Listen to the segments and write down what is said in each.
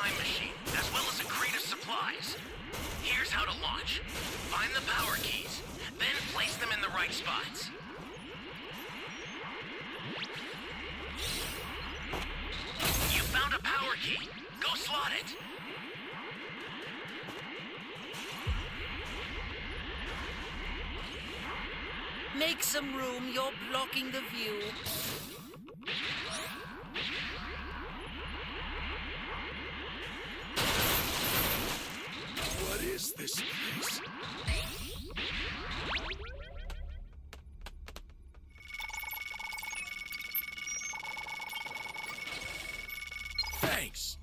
time machine, as well as a crate of supplies. Here's how to launch. Find the power keys, then place them in the right spots. You found a power key. Go slot it. Make some room, you're blocking the view. What is this place? Thanks.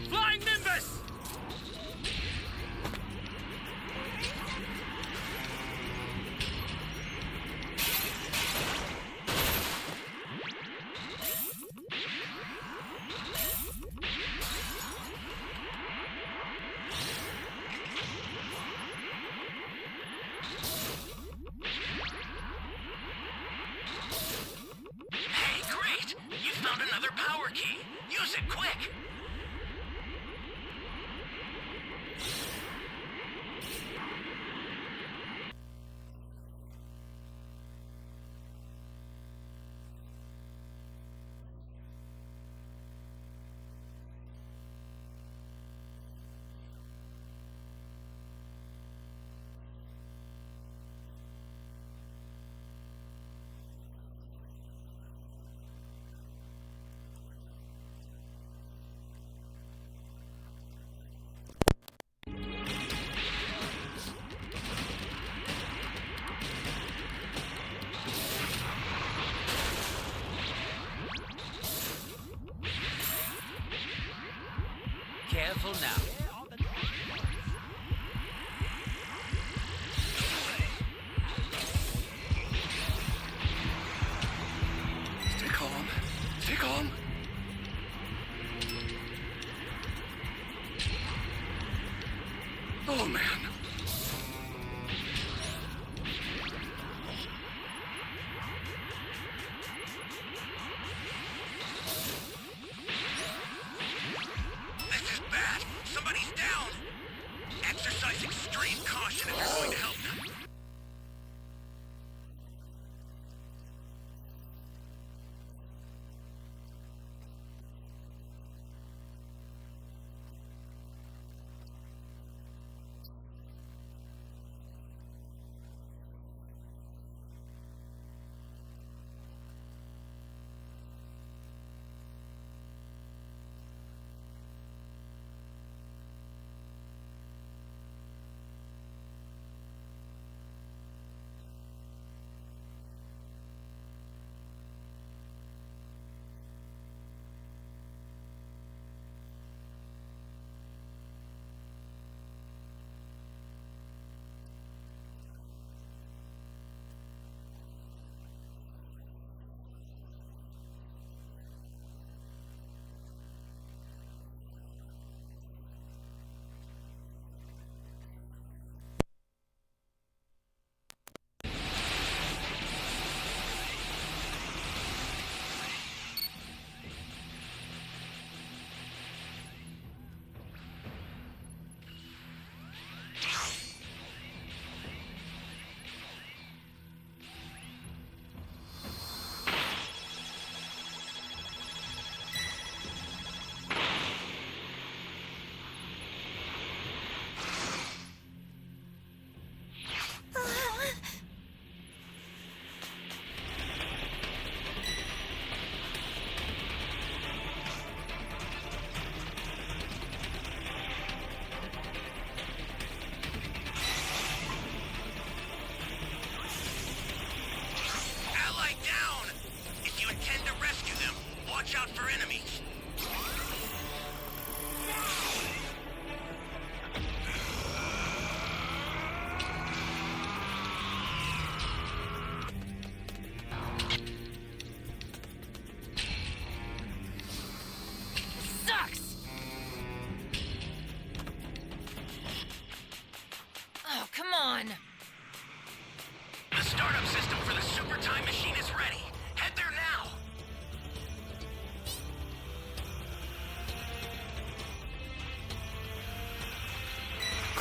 Flying Nimbus! Hey, great! You found another power key. Use it quick! Careful now. Stay calm. Stay calm. Oh, man. This is bad. Somebody's down. Exercise extreme caution if you're going to help them.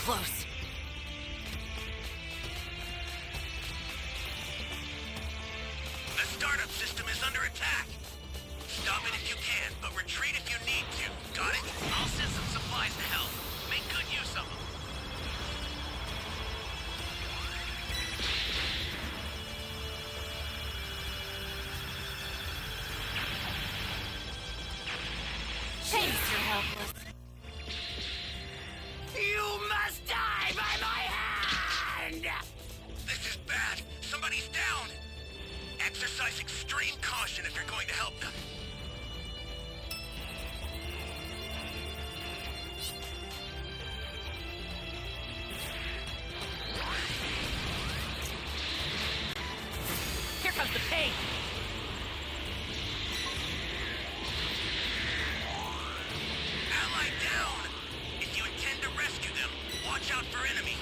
close. The startup system is under attack. Stop it if you can, but retreat if you need to. Got it? I'll send some supplies to help. Make good use of them. Thanks, you're helpless. You must die by my hand! This is bad. Somebody's down. Exercise extreme caution if you're going to help them. Here comes the pain! Ally down! If you intend to rescue them, watch out for enemies.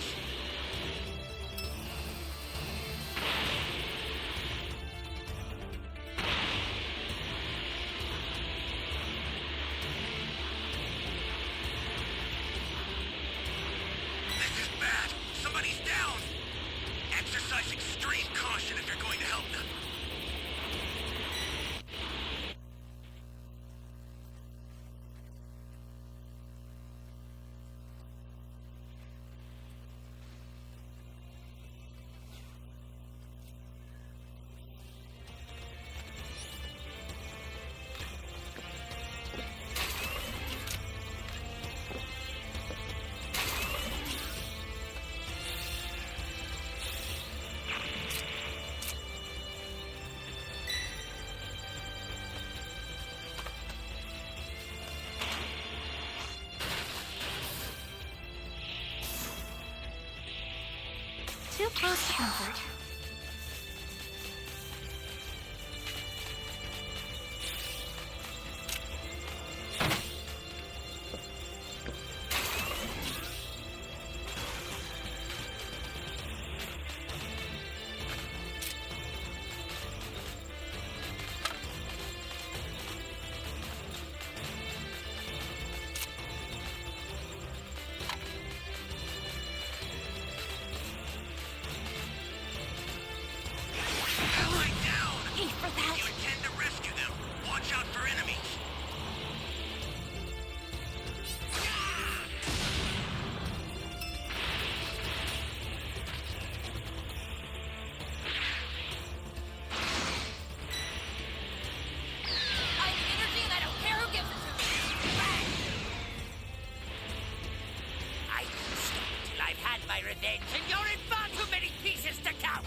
This is bad. Somebody's down. Exercise extreme caution if you're going to help them. Too close to comfort. Ally down! Eat for If that. you intend to rescue them, watch out for enemies. I have energy and I don't care who gives it to me. Bang! I won't stop till I've had my revenge, and you're in far too many pieces to count!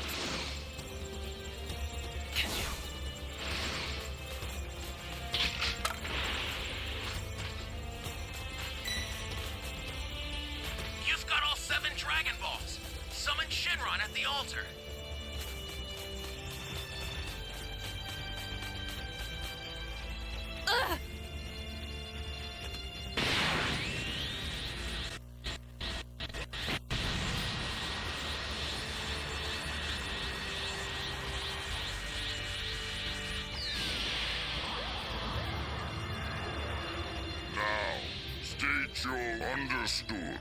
You've got all 7 Dragon Balls. Summon Shinron at the altar. Ugh! Now, state your understood.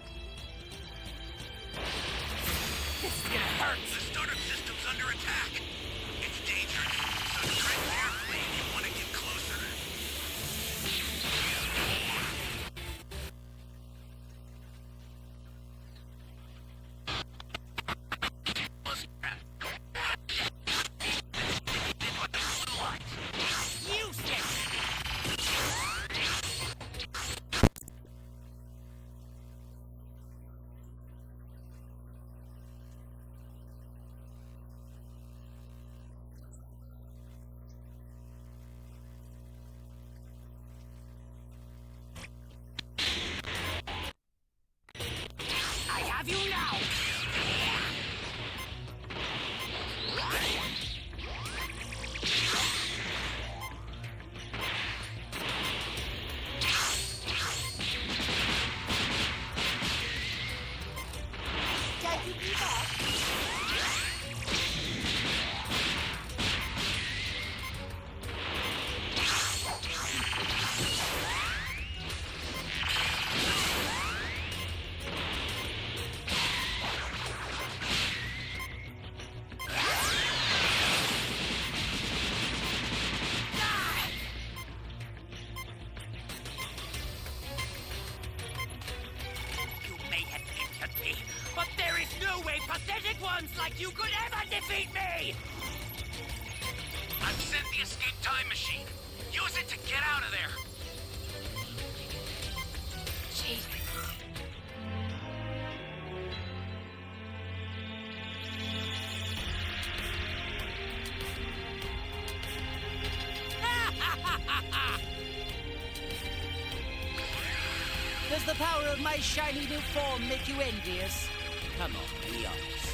This is gonna hurt! The startup system's under attack. It's dangerous, so tread carefully if you want to get closer. Useless! I have you now! ones like you could ever defeat me! I've sent the escape time machine. Use it to get out of there. Jesus. Does the power of my shiny new form make you envious? Come on, be honest.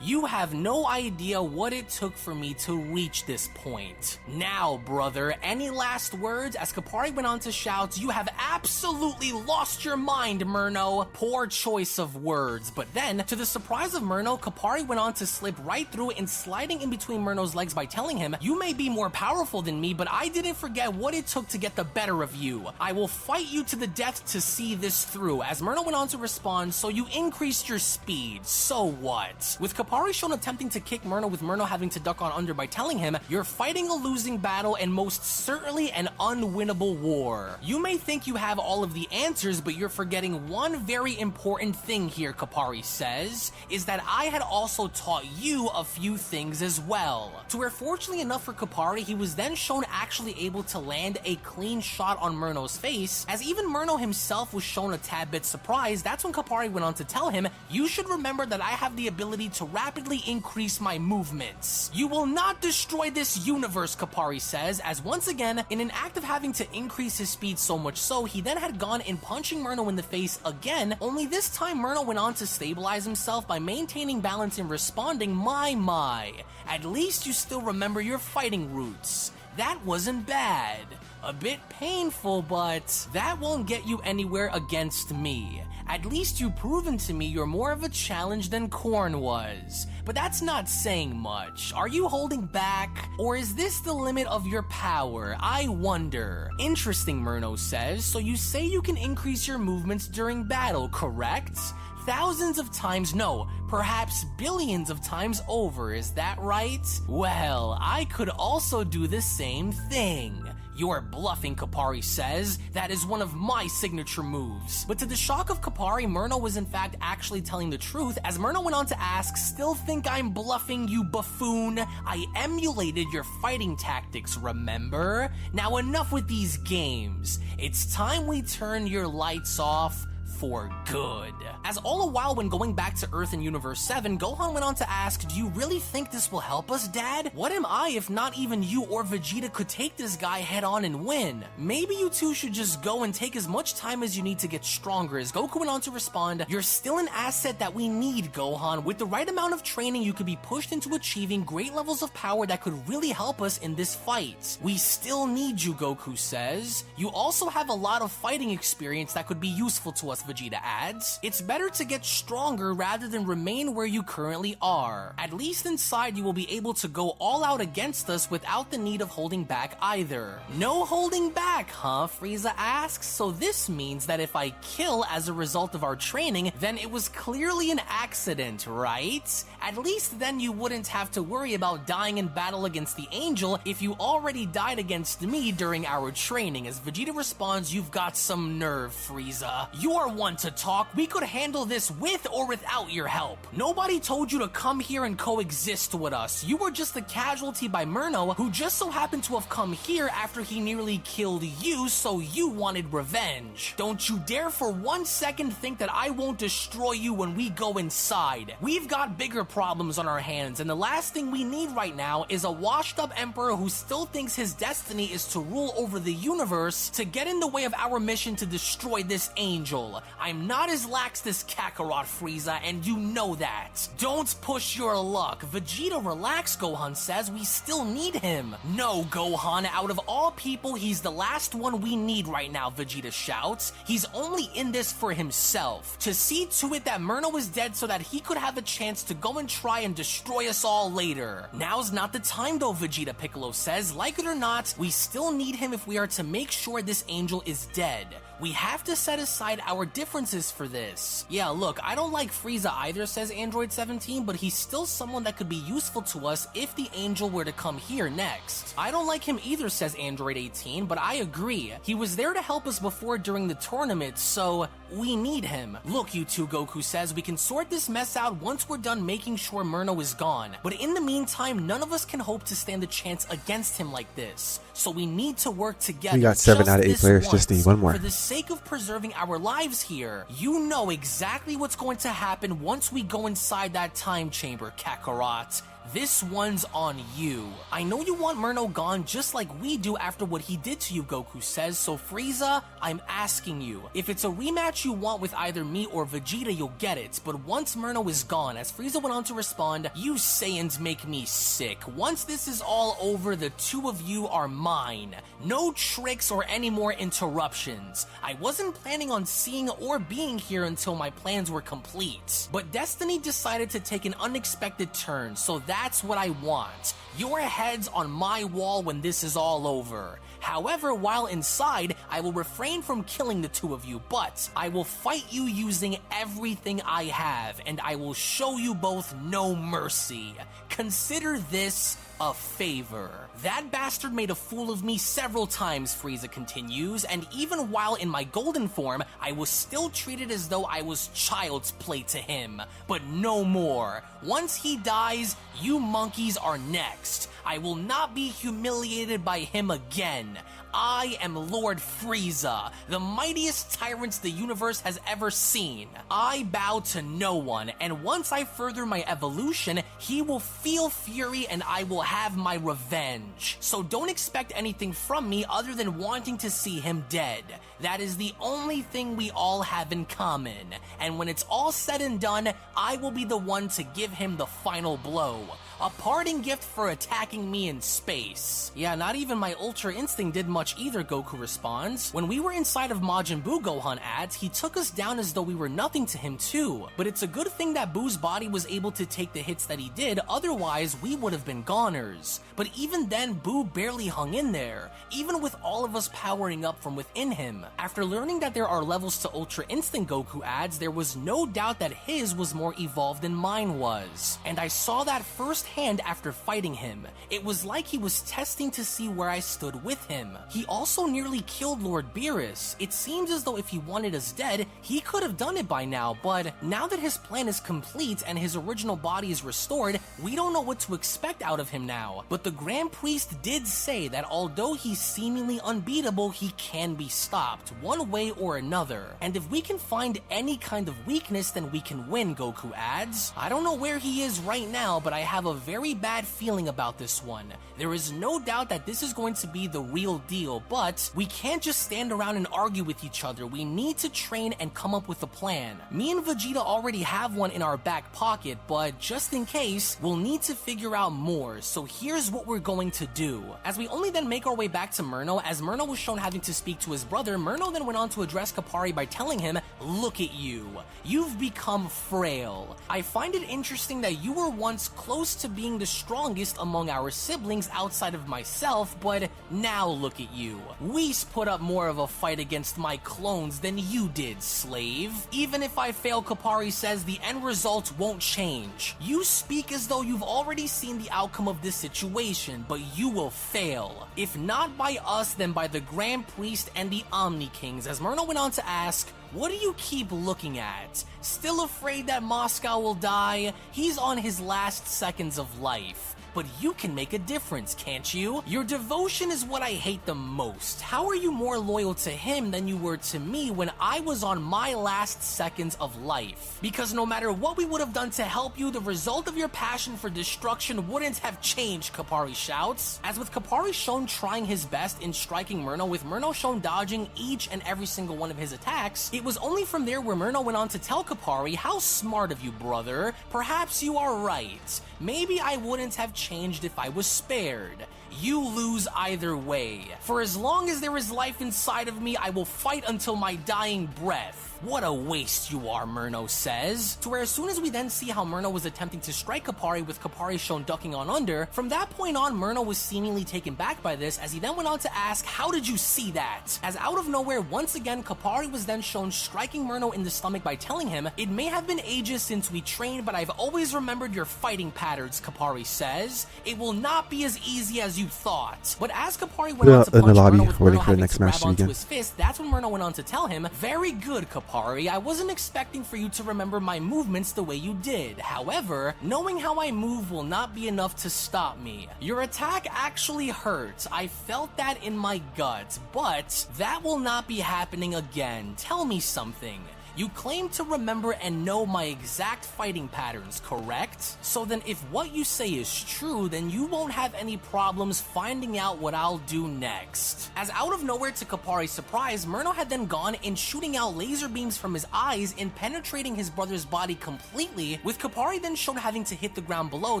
You have no idea what it took for me to reach this point. Now, brother, any last words? As Kopari went on to shout, "You have absolutely lost your mind, Murno." Poor choice of words. But then, to the surprise of Murno, Kopari went on to slip right through and sliding in between Murno's legs by telling him, "You may be more powerful than me, but I didn't forget what it took to get the better of you. I will fight you to the death to see this through." As Murno went on to respond, "So you increased your speed. So what?" With Kopari shown attempting to kick Murno, with Murno having to duck on under by telling him, "You're fighting a losing battle and most certainly an unwinnable war. You may think you have all of the answers, but you're forgetting one very important thing here," Kopari says, "is that I had also taught you a few things as well." To where, fortunately enough for Kopari, he was then shown actually able to land a clean shot on Murno's face, as even Murno himself was shown a tad bit surprised. That's when Kopari went on to tell him, "You should remember that I have the ability to rapidly increase my movements. You will not destroy this universe," Kopari says, as once again, in an act of having to increase his speed so much so, he then had gone in punching Murno in the face again, only this time Murno went on to stabilize himself by maintaining balance and responding, My, at least you still remember your fighting roots. That wasn't bad. A bit painful, but that won't get you anywhere against me. At least you've proven to me you're more of a challenge than Korn was. But that's not saying much. Are you holding back? Or is this the limit of your power? I wonder. Interesting, Murno says. So you say you can increase your movements during battle, correct? Thousands of times, no, perhaps billions of times over, is that right? Well, I could also do the same thing. You're bluffing, Kapari says. That is one of my signature moves. But to the shock of Kapari, Murno was in fact actually telling the truth, as Murno went on to ask, "Still think I'm bluffing, you buffoon? I emulated your fighting tactics, remember? Now enough with these games. It's time we turn your lights off for good." As all the while when going back to Earth in Universe 7, Gohan went on to ask, "Do you really think this will help us, Dad? What am I if not even you or Vegeta could take this guy head on and win? Maybe you two should just go and take as much time as you need to get stronger." As Goku went on to respond, "You're still an asset that we need, Gohan. With the right amount of training, you could be pushed into achieving great levels of power that could really help us in this fight. We still need you," Goku says. "You also have a lot of fighting experience that could be useful to us," Vegeta adds. "It's better to get stronger rather than remain where you currently are. At least inside you will be able to go all out against us without the need of holding back either." "No holding back, huh?" Frieza asks. "So this means that if I kill as a result of our training, then it was clearly an accident, right? At least then you wouldn't have to worry about dying in battle against the Angel if you already died against me during our training." As Vegeta responds, "You've got some nerve, Frieza. You are one to talk. We could handle this with or without your help. Nobody told you to come here and coexist with us. You were just a casualty by Murno, who just so happened to have come here after he nearly killed you, so you wanted revenge. Don't you dare for 1 second think that I won't destroy you when we go inside. We've got bigger problems on our hands, and the last thing we need right now is a washed-up emperor who still thinks his destiny is to rule over the universe to get in the way of our mission to destroy this angel. I'm not as lax as Kakarot, Frieza, and you know that. Don't push your luck." "Vegeta, relax," Gohan says. "We still need him." "No, Gohan, out of all people, he's the last one we need right now," Vegeta shouts. "He's only in this for himself, to see to it that Murno is dead so that he could have a chance to go and try and destroy us all later." "Now's not the time though," Vegeta, Piccolo says. "Like it or not, we still need him if we are to make sure this angel is dead. We have to set aside our differences for this." "Yeah, look, I don't like Frieza either," says Android 17, "but he's still someone that could be useful to us if the angel were to come here next." "I don't like him either," says Android 18, "but I agree. He was there to help us before during the tournament, so we need him." "Look, you two," Goku says, "we can sort this mess out once we're done making sure Murno is gone. But in the meantime, none of us can hope to stand a chance against him like this. So we need to work together." We got 7 out of 8 players, just need one more. "For the sake of preserving our lives here. You know exactly what's going to happen once we go inside that time chamber, Kakarot. This one's on you. I know you want Murno gone just like we do after what he did to you," Goku says, "so Frieza, I'm asking you. If it's a rematch you want with either me or Vegeta, you'll get it, but once Murno is gone." As Frieza went on to respond, "You Saiyans make me sick. Once this is all over, the two of you are mine. No tricks or any more interruptions. I wasn't planning on seeing or being here until my plans were complete. But destiny decided to take an unexpected turn, so that's what I want. Your heads on my wall when this is all over. However, while inside, I will refrain from killing the two of you, but I will fight you using everything I have, and I will show you both no mercy. Consider this a favor." "That bastard made a fool of me several times," Frieza continues, "and even while in my golden form, I was still treated as though I was child's play to him. But no more. Once he dies, you monkeys are next. I will not be humiliated by him again. I am Lord Frieza, the mightiest tyrant the universe has ever seen. I bow to no one, and once I further my evolution, he will feel fury and I will have my revenge. So don't expect anything from me other than wanting to see him dead. That is the only thing we all have in common. And when it's all said and done, I will be the one to give him the final blow. A parting gift for attacking me in space." "Yeah, not even my Ultra Instinct did much either," Goku responds. "When we were inside of Majin Buu," Gohan adds, "he took us down as though we were nothing to him too. But it's a good thing that Buu's body was able to take the hits that he did, otherwise we would have been goners. But even then, Buu barely hung in there, even with all of us powering up from within him. After learning that there are levels to Ultra Instinct," Goku adds, "there was no doubt that his was more evolved than mine was. And I saw that firsthand after fighting him. It was like he was testing to see where I stood with him. He also nearly killed Lord Beerus. It seems as though if he wanted us dead, he could have done it by now, but now that his plan is complete and his original body is restored, we don't know what to expect out of him now. But the Grand Priest did say that although he's seemingly unbeatable, he can be stopped, one way or another. And if we can find any kind of weakness, then we can win, Goku adds. I don't know where he is right now, but I have a very bad feeling about this one. There is no doubt that this is going to be the real deal, but we can't just stand around and argue with each other. We need to train and come up with a plan. Me and Vegeta already have one in our back pocket, but just in case, we'll need to figure out more. So here's what we're going to do. As we only then make our way back to Murno, as Murno was shown having to speak to his brother, Murno then went on to address Kapari by telling him, "Look at you. You've become frail. I find it interesting that you were once close to being the strongest among our siblings outside of myself, but now look at you. Whis put up more of a fight against my clones than you did, slave. Even if I fail," Kapari says, "the end result won't change. You speak as though you've already seen the outcome of this situation, but you will fail. If not by us, then by the Grand Priest and the Omni Kings." As Murno went on to ask, "What do you keep looking at? Still afraid that Moscow will die? He's on his last seconds of life. But you can make a difference, can't you? Your devotion is what I hate the most. How are you more loyal to him than you were to me when I was on my last seconds of life? Because no matter what we would have done to help you, the result of your passion for destruction wouldn't have changed," Kapari shouts. As with Kapari shown trying his best in striking Murno, with Murno shown dodging each and every single one of his attacks, it was only from there where Murno went on to tell Kapari, "How smart of you, brother. Perhaps you are right. Maybe I wouldn't have changed if I was spared. You lose either way. For as long as there is life inside of me, I will fight until my dying breath." "What a waste you are," Murno says. To where as soon as we then see how Murno was attempting to strike Kapari, with Kapari shown ducking on under, from that point on, Murno was seemingly taken back by this, as he then went on to ask, "How did you see that?" As out of nowhere, once again, Kapari was then shown striking Murno in the stomach by telling him, "It may have been ages since we trained, but I've always remembered your fighting patterns," Kapari says. "It will not be as easy as you thought." But as Kapari went on to punch Murno, with Murno having to grab onto his fist, that's when Murno went on to tell him, "Very good, Kapari. I wasn't expecting for you to remember my movements the way you did. However, knowing how I move will not be enough to stop me. Your attack actually hurt. I felt that in my gut, but that will not be happening again. Tell me something. You claim to remember and know my exact fighting patterns, correct? So then if what you say is true, then you won't have any problems finding out what I'll do next." As out of nowhere, to Kapari's surprise, Murno had then gone in shooting out laser beams from his eyes and penetrating his brother's body completely, with Kapari then shown having to hit the ground below.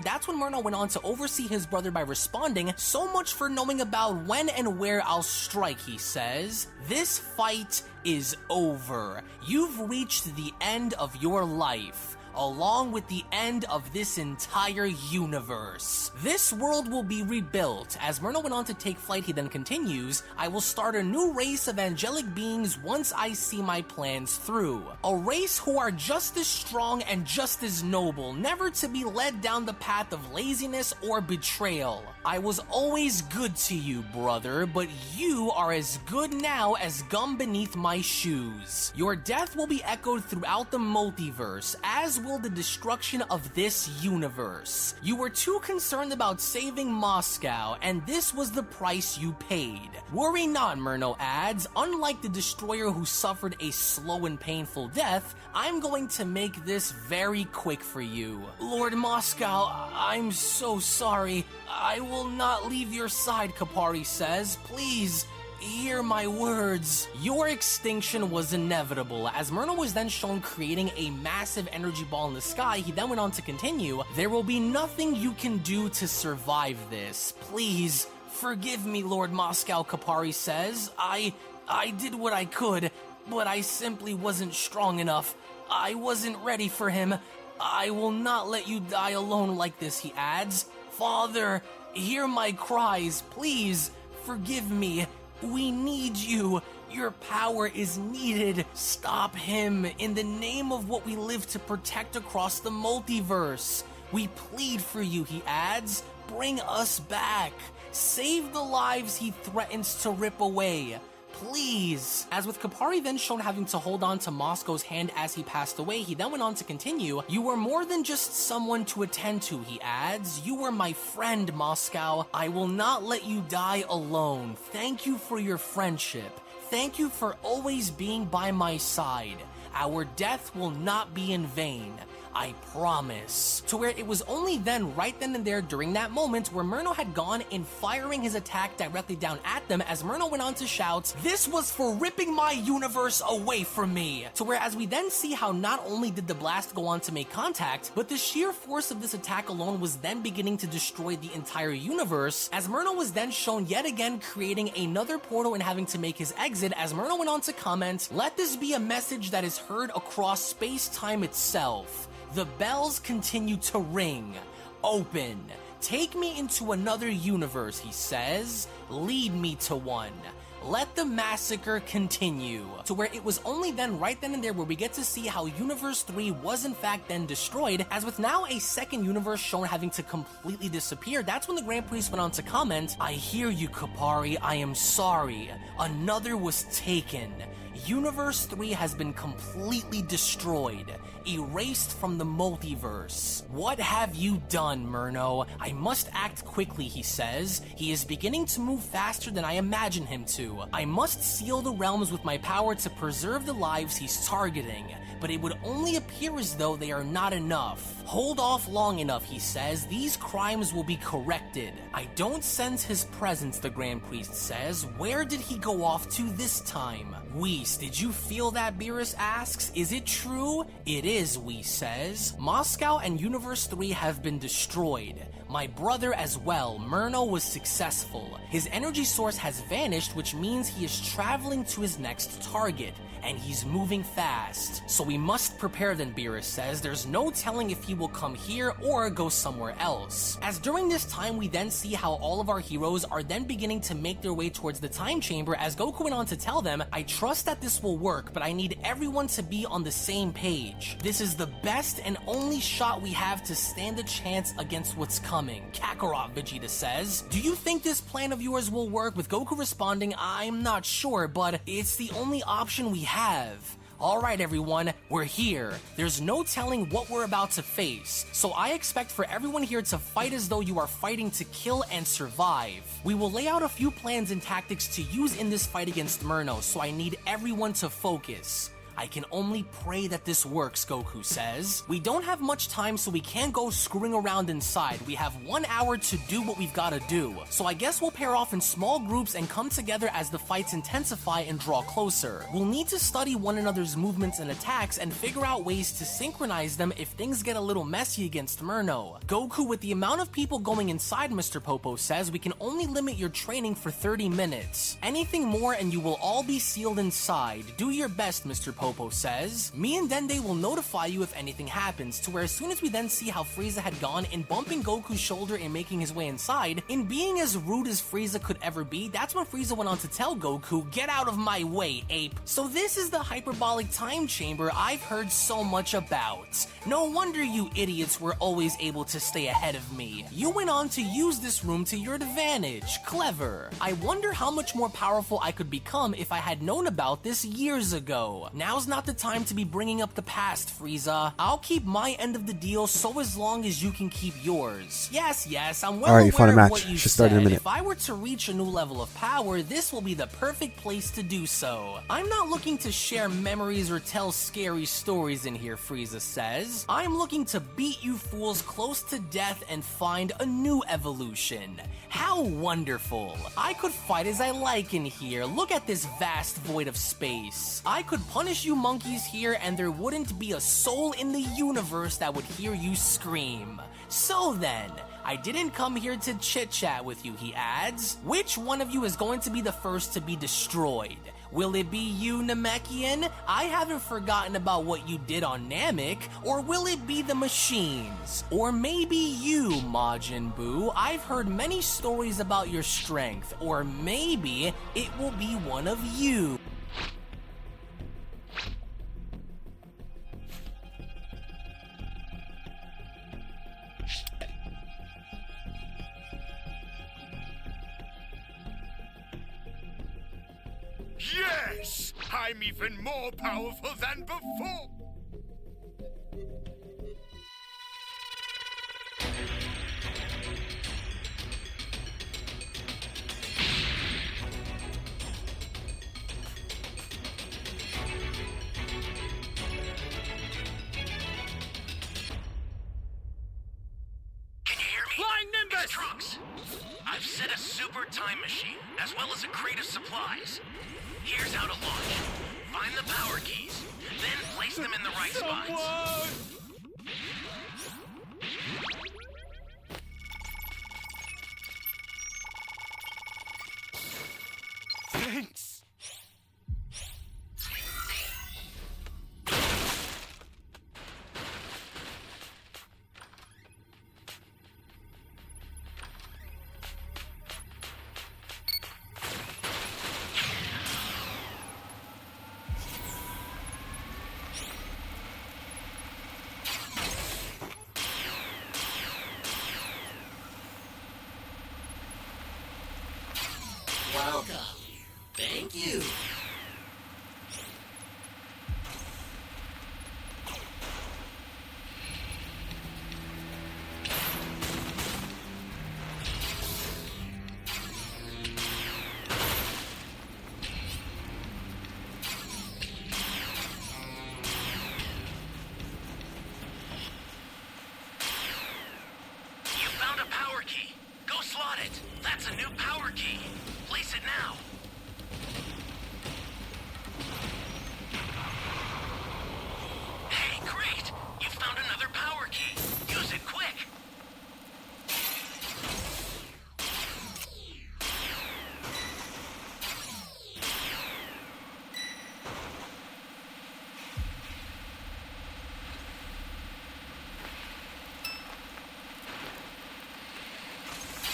That's when Murno went on to oversee his brother by responding, "So much for knowing about when and where I'll strike," he says. "This fight is over. You've reached the end of your life, along with the end of this entire universe. This world will be rebuilt." As Murno went on to take flight, he then continues, "I will start a new race of angelic beings once I see my plans through. A race who are just as strong and just as noble, never to be led down the path of laziness or betrayal. I was always good to you, brother, but you are as good now as gum beneath my shoes. Your death will be echoed throughout the multiverse, as will the destruction of this universe. You were too concerned about saving Moscow, and this was the price you paid. Worry not," Murno adds. "Unlike the destroyer who suffered a slow and painful death, I'm going to make this very quick for you. Lord Moscow, I'm so sorry. I will not leave your side," Kapari says. "Please, hear my words." Your extinction was inevitable. As Murno was then shown creating a massive energy ball in the sky, he then went on to continue, "There will be nothing you can do to survive this. Please, forgive me, Lord Moscow," Kapari says. I did what I could, but I simply wasn't strong enough. I wasn't ready for him. I will not let you die alone like this," he adds. "Father, hear my cries. Please, forgive me. We need you. Your power is needed. Stop him in the name of what we live to protect across the multiverse. We plead for you," he adds. "Bring us back. Save the lives he threatens to rip away. Please. As with Kapari then shown having to hold on to Moscow's hand as he passed away, he then went on to continue, "You were more than just someone to attend to," he adds. "You were my friend, Moscow. I will not let you die alone. Thank you for your friendship. Thank you for always being by my side. Our death will not be in vain. I promise." To where it was only then, right then and there during that moment, where Murno had gone in firing his attack directly down at them, as Murno went on to shout, "This was for ripping my universe away from me." To where as we then see how not only did the blast go on to make contact, but the sheer force of this attack alone was then beginning to destroy the entire universe, as Murno was then shown yet again creating another portal and having to make his exit, as Murno went on to comment, "Let this be a message that is heard across space-time itself. The bells continue to ring. Open. Take me into another universe," he says. "Lead me to one. Let the massacre continue." To where it was only then, right then and there, where we get to see how Universe 3 was in fact then destroyed, as with now a second universe shown having to completely disappear. That's when the Grand Priest went on to comment, "I hear you, Kapari. I am sorry. Another was taken. Universe 3 has been completely destroyed, erased from the multiverse. What have you done, Murno? I must act quickly," he says. "He is beginning to move faster than I imagine him to. I must seal the realms with my power to preserve the lives he's targeting, but it would only appear as though they are not enough. Hold off long enough," he says. "These crimes will be corrected." "I don't sense his presence," the Grand Priest says. "Where did he go off to this time?" "Whis, did you feel that?" Beerus asks. "Is it true?" "It is," Whis says. "Moscow and Universe 3 have been destroyed. My brother as well, Murno, was successful. His energy source has vanished, which means he is traveling to his next target, and he's moving fast. So we must prepare then," Beerus says. "There's no telling if he will come here or go somewhere else." As during this time, we then see how all of our heroes are then beginning to make their way towards the time chamber, as Goku went on to tell them, "I trust that this will work, but I need everyone to be on the same page. This is the best and only shot we have to stand a chance against what's coming." Kakarot, Vegeta says. "Do you think this plan of yours will work?" With Goku responding, "I'm not sure, but it's the only option we have. Alright everyone, we're here. There's no telling what we're about to face, so I expect for everyone here to fight as though you are fighting to kill and survive. We will lay out a few plans and tactics to use in this fight against Murno, so I need everyone to focus. I can only pray that this works," Goku says. "We don't have much time, so we can't go screwing around inside. We have 1 hour to do what we've gotta do. So I guess we'll pair off in small groups and come together as the fights intensify and draw closer. We'll need to study one another's movements and attacks and figure out ways to synchronize them if things get a little messy against Murno. Goku, with the amount of people going inside," Mr. Popo says, "we can only limit your training for 30 minutes. Anything more and you will all be sealed inside. Do your best, Mr. Popo says. Me and Dende will notify you if anything happens," to where as soon as we then see how Frieza had gone in bumping Goku's shoulder and making his way inside, in being as rude as Frieza could ever be, that's when Frieza went on to tell Goku, "Get out of my way, ape." So this is the hyperbolic time chamber I've heard so much about. No wonder you idiots were always able to stay ahead of me. You went on to use this room to your advantage. Clever. I wonder how much more powerful I could become if I had known about this years ago. Now's not the time to be bringing up the past, Frieza. I'll keep my end of the deal so as long as you can keep yours. Yes, I'm well Alright, you found a aware of match. what you Should start in a said. minute. If I were to reach a new level of power, this will be the perfect place to do so. I'm not looking to share memories or tell scary stories in here," Frieza says. "I'm looking to beat you fools close to death and find a new evolution. How wonderful. I could fight as I like in here. Look at this vast void of space. I could punish you monkeys here and there wouldn't be a soul in the universe that would hear you scream. So then, I didn't come here to chit-chat with you," he adds. "Which one of you is going to be the first to be destroyed? Will it be you, Namekian? I haven't forgotten about what you did on Namek. Or will it be the machines? Or maybe you, Majin Buu? I've heard many stories about your strength. Or maybe it will be one of you." I'm even more powerful than before! Can you hear me? Flying Nimbus! It's Trunks. I've set a super time machine, as well as a crate of supplies. Here's how to launch. Find the power keys, then place them in the right spots. Thanks. Welcome. Thank you. You found a power key. Go slot it. That's a new power key. Place it now. Hey, great! You found another power key. Use it quick.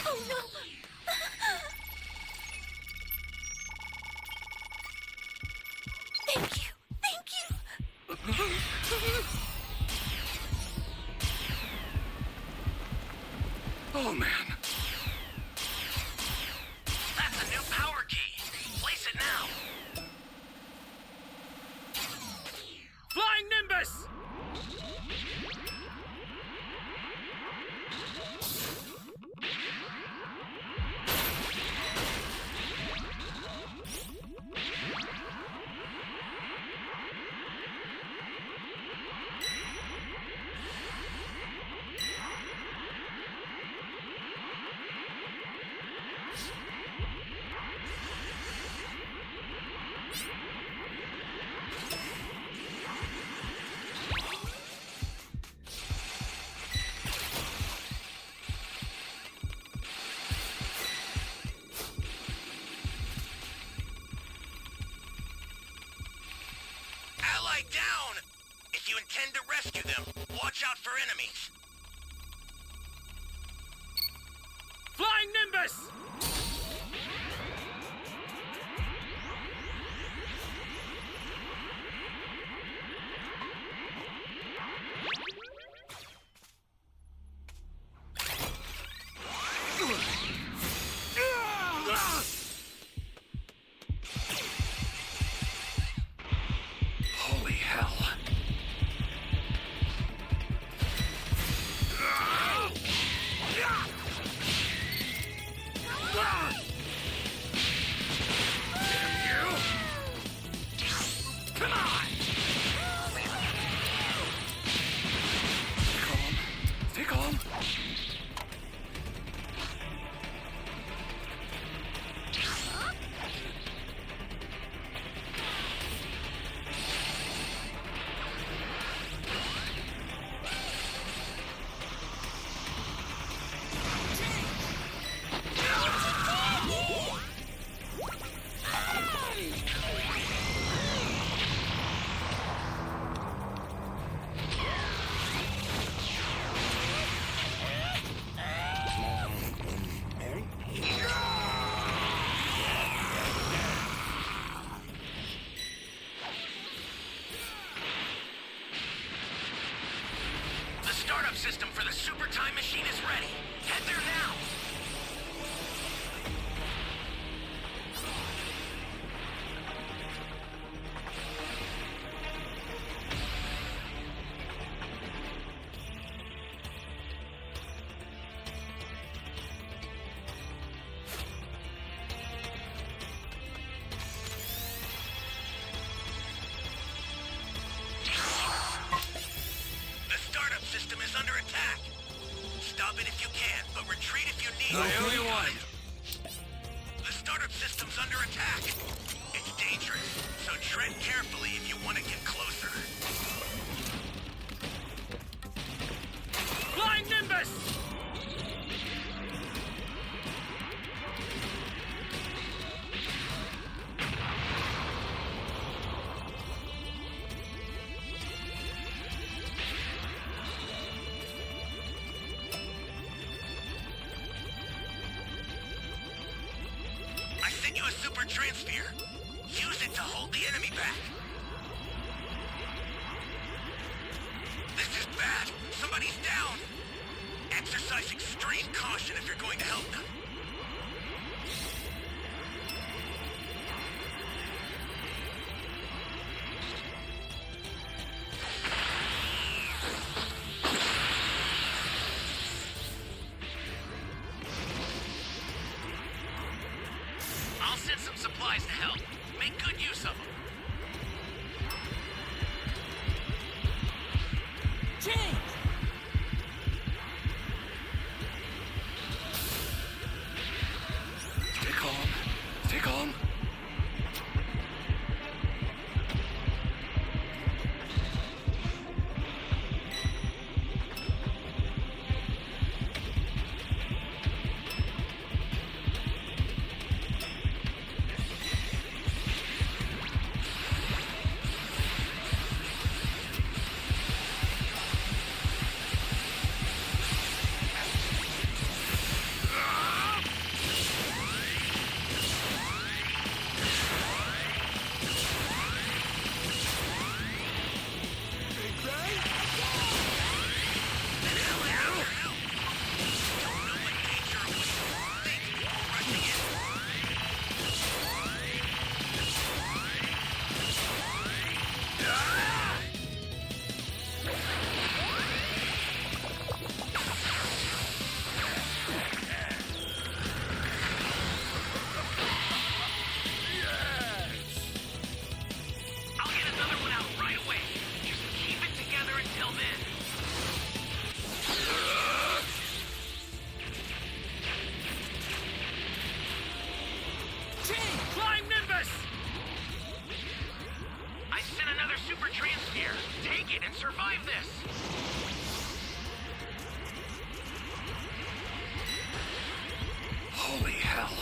Oh no! Thank you! Thank you! Oh, man. That's a new power key. Place it now. Flying Nimbus! Ally down! If you intend to rescue them, watch out for enemies. Flying Nimbus! Holy hell. Ah! system is under attack. Stop it if you can, but retreat if you need I to. owe you one. The startup system's under attack. It's dangerous, so tread carefully if you want to get closer. Flying Nimbus! I sent you a super transfer. Use it to hold the enemy back. This is bad. Somebody's down. Exercise extreme caution if you're going to help them. I'll send some supplies to help. Make good use of them. Change! Stay calm. Stay calm. I'll get another one out right away. Just keep it together until then. Change! Flying Nimbus! I sent another super transfer. Take it and survive this. Holy hell.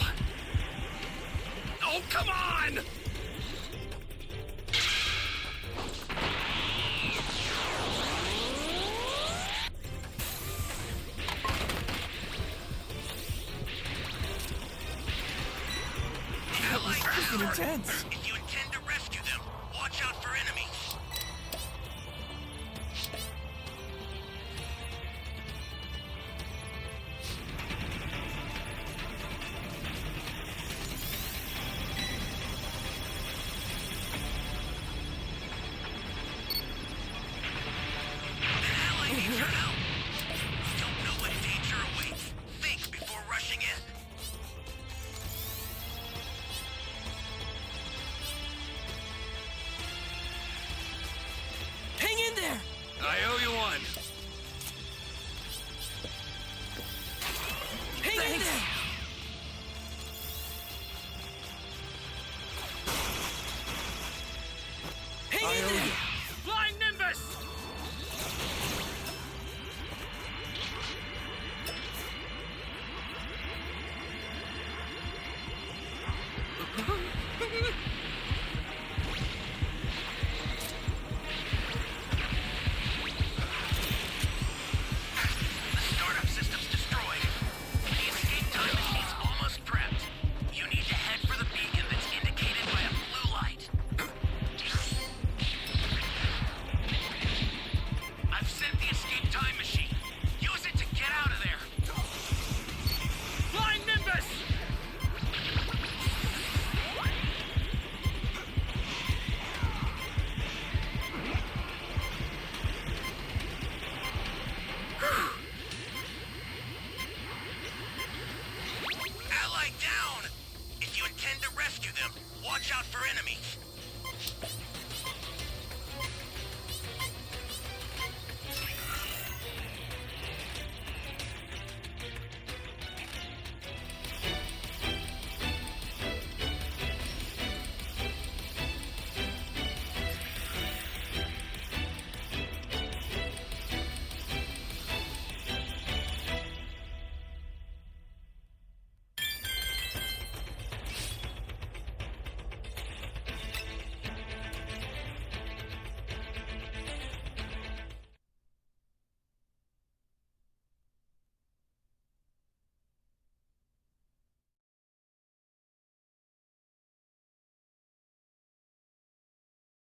Oh, come on! That was freaking intense. If you intend to rescue them, watch out for enemies. An ally needs your help. You don't know what danger awaits. Think before rushing in. Hang in there! I owe you one. Hang in there! Hang in there! Flying Nimbus! The startup system's destroyed. The escape time machine's almost prepped. You need to head for the beacon that's indicated by a blue light. I've sent the escape time machine. Use it to get out of there. Flying Nimbus! Ally down! If you intend to rescue them, watch out for enemies.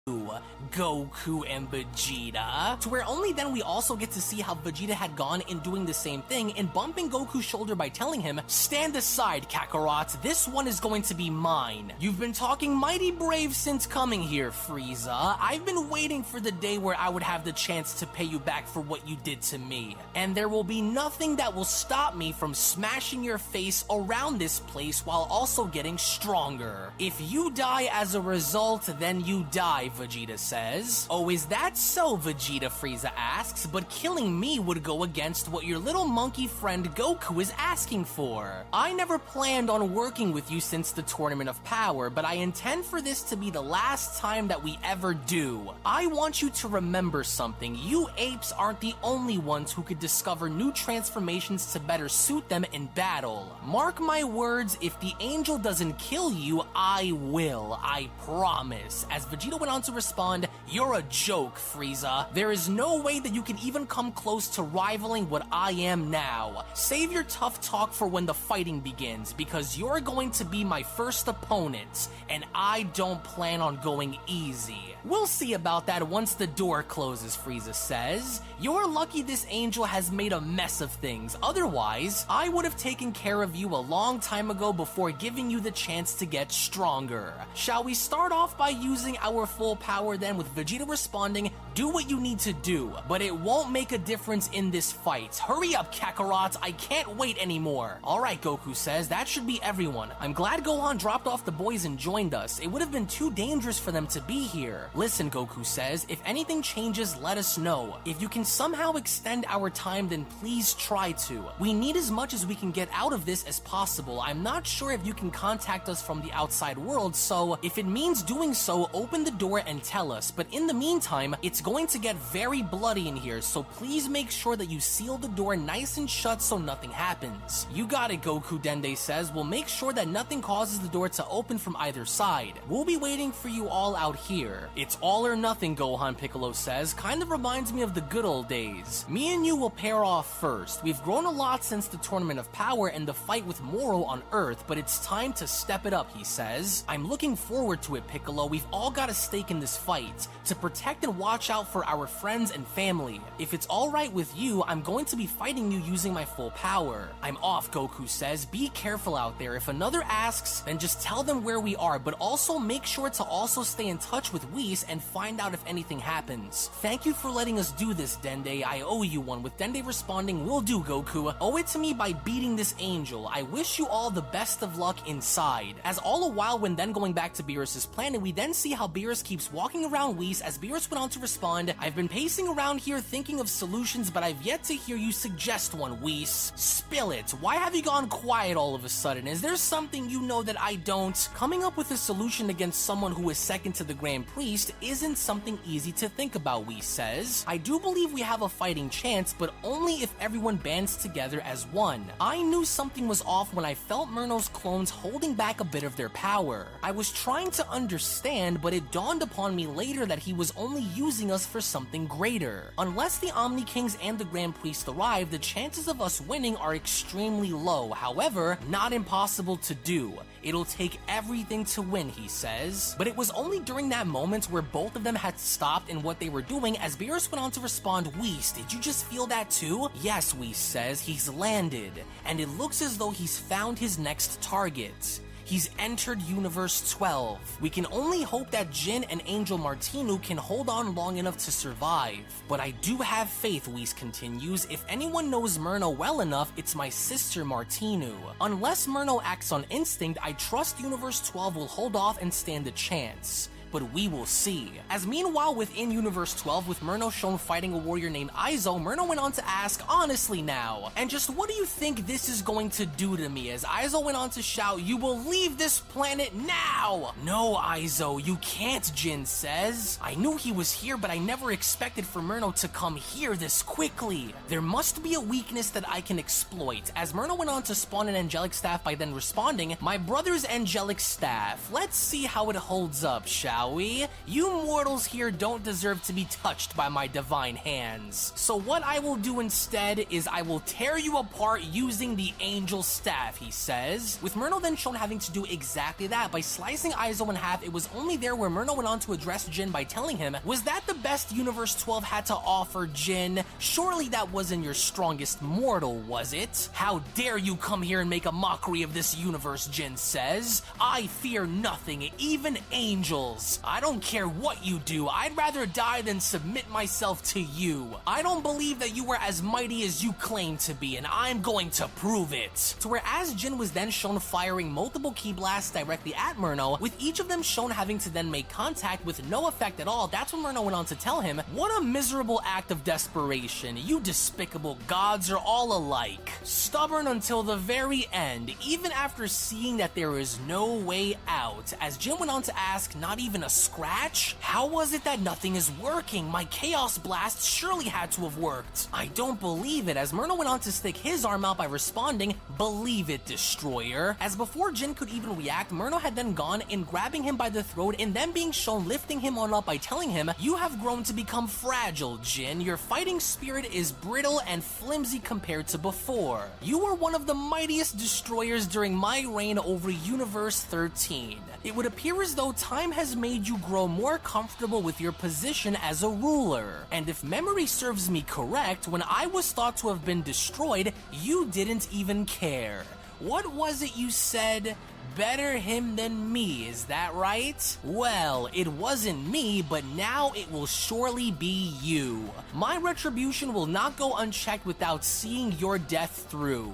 Goku and Vegeta, to where only then we also get to see how Vegeta had gone in doing the same thing and bumping Goku's shoulder by telling him, "Stand aside, Kakarot, this one is going to be mine. You've been talking mighty brave since coming here, Frieza. I've been waiting for the day where I would have the chance to pay you back for what you did to me, and there will be nothing that will stop me from smashing your face around this place while also getting stronger. If you die as a result, then you die," Vegeta says. "Oh, is that so, Vegeta?" Frieza asks, "but killing me would go against what your little monkey friend Goku is asking for. I never planned on working with you since the Tournament of Power, but I intend for this to be the last time that we ever do. I want you to remember something. You apes aren't the only ones who could discover new transformations to better suit them in battle. Mark my words, if the angel doesn't kill you, I will. I promise." As Vegeta went on to respond, "You're a joke, Frieza. There is no way that you can even come close to rivaling what I am now. Save your tough talk for when the fighting begins, because you're going to be my first opponent, and I don't plan on going easy." "We'll see about that once the door closes," Frieza says. "You're lucky this angel has made a mess of things. Otherwise, I would have taken care of you a long time ago before giving you the chance to get stronger. Shall we start off by using our full power then, with Vegeta responding, 'Do what you need to do, but it won't make a difference in this fight. Hurry up, Kakarot, I can't wait anymore.' "Alright," Goku says, "that should be everyone. I'm glad Gohan dropped off the boys and joined us. It would have been too dangerous for them to be here." "Listen," Goku says, "if anything changes, let us know. If you can somehow extend our time, then please try to. We need as much as we can get out of this as possible. I'm not sure if you can contact us from the outside world, so if it means doing so, open the door and tell us. But in the meantime, it's going to get very bloody in here, so please make sure that you seal the door nice and shut so nothing happens." "You got it, Goku," Dende says. "We'll make sure that nothing causes the door to open from either side. We'll be waiting for you all out here." "It's all or nothing," Gohan, Piccolo says. "Kind of reminds me of the good old days. Me and you will pair off first. We've grown a lot since the Tournament of Power and the fight with Moro on Earth, but it's time to step it up," he says. "I'm looking forward to it, Piccolo. We've all got a stake in this fight, to protect and watch out for our friends and family. If it's alright with you, I'm going to be fighting you using my full power." "I'm off," Goku says. "Be careful out there. If another asks, then just tell them where we are, but also make sure to also stay in touch with Whis and find out if anything happens." "Thank you for letting us do this, Dende. I owe you one," with Dende responding, "Will do, Goku. Owe it to me by beating this angel. I wish you all the best of luck inside." As all a while, when then going back to Beerus' planet, we then see how Beerus keeps walking around Whis. As Beerus went on to respond, "I've been pacing around here thinking of solutions, but I've yet to hear you suggest one, Whis. Spill it. Why have you gone quiet all of a sudden? Is there something you know that I don't?" Coming up with a solution against someone who is second to the Grand Priest isn't something easy to think about, Whis says. "I do believe we have a fighting chance, but only if everyone bands together as one. I knew something was off when I felt Murno's clones holding back a bit of their power. I was trying to understand, but it dawned upon me later that he was only using us for something greater. Unless the Omni Kings and the Grand Priest arrive, the chances of us winning are extremely low. However, not impossible to do. It'll take everything to win," he says. But it was only during that moment where both of them had stopped in what they were doing, as Beerus went on to respond, "Whis, did you just feel that too?" "Yes," Whis says, "he's landed, and it looks as though he's found his next target. He's entered Universe 12. We can only hope that Jin and Angel Martinu can hold on long enough to survive. But I do have faith," Whis continues. "If anyone knows Murno well enough, it's my sister Martinu. Unless Murno acts on instinct, I trust Universe 12 will hold off and stand a chance. But we will see." As meanwhile within Universe 12, with Murno shown fighting a warrior named Izo, Murno went on to ask, "Honestly now, and just what do you think this is going to do to me?" As Izo went on to shout, "You will leave this planet now!" "No, Izo, you can't," Jin says. "I knew he was here, but I never expected for Murno to come here this quickly. There must be a weakness that I can exploit." As Murno went on to spawn an angelic staff by then responding, "My brother's angelic staff. Let's see how it holds up, shall shall we? You mortals here don't deserve to be touched by my divine hands. So what I will do instead is I will tear you apart using the angel staff, he says. With Murno then shown having to do exactly that by slicing Aizo in half. It was only there where Murno went on to address Jin by telling him, was that the best Universe 12 had to offer, Jin? Surely that wasn't your strongest mortal, was it? How dare you come here and make a mockery of this universe, Jin says. I fear nothing, even angels. I don't care what you do, I'd rather die than submit myself to you. I don't believe that you were as mighty as you claim to be, and I'm going to prove it. To where as Jin was then shown firing multiple ki blasts directly at Murno, with each of them shown having to then make contact with no effect at all, that's when Murno went on to tell him, what a miserable act of desperation. You despicable gods are all alike. Stubborn until the very end, even after seeing that there is no way out. As Jin went on to ask, not even a scratch? How was it that nothing is working? My Chaos Blast surely had to have worked. I don't believe it, as Murno went on to stick his arm out by responding, believe it, Destroyer. As before Jin could even react, Murno had then gone in grabbing him by the throat and then being shown lifting him on up by telling him, you have grown to become fragile, Jin. Your fighting spirit is brittle and flimsy compared to before. You were one of the mightiest destroyers during my reign over Universe 13. It would appear as though time has made you grow more comfortable with your position as a ruler. And if memory serves me correct, when I was thought to have been destroyed, you didn't even care. What was it you said? Better him than me, is that right? Well, it wasn't me, but now it will surely be you. My retribution will not go unchecked without seeing your death through.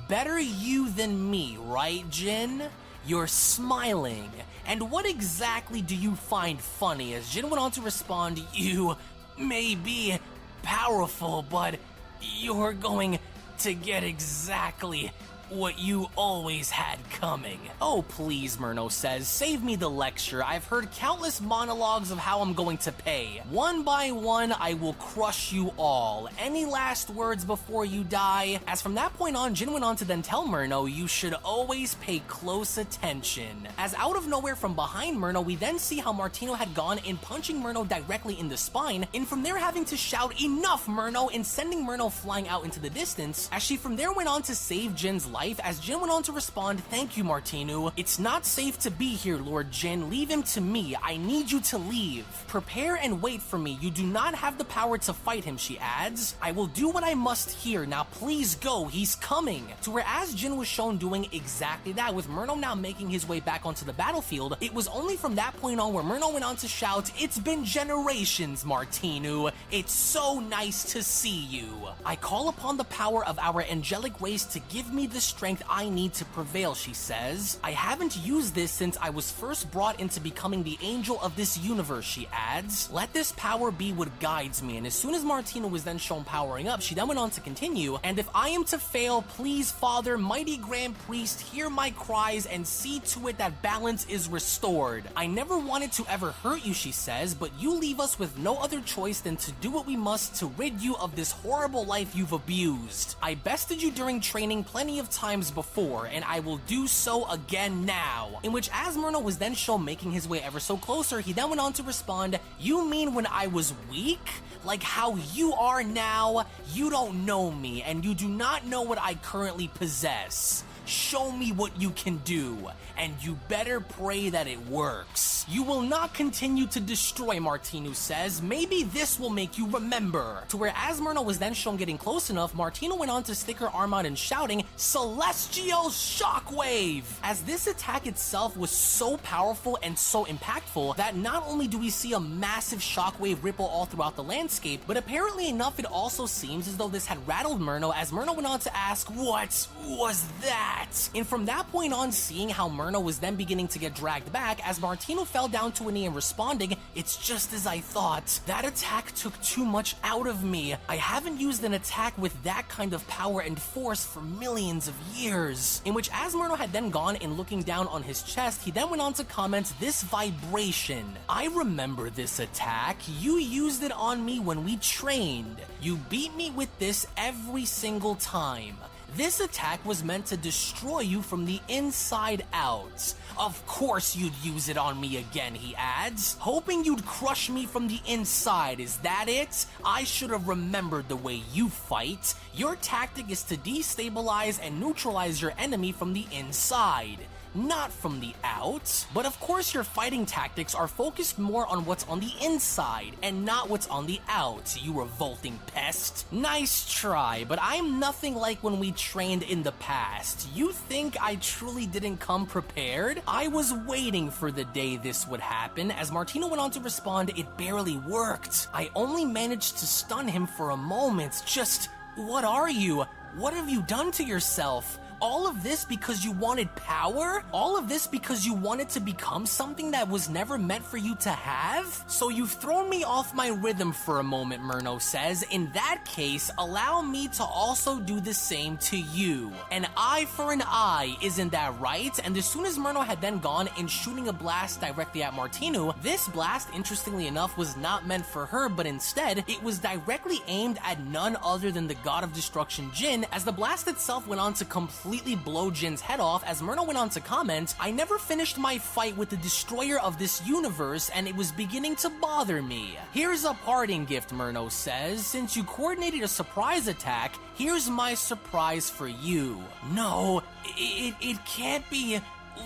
Better you than me, right, Jin? You're smiling. And what exactly do you find funny? As Jin went on to respond, you may be powerful, but you're going to get exactly what you always had coming. Oh please, Murno says, save me the lecture. I've heard countless monologues of how I'm going to pay. One by one, I will crush you all. Any last words before you die? As from that point on, Jin went on to then tell Murno, you should always pay close attention. As out of nowhere from behind Murno, we then see how Martino had gone in punching Murno directly in the spine, and from there having to shout, enough Murno, and sending Murno flying out into the distance, as she from there went on to save Jin's life, as Jin went on to respond, thank you, Martino. It's not safe to be here, Lord Jin. Leave him to me. I need you to leave. Prepare and wait for me. You do not have the power to fight him, she adds. I will do what I must here. Now please go. He's coming. To where as Jin was shown doing exactly that, with Murno now making his way back onto the battlefield, it was only from that point on where Murno went on to shout, it's been generations, Martino. It's so nice to see you. I call upon the power of our angelic race to give me the strength I need to prevail, she says. I haven't used this since I was first brought into becoming the angel of this universe, she adds. Let this power be what guides me. And as soon as Martino was then shown powering up, she then went on to continue, and if I am to fail, please, Father, mighty Grand Priest, hear my cries and see to it that balance is restored. I never wanted to ever hurt you, she says, but you leave us with no other choice than to do what we must to rid you of this horrible life you've abused. I bested you during training plenty of times before, and I will do so again now. In which, as Murno was then shown making his way ever so closer, he then went on to respond, you mean when I was weak? Like how you are now? You don't know me, and you do not know what I currently possess. Show me what you can do, and you better pray that it works. You will not continue to destroy, Martino says. Maybe this will make you remember. To where as Murno was then shown getting close enough, Martino went on to stick her arm out and shouting, Celestial Shockwave! As this attack itself was so powerful and so impactful that not only do we see a massive shockwave ripple all throughout the landscape, but apparently enough it also seems as though this had rattled Murno, as Murno went on to ask, what was that? And from that point on, seeing how Murno was then beginning to get dragged back, as Martino fell down to a knee and responding, it's just as I thought. That attack took too much out of me. I haven't used an attack with that kind of power and force for millions of years. In which, as Murno had then gone and looking down on his chest, he then went on to comment, this vibration. I remember this attack. You used it on me when we trained. You beat me with this every single time. This attack was meant to destroy you from the inside out. Of course you'd use it on me again, he adds. Hoping you'd crush me from the inside, is that it? I should have remembered the way you fight. Your tactic is to destabilize and neutralize your enemy from the inside, not from the out. But of course your fighting tactics are focused more on what's on the inside and not what's on the out, you revolting pest. Nice try, but I'm nothing like when we trained in the past. You think I truly didn't come prepared? I was waiting for the day this would happen. As Martino went on to respond, it barely worked. I only managed to stun him for a moment. Just, what are you? What have you done to yourself? All of this because you wanted power? All of this because you wanted to become something that was never meant for you to have? So you've thrown me off my rhythm for a moment, Murno says. In that case, allow me to also do the same to you. An eye for an eye, isn't that right? And as soon as Murno had then gone and shooting a blast directly at Martino, this blast, interestingly enough, was not meant for her, but instead, it was directly aimed at none other than the god of destruction, Jin, as the blast itself went on to completely blow Jin's head off. As Murno went on to comment, I never finished my fight with the destroyer of this universe and it was beginning to bother me. Here's a parting gift, Murno says. Since you coordinated a surprise attack, here's my surprise for you. No, it can't be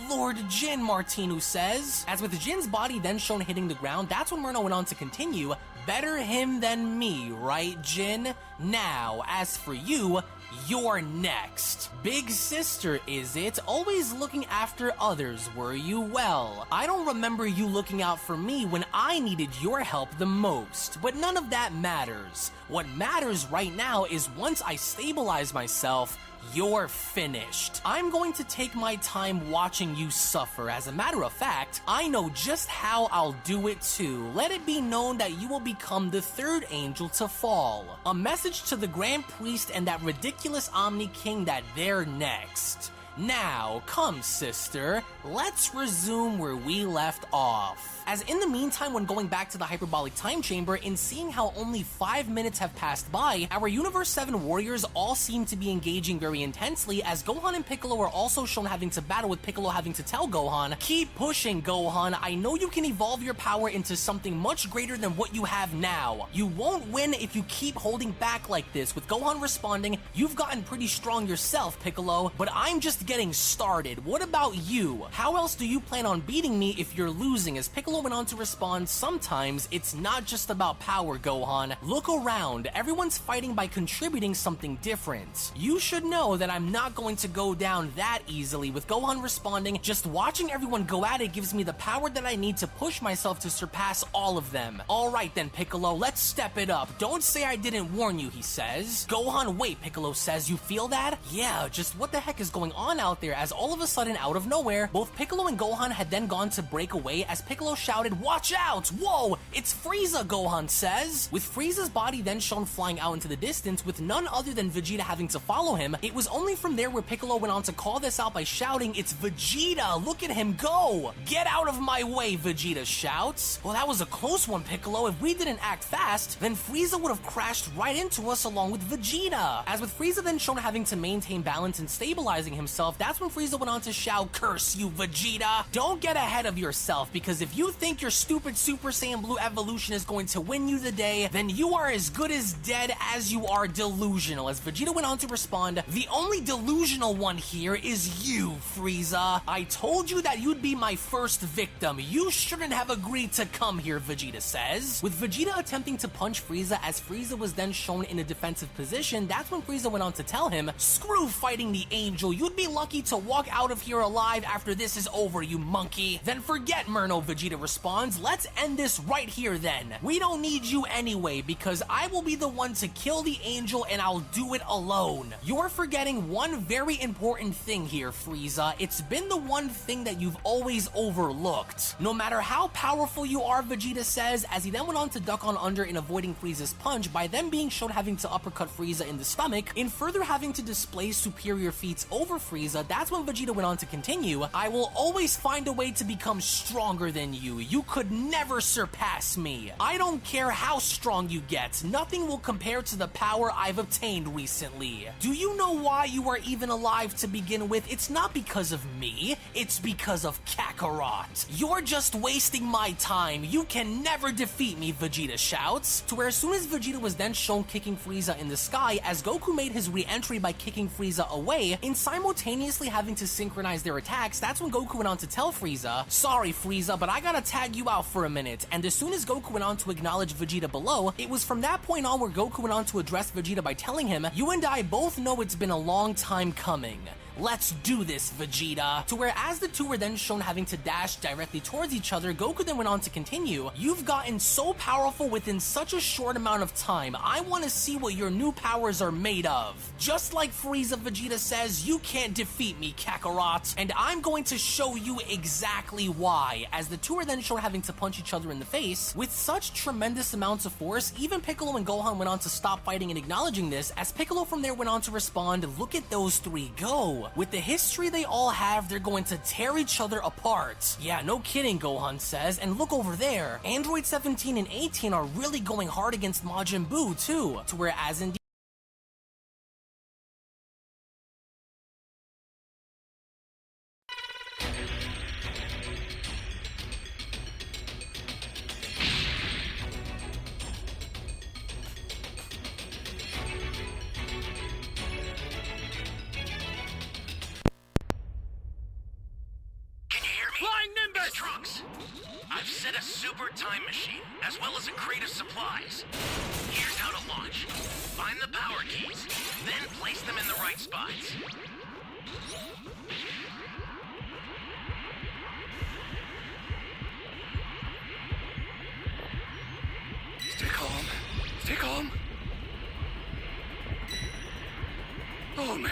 Lord Jin, Martino says. As with Jin's body then shown hitting the ground, that's when Murno went on to continue. Better him than me, right, Jin? Now, as for you, you're next. Big sister, is it? Always looking after others, were you? Well, I don't remember you looking out for me when I needed your help the most, but none of that matters. What matters right now is once I stabilize myself, you're finished. I'm going to take my time watching you suffer. As a matter of fact, I know just how I'll do it too. Let it be known that you will become the third angel to fall. A message to the Grand Priest and that ridiculous Omni King that they're next. Now, come sister, let's resume where we left off. As in the meantime, when going back to the hyperbolic time chamber and seeing how only 5 minutes have passed by, our Universe 7 warriors all seem to be engaging very intensely, as Gohan and Piccolo are also shown having to battle, with Piccolo having to tell Gohan, keep pushing, Gohan, I know you can evolve your power into something much greater than what you have now. You won't win if you keep holding back like this, with Gohan responding, you've gotten pretty strong yourself, Piccolo, but I'm just getting started. What about you? How else do you plan on beating me if you're losing? As Piccolo went on to respond, sometimes it's not just about power, Gohan. Look around, everyone's fighting by contributing something different. You should know that I'm not going to go down that easily, with Gohan responding, just watching everyone go at it gives me the power that I need to push myself to surpass all of them. Alright then, Piccolo, let's step it up. Don't say I didn't warn you, he says. Gohan, wait, Piccolo says, you feel that? Yeah, just what the heck is going on out there? As all of a sudden, out of nowhere, both Piccolo and Gohan had then gone to break away as Piccolo shouted, watch out! Whoa, it's Frieza, Gohan says. With Frieza's body then shown flying out into the distance with none other than Vegeta having to follow him, it was only from there where Piccolo went on to call this out by shouting, it's Vegeta, look at him go! Get out of my way, Vegeta shouts. Well, that was a close one, Piccolo. If we didn't act fast, then Frieza would have crashed right into us along with Vegeta. As with Frieza then shown having to maintain balance and stabilizing himself, that's when Frieza went on to shout, curse you, Vegeta! Don't get ahead of yourself, because if you think your stupid Super Saiyan Blue evolution is going to win you the day, then you are as good as dead as you are delusional. As Vegeta went on to respond, the only delusional one here is you, Frieza. I told you that you'd be my first victim. You shouldn't have agreed to come here, Vegeta says. With Vegeta attempting to punch Frieza as Frieza was then shown in a defensive position, that's when Frieza went on to tell him, screw fighting the angel, you'd be lucky to walk out of here alive after this is over, you monkey. Then forget Murno, Vegeta responds. Let's end this right here then. We don't need you anyway, because I will be the one to kill the angel and I'll do it alone. You're forgetting one very important thing here, Frieza. It's been the one thing that you've always overlooked. No matter how powerful you are, Vegeta says, as he then went on to duck on under in avoiding Frieza's punch by them being shown having to uppercut Frieza in the stomach, in further having to display superior feats over Frieza, Frieza, that's when Vegeta went on to continue, I will always find a way to become stronger than you. You could never surpass me. I don't care how strong you get, nothing will compare to the power I've obtained recently. Do you know why you are even alive to begin with? It's not because of me, it's because of Kakarot. You're just wasting my time. You can never defeat me, Vegeta shouts. To where as soon as Vegeta was then shown kicking Frieza in the sky, as Goku made his re-entry by kicking Frieza away, and simultaneously having to synchronize their attacks, that's when Goku went on to tell Frieza, sorry Frieza, but I gotta tag you out for a minute. And as soon as Goku went on to acknowledge Vegeta below, it was from that point on where Goku went on to address Vegeta by telling him, you and I both know it's been a long time coming. Let's do this, Vegeta. To where as the two were then shown having to dash directly towards each other, Goku then went on to continue, you've gotten so powerful within such a short amount of time. I want to see what your new powers are made of. Just like Frieza, Vegeta says, you can't defeat me, Kakarot, and I'm going to show you exactly why. As the two are then shown having to punch each other in the face, with such tremendous amounts of force, even Piccolo and Gohan went on to stop fighting and acknowledging this, as Piccolo from there went on to respond, look at those three go. With the history they all have, they're going to tear each other apart. Yeah, no kidding, Gohan says, and look over there. Android 17 and 18 are really going hard against Majin Buu too, to where as indeed Flying Nimbus! Trunks, I've set a super time machine, as well as a crate of supplies. Here's how to launch. Find the power keys, then place them in the right spots. Stay calm. Stay calm. Oh, man.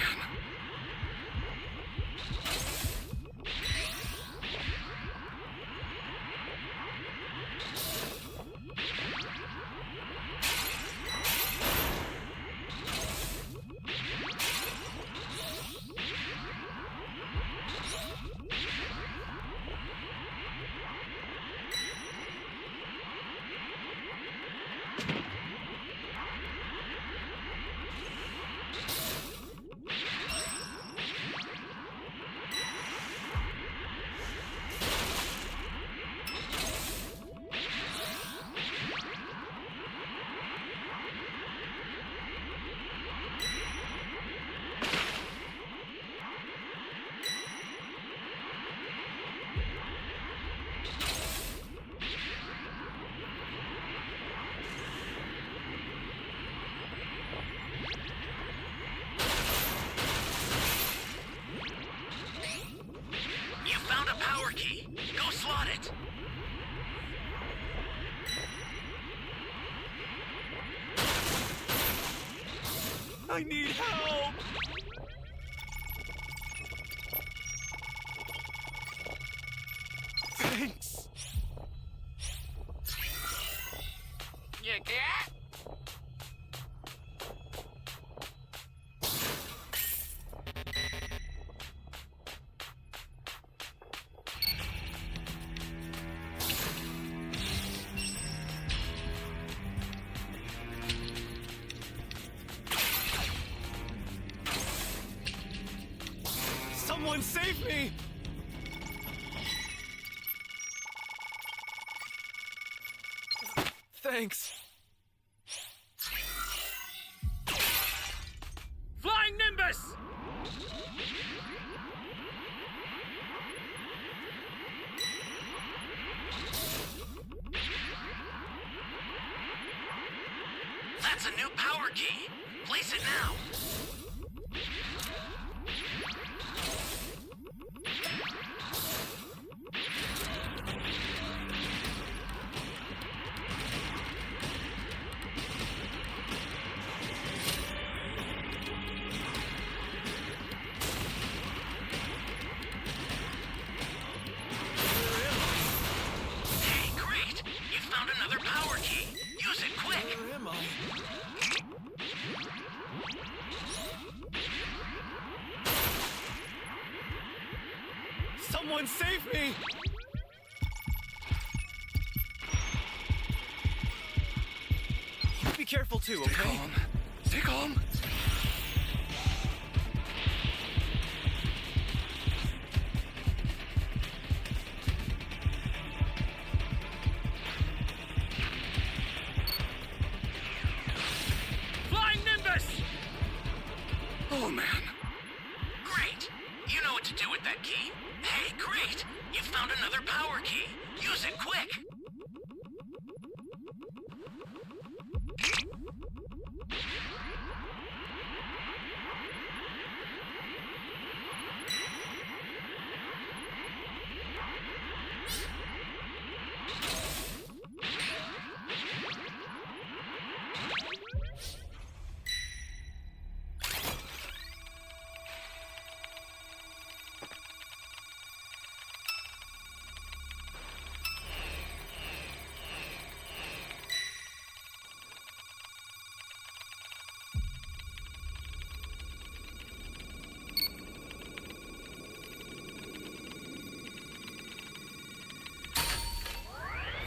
I need help! Thanks! You cat? Someone save me! Thanks. Flying Nimbus! That's a new power key. Place it now. Hey, great! You found another power key. Use it quick. Where am I? Someone save me! You be careful too, okay? Stay calm. Stay calm. Flying Nimbus! Oh, man. Great! You know what to do with that key. Hey, great! You found another power key. Use it quick!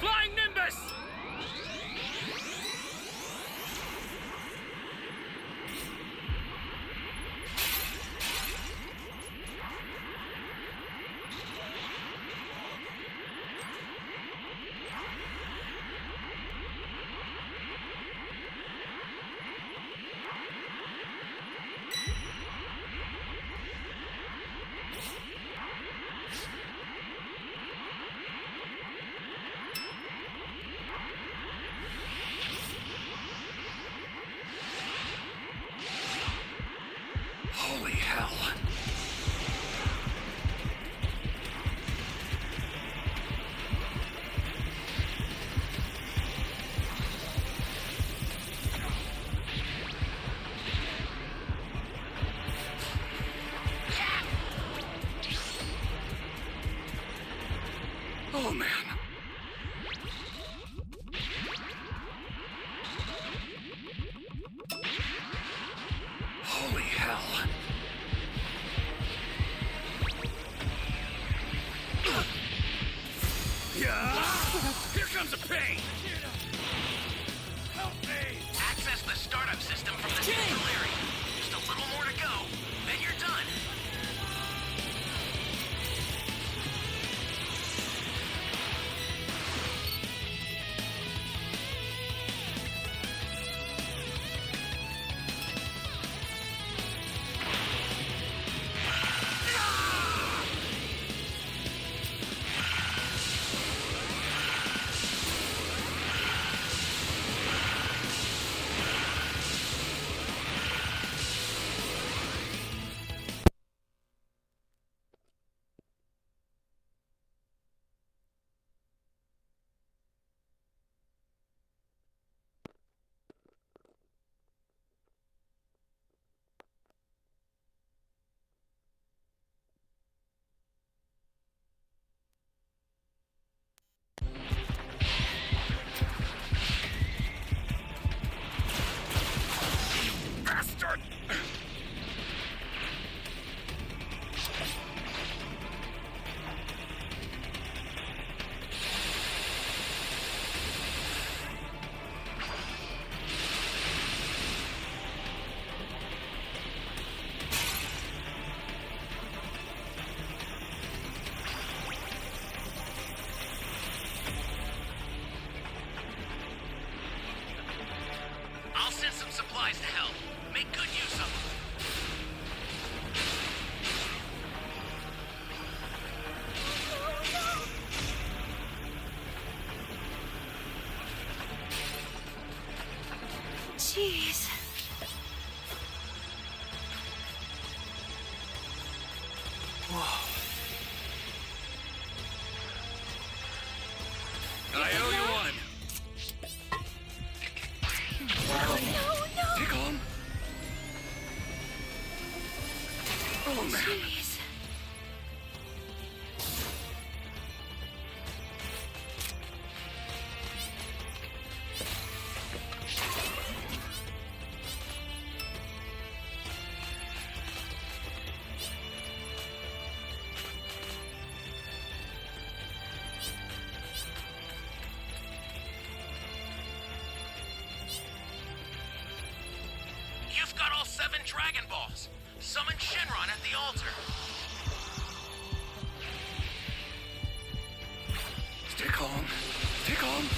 Flying Nimbus! Holy hell. Oh, man. Holy hell. Here comes a pain! Help me! Access the startup system from the central area. Just a little more to go, then you're done. Bastard! I'll send some supplies to help. Make good use of them. Jeez. I owe you one! Stay calm. Oh, man. Jeez. 7 Dragon Balls. Summon Shenron at the altar. Stay calm. Stay calm.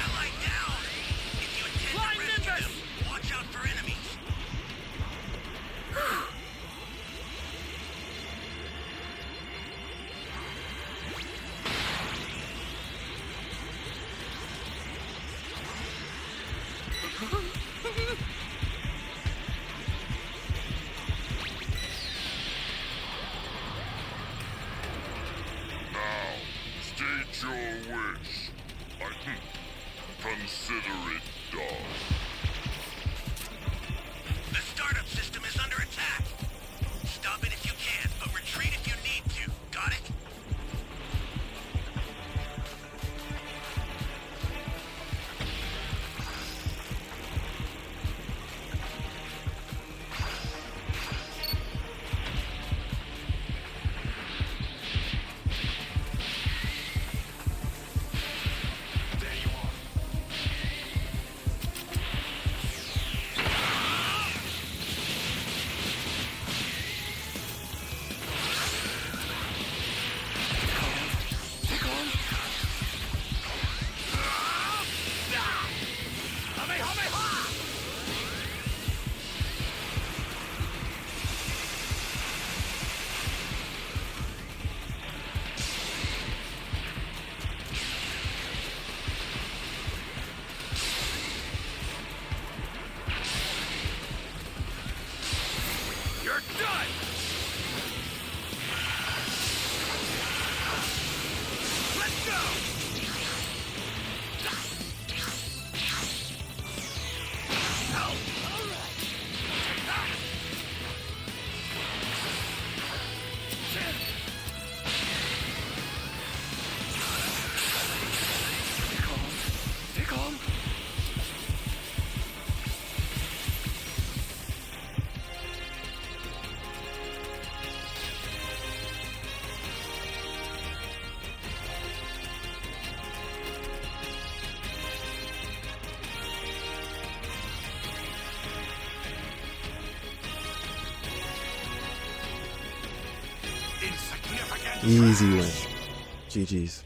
Ally down! If you intend Flying to rescue Nimbus! them, watch out for enemies. Now, state your wish. Consider it done. The startup system is under attack. Stop it if you can, but retreat if you need to. Got it? You're done! Let's go! Stay calm. Insignificant! Easy win. GG's.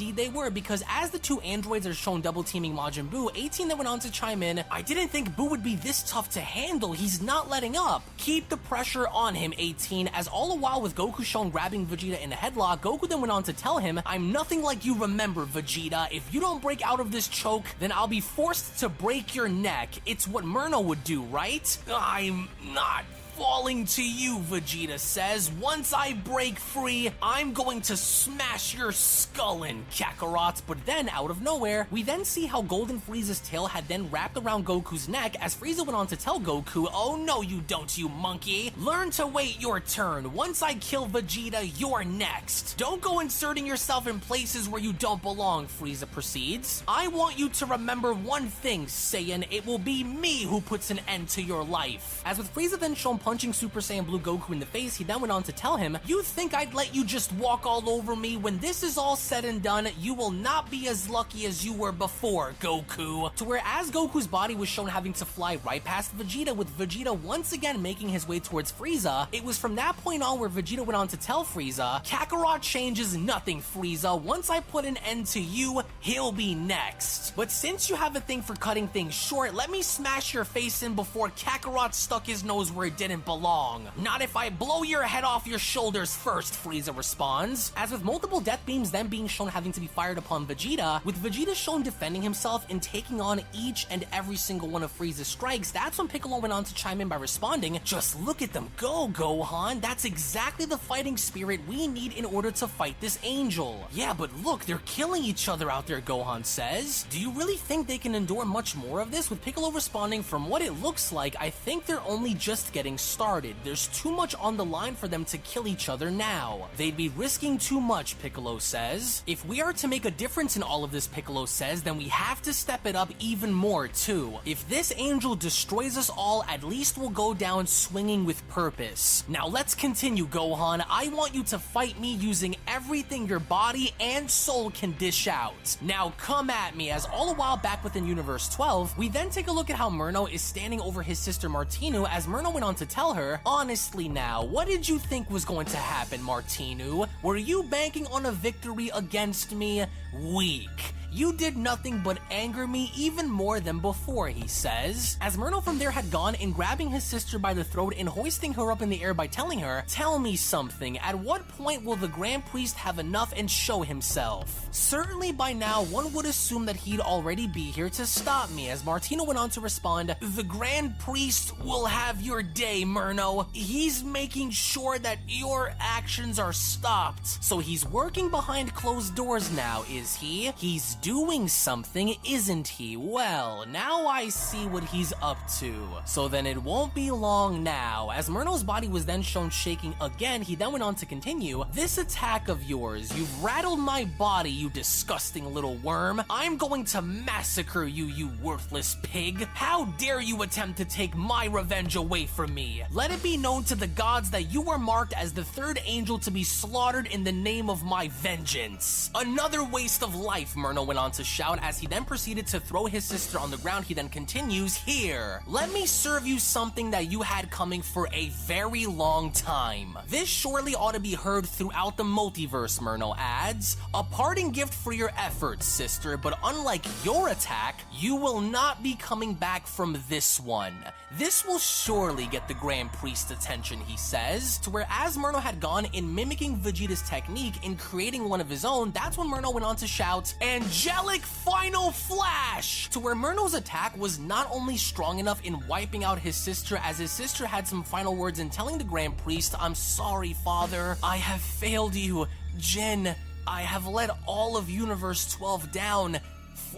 Indeed they were, because as the two androids are shown double teaming Majin Buu, 18 then went on to chime in, "I didn't think Buu would be this tough to handle, he's not letting up. Keep the pressure on him, 18, as all the while with Goku shown grabbing Vegeta in a headlock, Goku then went on to tell him, "I'm nothing like you remember, Vegeta. If you don't break out of this choke, then I'll be forced to break your neck. It's what Murno would do, right?" "I'm not falling to you," Vegeta says. "Once I break free, I'm going to smash your skull in, Kakarot." But then, out of nowhere, we then see how Golden Frieza's tail had then wrapped around Goku's neck as Frieza went on to tell Goku, "Oh no you don't, you monkey. Learn to wait your turn. Once I kill Vegeta, you're next. Don't go inserting yourself in places where you don't belong," Frieza proceeds. "I want you to remember one thing, Saiyan. It will be me who puts an end to your life." As with Frieza then shown punching Super Saiyan Blue Goku in the face, he then went on to tell him, "You think I'd let you just walk all over me? When this is all said and done, you will not be as lucky as you were before, Goku." To where as Goku's body was shown having to fly right past Vegeta, with Vegeta once again making his way towards Frieza, it was from that point on where Vegeta went on to tell Frieza, "Kakarot changes nothing, Frieza. Once I put an end to you, he'll be next. But since you have a thing for cutting things short, let me smash your face in before Kakarot stuck his nose where it didn't didn't belong. Not if I blow your head off your shoulders first, Frieza responds. As with multiple death beams then being shown having to be fired upon Vegeta, with Vegeta shown defending himself and taking on each and every single one of Frieza's strikes, that's when Piccolo went on to chime in by responding, "Just look at them go, Gohan. That's exactly the fighting spirit we need in order to fight this angel." "Yeah, but look, they're killing each other out there," Gohan says. "Do you really think they can endure much more of this?" With Piccolo responding, "From what it looks like, I think they're only just getting started. There's too much on the line for them to kill each other now. They'd be risking too much," Piccolo says. "If we are to make a difference in all of this," Piccolo says, "then we have to step it up even more too. If this angel destroys us all, at least we'll go down swinging with purpose. Now let's continue, Gohan. I want you to fight me using everything your body and soul can dish out. Now come at me." As all a while back within Universe 12, we then take a look at how Murno is standing over his sister Martinu, as Murno went on to tell her, "Honestly now, what did you think was going to happen, Martinu? Were you banking on a victory against me? Weak. You did nothing but anger me even more than before," he says. As Murno from there had gone and grabbing his sister by the throat and hoisting her up in the air by telling her, "Tell me something, at what point will the Grand Priest have enough and show himself?" Certainly by now, one would assume that he'd already be here to stop me, as Martino went on to respond, "The Grand Priest will have your day, Murno. He's making sure that your actions are stopped. So he's working behind closed doors now, is he? He's doing something, isn't he? Well, now I see what he's up to. So then it won't be long now." As Murno's body was then shown shaking again, he then went on to continue, "This attack of yours, you've rattled my body, you disgusting little worm. I'm going to massacre you, you worthless pig. How dare you attempt to take my revenge away from me? Let it be known to the gods that you were marked as the third angel to be slaughtered in the name of my vengeance." Another waste of life, Murno went on to shout, as he then proceeded to throw his sister on the ground. He then continues, "Here, let me serve you something that you had coming for a very long time. This surely ought to be heard throughout the multiverse," Murno adds. "A parting gift for your efforts, sister, but unlike your attack, you will not be coming back from this one. This will surely get the Grand Priest's attention," he says. To where as Murno had gone in mimicking Vegeta's technique in creating one of his own, that's when Murno went on to shout, "Angelic Final Flash!" To where Murno's attack was not only strong enough in wiping out his sister, as his sister had some final words in telling the Grand Priest, "I'm sorry, Father. I have failed you. Jin, I have let all of Universe 12 down.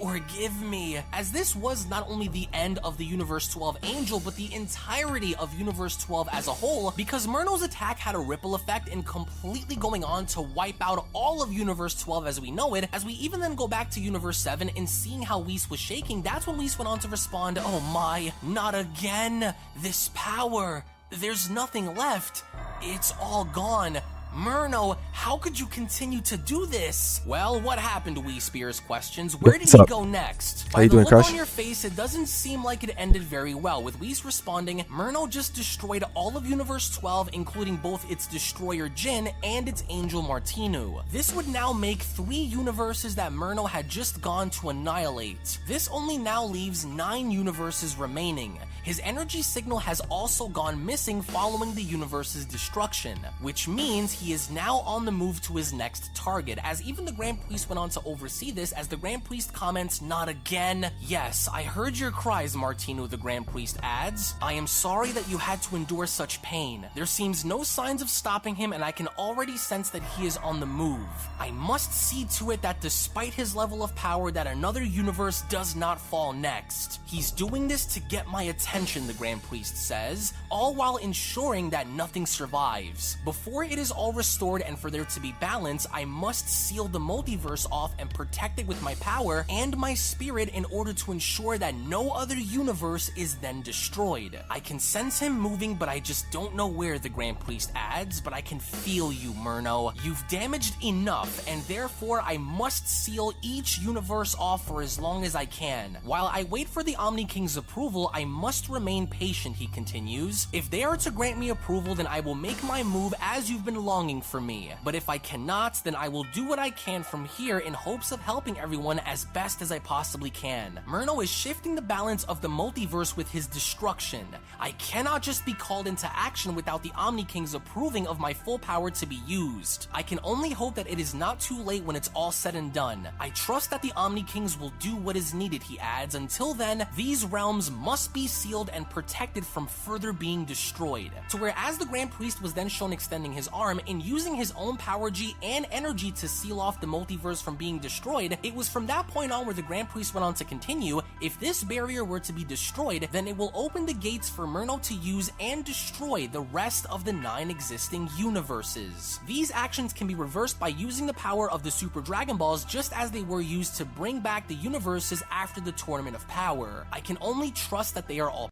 Forgive me." As this was not only the end of the Universe 12 Angel, but the entirety of Universe 12 as a whole, because Murno's attack had a ripple effect in completely going on to wipe out all of Universe 12 as we know it. As we even then go back to Universe 7 and seeing how Whis was shaking, that's when Whis went on to respond, "Oh my, not again. This power. There's nothing left. It's all gone. Murno, how could you continue to do this?" "Well, what happened?" Whis Spears questions. "Where did What's he up? go next?" How you doing, By the look Crush? on your face, it doesn't seem like it ended very well, with Whis responding, "Murno just destroyed all of Universe 12, including both its destroyer Jin and its angel Martinu. This would now make 3 universes that Murno had just gone to annihilate. This only now leaves 9 universes remaining. His energy signal has also gone missing following the universe's destruction, which means he is now on the move to his next target," as even the Grand Priest went on to oversee this, as the Grand Priest comments, "Not again." "Yes, I heard your cries, Martinu," the Grand Priest adds. "I am sorry that you had to endure such pain. There seems no signs of stopping him, and I can already sense that he is on the move. I must see to it that despite his level of power, that another universe does not fall next. He's doing this to get my attention," the Grand Priest says, all while ensuring that nothing survives. "Before it is all restored and for there to be balance, I must seal the multiverse off and protect it with my power and my spirit in order to ensure that no other universe is then destroyed. I can sense him moving, but I just don't know where," the Grand Priest adds. "But I can feel you, Murno. You've damaged enough, and therefore I must seal each universe off for as long as I can. While I wait for the Omni King's approval, I must must remain patient, he continues. If they are to grant me approval, then I will make my move as you've been longing for me. But if I cannot, then I will do what I can from here in hopes of helping everyone as best as I possibly can. Murno is shifting the balance of the multiverse with his destruction. I cannot just be called into action without the Omni Kings approving of my full power to be used. I can only hope that it is not too late when it's all said and done. I trust that the Omni Kings will do what is needed, he adds. Until then, these realms must be sealed and protected from further being destroyed. To where as the Grand Priest was then shown extending his arm and using his own power G and energy to seal off the multiverse from being destroyed, it was from that point on where the Grand Priest went on to continue, if this barrier were to be destroyed, then it will open the gates for Murno to use and destroy the rest of the 9 existing universes. These actions can be reversed by using the power of the Super Dragon Balls just as they were used to bring back the universes after the Tournament of Power. I can only trust that they are all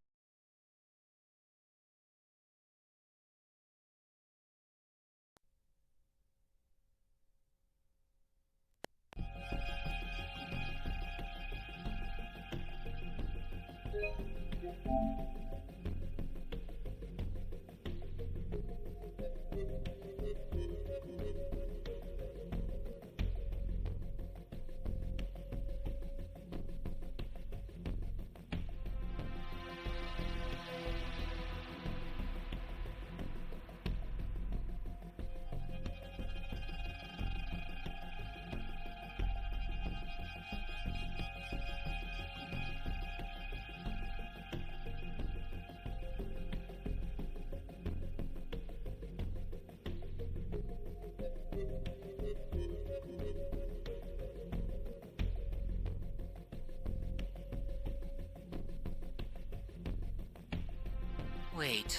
Wait,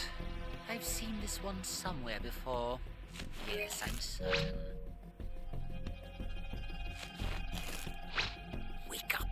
I've seen this one somewhere before. Yes, I'm certain. Wake up!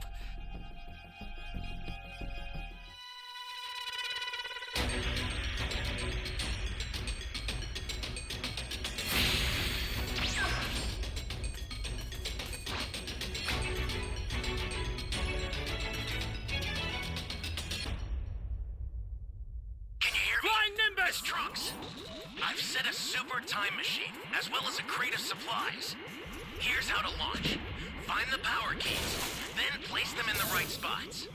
Miss Trunks, I've set a super time machine, as well as a crate of supplies. Here's how to launch. Find the power keys, then place them in the right spots.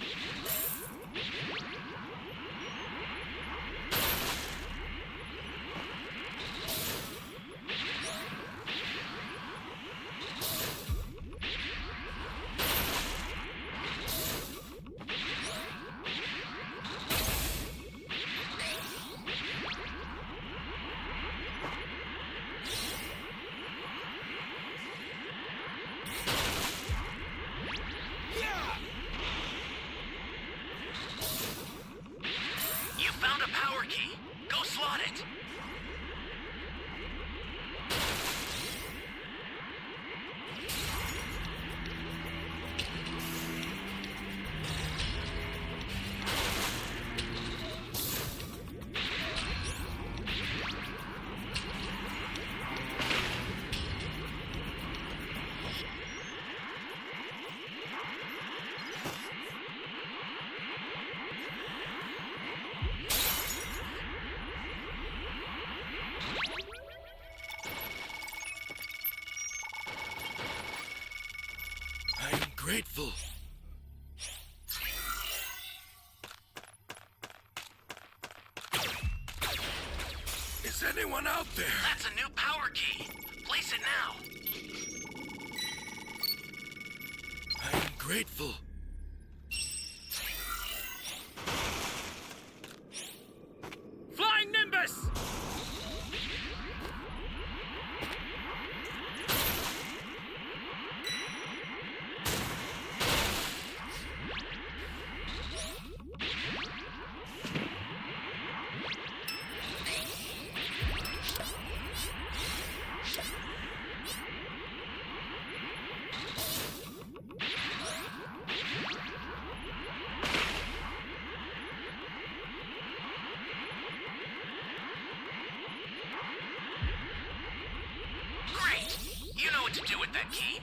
I'm grateful. Is anyone out there? That's a new power key. Place it now. I'm grateful. Flying Nimbus! Great! You know what to do with that key.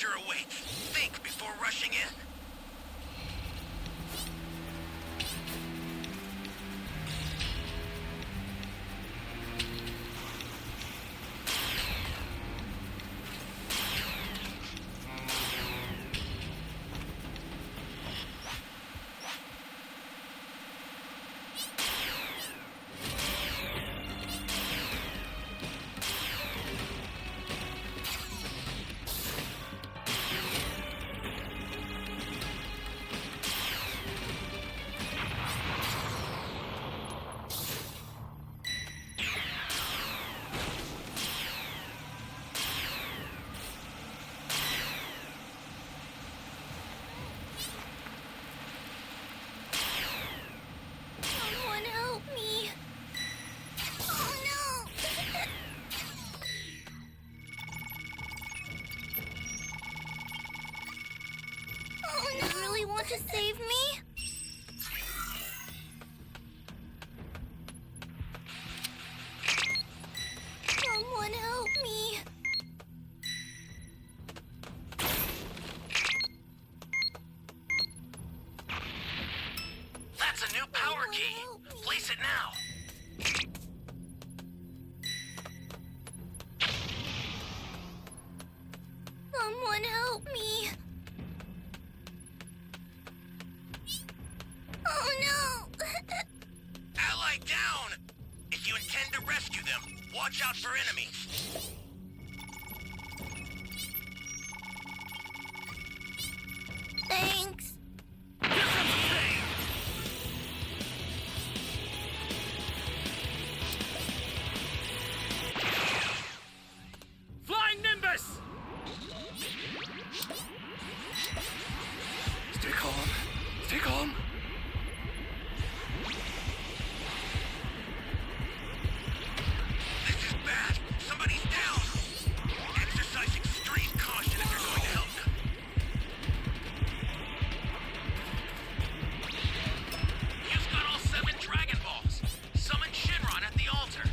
that you're awake. Think before rushing in. Someone help me. Oh no! Oh no! You really want to save me? Someone help me. That's a new power key. Place it now. Someone help me. Oh no! Ally down! If you intend to rescue them, watch out for enemies. Thanks. Flying Nimbus! Stay calm. Stay calm. This is bad. Somebody's down. Exercise extreme caution if you're going to help them. You've got all 7 Dragon Balls. Summon Shinron at the altar.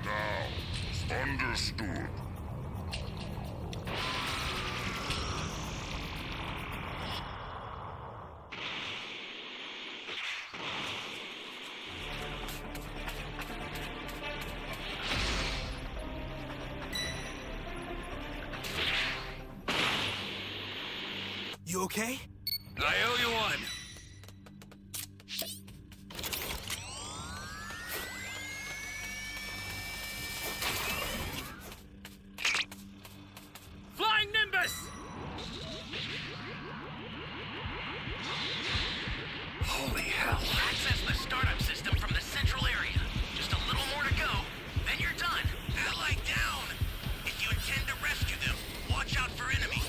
Now, understood. You okay? I owe you one. Flying Nimbus! Holy hell. Access the startup system from the central area. Just a little more to go, then you're done. Ally down! If you intend to rescue them, watch out for enemies.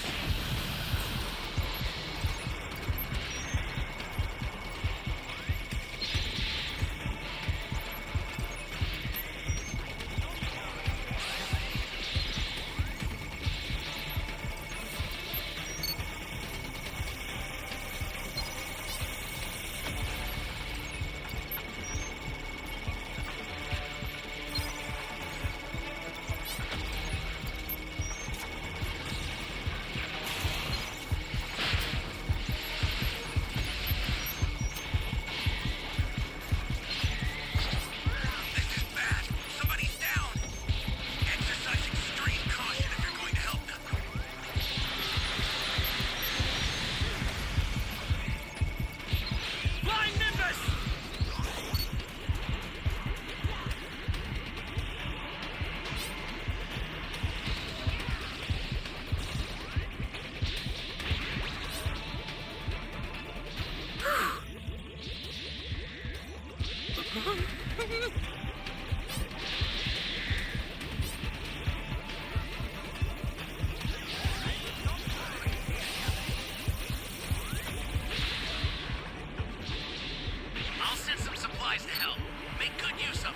I'll send some supplies to help. Make good use of them.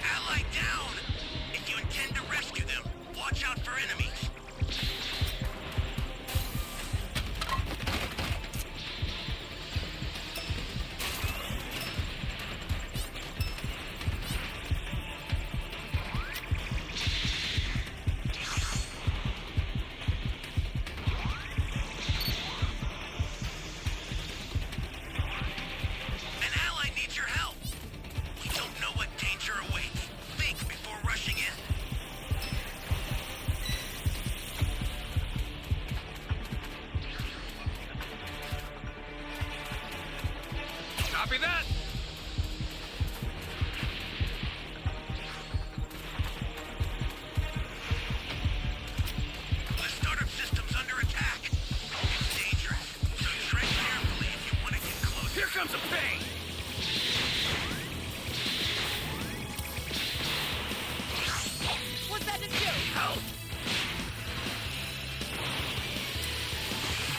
Ally down! If you intend to rescue them, watch out for enemies. An ally needs your help. We don't know what danger awaits. Think before rushing in. Copy that. The startup system's under attack. It's dangerous, so tread carefully if you want to get closer. Here comes a pain. What's that to do? Help.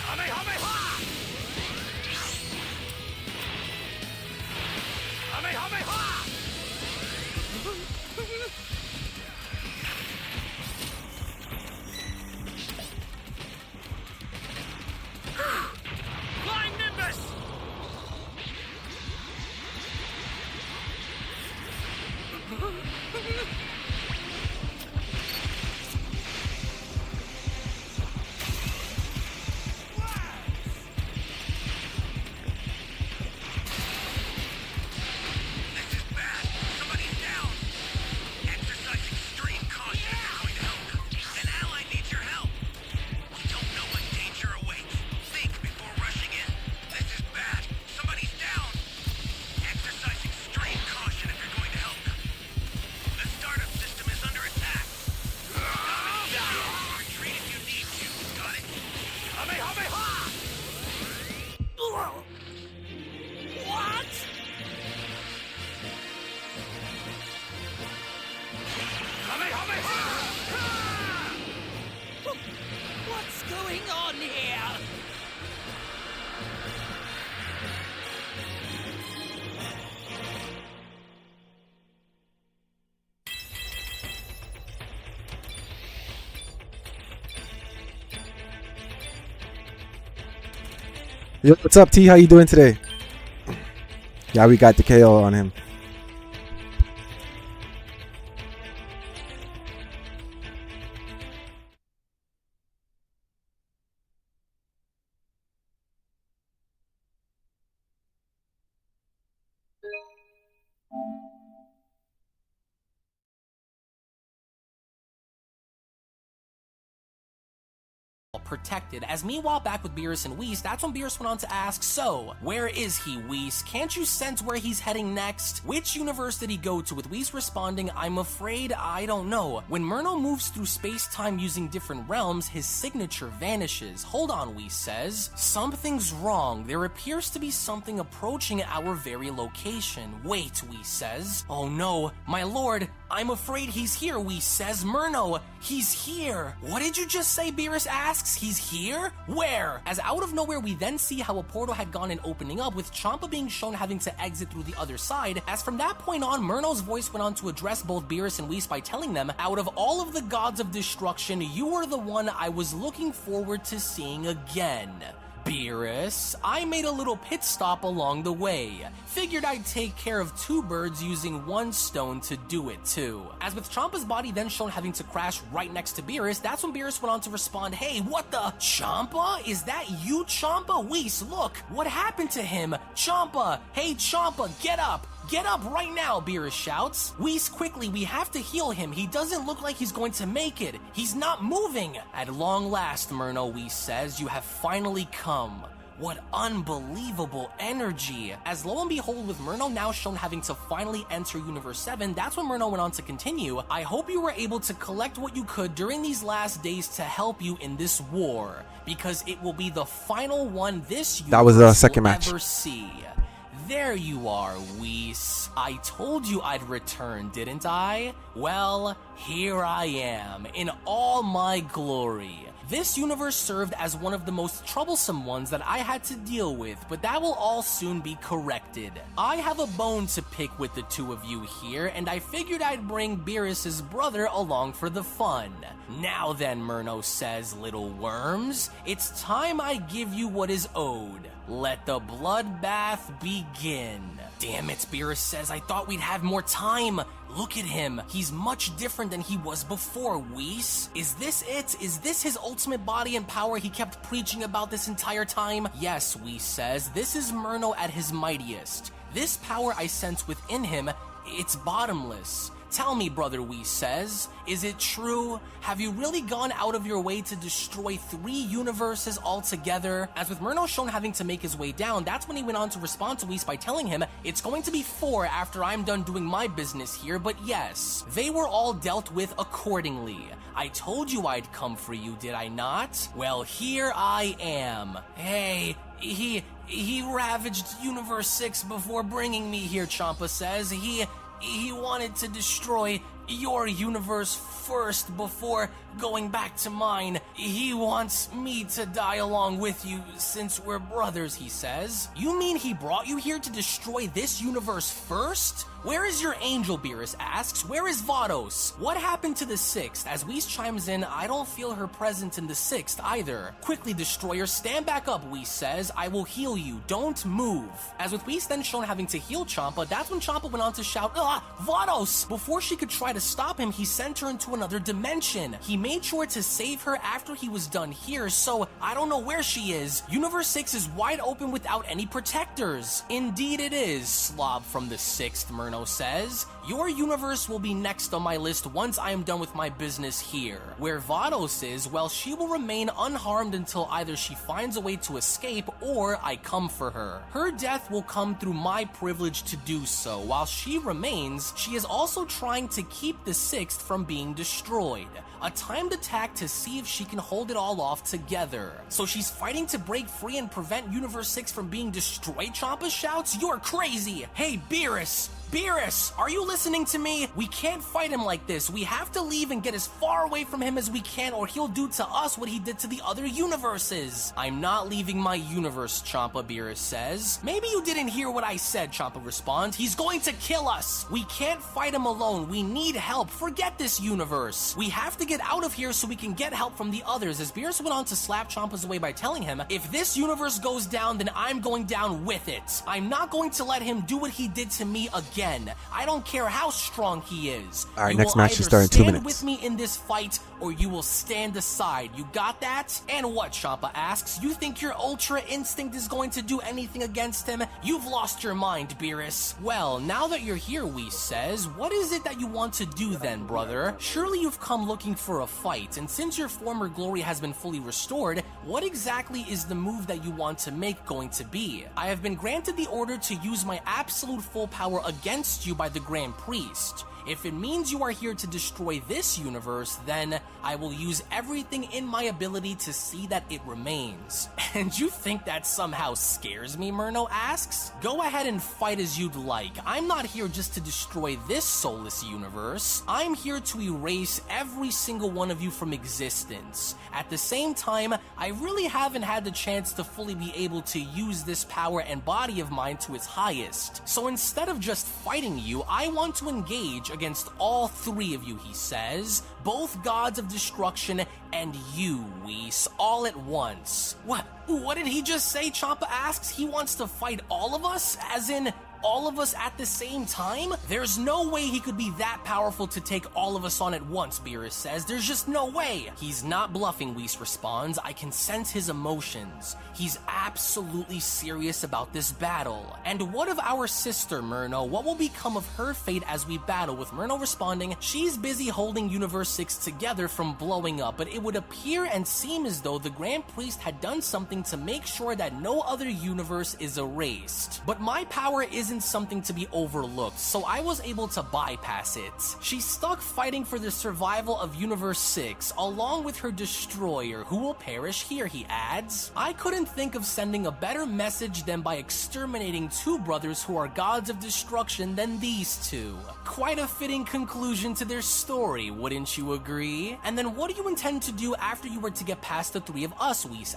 Kamehameha! Kamehameha! Flying Nimbus! This is bad. Somebody's down. Exercise extreme caution if you're going to help them. An ally needs your help. We don't know what danger awaits. Think before rushing in. This is bad. Somebody's down. Exercise extreme caution if you're going to help them. The startup system is under attack. Retreat if you need to. Got it? Kamehameha! What? What's going on here? Yo, what's up, T? How you doing today? Yeah, we got the KO on him. Protected. As meanwhile back with Beerus and Whis, that's when Beerus went on to ask, so, where is he, Whis? Can't you sense where he's heading next? Which universe did he go to? With Whis responding, I'm afraid I don't know. When Murno moves through space-time using different realms, his signature vanishes. Hold on, Whis says. Something's wrong. There appears to be something approaching our very location. Wait, Whis says. Oh no, my lord, I'm afraid he's here, Whis says. Murno, he's here. What did you just say, Beerus asks? He's here? Where? As out of nowhere, we then see how a portal had gone and opening up, with Champa being shown having to exit through the other side. As from that point on, Murno's voice went on to address both Beerus and Whis by telling them, out of all of the gods of destruction, you were the one I was looking forward to seeing again. Beerus, I made a little pit stop along the way. Figured I'd take care of two birds using one stone to do it too. As with Champa's body then shown having to crash right next to Beerus, that's when Beerus went on to respond, hey, what the? Champa? Is that you, Champa? Whis, look, what happened to him? Champa, hey Champa, get up! Get up right now, Beerus shouts. Whis, quickly, we have to heal him. He doesn't look like he's going to make it. He's not moving. At long last, Murno, Whis says, you have finally come. What unbelievable energy. As lo and behold, with Murno now shown having to finally enter Universe 7, that's when Murno went on to continue. I hope you were able to collect what you could during these last days to help you in this war, because it will be the final one this universe That was the second will match. ever see. There you are, Whis. I told you I'd return, didn't I? Well, here I am, in all my glory. This universe served as one of the most troublesome ones that I had to deal with, but that will all soon be corrected. I have a bone to pick with the two of you here, and I figured I'd bring Beerus's brother along for the fun. Now then, Murno says, little worms, it's time I give you what is owed. Let the bloodbath begin. Damn it, Beerus says, I thought we'd have more time. Look at him. He's much different than he was before, Whis. Is this it? Is this his ultimate body and power he kept preaching about this entire time? Yes, Whis says, this is Murno at his mightiest. This power I sense within him, it's bottomless. Tell me, Brother Whis says, is it true? Have you really gone out of your way to destroy 3 universes altogether? As with Murno shown having to make his way down, that's when he went on to respond to Whis by telling him, it's going to be 4 after I'm done doing my business here, but yes, they were all dealt with accordingly. I told you I'd come for you, did I not? Well, here I am. Hey, he ravaged Universe 6 before bringing me here, Champa says. He wanted to destroy your universe first before going back to mine. He wants me to die along with you since we're brothers, he says. You mean he brought you here to destroy this universe first? Where is your angel, Beerus asks. Where is Vados? What happened to the 6th? As Whis chimes in, I don't feel her presence in the 6th either. Quickly, Destroyer, stand back up, Whis says. I will heal you. Don't move. As with Whis then shown having to heal Champa, that's when Champa went on to shout, Vados! Before she could try to stop him, he sent her into another dimension. He made sure to save her after he was done here, so I don't know where she is. Universe 6 is wide open without any protectors. Indeed it is, Slob from the 6th, Murno says. Your universe will be next on my list once I am done with my business here. Where Vados is, well, she will remain unharmed until either she finds a way to escape or I come for her. Her death will come through my privilege to do so. While she remains, she is also trying to keep the 6th from being destroyed. A timed attack to see if she can hold it all off together. So she's fighting to break free and prevent Universe 6 from being destroyed, Champa shouts. You're crazy! Hey, Beerus! Beerus, are you listening to me? We can't fight him like this. We have to leave and get as far away from him as we can, or he'll do to us what he did to the other universes. I'm not leaving my universe, Champa, Beerus says. Maybe you didn't hear what I said, Champa responds. He's going to kill us. We can't fight him alone. We need help. Forget this universe. We have to get out of here so we can get help from the others. As Beerus went on to slap Champa's away by telling him, if this universe goes down, then I'm going down with it. I'm not going to let him do what he did to me again. I don't care how strong he is. All right, You next will match is either starting in 2 stand minutes. with me in this fight, or you will stand aside. You got that? And what, Champa asks? You think your Ultra Instinct is going to do anything against him? You've lost your mind, Beerus. Well, now that you're here, Whis says, what is it that you want to do then, brother? Surely you've come looking for a fight, and since your former glory has been fully restored, what exactly is the move that you want to make going to be? I have been granted the order to use my absolute full power against you by the Grand Priest. If it means you are here to destroy this universe, then I will use everything in my ability to see that it remains. And you think that somehow scares me, Murno asks? Go ahead and fight as you'd like. I'm not here just to destroy this soulless universe. I'm here to erase every single one of you from existence. At the same time, I really haven't had the chance to fully be able to use this power and body of mine to its highest. So instead of just fighting you, I want to engage against all 3 of you, he says. Both gods of destruction and you, Whis, all at once. What did he just say? Champa asks. He wants to fight all of us? As in all of us at the same time? There's no way he could be that powerful to take all of us on at once, Beerus says. There's just no way. He's not bluffing, Whis responds. I can sense his emotions. He's absolutely serious about this battle. And what of our sister, Myrno? What will become of her fate as we battle? With Myrno responding, she's busy holding Universe 6 together from blowing up, but it would appear and seem as though the Grand Priest had done something to make sure that no other universe is erased. But my power isn't something to be overlooked, so I was able to bypass it. She's stuck fighting for the survival of Universe 6, along with her destroyer, who will perish here, he adds. I couldn't think of sending a better message than by exterminating two brothers who are gods of destruction than these two. Quite a fitting conclusion to their story, wouldn't you agree? And then what do you intend to do after you were to get past the three of us, Whis?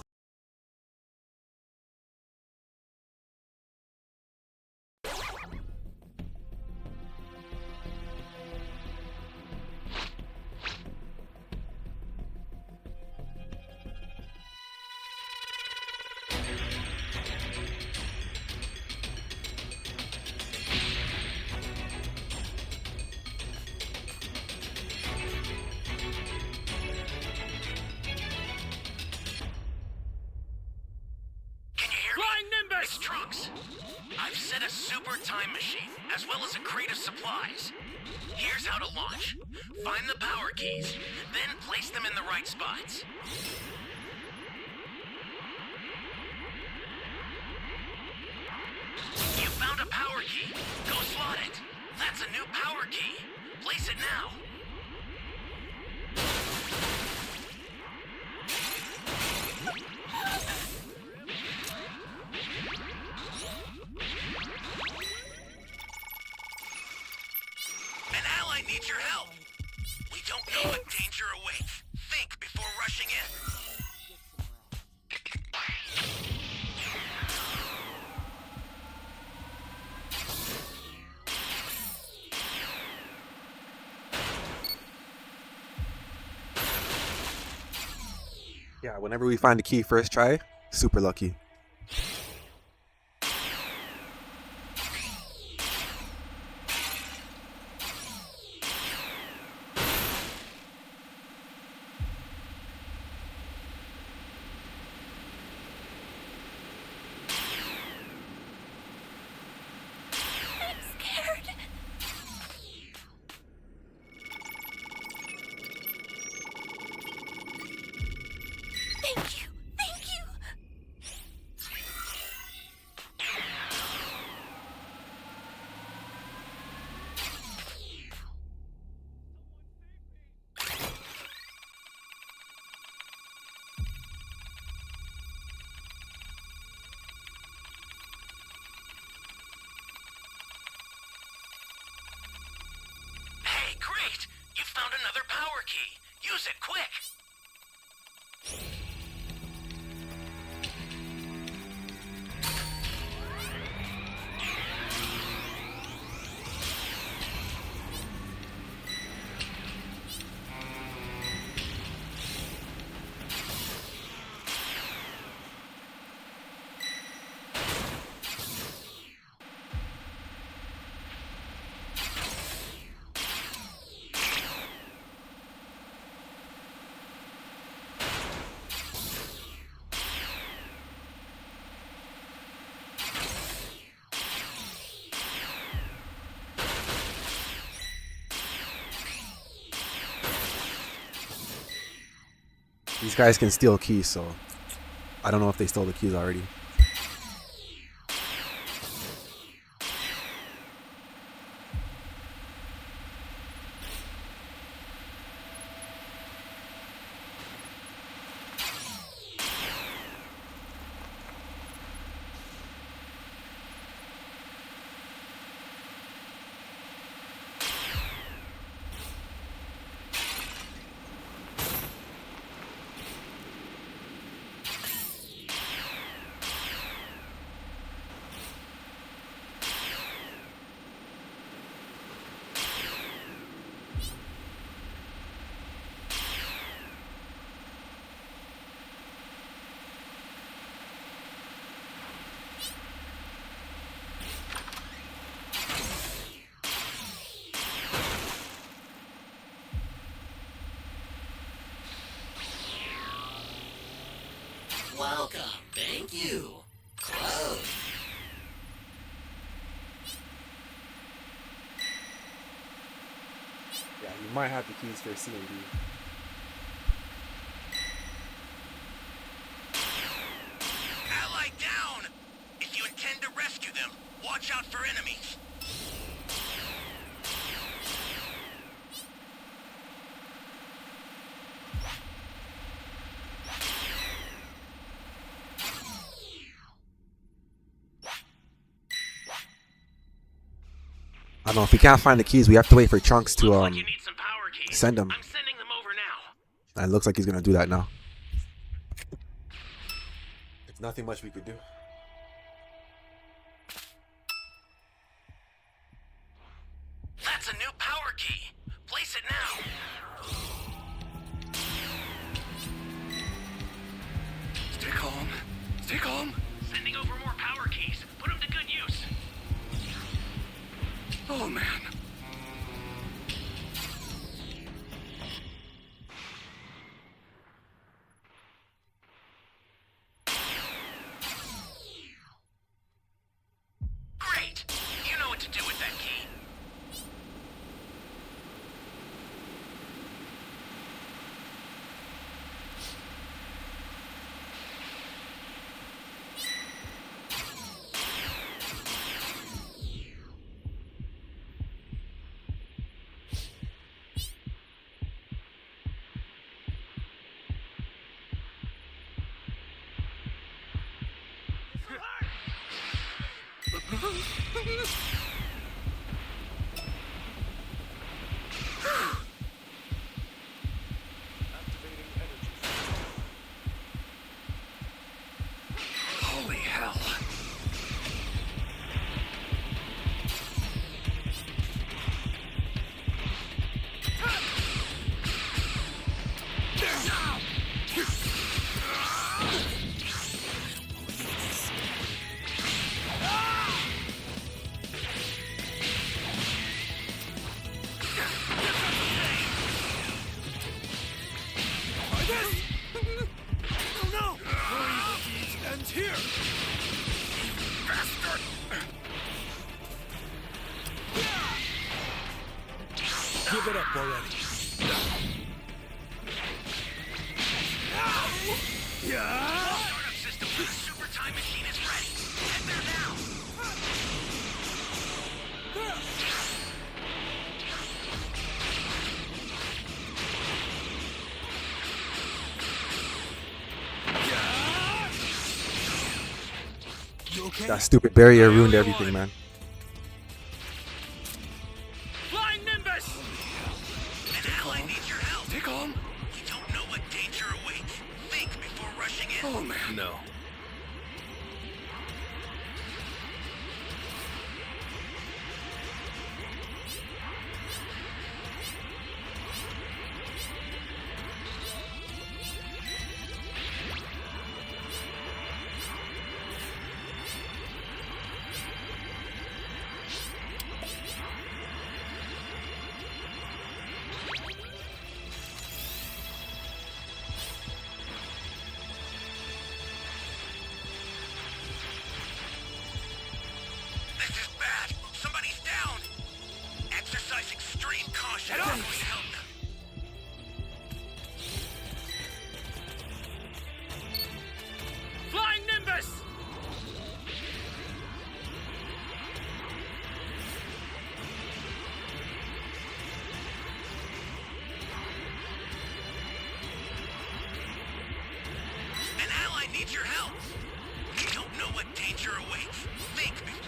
It's Trunks. I've set a super time machine, as well as a crate of supplies. Here's how to launch. Find the power keys, then place them in the right spots. You found a power key. Go slot it. That's a new power key. Place it now. An ally needs your help. We don't know what danger awaits. Think before rushing in. Yeah, whenever we find a key first try, super lucky. I'm scared. Thank you. Thank you. Hey, great! You found another power key. Use it quick. These guys can steal keys, so I don't know if they stole the keys already. welcome. Thank you. Close. Yeah, you might have the keys for C and D. Ally down! If you intend to rescue them, watch out for enemies. I don't know if we can't find the keys. We have to wait for Trunks to Looks like you need some power keys. send them. I'm sending them over now. And it looks like he's gonna do that now. There's nothing much we could do. That's a new power key. Place it now. Stay calm. Stay calm. Sending over more power keys. Put them to good use. Oh, man. Great. You know what to do with that key. Holy hell. Oh no! Your evil deeds end here! Bastard! Give it up already. Startup system for the super time machine is ready. Head there now. You okay? That stupid barrier ruined everything, man. Flying Nimbus! An ally needs your help. Stay calm. You don't know what danger awaits. Think before rushing in. Oh, man. No. This is bad. Somebody's down. Exercise extreme caution. Help! Flying Nimbus! An ally needs your help. You don't know what danger awaits. Think before.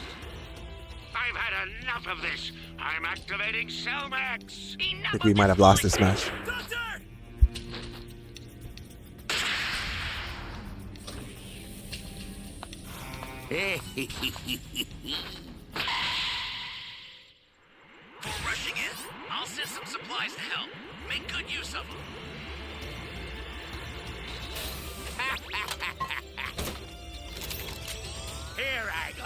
I've had enough of this. I'm activating Cellmax. I think we might have lost this match. Doctor! Before rushing in, I'll send some supplies to help. Make good use of them. Here I go.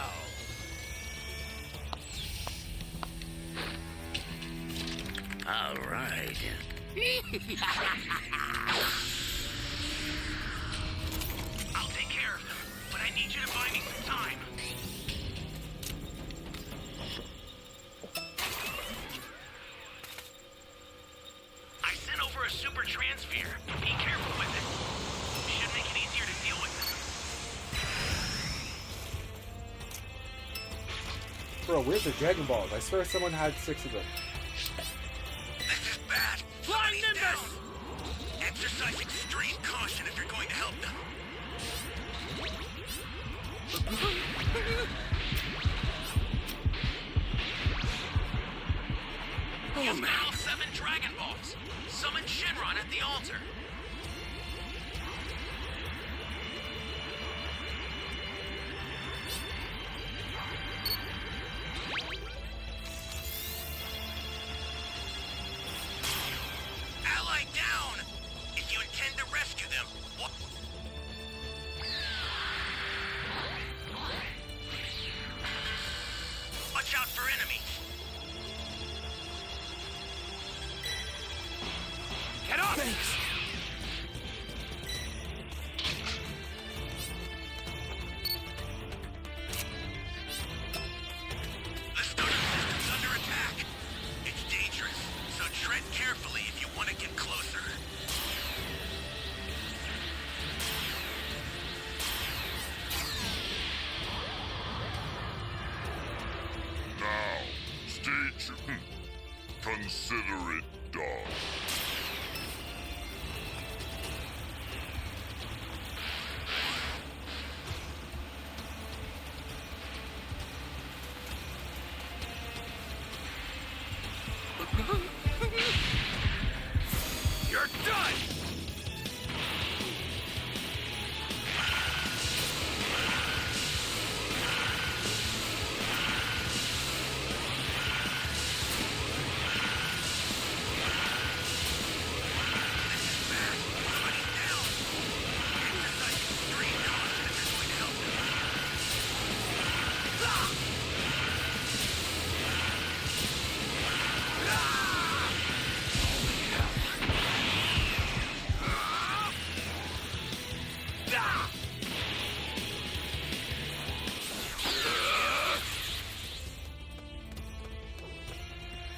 All right. I'll take wasting some time. I sent over a super transfer. Be careful with it. Should make it easier to deal with. Bro, where's the Dragon Balls? I swear someone had 6 of them. This is bad. Flying down. Exercise extreme caution if you're going to help them. Use now 7 Dragon Balls. Summon Shenron at the altar. Ally down! If you intend to rescue them, watch out for enemies. Get off! Thanks. The startup system's under attack. It's dangerous, so tread carefully if you want to get closer. Now, stage. Consider it done. You're done!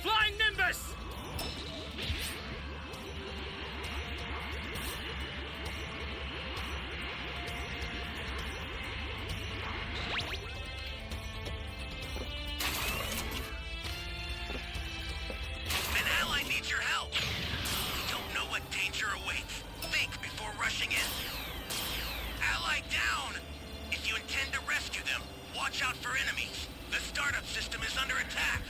Flying Nimbus! An ally needs your help. You don't know what danger awaits. Think before rushing in. Ally down! If you intend to rescue them, watch out for enemies. The startup system is under attack.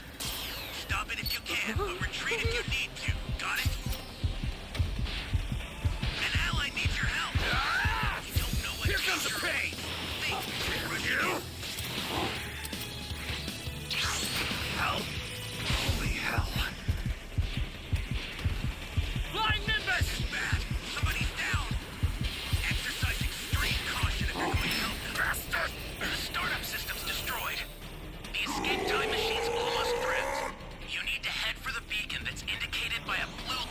Stop it if you can, but retreat if you need to. Got it? An ally needs your help. You don't know what Here comes the pain! Think before rushing in. Help! Holy hell. Flying Nimbus! This is bad. Somebody's down. Exercise extreme caution if you're going to help them. Bastard! The startup system's destroyed. The escape time machine's almost prepped. You need to head for the beacon that's indicated by a blue...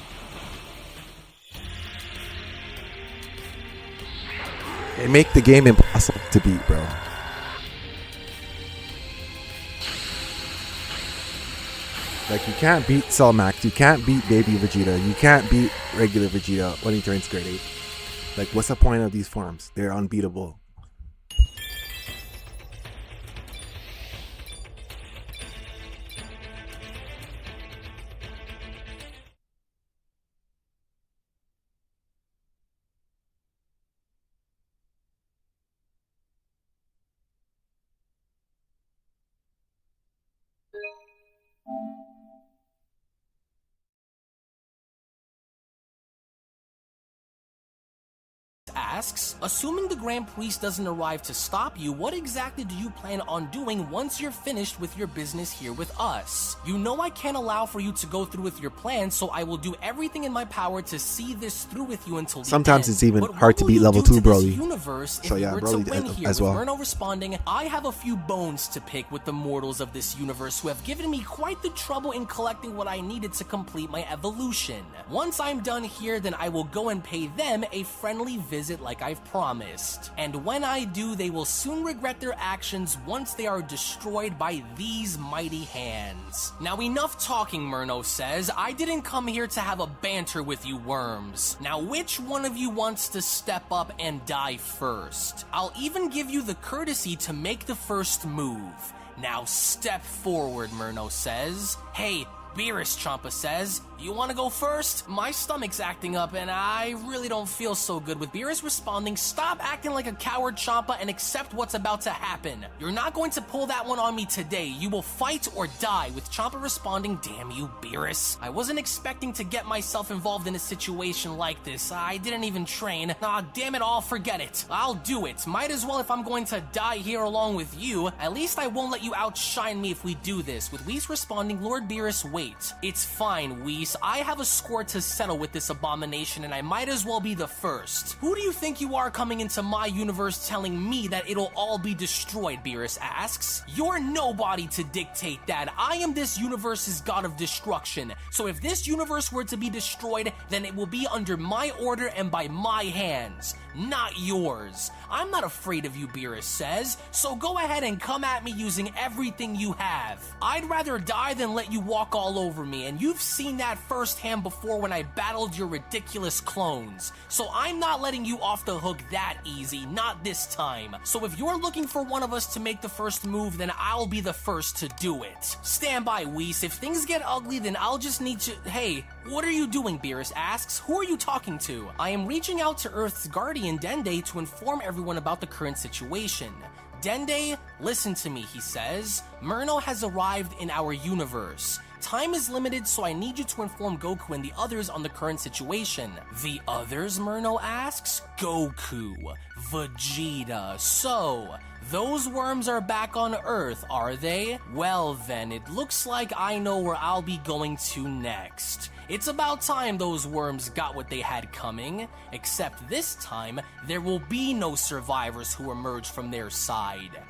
They make the game impossible to beat, bro. Like, you can't beat Cell Max, you can't beat Baby Vegeta, you can't beat regular Vegeta when he turns grade 8. Like, what's the point of these forms? They're unbeatable. Asks, assuming the Grand Priest doesn't arrive to stop you, what exactly do you plan on doing once you're finished with your business here with us? You know I can't allow for you to go through with your plan, so I will do everything in my power to see this through with you until the Sometimes end. it's even But hard what to will beat you level do 2 to this Broly. universe if So you yeah, were Broly to win here as with well. Murno responding, I have a few bones to pick with the mortals of this universe who have given me quite the trouble in collecting what I needed to complete my evolution. Once I'm done here, then I will go and pay them a friendly visit it like I've promised. And when I do, they will soon regret their actions once they are destroyed by these mighty hands. Now enough talking, Murno says. I didn't come here to have a banter with you worms. Now which one of you wants to step up and die first? I'll even give you the courtesy to make the first move. Now step forward, Murno says. Hey, Beerus, Champa says. You want to go first? My stomach's acting up and I really don't feel so good. With Beerus responding, stop acting like a coward, Champa, and accept what's about to happen. You're not going to pull that one on me today. You will fight or die. With Champa responding, damn you, Beerus. I wasn't expecting to get myself involved in a situation like this. I didn't even train. Nah, damn it all, forget it. I'll do it. Might as well if I'm going to die here along with you. At least I won't let you outshine me if we do this. With Whis responding, Lord Beerus, wait. It's fine, Whis. I have a score to settle with this abomination and I might as well be the first. Who do you think you are coming into my universe telling me that it'll all be destroyed, Beerus asks. You're nobody to dictate that. I am this universe's god of destruction. So if this universe were to be destroyed, then it will be under my order and by my hands, not yours. I'm not afraid of you, Beerus says, so go ahead and come at me using everything you have. I'd rather die than let you walk all over me, and you've seen that firsthand before when I battled your ridiculous clones. So I'm not letting you off the hook that easy, not this time. So if you're looking for one of us to make the first move, then I'll be the first to do it. Stand by, Whis. If things get ugly, then I'll just need to... Hey, what are you doing, Beerus asks. Who are you talking to? I am reaching out to Earth's guardian, Dende, to inform everyone about the current situation. Dende, listen to me, he says. Murno has arrived in our universe. Time is limited, so I need you to inform Goku and the others on the current situation. The others, Murno asks? Goku, Vegeta. So, those worms are back on Earth, are they? Well then, it looks like I know where I'll be going to next. It's about time those worms got what they had coming, except this time, there will be no survivors who emerge from their side.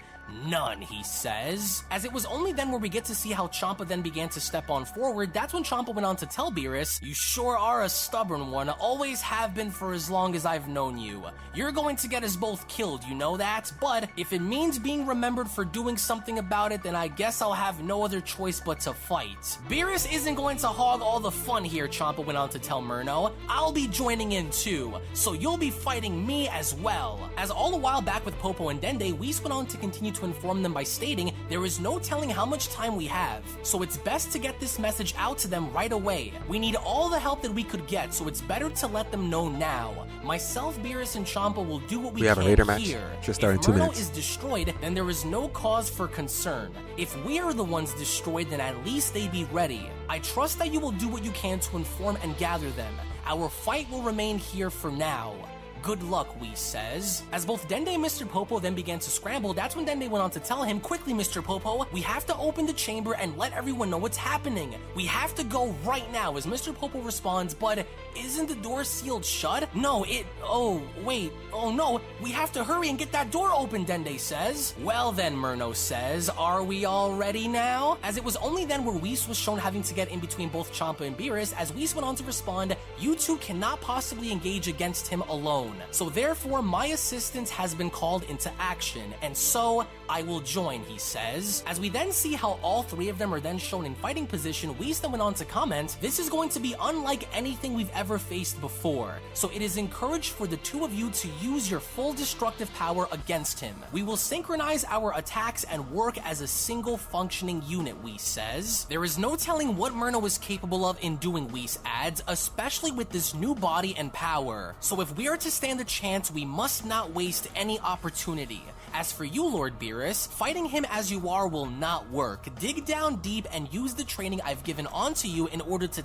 None, he says. As it was only then where we get to see how Champa then began to step on forward, that's when Champa went on to tell Beerus, you sure are a stubborn one, always have been for as long as I've known you. You're going to get us both killed, you know that? But if it means being remembered for doing something about it, then I guess I'll have no other choice but to fight. Beerus isn't going to hog all the fun here, Champa went on to tell Murno. I'll be joining in too, so you'll be fighting me as well. As all the while back with Popo and Dende, Whis went on to continue to inform them by stating, there is no telling how much time we have, so it's best to get this message out to them right away. We need all the help that we could get, so it's better to let them know now. Myself, Beerus, and Champa will do what we have can a later match. here. Just start in If 2 Murno minutes. is destroyed, then there is no cause for concern. If we are the ones destroyed, then at least they be ready. I trust that you will do what you can to inform and gather them. Our fight will remain here for now. Good luck, Whis says. As both Dende and Mr. Popo then began to scramble, that's when Dende went on to tell him, quickly, Mr. Popo, we have to open the chamber and let everyone know what's happening. We have to go right now, as Mr. Popo responds, but isn't the door sealed shut? No, oh, wait, oh no, we have to hurry and get that door open, Dende says. Well then, Murno says, are we all ready now? As it was only then where Whis was shown having to get in between both Champa and Beerus, as Whis went on to respond, you two cannot possibly engage against him alone. So therefore, my assistance has been called into action, and so I will join, he says. As we then see how all three of them are then shown in fighting position, Whis then went on to comment, this is going to be unlike anything we've ever faced before, so it is encouraged for the two of you to use your full destructive power against him. We will synchronize our attacks and work as a single functioning unit, Whis says. There is no telling what Murno is capable of in doing, Whis adds, especially with this new body and power. So if we are to stand a chance, we must not waste any opportunity. As for you, Lord Beerus, fighting him as you are will not work. Dig down deep and use the training I've given onto you in order to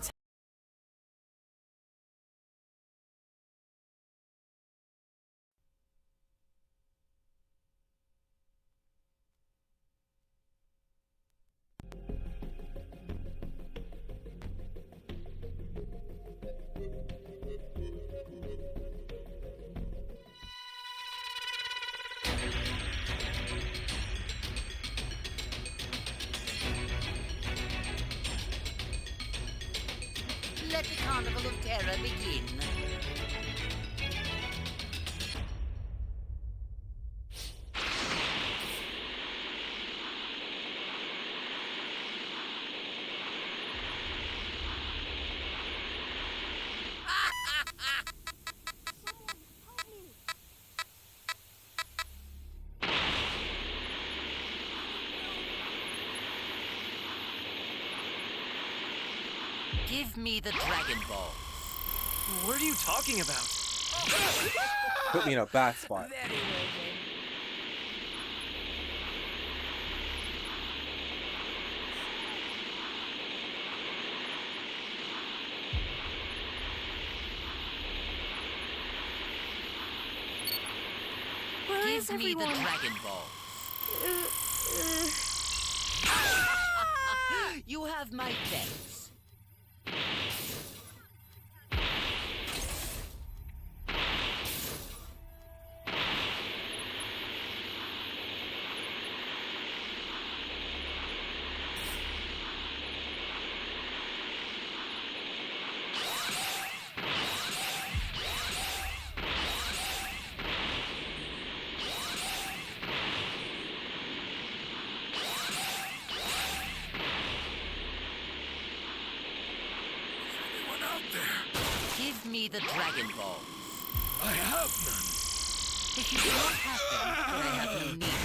Let the Carnival of Terror begin. Give me the Dragon Ball. What are you talking about? Put me in a bad spot. Very well then. Where is Give me the everyone? Dragon Ball. You have my thanks. Anyone out there? Give me the Dragon Balls. I have none. If you do not have them, then I have no need.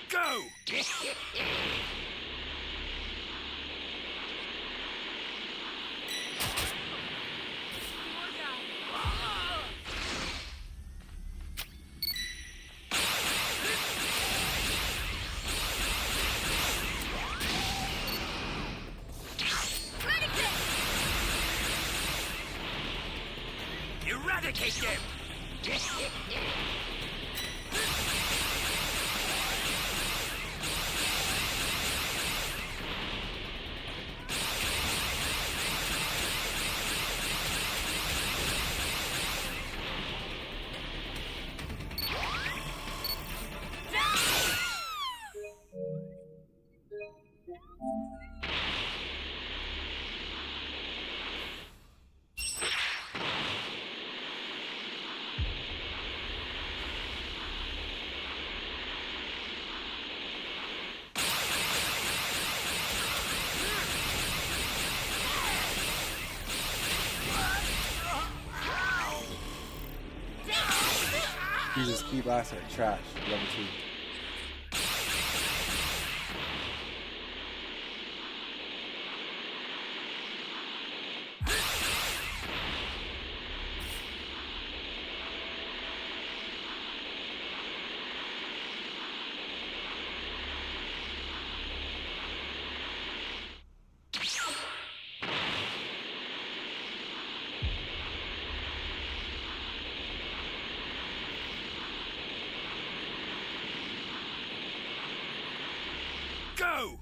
Go! Eradicate them! Jesus, key blasts are trash. Level 2. Go!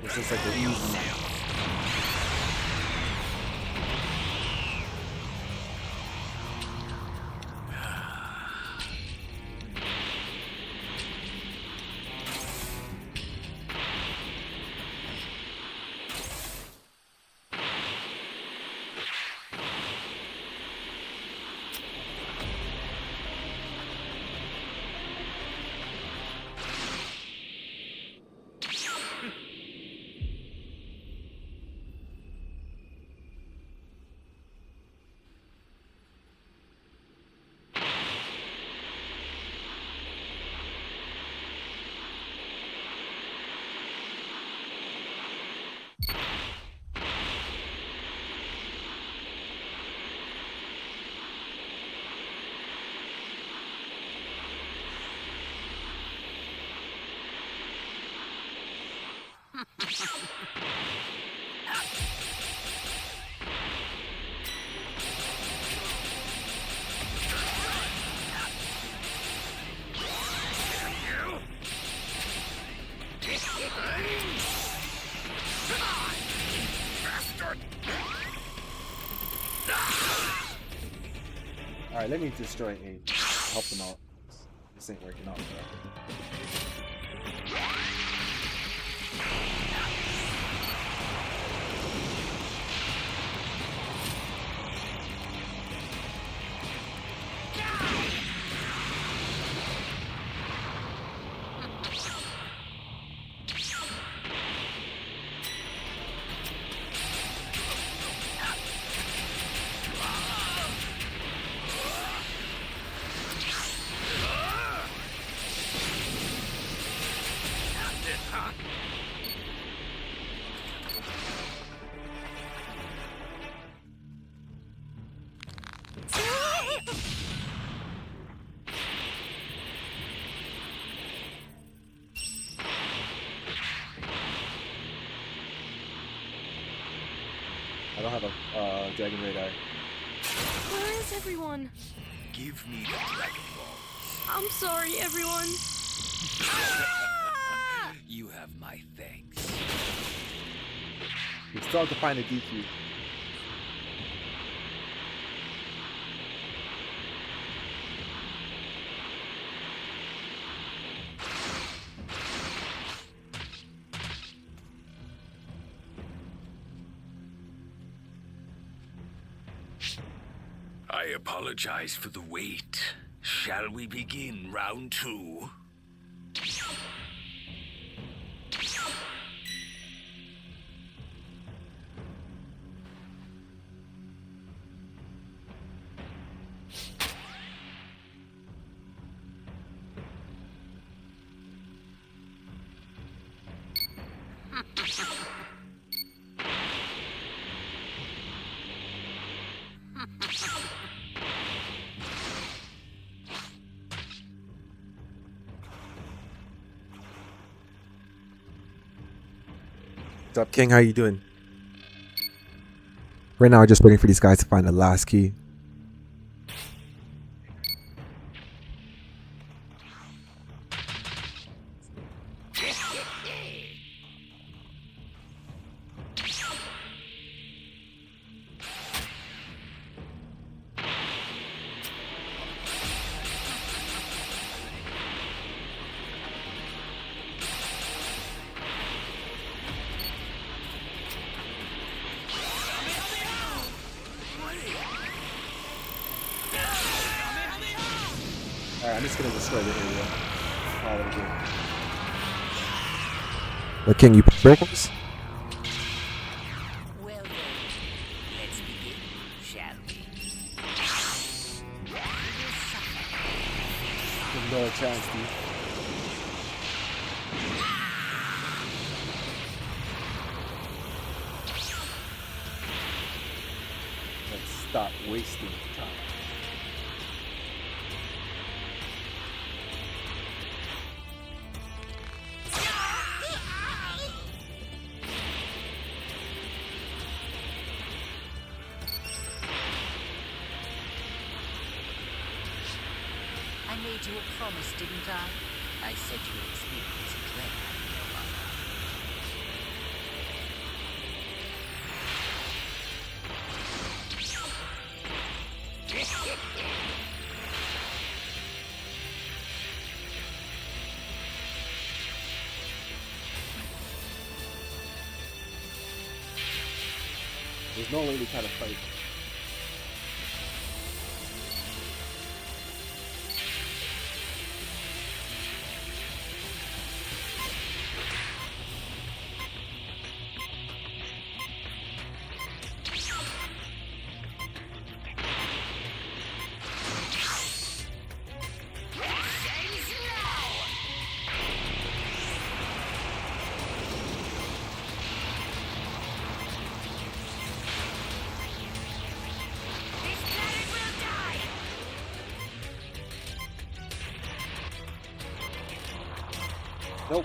This looks like an easy. Alright, let me destroy A. Help them out. This ain't working out. Bro. I don't have a dragon radar. Where is everyone? Give me the Dragon Ball. I'm sorry, everyone. You have my thanks. We still have to find a DQ. I apologize for the wait. Shall we begin round 2? What's up, King? How you doing? Right now, I'm just waiting for these guys to find the last key. Alright, I'm just gonna destroy the area. All of it. But King, you put breakers? Well then, let's begin, shall we? Give him another chance, dude. Let's stop wasting time. I made you a promise, didn't I? I said you would experience a dread having your mother. There's no way to try to fight. Nope.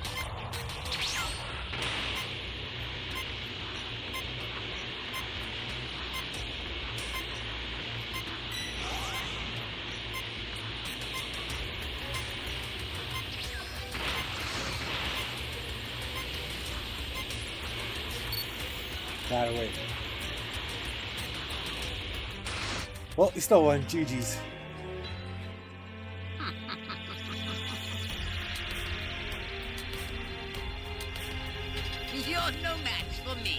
That away. Well, he still won. GG's. You're no match for me.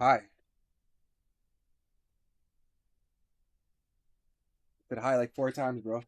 Hi. Been high like 4 times, bro.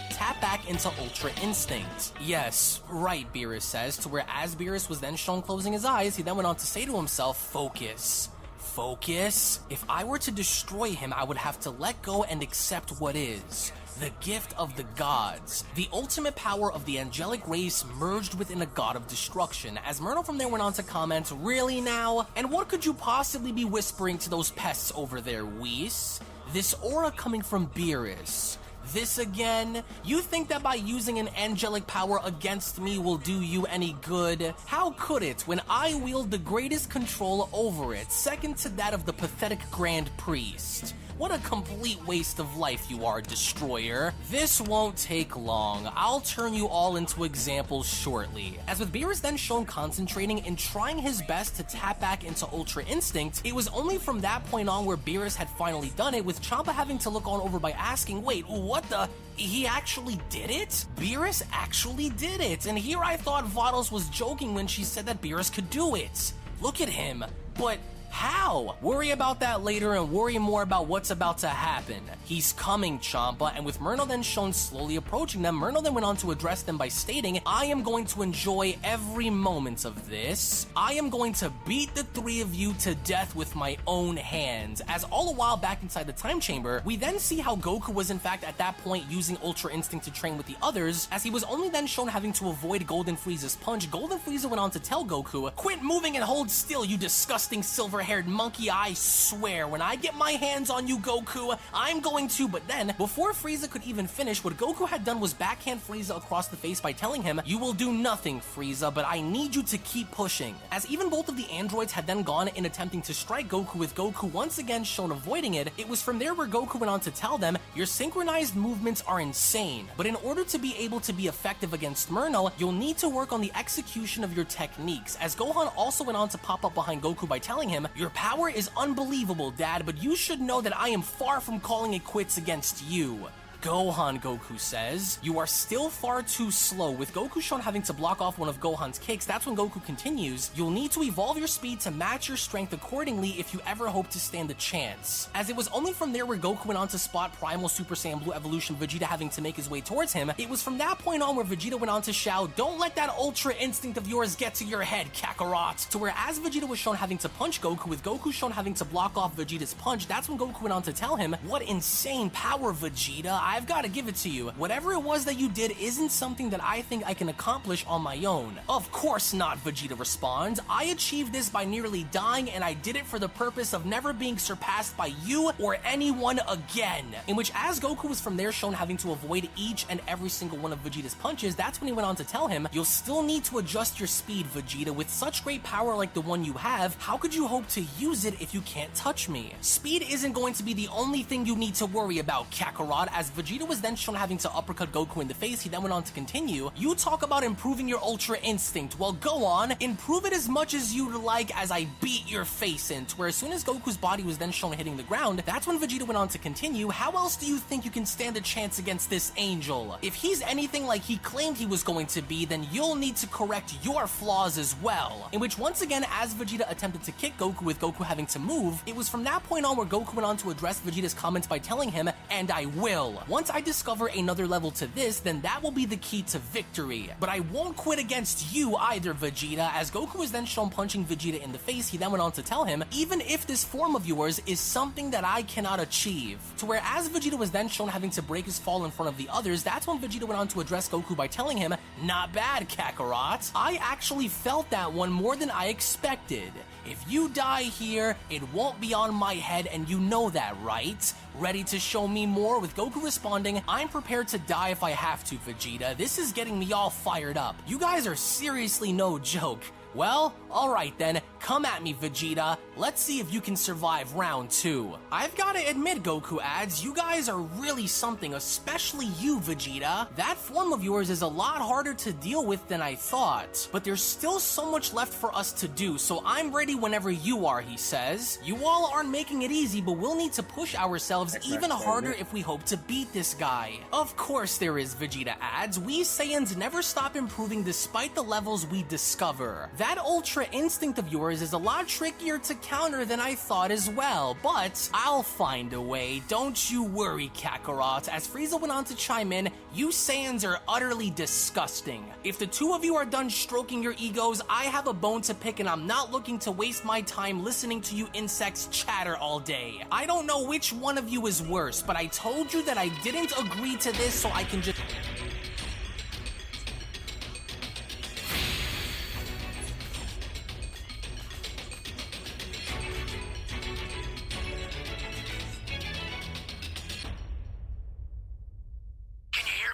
Tap back into Ultra Instinct. Yes, right, Beerus says, to where as Beerus was then shown closing his eyes, he then went on to say to himself, focus. Focus? If I were to destroy him, I would have to let go and accept what is. The gift of the gods. The ultimate power of the angelic race merged within a god of destruction. As Myrtle from there went on to comment, really now? And what could you possibly be whispering to those pests over there, Whis? This aura coming from Beerus. This again? You think that by using an angelic power against me will do you any good? How could it when I wield the greatest control over it, second to that of the pathetic Grand Priest? What a complete waste of life you are, Destroyer. This won't take long. I'll turn you all into examples shortly. As with Beerus then shown concentrating and trying his best to tap back into Ultra Instinct, it was only from that point on where Beerus had finally done it, with Champa having to look on over by asking, wait, what the? He actually did it? Beerus actually did it, and here I thought Vados was joking when she said that Beerus could do it. Look at him. But how? Worry about that later and worry more about what's about to happen. He's coming, Champa, and with Myrtle then shown slowly approaching them, Myrtle then went on to address them by stating, I am going to enjoy every moment of this. I am going to beat the 3 of you to death with my own hands. As all the while back inside the time chamber, we then see how Goku was in fact at that point using Ultra Instinct to train with the others, as he was only then shown having to avoid Golden Frieza's punch. Golden Frieza went on to tell Goku, quit moving and hold still, you disgusting silver-haired monkey. I swear, when I get my hands on you, Goku, I'm going to. But then, before Frieza could even finish, what Goku had done was backhand Frieza across the face by telling him, you will do nothing, Frieza, but I need you to keep pushing. As even both of the androids had then gone in attempting to strike Goku, with Goku once again shown avoiding it, it was from there where Goku went on to tell them, your synchronized movements are insane, but in order to be able to be effective against Myrtle, you'll need to work on the execution of your techniques. As Gohan also went on to pop up behind Goku by telling him, your power is unbelievable, Dad, but you should know that I am far from calling it quits against you. Gohan, Goku says, you are still far too slow. With Goku shown having to block off one of Gohan's kicks, that's when Goku continues, you'll need to evolve your speed to match your strength accordingly if you ever hope to stand a chance. As it was only from there where Goku went on to spot Primal Super Saiyan Blue Evolution Vegeta having to make his way towards him, it was from that point on where Vegeta went on to shout, don't let that Ultra Instinct of yours get to your head, Kakarot. To where as Vegeta was shown having to punch Goku, with Goku shown having to block off Vegeta's punch, that's when Goku went on to tell him, what insane power, Vegeta. I've got to give it to you. Whatever it was that you did isn't something that I think I can accomplish on my own. Of course not, Vegeta responds. I achieved this by nearly dying, and I did it for the purpose of never being surpassed by you or anyone again. In which, as Goku was from there shown having to avoid each and every single one of Vegeta's punches, that's when he went on to tell him, you'll still need to adjust your speed, Vegeta. With such great power like the one you have, how could you hope to use it if you can't touch me? Speed isn't going to be the only thing you need to worry about, Kakarot. As Vegeta was then shown having to uppercut Goku in the face, he then went on to continue, you talk about improving your Ultra Instinct. Well, go on, improve it as much as you'd like as I beat your face in. To where as soon as Goku's body was then shown hitting the ground, that's when Vegeta went on to continue, how else do you think you can stand a chance against this angel? If he's anything like he claimed he was going to be, then you'll need to correct your flaws as well. In which, once again, as Vegeta attempted to kick Goku, with Goku having to move, it was from that point on where Goku went on to address Vegeta's comments by telling him, and I will. Once I discover another level to this, then that will be the key to victory. But I won't quit against you either, Vegeta. As Goku was then shown punching Vegeta in the face, he then went on to tell him, even if this form of yours is something that I cannot achieve. To where as Vegeta was then shown having to break his fall in front of the others, that's when Vegeta went on to address Goku by telling him, not bad, Kakarot. I actually felt that one more than I expected. If you die here, it won't be on my head, and you know that, right? Ready to show me more? With Goku responding, I'm prepared to die if I have to, Vegeta. This is getting me all fired up. You guys are seriously no joke. Well, alright then, come at me, Vegeta. Let's see if you can survive round 2. I've gotta admit, Goku adds, you guys are really something, especially you, Vegeta. That form of yours is a lot harder to deal with than I thought. But there's still so much left for us to do, so I'm ready whenever you are, he says. You all aren't making it easy, but we'll need to push ourselves even harder if we hope to beat this guy. Of course there is, Vegeta adds. We Saiyans never stop improving despite the levels we discover. That Ultra Instinct of yours is a lot trickier to counter than I thought as well, but I'll find a way. Don't you worry, Kakarot. As Frieza went on to chime in, you Saiyans are utterly disgusting. If the two of you are done stroking your egos, I have a bone to pick and I'm not looking to waste my time listening to you insects chatter all day. I don't know which one of you is worse, but I told you that I didn't agree to this so I can just...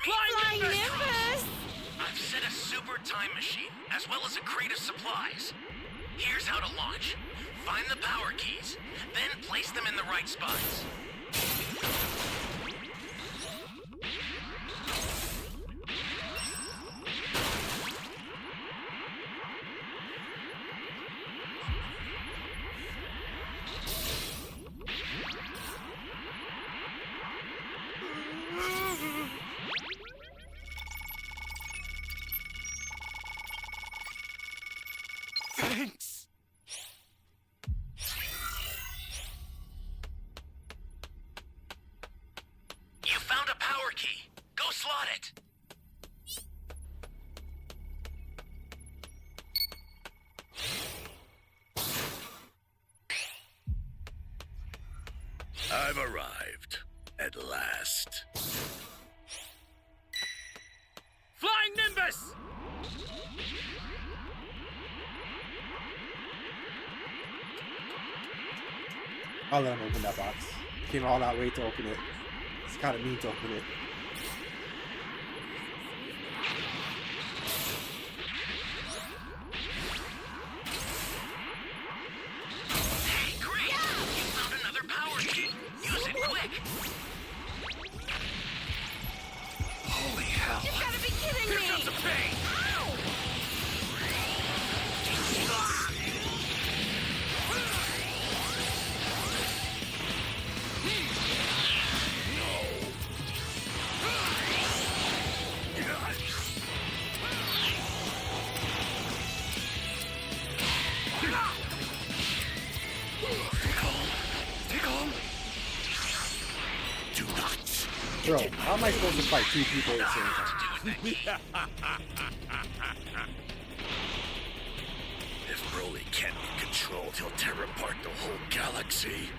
Flying Nimbus! I've set a super time machine, as well as a crate of supplies. Here's how to launch. Find the power keys, then place them in the right spots. Thanks. You found a power key. Go slot it. I've arrived. At last. Flying Nimbus! I'll let him open that box. Came all that way to open it. It's kind of mean to open it. Hey, great! You found another power key. Use it quick. Holy hell. You've gotta be kidding me! Here comes the pain. Bro, how am I supposed to fight two people at the same time? If Broly can't be controlled, he'll tear apart the whole galaxy.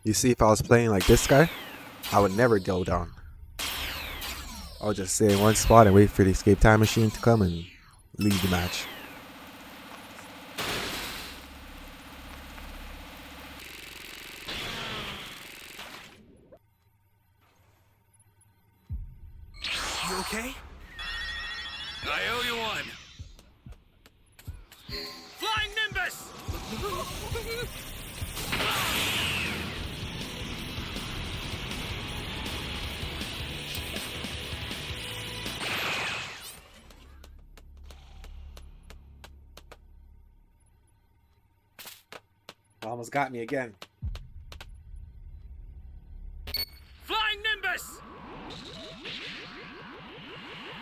You see, if I was playing like this guy, I would never go down. I would just stay in one spot and wait for the escape time machine to come and leave the match. You okay? I owe you one. Flying Nimbus! Almost got me again. Flying Nimbus!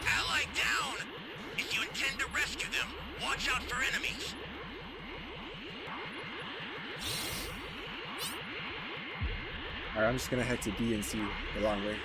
Ally down! If you intend to rescue them, watch out for enemies. Alright, I'm just gonna head to B and C the long way.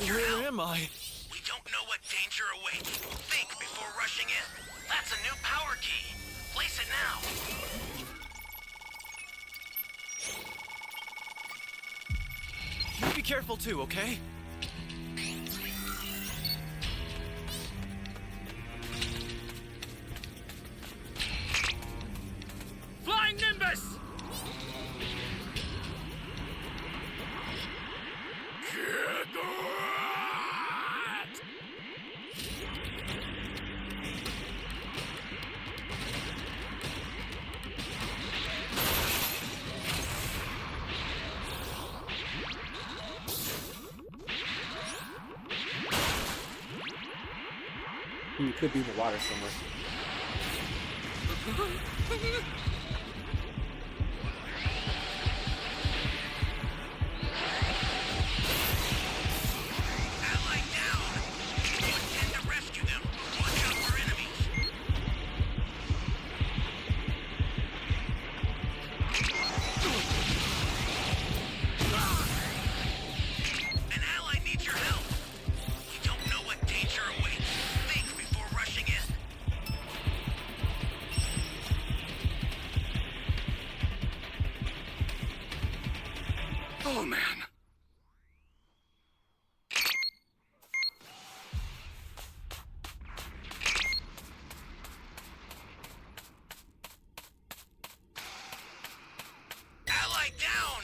Where am I? We don't know what danger awaits. Think before rushing in. That's a new power key. Place it now. You be careful too, okay? Flying Nimbus! He could be in the water somewhere. Ally down! If you intend to rescue them, watch out for enemies. An ally needs your help. We don't know what danger awaits. Think before rushing in. Oh man. Ally down!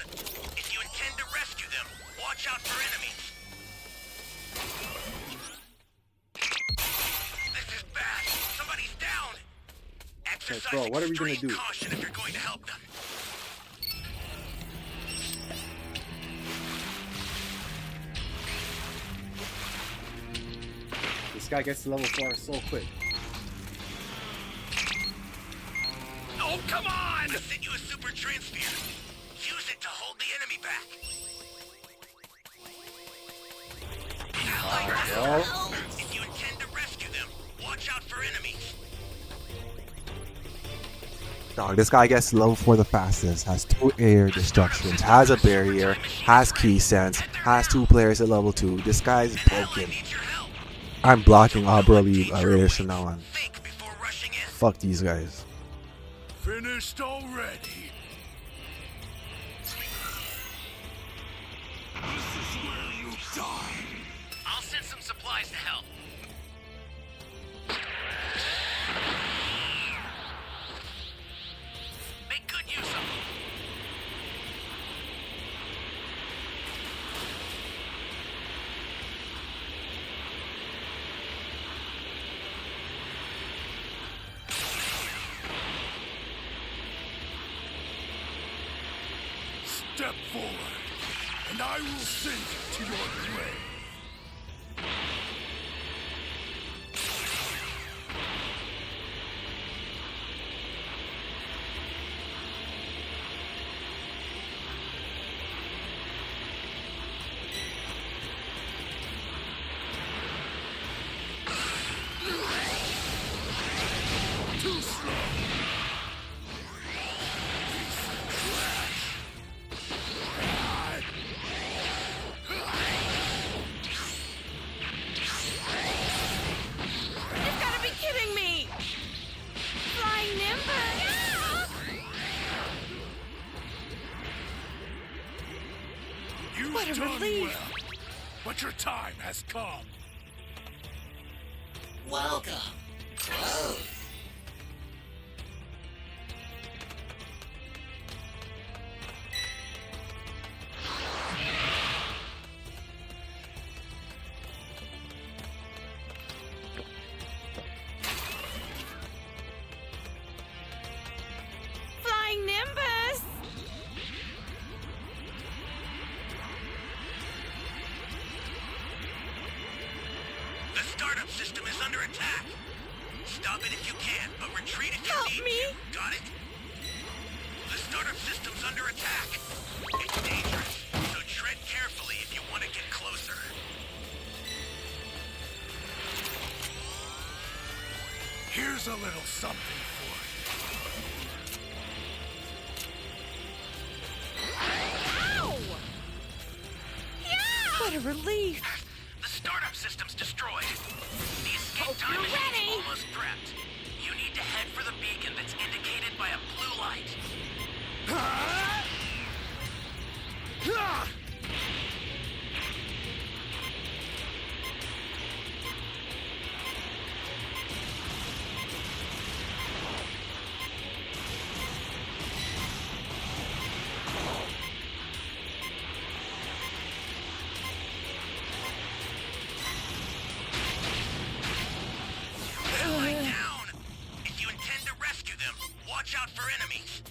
If you intend to rescue them, watch out for enemies. This is bad. Somebody's down. Exercise bro, what are we gonna extreme do? caution if you're going to help them. This guy gets to level 4 so quick. Oh, come on! I sent you a super transfer. Use it to hold the enemy back. Ally down. Well, If you intend to rescue them, watch out for enemies. dog, this guy gets to level 4 the fastest, has 2 air destructions, has a barrier, has key sense, has 2 players at level 2. This guy's Ally broken. needs your help. I'm blocking all Broly Raiders from now on. Think before rushing in. Fuck these guys. Finished already. This is where you die. I'll send some supplies to help. Make good use of them. Step forward, and I will send you to your grave. Too slow. You've got to be kidding me! Flying Nimbus! You've What a done relief. well, but your time has come. Welcome. Stop it if you can, but retreat if you Help need me. to. Got it? The startup system's under attack. It's dangerous, so tread carefully if you want to get closer. Here's a little something for you. Ow! Yeah! What a relief. The startup system's destroyed. The escape time you're machine's ready. almost prepped. You need to head for the beacon that's indicated by a blue light. Lie down! If you intend to rescue them, watch out for enemies.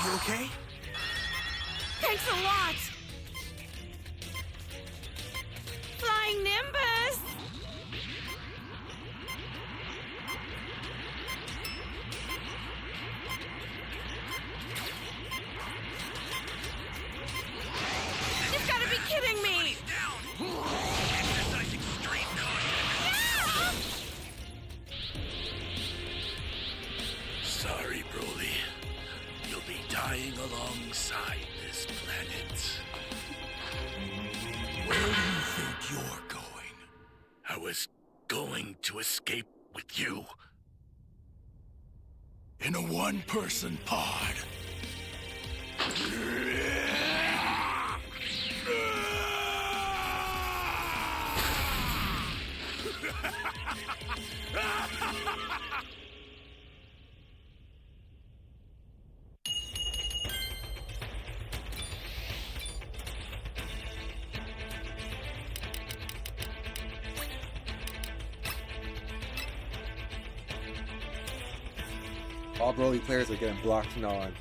You okay? Thanks a lot. Flying Nimbus. You've got to be kidding me. Down! Exercise extreme caution. Sorry, Broly. You'll be dying alongside this planet. Where do you think you're going? I was going to escape with you. In a one-person pod. All Broly players are getting blocked from now on.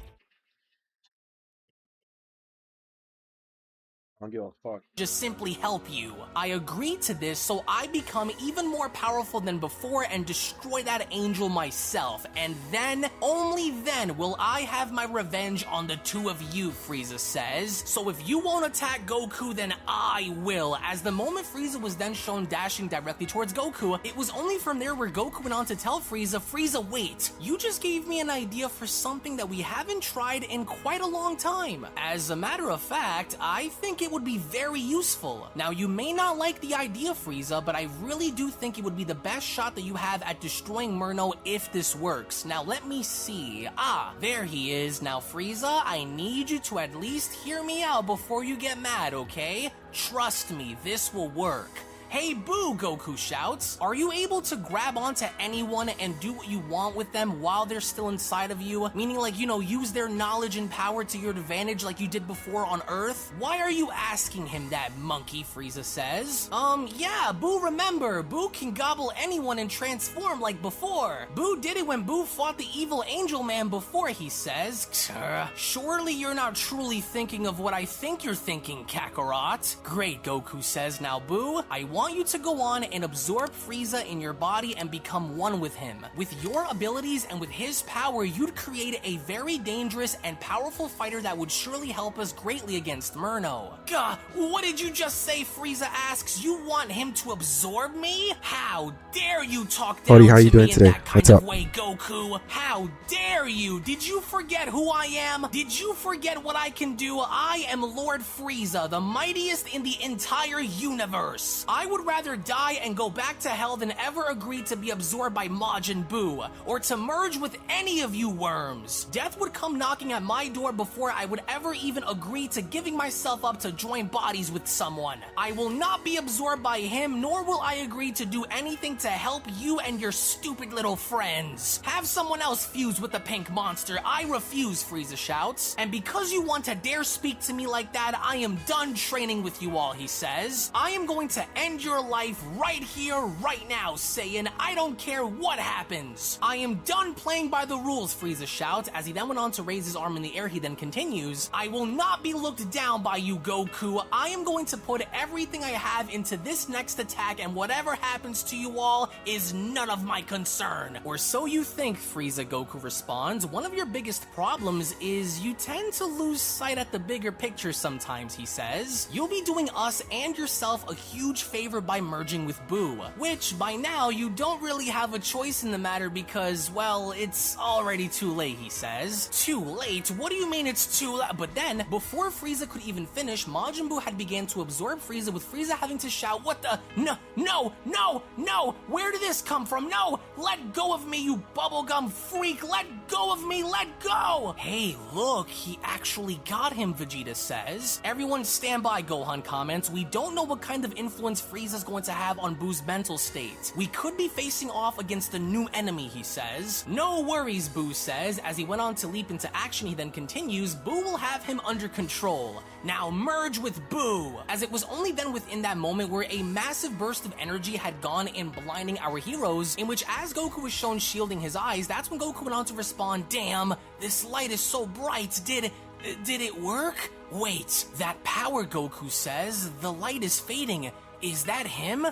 I don't give a fuck. Just simply help you. I agree to this so I become even more powerful than before and destroy that angel myself. And then, only then, will I have my revenge on the two of you, Frieza says. So if you won't attack Goku, then I will. As the moment Frieza was then shown dashing directly towards Goku, it was only from there where Goku went on to tell Frieza, Frieza, wait, you just gave me an idea for something that we haven't tried in quite a long time. As a matter of fact, I think it would be very useful. Now, you may not like the idea, Frieza, but I really do think it would be the best shot that you have at destroying Murno if this works. Now, let me see. Ah, there he is. Now, Frieza, I need you to at least hear me out before you get mad, okay? Trust me, this will work. Hey, boo, Goku shouts. Are you able to grab onto anyone and do what you want with them while they're still inside of you? Meaning, like, you know, use their knowledge and power to your advantage like you did before on Earth? Why are you asking him that, monkey, Frieza says. Yeah, Boo, remember, Boo can gobble anyone and transform like before. Boo did it when Boo fought the evil Angel Man before, he says. Surely you're not truly thinking of what I think you're thinking, Kakarot. Great, Goku says. Now, Boo, I want you to go on and absorb Frieza in your body and become one with him. With your abilities and with his power, you'd create a very dangerous and powerful fighter that would surely help us greatly against Murno. Gah, what did you just say, Frieza asks? You want him to absorb me? How dare you talk down Odie, how you to doing me today? in that kind What's of up? way, Goku? How dare you? Did you forget who I am? Did you forget what I can do? I am Lord Frieza, the mightiest in the entire universe. I would rather die and go back to hell than ever agree to be absorbed by Majin Buu, or to merge with any of you worms. Death would come knocking at my door before I would ever even agree to giving myself up to join bodies with someone. I will not be absorbed by him, nor will I agree to do anything to help you and your stupid little friends. Have someone else fuse with the pink monster. I refuse, Frieza shouts. And because you want to dare speak to me like that, I am done training with you all, he says. I am going to end end your life right here, right now, Saiyan. I don't care what happens. I am done playing by the rules, Frieza shouts. As he then went on to raise his arm in the air, he then continues, I will not be looked down by you, Goku. I am going to put everything I have into this next attack, and whatever happens to you all is none of my concern. Or so you think, Frieza, Goku responds. One of your biggest problems is you tend to lose sight at the bigger picture sometimes, he says. You'll be doing us and yourself a huge favor by merging with Boo, which by now you don't really have a choice in the matter because, well, it's already too late, he says. Too late? What do you mean it's too late? But then, before Frieza could even finish, Majin Buu had began to absorb Frieza, with Frieza having to shout, what the? No, no, no, no! Where did this come from? No! Let go of me, you bubblegum freak! Let go of me! Let go! Hey, look, he actually got him, Vegeta says. Everyone stand by, Gohan comments. We don't know what kind of influence Frieza's going to have on Boo's mental state. We could be facing off against a new enemy, he says. No worries, Boo says. As he went on to leap into action, he then continues, Boo will have him under control. Now merge with Boo! As it was only then within that moment where a massive burst of energy had gone in blinding our heroes, in which as Goku was shown shielding his eyes, that's when Goku went on to respond, damn, this light is so bright, did it work? Wait, that power, Goku says, the light is fading. Is that him?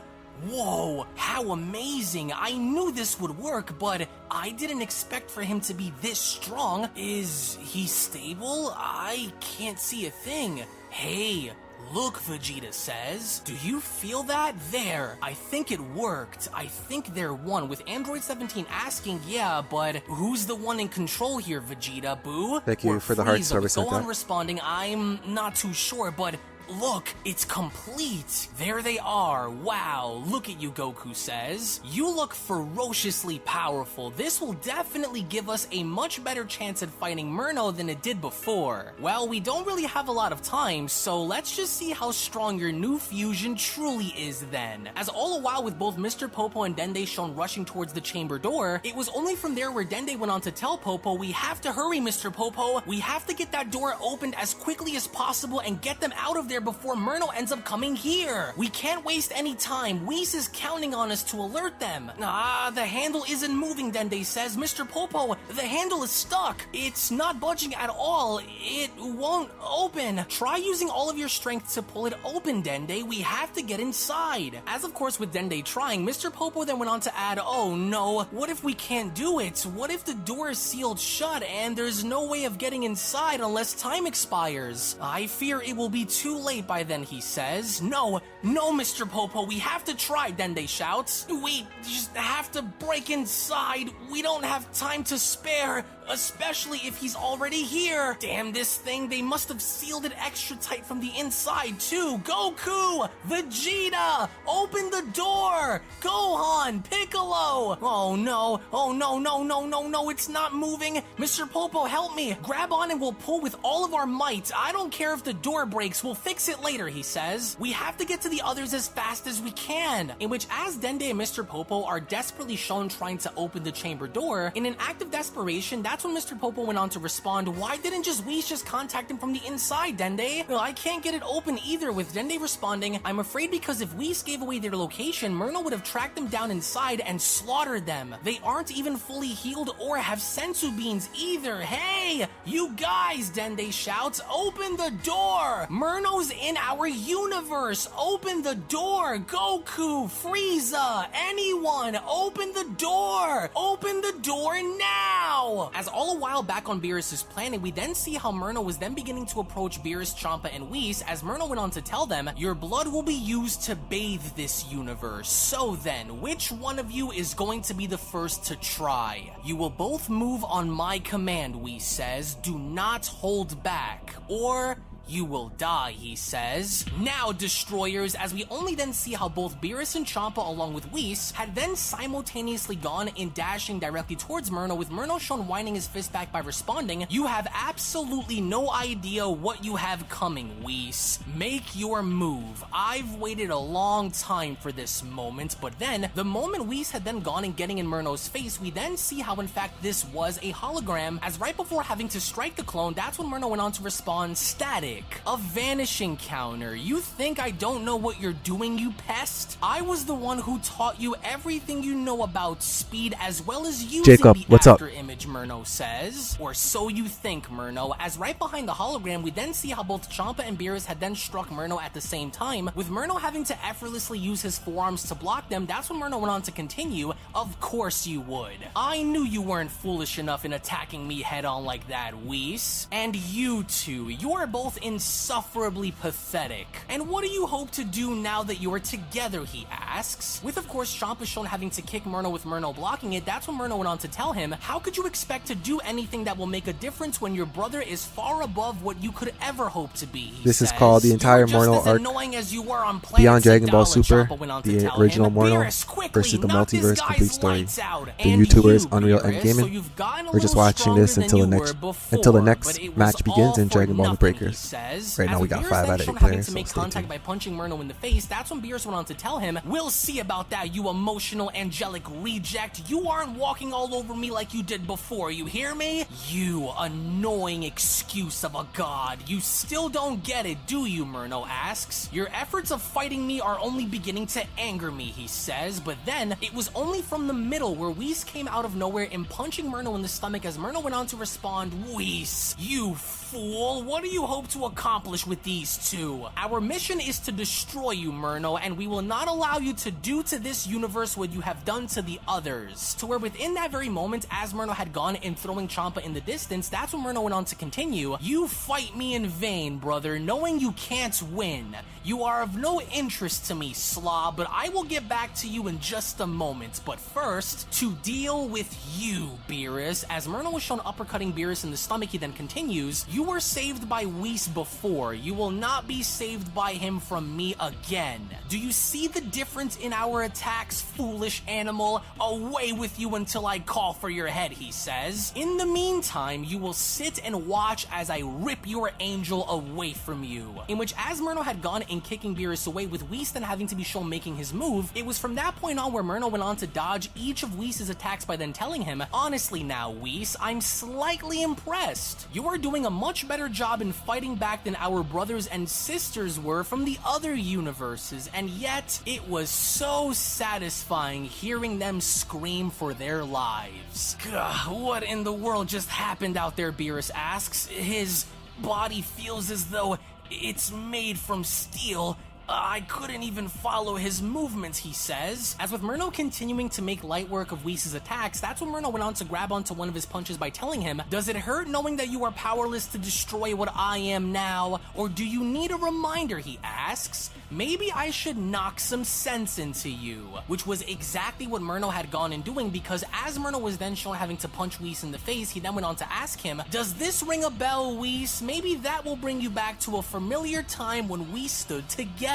Whoa, how amazing. I knew this would work, but I didn't expect for him to be this strong. Is he stable? I can't see a thing. Hey, look, Vegeta says. Do you feel that? There. I think it worked. I think they're one, with Android 17 asking, yeah, but who's the one in control here, Vegeta, Boo? Thank you Or for the heart Frieza, service with like Gohan that. responding, I'm not too sure, but look, it's complete. There they are. Wow, look at you, Goku says. You look ferociously powerful. This will definitely give us a much better chance at fighting Murno than it did before. Well, we don't really have a lot of time, so let's just see how strong your new fusion truly is then. As all the while with both Mr. Popo and Dende shown rushing towards the chamber door, it was only from there where Dende went on to tell Popo, we have to hurry, Mr. Popo. We have to get that door opened as quickly as possible and get them out of there before Murno ends up coming here. We can't waste any time. Whis is counting on us to alert them. The handle isn't moving, Dende says. Mr. Popo, the handle is stuck. It's not budging at all. It won't open. Try using all of your strength to pull it open, Dende. We have to get inside. As of course with Dende trying, Mr. Popo then went on to add, oh no, what if we can't do it? What if the door is sealed shut and there's no way of getting inside unless time expires? I fear it will be too late by then, he says. No, Mr. Popo, we have to try, Dende shouts. We just have to break inside. We don't have time to spare, especially if he's already here. Damn this thing, they must have sealed it extra tight from the inside too. Goku, Vegeta, open the door. Gohan, Piccolo. Oh no, it's not moving. Mr. Popo, help me. Grab on and we'll pull with all of our might. I don't care if the door breaks, we'll fix it later, he says. We have to get to the others as fast as we can. In which as Dende and Mr. Popo are desperately shown trying to open the chamber door, in an act of desperation, that's when Mr. Popo went on to respond, why didn't Whis just contact him from the inside, Dende? Well, I can't get it open either, with Dende responding, I'm afraid because if Whis gave away their location, Murno would have tracked them down inside and slaughtered them. They aren't even fully healed or have sensu beans either. Hey, you guys, Dende shouts, open the door. Murno's in our universe. Open the door. Goku, Frieza, anyone, open the door. Open the door now. As all a while back on Beerus' planet, we then see how Murno was then beginning to approach Beerus, Champa, and Whis, as Murno went on to tell them, your blood will be used to bathe this universe. So then, which one of you is going to be the first to try? You will both move on my command, Whis says. Do not hold back, or you will die, he says. Now, destroyers, as we only then see how both Beerus and Champa along with Whis had then simultaneously gone in dashing directly towards Murno, with Murno shown winding his fist back by responding, you have absolutely no idea what you have coming, Whis. Make your move. I've waited a long time for this moment, but then, the moment Whis had then gone and getting in Murno's face, we then see how in fact this was a hologram, as right before having to strike the clone, that's when Murno went on to respond, static. pathetic. A vanishing counter. You think I don't know what you're doing, you pest? I was the one who taught you everything you know about speed as well as using Jacob, the what's up? after image, Murno says. Or so you think, Murno, as right behind the hologram we then see how both Champa and Beerus had then struck Murno at the same time, with Murno having to effortlessly use his forearms to block them. That's when Murno went on to continue, of course you would. I knew you weren't foolish enough in attacking me head on like that, Whis. And you two, you are both insufferably pathetic. And what do you hope to do now that you are together, he asks. With of course Champa shown having to kick Murno with Murno blocking it, that's when Murno went on to tell him, how could you expect to do anything that will make a difference when your brother is far above what you could ever hope to be? This is called the entire Morno arc beyond Dragon Ball Super, the original Morno versus the Multiverse Complete Story. The YouTubers Unreal Endgaming. We're just watching this until the next match begins in Dragon Ball The Breakers. Right now we got 5 out of 8 players, so stay tuned. By punching Murno in the face, that's when Beerus went on to tell him, we'll see about that, you emotional angelic reject. You aren't walking all over me like you did before, you hear me? You annoying excuse of a god. You still don't get it, do you, Murno asks. Your efforts of fighting me are only beginning to anger me, he says, but then it was only from the middle where Whis came out of nowhere and punching Murno in the stomach as Murno went on to respond, Whis, you fool, what do you hope to accomplish with these two? Our mission is to destroy you, Murno, and we will not allow you to do to this universe what you have done to the others. To where within that very moment, as Murno had gone and throwing Champa in the distance, that's when Murno went on to continue, you fight me in vain, brother, knowing you can't win. You are of no interest to me, slob, but I will get back to you in just a moment. But first, to deal with you, Beerus. As Murno was shown uppercutting Beerus in the stomach, he then continues, you were saved by Whis before. You will not be saved by him from me again. Do you see the difference in our attacks, foolish animal? Away with you until I call for your head, he says. In the meantime, you will sit and watch as I rip your angel away from you. In which, as Murno had gone and kicking Beerus away, with Whis then having to be shown making his move, it was from that point on where Murno went on to dodge each of Whis' attacks by then telling him, honestly now, Whis, I'm slightly impressed. You are doing a much better job in fighting back than our brothers and sisters were from the other universes, and yet it was so satisfying hearing them scream for their lives. Gah, what in the world just happened out there, Beerus asks. His body feels as though it's made from steel. I couldn't even follow his movements, he says. As with Murno continuing to make light work of Whis' attacks, that's when Murno went on to grab onto one of his punches by telling him, does it hurt knowing that you are powerless to destroy what I am now? Or do you need a reminder, he asks. Maybe I should knock some sense into you. Which was exactly what Murno had gone and doing, because as Murno was then shown having to punch Whis in the face, he then went on to ask him, does this ring a bell, Whis? Maybe that will bring you back to a familiar time when we stood together.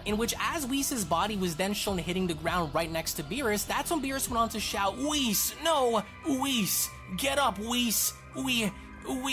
In which, as Whis' body was then shown hitting the ground right next to Beerus, that's when Beerus went on to shout, Whis, no, Whis, get up, Whis, we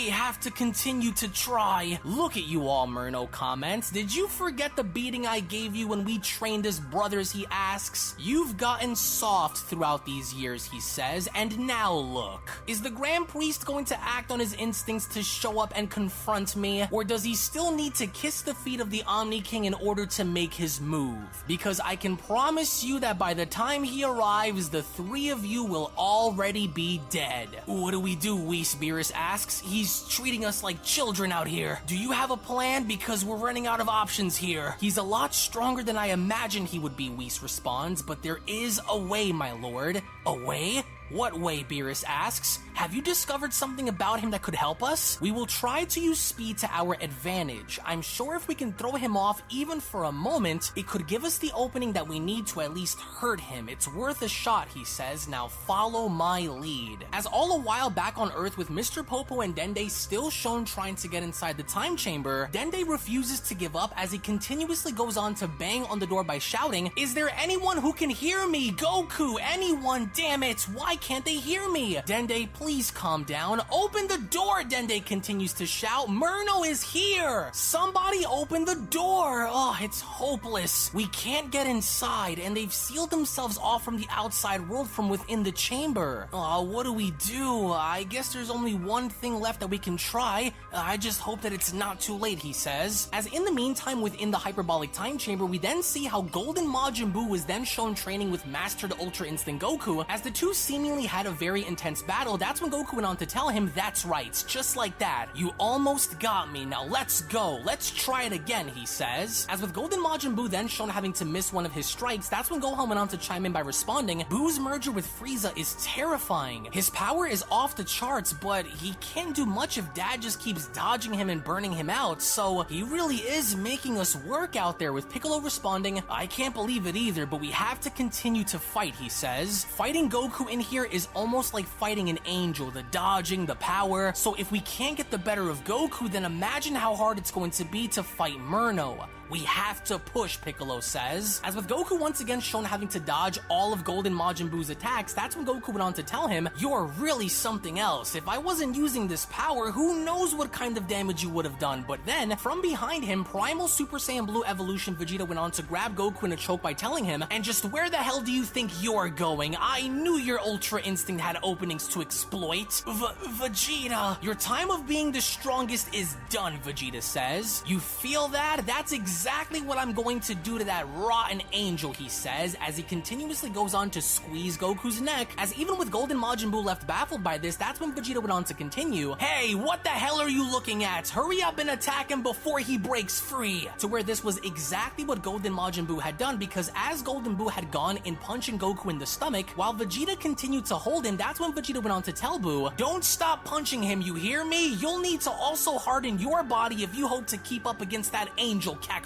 have to continue to try. Look at you all, Murno comments. Did you forget the beating I gave you when we trained as brothers, he asks. You've gotten soft throughout these years, he says, and now look. Is the Grand Priest going to act on his instincts to show up and confront me? Or does he still need to kiss the feet of the Omni King in order to make his move? Because I can promise you that by the time he arrives, the 3 of you will already be dead. What do we do, Whis? Beerus asks. He's treating us like children out here. Do you have a plan? Because we're running out of options here. He's a lot stronger than I imagined he would be, Whis responds, but there is a way, my lord. A way? What way, Beerus asks. Have you discovered something about him that could help us? We will try to use speed to our advantage. I'm sure if we can throw him off even for a moment, it could give us the opening that we need to at least hurt him. It's worth a shot, he says. Now follow my lead. As all a while back on Earth with Mr. Popo and Dende still shown trying to get inside the time chamber, Dende refuses to give up as he continuously goes on to bang on the door by shouting, is there anyone who can hear me? Goku, anyone, damn it, why can't they hear me? Dende, please calm down. Open the door, Dende continues to shout. Murno is here! Somebody open the door! Oh, it's hopeless. We can't get inside, and they've sealed themselves off from the outside world from within the chamber. Oh, what do we do? I guess there's only one thing left that we can try. I just hope that it's not too late, he says. As in the meantime, within the hyperbolic time chamber, we then see how Golden Majin Buu was then shown training with Mastered Ultra Instinct Goku. As the two seemingly had a very intense battle, that's when Goku went on to tell him, that's right, just like that. You almost got me, now let's go. Let's try it again, he says. As with Golden Majin Buu then shown having to miss one of his strikes, that's when Gohan went on to chime in by responding, Buu's merger with Frieza is terrifying. His power is off the charts, but he can't do much if Dad just keeps dodging him and burning him out, so he really is making us work out there, with Piccolo responding, I can't believe it either, but we have to continue to fight, he says. Fighting Goku in here is almost like fighting an angel, the dodging, the power, so if we can't get the better of Goku, then imagine how hard it's going to be to fight Murno. We have to push, Piccolo says. As with Goku once again shown having to dodge all of Golden Majin Buu's attacks, that's when Goku went on to tell him, you're really something else. If I wasn't using this power, who knows what kind of damage you would have done. But then, from behind him, Primal Super Saiyan Blue Evolution Vegeta went on to grab Goku in a choke by telling him, and just where the hell do you think you're going? I knew your Ultra Instinct had openings to exploit. Vegeta, your time of being the strongest is done, Vegeta says. You feel that? That's exactly what I'm going to do to that rotten angel, he says, as he continuously goes on to squeeze Goku's neck. As even with Golden Majin Buu left baffled by this, that's when Vegeta went on to continue, hey, what the hell are you looking at? Hurry up and attack him before he breaks free. To where this was exactly what Golden Majin Buu had done, because as Golden Buu had gone in punching Goku in the stomach, while Vegeta continued to hold him, that's when Vegeta went on to tell Buu, don't stop punching him, you hear me? You'll need to also harden your body if you hope to keep up against that angel, Kakarot.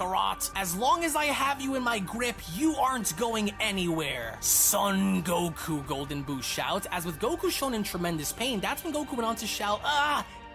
As long as I have you in my grip, you aren't going anywhere. Son Goku, Golden Buu shouts. As with Goku shown in tremendous pain, that's when Goku went on to shout,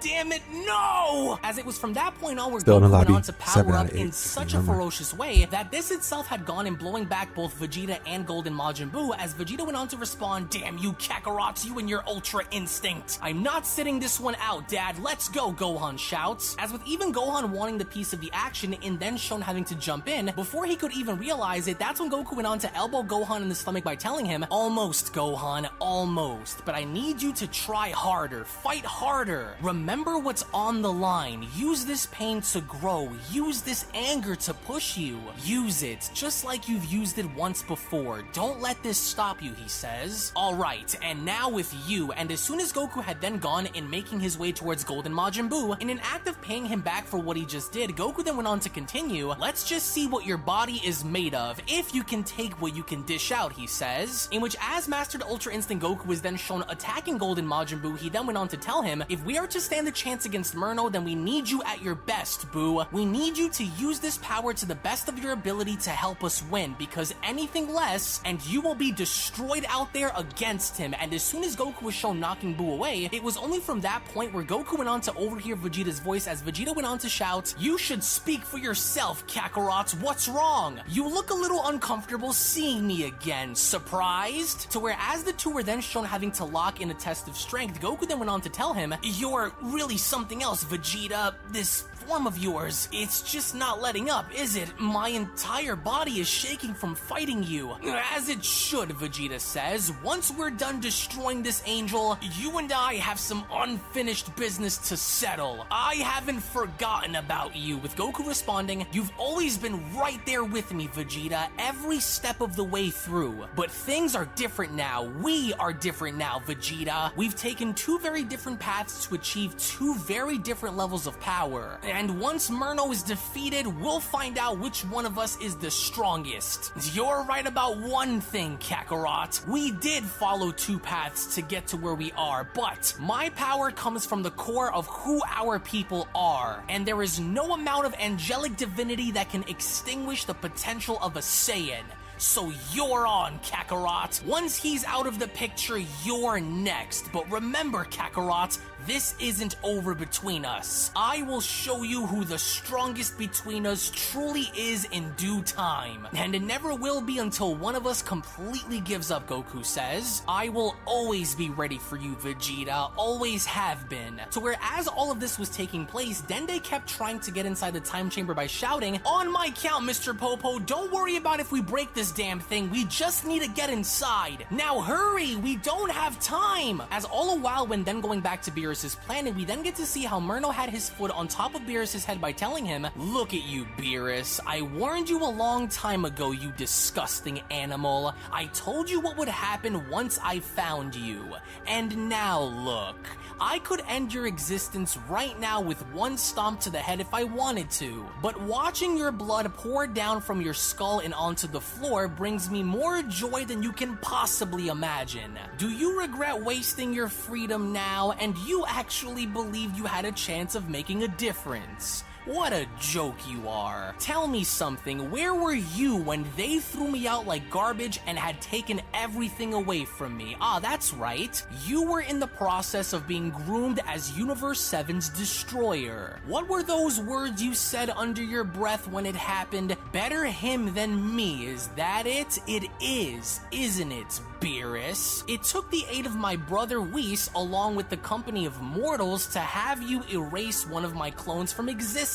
damn it, no! As it was from that point on where Goku went on to power up in such a ferocious way that this itself had gone in blowing back both Vegeta and Golden Majin Buu, as Vegeta went on to respond, damn you Kakarot, you and your Ultra Instinct. I'm not sitting this one out, Dad, let's go, Gohan shouts. As with even Gohan wanting the piece of the action and then shown having to jump in, before he could even realize it, that's when Goku went on to elbow Gohan in the stomach by telling him, almost, Gohan, almost, but I need you to try harder, fight harder. Remember what's on the line. Use this pain to grow. Use this anger to push you. Use it, just like you've used it once before. Don't let this stop you, he says. Alright, and now with you, and as soon as Goku had then gone in making his way towards Golden Majin Buu, in an act of paying him back for what he just did, Goku then went on to continue, let's just see what your body is made of, if you can take what you can dish out, he says. In which, as Mastered Ultra Instinct Goku was then shown attacking Golden Majin Buu, he then went on to tell him, if we are to stand the chance against Murno, then we need you at your best, Buu. We need you to use this power to the best of your ability to help us win, because anything less, and you will be destroyed out there against him. And as soon as Goku was shown knocking Buu away, it was only from that point where Goku went on to overhear Vegeta's voice as Vegeta went on to shout, you should speak for yourself, Kakarot, what's wrong? You look a little uncomfortable seeing me again. Surprised? To where as the two were then shown having to lock in a test of strength, Goku then went on to tell him, you're really something else, Vegeta. This form of yours, it's just not letting up, is it? My entire body is shaking from fighting you. As it should, Vegeta says. Once we're done destroying this angel, you and I have some unfinished business to settle. I haven't forgotten about you, with Goku responding, you've always been right there with me, Vegeta, every step of the way through. But things are different now. We are different now, Vegeta. We've taken two very different paths to achieve two very different levels of power. And once Murno is defeated, we'll find out which one of us is the strongest. You're right about one thing, Kakarot. We did follow two paths to get to where we are, but my power comes from the core of who our people are, and there is no amount of angelic divinity that can extinguish the potential of a Saiyan. So you're on, Kakarot. Once he's out of the picture, you're next. But remember, Kakarot, this isn't over between us. I will show you who the strongest between us truly is in due time. And it never will be until one of us completely gives up, Goku says. I will always be ready for you, Vegeta. Always have been. To where as all of this was taking place, Dende kept trying to get inside the time chamber by shouting, "On my count, Mr. Popo, don't worry about if we break this damn thing. We just need to get inside. Now hurry, we don't have time." As all the while when then going back to Beerus' planet, we then get to see how Murno had his foot on top of Beerus' head by telling him, "Look at you, Beerus. I warned you a long time ago, you disgusting animal. I told you what would happen once I found you. And now look. I could end your existence right now with one stomp to the head if I wanted to. But watching your blood pour down from your skull and onto the floor brings me more joy than you can possibly imagine. Do you regret wasting your freedom now, and you actually believe you had a chance of making a difference? What a joke you are. Tell me something, where were you when they threw me out like garbage and had taken everything away from me? Ah, that's right. You were in the process of being groomed as Universe 7's destroyer. What were those words you said under your breath when it happened? Better him than me, is that it? It is, isn't it, Beerus? It took the aid of my brother Whis, along with the company of mortals, to have you erase one of my clones from existence.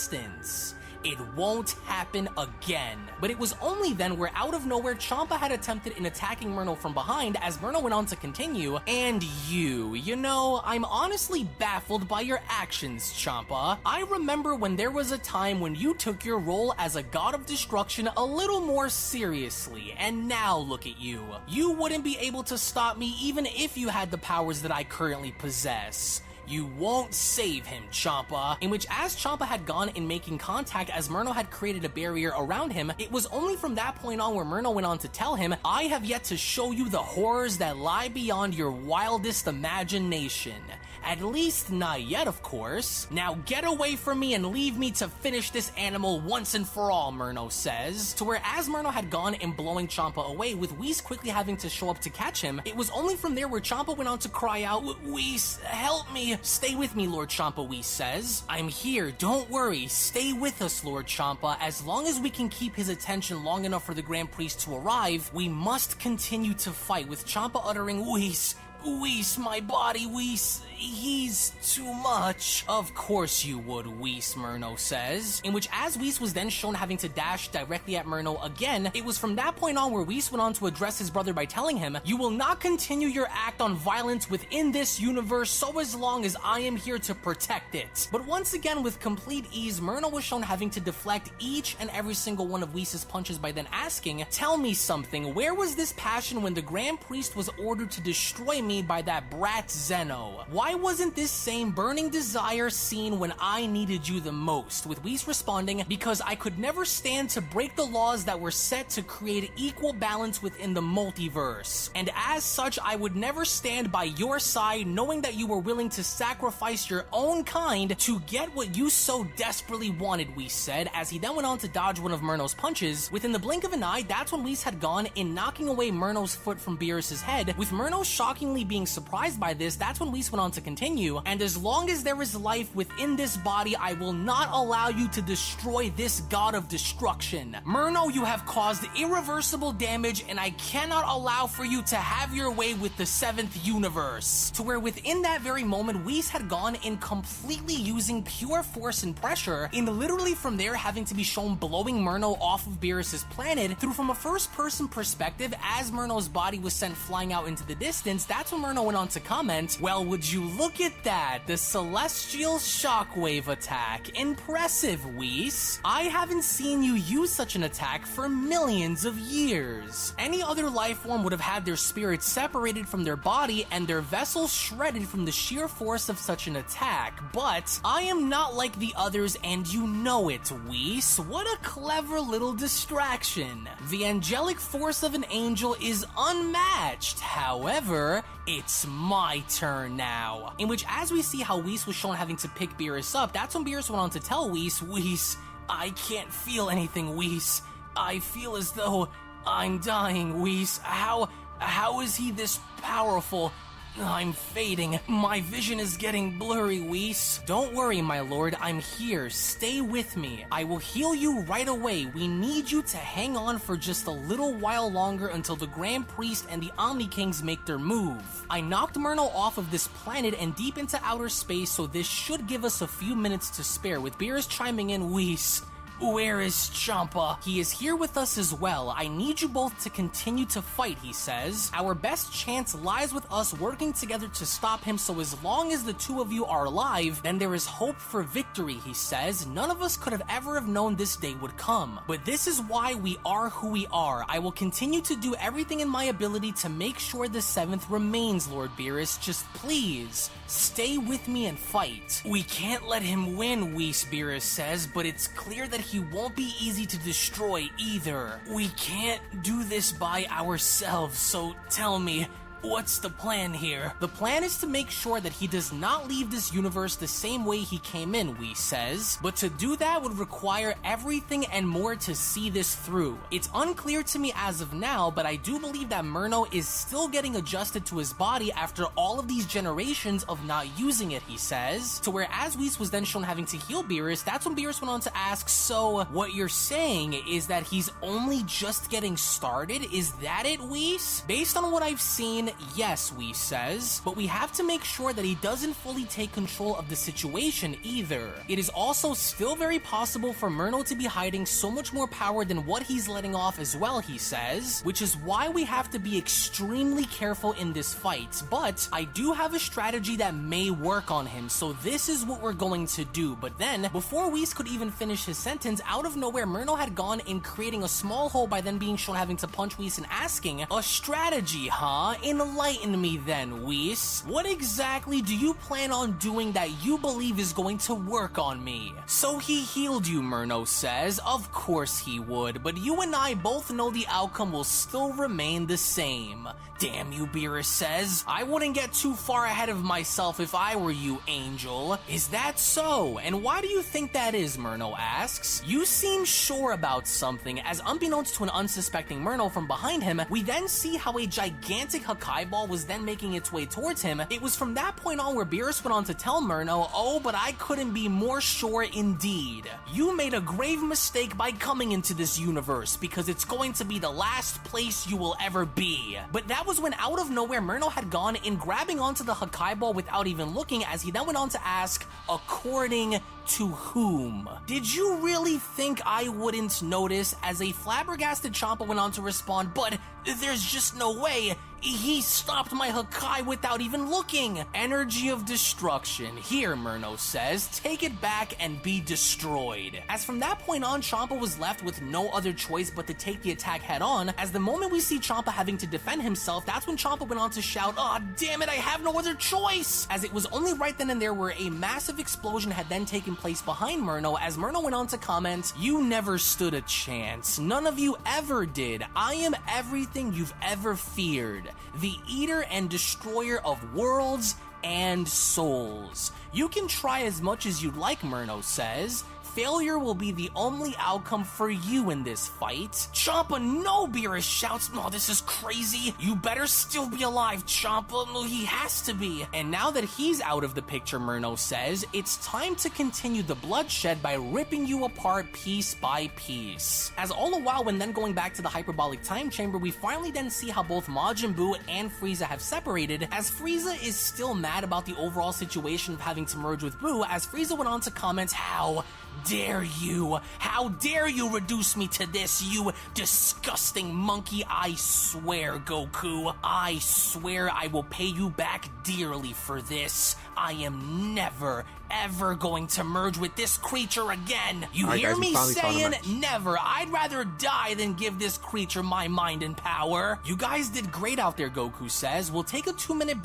It won't happen again. But it was only then where out of nowhere Champa had attempted in attacking Murno from behind, as Murno went on to continue, "And you know, I'm honestly baffled by your actions, Champa. I remember when there was a time when you took your role as a god of destruction a little more seriously, and now look at you. You wouldn't be able to stop me even if you had the powers that I currently possess. You won't save him, Champa." In which, as Champa had gone in making contact as Murno had created a barrier around him, it was only from that point on where Murno went on to tell him, "I have yet to show you the horrors that lie beyond your wildest imagination. At least not yet, of course. Now get away from me and leave me to finish this animal once and for all," Murno says. To where as Murno had gone and blowing Champa away, with Whis quickly having to show up to catch him, it was only from there where Champa went on to cry out, "Whis, help me." "Stay with me, Lord Champa," Whis says. "I'm here, don't worry. Stay with us, Lord Champa. As long as we can keep his attention long enough for the Grand Priest to arrive, we must continue to fight," with Champa uttering, "Whis, Whis, my body, Whis, he's too much." "Of course you would, Whis," Murno says. In which, as Whis was then shown having to dash directly at Murno again, it was from that point on where Whis went on to address his brother by telling him, "You will not continue your act on violence within this universe so as long as I am here to protect it." But once again, with complete ease, Murno was shown having to deflect each and every single one of Whis' punches by then asking, "Tell me something, where was this passion when the Grand Priest was ordered to destroy me by that brat Zeno? Why wasn't this same burning desire seen when I needed you the most?" With Whis responding, "Because I could never stand to break the laws that were set to create equal balance within the multiverse. And as such, I would never stand by your side knowing that you were willing to sacrifice your own kind to get what you so desperately wanted," Whis said, as he then went on to dodge one of Murno's punches. Within the blink of an eye, that's when Whis had gone in knocking away Murno's foot from Beerus' head. With Murno shockingly being surprised by this, that's when Whis went on to continue, "And as long as there is life within this body, I will not allow you to destroy this god of destruction. Murno, you have caused irreversible damage, and I cannot allow for you to have your way with the 7th universe." To where within that very moment, Whis had gone in completely using pure force and pressure, in literally from there having to be shown blowing Murno off of Beerus' planet through from a first-person perspective as Murno's body was sent flying out into the distance. That's when Murno went on to comment, "Well, would you look at that, the Celestial Shockwave attack. Impressive, Whis. I haven't seen you use such an attack for millions of years. Any other life form would have had their spirit separated from their body and their vessel shredded from the sheer force of such an attack, but I am not like the others and you know it, Whis. What a clever little distraction. The angelic force of an angel is unmatched. However, it's my turn now." In which, as we see how Whis was shown having to pick Beerus up, that's when Beerus went on to tell Whis, "Whis, I can't feel anything, Whis. I feel as though I'm dying, Whis. How is he this powerful? I'm fading. My vision is getting blurry, Whis. Don't worry, my lord. I'm here. Stay with me. I will heal you right away. We need you to hang on for just a little while longer until the Grand Priest and the Omni Kings make their move. I knocked Myrno off of this planet and deep into outer space, so this should give us a few minutes to spare. With Beerus chiming in, Whis. Where is Champa? He is here with us as well. I need you both to continue to fight, he says. Our best chance lies with us working together to stop him, so as long as the two of you are alive, then there is hope for victory, he says. None of us could have ever known this day would come. But this is why we are who we are. I will continue to do everything in my ability to make sure the 7th remains, Lord Beerus. Just please, stay with me and fight. We can't let him win, Whis, Beerus says, but it's clear that he won't be easy to destroy either. We can't do this by ourselves, so tell me, what's the plan here? The plan is to make sure that he does not leave this universe the same way he came in, Whis says. But to do that would require everything and more to see this through. It's unclear to me as of now, but I do believe that Myrno is still getting adjusted to his body after all of these generations of not using it, he says. To where as Whis was then shown having to heal Beerus, that's when Beerus went on to ask, so what you're saying is that he's only just getting started? Is that it, Whis? Based on what I've seen, yes, Whis says, but we have to make sure that he doesn't fully take control of the situation either. It is also still very possible for Myrno to be hiding so much more power than what he's letting off as well, he says, which is why we have to be extremely careful in this fight. But I do have a strategy that may work on him, so this is what we're going to do. But then, before Whis could even finish his sentence, out of nowhere, Myrno had gone in creating a small hole by then being shown having to punch Whis and asking, a strategy, huh? Enlighten me then, Whis. What exactly do you plan on doing that you believe is going to work on me? So he healed you, Myrno says. Of course he would, but you and I both know the outcome will still remain the same. Damn you, Beerus says. I wouldn't get too far ahead of myself if I were you, Angel. Is that so? And why do you think that is, Myrno asks. You seem sure about something, as unbeknownst to an unsuspecting Myrno from behind him, we then see how a gigantic Hakai ball was then making its way towards him. It was from that point on where Beerus went on to tell Myrno, oh, but I couldn't be more sure indeed. You made a grave mistake by coming into this universe, because it's going to be the last place you will ever be. But that was when out of nowhere Myrno had gone in, grabbing onto the Hakai ball without even looking, as he then went on to ask, according to whom? Did you really think I wouldn't notice? As a flabbergasted Champa went on to respond, but there's just no way. He stopped my Hakai without even looking. Energy of destruction. Here, Myrno says, take it back and be destroyed. As from that point on, Champa was left with no other choice but to take the attack head on. As the moment we see Champa having to defend himself, that's when Champa went on to shout, "Aw, damn it, I have no other choice!" As it was only right then and there where a massive explosion had then taken place behind Myrno, as Myrno went on to comment, "You never stood a chance. None of you ever did. I am everything you've ever feared. The eater and destroyer of worlds and souls. You can try as much as you'd like," Myrno says. Failure will be the only outcome for you in this fight. Champa, no, Beerus shouts. Oh, this is crazy. You better still be alive, Champa. He has to be. And now that he's out of the picture, Myrno says, it's time to continue the bloodshed by ripping you apart piece by piece. As all the while, when then going back to the hyperbolic time chamber, we finally then see how both Majin Buu and Frieza have separated, as Frieza is still mad about the overall situation of having to merge with Buu, as Frieza went on to comment, how dare you? How dare you reduce me to this, you disgusting monkey? I swear, Goku, I swear I will pay you back dearly for this. I am never, ever going to merge with this creature again. You hear me saying never? I'd rather die than give this creature my mind and power. You guys did great out there, Goku says. We'll take a 2-minute break.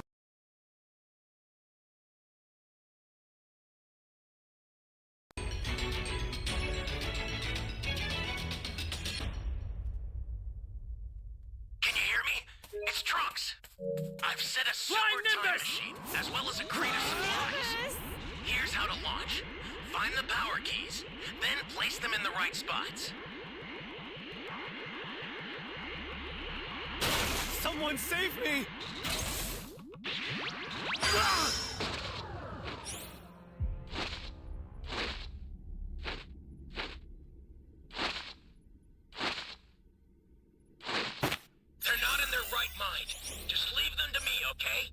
It's Trunks. I've set a super time machine, as well as a crate of supplies. Here's how to launch. Find the power keys, then place them in the right spots. Someone save me! They're not in their right mind. Just leave them to me, okay?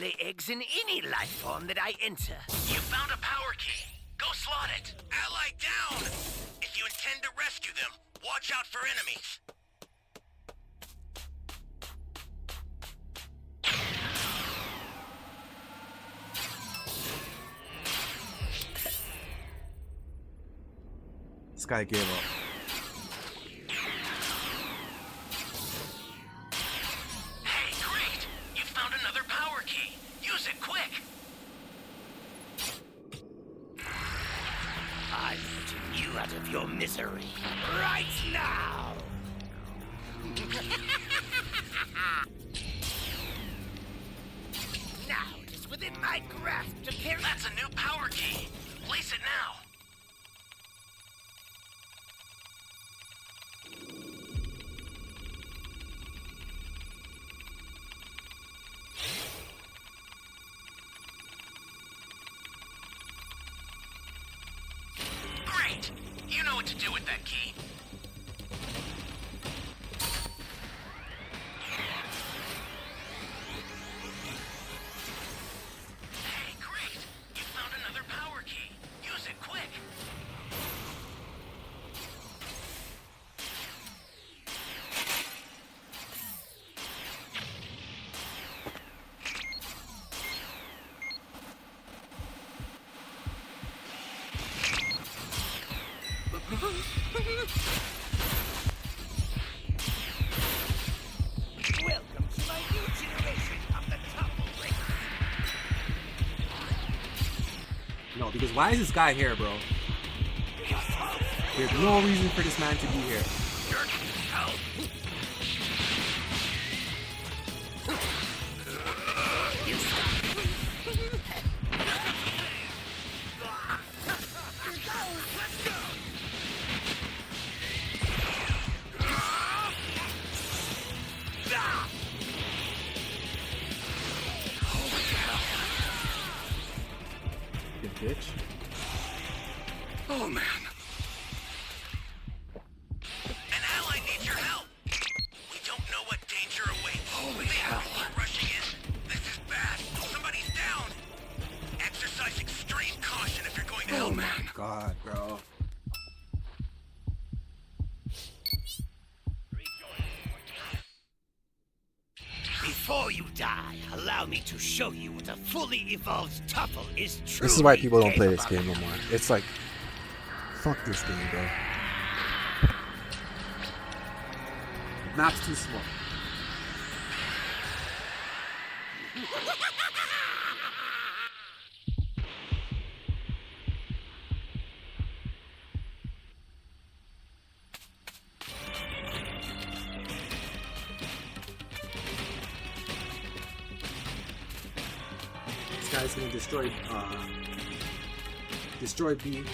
Lay eggs in any life form that I enter. You found a power key. Go slot it. Ally down! If you intend to rescue them, watch out for enemies. This guy gave up. Hey, great! You found another power key. Use it quick. I'm putting you out of your misery right now. Now it is within my grasp to carry. That's a new power key. Place it now. Great! You know what to do with that key. Hey, great! You found another power key. Use it quick. Welcome to my new generation of the Tumble Race. No, because why is this guy here, bro? There's no reason for this man to be here. You bitch. Oh, man. An ally needs your help. We don't know what danger awaits. Holy They hell. keep rushing in. This is bad. Somebody's down. Exercise extreme caution if you're going to Oh, help. man. God, bro. Before you die, allow me to show you what a fully evolved Tuffle is truly This is why people don't play this capable game no more. It's like, fuck this game, bro. Map's too small. This guy's gonna destroy B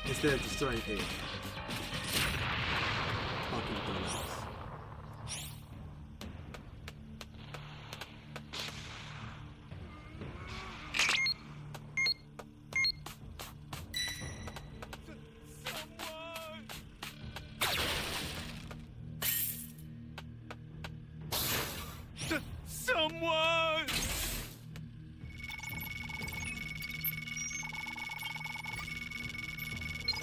instead of destroying A. Fucking dumbass. Someone!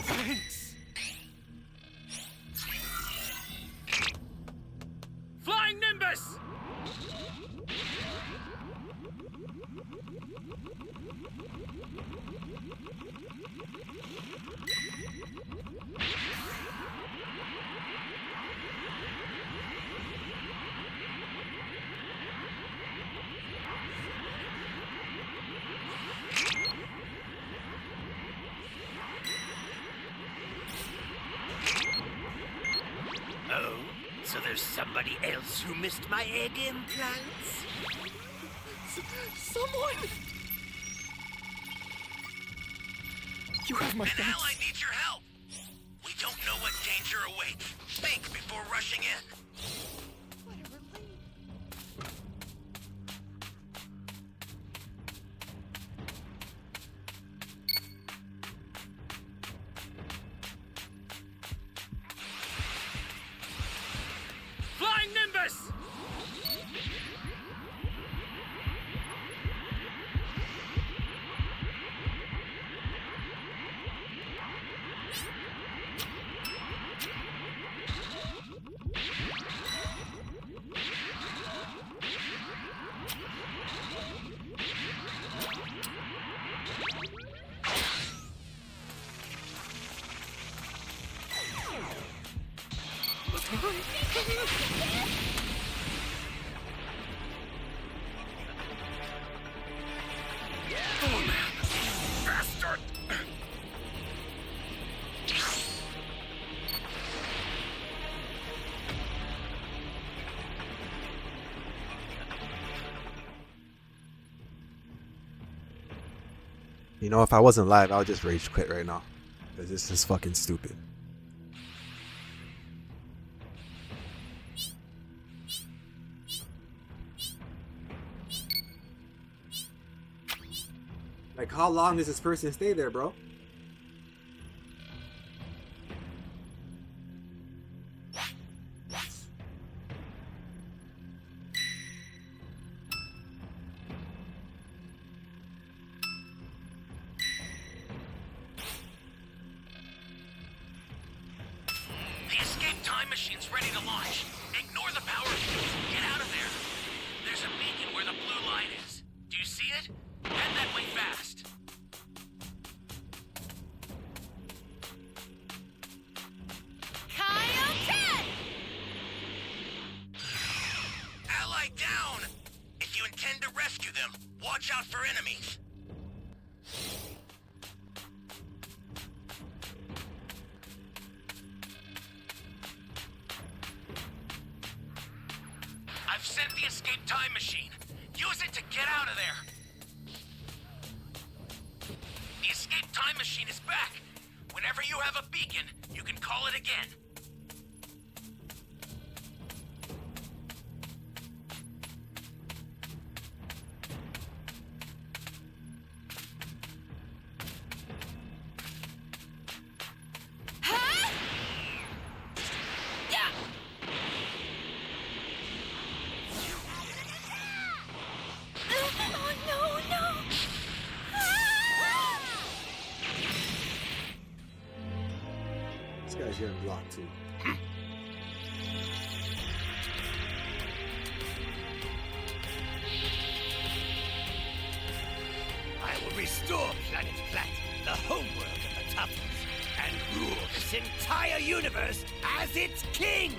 Thanks. somebody else who missed my egg implants? Someone! You have my An thanks. ally needs your help! We don't know what danger awaits. Think before rushing in. Flying Nimbus! Faster! You know, if I wasn't live, I would just rage quit right now. Because this is fucking stupid. Like, how long does this person stay there, bro? The escape time machine's ready to launch. Ignore the power fuse. Get out of there. There's a beacon where the blue light is. Do you see it? Head that way fast. Kaioken! Ally down! If you intend to rescue them, watch out for enemies. I've sent the escape time machine. Use it to get out of there. The escape time machine is back. Whenever you have a beacon, you can call it again. Huh? Yeah. Oh, no, no. This guy's getting blocked too. I will restore Planet Flat, the homeworld of the Toughers, and rule this entire universe as its king!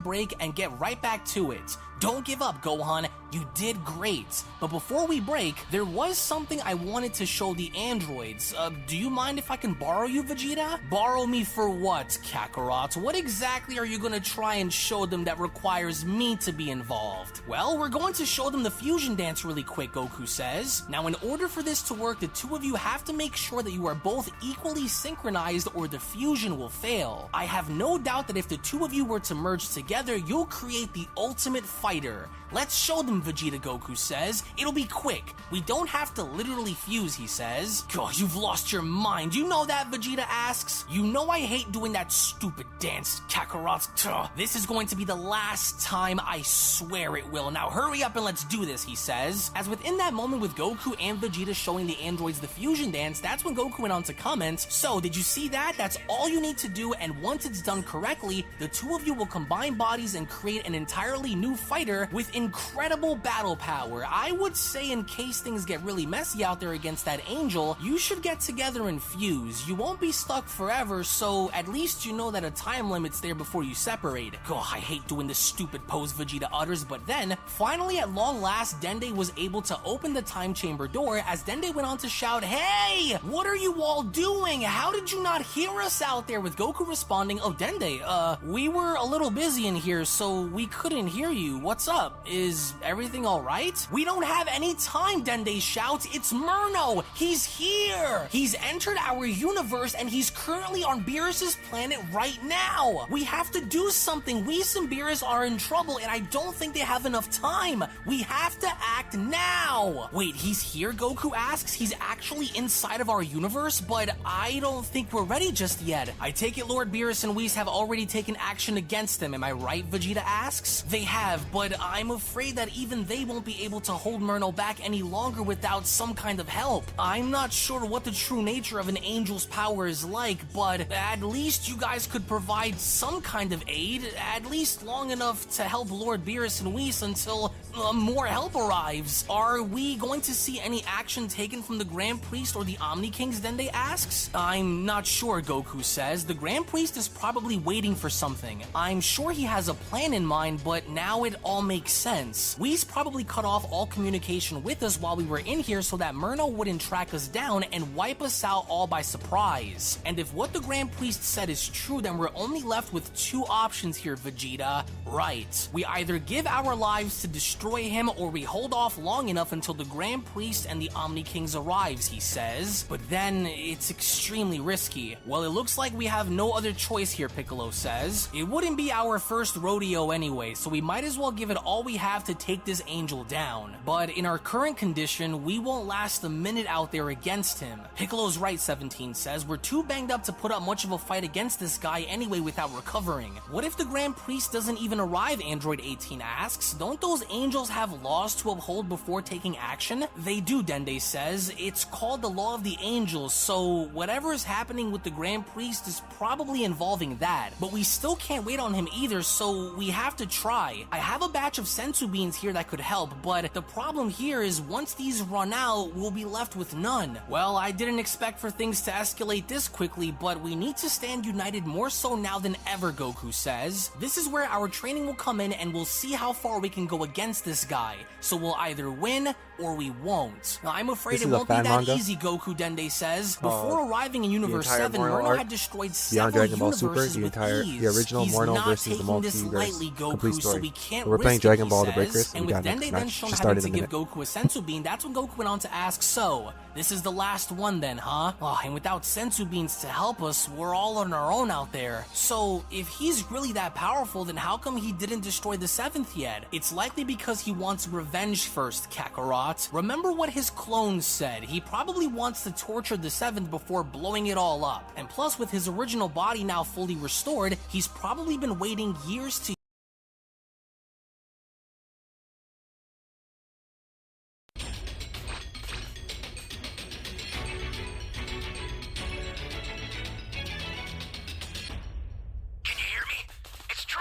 Break and get right back to it. Don't give up, Gohan. You did great. But before we break, there was something I wanted to show the androids. Do you mind if I can borrow you, Vegeta? Borrow me for what, Kakarot? What exactly are you gonna try and show them that requires me to be involved? Well, we're going to show them the fusion dance really quick, Goku says. Now, in order for this to work, the two of you have to make sure that you are both equally synchronized or the fusion will fail. I have no doubt that if the two of you were to merge together, you'll create the ultimate fighter. Let's show them, Vegeta, Goku says. It'll be quick. We don't have to literally fuse, he says. God, you've lost your mind. You know that, Vegeta asks? You know I hate doing that stupid dance, Kakarot. This is going to be the last time, I swear it will. Now hurry up and let's do this, he says. As within that moment with Goku and Vegeta showing the androids the fusion dance, that's when Goku went on to comment, so did you see that? That's all you need to do, and once it's done correctly, the two of you will combine bodies and create an entirely new fighter fighter with incredible battle power. I would say in case things get really messy out there against that angel, you should get together and fuse. You won't be stuck forever, so at least you know that a time limit's there before you separate. Oh, I hate doing this stupid pose Vegeta utters, but then, finally at long last, Dende was able to open the time chamber door as Dende went on to shout, "Hey! What are you all doing? How did you not hear us out there?" With Goku responding, "Oh, Dende, we were a little busy in here, so we couldn't hear you. What's up? Is everything alright?" "We don't have any time," Dende shouts. "It's Murno! He's here! He's entered our universe and he's currently on Beerus's planet right now! We have to do something! Whis and Beerus are in trouble and I don't think they have enough time! We have to act now!" "Wait, he's here?" Goku asks. "He's actually inside of our universe? But I don't think we're ready just yet. I take it Lord Beerus and Whis have already taken action against them, am I right?" Vegeta asks. "They have, but I'm afraid that even they won't be able to hold Murno back any longer without some kind of help. I'm not sure what the true nature of an angel's power is like, but at least you guys could provide some kind of aid, at least long enough to help Lord Beerus and Whis until more help arrives. Are we going to see any action taken from the Grand Priest or the Omni Kings?" Dende asks. "I'm not sure," Goku says. "The Grand Priest is probably waiting for something. I'm sure he has a plan in mind, but now it all makes sense. Whis probably cut off all communication with us while we were in here so that Murno wouldn't track us down and wipe us out all by surprise. And if what the Grand Priest said is true, then we're only left with two options here, Vegeta. Right. We either give our lives to destroy him or we hold off long enough until the Grand Priest and the Omni Kings arrives," he says. "But then it's extremely risky." "Well, it looks like we have no other choice here," Piccolo says. "It wouldn't be our first rodeo anyway, so we might as well give it all we have to take this angel down. But in our current condition, we won't last a minute out there against him." "Piccolo's right," 17 says. "We're too banged up to put up much of a fight against this guy anyway without recovering." "What if the Grand Priest doesn't even arrive?" Android 18 asks. "Don't those angels have laws to uphold before taking action?" "They do," Dende says. "It's called the Law of the Angels, so whatever is happening with the Grand Priest is probably involving that. But we still can't wait on him either, so we have to try. I have a batch of sensu beans here that could help, but the problem here is once these run out, we'll be left with none." "Well, I didn't expect for things to escalate this quickly, but we need to stand united more so now than ever," Goku says. "This is where our training will come in and we'll see how far we can go against this guy. So we'll either win or we won't." "Now, I'm afraid it won't be that easy," Goku, Dende says. "Before arriving in Universe 7, Murno had destroyed several Dragon Ball Super, universes with ease. the original He's Murno not versus the taking this Multiverse lightly, complete Goku, story. so we can't We're playing risk Dragon it," Ball he The Breakers, says. and And we with got next Dende then match. shown Should having start to in a give minute. Goku a sensu bean, that's when Goku went on to ask, "So, this is the last one then, huh? Oh, and without sensu beans to help us, we're all on our own out there. So, if he's really that powerful, then how come he didn't destroy the 7th yet? It's likely because he wants revenge first, Kakarot. Remember what his clones said. He probably wants to torture the 7th before blowing it all up. And plus, with his original body now fully restored, he's probably been waiting years to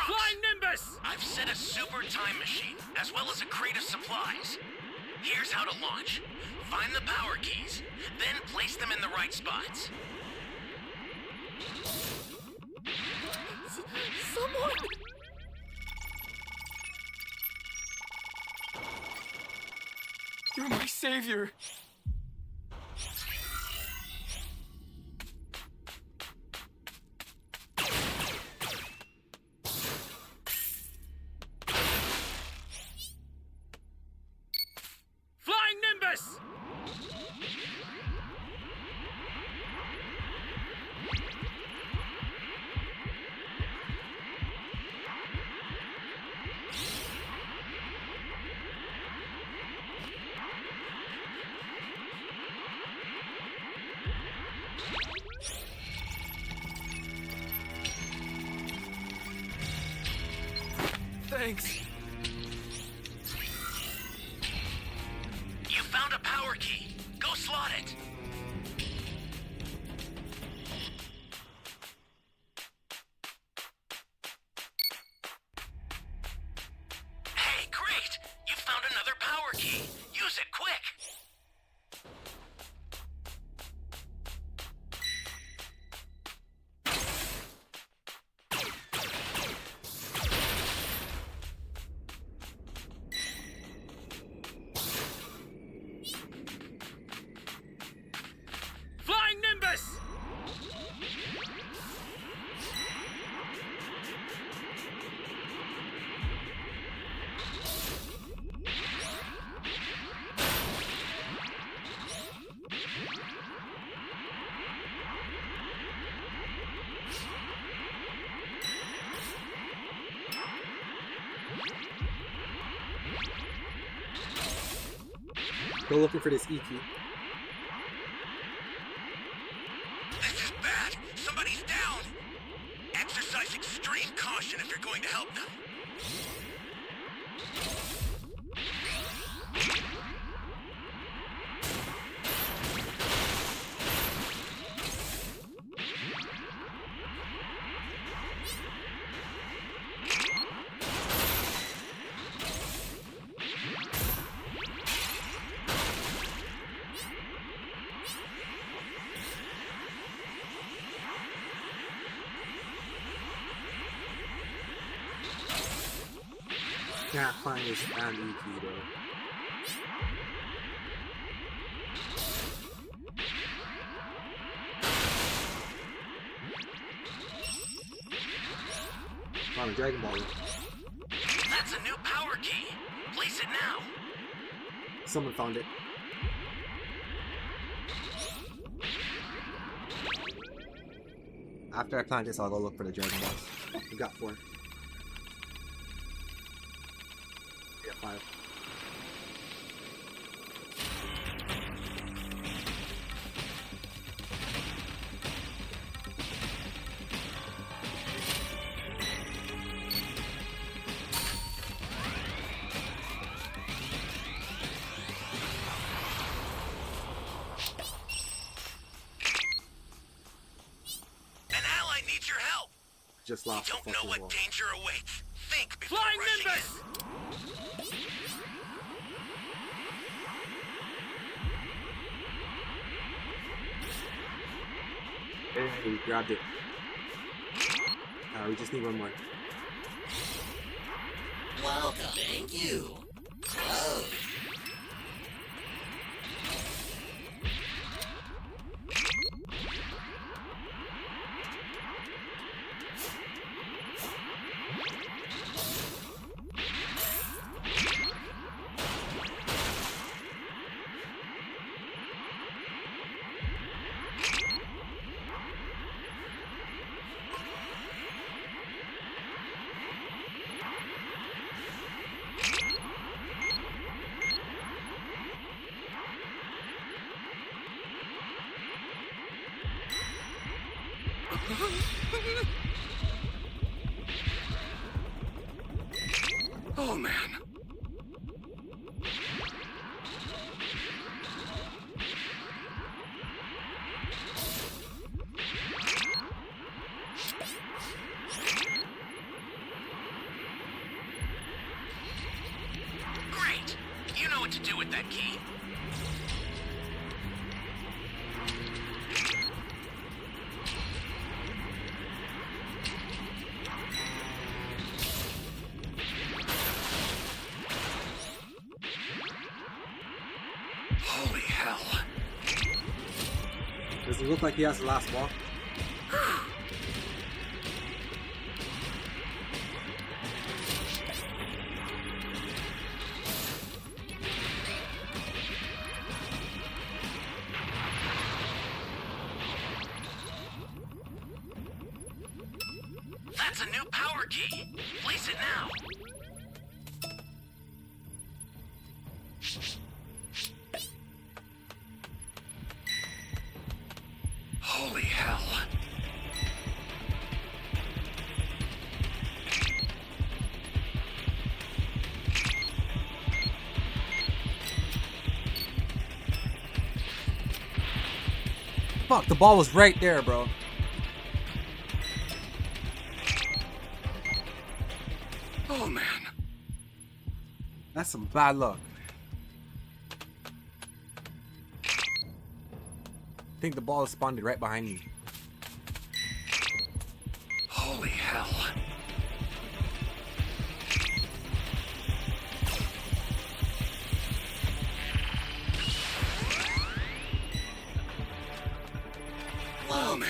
Flying Nimbus! I've set a super time machine, as well as a crate of supplies. Here's how to launch. Find the power keys, then place them in the right spots. Someone! You're my savior. Flying Nimbus! Thanks. You found a power key. Go slot it. Hey, key. Use it quick. Flying Nimbus! Go looking for this E key. This is bad. Somebody's down. Exercise extreme caution if you're going to help them. Can't find this damn E key though. Found a Dragon Ball. That's a new power key. Place it now. Someone found it. After I plant this, I'll go look for the Dragon Balls. We got 4. We got 5. Just lost. You don't know what danger awaits. Think before Flying rushing Nimbus! in. Hey, we grabbed it. We just need one more. Welcome. Thank you. Oh. Oh man. Great. You know what to do with that key. Holy hell. Does it look like he has the last ball? That's a new power key. Place it now. Holy hell. Fuck, the ball was right there, bro. Oh man. That's some bad luck. think the ball spawned right behind me. Holy hell. Oh, man.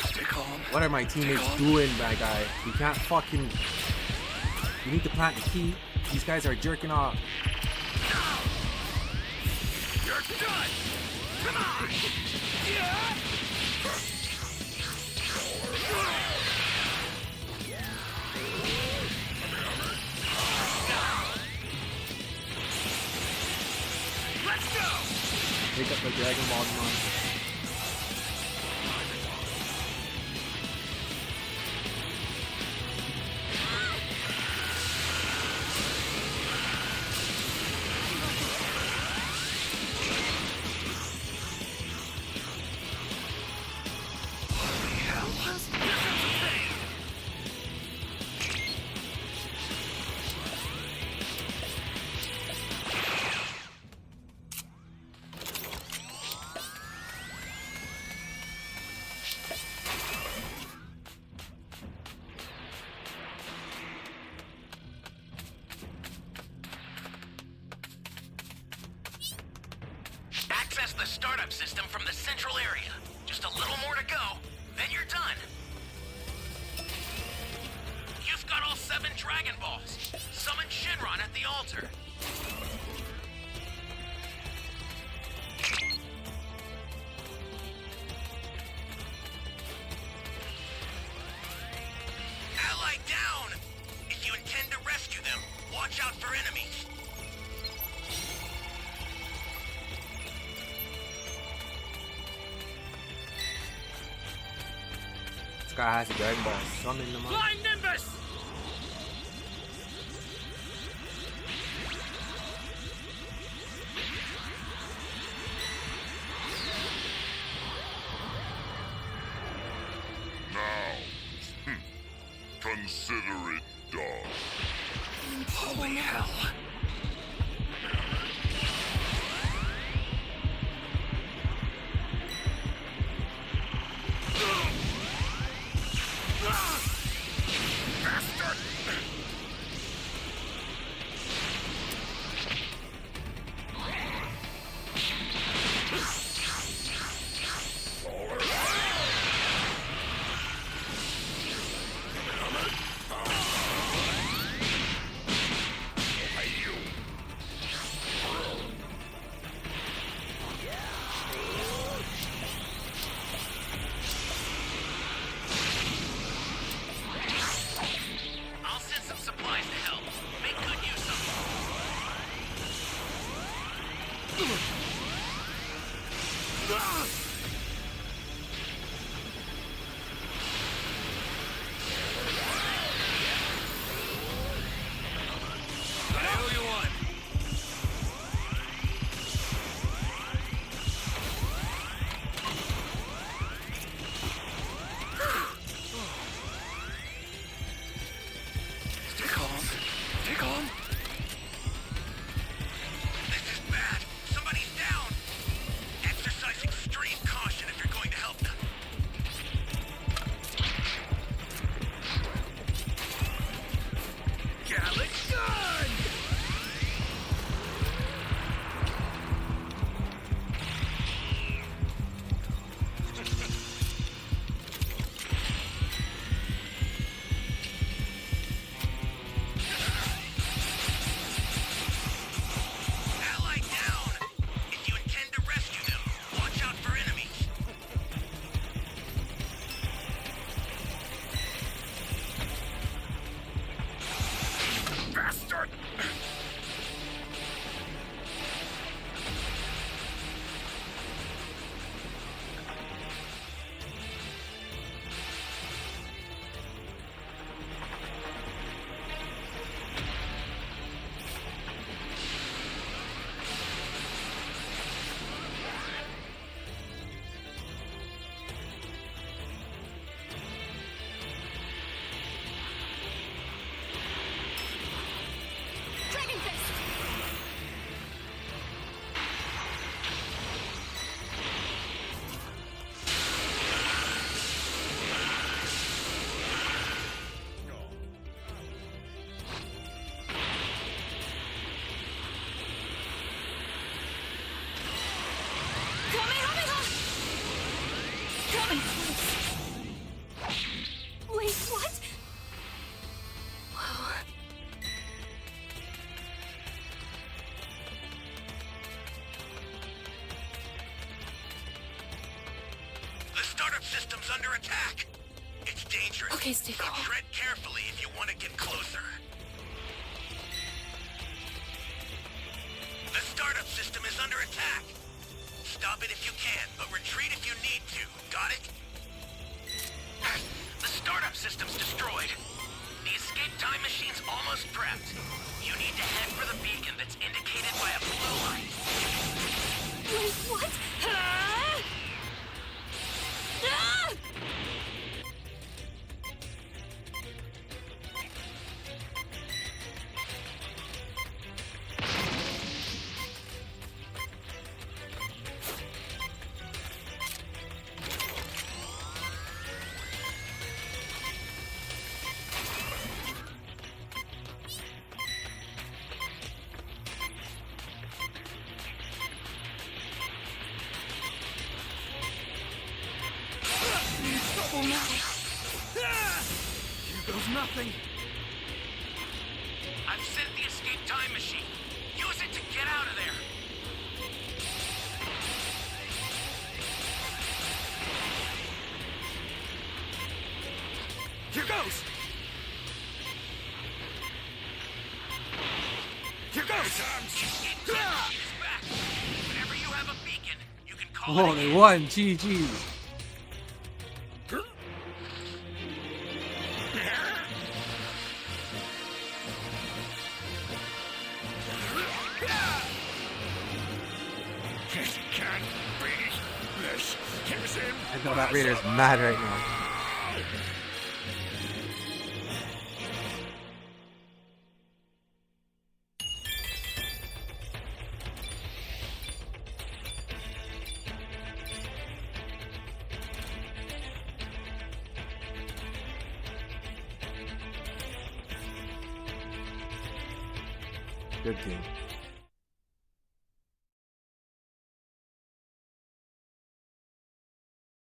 Stay calm. What are my teammates doing, my guy? We can't fucking... We need to plant the key. These guys are jerking off. You're done! Come on! Yeah! Let's go! Pick up the Dragon Ball one. Access the startup system from the central area. Just a little more to go, then you're done. You've got all 7 Dragon Balls. Summon Shenron at the altar. Ally down! If you intend to rescue them, watch out for enemies. This guy has a Dragon Ball. Summon them up. Flying Nimbus! Now, consider it done. Holy hell. I'll send some supplies to help. Make good use of them. I owe you one. Stay calm. Stay calm. This is bad. Somebody's down. Exercise extreme caution if you're going to help them. Galax gun! Ally down! If you intend to rescue them, watch out for enemies. is under attack. It's dangerous. Okay, stay so calm. tread carefully if you want to get closer. The startup system is under attack. Stop it if you can, but retreat if you need to. Got it? The startup system's destroyed. The escape time machine's almost prepped. You need to head for the beacon that's indicated by a blue light. Wait, what? Ah! Ah! Trouble now. Ah! Here goes nothing. I've set the escape time machine. Use it to get out of there. Here goes. Here goes. Escape time Ah! machine is back. Whenever you have a beacon, you can call Oh, it they in. won. GG. Can't beat this. Here's him. I know that Raider's mad right now. Good game.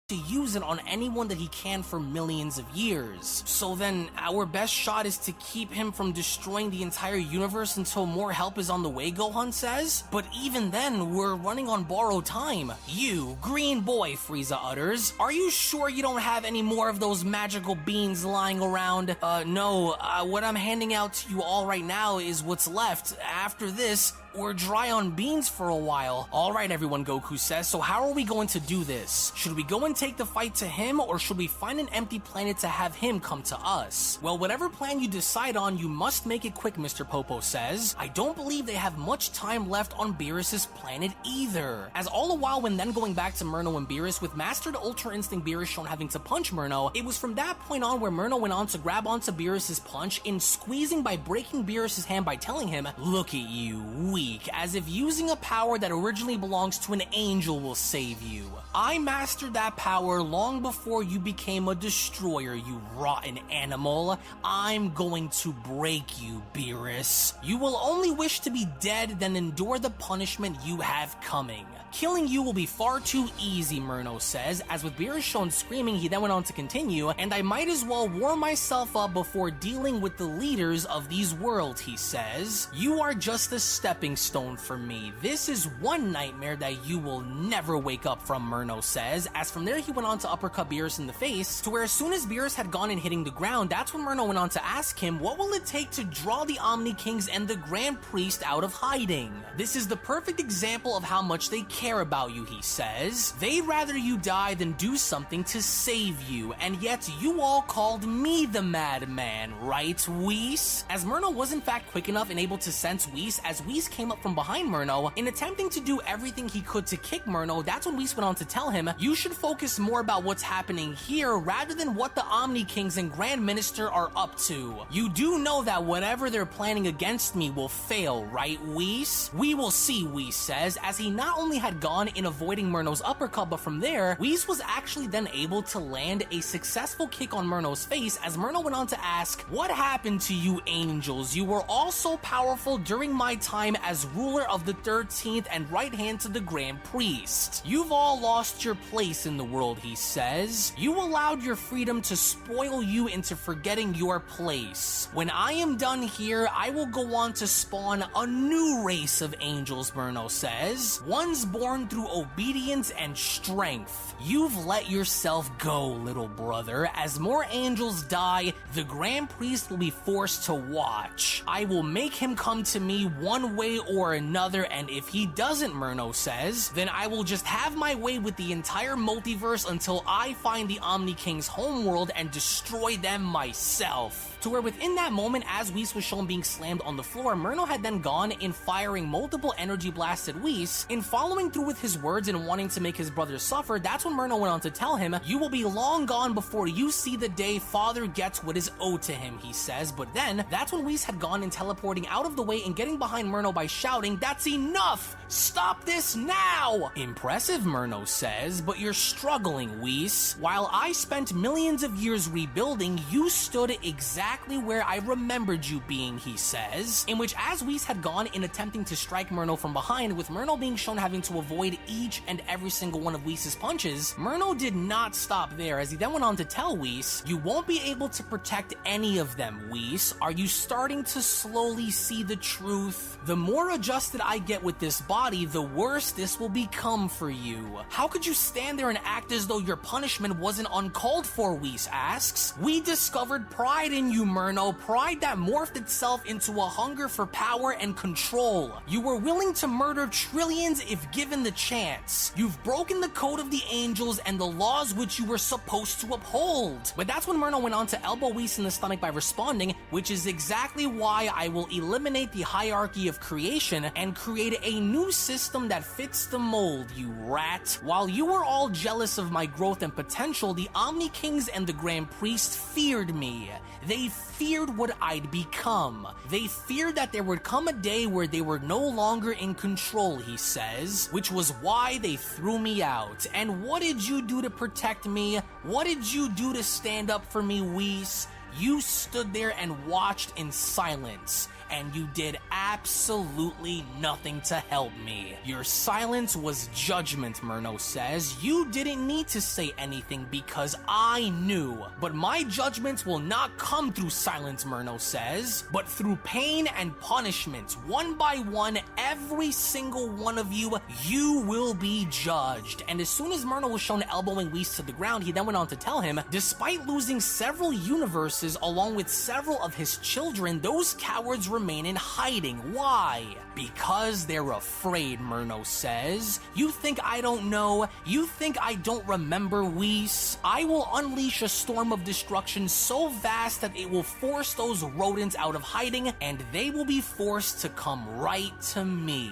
To use it on anyone that he can for millions of years. So then our best shot is to keep him from destroying the entire universe until more help is on the way, Gohan says? But even then, we're running on borrowed time. You, green boy, Frieza utters. Are you sure you don't have any more of those magical beans lying around? No, what I'm handing out to you all right now is what's left. After this, we're dry on beans for a while. Alright everyone, Goku says, so how are we going to do this? Should we go and take the fight to him, or should we find an empty planet to have him come to us? Well, whatever plan you decide on, you must make it quick, Mr. Popo says. I don't believe they have much time left on Beerus's planet either. As all the while when then going back to Murno and Beerus, with Mastered Ultra Instinct Beerus shown having to punch Murno, it was from that point on where Murno went on to grab onto Beerus's punch, in squeezing by breaking Beerus's hand by telling him, look at you, weak, as if using a power that originally belongs to an angel will save you. I mastered that power long before you became a destroyer, you rotten animal. I'm going to break you, Beerus. You will only wish to be dead than endure the punishment you have coming. Killing you will be far too easy, Murno says, as with Beerus shown screaming, he then went on to continue, and I might as well warm myself up before dealing with the leaders of these worlds, he says. You are just a stepping stone for me. This is one nightmare that you will never wake up from, Murno says, as from there he went on to uppercut Beerus in the face, to where as soon as Beerus had gone and hitting the ground, that's when Murno went on to ask him, what will it take to draw the Omni Kings and the Grand Priest out of hiding? This is the perfect example of how much they care about you, he says. They'd rather you die than do something to save you, and yet you all called me the madman, right, Whis? As Murno was in fact quick enough and able to sense Whis, as Whis came up from behind Murno, in attempting to do everything he could to kick Murno, that's when Whis went on to tell him, you should focus more about what's happening here rather than what the Omni Kings and Grand Minister are up to. You do know that whatever they're planning against me will fail, right, Whis? We will see, Whis says, as he not only had gone in avoiding Murno's uppercut, but from there, Whis was actually then able to land a successful kick on Murno's face, as Murno went on to ask, what happened to you angels? You were all so powerful during my time as ruler of the 13th and right hand to the Grand Priest. You've all lost your place in the world, he says. You allowed your freedom to spoil you into forgetting your place. When I am done here, I will go on to spawn a new race of angels, Murno says. Ones born through obedience and strength. You've let yourself go, little brother. As more angels die, the Grand Priest will be forced to watch. I will make him come to me one way or another, and if he doesn't, Murno says, then I will just have my way with the entire multiverse until I find the Omni King's homeworld and destroy them myself. To where within that moment, as Whis was shown being slammed on the floor, Murno had then gone in firing multiple energy blasts at Whis. In following through with his words and wanting to make his brother suffer, that's when Murno went on to tell him, you will be long gone before you see the day father gets what is owed to him, he says. But then, that's when Whis had gone and teleporting out of the way and getting behind Murno by shouting, that's enough! Stop this now! Impressive, Murno says, but you're struggling, Whis. While I spent millions of years rebuilding, you stood exactly where I remembered you being, he says. In which, as Whis had gone in attempting to strike Murno from behind, with Murno being shown having to avoid each and every single one of Whis' punches, Murno did not stop there, as he then went on to tell Whis, you won't be able to protect any of them, Whis. Are you starting to slowly see the truth? The more adjusted I get with this body, the worse this will become for you. How could you stand there and act as though your punishment wasn't uncalled for, Whis asks. We discovered pride in you, Murno, pride that morphed itself into a hunger for power and control. You were willing to murder trillions if given the chance. You've broken the code of the angels and the laws which you were supposed to uphold. But that's when Murno went on to elbow Whis in the stomach by responding, which is exactly why I will eliminate the hierarchy of creation and create a new system that fits the mold, you rat. While you were all jealous of my growth and potential, the Omni Kings and the Grand Priest feared me. They feared what I'd become. They feared that there would come a day where they were no longer in control, he says, which was why they threw me out. And what did you do to protect me? What did you do to stand up for me, Whis? You stood there and watched in silence, and you did absolutely nothing to help me. Your silence was judgment, Murno says. You didn't need to say anything because I knew. But my judgments will not come through silence, Murno says, but through pain and punishment. One by one, every single one of you, you will be judged. And as soon as Murno was shown elbowing Whis to the ground, he then went on to tell him, despite losing several universes along with several of his children, those cowards remain in hiding. Why? Because they're afraid, Murno says. You think I don't know? You think I don't remember, Whis? I will unleash a storm of destruction so vast that it will force those rodents out of hiding, and they will be forced to come right to me.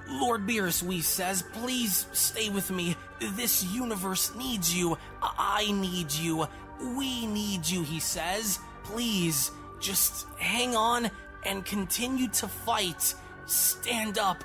Lord Beerus, Whis says, please stay with me. This universe needs you. I need you. We need you, he says. Please, just hang on and continue to fight. Stand up,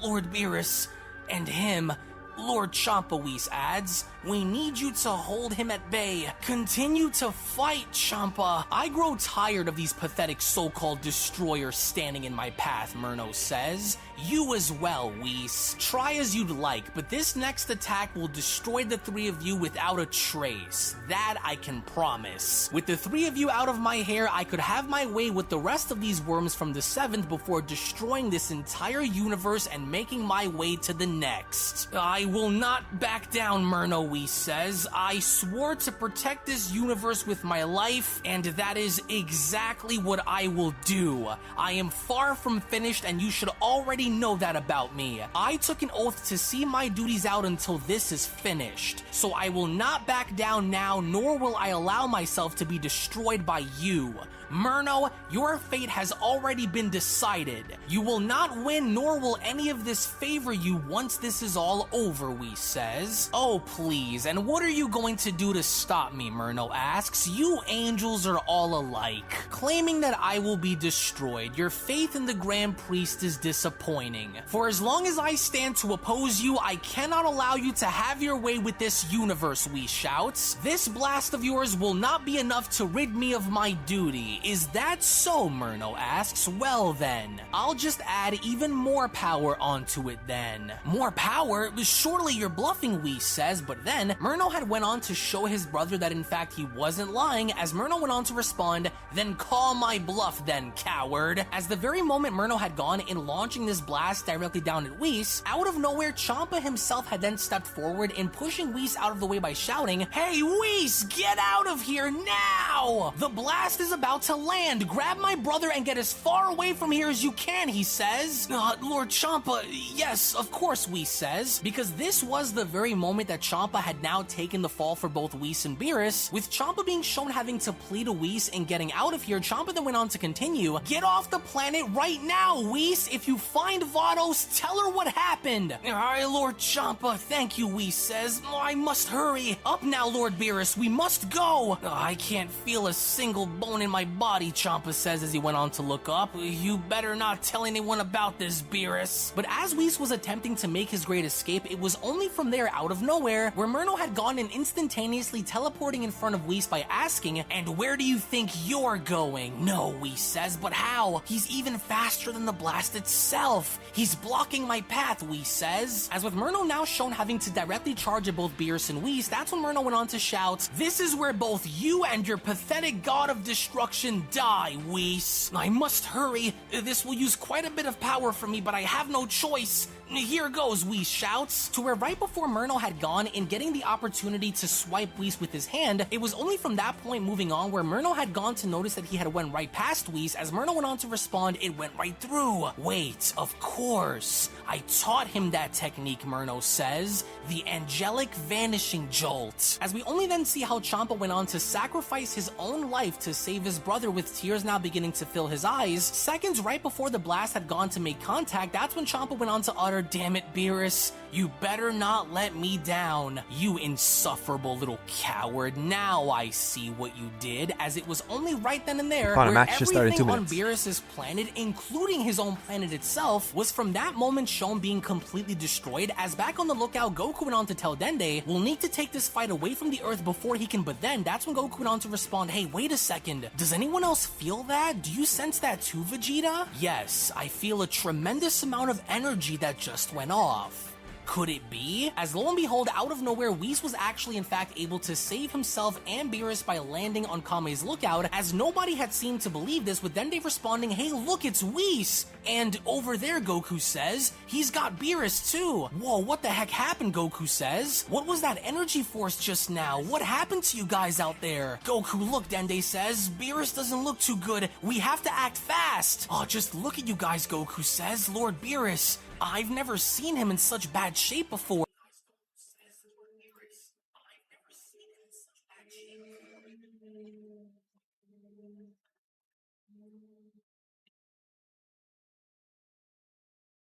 Lord Beerus. And him, Lord Champa, Whis adds, we need you to hold him at bay. Continue to fight, Champa. I grow tired of these pathetic so-called destroyers standing in my path, Murno says. You as well, Whis. Try as you'd like, but this next attack will destroy the three of you without a trace. That I can promise. With the three of you out of my hair, I could have my way with the rest of these worms from the 7th before destroying this entire universe and making my way to the next. I will not back down, Murno, Whis says. I swore to protect this universe with my life, and that is exactly what I will do. I am far from finished, and you should already know that about me. I took an oath to see my duties out until this is finished, so I will not back down now, nor will I allow myself to be destroyed by you. Murno, your fate has already been decided. You will not win, nor will any of this favor you once this is all over, Whis says. Oh, please, and what are you going to do to stop me, Murno asks. You angels are all alike. Claiming that I will be destroyed, your faith in the Grand Priest is disappointing. For as long as I stand to oppose you, I cannot allow you to have your way with this universe, Whis shouts. This blast of yours will not be enough to rid me of my duty. Is that so? Murno asks. Well then, I'll just add even more power onto it then. More power? Surely you're bluffing, Whis says, but then Murno had went on to show his brother that in fact he wasn't lying, as Murno went on to respond, then call my bluff then, coward. As the very moment Murno had gone in launching this blast directly down at Whis, out of nowhere Champa himself had then stepped forward and pushing Whis out of the way by shouting, "Hey Whis, get out of here now! The blast is about to land. Grab my brother and get as far away from here as you can," he says. Lord Champa, yes, of course, Whis says, because this was the very moment that Champa had now taken the fall for both Whis and Beerus. With Champa being shown having to plead to Whis and getting out of here, Champa then went on to continue, "Get off the planet right now, Whis! If you find Vados, tell her what happened." "Alright, Lord Champa, thank you," Whis says. "I must hurry. Up now, Lord Beerus, we must go." "I can't feel a single bone in my body," Champa says as he went on to look up. "You better not tell anyone about this, Beerus." But as Whis was attempting to make his great escape, it was only from there, out of nowhere, where Murno had gone and instantaneously teleporting in front of Whis by asking, "And where do you think you're going?" "No," Whis says, "but how? He's even faster than the blast itself. He's blocking my path," Whis says. As with Murno now shown having to directly charge at both Beerus and Whis, that's when Murno went on to shout, "This is where both you and your pathetic god of destruction die, Whis. I must hurry. This will use quite a bit of power from me, but I have no choice. Here goes," Whis shouts. To where right before Murno had gone and getting the opportunity to swipe Whis with his hand, it was only from that point moving on where Murno had gone to notice that he had went right past Whis. As Murno went on to respond, "It went right through." "Wait, of course. I taught him that technique," Murno says. "The angelic vanishing jolt." As we only then see how Champa went on to sacrifice his own life to save his brother, with tears now beginning to fill his eyes. Seconds right before the blast had gone to make contact, that's when Champa went on to utter, "Damn it, Beerus, you better not let me down. You insufferable little coward. Now I see what you did," as it was only right then and there where everything on Beerus's planet, including his own planet itself, was from that moment shown being completely destroyed. As back on the lookout, Goku went on to tell Dende, "We'll need to take this fight away from the Earth before he can," but then that's when Goku went on to respond, "Hey, wait a second. Does anyone else feel that? Do you sense that too, Vegeta?" "Yes, I feel a tremendous amount of energy that just went off." Could it be? As lo and behold, out of nowhere, Whis was actually in fact able to save himself and Beerus by landing on Kame's lookout, as nobody had seemed to believe this, with Dende responding, "Hey look, it's Whis! And over there," Goku says, "he's got Beerus too." "Whoa, what the heck happened?" Goku says. "What was that energy force just now? What happened to you guys out there?" "Goku, look," Dende says, "Beerus doesn't look too good. We have to act fast." "Oh, just look at you guys," Goku says. "Lord Beerus, I've never seen him in such bad shape before."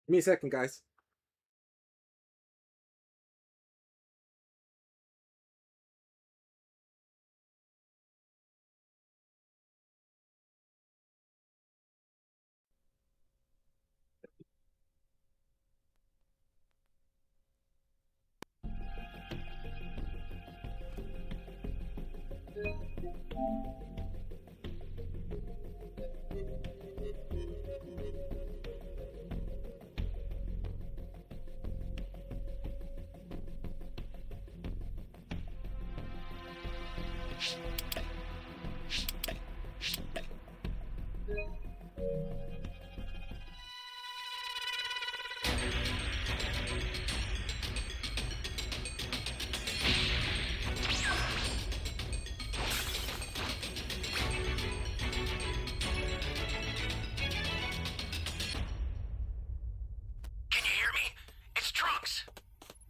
Give me a second, guys.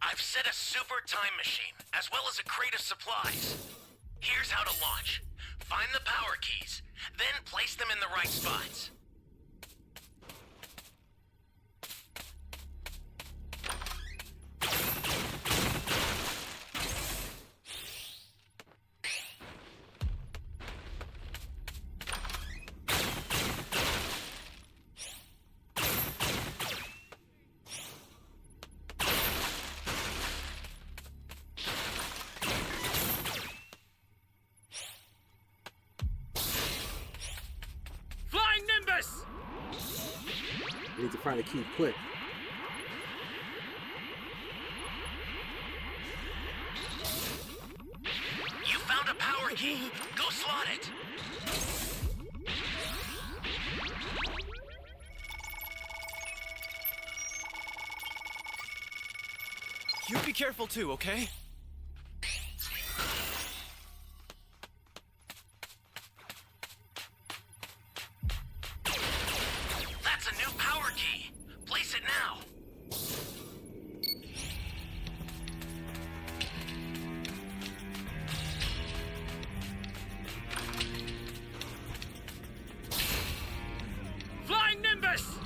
I've set a super time machine, as well as a crate of supplies. Here's how to launch. Find the power keys, then place them in the right spots. Nimbus! We need to find the key quick. You found a power key. Go slot it. You be careful too, okay? That's a new power key. Place it now. Flying Nimbus!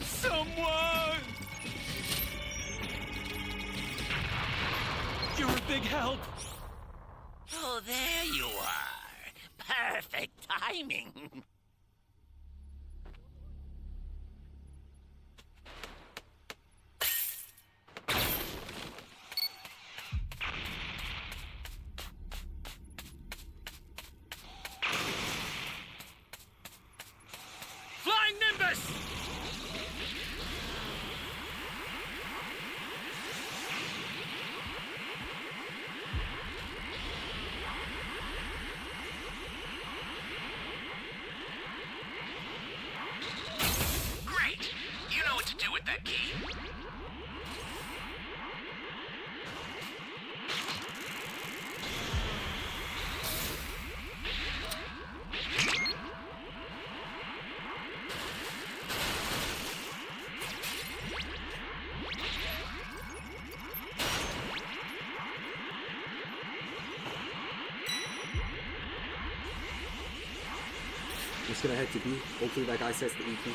Someone! You're a big help. Oh, there you are. Perfect timing. Flying Nimbus! Great. You know what to do with that key. Just gonna head to B. Hopefully that guy sets the E key.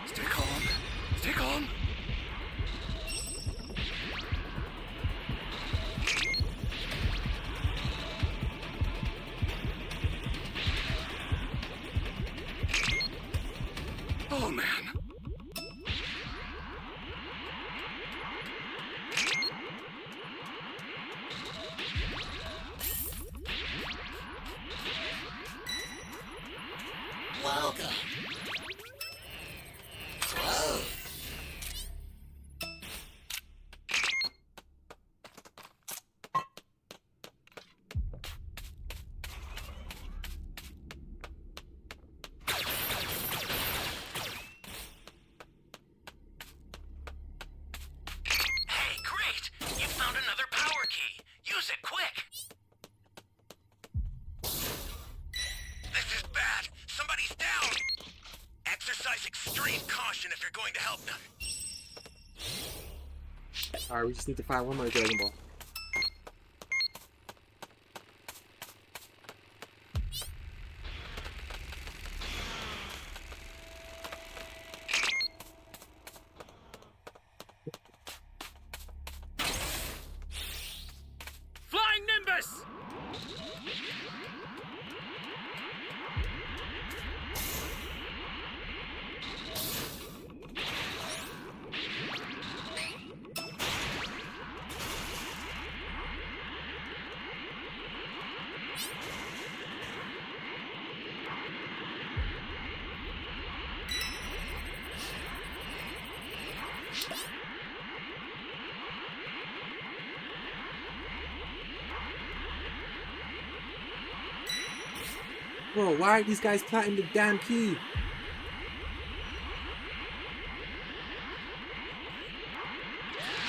Stay calm. Stay calm. Oh, man. Welcome. Whoa. Hey, great! You found another power key. Use it quick. This is bad. Somebody's down. Exercise extreme caution if you're going to help them. Alright, we just need to find one more Dragon Ball. Flying Nimbus! Bro, why are these guys planting the damn key?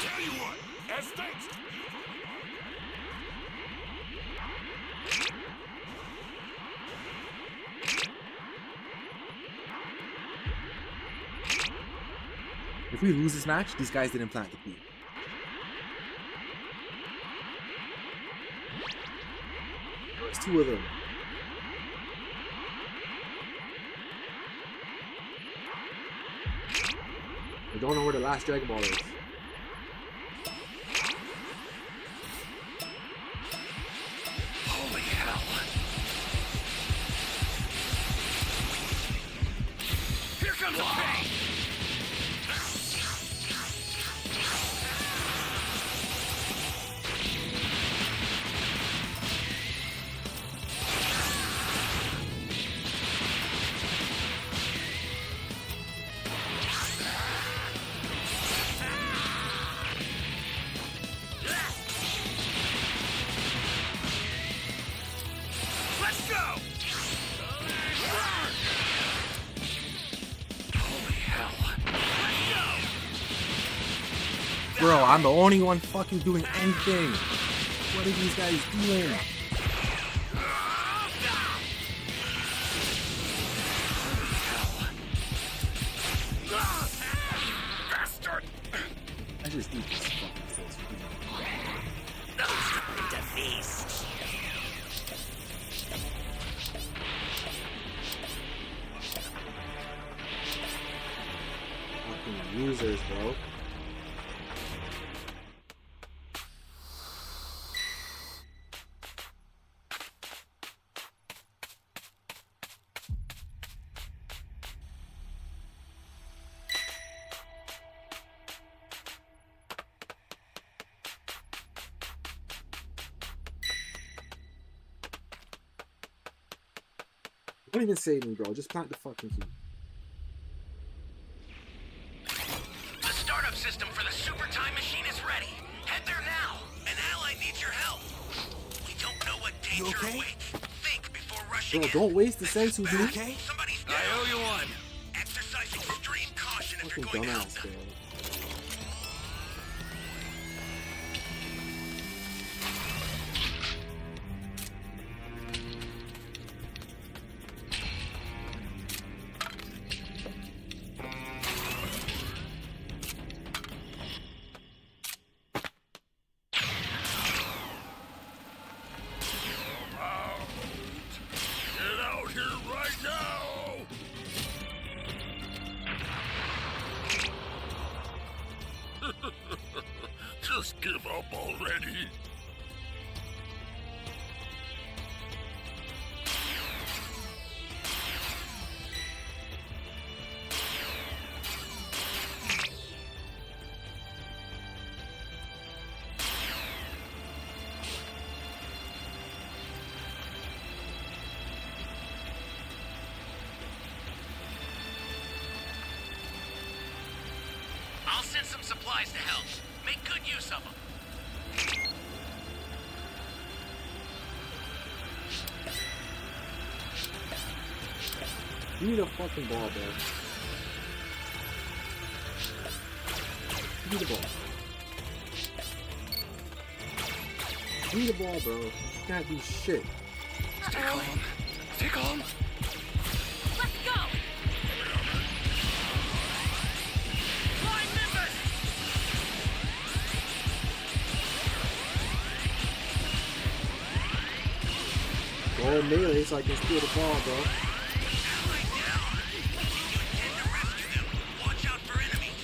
Tell you what, as thanks. If we lose this match, these guys didn't plant the key. There's two of them. I don't know where the last Dragon Ball is. Holy hell. Here comes the pain! Let's go! Holy hell. Bro, I'm the only one fucking doing anything. What are these guys doing? Bastard! I just eat this fucking face. To feast. Fucking users, bro. Don't even save me, bro. Just plant the fucking key. The startup system for the super time machine is ready. Head there now. An ally needs your help. We don't know what danger okay? awaits. Think before rushing Bro, in. don't waste the sensu, dude. Okay? Somebody's down. I owe you one. Exercise extreme caution if Fucking you're going to help dumbass, them. bro. Get out here right now! Just give up already. I'll send some supplies to help. Make good use of them. Give me the fucking ball, bro. Give me the ball. Give me the ball, bro. You can't do shit. Stay calm. Stay calm. Let's go! Flying Nimbus! Go melee so I can steal the ball, bro. Ally down. You intend to rescue them. Watch out for enemies.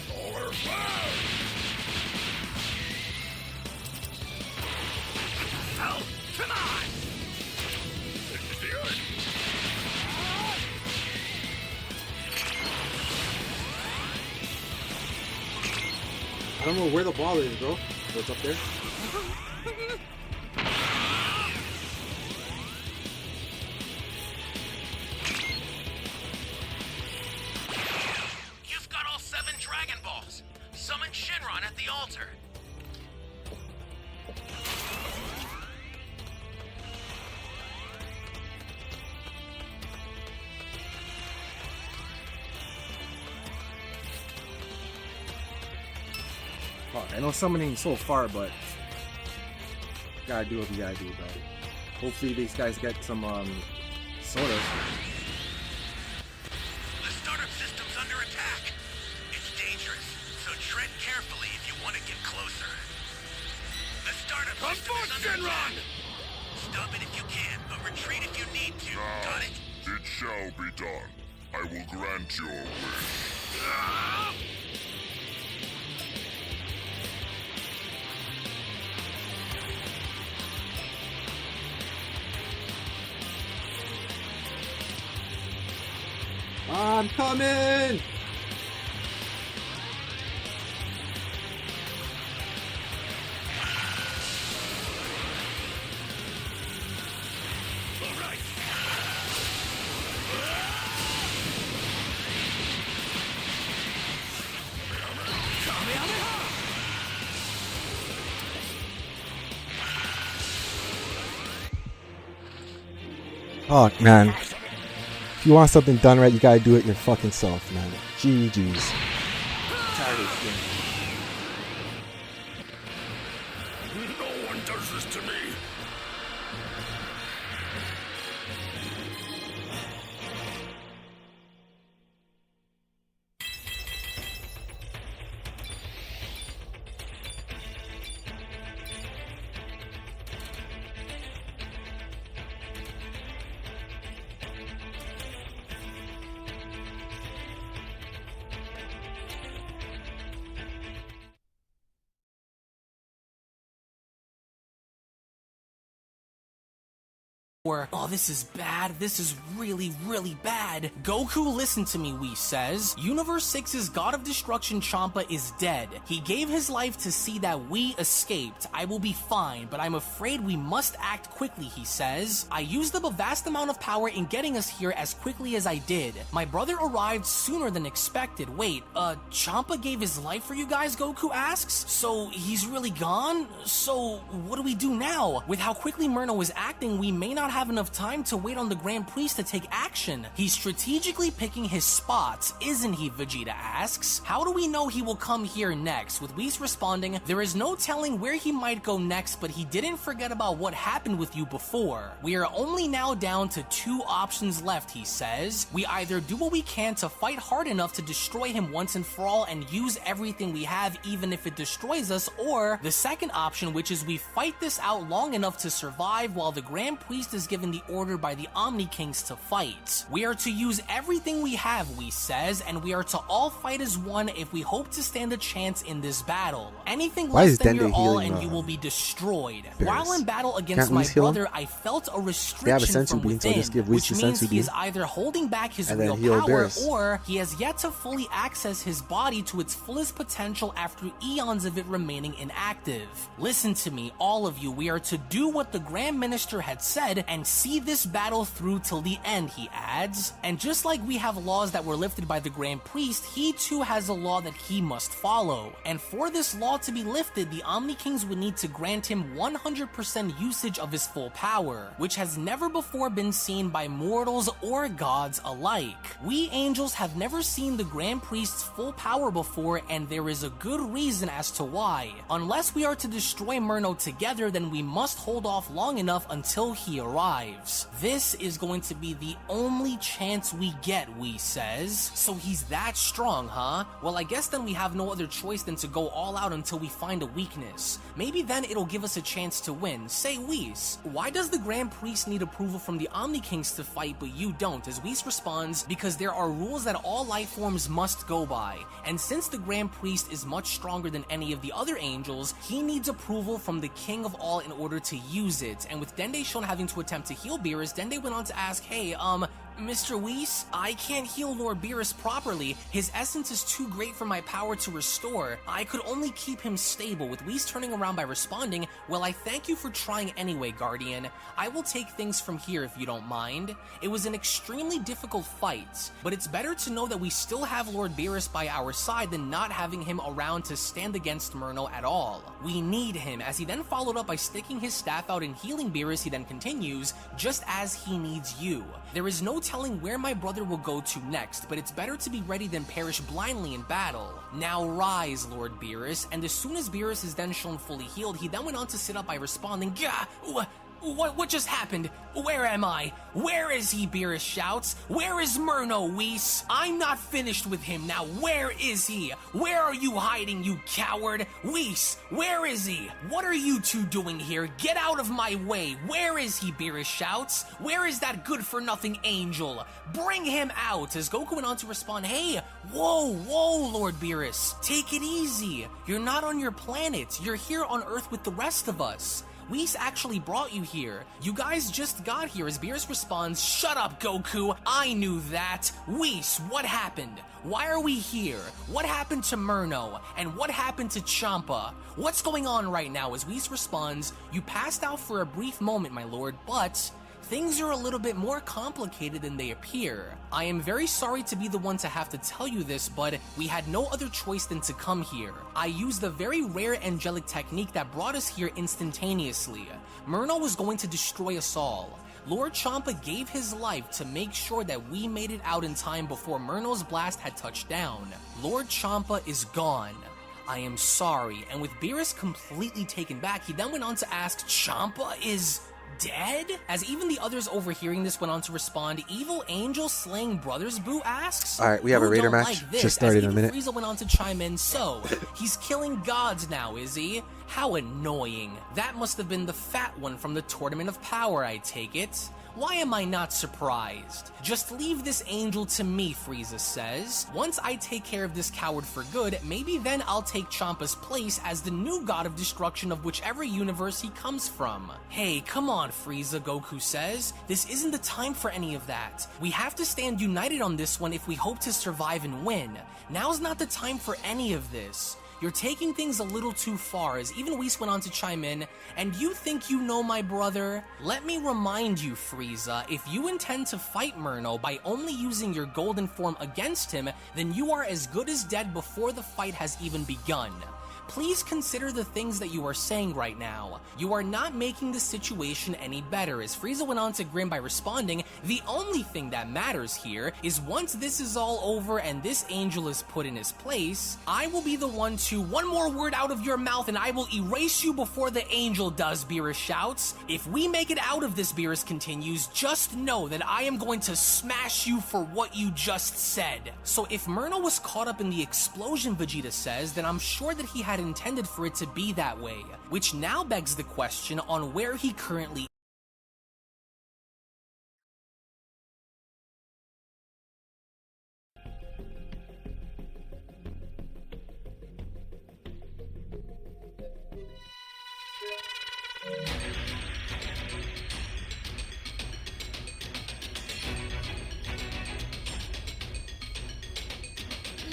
Solar fire! Help! Come on! I don't know where the ball is, bro. So it's up there. You've got all 7 Dragon Balls. Summon Shenron at the altar. Fuck, I know summoning so far, but gotta do what you gotta do, bro. Hopefully these guys get some sodas. The startup system's under attack. It's dangerous, so tread carefully if you want to get closer. The startup customers understand. Stop it if you can, but retreat if you need to. Got it? It shall be done. I will grant your wish. I'm coming! Oh, man. If you want something done right, you gotta do it your fucking self, man. GG's. Tired of this game. No one does this to me. Oh, this is bad. This is really, really bad. Goku, listen to me, Whis says. Universe 6's God of Destruction Champa is dead. He gave his life to see that we escaped. I will be fine, but I'm afraid we must act quickly, he says. I used up a vast amount of power in getting us here as quickly as I did. My brother arrived sooner than expected. Wait, Champa gave his life for you guys, Goku asks? So he's really gone? So what do we do now? With how quickly Murno is acting, we may not have enough time to wait on the Grand Priest to take action. He's strategically picking his spots, isn't he, Vegeta asks. How do we know he will come here next? With Whis responding, there is no telling where he might go next, but he didn't forget about what happened with you before. We are only now down to 2 options left, he says. We either do what we can to fight hard enough to destroy him once and for all and use everything we have even if it destroys us, or the second option, which is we fight this out long enough to survive while the Grand Priest is given the order by the Omni Kings to fight. We are to use everything we have, Whis says, and we are to all fight as one if we hope to stand a chance in this battle. Anything less than your all and you will be destroyed. While in battle against my brother, I felt a restriction from within, which means he is either holding back his real power or he has yet to fully access his body to its fullest potential after eons of it remaining inactive. Listen to me, all of you, we are to do what the Grand Minister had said and see this battle through till the end, he adds. And just like we have laws that were lifted by the Grand Priest, he too has a law that he must follow. And for this law to be lifted, the Omni Kings would need to grant him 100% usage of his full power, which has never before been seen by mortals or gods alike. We angels have never seen the Grand Priest's full power before, and there is a good reason as to why. Unless we are to destroy Murno together, then we must hold off long enough until he arrives. This is going to be the only chance we get, Whis says. So he's that strong, huh? Well, I guess then we have no other choice than to go all out until we find a weakness. Maybe then it'll give us a chance to win. Say, Whis, why does the Grand Priest need approval from the Omni Kings to fight, but you don't? As Whis responds, because there are rules that all life forms must go by. And since the Grand Priest is much stronger than any of the other angels, he needs approval from the King of all in order to use it. And with Dende shown having to attempt to heal Beerus, Dende went on to ask, hey, Mr. Whis, I can't heal Lord Beerus properly. His essence is too great for my power to restore. I could only keep him stable, with Whis turning around by responding, well, I thank you for trying anyway, Guardian. I will take things from here if you don't mind. It was an extremely difficult fight, but it's better to know that we still have Lord Beerus by our side than not having him around to stand against Murno at all. We need him, as he then followed up by sticking his staff out and healing Beerus. He then continues, just as he needs you. There is no telling where my brother will go to next, but it's better to be ready than perish blindly in battle. Now rise, Lord Beerus, and as soon as Beerus is then shown fully healed, he then went on to sit up by responding, Gah! What just happened? Where am I? Where is he? Beerus shouts. Where is Murno, Whis? I'm not finished with him now. Where is he? Where are you hiding, you coward? Whis, where is he? What are you two doing here? Get out of my way. Where is he? Beerus shouts. Where is that good-for-nothing angel? Bring him out. As Goku went on to respond, hey, whoa, Lord Beerus. Take it easy. You're not on your planet. You're here on Earth with the rest of us. Whis actually brought you here. You guys just got here. As Beerus responds, shut up, Goku. I knew that. Whis, what happened? Why are we here? What happened to Murno? And what happened to Champa? What's going on right now? As Whis responds, you passed out for a brief moment, my lord, but things are a little bit more complicated than they appear. I am very sorry to be the one to have to tell you this, but we had no other choice than to come here. I used a very rare angelic technique that brought us here instantaneously. Murno was going to destroy us all. Lord Champa gave his life to make sure that we made it out in time before Murno's blast had touched down. Lord Champa is gone. I am sorry. And with Beerus completely taken back, he then went on to ask, Champa is dead? As even the others overhearing this went on to respond, Evil Angel slaying Brothers Boo asks, alright, we have a Raider match. Like this, just started in a minute. Frieza went on to chime in, so, he's killing gods now, is he? How annoying. That must have been the fat one from the Tournament of Power, I take it. Why am I not surprised? Just leave this angel to me, Frieza says. Once I take care of this coward for good, maybe then I'll take Champa's place as the new god of destruction of whichever universe he comes from. Hey, come on, Frieza, Goku says. This isn't the time for any of that. We have to stand united on this one if we hope to survive and win. Now's not the time for any of this. You're taking things a little too far, as even Whis went on to chime in, and you think you know my brother? Let me remind you, Frieza, if you intend to fight Murno by only using your golden form against him, then you are as good as dead before the fight has even begun. Please consider the things that you are saying right now. You are not making the situation any better. As Frieza went on to grin by responding, the only thing that matters here is once this is all over and this angel is put in his place, I will be the one to, one more word out of your mouth and I will erase you before the angel does, Beerus shouts. If we make it out of this, Beerus continues, just know that I am going to smash you for what you just said. So if Murno was caught up in the explosion, Vegeta says, then I'm sure that he had intended for it to be that way, which now begs the question on where he currently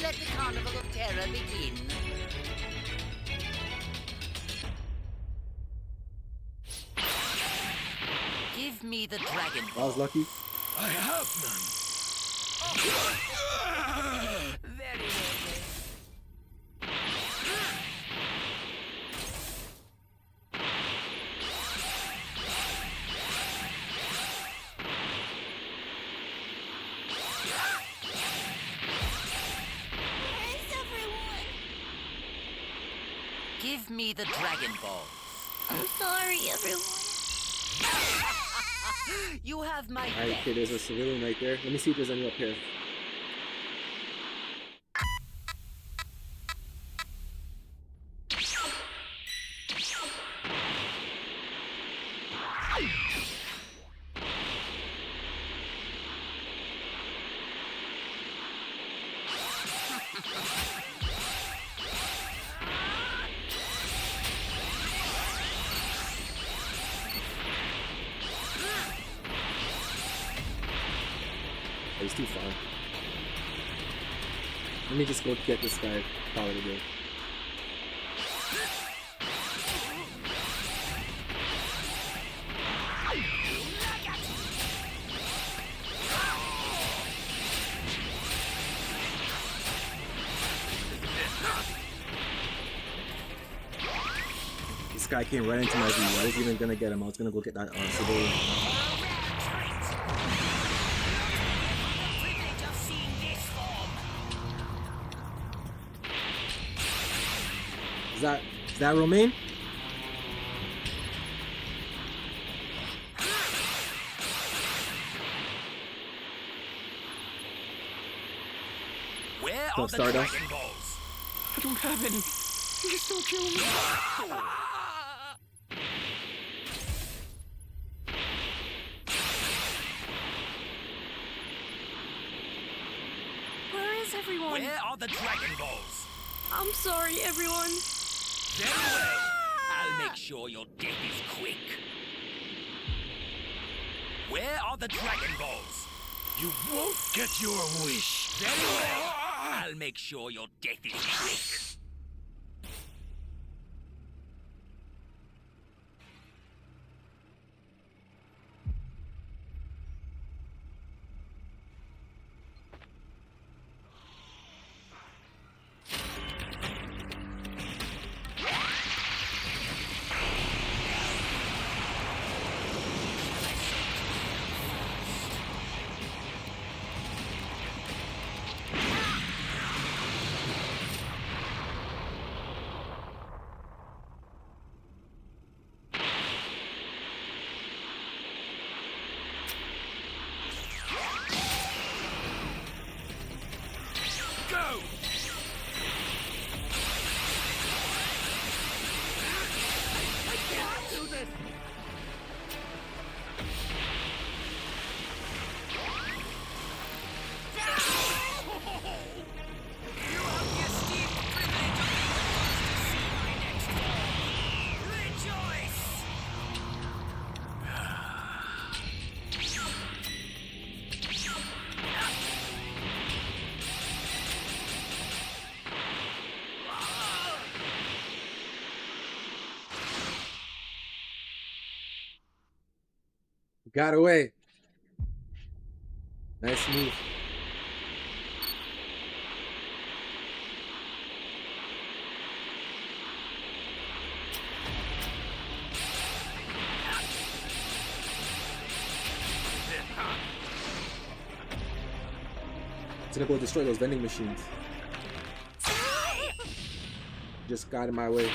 Let the Carnival of Terror begin. Give me the Dragon Ball. I was lucky. I have none. Very well. Give me the Dragon Ball. I'm sorry, everyone. You have my Alright, back. okay, there's a civilian right there. Let me see if there's any up here. He's too far. Let me just go get this guy powered again. This guy came right into my view. I was even gonna get him. I was gonna go get that civilian. Is that Romaine? of Stardust. I don't have any. Please don't kill me. Where is everyone? Where are the Dragon Balls? I'm sorry, everyone. Very well. I'll make sure your death is quick. Where are the Dragon Balls? You won't get your wish. Very well. I'll make sure your death is quick. Got away. Nice move. It's gonna go destroy those vending machines. Just got in my way.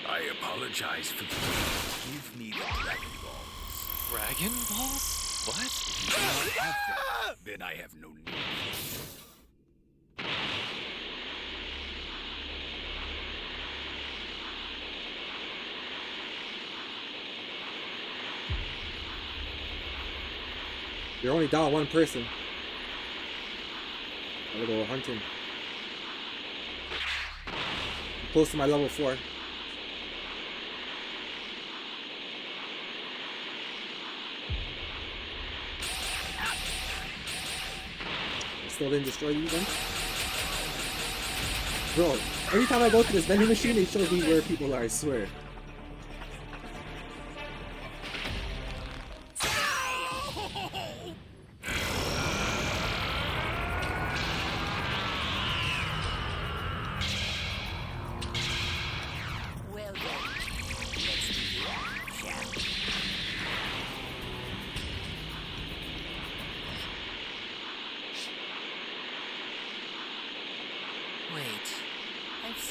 I apologize for the... Give me the Dragon Balls. Dragon Balls? What? If you do not have them, then I have no need. You're only down one person. I'm gonna go hunting. I'm close to my level 4. Still didn't destroy these ones. Bro, every time I go to this vending machine, it shows me where people are, I swear.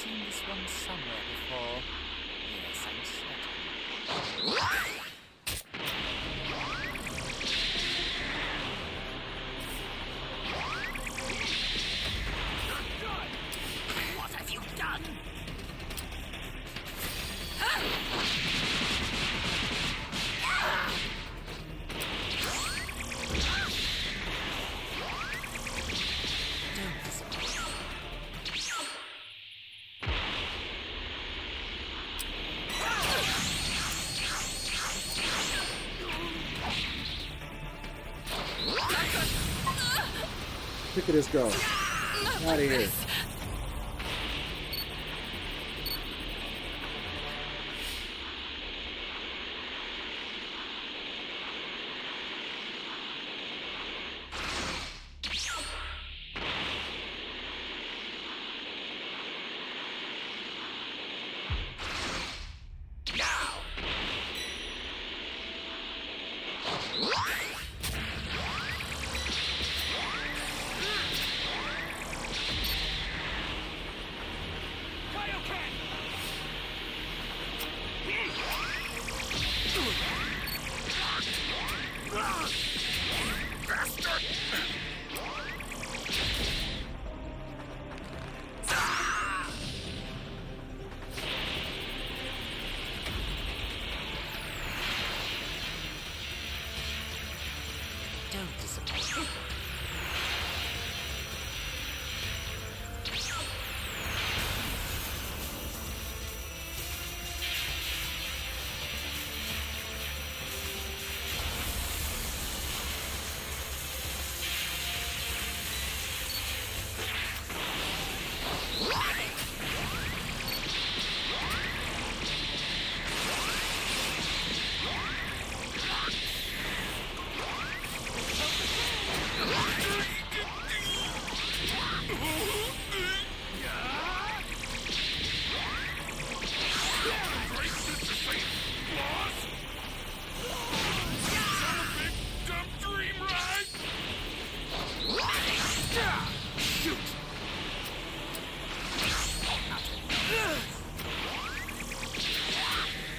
seen this one somewhere before. Yes, I'm certain. What have you done? Look at this girl. Out of here. Don't disappoint.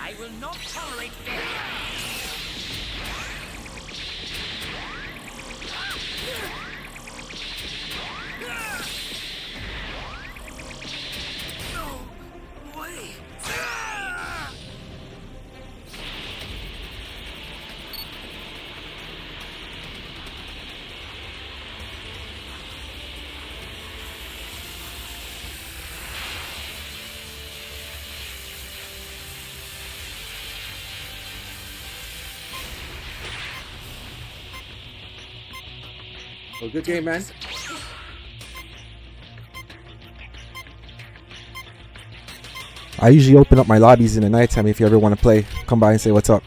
I will not tolerate failure. No way. Oh, good game, man. I usually open up my lobbies in the nighttime. If you ever want to play, come by and say what's up.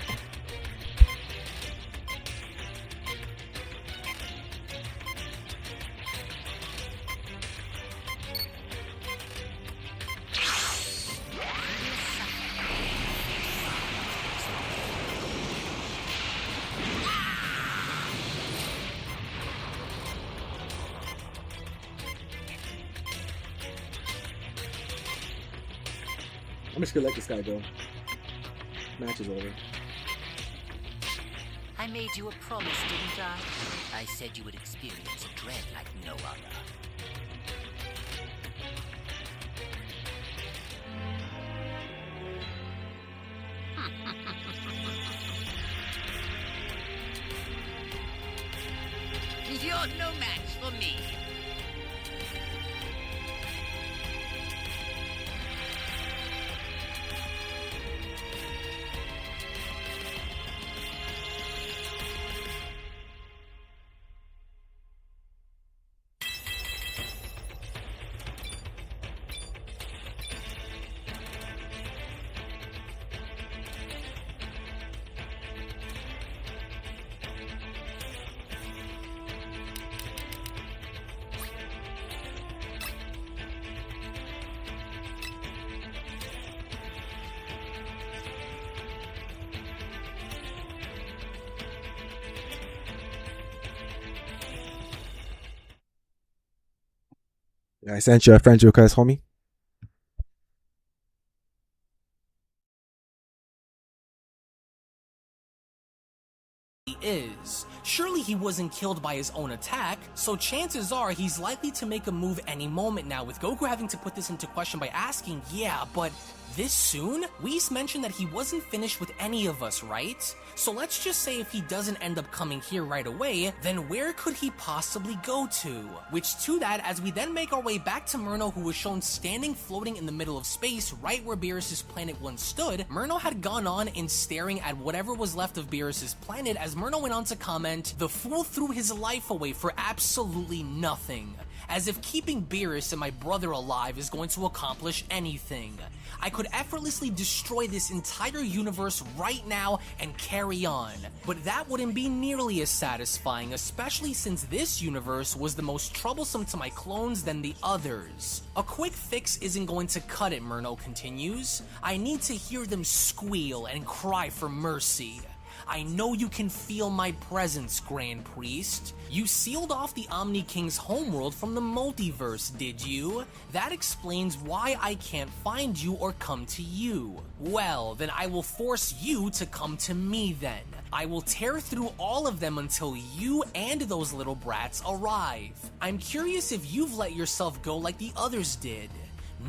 I'm just gonna let this guy go. Match is over. I made you a promise, didn't I? I said you would experience a dread like no other. You're no match for me. I sent you a friend request, homie. really is. Surely he wasn't killed by his own attack, so chances are he's likely to make a move any moment now, with Goku having to put this into question by asking, yeah, but this soon? Whis mentioned that he wasn't finished with any of us, right? So let's just say if he doesn't end up coming here right away, then where could he possibly go to? Which to that, as we then make our way back to Murno, who was shown standing floating in the middle of space right where Beerus' planet once stood, Murno had gone on in staring at whatever was left of Beerus' planet as Murno went on to comment, "The fool threw his life away for absolutely nothing. As if keeping Beerus and my brother alive is going to accomplish anything. I could effortlessly destroy this entire universe right now and carry on. But that wouldn't be nearly as satisfying, especially since this universe was the most troublesome to my clones than the others. A quick fix isn't going to cut it," Murno continues. "I need to hear them squeal and cry for mercy. I know you can feel my presence, Grand Priest. You sealed off the Omni King's homeworld from the multiverse, did you? That explains why I can't find you or come to you. Well, then I will force you to come to me then. I will tear through all of them until you and those little brats arrive. I'm curious if you've let yourself go like the others did.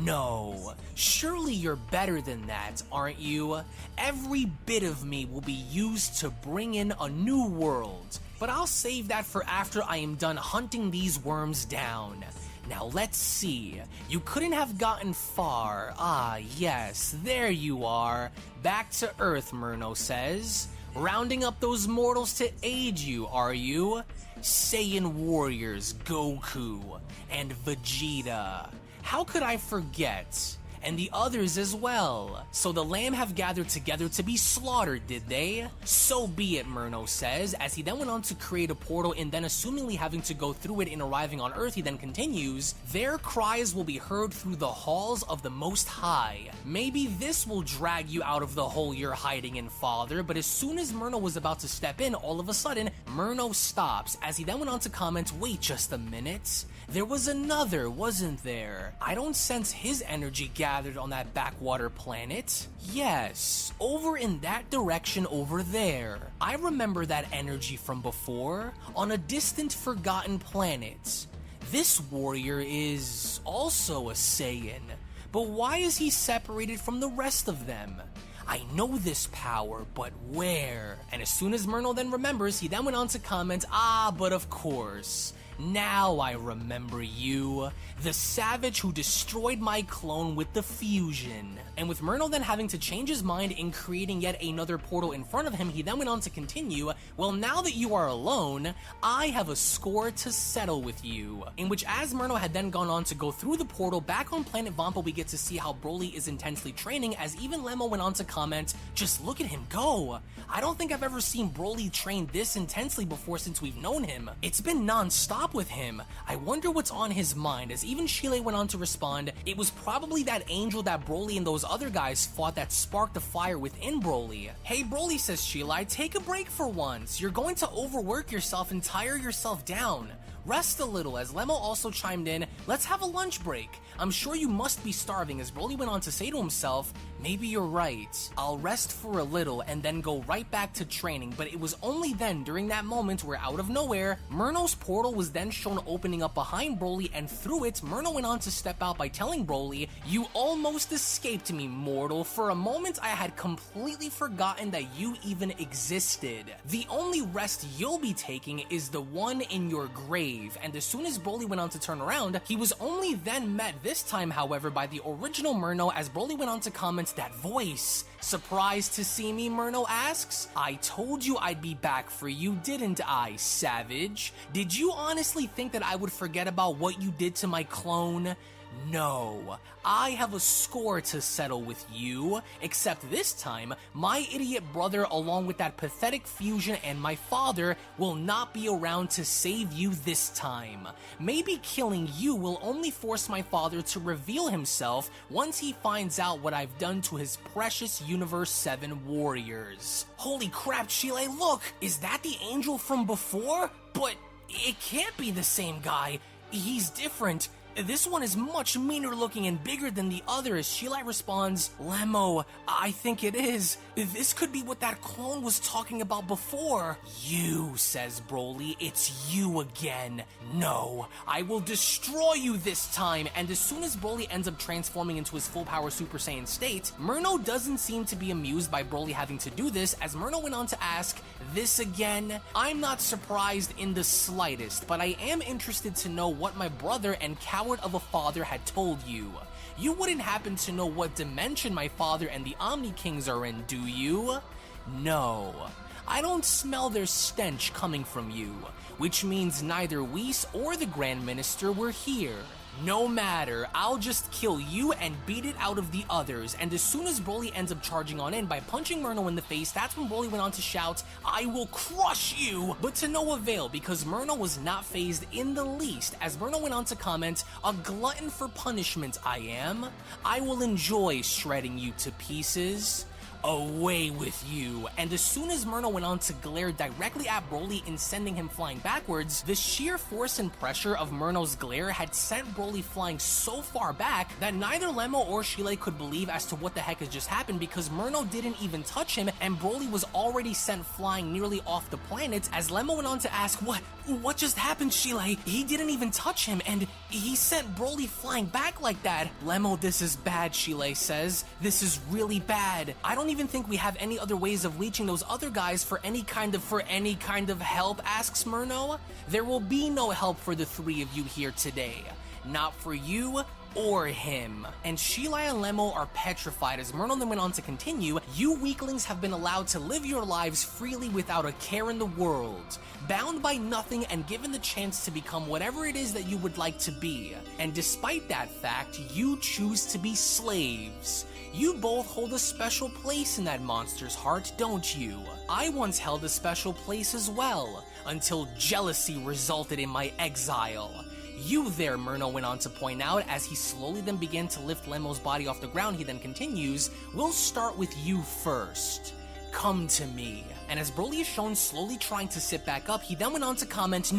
No, surely you're better than that, aren't you? Every bit of me will be used to bring in a new world, but I'll save that for after I am done hunting these worms down. Now let's see, you couldn't have gotten far. Ah yes, there you are. Back to Earth," Murno says. "Rounding up those mortals to aid you, are you? Saiyan warriors Goku and Vegeta. How could I forget? And the others as well. So the Lamb have gathered together to be slaughtered, did they? So be it," Murno says, as he then went on to create a portal, and then assumingly having to go through it in arriving on Earth, he then continues, "Their cries will be heard through the halls of the Most High. Maybe this will drag you out of the hole you're hiding in, Father," but as soon as Murno was about to step in, all of a sudden, Murno stops, as he then went on to comment, "Wait just a minute. There was another, wasn't there? I don't sense his energy gathered on that backwater planet. Yes, over in that direction over there. I remember that energy from before, on a distant forgotten planet. This warrior is also a Saiyan, but why is he separated from the rest of them? I know this power, but where?" And as soon as Murno then remembers, he then went on to comment, "Ah, but of course. Now I remember you, the savage who destroyed my clone with the fusion." And with Murno then having to change his mind in creating yet another portal in front of him, he then went on to continue, "Well, now that you are alone, I have a score to settle with you." In which, as Murno had then gone on to go through the portal, back on planet Vampa we get to see how Broly is intensely training, as even Lemmo went on to comment, "Just look at him go. I don't think I've ever seen Broly train this intensely before since we've known him. It's been non-stop with him. I wonder what's on his mind," as even Shile went on to respond, "It was probably that angel that Broly and those other guys fought that sparked the fire within Broly." "Hey Broly," says Shile, "take a break for once. You're going to overwork yourself and tire yourself down. Rest a little," as Lemmo also chimed in, "Let's have a lunch break. I'm sure you must be starving," as Broly went on to say to himself, "Maybe you're right. I'll rest for a little and then go right back to training." But it was only then, during that moment, where out of nowhere, Murno's portal was then shown opening up behind Broly, and through it, Murno went on to step out by telling Broly, "You almost escaped me, mortal. For a moment, I had completely forgotten that you even existed. The only rest you'll be taking is the one in your grave." And as soon as Broly went on to turn around, he was only then met this time, however, by the original Murno, as Broly went on to comment, "That voice. Surprised to see me?" Murno asks. "I told you I'd be back for you, didn't I, savage? Did you honestly think that I would forget about what you did to my clone? No, I have a score to settle with you, except this time, my idiot brother along with that pathetic fusion and my father will not be around to save you this time. Maybe killing you will only force my father to reveal himself once he finds out what I've done to his precious Universe 7 warriors." Holy crap, Shile, look! Is that the angel from before? But it can't be the same guy. He's different. This one is much meaner looking and bigger than the other as Sheila responds, Lemo, I think it is. This could be what that clone was talking about before. You, says Broly, it's you again. No, I will destroy you this time. And as soon as Broly ends up transforming into his full power Super Saiyan state, Murno doesn't seem to be amused by Broly having to do this, as Murno went on to ask, this again? I'm not surprised in the slightest, but I am interested to know what my brother and coward of a father had told you. You wouldn't happen to know what dimension my father and the Omni Kings are in, do you? No. I don't smell their stench coming from you, which means neither Whis or the Grand Minister were here. No matter, I'll just kill you and beat it out of the others. And as soon as Broly ends up charging on in by punching Murno in the face, that's when Broly went on to shout, I will crush you! But to no avail, because Murno was not fazed in the least, as Murno went on to comment, a glutton for punishment I am. I will enjoy shredding you to pieces. Away with you. And as soon as Murno went on to glare directly at Broly in sending him flying backwards, the sheer force and pressure of Murno's glare had sent Broly flying so far back that neither Lemo or Sheila could believe as to what the heck has just happened, because Murno didn't even touch him and Broly was already sent flying nearly off the planet. As Lemo went on to ask, what just happened, Sheila? He didn't even touch him and he sent Broly flying back like that. Lemo, this is bad, Sheila says. This is really bad. I don't even think we have any other ways of reaching those other guys for any kind of help, asks Murno. There will be no help for the three of you here today. Not for you or him. And Sheila and Lemo are petrified as Murno then went on to continue, you weaklings have been allowed to live your lives freely without a care in the world, bound by nothing and given the chance to become whatever it is that you would like to be. And despite that fact, you choose to be slaves. You both hold a special place in that monster's heart, don't you? I once held a special place as well, until jealousy resulted in my exile. You there, Murno went on to point out as he slowly then began to lift Lemo's body off the ground. He then continues, we'll start with you first. Come to me. And as Broly is shown slowly trying to sit back up, he then went on to comment,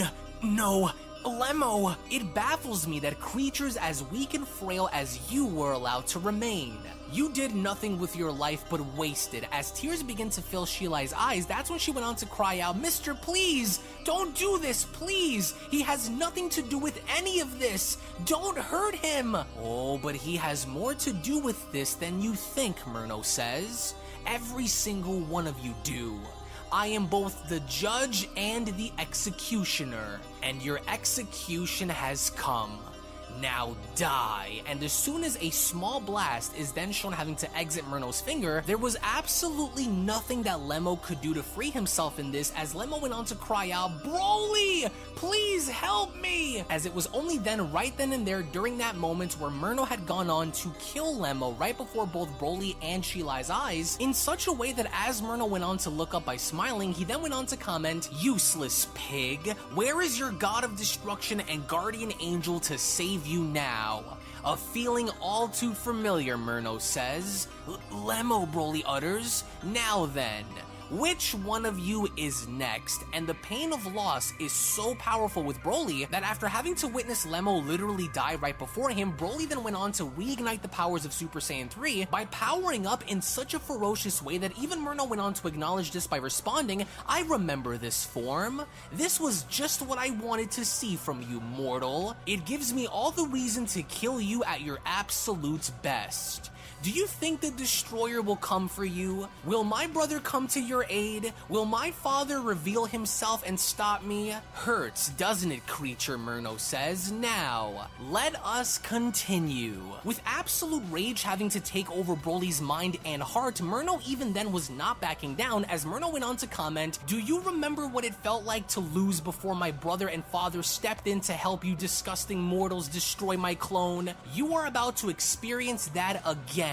No, Lemo, it baffles me that creatures as weak and frail as you were allowed to remain. You did nothing with your life but wasted. As tears begin to fill Sheila's eyes, that's when she went on to cry out, Mister, please, don't do this, please. He has nothing to do with any of this. Don't hurt him. Oh, but he has more to do with this than you think, Murno says. Every single one of you do. I am both the judge and the executioner, and your execution has come. Now die. And as soon as a small blast is then shown having to exit Murno's finger, there was absolutely nothing that Lemo could do to free himself in this, as Lemo went on to cry out, Broly, please help me! As it was only then, right then and there, during that moment where Murno had gone on to kill Lemo right before both Broly and Sheila's eyes, in such a way that as Murno went on to look up by smiling, he then went on to comment, useless pig, where is your god of destruction and guardian angel to save you now? A feeling all too familiar, Murno says. Lemo, Broly utters. Now then, which one of you is next? And the pain of loss is so powerful with Broly that after having to witness Lemo literally die right before him, Broly then went on to reignite the powers of Super Saiyan 3 by powering up in such a ferocious way that even Murno went on to acknowledge this by responding, I remember this form. This was just what I wanted to see from you, mortal. It gives me all the reason to kill you at your absolute best. Do you think the Destroyer will come for you? Will my brother come to your aid? Will my father reveal himself and stop me? Hurts, doesn't it, creature, Murno says. Now, let us continue. With absolute rage having to take over Broly's mind and heart, Murno even then was not backing down, as Murno went on to comment, do you remember what it felt like to lose before my brother and father stepped in to help you disgusting mortals destroy my clone? You are about to experience that again.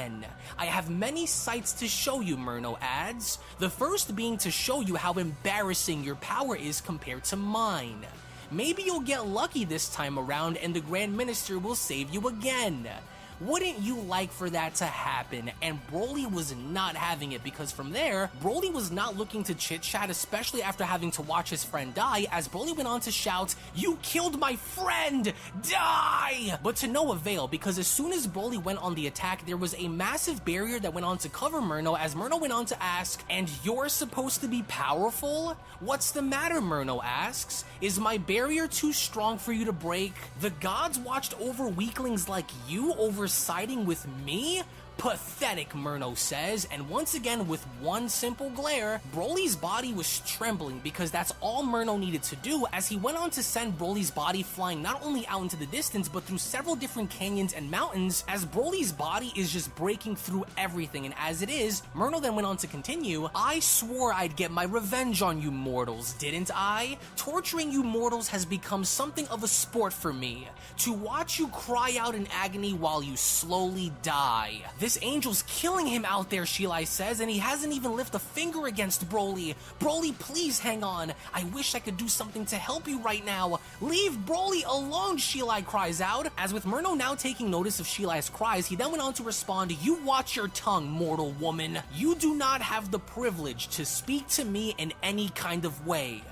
I have many sights to show you, Murno adds. The first being to show you how embarrassing your power is compared to mine. Maybe you'll get lucky this time around and the Grand Minister will save you again. Wouldn't you like for that to happen? And Broly was not having it, because from there, Broly was not looking to chit-chat, especially after having to watch his friend die, as Broly went on to shout, "You killed my friend! Die!" But to no avail, because as soon as Broly went on the attack, there was a massive barrier that went on to cover Murno, as Murno went on to ask, "And you're supposed to be powerful? What's the matter?" Murno asks. "Is my barrier too strong for you to break? The gods watched over weaklings like you over siding with me? Pathetic," Murno says, and once again with one simple glare, Broly's body was trembling, because that's all Murno needed to do, as he went on to send Broly's body flying not only out into the distance, but through several different canyons and mountains, as Broly's body is just breaking through everything. And as it is, Murno then went on to continue, "I swore I'd get my revenge on you mortals, didn't I? Torturing you mortals has become something of a sport for me. To watch you cry out in agony while you slowly die. This angel's killing him out there," Shilai says, "and he hasn't even lifted a finger against Broly. Broly, please hang on. I wish I could do something to help you right now. Leave Broly alone," Shilai cries out. As with Murno now taking notice of Shilai's cries, he then went on to respond, "You watch your tongue, mortal woman. You do not have the privilege to speak to me in any kind of way."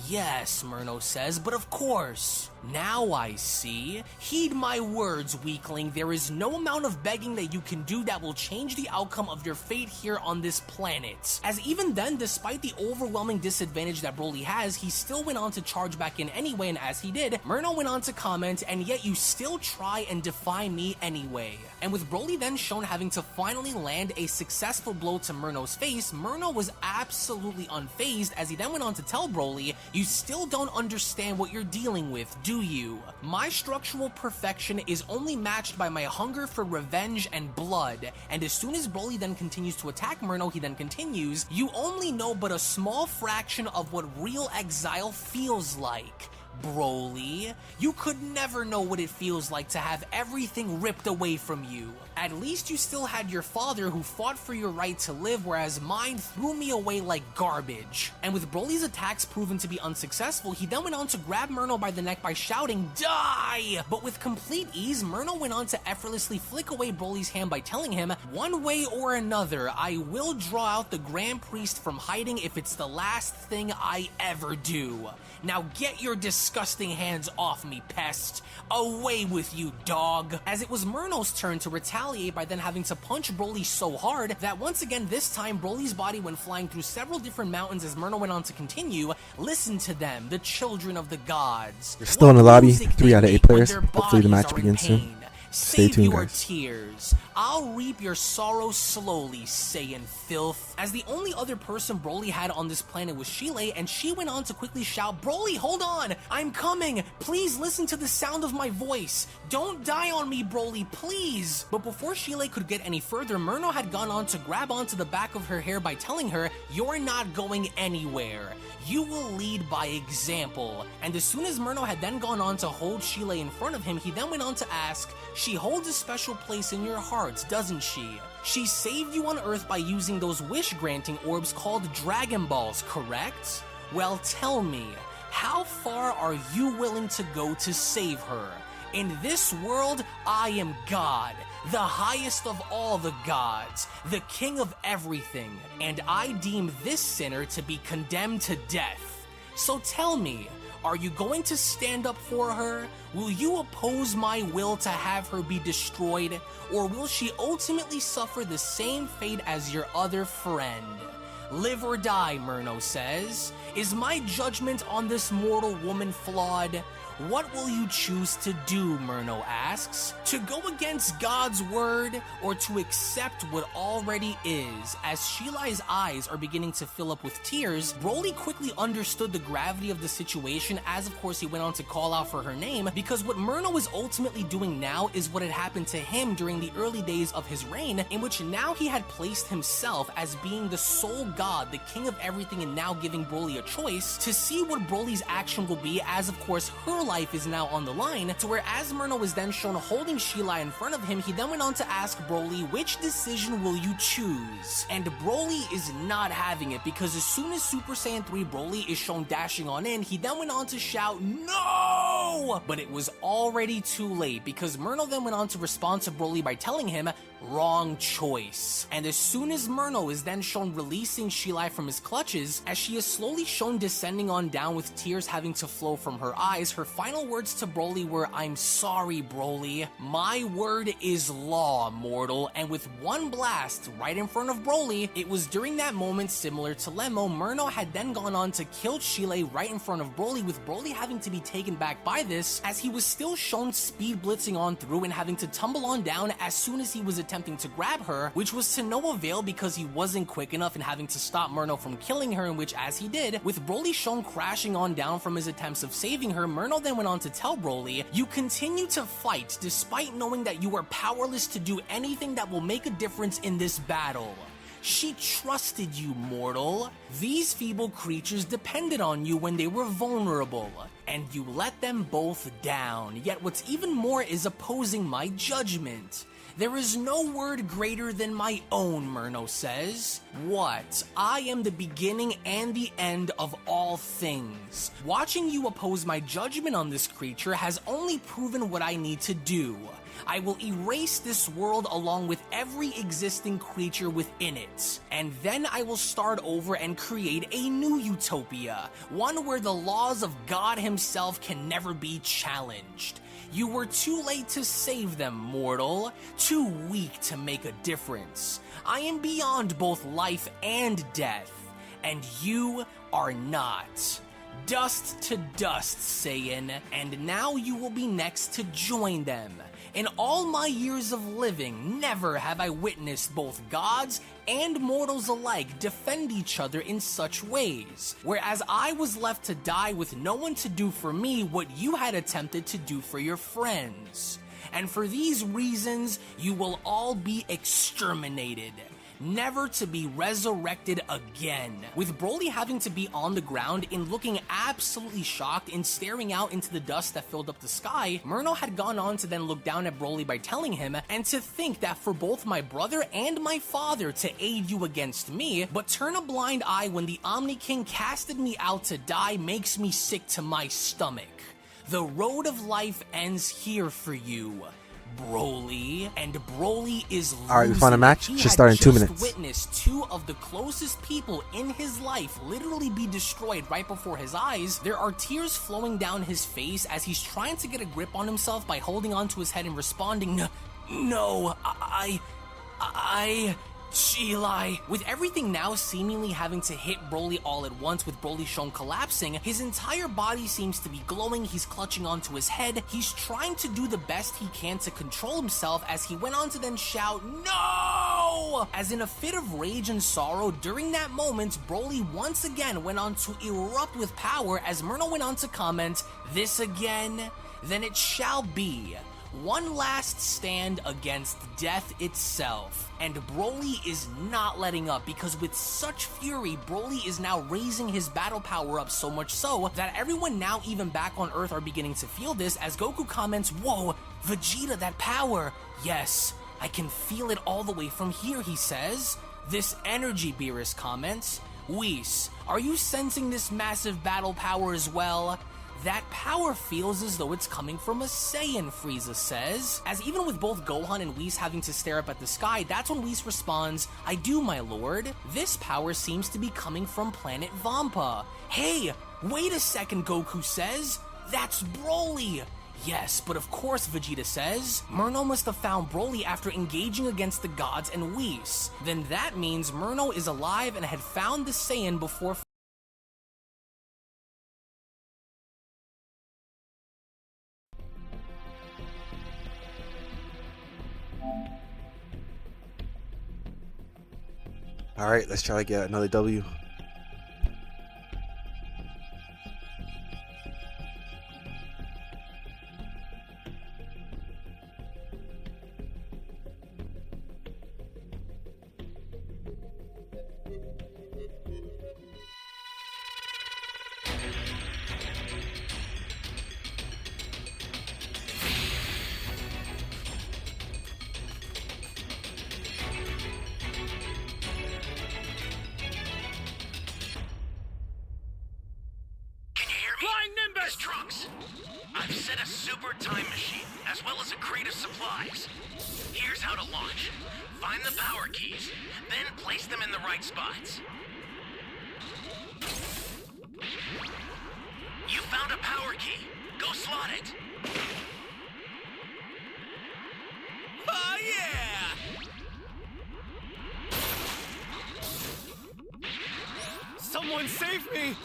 "Yes," Murno says, "but of course. Now I see. Heed my words, weakling. There is no amount of begging that you can do that will change the outcome of your fate here on this planet." As even then, despite the overwhelming disadvantage that Broly has, he still went on to charge back in anyway, and as he did, Murno went on to comment, "And yet you still try and defy me anyway." And with Broly then shown having to finally land a successful blow to Murno's face, Murno was absolutely unfazed, as he then went on to tell Broly, "You still don't understand what you're dealing with, do you? My structural perfection is only matched by my hunger for revenge and blood." And as soon as Broly then continues to attack Murno, he then continues, "You only know but a small fraction of what real exile feels like. Broly, you could never know what it feels like to have everything ripped away from you. At least you still had your father who fought for your right to live, whereas mine threw me away like garbage." And with Broly's attacks proven to be unsuccessful, he then went on to grab Murno by the neck by shouting, "Die!" But with complete ease, Murno went on to effortlessly flick away Broly's hand by telling him, "One way or another, I will draw out the Grand Priest from hiding if it's the last thing I ever do. Now get your disgusting hands off me, pest. Away with you, dog." As it was Murno's turn to retaliate by then having to punch Broly so hard that once again this time Broly's body went flying through several different mountains, as Murno went on to continue, "Listen to them, the children of the gods. You're still in the lobby, 3 out of 8 players. Hopefully the match begins soon. Stay tuned, your guys. Tears. I'll reap your sorrow slowly, Saiyan filth." As the only other person Broly had on this planet was Shilai, and she went on to quickly shout, "Broly, hold on! I'm coming! Please listen to the sound of my voice! Don't die on me, Broly, please!" But before Shilai could get any further, Murno had gone on to grab onto the back of her hair by telling her, "You're not going anywhere. You will lead by example." And as soon as Murno had then gone on to hold Shilai in front of him, he then went on to ask, "She holds a special place in your hearts, doesn't she? She saved you on Earth by using those wish-granting orbs called Dragon Balls, correct? Well, tell me, how far are you willing to go to save her? In this world, I am God, the highest of all the gods, the king of everything, and I deem this sinner to be condemned to death. So tell me, are you going to stand up for her? Will you oppose my will to have her be destroyed? Or will she ultimately suffer the same fate as your other friend? Live or die," Murno says. "Is my judgment on this mortal woman flawed? What will you choose to do?" Murno asks. To go against God's word, or to accept what already is? As Shilai's eyes are beginning to fill up with tears, Broly quickly understood the gravity of the situation, as of course he went on to call out for her name, because what Murno is ultimately doing now is what had happened to him during the early days of his reign, in which now he had placed himself as being the sole god, the king of everything, and now giving Broly a choice to see what Broly's action will be, as of course her life is now on the line, to where as Murno was then shown holding Shilai in front of him, he then went on to ask Broly, "Which decision will you choose?" And Broly is not having it, because as soon as Super Saiyan 3 Broly is shown dashing on in, he then went on to shout, "No!" no! But it was already too late, because Myrno then went on to respond to Broly by telling him, wrong choice. And as soon as Myrno is then shown releasing Sheila from his clutches, as she is slowly shown descending on down with tears having to flow from her eyes, her final words to Broly were, I'm sorry, Broly. My word is law, mortal. And with one blast right in front of Broly, it was during that moment, similar to Lemmo, Myrno had then gone on to kill Sheila right in front of Broly, with Broly having to be taken back by this, as he was still shown speed blitzing on through and having to tumble on down as soon as he was attempting to grab her, which was to no avail because he wasn't quick enough and having to stop Myrno from killing her, in which, as he did, with Broly shown crashing on down from his attempts of saving her, Myrno then went on to tell Broly, you continue to fight despite knowing that you are powerless to do anything that will make a difference in this battle. She trusted you, mortal. These feeble creatures depended on you when they were vulnerable, and you let them both down. Yet what's even more is opposing my judgment. There is no word greater than my own, Myrno says. What? I am the beginning and the end of all things. Watching you oppose my judgment on this creature has only proven what I need to do. I will erase this world along with every existing creature within it. And then I will start over and create a new utopia, one where the laws of God himself can never be challenged. You were too late to save them, mortal. Too weak to make a difference. I am beyond both life and death, and you are not. Dust to dust, Saiyan, and now you will be next to join them. In all my years of living, never have I witnessed both gods and mortals alike defend each other in such ways, whereas I was left to die with no one to do for me what you had attempted to do for your friends. And for these reasons, you will all be exterminated, never to be resurrected again. With Broly having to be on the ground and looking absolutely shocked and staring out into the dust that filled up the sky, Myrno had gone on to then look down at Broly by telling him, and to think that for both my brother and my father to aid you against me, but turn a blind eye when the Omni King casted me out to die makes me sick to my stomach. The road of life ends here for you, Broly, and Broly is losing. Alright, we found a match. He Should start in 2 had minutes. just witnessed two of the closest people in his life literally be destroyed right before his eyes. There are tears flowing down his face as he's trying to get a grip on himself by holding onto his head and responding, No, Sheila. With everything now seemingly having to hit Broly all at once, with Broly shown collapsing, his entire body seems to be glowing. He's clutching onto his head. He's trying to do the best he can to control himself as he went on to then shout, No! As in a fit of rage and sorrow, during that moment, Broly once again went on to erupt with power as Myrno went on to comment, This again? Then it shall be. One last stand against death itself. And Broly is not letting up, because with such fury, Broly is now raising his battle power up so much so that everyone now even back on Earth are beginning to feel this as Goku comments, Whoa, Vegeta, that power. Yes, I can feel it all the way from here, he says. This energy, Beerus comments. Whis, are you sensing this massive battle power as well? That power feels as though it's coming from a Saiyan, Frieza says. As even with both Gohan and Whis having to stare up at the sky, that's when Whis responds, I do, my lord. This power seems to be coming from planet Vampa. Hey, wait a second, Goku says. That's Broly. Yes, but of course, Vegeta says. Myrno must have found Broly after engaging against the gods and Whis. Then that means Myrno is alive and had found the Saiyan before. Alright, let's try to get another W. I've set a super time machine, as well as a crate of supplies. Here's how to launch. Find the power keys, then place them in the right spots. You found a power key. Go slot it. Oh, yeah! Someone save me!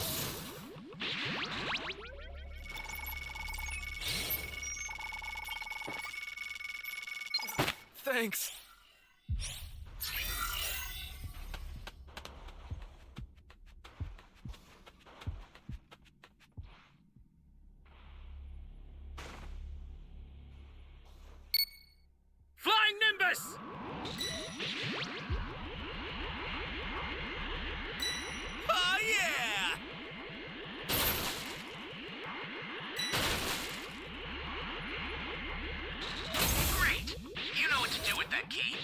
Thanks. Flying Nimbus! Oh, yeah! Great! You know what to do with that key.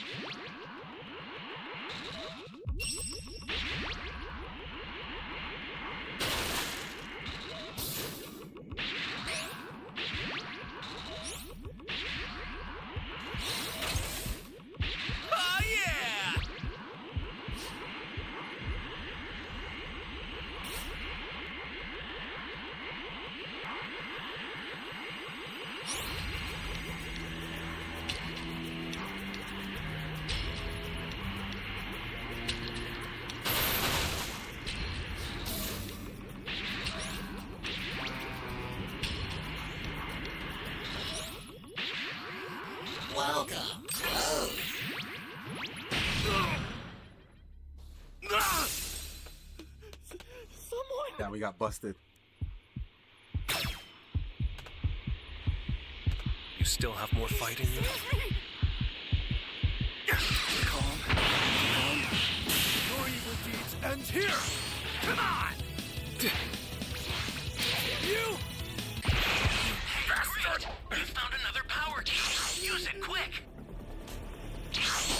Oh, yeah! Welcome. Yeah, we got busted. You still have more fight in you? Calm. Your evil deeds end here! Come on! You bastard! You found another power key. Use it quick.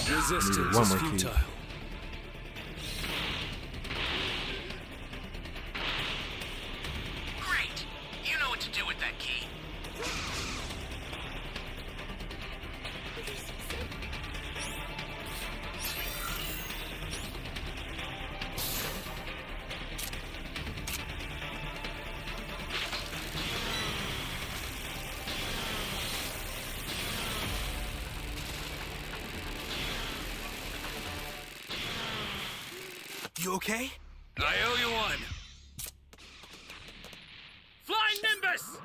Resistance one is more key. futile. Great. You know what to do with that key. You okay? I owe you one. Flying Nimbus!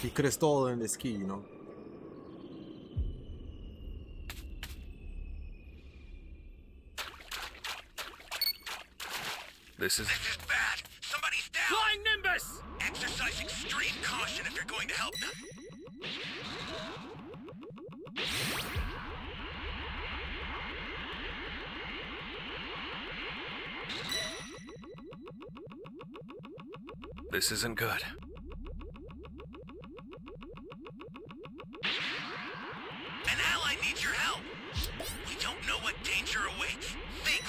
He could have stolen this key, you know. This is bad. Somebody's down. Flying Nimbus! Exercise extreme caution if you're going to help them. This isn't good. An ally needs your help. We don't know what danger awaits. Think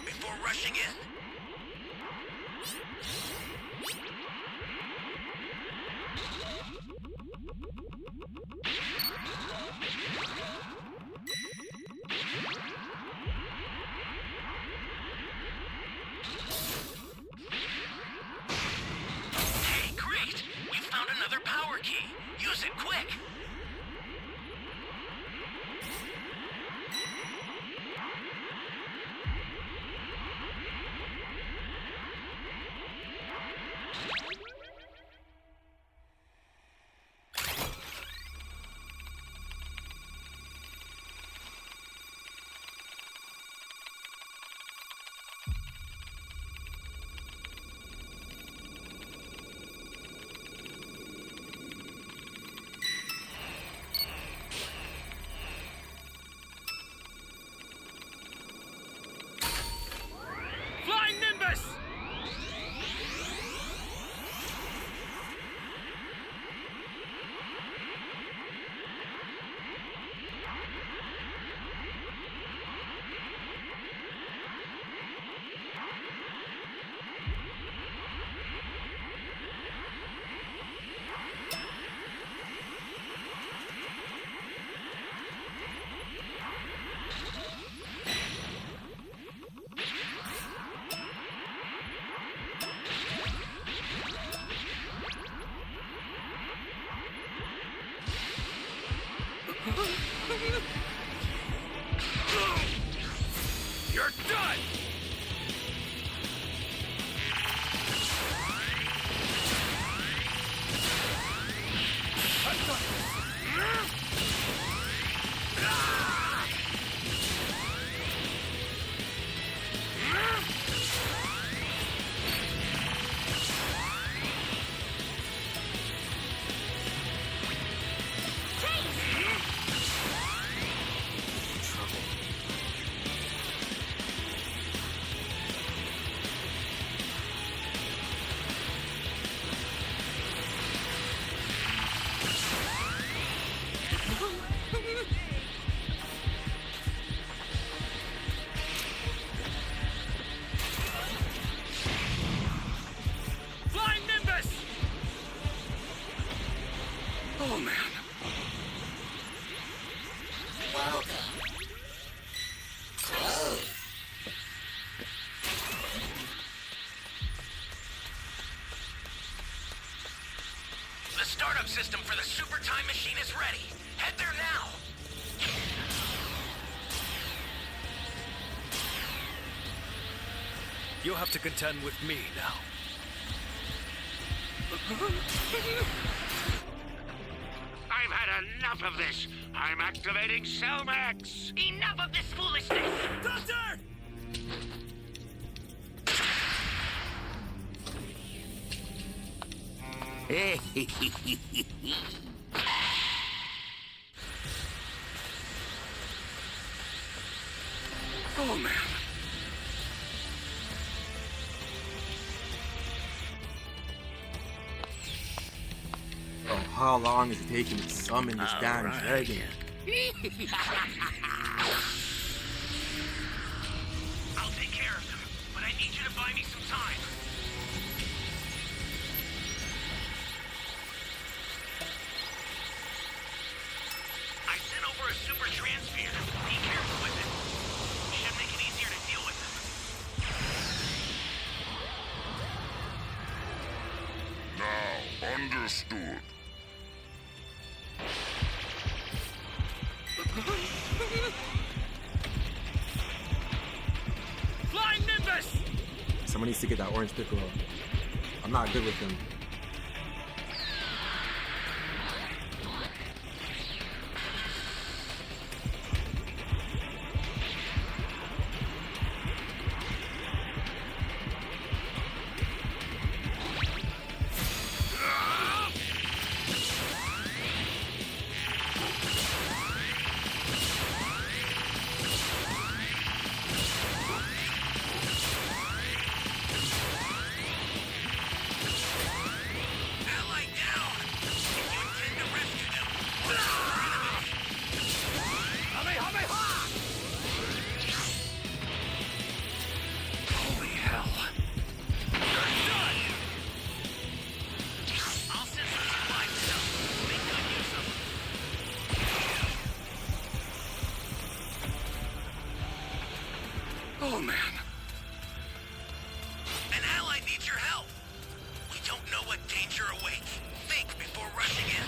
key. Use it quick. Flying Nimbus! You're done! Flying Nimbus! Oh, man. The startup system for the Super Time Machine is ready. Head there now. You'll have to contend with me now. I've had enough of this. I'm activating Cellmax. Enough of this foolishness! Doctor! Oh, man. Oh, how long is it taking to summon this damn dragon? I'll take care of them, but I need you to buy me some time. I sent over a super transfer. Be careful with it. Should make it easier to deal with them. Now, understood. Flying Nimbus! Someone needs to get that orange piccolo. I'm not good with him. Ally down! If you intend to rescue them, holy hell. I'll send some supplies to them. Make good use of them. Oh, man. An ally needs your help. We don't know what danger awaits. Think before rushing in.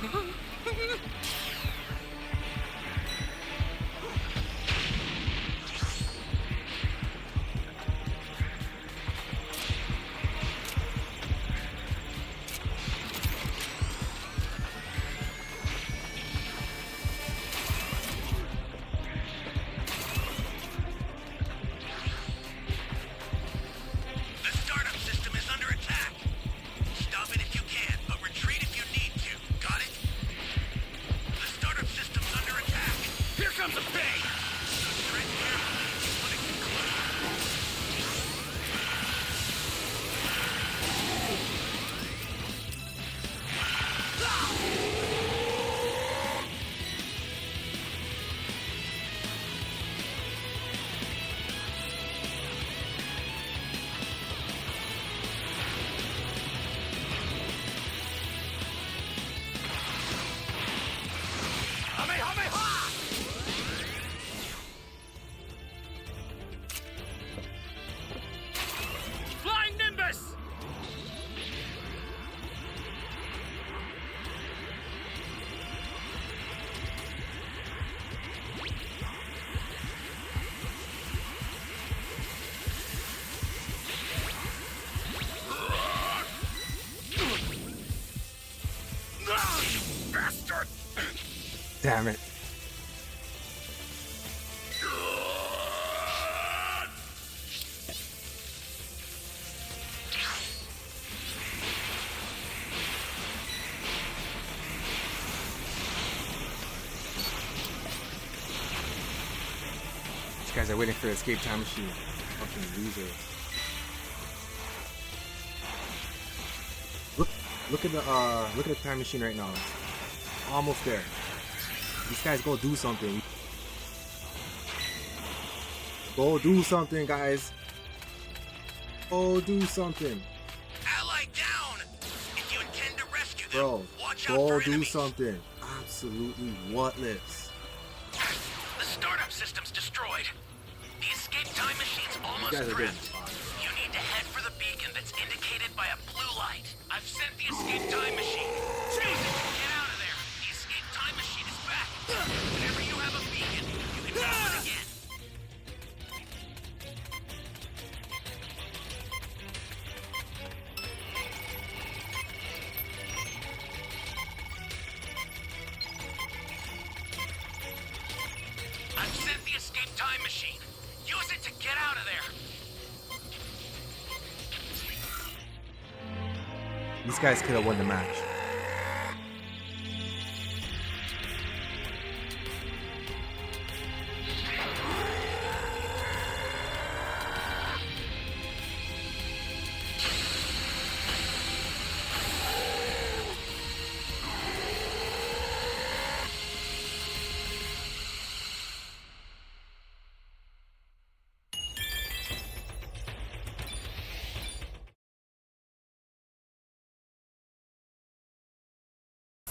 The startup system is under attack. Stop it if you can, but retreat if you need to. Got it? The startup system's under attack. Here comes a pain! Tread carefully when it concludes. Flying Nimbus! Bastard! Damn it. These guys are waiting for the escape time machine. Fucking loser. Look at the time machine right now. It's almost there. These guys go do something. Go do something, guys. Go do something. Ally down! If you intend to rescue them, Bro, watch out go for do enemies. something. Absolutely whatless. The startup system's destroyed. The escape time machine's almost guys are prepped. You need to head for the beacon that's indicated by a blue light. I've sent the escape time machine. Use it to get out of there. The escape time machine is back. Whenever you have a beacon, you can use it again. I've sent the escape time machine. Use it to get out of there. These guys could have won the match.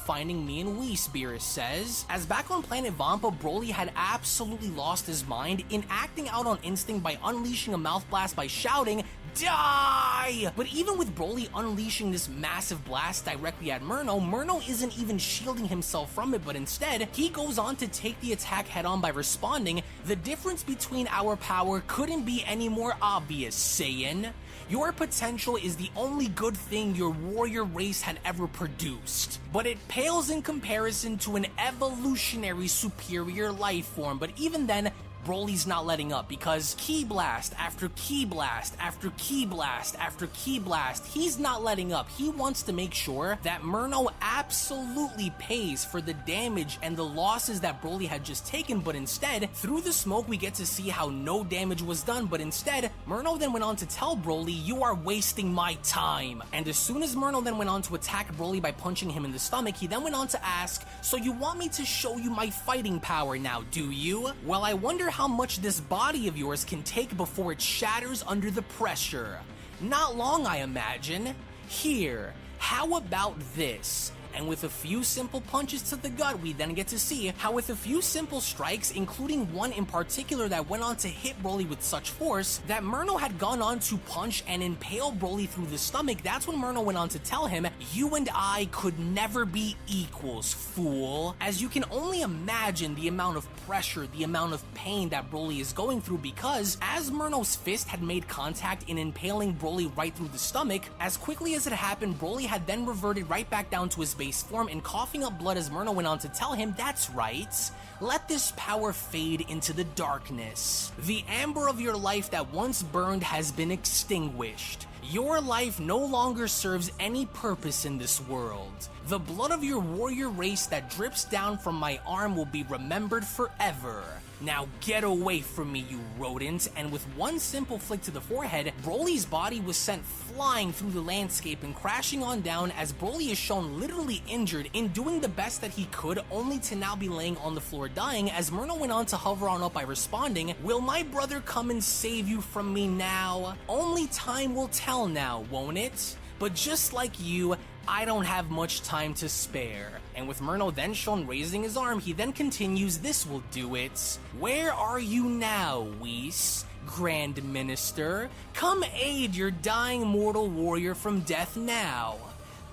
Finding me and Whis, Beerus says. As back on planet Vampa, Broly had absolutely lost his mind in acting out on instinct by unleashing a mouth blast by shouting, "Die!" But even with Broly unleashing this massive blast directly at Murno, Murno isn't even shielding himself from it, but instead, he goes on to take the attack head on by responding, "The difference between our power couldn't be any more obvious, Saiyan. Your potential is the only good thing your warrior race had ever produced, but it pales in comparison to an evolutionary superior life form." But even then, Broly's not letting up, because Ki Blast after Ki Blast after Ki Blast after Ki Blast, he's not letting up. He wants to make sure that Murno absolutely pays for the damage and the losses that Broly had just taken, but instead, through the smoke we get to see how no damage was done, but instead, Murno then went on to tell Broly, "You are wasting my time." And as soon as Murno then went on to attack Broly by punching him in the stomach, he then went on to ask, "So you want me to show you my fighting power now, do you? Well, I wonder how much this body of yours can take before it shatters under the pressure. Not long, I imagine. Here, how about this?" And with a few simple punches to the gut, we then get to see how with a few simple strikes, including one in particular that went on to hit Broly with such force, that Murno had gone on to punch and impale Broly through the stomach. That's when Murno went on to tell him, "You and I could never be equals, fool." As you can only imagine the amount of pressure, the amount of pain that Broly is going through, because as Murno's fist had made contact in impaling Broly right through the stomach, as quickly as it happened, Broly had then reverted right back down to his base form and coughing up blood as Murno went on to tell him, "That's right. Let this power fade into the darkness. The amber of your life that once burned has been extinguished. Your life no longer serves any purpose in this world. The blood of your warrior race that drips down from my arm will be remembered forever. Now get away from me, you rodent." And with one simple flick to the forehead, Broly's body was sent flying through the landscape and crashing on down as Broly is shown literally injured in doing the best that he could, only to now be laying on the floor dying, as Murno went on to hover on up by responding, "Will my brother come and save you from me now? Only time will tell now, won't it? But just like you, I don't have much time to spare." And with Murno then shown raising his arm, he then continues, "This will do it. Where are you now, Whis? Grand Minister? Come aid your dying mortal warrior from death now.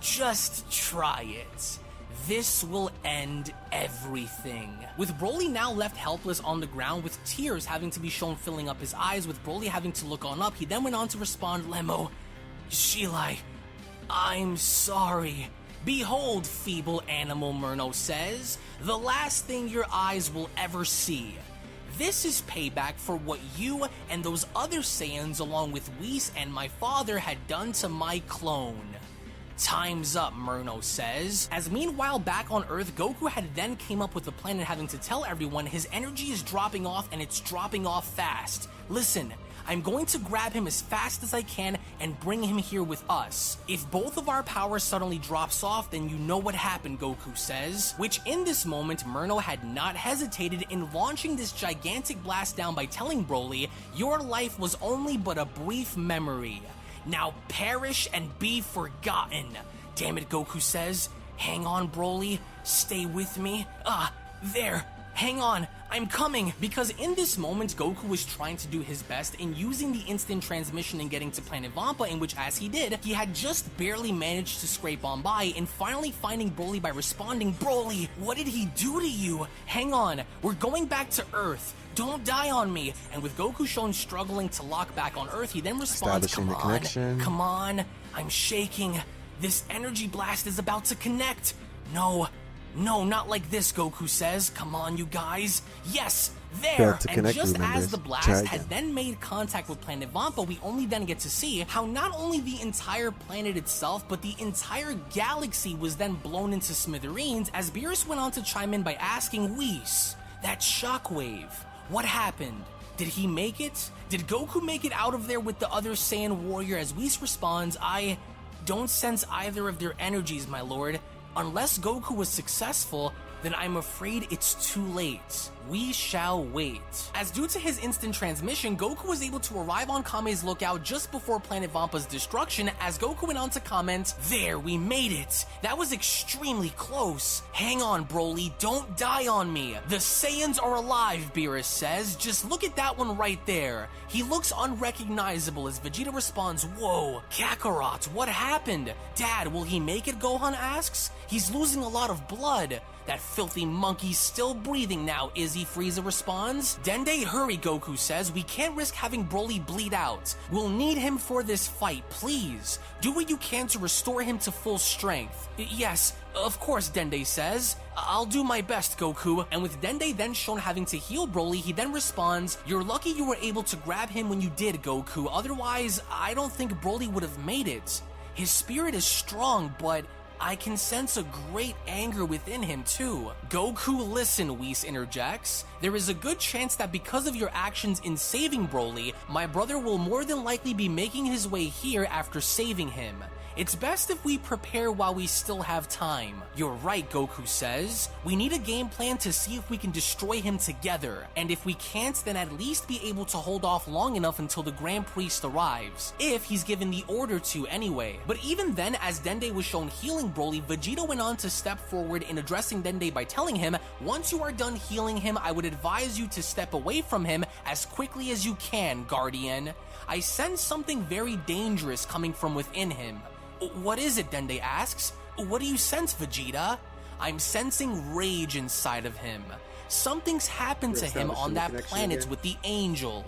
Just try it. This will end everything." With Broly now left helpless on the ground with tears having to be shown filling up his eyes, with Broly having to look on up, he then went on to respond, "Lemmo, Shilai, I'm sorry." "Behold, feeble animal," Murno says, "the last thing your eyes will ever see. This is payback for what you and those other Saiyans along with Whis and my father had done to my clone. Time's up," Murno says. As meanwhile back on Earth, Goku had then came up with a plan and having to tell everyone his energy is dropping off and it's dropping off fast. "Listen, I'm going to grab him as fast as I can and bring him here with us. If both of our power suddenly drops off, then you know what happened," Goku says. Which in this moment, Murno had not hesitated in launching this gigantic blast down by telling Broly, "Your life was only but a brief memory. Now perish and be forgotten." "Damn it," Goku says. "Hang on, Broly. Stay with me. There. Hang on, I'm coming." Because in this moment, Goku was trying to do his best in using the instant transmission and getting to Planet Vampa, in which, as he did, he had just barely managed to scrape on by, and finally finding Broly by responding, "Broly, what did he do to you? Hang on, we're going back to Earth. Don't die on me." And with Goku shown struggling to lock back on Earth, he then responds, "Come on, come on, I'm shaking. This energy blast is about to connect. No, not like this," Goku says. "Come on, you guys. Yes, there." And just as the blast had then made contact with Planet Vampa, we only then get to see how not only the entire planet itself, but the entire galaxy was then blown into smithereens, as Beerus went on to chime in by asking, "Whis, that shockwave, what happened? Did he make it? Did Goku make it out of there with the other Saiyan warrior?" As Whis responds, "I don't sense either of their energies, my lord. Unless Goku was successful, then I'm afraid it's too late. We shall wait." As due to his instant transmission, Goku was able to arrive on Kame's lookout just before Planet Vampa's destruction, as Goku went on to comment, "There, we made it. That was extremely close. Hang on, Broly, don't die on me. The Saiyans are alive," Beerus says. "Just look at that one right there. He looks unrecognizable," as Vegeta responds, "Whoa, Kakarot, what happened? Dad, will he make it?" Gohan asks. "He's losing a lot of blood. That filthy monkey's still breathing now, Izzy," Frieza responds. "Dende, hurry," Goku says. "We can't risk having Broly bleed out. We'll need him for this fight, please. Do what you can to restore him to full strength." "Yes, of course," Dende says. "I'll do my best, Goku." And with Dende then shown having to heal Broly, he then responds, "You're lucky you were able to grab him when you did, Goku. Otherwise, I don't think Broly would have made it. His spirit is strong, but I can sense a great anger within him too." "Goku, listen," Whis interjects. "There is a good chance that because of your actions in saving Broly, my brother will more than likely be making his way here after saving him. It's best if we prepare while we still have time. You're right, Goku says. We need a game plan to see if we can destroy him together, and if we can't, then at least be able to hold off long enough until the Grand Priest arrives, if he's given the order to anyway. But even then, as Dende was shown healing Broly, Vegeta went on to step forward in addressing Dende by telling him, once you are done healing him, I would advise you to step away from him as quickly as you can, Guardian. I sense something very dangerous coming from within him. What is it? Dende asks. What do you sense, Vegeta? I'm sensing rage inside of him. Something's happened to him on that planet with the angel.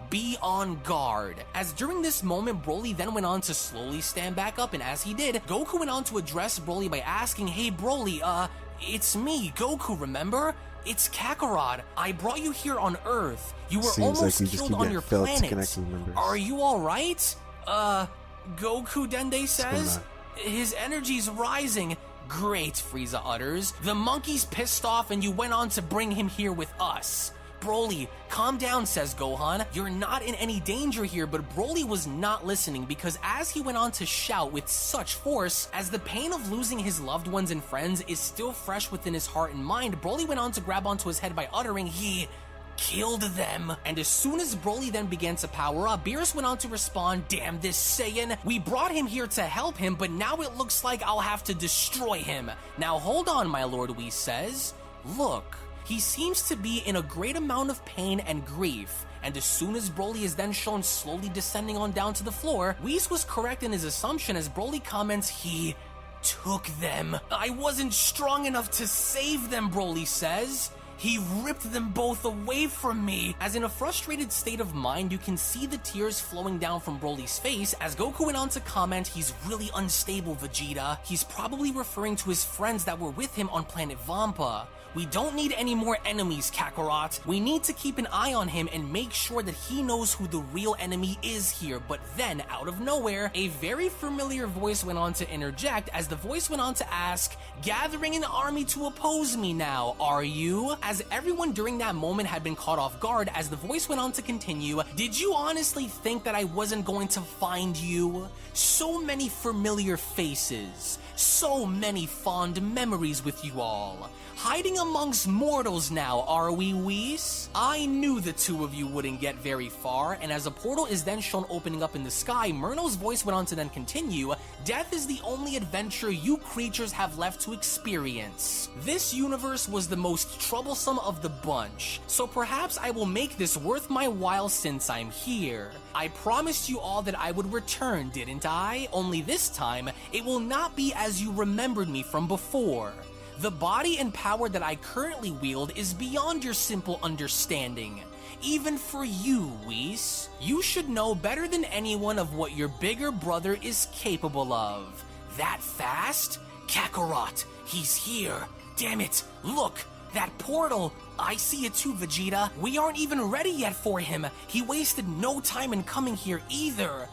Be on guard. As during this moment, Broly then went on to slowly stand back up, and as he did, Goku went on to address Broly by asking, hey Broly, it's me, Goku, remember? It's Kakarot. I brought you here on Earth. You were almost killed on your planet. Are you alright? Goku, Dende says. His energy's rising. Great, Frieza utters. The monkey's pissed off and you went on to bring him here with us. Broly, calm down, says Gohan. You're not in any danger here, but Broly was not listening because as he went on to shout with such force, as the pain of losing his loved ones and friends is still fresh within his heart and mind, Broly went on to grab onto his head by uttering, he killed them. And as soon as Broly then began to power up, Beerus went on to respond, damn this Saiyan, we brought him here to help him, but now it looks like I'll have to destroy him. Now hold on, my lord, Whis says. Look. He seems to be in a great amount of pain and grief, and as soon as Broly is then shown slowly descending on down to the floor, Whis was correct in his assumption as Broly comments, he took them. I wasn't strong enough to save them, Broly says. He ripped them both away from me. As in a frustrated state of mind, you can see the tears flowing down from Broly's face as Goku went on to comment, he's really unstable, Vegeta. He's probably referring to his friends that were with him on planet Vampa. We don't need any more enemies, Kakarot. We need to keep an eye on him and make sure that he knows who the real enemy is here. But then, out of nowhere, a very familiar voice went on to interject as the voice went on to ask, gathering an army to oppose me now, are you? As everyone during that moment had been caught off guard as the voice went on to continue, did you honestly think that I wasn't going to find you? So many familiar faces, so many fond memories with you all. Hiding amongst mortals now, are we, Whis? I knew the two of you wouldn't get very far, and as a portal is then shown opening up in the sky, Murno's voice went on to then continue, death is the only adventure you creatures have left to experience. This universe was the most troublesome of the bunch, so perhaps I will make this worth my while since I'm here. I promised you all that I would return, didn't I? Only this time, it will not be as you remembered me from before. The body and power that I currently wield is beyond your simple understanding. Even for you, Whis. You should know better than anyone of what your bigger brother is capable of. That fast? Kakarot, he's here. Damn it, look, that portal. I see it too, Vegeta. We aren't even ready yet for him. He wasted no time in coming here either.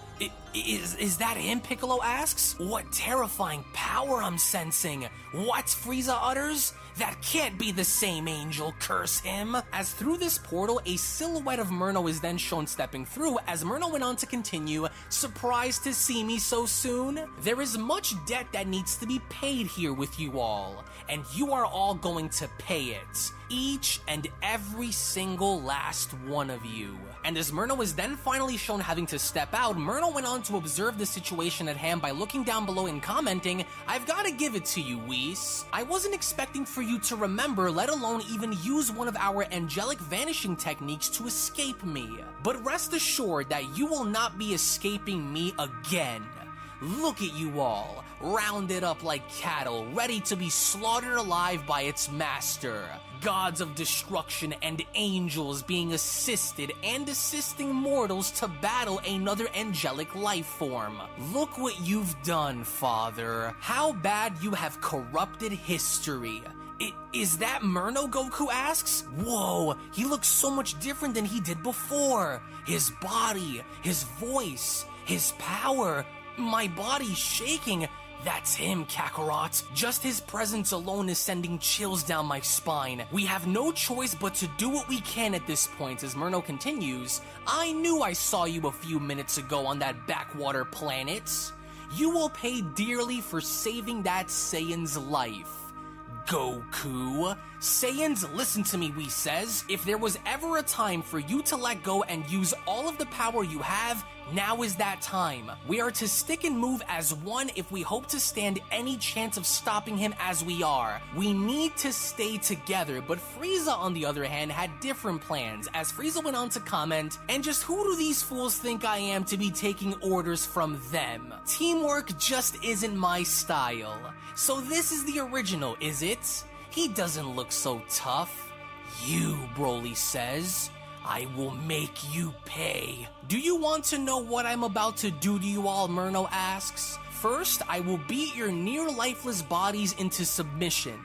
Is that him? Piccolo asks. What terrifying power I'm sensing. What? Frieza utters. That can't be the same angel, curse him. As through this portal, a silhouette of Murno is then shown stepping through as Murno went on to continue, surprised to see me so soon? There is much debt that needs to be paid here with you all, and you are all going to pay it. Each and every single last one of you. And as Murno was then finally shown having to step out, Murno went on to observe the situation at hand by looking down below and commenting, I've gotta give it to you, Whis. I wasn't expecting for you to remember, let alone even use one of our angelic vanishing techniques to escape me. But rest assured that you will not be escaping me again. Look at you all, rounded up like cattle, ready to be slaughtered alive by its master. Gods of destruction and angels being assisted and assisting mortals to battle another angelic life form. Look what you've done, Father. How bad you have corrupted history. Is that Murno? Goku asks. Whoa, he looks so much different than he did before. His body, his voice, his power. My body's shaking. That's him, Kakarot. Just his presence alone is sending chills down my spine. We have no choice but to do what we can at this point. As Murno continues, I knew I saw you a few minutes ago on that backwater planet. you will pay dearly for saving that Saiyan's life. Goku. Saiyans, listen to me, Whis says. If there was ever a time for you to let go and use all of the power you have, now is that time. We are to stick and move as one if we hope to stand any chance of stopping him as we are. We need to stay together, but Frieza, on the other hand, had different plans, as Frieza went on to comment, and just who do these fools think I am to be taking orders from them? Teamwork just isn't my style. So this is the original, is it? He doesn't look so tough. You, Broly says. I will make you pay. Do you want to know what I'm about to do to you all, Murno asks. First, I will beat your near-lifeless bodies into submission.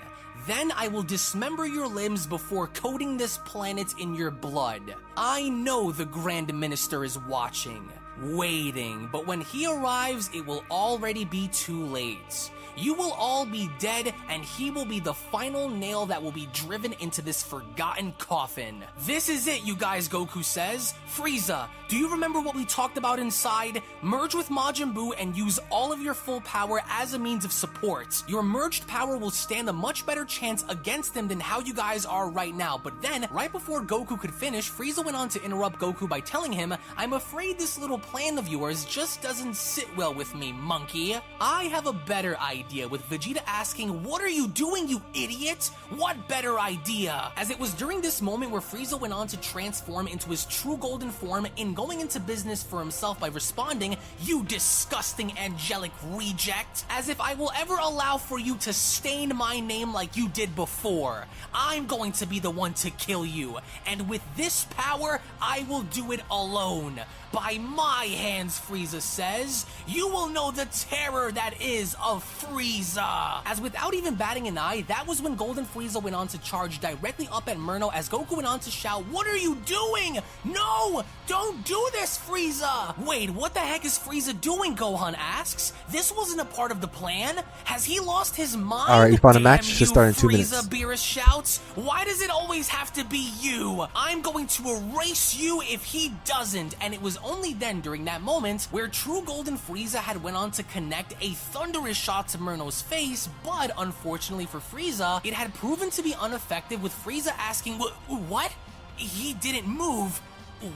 Then I will dismember your limbs before coating this planet in your blood. I know the Grand Minister is watching, waiting, but when he arrives, it will already be too late. You will all be dead, and he will be the final nail that will be driven into this forgotten coffin. This is it, you guys, Goku says. Frieza, do you remember what we talked about inside? Merge with Majin Buu and use all of your full power as a means of support. Your merged power will stand a much better chance against them than how you guys are right now. But then, right before Goku could finish, Frieza went on to interrupt Goku by telling him, I'm afraid this little plan of yours just doesn't sit well with me, monkey. I have a better idea, with Vegeta asking, what are you doing, you idiot? What better idea? As it was during this moment where Frieza went on to transform into his true golden form in going into business for himself by responding, you disgusting angelic reject. As if I will ever allow for you to stain my name like you did before. I'm going to be the one to kill you. And with this power, I will do it alone. By my hands, Frieza says. You will know the terror that is of Frieza. As without even batting an eye, that was when Golden Frieza went on to charge directly up at Murno as Goku went on to shout, what are you doing? No! Don't do this, Frieza! Wait, what the heck is Frieza doing, Gohan asks. This wasn't a part of the plan? Has he lost his mind? Alright, you found a match? Just start in 2 minutes. Frieza, Beerus shouts. Why does it always have to be you? I'm going to erase you if he doesn't. And it was only then during that moment where true Golden Frieza had went on to connect a thunderous shot to Murno's face, but unfortunately for Frieza, it had proven to be ineffective, with Frieza asking, what? He didn't move.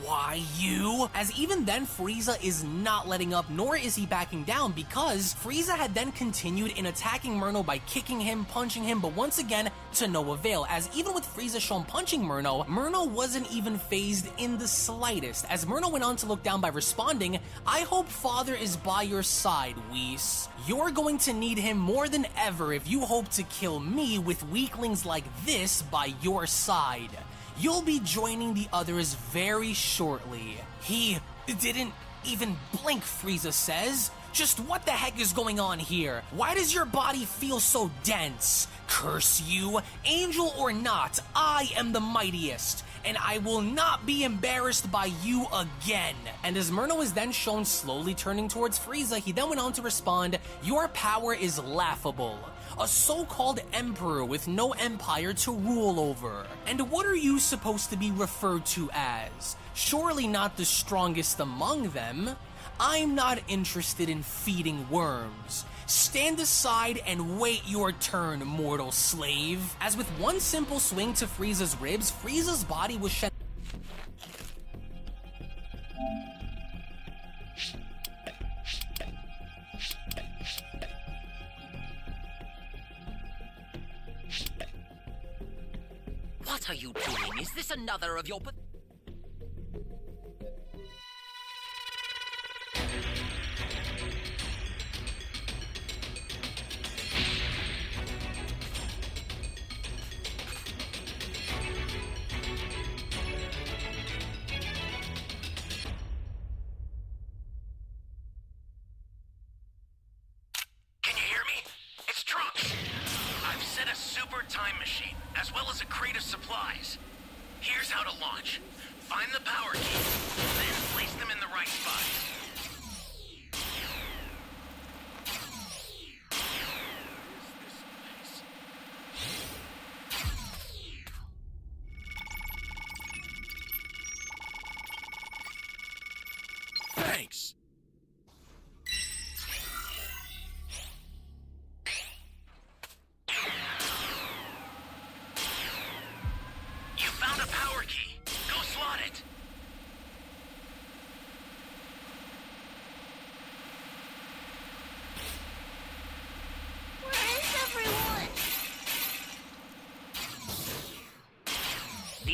Why you? As even then, Frieza is not letting up, nor is he backing down, because Frieza had then continued in attacking Murno by kicking him, punching him, but once again, to no avail, as even with Frieza shown punching Murno, Murno wasn't even phased in the slightest, as Murno went on to look down by responding, I hope Father is by your side, Whis. You're going to need him more than ever if you hope to kill me with weaklings like this by your side. You'll be joining the others very shortly. He didn't even blink, Frieza says. Just what the heck is going on here? Why does your body feel so dense? Curse you, angel or not, I am the mightiest, and I will not be embarrassed by you again. And as Murno is then shown slowly turning towards Frieza, he then went on to respond, your power is laughable. A so-called emperor with no empire to rule over. And what are you supposed to be referred to as? Surely not the strongest among them. I'm not interested in feeding worms. Stand aside and wait your turn, mortal slave. As with one simple swing to Frieza's ribs, Frieza's body was shed. What are you doing? Is this another of your... Can you hear me? It's Trunks. I've set a super time machine, as well as a crate of supplies. Here's how to launch. Find the power keys, then place them in the right spot. Thanks.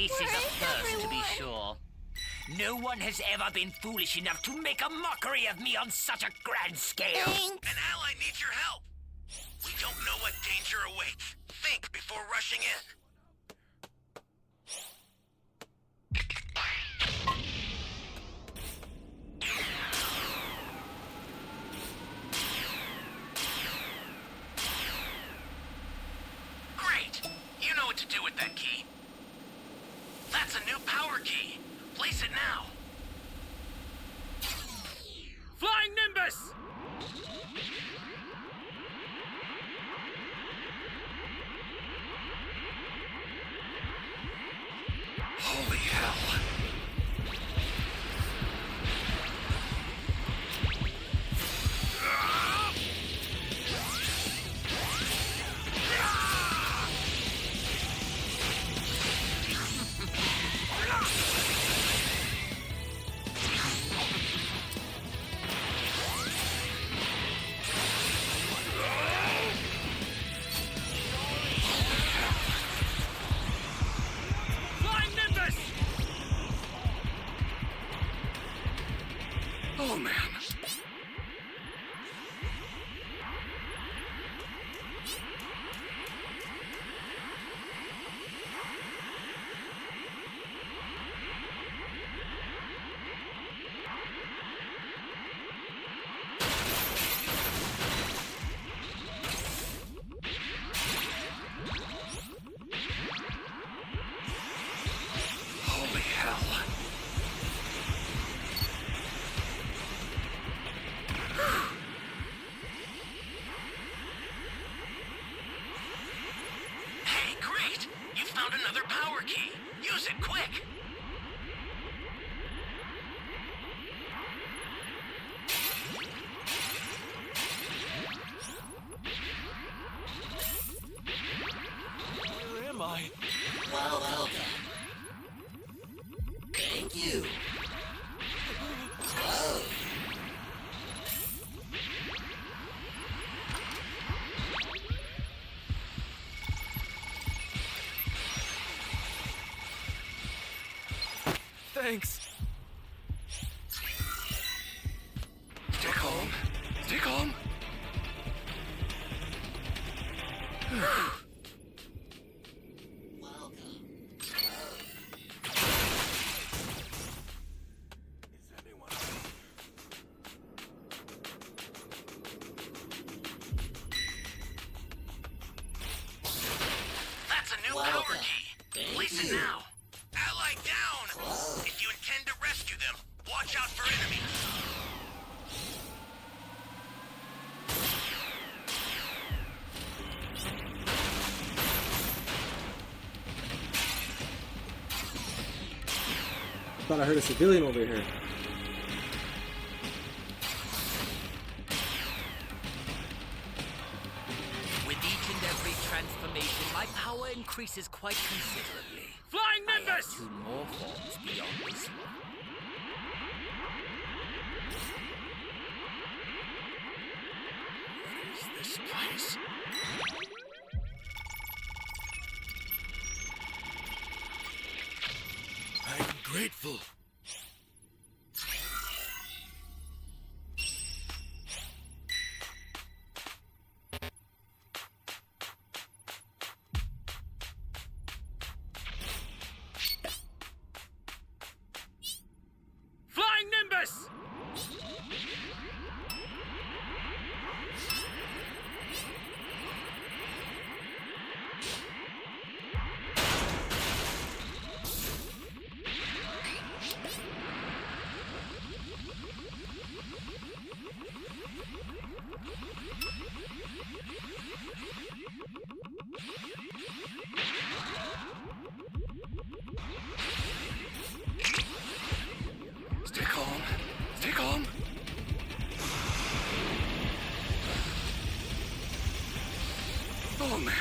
This is a first, to be sure. No one has ever been foolish enough to make a mockery of me on such a grand scale. Thanks. An ally needs your help. We don't know what danger awaits. Think before rushing in. Great! You know what to do with that key. That's a new power key. Place it now. Flying Nimbus! Holy hell. Flying Nimbus! Oh, man. Holy hell. Hey, great! You found another power key. Use it quick. Where am I? Well then. Thank you. Thanks. Stay calm. Stay calm. That's a new power key. Place it now. Ally down. If you intend to rescue them, watch out for enemies. Thought I heard a civilian over here. With each and every transformation, my power increases quite considerably. Flying I have Nimbus! 2 more forms beyond this one. What is this place? I'm grateful. Flying Nimbus! Stay calm. Stay calm. Oh, man.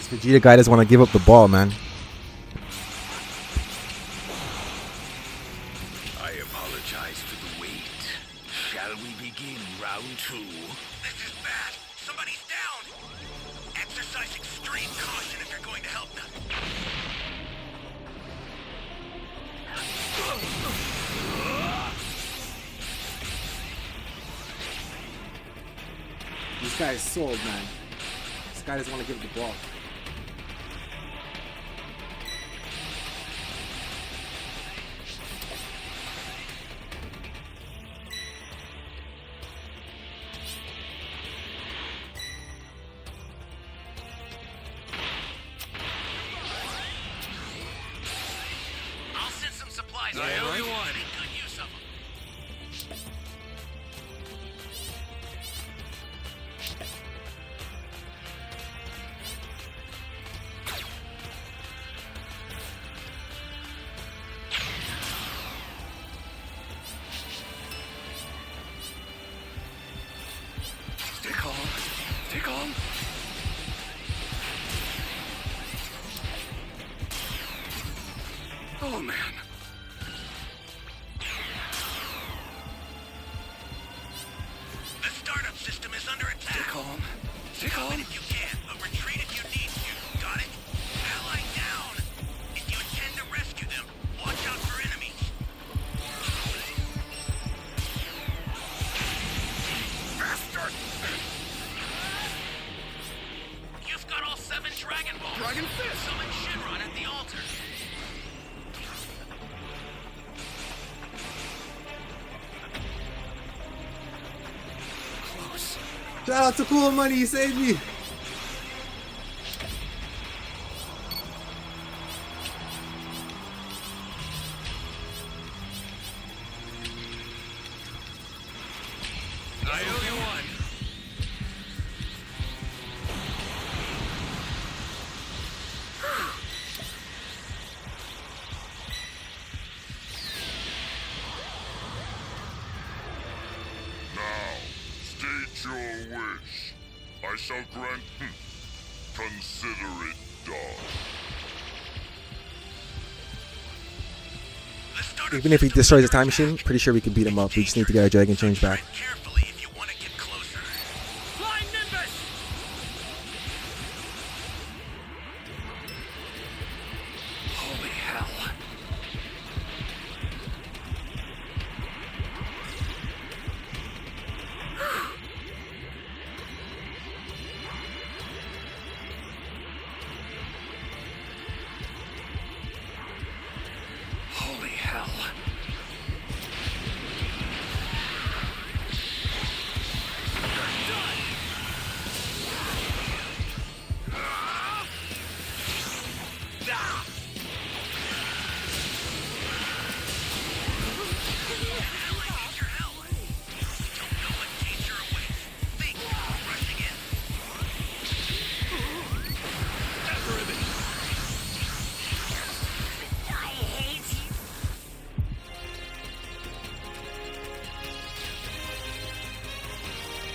Vegeta guy doesn't want to give up the ball, man. I apologize for the wait. Shall we begin round 2? This is bad. Somebody's down. Exercise extreme caution if you're going to help them. This guy is sold, man. This guy doesn't want to give the ball. I'll send some supplies. I owe you one. Make good use of them. Stay calm. Stay calm. Oh, man. The startup system is under attack. Stay calm. Stay calm. If you can, but retreat if you need to. Got it? Ally down. If you intend to rescue them, watch out for enemies. Faster. You've got all 7 Dragon Balls. Dragon Fist. Summon Shinron at the altar. Close. Shout out to Cool Money, you saved me. I owe you one. Now, state your wish. I shall grant. Consider it done. The startup Even if he system destroys the is under time machine, attack. pretty sure we can beat him up. We just need to get our Dragon Change back. Tread carefully if you want to get closer. Flying Nimbus! Holy hell. Holy hell.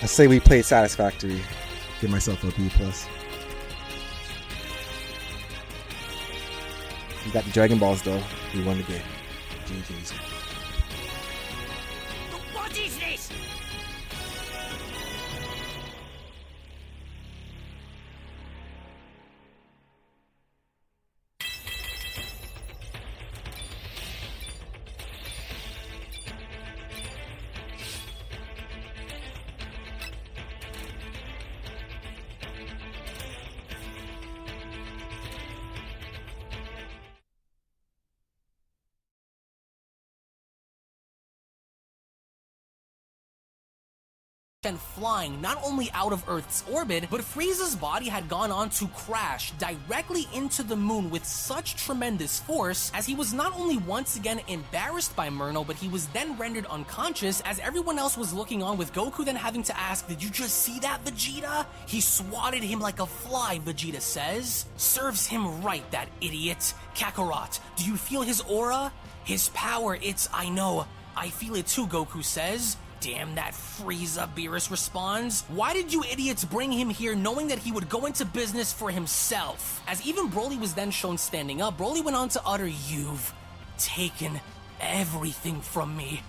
I say we played satisfactory. Give myself a B+. We got the Dragon Balls though. We won the game. GG's. What is this? And flying not only out of Earth's orbit, but Frieza's body had gone on to crash directly into the moon with such tremendous force, as he was not only once again embarrassed by Murno, but he was then rendered unconscious as everyone else was looking on, with Goku then having to ask, "Did you just see that, Vegeta?" He swatted him like a fly, Vegeta says. Serves him right, that idiot. Kakarot, do you feel his aura? His power, I know. I feel it too, Goku says. Damn that Frieza, Beerus responds. Why did you idiots bring him here knowing that he would go into business for himself? As even Broly was then shown standing up, Broly went on to utter, "You've taken everything from me.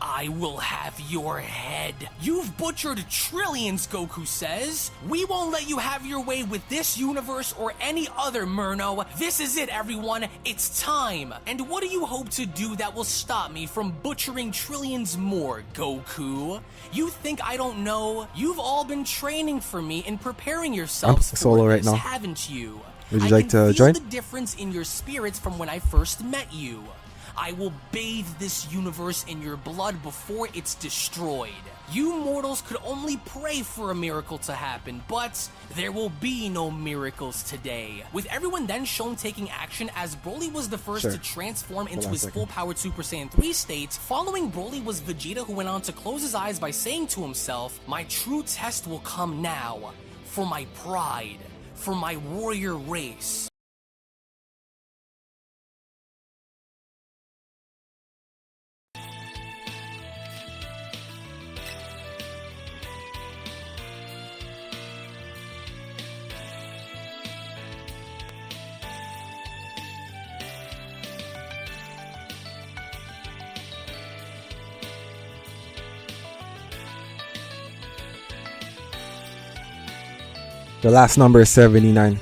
I will have your head. You've butchered trillions," Goku says. "We won't let you have your way with this universe or any other, Murno. This is it, everyone. It's time. And what do you hope to do that will stop me from butchering trillions more, Goku? You think I don't know? You've all been training for me and preparing yourselves for solo right this, now. haven't you? Would you I like can to feel join? the difference in your spirits from when I first met you. I will bathe this universe in your blood before it's destroyed. You mortals could only pray for a miracle to happen, but there will be no miracles today." With everyone then shown taking action, as Broly was the first to transform into his full-powered Super Saiyan 3 state. Following Broly was Vegeta, who went on to close his eyes by saying to himself, "My true test will come now, for my pride, for my warrior race." The last number is 79.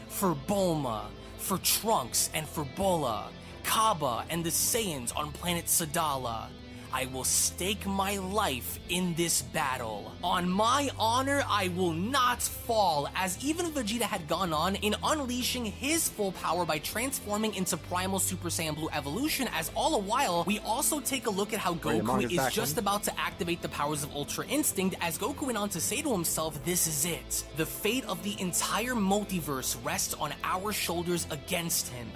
For Bulma, for Trunks, and for Bola, Kaba, and the Saiyans on planet Sadala, I will stake my life in this battle. On my honor, I will not fall, as even Vegeta had gone on in unleashing his full power by transforming into Primal Super Saiyan Blue Evolution, as all the while, we also take a look at how Goku is just about to activate the powers of Ultra Instinct, as Goku went on to say to himself, "This is it. The fate of the entire multiverse rests on our shoulders against him.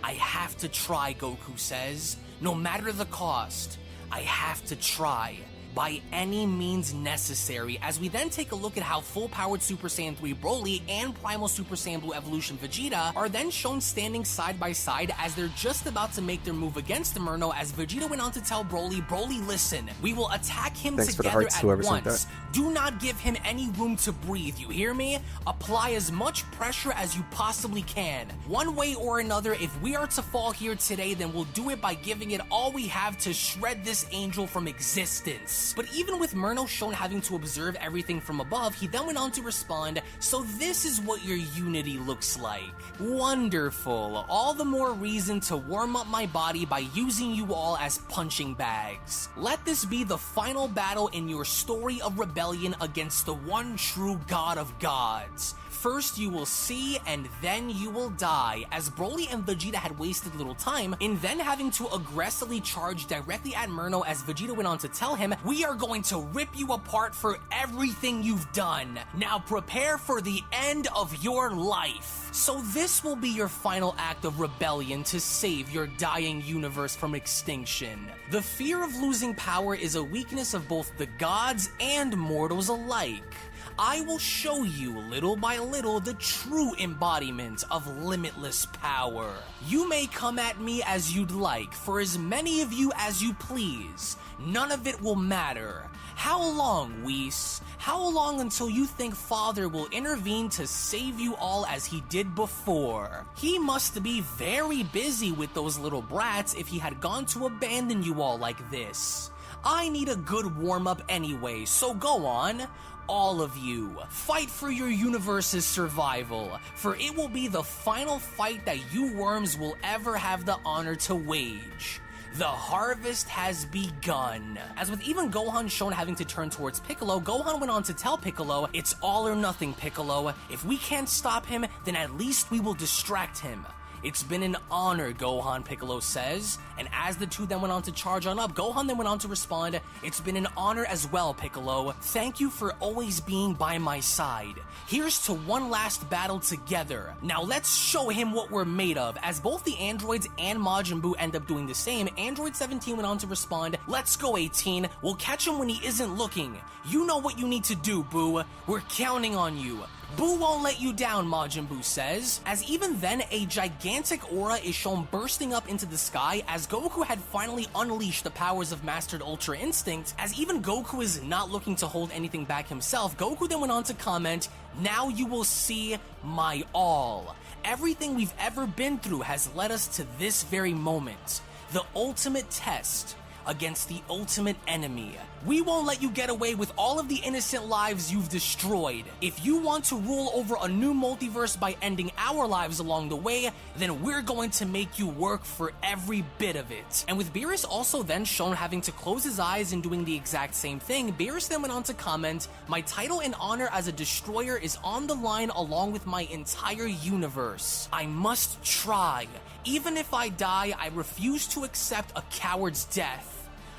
I have to try," Goku says. "No matter the cost. I have to try, by any means necessary," as we then take a look at how full-powered Super Saiyan 3 Broly and Primal Super Saiyan Blue Evolution Vegeta are then shown standing side by side as they're just about to make their move against the Murno, as Vegeta went on to tell Broly, "Broly, listen, we will attack him together at once. Do not give him any room to breathe, you hear me? Apply as much pressure as you possibly can. One way or another, if we are to fall here today, then we'll do it by giving it all we have to shred this angel from existence." But even with Murno shown having to observe everything from above, he then went on to respond, "So this is what your unity looks like. Wonderful. All the more reason to warm up my body by using you all as punching bags. Let this be the final battle in your story of rebellion against the one true God of gods. First you will see, and then you will die," as Broly and Vegeta had wasted little time in then having to aggressively charge directly at Murno, as Vegeta went on to tell him, "We are going to rip you apart for everything you've done. Now prepare for the end of your life." So this will be your final act of rebellion to save your dying universe from extinction. The fear of losing power is a weakness of both the gods and mortals alike. I will show you, little by little, the true embodiment of limitless power. You may come at me as you'd like, for as many of you as you please. None of it will matter. How long, Whis? How long until you think Father will intervene to save you all as he did before? He must be very busy with those little brats if he had gone to abandon you all like this. I need a good warm-up anyway, so go on. All of you, fight for your universe's survival, for it will be the final fight that you worms will ever have the honor to wage. The harvest has begun. As with even Gohan shown having to turn towards Piccolo, Gohan went on to tell Piccolo, "It's all or nothing, Piccolo. If we can't stop him, then at least we will distract him. It's been an honor, Gohan, Piccolo says. And as the two then went on to charge on up, Gohan then went on to respond, it's been an honor as well, Piccolo. Thank you for always being by my side. Here's to one last battle together. Now let's show him what we're made of. As both the androids and Majin Buu end up doing the same, Android 17 went on to respond, let's go 18, we'll catch him when he isn't looking. You know what you need to do, Buu. We're counting on you. Buu won't let you down, Majin Buu says. As even then, a gigantic aura is shown bursting up into the sky as Goku had finally unleashed the powers of Mastered Ultra Instinct. As even Goku is not looking to hold anything back himself, Goku then went on to comment, now you will see my all. Everything we've ever been through has led us to this very moment. The ultimate test against the ultimate enemy. We won't let you get away with all of the innocent lives you've destroyed. If you want to rule over a new multiverse by ending our lives along the way, then we're going to make you work for every bit of it. And with Beerus also then shown having to close his eyes and doing the exact same thing, Beerus then went on to comment, my title and honor as a destroyer is on the line along with my entire universe. I must try. Even if I die, I refuse to accept a coward's death.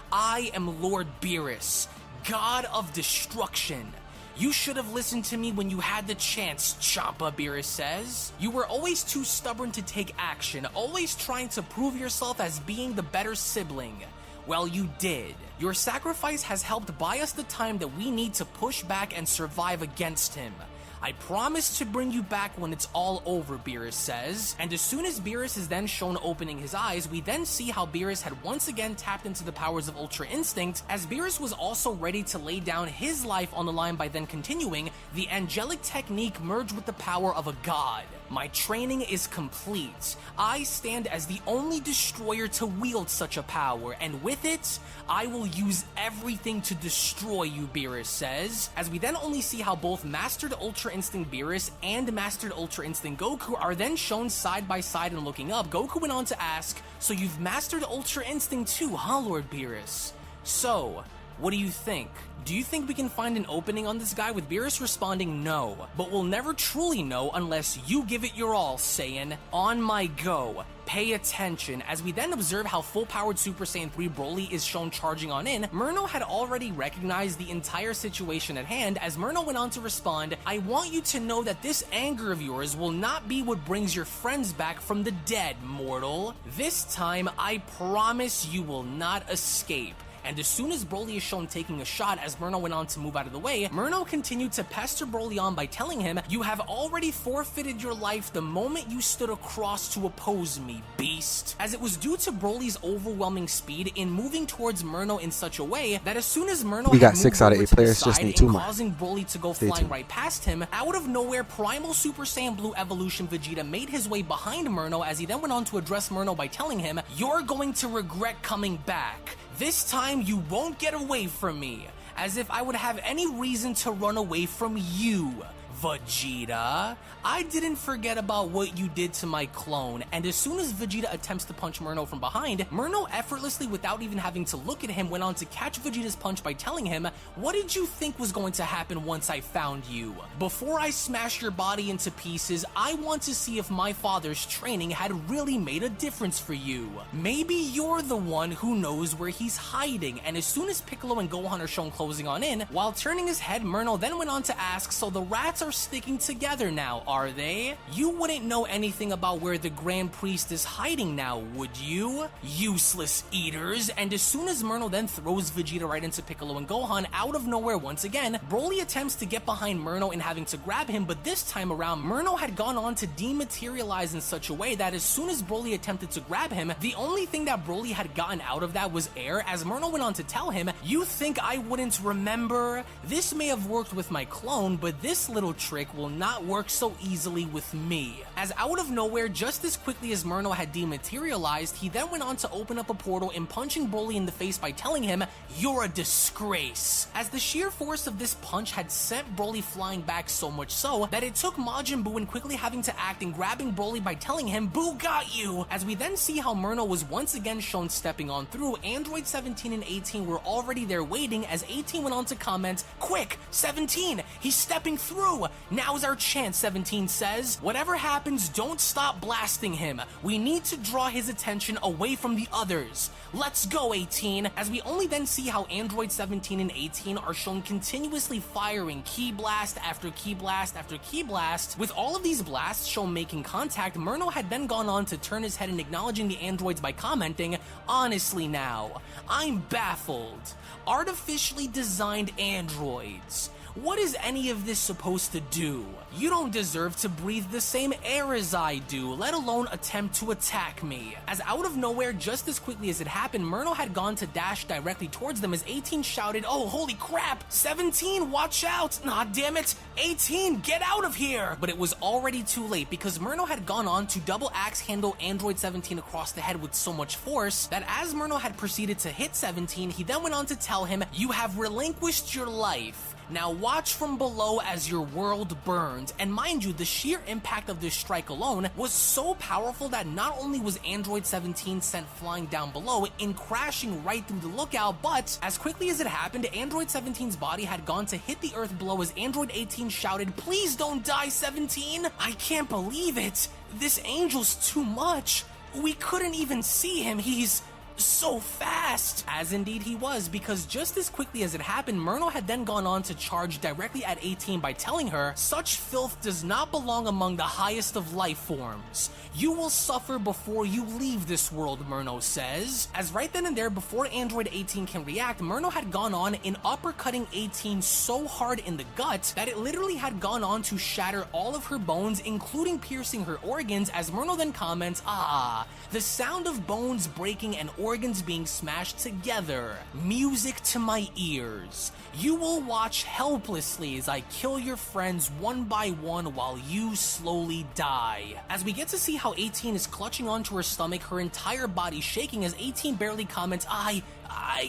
I am Lord Beerus, God of Destruction. You should have listened to me when you had the chance, Champa, Beerus says. You were always too stubborn to take action, always trying to prove yourself as being the better sibling. Well, you did. Your sacrifice has helped buy us the time that we need to push back and survive against him. I promise to bring you back when it's all over, Beerus says. And as soon as Beerus is then shown opening his eyes, we then see how Beerus had once again tapped into the powers of Ultra Instinct, as Beerus was also ready to lay down his life on the line by then continuing, the angelic technique merged with the power of a god. My training is complete. I stand as the only destroyer to wield such a power, and with it, I will use everything to destroy you, Beerus says. As we then only see how both Mastered Ultra Instinct Beerus and Mastered Ultra Instinct Goku are then shown side by side and looking up, Goku went on to ask, so you've mastered Ultra Instinct too, huh, Lord Beerus? So, what do you think? Do you think we can find an opening on this guy? With Beerus responding no, but we'll never truly know unless you give it your all, Saiyan. On my go. Pay attention. As we then observe how full-powered Super Saiyan 3 Broly is shown charging on in, Murno had already recognized the entire situation at hand, as Murno went on to respond, I want you to know that this anger of yours will not be what brings your friends back from the dead, mortal. This time, I promise you will not escape. And as soon as Broly is shown taking a shot as Murno went on to move out of the way, Murno continued to pester Broly on by telling him, you have already forfeited your life the moment you stood across to oppose me, beast. As it was due to Broly's overwhelming speed in moving towards Murno in such a way that as soon as Murno we got 6 out of 8 players, just need 2 more. Causing Broly to go flying right past him, out of nowhere, Primal Super Saiyan Blue Evolution Vegeta made his way behind Murno as he then went on to address Murno by telling him, you're going to regret coming back. This time you won't get away from me, as if I would have any reason to run away from you, Vegeta. I didn't forget about what you did to my clone, and as soon as Vegeta attempts to punch Murno from behind, Murno effortlessly, without even having to look at him, went on to catch Vegeta's punch by telling him, what did you think was going to happen once I found you? Before I smash your body into pieces, I want to see if my father's training had really made a difference for you. Maybe you're the one who knows where he's hiding. And as soon as Piccolo and Gohan are shown closing on in, while turning his head, Murno then went on to ask, so the rats are sticking together now, are they? You wouldn't know anything about where the Grand Priest is hiding now, would you? Useless eaters. And as soon as Murno then throws Vegeta right into Piccolo and Gohan, out of nowhere once again, Broly attempts to get behind Murno and having to grab him, but this time around, Murno had gone on to dematerialize in such a way that as soon as Broly attempted to grab him, the only thing that Broly had gotten out of that was air, as Murno went on to tell him, you think I wouldn't remember? This may have worked with my clone, but this little trick will not work so easily with me. As out of nowhere, just as quickly as Murno had dematerialized, he then went on to open up a portal and punching Broly in the face by telling him, you're a disgrace. As the sheer force of this punch had sent Broly flying back so much so that it took Majin Buu and quickly having to act and grabbing Broly by telling him, Buu got you. As we then see how Murno was once again shown stepping on through, Android 17 and 18 were already there waiting, as 18 went on to comment, quick, 17, he's stepping through. Now's our chance, 17 says. Whatever happens, don't stop blasting him. We need to draw his attention away from the others. Let's go, 18, as we only then see how Android 17 and 18 are shown continuously firing key blast after key blast after key blast. With all of these blasts shown making contact, Murno had then gone on to turn his head and acknowledging the androids by commenting, "Honestly now, I'm baffled. Artificially designed androids. What is any of this supposed to do? You don't deserve to breathe the same air as I do, let alone attempt to attack me." As out of nowhere, just as quickly as it happened, Murno had gone to dash directly towards them as 18 shouted, "Oh, holy crap! 17, watch out! Nah, damn it! 18, get out of here!" But it was already too late because Murno had gone on to double axe handle Android 17 across the head with so much force that as Murno had proceeded to hit 17, he then went on to tell him, "You have relinquished your life. Now watch from below as your world burns." And mind you, the sheer impact of this strike alone was so powerful that not only was Android 17 sent flying down below in crashing right through the lookout, but as quickly as it happened, Android 17's body had gone to hit the earth below as Android 18 shouted, "Please don't die, 17! I can't believe it! This angel's too much! We couldn't even see him, he's so fast!" As indeed he was, because just as quickly as it happened, Murno had then gone on to charge directly at 18 by telling her, "Such filth does not belong among the highest of life forms. You will suffer before you leave this world," Murno says. As right then and there, before Android 18 can react, Murno had gone on in uppercutting 18 so hard in the gut that it literally had gone on to shatter all of her bones, including piercing her organs, as Murno then comments, "Ah, the sound of bones breaking and organs being smashed together. Music to my ears. You will watch helplessly as I kill your friends one by one while you slowly die." As we get to see how 18 is clutching onto her stomach, her entire body shaking as 18 barely comments, I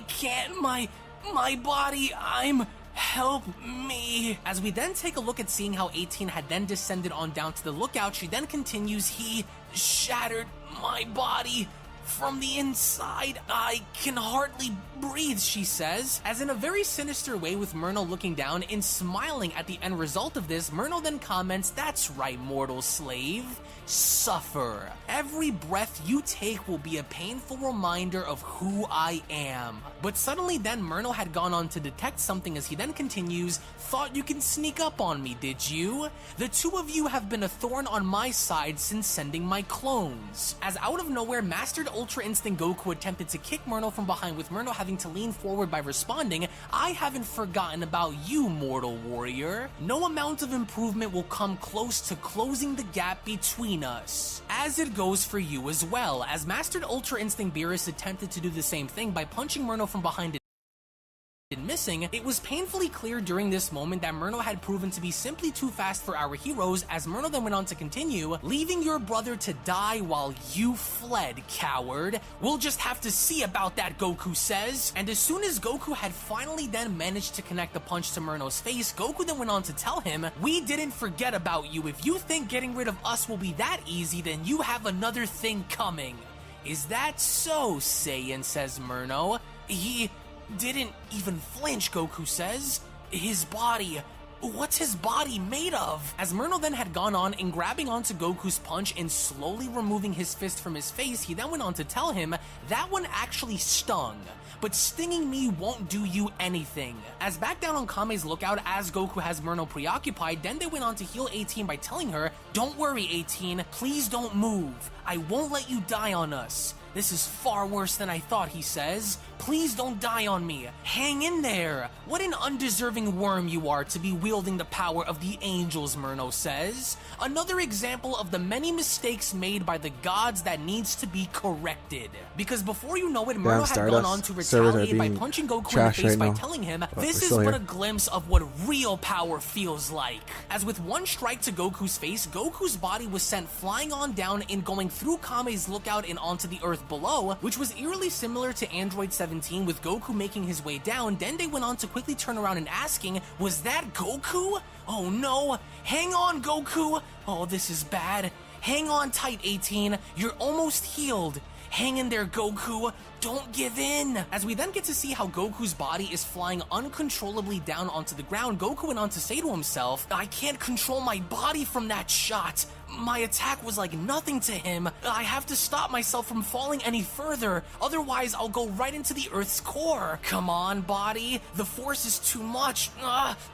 can't, my body, help me." As we then take a look at seeing how 18 had then descended on down to the lookout, she then continues, "He shattered my body from the inside. I can hardly breathe," she says. As in a very sinister way, with Murno looking down and smiling at the end result of this, Murno then comments, "That's right, mortal slave. Suffer. Every breath you take will be a painful reminder of who I am." But suddenly then Murno had gone on to detect something as he then continues, "Thought you can sneak up on me, did you? The two of you have been a thorn on my side since sending my clones." As out of nowhere, Mastered Ultra Instinct Goku attempted to kick Murno from behind, with Murno having to lean forward by responding, "I haven't forgotten about you, mortal warrior. No amount of improvement will come close to closing the gap between us. As it goes for you as well." As Mastered Ultra Instinct Beerus attempted to do the same thing by punching Murno from behind and missing, it was painfully clear during this moment that Murno had proven to be simply too fast for our heroes, as Murno then went on to continue, "Leaving your brother to die while you fled, coward. We'll just have to see about that," Goku says. And as soon as Goku had finally then managed to connect the punch to Murno's face, Goku then went on to tell him, "We didn't forget about you. If you think getting rid of us will be that easy, then you have another thing coming." "Is that so, Saiyan?" says Murno. "He didn't even flinch," Goku says. "His body, what's his body made of?" As Murno then had gone on in grabbing onto Goku's punch and slowly removing his fist from his face, he then went on to tell him, "That one actually stung, but stinging me won't do you anything." As back down on Kame's lookout, as Goku has Murno preoccupied, then they went on to heal 18 by telling her, "Don't worry, 18, please don't move. I won't let you die on us. This is far worse than I thought," he says. "Please don't die on me. Hang in there. What an undeserving worm you are to be wielding the power of the angels," Murno says. Another example of the many mistakes made by the gods that needs to be corrected. Because before you know it, Murno had gone on to retaliate by punching Goku in the face by telling him, "This is but a glimpse of what real power feels like." As with one strike to Goku's face, Goku's body was sent flying on down and going through Kame's lookout and onto the earth below, which was eerily similar to Android 17, with Goku making his way down. Then they went on to quickly turn around and asking, "Was that Goku? Oh no, hang on, Goku. Oh, this is bad. Hang on tight, 18. You're almost healed. Hang in there, Goku. Don't give in! As we then get to see how Goku's body is flying uncontrollably down onto the ground, Goku went on to say to himself, I can't control my body from that shot. My attack was like nothing to him. I have to stop myself from falling any further, otherwise I'll go right into the Earth's core. Come on, body. The force is too much.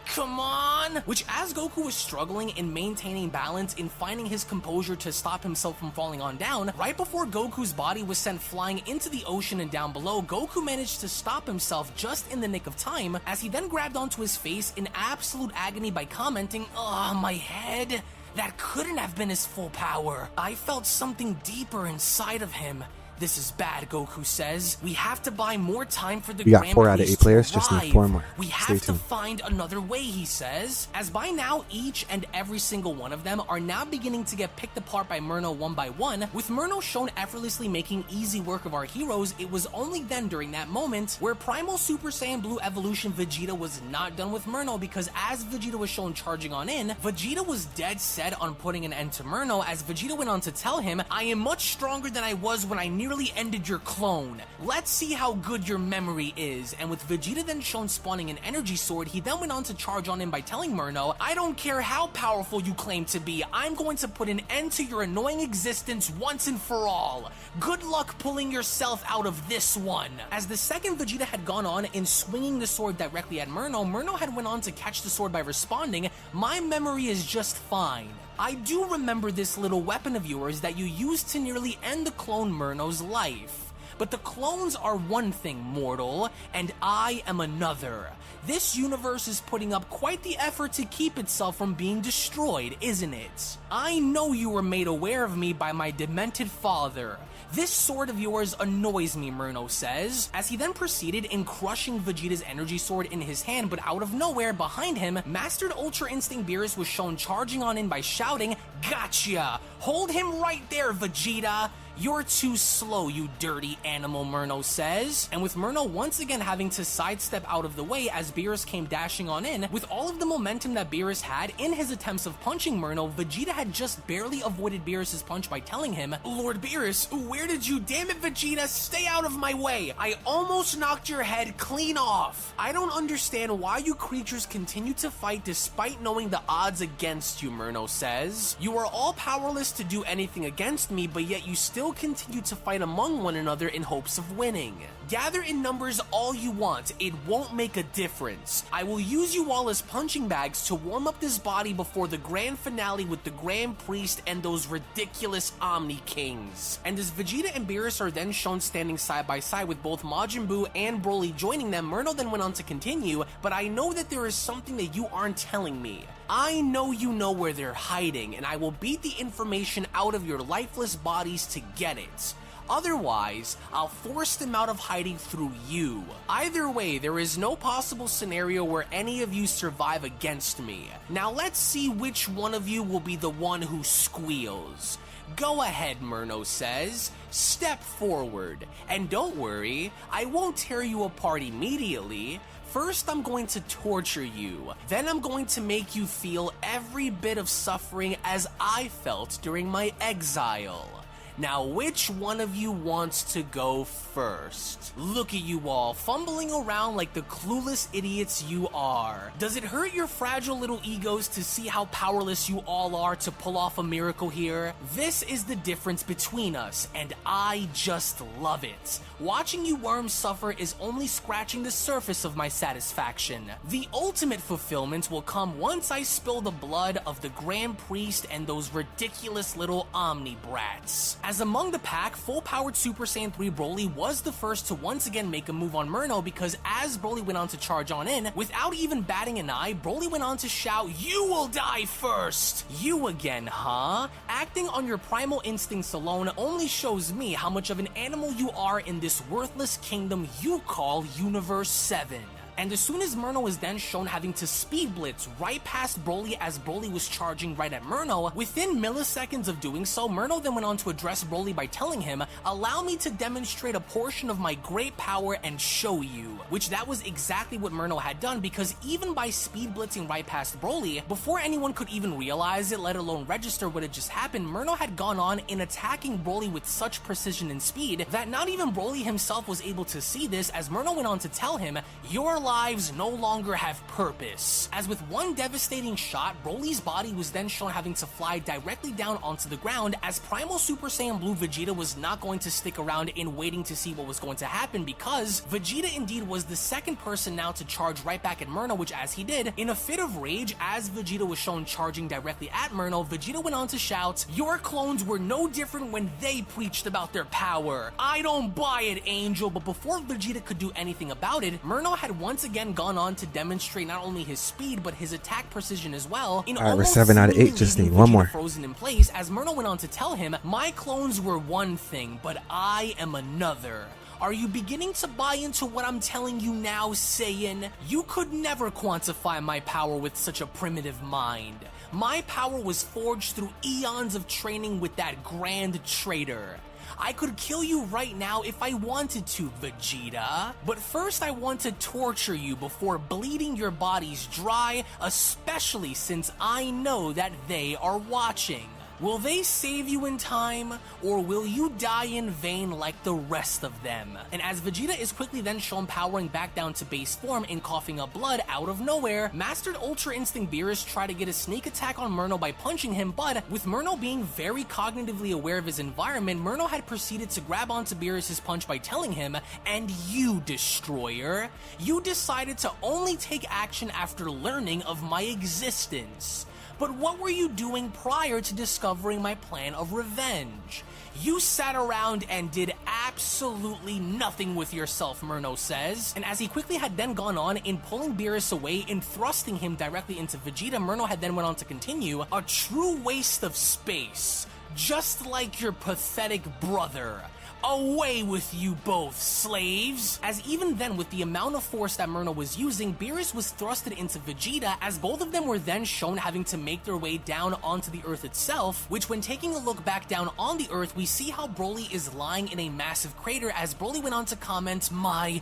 Come on! Which, as Goku was struggling in maintaining balance, in finding his composure to stop himself from falling on down, right before Goku's body was sent flying into the ocean and down below, Goku managed to stop himself just in the nick of time, as he then grabbed onto his face in absolute agony by commenting, my head. That couldn't have been his full power. I felt something deeper inside of him. This is bad, Goku says. We have to buy more time for the We got Grand 4 out of 8 Priest players, to just need arrive. 4 more. We Stay have to tuned. find another way, he says. As by now, each and every single one of them are now beginning to get picked apart by Murno one by one. With Murno shown effortlessly making easy work of our heroes, it was only then during that moment where Primal Super Saiyan Blue Evolution Vegeta was not done with Murno, because as Vegeta was shown charging on in, Vegeta was dead set on putting an end to Murno, as Vegeta went on to tell him, I am much stronger than I was when I nearly ended your clone. Let's see how good your memory is. And with Vegeta then shown spawning an energy sword, he then went on to charge on him by telling Murno, I don't care how powerful you claim to be, I'm going to put an end to your annoying existence once and for all. Good luck pulling yourself out of this one. As the second Vegeta had gone on in swinging the sword directly at Murno, Murno had went on to catch the sword by responding, my memory is just fine. I do remember this little weapon of yours that you used to nearly end the clone Murno's life. But the clones are one thing, mortal, and I am another. This universe is putting up quite the effort to keep itself from being destroyed, isn't it? I know you were made aware of me by my demented father. This sword of yours annoys me, Murno says, as he then proceeded in crushing Vegeta's energy sword in his hand, but out of nowhere, behind him, Mastered Ultra Instinct Beerus was shown charging on in by shouting, Gotcha! Hold him right there, Vegeta! You're too slow, you dirty animal, Murno says. And with Murno once again having to sidestep out of the way as Beerus came dashing on in, with all of the momentum that Beerus had in his attempts of punching Murno, Vegeta had just barely avoided Beerus's punch by telling him, Lord Beerus, where did you? Damn it, Vegeta, stay out of my way. I almost knocked your head clean off. I don't understand why you creatures continue to fight despite knowing the odds against you, Murno says. You are all powerless to do anything against me, but yet you still continue to fight among one another in hopes of winning. Gather in numbers all you want, it won't make a difference. I will use you all as punching bags to warm up this body before the grand finale with the Grand Priest and those ridiculous Omni Kings. And as Vegeta and Beerus are then shown standing side by side with both Majin Buu and Broly joining them, Murno then went on to continue, but I know that there is something that you aren't telling me. I know you know where they're hiding, and I will beat the information out of your lifeless bodies to get it. Otherwise, I'll force them out of hiding through you. Either way, there is no possible scenario where any of you survive against me. Now let's see which one of you will be the one who squeals. Go ahead, Murno says. Step forward. And don't worry, I won't tear you apart immediately. First, I'm going to torture you. Then I'm going to make you feel every bit of suffering as I felt during my exile. Now, which one of you wants to go first? Look at you all, fumbling around like the clueless idiots you are. Does it hurt your fragile little egos to see how powerless you all are to pull off a miracle here? This is the difference between us, and I just love it. Watching you worms suffer is only scratching the surface of my satisfaction. The ultimate fulfillment will come once I spill the blood of the Grand Priest and those ridiculous little Omni brats. As among the pack, full-powered Super Saiyan 3 Broly was the first to once again make a move on Murno, because as Broly went on to charge on in, without even batting an eye, Broly went on to shout, You will die first! You again, huh? Acting on your primal instincts alone only shows me how much of an animal you are in this worthless kingdom you call Universe 7. And as soon as Murno was then shown having to speed blitz right past Broly as Broly was charging right at Murno, within milliseconds of doing so, Murno then went on to address Broly by telling him, "Allow me to demonstrate a portion of my great power and show you," which that was exactly what Murno had done, because even by speed blitzing right past Broly, before anyone could even realize it, let alone register what had just happened, Murno had gone on in attacking Broly with such precision and speed that not even Broly himself was able to see this, as Murno went on to tell him, "Your lives no longer have purpose." As with one devastating shot, Broly's body was then shown having to fly directly down onto the ground, as Primal Super Saiyan Blue Vegeta was not going to stick around in waiting to see what was going to happen, because Vegeta indeed was the second person now to charge right back at Murno, which as he did, in a fit of rage, as Vegeta was shown charging directly at Murno, Vegeta went on to shout, "Your clones were no different when they preached about their power. I don't buy it, Angel." But before Vegeta could do anything about it, Murno had once again gone on to demonstrate not only his speed, but his attack precision as well. Alright, we're 7 out of 8, just need one more. Frozen in place, as Murno went on to tell him, "My clones were one thing, but I am another. Are you beginning to buy into what I'm telling you now, Saiyan? You could never quantify my power with such a primitive mind. My power was forged through eons of training with that grand traitor. I could kill you right now if I wanted to, Vegeta. But first I want to torture you before bleeding your bodies dry, especially since I know that they are watching. Will they save you in time, or will you die in vain like the rest of them?" And as Vegeta is quickly then shown powering back down to base form and coughing up blood out of nowhere, Mastered Ultra Instinct Beerus tried to get a sneak attack on Murno by punching him, but with Murno being very cognitively aware of his environment, Murno had proceeded to grab onto Beerus' punch by telling him, "And you, Destroyer, you decided to only take action after learning of my existence. But what were you doing prior to discovering my plan of revenge? You sat around and did absolutely nothing with yourself," Murno says. And as he quickly had then gone on in pulling Beerus away and thrusting him directly into Vegeta, Murno had then went on to continue, "A true waste of space, just like your pathetic brother. Away with you both, slaves!" As even then, with the amount of force that Murno was using, Beerus was thrusted into Vegeta, as both of them were then shown having to make their way down onto the Earth itself, which when taking a look back down on the Earth, we see how Broly is lying in a massive crater, as Broly went on to comment, "My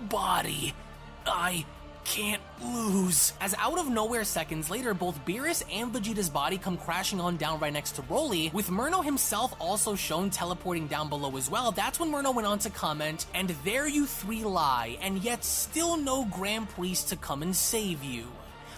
body, I can't lose." As out of nowhere seconds later, both Beerus and Vegeta's body come crashing on down right next to Broly, with Murno himself also shown teleporting down below as well. That's when Murno went on to comment, "And there you three lie, and yet still no Grand Priest to come and save you.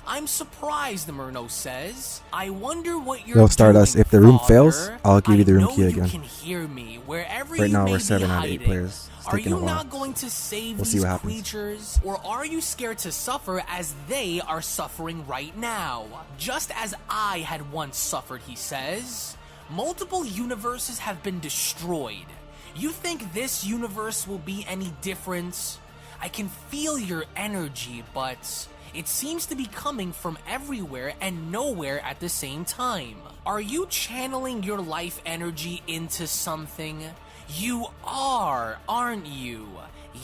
I'm surprised," Murno says. "I wonder what you're Yo, Stardust, doing, if the room father. fails, I'll give you the room key I know again. you can hear me, wherever Right you now may we're be 7 out of 8 hiding. players. It's Are taking a you while. not going to save We'll see these what happens. creatures? Or are you scared to suffer as they are suffering right now? Just as I had once suffered," he says. "Multiple universes have been destroyed. You think this universe will be any different? I can feel your energy, but it seems to be coming from everywhere and nowhere at the same time. Are you channeling your life energy into something? You are, aren't you?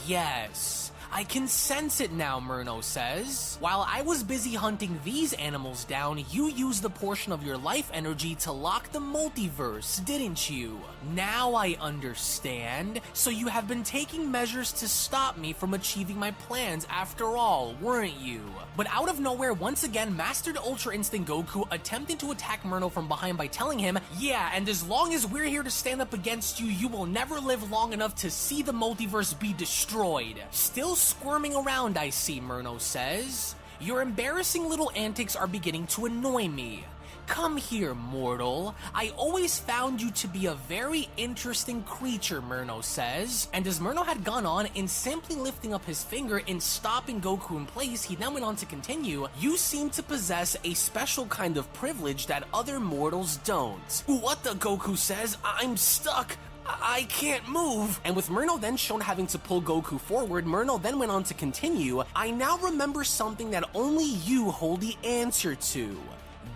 Yes. I can sense it now," Murno says. "While I was busy hunting these animals down, you used a portion of your life energy to lock the multiverse, didn't you? Now I understand. So you have been taking measures to stop me from achieving my plans after all, weren't you?" But out of nowhere, once again, Mastered Ultra Instinct Goku attempted to attack Murno from behind by telling him, "Yeah, and as long as we're here to stand up against you, you will never live long enough to see the multiverse be destroyed." Still squirming around, I see, Murno says. "Your embarrassing little antics are beginning to annoy me. Come here, mortal. I always found you to be a very interesting creature," Murno says. And as Murno had gone on in simply lifting up his finger and stopping Goku in place, he then went on to continue, "You seem to possess a special kind of privilege that other mortals don't." "What the?" Goku says. "I'm stuck. I can't move." And with Murno then shown having to pull Goku forward, Murno then went on to continue, "I now remember something that only you hold the answer to.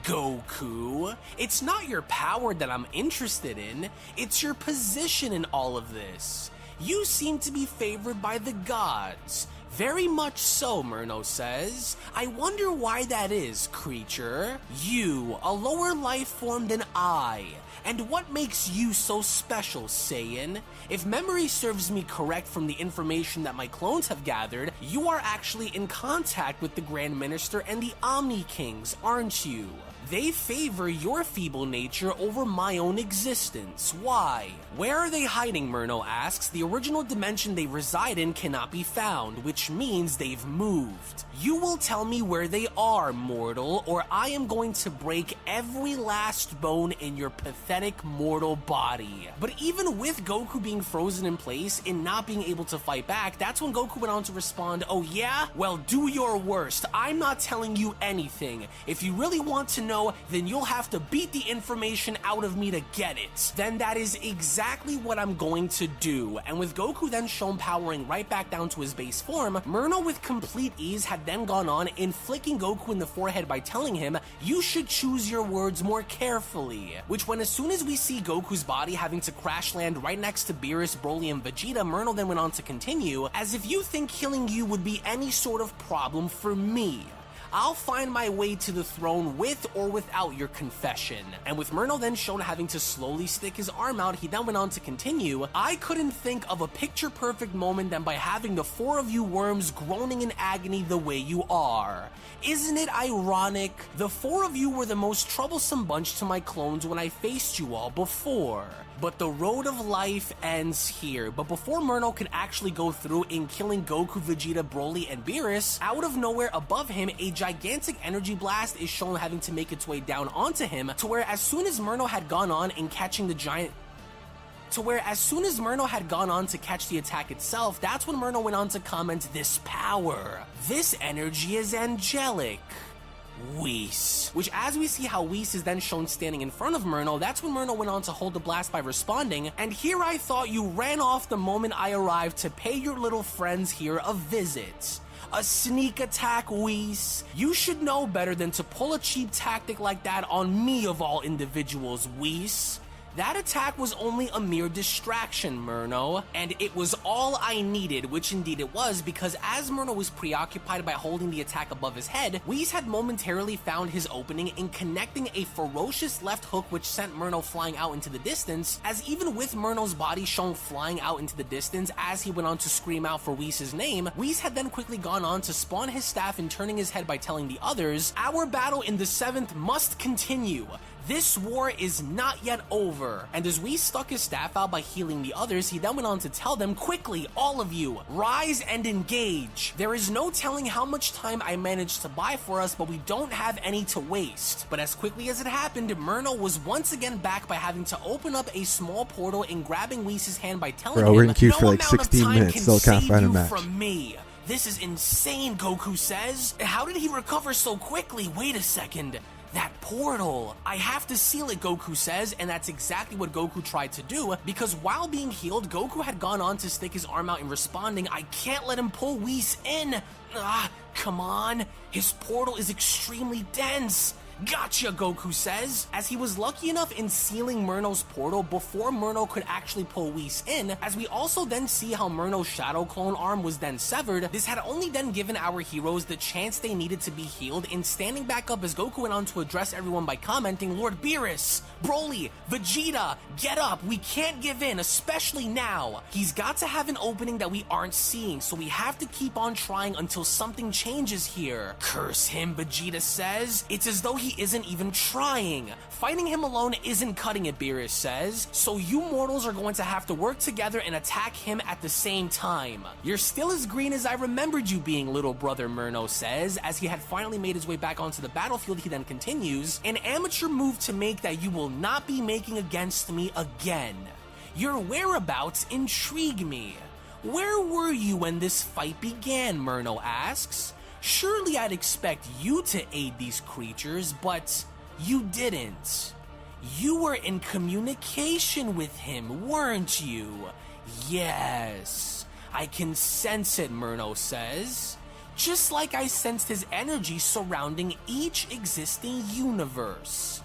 Goku, it's not your power that I'm interested in, it's your position in all of this. You seem to be favored by the gods. Very much so, Murno says. I wonder why that is, creature. You, a lower life form than I. And what makes you so special, Saiyan? If memory serves me correct from the information that my clones have gathered, you are actually in contact with the Grand Minister and the Omni Kings, aren't you? They favor your feeble nature over my own existence. Why? Where are they hiding, Murno asks. The original dimension they reside in cannot be found, which means they've moved. You will tell me where they are, mortal, or I am going to break every last bone in your pathetic mortal body. But even with Goku being frozen in place and not being able to fight back, that's when Goku went on to respond, oh yeah? Well, do your worst. I'm not telling you anything. If you really want to know, then you'll have to beat the information out of me to get it. Then that is exactly what I'm going to do. And with Goku then shown powering right back down to his base form, Murno with complete ease had then gone on in flicking Goku in the forehead by telling him, you should choose your words more carefully. Which when as soon as we see Goku's body having to crash land right next to Beerus, Broly, and Vegeta, Murno then went on to continue, as if you think killing you would be any sort of problem for me. I'll find my way to the throne with or without your confession. And with Murno then shown having to slowly stick his arm out, he then went on to continue, I couldn't think of a picture-perfect moment than by having the four of you worms groaning in agony the way you are. Isn't it ironic? The four of you were the most troublesome bunch to my clones when I faced you all before. But the road of life ends here. But before Murno could actually go through in killing Goku, Vegeta, Broly, and Beerus, out of nowhere above him, a gigantic energy blast is shown having to make its way down onto him, to where as soon as Murno had gone on in catching the giant... as soon as Murno had gone on to catch the attack itself, that's when Murno went on to comment, this power, this energy is angelic. Whis. Which as we see how Whis is then shown standing in front of Murno, that's when Murno went on to hold the blast by responding, and here I thought you ran off the moment I arrived to pay your little friends here a visit. A sneak attack, Whis. You should know better than to pull a cheap tactic like that on me of all individuals, Whis. That attack was only a mere distraction, Murno, and it was all I needed, which indeed it was, because as Murno was preoccupied by holding the attack above his head, Whis had momentarily found his opening in connecting a ferocious left hook which sent Murno flying out into the distance, as even with Murno's body shown flying out into the distance as he went on to scream out for Whis' name, Whis had then quickly gone on to spawn his staff and turning his head by telling the others, our battle in the 7th must continue. This war is not yet over. And as Whis stuck his staff out by healing the others, he then went on to tell them, quickly, all of you, rise and engage. There is no telling how much time I managed to buy for us, but we don't have any to waste. But as quickly as it happened, Murno was once again back by having to open up a small portal and grabbing Whis' hand by telling him, we're in queue for no like amount of 16 time minutes, can still can't save find a you match. from me. This is insane, Goku says. How did he recover so quickly? Wait a second. That portal! I have to seal it, Goku says, and that's exactly what Goku tried to do, because while being healed, Goku had gone on to stick his arm out in responding, I can't let him pull Whis in! Ah, come on! His portal is extremely dense! Gotcha, Goku says, as he was lucky enough in sealing Murno's portal before Murno could actually pull Whis in, as we also then see how Murno's shadow clone arm was then severed. This had only then given our heroes the chance they needed to be healed in standing back up as Goku went on to address everyone by commenting, Lord Beerus, Broly, Vegeta, get up, we can't give in, especially now. He's got to have an opening that we aren't seeing, so we have to keep on trying until something changes here. Curse him, Vegeta says. It's as though he isn't even trying. Fighting him alone isn't cutting it, Beerus says, so you mortals are going to have to work together and attack him at the same time. You're still as green as I remembered you being, little brother, Murno says, as he had finally made his way back onto the battlefield. He then continues, an amateur move to make that you will not be making against me again. Your whereabouts intrigue me. Where were you when this fight began, Murno asks. Surely I'd expect you to aid these creatures, but you didn't. You were in communication with him, weren't you? Yes, I can sense it, Murno says. Just like I sensed his energy surrounding each existing universe.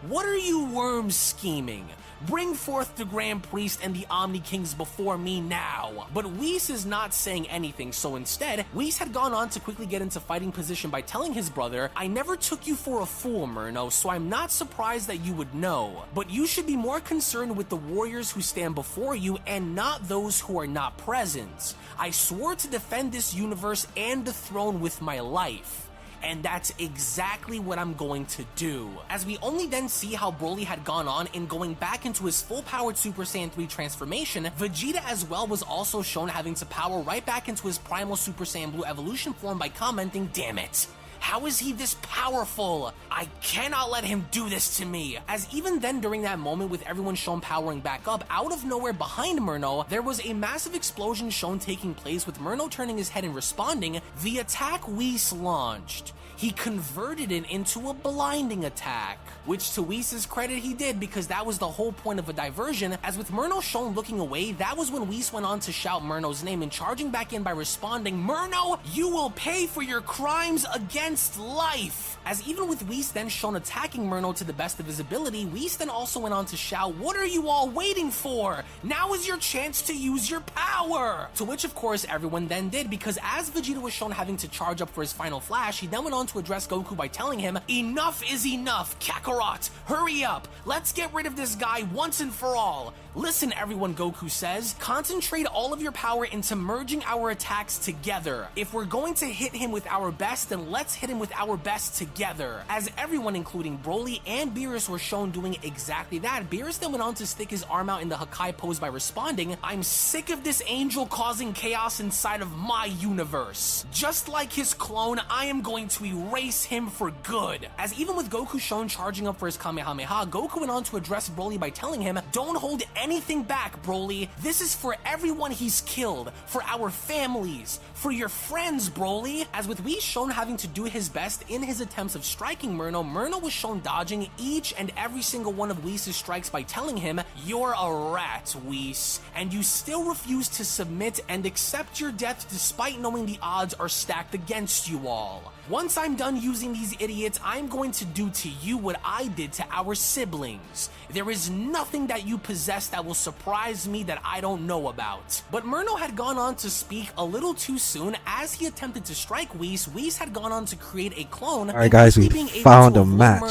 What are you worms scheming? Bring forth the Grand Priest and the Omni Kings before me now. But Whis is not saying anything, so instead, Whis had gone on to quickly get into fighting position by telling his brother, I never took you for a fool, Murno, so I'm not surprised that you would know. But you should be more concerned with the warriors who stand before you and not those who are not present. I swore to defend this universe and the throne with my life. And that's exactly what I'm going to do. As we only then see how Broly had gone on in going back into his full-powered Super Saiyan 3 transformation, Vegeta as well was also shown having to power right back into his primal Super Saiyan Blue evolution form by commenting, damn it. How is he this powerful? I cannot let him do this to me. As even then during that moment with everyone shown powering back up, out of nowhere behind Murno, there was a massive explosion shown taking place with Murno turning his head and responding, the attack Whis launched. He converted it into a blinding attack, which to Whis' credit he did because that was the whole point of a diversion. As with Murno shown looking away, that was when Whis went on to shout Murno's name and charging back in by responding, Murno, you will pay for your crimes against life. As even with Whis then shown attacking Murno to the best of his ability, Whis then also went on to shout, what are you all waiting for? Now is your chance to use your power! To which of course everyone then did, because as Vegeta was shown having to charge up for his final flash, he then went on to address Goku by telling him, enough is enough, Kakarot! Hurry up! Let's get rid of this guy once and for all! Listen everyone, Goku says, concentrate all of your power into merging our attacks together. If we're going to hit him with our best, then let's hit him with our best together. As everyone including Broly and Beerus were shown doing exactly that, Beerus then went on to stick his arm out in the Hakai pose by responding, I'm sick of this angel causing chaos inside of my universe. Just like his clone, I am going to erase him for good. As even with Goku shown charging up for his Kamehameha, Goku went on to address Broly by telling him, don't hold anything back, Broly. This is for everyone he's killed, for our families, for your friends, Broly. As with Whis shown having to do his best in his attempts of striking Murno, Murno was shown dodging each and every single one of Whis' strikes by telling him, you're a rat, Whis, and you still refuse to submit and accept your death despite knowing the odds are stacked against you all. Once I'm done using these idiots, I'm going to do to you what I did to our siblings. There is nothing that you possess that will surprise me that I don't know about. But Murno had gone on to speak a little too soon. As he attempted to strike Whis, Whis had gone on to create a clone. Alright guys, we found a match.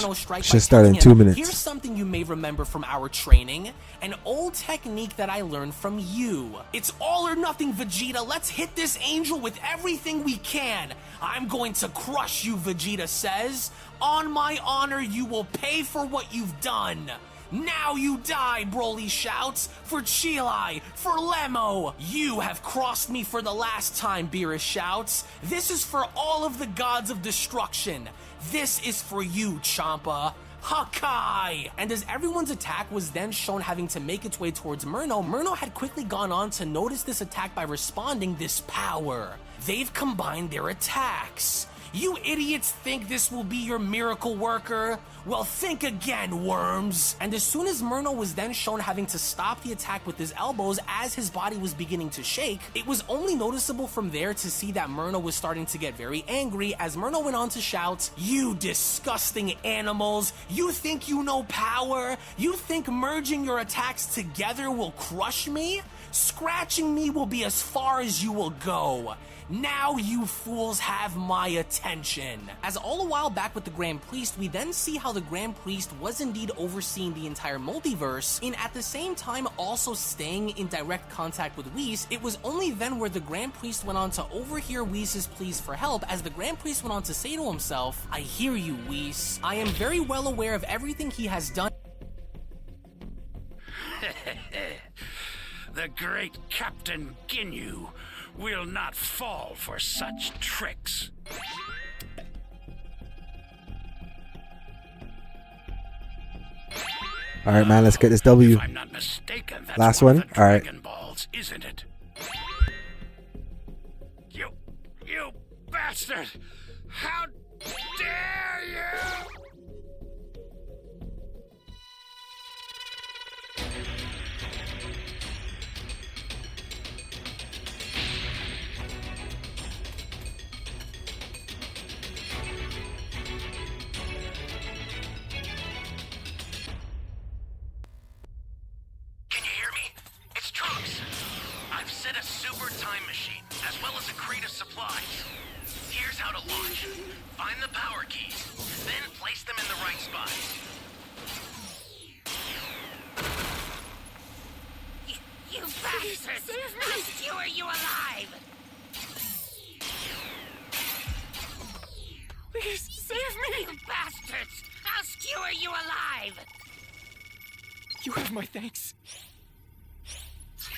Should start in 2 minutes. Here's something you may remember from our training. An old technique that I learned from you. It's all or nothing, Vegeta. Let's hit this angel with everything we can. I'm going to crush you, Vegeta says. On my honor, you will pay for what you've done. Now you die, Broly shouts. For Chilai, for Lemo. You have crossed me for the last time, Beerus shouts. This is for all of the gods of destruction. This is for you, Champa. Hakai! And as everyone's attack was then shown having to make its way towards Murno, Murno had quickly gone on to notice this attack by responding this power. They've combined their attacks. You idiots think this will be your miracle worker? Well, think again, worms! And as soon as Murno was then shown having to stop the attack with his elbows as his body was beginning to shake, it was only noticeable from there to see that Murno was starting to get very angry as Murno went on to shout, you disgusting animals! You think you know power? You think merging your attacks together will crush me? Scratching me will be as far as you will go. Now you fools have my attention. As all a while back with the Grand Priest, we then see how the Grand Priest was indeed overseeing the entire multiverse, and at the same time also staying in direct contact with Whis. It was only then where the Grand Priest went on to overhear Whis' pleas for help, as the Grand Priest went on to say to himself, I hear you, Whis. I am very well aware of everything he has done. The great Captain Ginyu will not fall for such tricks. All right, man, let's get this W. If I'm not mistaken, that's last one. All right. Dragon Balls, isn't it? You bastard! How dare you! how to launch. Find the power keys, then place them in the right spots. You bastards! I'll skewer you alive! Please, save me! You bastards! I'll skewer you alive! You have my thanks.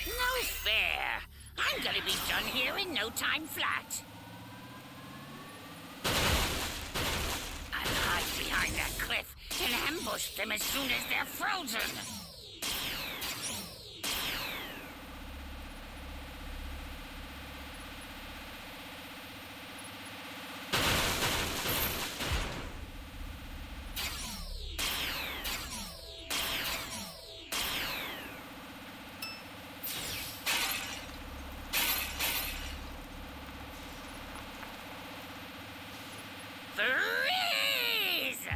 No fair! I'm gonna be done here in no time flat. I'll hide behind that cliff and ambush them as soon as they're frozen. Freeze!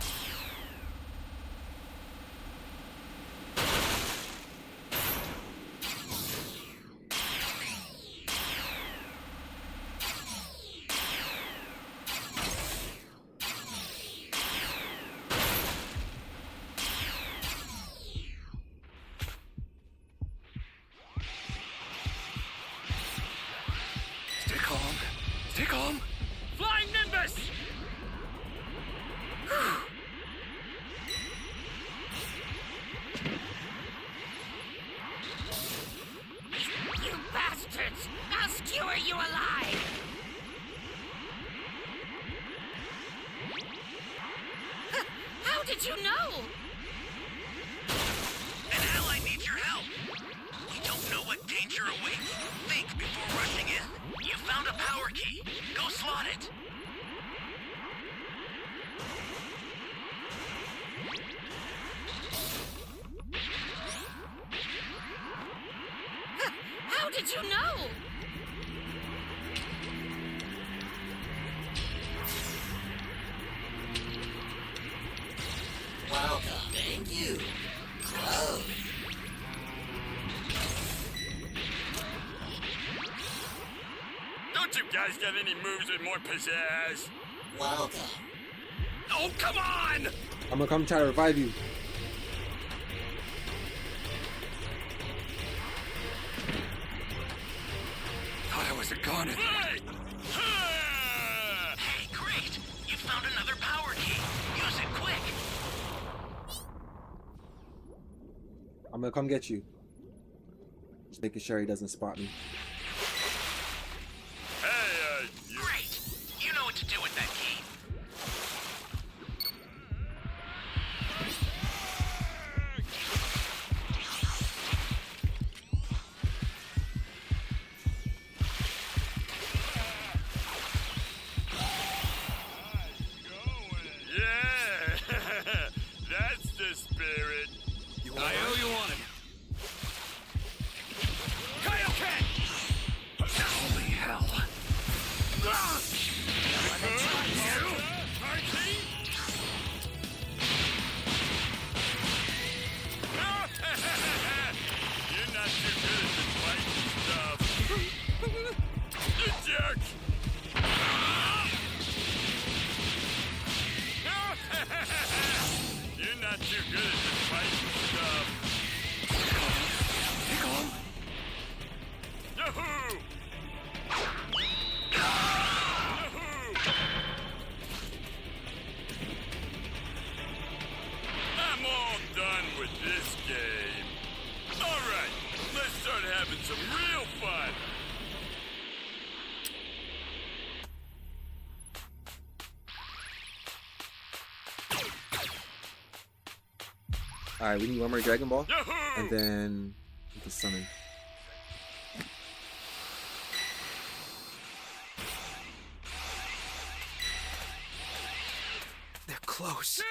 Stay calm. Stay calm. Flying Nimbus! You bastards! I'll skewer you alive! How did you know? An ally needs your help. You don't know what danger awaits. Think before rushing in. You found a power key. Go slot it. How did you know? Welcome. Thank you. Oh. Don't you guys got any moves with more pizzazz? Welcome. Oh, come on! I'm gonna come try to revive you. Thought I was a goner. Hey! Hey, great! You found another power key. Use it quick. I'm gonna come get you. Just making sure he doesn't spot me. Hey, you... Great! You know what to do with that key. Yeah! That's the spirit. I owe you one. Kaioken! Holy hell. You're not too good at this fighting stuff. You jerk! You're not too good at this fighting stuff. Take on. Yahoo! Yahoo! I'm all done with this game. All right, let's start having some real fun. Alright, we need one more Dragon Ball. Yahoo! And then we can summon. They're close. Kick!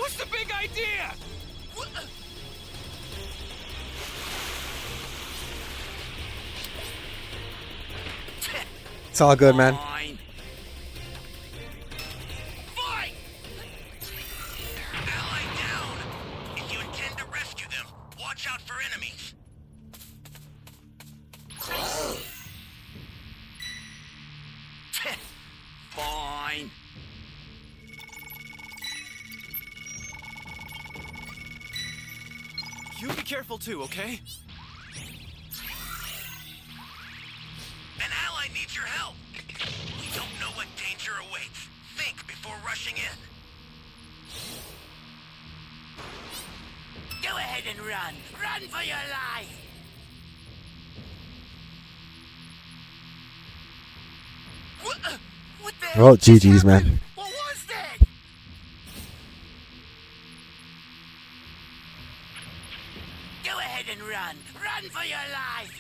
What's the big idea? It's all good, man. Fight! Ally down! If you intend to rescue them, watch out for enemies. Fine. You be careful too, okay? An ally needs your help. We don't know what danger awaits. Think before rushing in. Go ahead and run. Run for your life. What the Oh, GG's, man. What was that? Go ahead and run. Run for your life.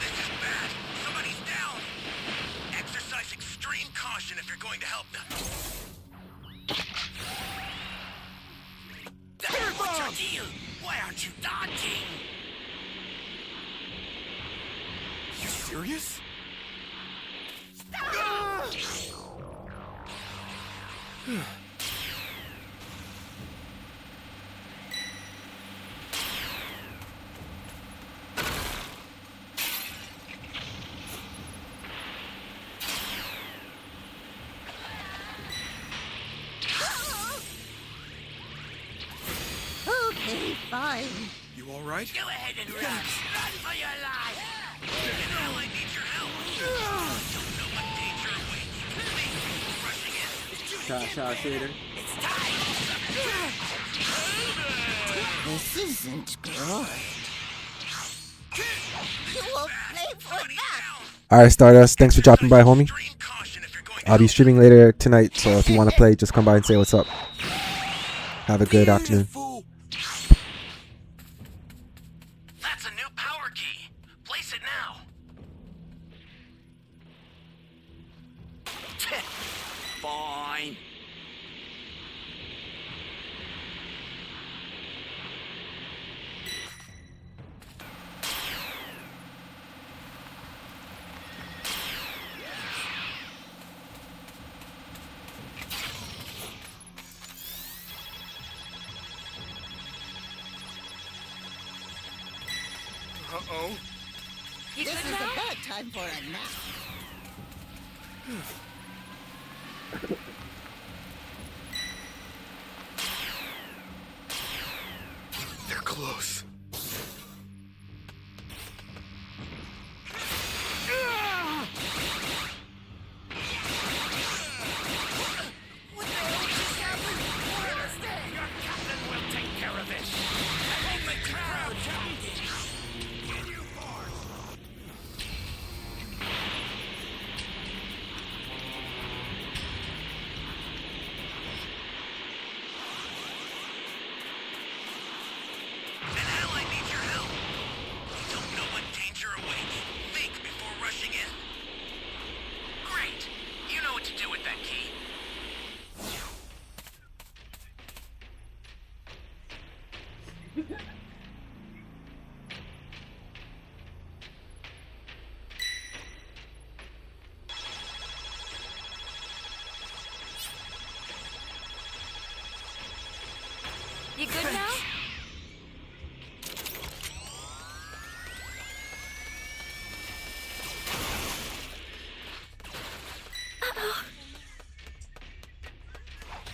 This is bad. Somebody's down. Exercise extreme caution if you're going to help them. What's your deal? Why aren't you dodging? You serious? Okay, fine. You all right? Go ahead and run. Run for your life. An ally needs your help. Don't know what danger awaits. Think before rushing in. Shot, Shader. It's time. This isn't good. You won't play for that. Alright, Stardust, thanks for dropping by, homie. I'll be streaming later tonight, so if you want to play, just come by and say what's up. Have a good afternoon. That's a new power key. Place it now. Fine. Uh-oh. This is a bad time for a nap. They're close. What the hell just happened? Where is that? Your captain will take care of this. I hope the crowd An ally needs your help. You don't know what danger awaits. Think before rushing in. Great. You know what to do with that key. You good now?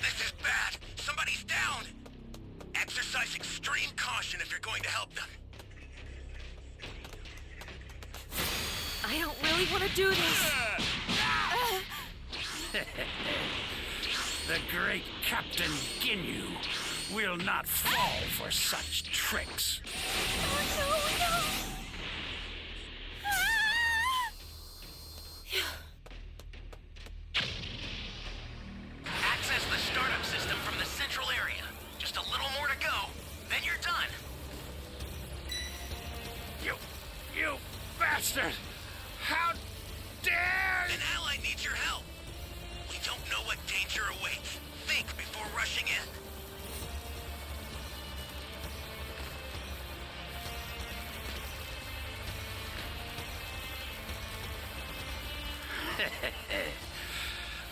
This is bad. Somebody's down. Exercise extreme caution if you're going to help them. I don't really want to do this. The great Captain Ginyu will not fall for such tricks. Access the startup system from the central area. Just a little more to go, then you're done. You bastard! How dare you! An ally needs your help. We don't know what danger awaits. Think before rushing in.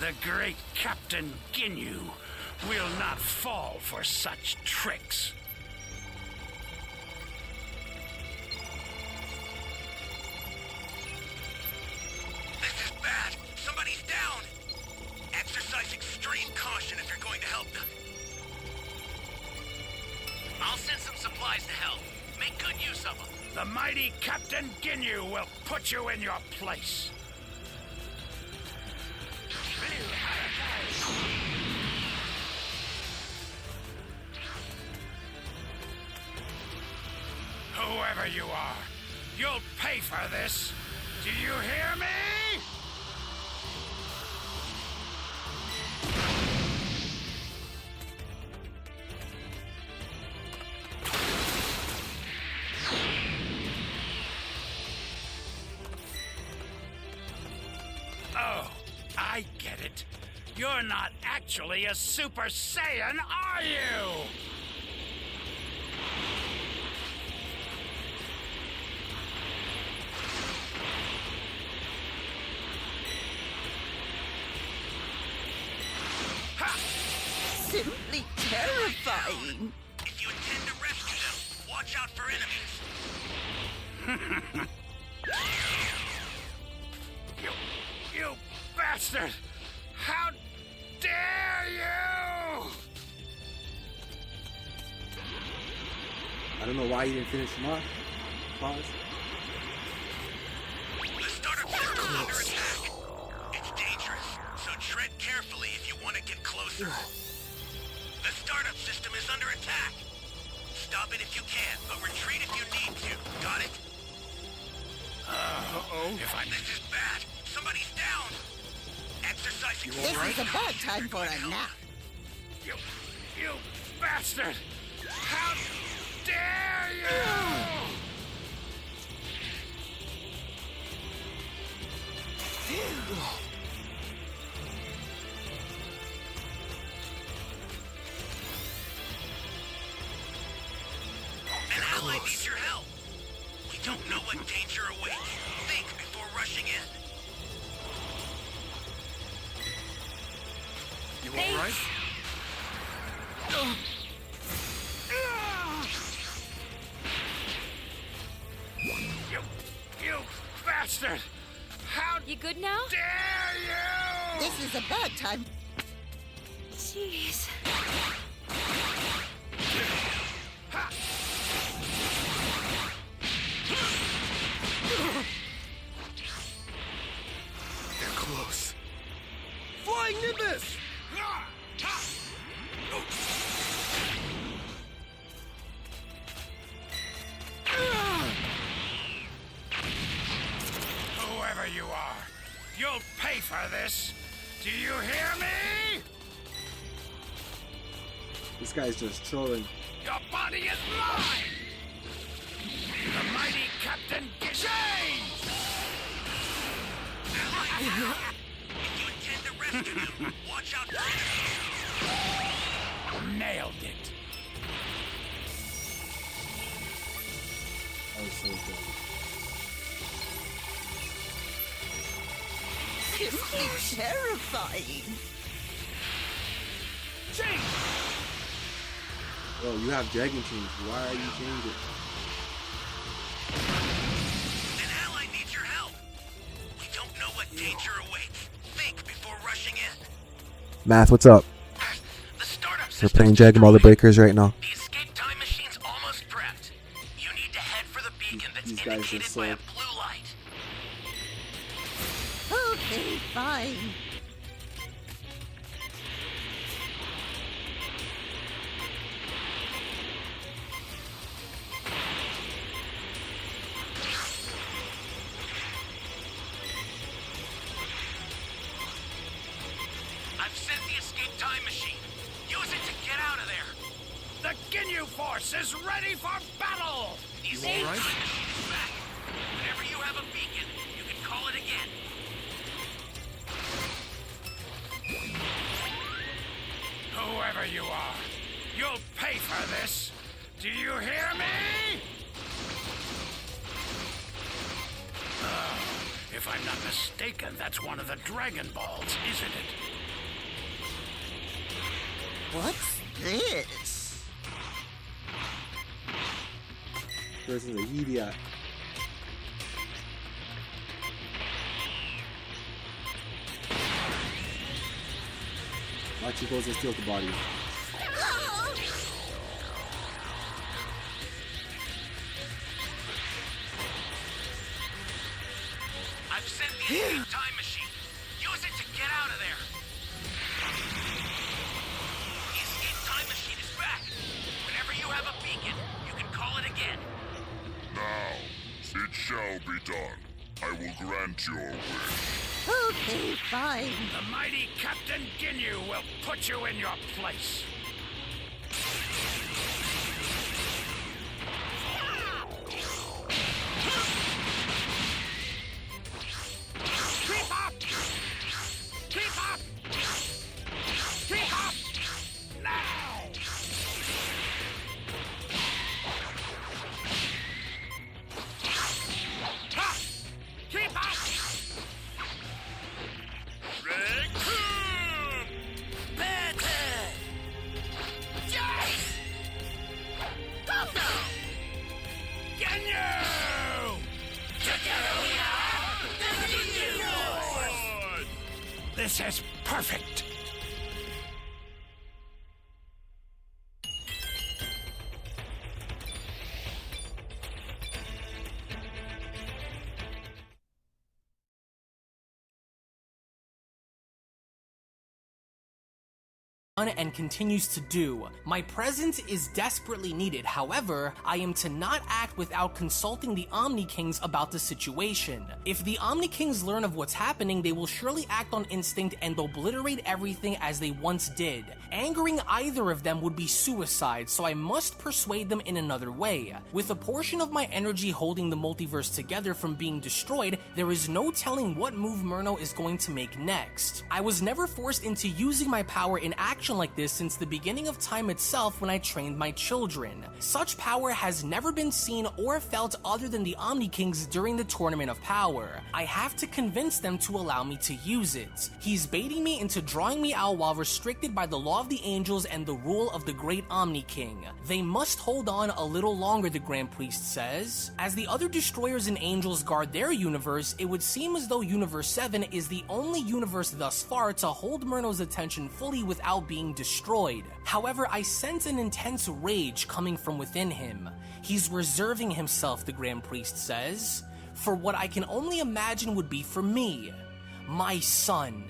The great Captain Ginyu will not fall for such tricks. This is bad. Somebody's down. Exercise extreme caution if you're going to help them. I'll send some supplies to help. Make good use of them. The mighty Captain Ginyu will put you in your place. Whoever you are, you'll pay for this. Do you hear me? Oh, I get it. You're not actually a Super Saiyan, are you? Simply terrifying. If you intend to rescue them, watch out for enemies. You bastard! How dare you! I don't know why you didn't finish him off. Pause. The startup system is under attack. It's dangerous, so tread carefully if you want to get closer. The startup system is under attack. Stop it if you can, but retreat if you need to. Got it? This is bad. Somebody's down. Exercise This is a bad time for a nap. You bastard! How dare you! An ally needs your help. We don't know what danger awaits. Think before rushing in. You all right? You bastard! How You good now? dare you! This is a bad time. Jeez. They're close. Flying Nimbus! Whoever you are, you'll pay for this. Do you hear me? This guy's just trolling. Your body is mine! The mighty Captain Change! If you intend to rescue them, watch out for enemies. Nailed it. That was so good. Simply terrifying. Change! Bro, you have Dragon Teams. Why are you changing? An ally needs your help. We don't know what danger awaits. Think before rushing in. Math, what's up? The startup We're system playing Dragon Ball The Breakers right now. The escape time machine's almost prepped. You need to head for the beacon that's These guys indicated are by a so- blue light. Okay, fine. I've sent the escape time machine. Use it to get out of there. The Ginyu Force is ready for battle! The escape time machine is back. Whenever you have a beacon, I'm not mistaken, that's one of the Dragon Balls, isn't it? What's this? This is a idiot. Watch, he goes and steals the body. I've sent the escape time machine. Use it to get out of there. The escape time machine is back. Whenever you have a beacon, you can call it again. Now, it shall be done. I will grant your wish. Okay, fine. The mighty Captain Ginyu will put you in your place. Keep up! Keep up! Keep up! Now! Ha! Keep up! Raccoon! Better! Yes! Go! Ginyu! This is perfect! And continues to do. My presence is desperately needed. However, I am to not act without consulting the Omni Kings about the situation. If the Omni Kings learn of what's happening, they will surely act on instinct and obliterate everything as they once did. Angering either of them would be suicide, so I must persuade them in another way. With a portion of my energy holding the multiverse together from being destroyed, there is no telling what move Murno is going to make next. I was never forced into using my power in action like this since the beginning of time itself when I trained my children. Such power has never been seen or felt other than the Omni Kings during the Tournament of Power. I have to convince them to allow me to use it. He's baiting me into drawing me out while restricted by the law of the angels and the rule of the great Omni King. They must hold on a little longer, the Grand Priest says. As the other destroyers and angels guard their universe, it would seem as though Universe 7 is the only universe thus far to hold Murno's attention fully without being destroyed. However, I sense an intense rage coming from within him. He's reserving himself, the Grand Priest says, for what I can only imagine would be for me. My son,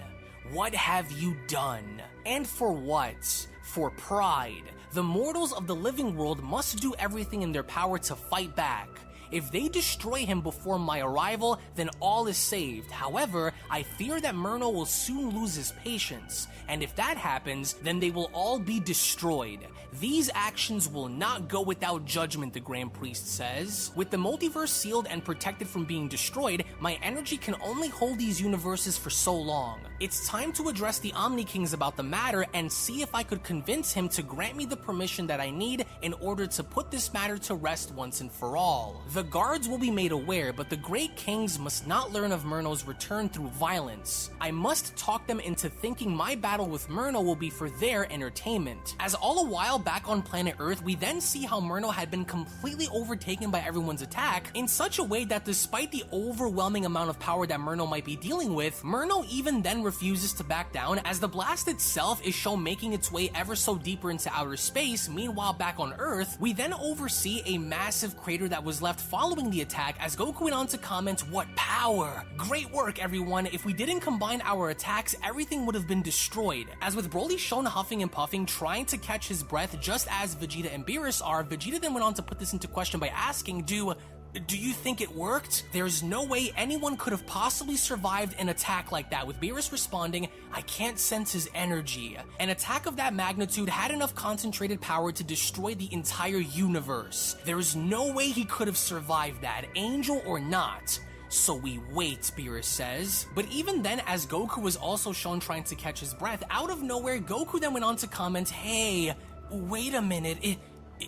what have you done? And for what? For pride. The mortals of the living world must do everything in their power to fight back. If they destroy him before my arrival, then all is saved. However, I fear that Murno will soon lose his patience, and if that happens, then they will all be destroyed. These actions will not go without judgment, the Grand Priest says. With the multiverse sealed and protected from being destroyed, my energy can only hold these universes for so long. It's time to address the Omni Kings about the matter and see if I could convince him to grant me the permission that I need in order to put this matter to rest once and for all. The guards will be made aware, but the Great Kings must not learn of Murno's return through violence. I must talk them into thinking my battle with Murno will be for their entertainment. As all a while back on planet Earth, we then see how Murno had been completely overtaken by everyone's attack in such a way that despite the overwhelming amount of power that Murno might be dealing with, Murno even then refuses to back down as the blast itself is shown making its way ever so deeper into outer space. Meanwhile, back on Earth, we then oversee a massive crater that was left following the attack as Goku went on to comment, "What power! Great work, everyone! If we didn't combine our attacks, everything would have been destroyed." As with Broly shown huffing and puffing, trying to catch his breath just as Vegeta and Beerus are, Vegeta then went on to put this into question by asking, Do you think it worked? There's no way anyone could have possibly survived an attack like that, with Beerus responding, "I can't sense his energy." An attack of that magnitude had enough concentrated power to destroy the entire universe. There's no way he could have survived that, angel or not. So we wait, Beerus says. But even then, as Goku was also shown trying to catch his breath, out of nowhere, Goku then went on to comment, "Hey, wait a minute,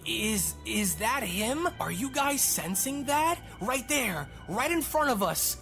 Is that him? Are you guys sensing that? Right there, right in front of us.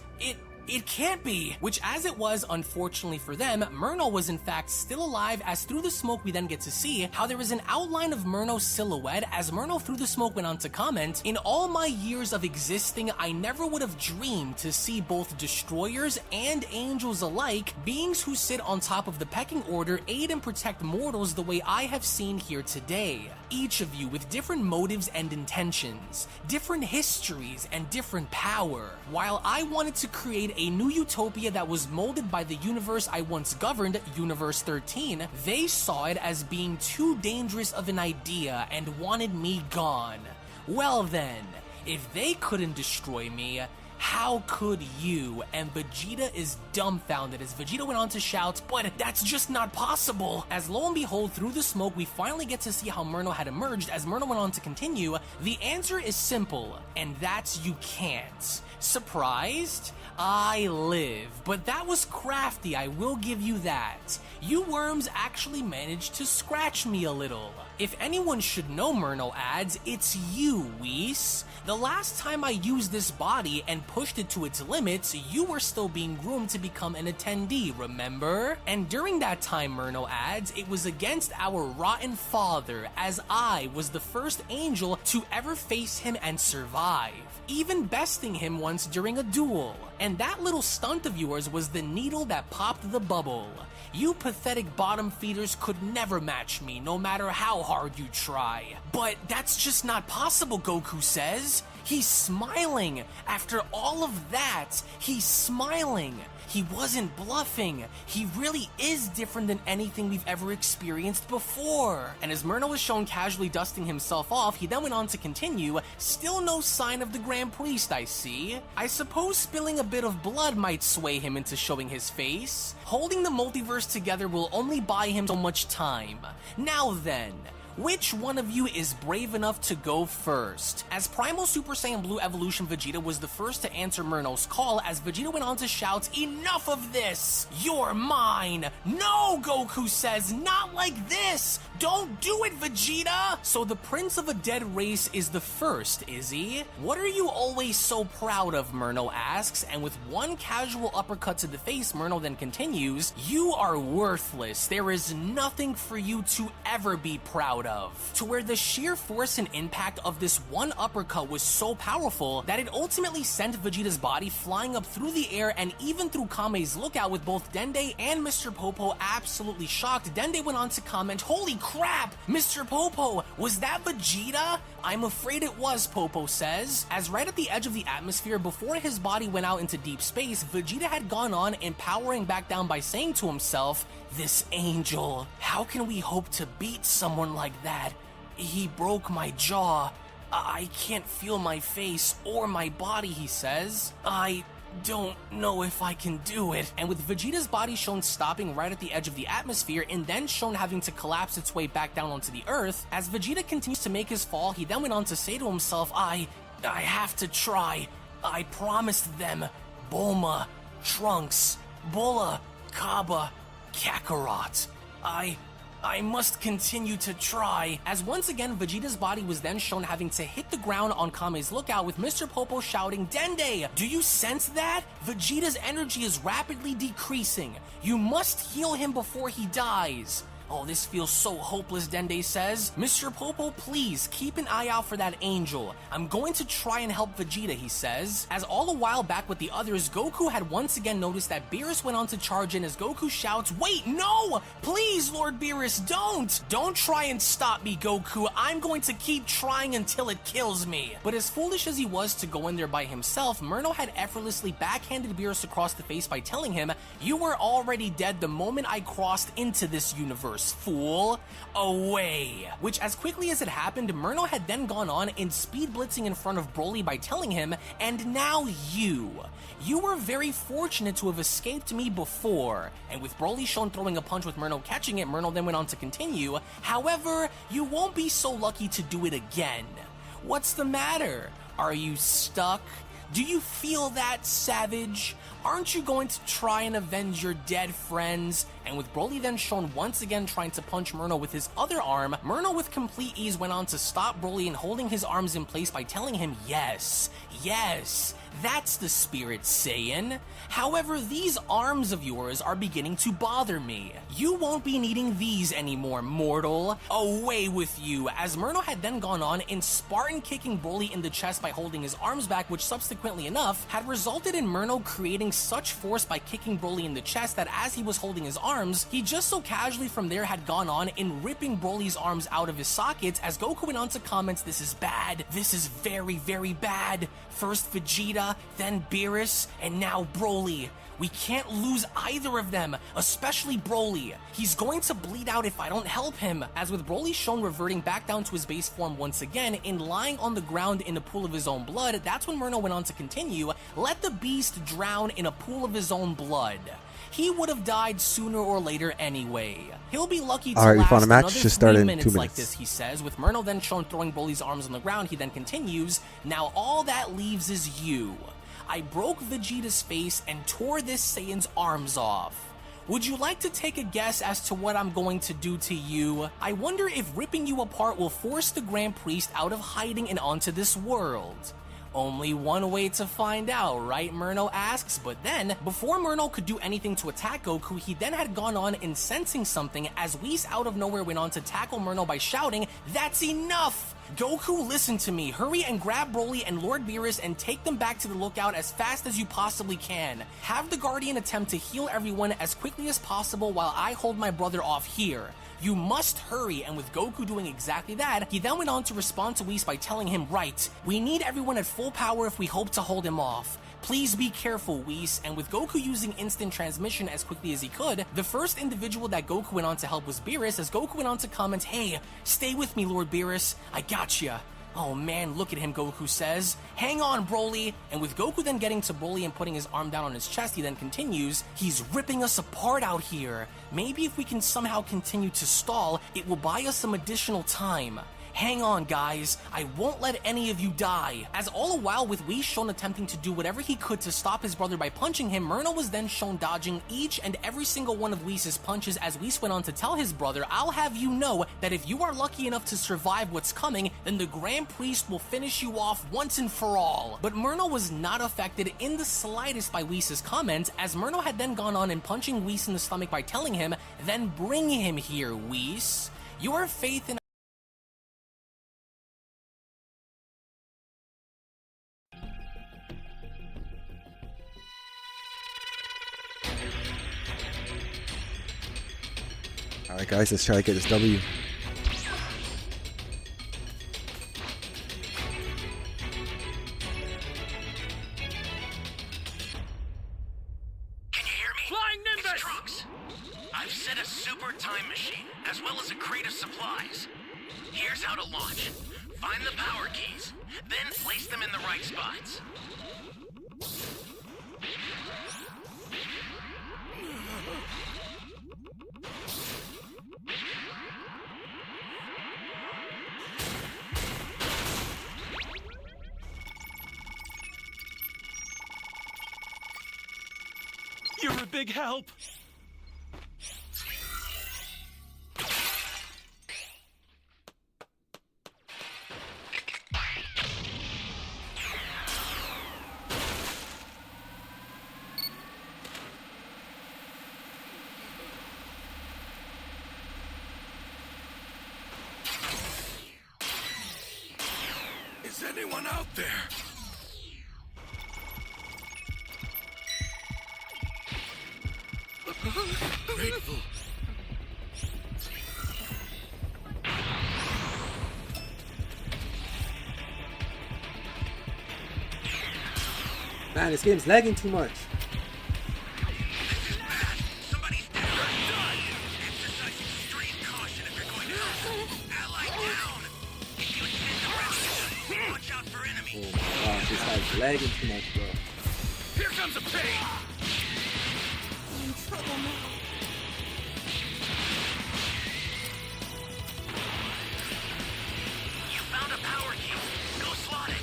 It can't be! Which, as it was, unfortunately for them, Murno was in fact still alive, as through the smoke we then get to see how there is an outline of Murno's silhouette, as Murno through the smoke went on to comment, "In all my years of existing, I never would have dreamed to see both destroyers and angels alike, beings who sit on top of the pecking order, aid and protect mortals the way I have seen here today. Each of you with different motives and intentions, different histories and different power. While I wanted to create a new utopia that was molded by the universe I once governed, Universe 13, they saw it as being too dangerous of an idea and wanted me gone. Well then, if they couldn't destroy me, how could you?" And Vegeta is dumbfounded as Vegeta went on to shout, "But that's just not possible!" As lo and behold, through the smoke, we finally get to see how Murno had emerged. As Murno went on to continue, "The answer is simple, and that's you can't. Surprised? I live. But that was crafty, I will give you that. You worms actually managed to scratch me a little. If anyone should know," Murno adds, "it's you, Whis. The last time I used this body and pushed it to its limits, you were still being groomed to become an attendee, remember? And during that time," Murno adds, "it was against our rotten father, as I was the first angel to ever face him and survive, even besting him once during a duel. And that little stunt of yours was the needle that popped the bubble. You pathetic bottom feeders could never match me, no matter how hard you try." "But that's just not possible," Goku says. He's smiling. After all of that, he's smiling. He wasn't bluffing. He really is different than anything we've ever experienced before. And as Murno was shown casually dusting himself off, he then went on to continue, "Still no sign of the Grand Priest, I see. I suppose spilling a bit of blood might sway him into showing his face. Holding the multiverse together will only buy him so much time. Now then, which one of you is brave enough to go first?" As Primal Super Saiyan Blue Evolution Vegeta was the first to answer Murno's call, as Vegeta went on to shout, "Enough of this! You're mine!" "No," Goku says, "not like this! Don't do it, Vegeta!" "So the Prince of a Dead Race is the first, is he? What are you always so proud of?" Murno asks, and with one casual uppercut to the face, Murno then continues, "You are worthless. There is nothing for you to ever be proud of." To where the sheer force and impact of this one uppercut was so powerful that it ultimately sent Vegeta's body flying up through the air and even through Kame's lookout, with both Dende and Mr. Popo absolutely shocked. Dende went on to comment, "Holy crap! Mr. Popo, was that Vegeta?" "I'm afraid it was," Popo says, as right at the edge of the atmosphere before his body went out into deep space, Vegeta had gone on and powering back down by saying to himself, "This angel, how can we hope to beat someone like that? He broke my jaw. I can't feel my face or my body," he says. "I don't know if I can do it." And with Vegeta's body shown stopping right at the edge of the atmosphere and then shown having to collapse its way back down onto the earth, as Vegeta continues to make his fall, he then went on to say to himself, I have to try. I promised them Bulma, Trunks, Bulla, Kaba, Kakarot. I must continue to try." As once again, Vegeta's body was then shown having to hit the ground on Kame's lookout, with Mr. Popo shouting, "Dende, do you sense that? Vegeta's energy is rapidly decreasing. You must heal him before he dies." "Oh, this feels so hopeless," Dende says. "Mr. Popo, please keep an eye out for that angel. I'm going to try and help Vegeta," he says. As all a while back with the others, Goku had once again noticed that Beerus went on to charge in, as Goku shouts, "Wait, no! Please, Lord Beerus, don't! Don't try and stop me, Goku. I'm going to keep trying until it kills me." But as foolish as he was to go in there by himself, Murno had effortlessly backhanded Beerus across the face by telling him, "You were already dead the moment I crossed into this universe, fool. Away." Which, as quickly as it happened, Murno had then gone on and speed blitzing in front of Broly by telling him, "And now you were very fortunate to have escaped me before." And with Broly shown throwing a punch with Murno catching it, Murno then went on to continue, "However, you won't be so lucky to do it again. What's the matter? Are you stuck? Do you feel that, savage? Aren't you going to try and avenge your dead friends?" And with Broly then shown once again trying to punch Murno with his other arm, Murno with complete ease went on to stop Broly and holding his arms in place by telling him, yes, that's the spirit, Saiyan. However, these arms of yours are beginning to bother me. You won't be needing these anymore, mortal. Away with you, as Murno had then gone on in Spartan kicking Broly in the chest by holding his arms back, which subsequently enough had resulted in Murno creating such force by kicking Broly in the chest that as he was holding his arms, he just so casually from there had gone on in ripping Broly's arms out of his sockets, as Goku went on to comment, this is bad, this is very, very bad. First Vegeta, then Beerus, and now Broly. We can't lose either of them, especially Broly. He's going to bleed out if I don't help him. As with Broly shown reverting back down to his base form once again in lying on the ground in a pool of his own blood, that's when Murno went on to continue, let the beast drown in a pool of his own blood. He would have died sooner or later anyway. He'll be lucky to Alright, we last found a match. another Just started 3 in 2 minutes minutes. like this, he says, with Murno then shown throwing Broly's arms on the ground. He then continues, now all that leaves is you. I broke Vegeta's face and tore this Saiyan's arms off. Would you like to take a guess as to what I'm going to do to you? I wonder if ripping you apart will force the Grand Priest out of hiding and onto this world. Only one way to find out, right? Murno asks, but then, before Murno could do anything to attack Goku, he then had gone on in sensing something as Whis out of nowhere went on to tackle Murno by shouting, "That's enough! Goku, listen to me. Hurry and grab Broly and Lord Beerus and take them back to the lookout as fast as you possibly can. Have the Guardian attempt to heal everyone as quickly as possible while I hold my brother off here. You must hurry," and with Goku doing exactly that, he then went on to respond to Whis by telling him, right, we need everyone at full power if we hope to hold him off. Please be careful, Whis. And with Goku using instant transmission as quickly as he could, the first individual that Goku went on to help was Beerus, as Goku went on to comment, hey, stay with me, Lord Beerus, I gotcha. Oh man, look at him, Goku says. Hang on, Broly. And with Goku then getting to Broly and putting his arm down on his chest, he then continues, he's ripping us apart out here. Maybe if we can somehow continue to stall, it will buy us some additional time. Hang on, guys. I won't let any of you die. As all the while with Whis shown attempting to do whatever he could to stop his brother by punching him, Murno was then shown dodging each and every single one of Whis' punches as Whis went on to tell his brother, I'll have you know that if you are lucky enough to survive what's coming, then the Grand Priest will finish you off once and for all. But Murno was not affected in the slightest by Whis' comments, as Murno had then gone on and punching Whis in the stomach by telling him, then bring him here, Whis. Your faith in Alright guys, let's try to get this W. Can you hear me? Flying Nimbus! It's Trunks. I've set a super time machine, as well as a crate of supplies. Here's how to launch. Find the power keys, then place them in the right spots. You're a big help. Is anyone out there? Grateful. Man, this game's lagging too much. Oh my gosh, this guy's lagging too much, bro. Here comes a pain. I'm in trouble now. You found a power key. Go slot it.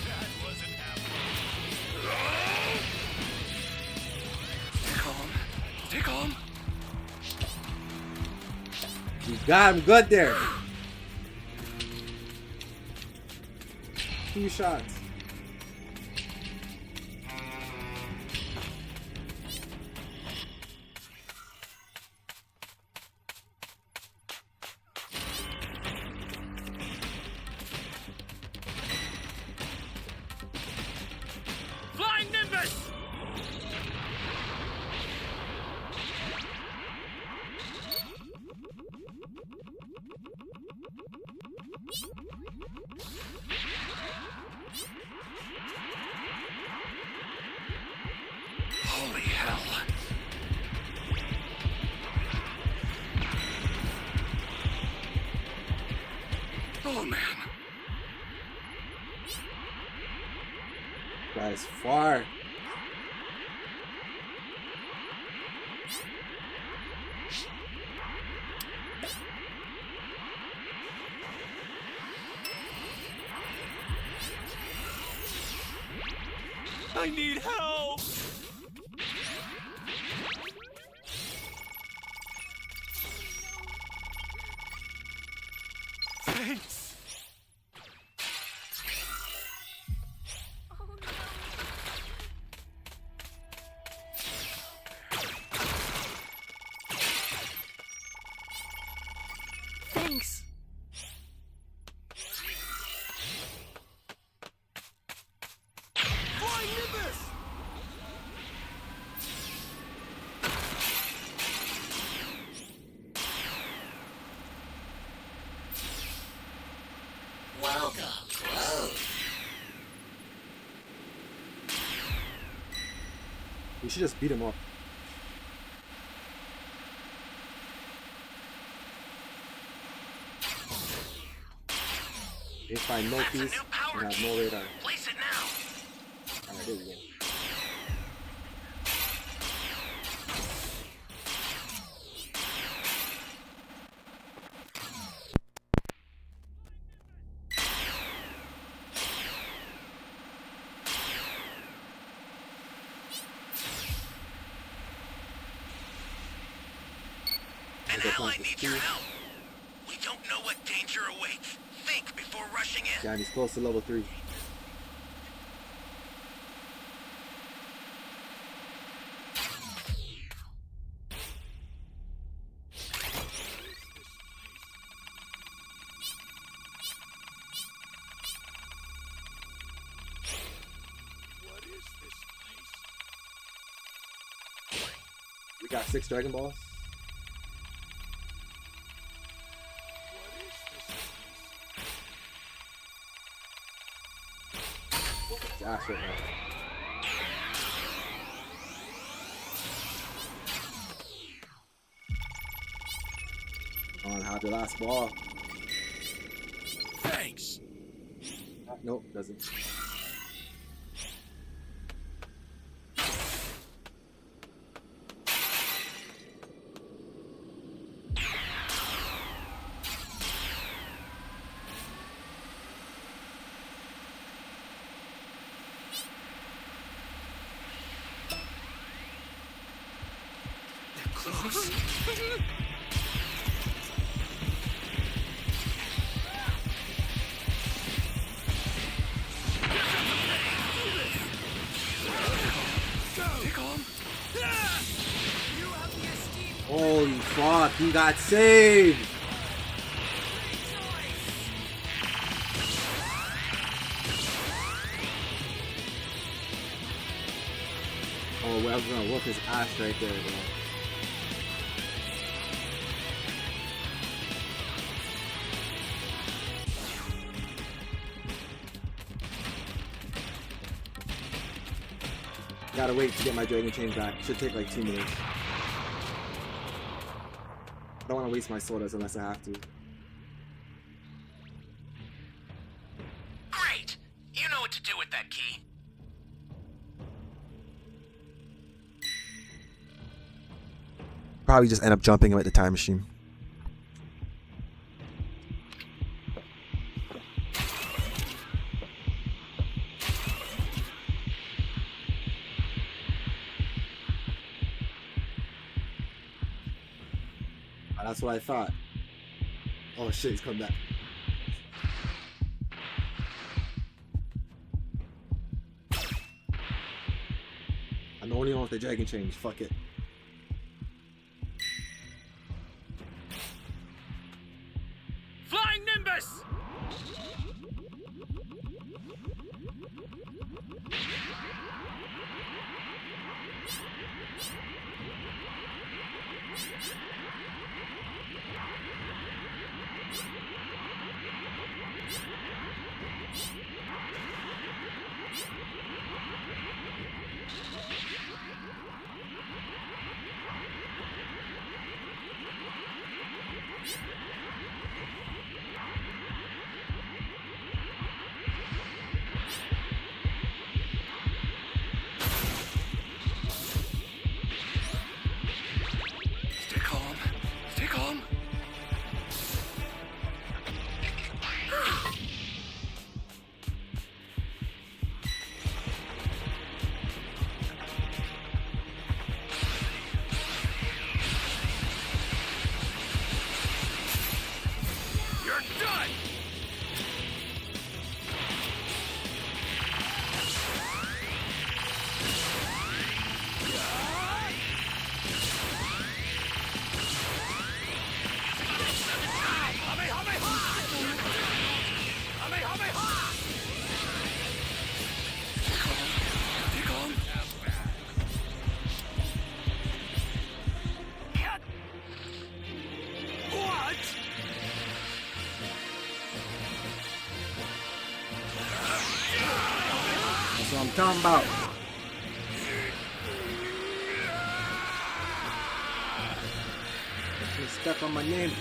That wasn't happening. got him good there. 2 shots. Flying Nimbus! Holy hell. Oh man. That is far. I need help! Thanks. Thanks. Flying Nimbus! Welcome. We should just beat him up. They find no That's a piece new power and have key. no radar. Place it now. Alright, there we go. And now I need your help. We don't know what danger awaits. Think before rushing in. Yeah, and he's close to level 3. What is this place? We got 6 Dragon Balls. What is this place? Dash right now. On, have the last ball. Thanks. Nope, doesn't. Close. Holy fuck, he got saved! Oh, well, I was gonna whoop his ass right there, bro. Gotta wait to get my Dragon Chain back. Should take like 2 minutes. I don't want to waste my sodas unless I have to. Great. You know what to do with that key. Probably just end up jumping him at the time machine. That's what I thought. Oh shit, he's coming back. I'm only on with the Dragon Change. Fuck it. Flying Nimbus! Stay calm. Stay calm. You're done! Stay calm. What? That's what I'm talking about. Just step on my name.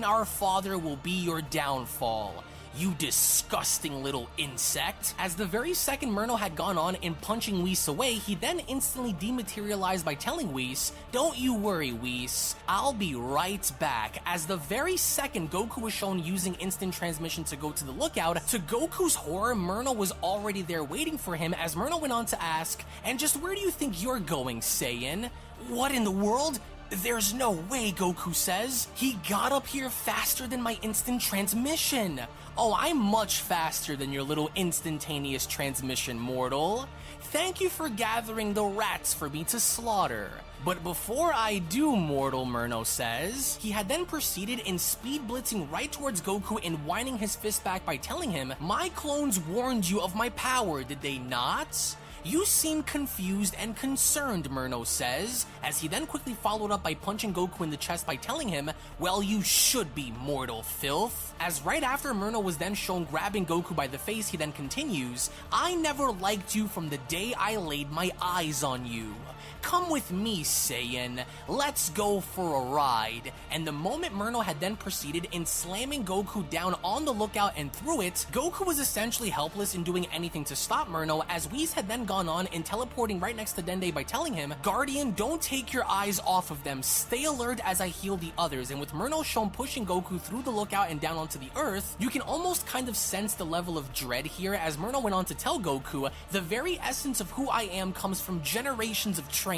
Our father will be your downfall, you disgusting little insect. As the very second Murno had gone on in punching Whis away, he then instantly dematerialized by telling Whis, "Don't you worry, Whis, I'll be right back." As the very second Goku was shown using instant transmission to go to the lookout, to Goku's horror, Murno was already there waiting for him as Murno went on to ask, "And just where do you think you're going, Saiyan?" "What in the world? There's no way," Goku says. "He got up here faster than my instant transmission." "Oh, I'm much faster than your little instantaneous transmission, mortal. Thank you for gathering the rats for me to slaughter. But before I do, mortal," Murno says. He had then proceeded in speed blitzing right towards Goku and winding his fist back by telling him, "My clones warned you of my power, did they not?" "You seem confused and concerned," Murno says, as he then quickly followed up by punching Goku in the chest by telling him, "Well, you should be, mortal filth." As right after Murno was then shown grabbing Goku by the face, he then continues, "I never liked you from the day I laid my eyes on you. Come with me, Saiyan. Let's go for a ride." And the moment Murno had then proceeded in slamming Goku down on the lookout and through it, Goku was essentially helpless in doing anything to stop Murno, as Whis had then gone on in teleporting right next to Dende by telling him, "Guardian, don't take your eyes off of them. Stay alert as I heal the others." And with Murno shown pushing Goku through the lookout and down onto the earth, you can almost kind of sense the level of dread here as Murno went on to tell Goku, "The very essence of who I am comes from generations of training.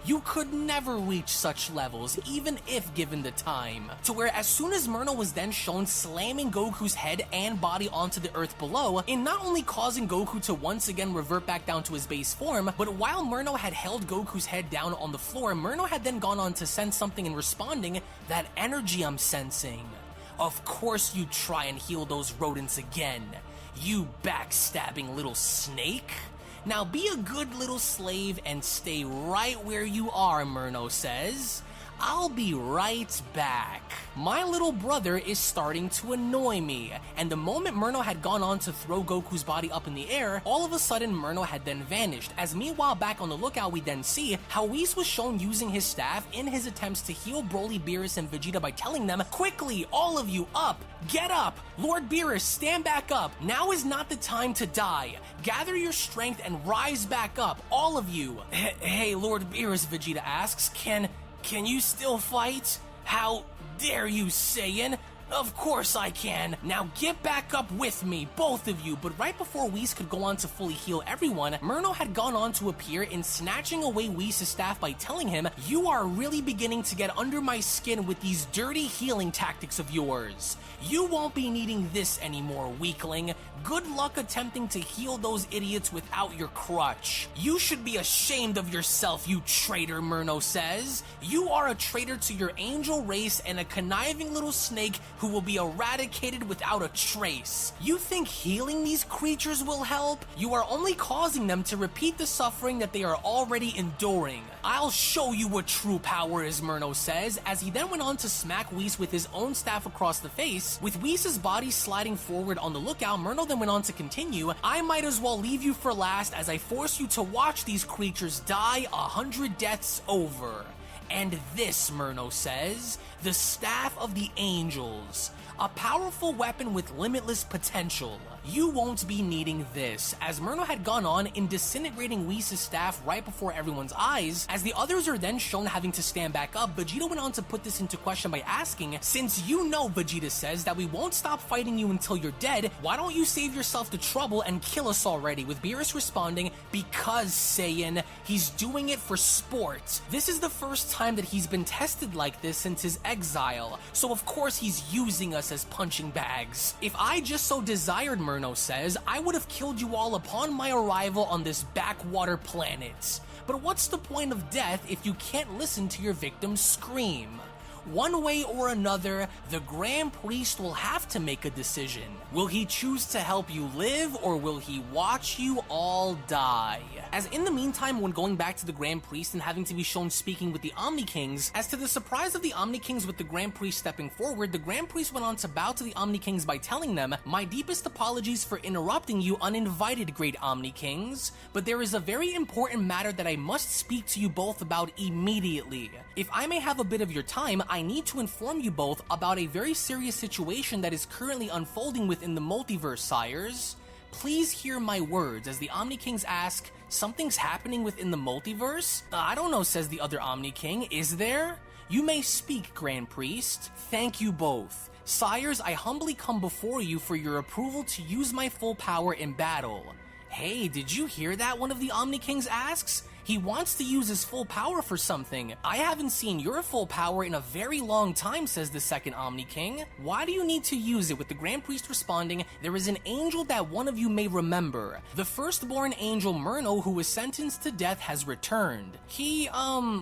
You could never reach such levels, even if given the time." To where as soon as Murno was then shown slamming Goku's head and body onto the earth below, in not only causing Goku to once again revert back down to his base form, but while Murno had held Goku's head down on the floor, Murno had then gone on to sense something in responding, "That energy I'm sensing. Of course you try and heal those rodents again, you backstabbing little snake. Now be a good little slave and stay right where you are," Murno says. I'll be right back. My little brother is starting to annoy me, and the moment Murno had gone on to throw Goku's body up in the air, all of a sudden Murno had then vanished, as meanwhile back on the lookout we then see how Whis was shown using his staff in his attempts to heal Broly, Beerus, and Vegeta by telling them, "Quickly, all of you, up! Get up! Lord Beerus, stand back up! Now is not the time to die! Gather your strength and rise back up, all of you!" Hey, Lord Beerus, Vegeta asks, Can you still fight? How dare you, Saiyan? Of course I can. Now get back up with me, both of you. But right before Whis could go on to fully heal everyone, Murno had gone on to appear in snatching away Whis' staff by telling him, "You are really beginning to get under my skin with these dirty healing tactics of yours. You won't be needing this anymore, weakling. Good luck attempting to heal those idiots without your crutch. You should be ashamed of yourself, you traitor," Murno says. "You are a traitor to your angel race and a conniving little snake who will be eradicated without a trace. You think healing these creatures will help? You are only causing them to repeat the suffering that they are already enduring. I'll show you what true power is," Murno says, as he then went on to smack Whis with his own staff across the face. With Whis' body sliding forward on the lookout, Murno then went on to continue, "I might as well leave you for last as I force you to watch these creatures die 100 deaths over. And this," Murno says, "the Staff of the Angels. A powerful weapon with limitless potential. You won't be needing this," as Murno had gone on in disintegrating Whis' staff right before everyone's eyes. As the others are then shown having to stand back up, Vegeta went on to put this into question by asking, "Since you know," Vegeta says, "that we won't stop fighting you until you're dead, why don't you save yourself the trouble and kill us already?" With Beerus responding, "Because, Saiyan, he's doing it for sport. This is the first time that he's been tested like this since his exile, so of course he's using us as punching bags. If I just so desired," Murno says, "I would have killed you all upon my arrival on this backwater planet. But what's the point of death if you can't listen to your victims scream? One way or another, the Grand Priest will have to make a decision. Will he choose to help you live, or will he watch you all die?" As in the meantime, when going back to the Grand Priest and having to be shown speaking with the Omni Kings, as to the surprise of the Omni Kings with the Grand Priest stepping forward, the Grand Priest went on to bow to the Omni Kings by telling them, "My deepest apologies for interrupting you uninvited, great Omni Kings, but there is a very important matter that I must speak to you both about immediately. If I may have a bit of your time, I need to inform you both about a very serious situation that is currently unfolding within the multiverse, sires. Please hear my words," as the Omni Kings ask, "Something's happening within the multiverse?" "I don't know," says the other Omni King. "Is there?" "You may speak, Grand Priest." "Thank you both. Sires, I humbly come before you for your approval to use my full power in battle." "Hey, did you hear that?" one of the Omni Kings asks. "He wants to use his full power for something. I haven't seen your full power in a very long time," says the second Omni King. "Why do you need to use it?" with the Grand Priest responding, "There is an angel that one of you may remember. The firstborn angel Murno, who was sentenced to death, has returned. He,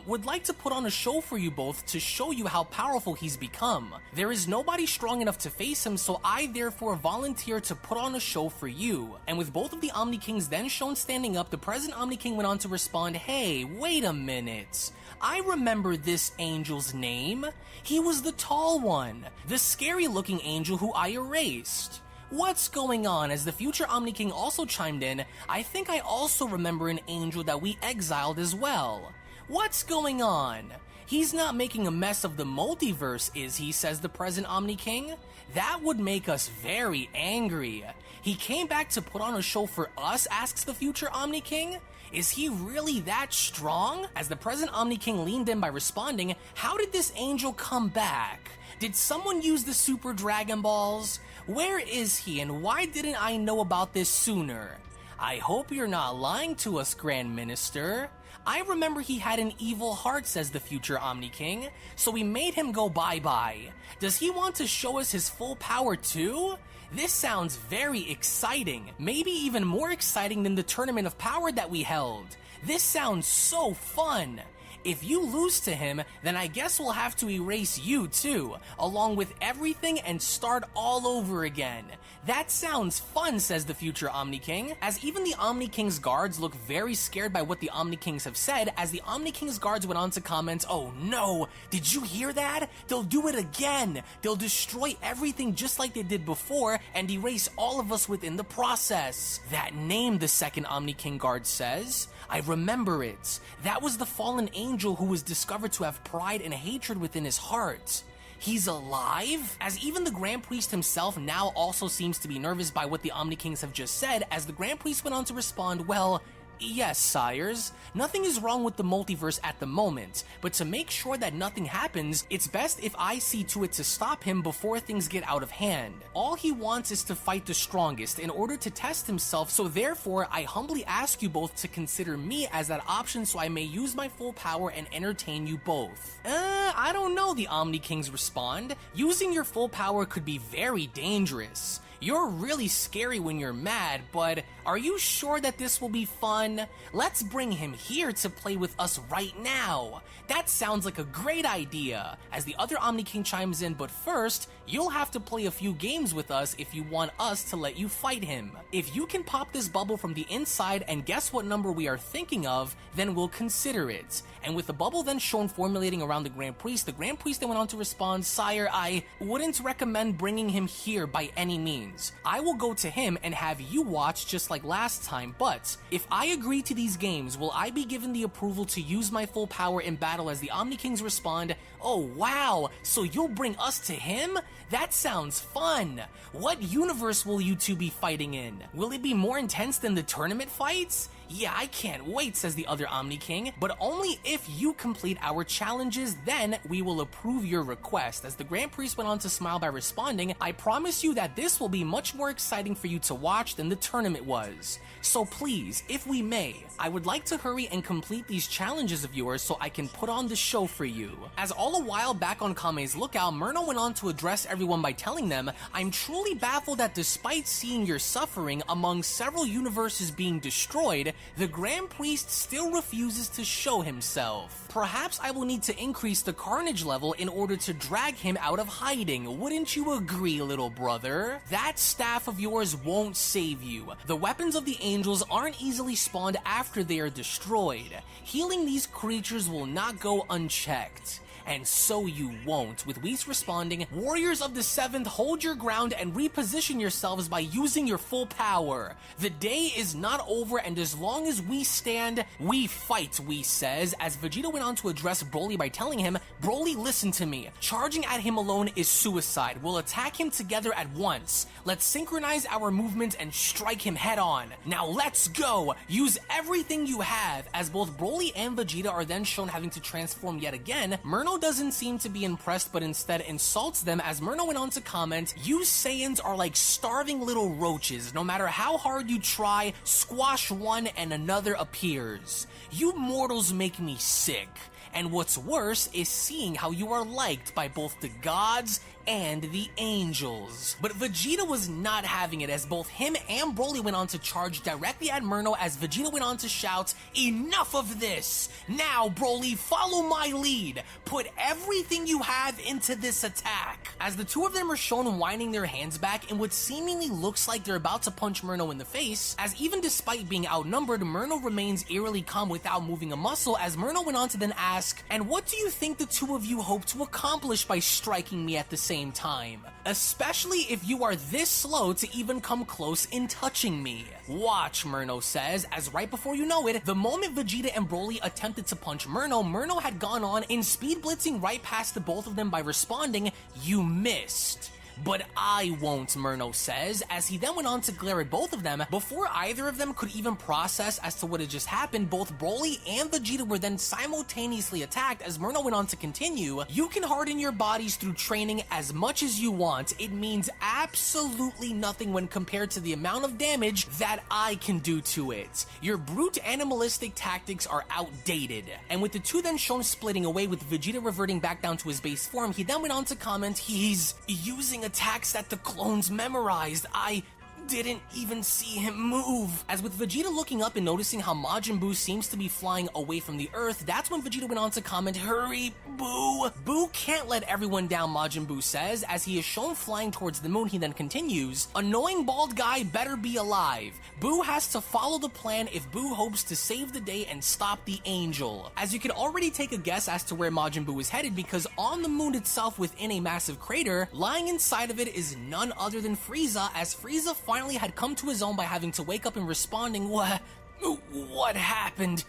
would like to put on a show for you both to show you how powerful he's become. There is nobody strong enough to face him, so I therefore volunteer to put on a show for you." And with both of the Omni Kings then shown standing up, the present Omni King went on to respond, "Hey, wait a minute. I remember this angel's name. He was the tall one, the scary-looking angel who I erased. What's going on?" As the future Omni King also chimed in, "I think I also remember an angel that we exiled as well. What's going on? He's not making a mess of the multiverse, is he?" says the present Omni King. "That would make us very angry. He came back to put on a show for us?" asks the future Omni King. "Is he really that strong?" As the present Omni King leaned in by responding, "How did this angel come back? Did someone use the Super Dragon Balls? Where is he, and why didn't I know about this sooner? I hope you're not lying to us, Grand Minister. I remember he had an evil heart," says the future Omni King, "so we made him go bye-bye. Does he want to show us his full power too? This sounds very exciting, maybe even more exciting than the Tournament of Power that we held. This sounds so fun. If you lose to him, then I guess we'll have to erase you too, along with everything and start all over again. That sounds fun, says the future Omni King, as even the Omni King's guards look very scared by what the Omni Kings have said, as the Omni King's guards went on to comment, "Oh no, did you hear that? They'll do it again. They'll destroy everything just like they did before and erase all of us within the process." That name, the second Omni King guard says, "I remember it. That was the fallen angel who was discovered to have pride and hatred within his heart. He's alive?" As even the Grand Priest himself now also seems to be nervous by what the Omni Kings have just said, as the Grand Priest went on to respond, "Well, yes, sires. Nothing is wrong with the multiverse at the moment, but to make sure that nothing happens, it's best if I see to it to stop him before things get out of hand. All he wants is to fight the strongest in order to test himself, so therefore I humbly ask you both to consider me as that option so I may use my full power and entertain you both." I don't know, the Omni Kings respond. Using your full power could be very dangerous. You're really scary when you're mad, but are you sure that this will be fun? Let's bring him here to play with us right now. That sounds like a great idea, as the other Omni King chimes in, but first, you'll have to play a few games with us if you want us to let you fight him. If you can pop this bubble from the inside and guess what number we are thinking of, then we'll consider it. And with the bubble then shown formulating around the Grand Priest then went on to respond, "Sire, I wouldn't recommend bringing him here by any means. I will go to him and have you watch just like last time, but if I agree to these games, will I be given the approval to use my full power in battle?" As the Omni Kings respond, "Oh wow, so you'll bring us to him? That sounds fun. What universe will you two be fighting in? Will it be more intense than the tournament fights? Yeah, I can't wait," says the other Omni King, "but only if you complete our challenges, then we will approve your request." As the Grand Priest went on to smile by responding, "I promise you that this will be much more exciting for you to watch than the tournament was. So please, if we may, I would like to hurry and complete these challenges of yours so I can put on the show for you." As all a while back on Kame's lookout, Murno went on to address everyone by telling them, "I'm truly baffled that despite seeing your suffering among several universes being destroyed, the Grand Priest still refuses to show himself. Perhaps I will need to increase the carnage level in order to drag him out of hiding. Wouldn't you agree, little brother? That staff of yours won't save you. The weapons of the angels aren't easily spawned after they are destroyed. Healing these creatures will not go unchecked. And so you won't," with Whis responding, "Warriors of the 7th, hold your ground and reposition yourselves by using your full power. The day is not over, and as long as we stand, we fight," Whis says, as Vegeta went on to address Broly by telling him, "Broly, listen to me. Charging at him alone is suicide. We'll attack him together at once. Let's synchronize our movements and strike him head on. Now let's go. Use everything you have." As both Broly and Vegeta are then shown having to transform yet again, Murno doesn't seem to be impressed, but instead insults them, as Murno went on to comment, "You Saiyans are like starving little roaches. No matter how hard you try, squash one and another appears. You mortals make me sick. And what's worse is seeing how you are liked by both the gods and the angels." But Vegeta was not having it, as both him and Broly went on to charge directly at Murno, as Vegeta went on to shout, "Enough of this! Now, Broly, follow my lead! Put everything you have into this attack!" As the two of them are shown winding their hands back in what seemingly looks like they're about to punch Murno in the face, as even despite being outnumbered, Murno remains eerily calm without moving a muscle, as Murno went on to then ask, "And what do you think the two of you hope to accomplish by striking me at the same time? Especially if you are this slow to even come close in touching me." "Watch," Murno says, as right before you know it, the moment Vegeta and Broly attempted to punch Murno, Murno had gone on in speed blitzing right past the both of them by responding, "You missed." "But I won't," Murno says, as he then went on to glare at both of them. Before either of them could even process as to what had just happened, both Broly and Vegeta were then simultaneously attacked, as Murno went on to continue, "You can harden your bodies through training as much as you want. It means absolutely nothing when compared to the amount of damage that I can do to it. Your brute animalistic tactics are outdated." And with the two then shown splitting away, with Vegeta reverting back down to his base form, he then went on to comment, "He's using attacks that the clones memorized. I didn't even see him move. As with Vegeta looking up and noticing how Majin Buu seems to be flying away from the Earth, that's when Vegeta went on to comment, "Hurry, Buu." Buu can't let everyone down, Majin Buu says, as he is shown flying towards the moon. He then continues, "Annoying bald guy better be alive. Buu has to follow the plan if Buu hopes to save the day and stop the angel." As you can already take a guess as to where Majin Buu is headed, because on the moon itself within a massive crater, lying inside of it is none other than Frieza, as Frieza finally had come to his own by having to wake up and responding, What happened?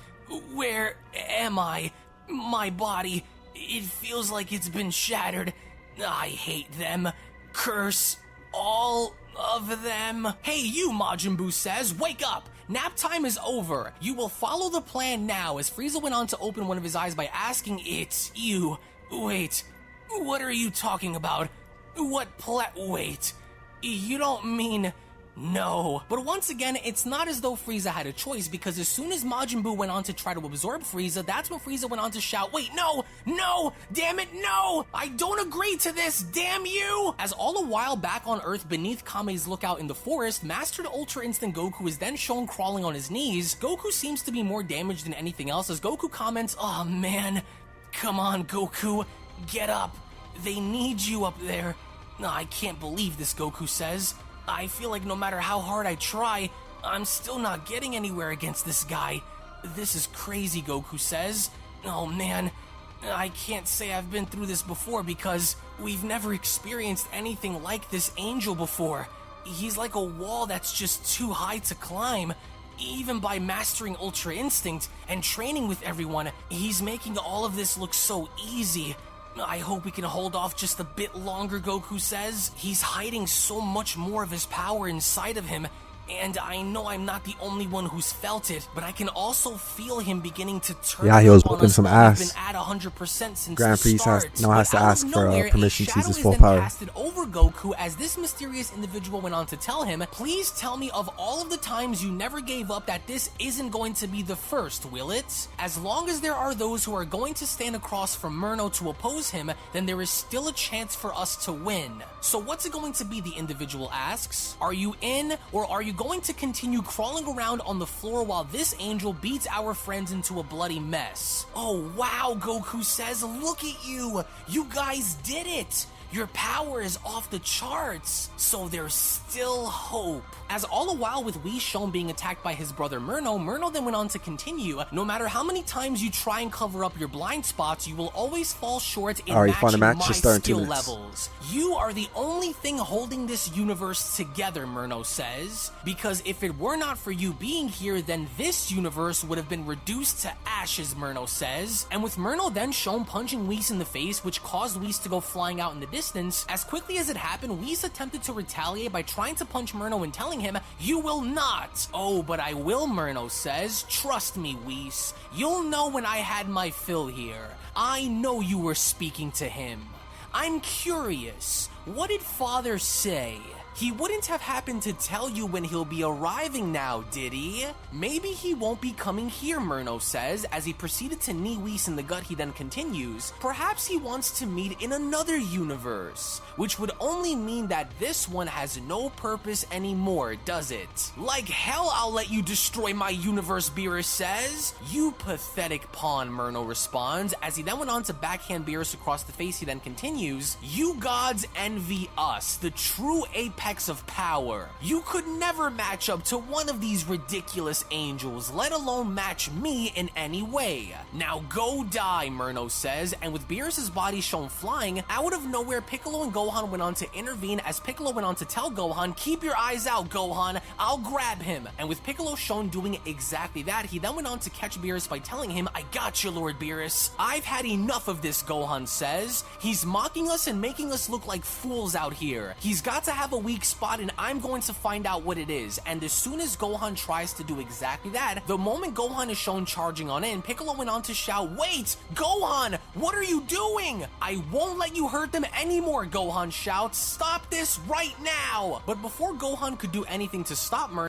Where am I? My body, it feels like it's been shattered. I hate them. Curse all of them." "Hey you," Majin Buu says, "wake up. Nap time is over. You will follow the plan now," as Frieza went on to open one of his eyes by asking, "It's you. Wait, what are you talking about? Wait, you don't mean..." No. But once again, it's not as though Frieza had a choice, because as soon as Majin Buu went on to try to absorb Frieza, that's when Frieza went on to shout, "Wait, no! Damn it, no! I don't agree to this, damn you!" As all the while back on Earth beneath Kame's lookout in the forest, Mastered Ultra Instinct Goku is then shown crawling on his knees. Goku seems to be more damaged than anything else, as Goku comments, "Oh man, come on Goku, get up. They need you up there." "I can't believe this," Goku says. "I feel like no matter how hard I try, I'm still not getting anywhere against this guy. This is crazy," Goku says. "Oh man, I can't say I've been through this before because we've never experienced anything like this angel before. He's like a wall that's just too high to climb. Even by mastering Ultra Instinct and training with everyone, he's making all of this look so easy. I hope we can hold off just a bit longer," Goku says. "He's hiding so much more of his power inside of him, and I know I'm not the only one who's felt it, but I can also feel him beginning to turn." Yeah, he was whooping some We've ass. been at 100% since Grand the Priest start. now has to But out of ask for nowhere, permission a to use his shadow full is then power. casted over Goku, as this mysterious individual went on to tell him, "Please tell me of all of the times you never gave up that this isn't going to be the first, will it? As long as there are those who are going to stand across from Murno to oppose him, then there is still a chance for us to win." "So what's it going to be?" the individual asks. "Are you in, or are you going to continue crawling around on the floor while this angel beats our friends into a bloody mess?" "Oh wow," Goku says, "look at you! You guys did it! Your power is off the charts, so there's still hope." As all the while with Whis shown being attacked by his brother Murno then went on to continue, "No matter how many times you try and cover up your blind spots, you will always fall short in matching my skill levels. You are the only thing holding this universe together," Murno says, "because if it were not for you being here, then this universe would have been reduced to ashes," Murno says. And with Murno then shown punching Whis in the face, which caused Whis to go flying out in the distance, as quickly as it happened, Whis attempted to retaliate by trying to punch Murno and telling him, "You will not." "Oh, but I will," Murno says. "Trust me, Whis. You'll know when I had my fill here. I know you were speaking to him. I'm curious, what did Father say? He wouldn't have happened to tell you when he'll be arriving now, did he?" "Maybe he won't be coming here," Murno says. As he proceeded to knee Whis in the gut, he then continues, "Perhaps he wants to meet in another universe, which would only mean that this one has no purpose anymore, does it?" "Like hell I'll let you destroy my universe," Beerus says. "You pathetic pawn," Murno responds. As he then went on to backhand Beerus across the face, he then continues, "You gods envy us, the true apex of power. You could never match up to one of these ridiculous angels, let alone match me in any way. Now go die," Murno says. And with Beerus' body shown flying, out of nowhere Piccolo and Gohan went on to intervene, as Piccolo went on to tell Gohan, "Keep your eyes out, Gohan, I'll grab him." And with Piccolo shown doing exactly that, he then went on to catch Beerus by telling him, "I got you, Lord Beerus. I've had enough of this," Gohan says. "He's mocking us and making us look like fools out here. He's got to have a weak spot, and I'm going to find out what it is." And as soon as Gohan tries to do exactly that, the moment Gohan is shown charging on in, Piccolo went on to shout, "Wait, Gohan, what are you doing? I won't let you hurt them anymore," Gohan shouts. "Stop this right now!" But before Gohan could do anything to stop Murno,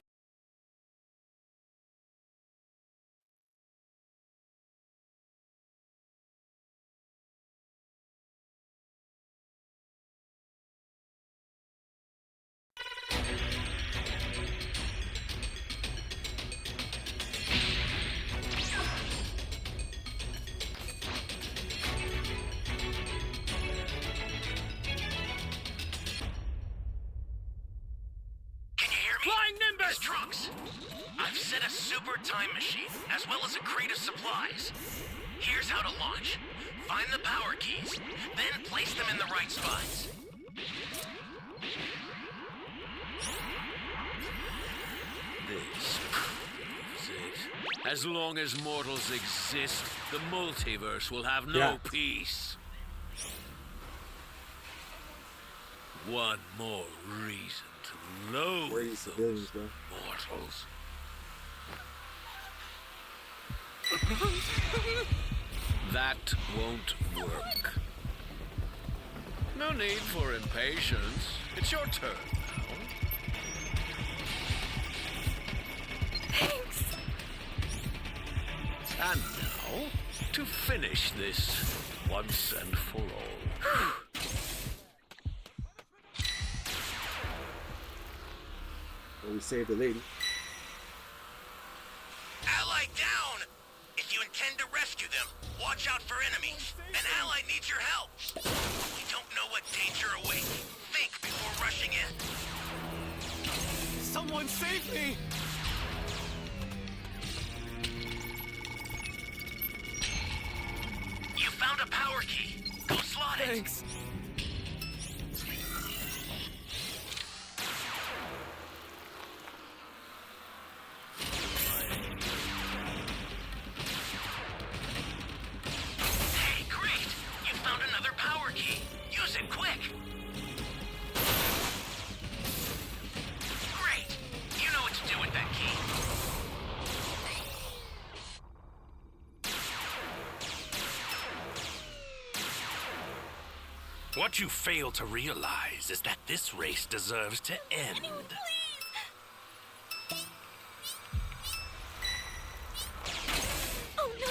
Flying Nimbus! Trunks, I've set a super time machine, as well as a crate of supplies. Here's how to launch. Find the power keys, then place them in the right spots. This proves it. As long as mortals exist, the multiverse will have no peace. One more reason to loathe those mortals. That won't work. No need for impatience. It's your turn now. Thanks. And now, to finish this once and for all. Well, we saved the lady. Ally down! If you intend to rescue them, watch out for enemies. An ally needs your help. You don't know what danger awaits. Think before rushing in. Someone save me! You found a power key. Go slot it. Thanks. Hey, great! You found another power key. Use it quick. Great! You know what to do with that key. What you fail to realize is that this race deserves to end. Oh no.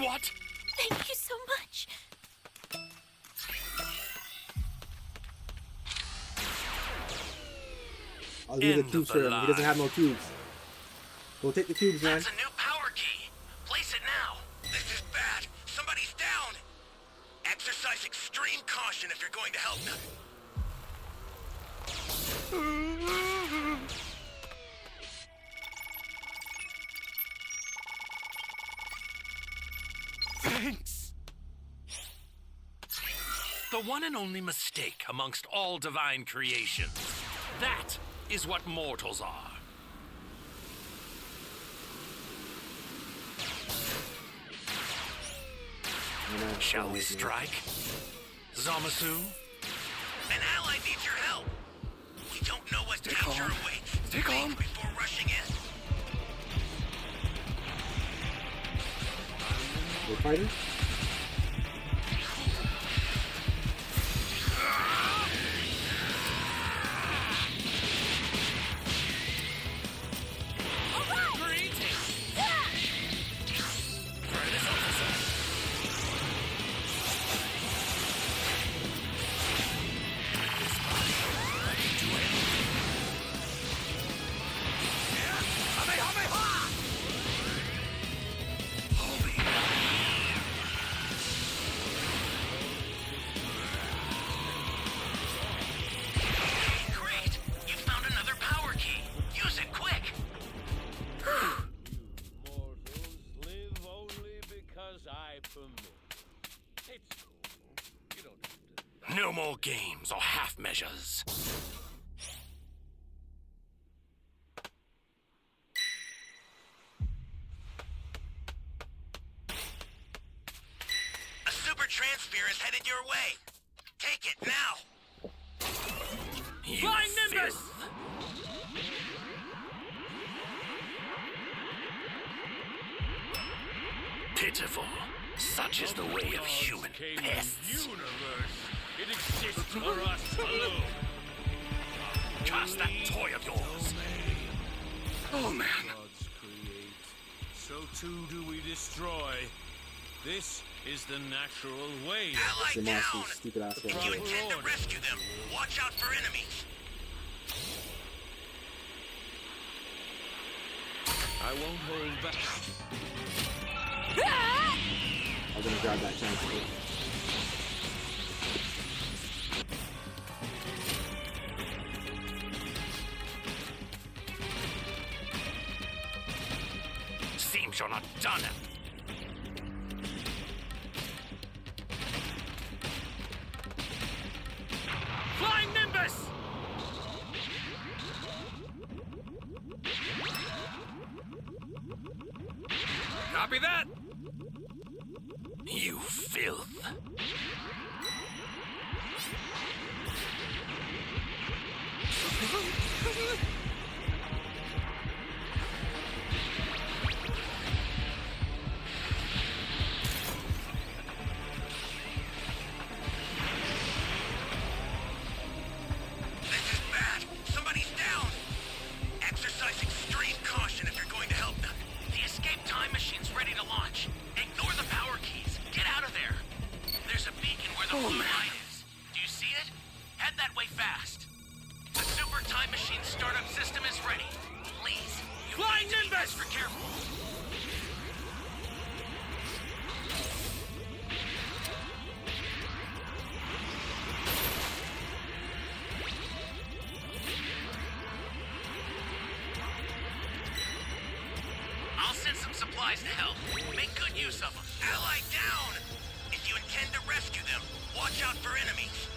What? Thank you so much. I'll leave the cubes for him. He doesn't have no cubes. Go take the cubes, man. That's a new power key. Place it now. This is bad. Somebody's down. Exercise extreme caution if you're going to help them. Thanks. The one and only mistake amongst all divine creations. That is what mortals are. Shall we strike? Zamasu? An ally needs your help. We don't know what danger awaits. Stay calm. Think before rushing in. We're fighting? Great! You found another power key. Use it quick. Mortals live only because I permit. It's cool. You don't have to. No more games or half measures. A super transfer is headed your way. Take it now. You Flying Nimbus! filth. Pitiful. Such is the way of human pests. Universe. It exists for us alone. Cast that toy of yours. Oh, man. Gods create, so too do we destroy. This is the natural way. Ally The down. monster, stupid ass If one. you intend to rescue them, watch out for enemies. I won't hold back. I was gonna grab that chance. Seems you're not done. Flying Nimbus! Copy that! You filth! This is bad. Somebody's down. Exercise extreme caution if you're going to help them. The escape time machine's ready to launch. Ignore the power keys. Get out of there. There's a beacon where the blue light is. Do you see it? Head that way fast. The super time machine startup system is ready. Please, you Flying need to be Nimbus! extra careful. I'll send some supplies to help. Make good use of them. Ally down! If you intend to rescue them, watch out for enemies.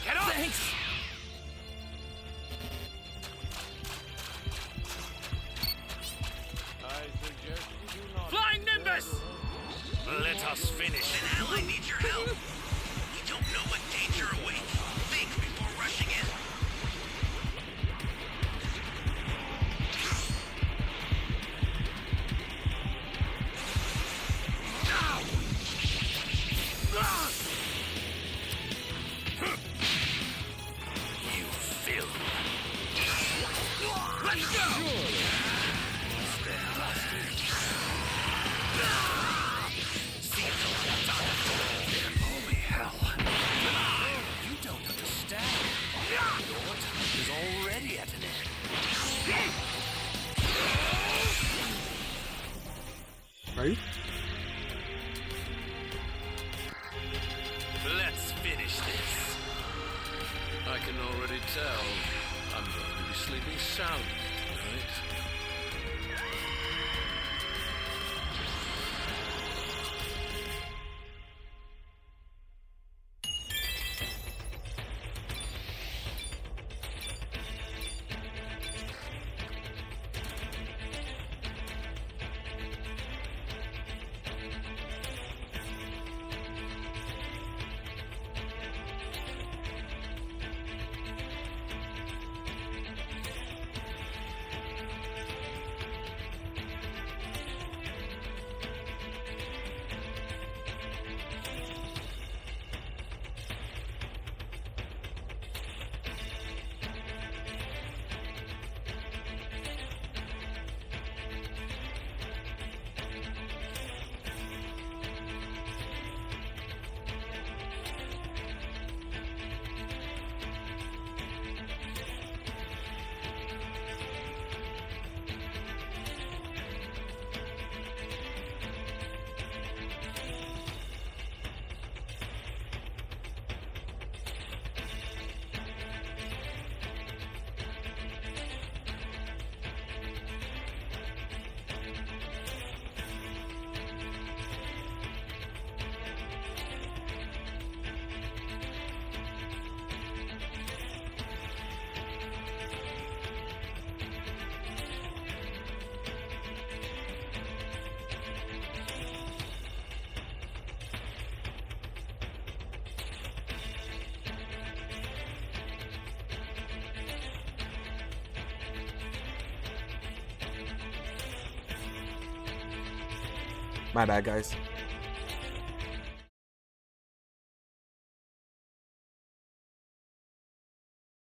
Get up! Thanks! Flying Nimbus! Let us finish. An ally needs your help. You don't know what danger awaits. Think before rushing in. You filth! Let's go! Holy hell. You don't understand. Your time is already at an end. Right? Let's finish this. I can already tell I'm going to be sleeping soundly tonight. My bad, guys.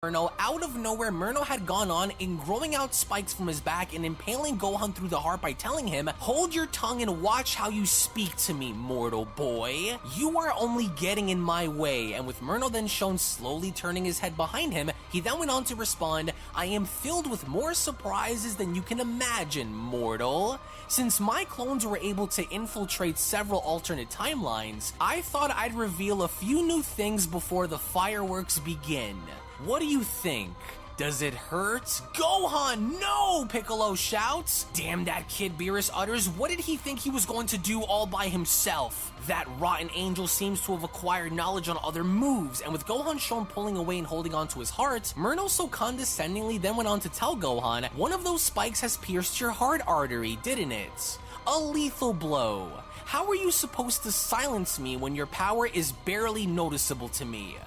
Murno, out of nowhere, Murno had gone on in growing out spikes from his back and impaling Gohan through the heart by telling him, "Hold your tongue and watch how you speak to me, mortal boy. You are only getting in my way." And with Murno then shown slowly turning his head behind him, He then went on to respond, I am filled with more surprises than you can imagine, mortal. Since my clones were able to infiltrate several alternate timelines, I thought I'd reveal a few new things before the fireworks begin. What do you think? Does it hurt? Gohan, no! Piccolo shouts. Damn, that kid, Beerus utters. What did he think he was going to do all by himself? That rotten angel seems to have acquired knowledge on other moves, and with Gohan shown pulling away and holding onto his heart, Murno so condescendingly then went on to tell Gohan, one of those spikes has pierced your heart artery, didn't it? A lethal blow. How are you supposed to silence me when your power is barely noticeable to me?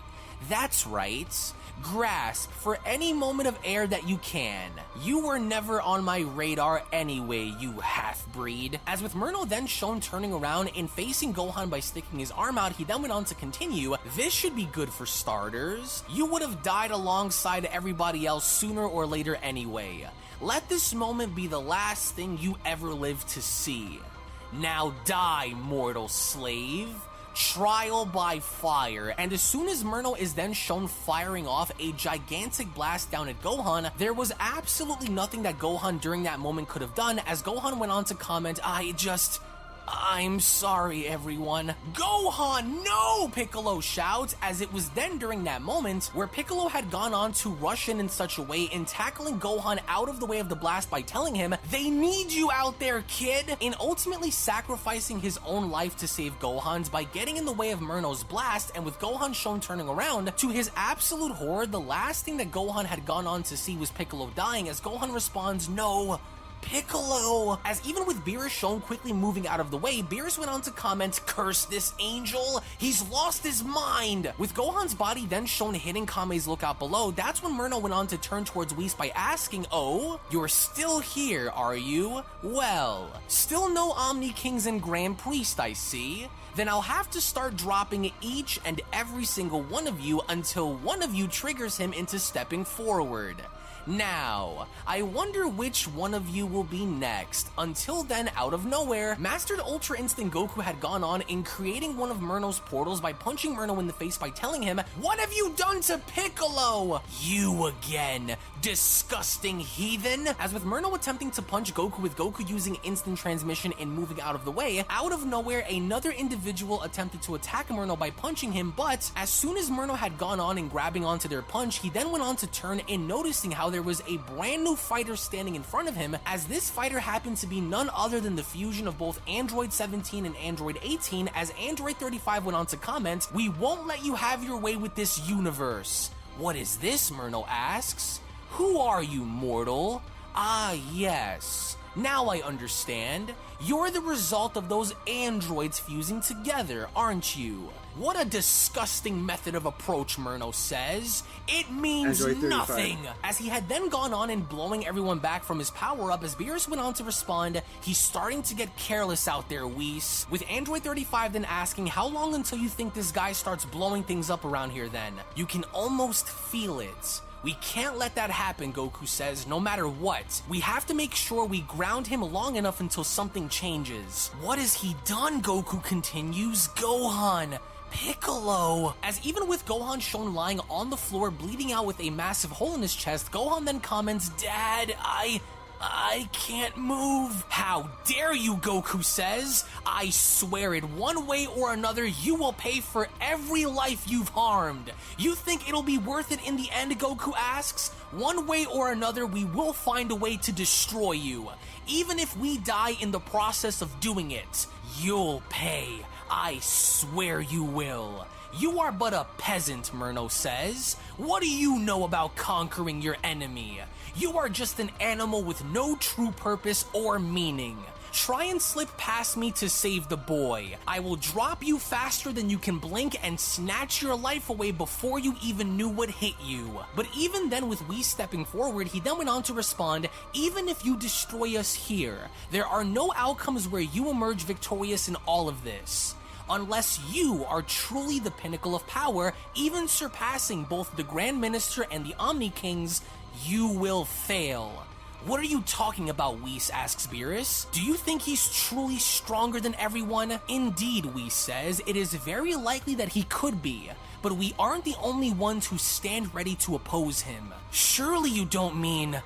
That's right. Grasp for any moment of air that you can. You were never on my radar anyway, you half-breed. As with Murno then shown turning around and facing Gohan by sticking his arm out, he then went on to continue, this should be good for starters. You would have died alongside everybody else sooner or later anyway. Let this moment be the last thing you ever live to see. Now die, mortal slave. Trial by fire, and as soon as Murno is then shown firing off a gigantic blast down at Gohan, there was absolutely nothing that Gohan during that moment could have done, as Gohan went on to comment, I'm sorry, everyone. Gohan, no! Piccolo shouts, as it was then during that moment where Piccolo had gone on to rush in such a way in tackling Gohan out of the way of the blast by telling him, they need you out there, kid! In ultimately sacrificing his own life to save Gohan's by getting in the way of Murno's blast, and with Gohan shown turning around, to his absolute horror, the last thing that Gohan had gone on to see was Piccolo dying, as Gohan responds, no, Piccolo! As even with Beerus shown quickly moving out of the way, Beerus went on to comment, curse this angel, he's lost his mind! With Gohan's body then shown hitting Kame's lookout below, that's when Murno went on to turn towards Whis by asking, oh, you're still here, are you? Well, still no Omni Kings and Grand Priest, I see. Then I'll have to start dropping each and every single one of you until one of you triggers him into stepping forward. Now, I wonder which one of you will be next. Until then, out of nowhere, Mastered Ultra Instinct Goku had gone on in creating one of Murno's portals by punching Murno in the face by telling him, what have you done to Piccolo? You again, disgusting heathen. As with Murno attempting to punch Goku with Goku using instant transmission and moving out of the way, out of nowhere, another individual attempted to attack Murno by punching him, but as soon as Murno had gone on and grabbing onto their punch, he then went on to turn and noticing how there was a brand new fighter standing in front of him, as this fighter happened to be none other than the fusion of both Android 17 and Android 18, as Android 35 went on to comment, we won't let you have your way with this universe. What is this? Murno asks. Who are you, mortal? Ah, yes. Now I understand. You're the result of those androids fusing together, aren't you? What a disgusting method of approach, Murno says. It means nothing. As he had then gone on and blowing everyone back from his power-up, as Beerus went on to respond, he's starting to get careless out there, Whis. With Android 35 then asking, how long until you think this guy starts blowing things up around here then? You can almost feel it. We can't let that happen, Goku says, no matter what. We have to make sure we ground him long enough until something changes. What has he done? Goku continues. Gohan, Piccolo. As even with Gohan shown lying on the floor bleeding out with a massive hole in his chest, Gohan then comments, Dad, I can't move. How dare you, Goku says. I swear it, one way or another, you will pay for every life you've harmed. You think it'll be worth it in the end, Goku asks? One way or another, we will find a way to destroy you. Even if we die in the process of doing it, you'll pay. I swear you will. You are but a peasant, Murno says. What do you know about conquering your enemy? You are just an animal with no true purpose or meaning. Try and slip past me to save the boy. I will drop you faster than you can blink and snatch your life away before you even knew what hit you. But even then, with Whis stepping forward, he then went on to respond, even if you destroy us here, there are no outcomes where you emerge victorious in all of this. Unless you are truly the pinnacle of power, even surpassing both the Grand Minister and the Omni Kings, you will fail. What are you talking about, Whis, asks Beerus. Do you think he's truly stronger than everyone? Indeed, Whis says, it is very likely that he could be, but we aren't the only ones who stand ready to oppose him. Surely you don't mean...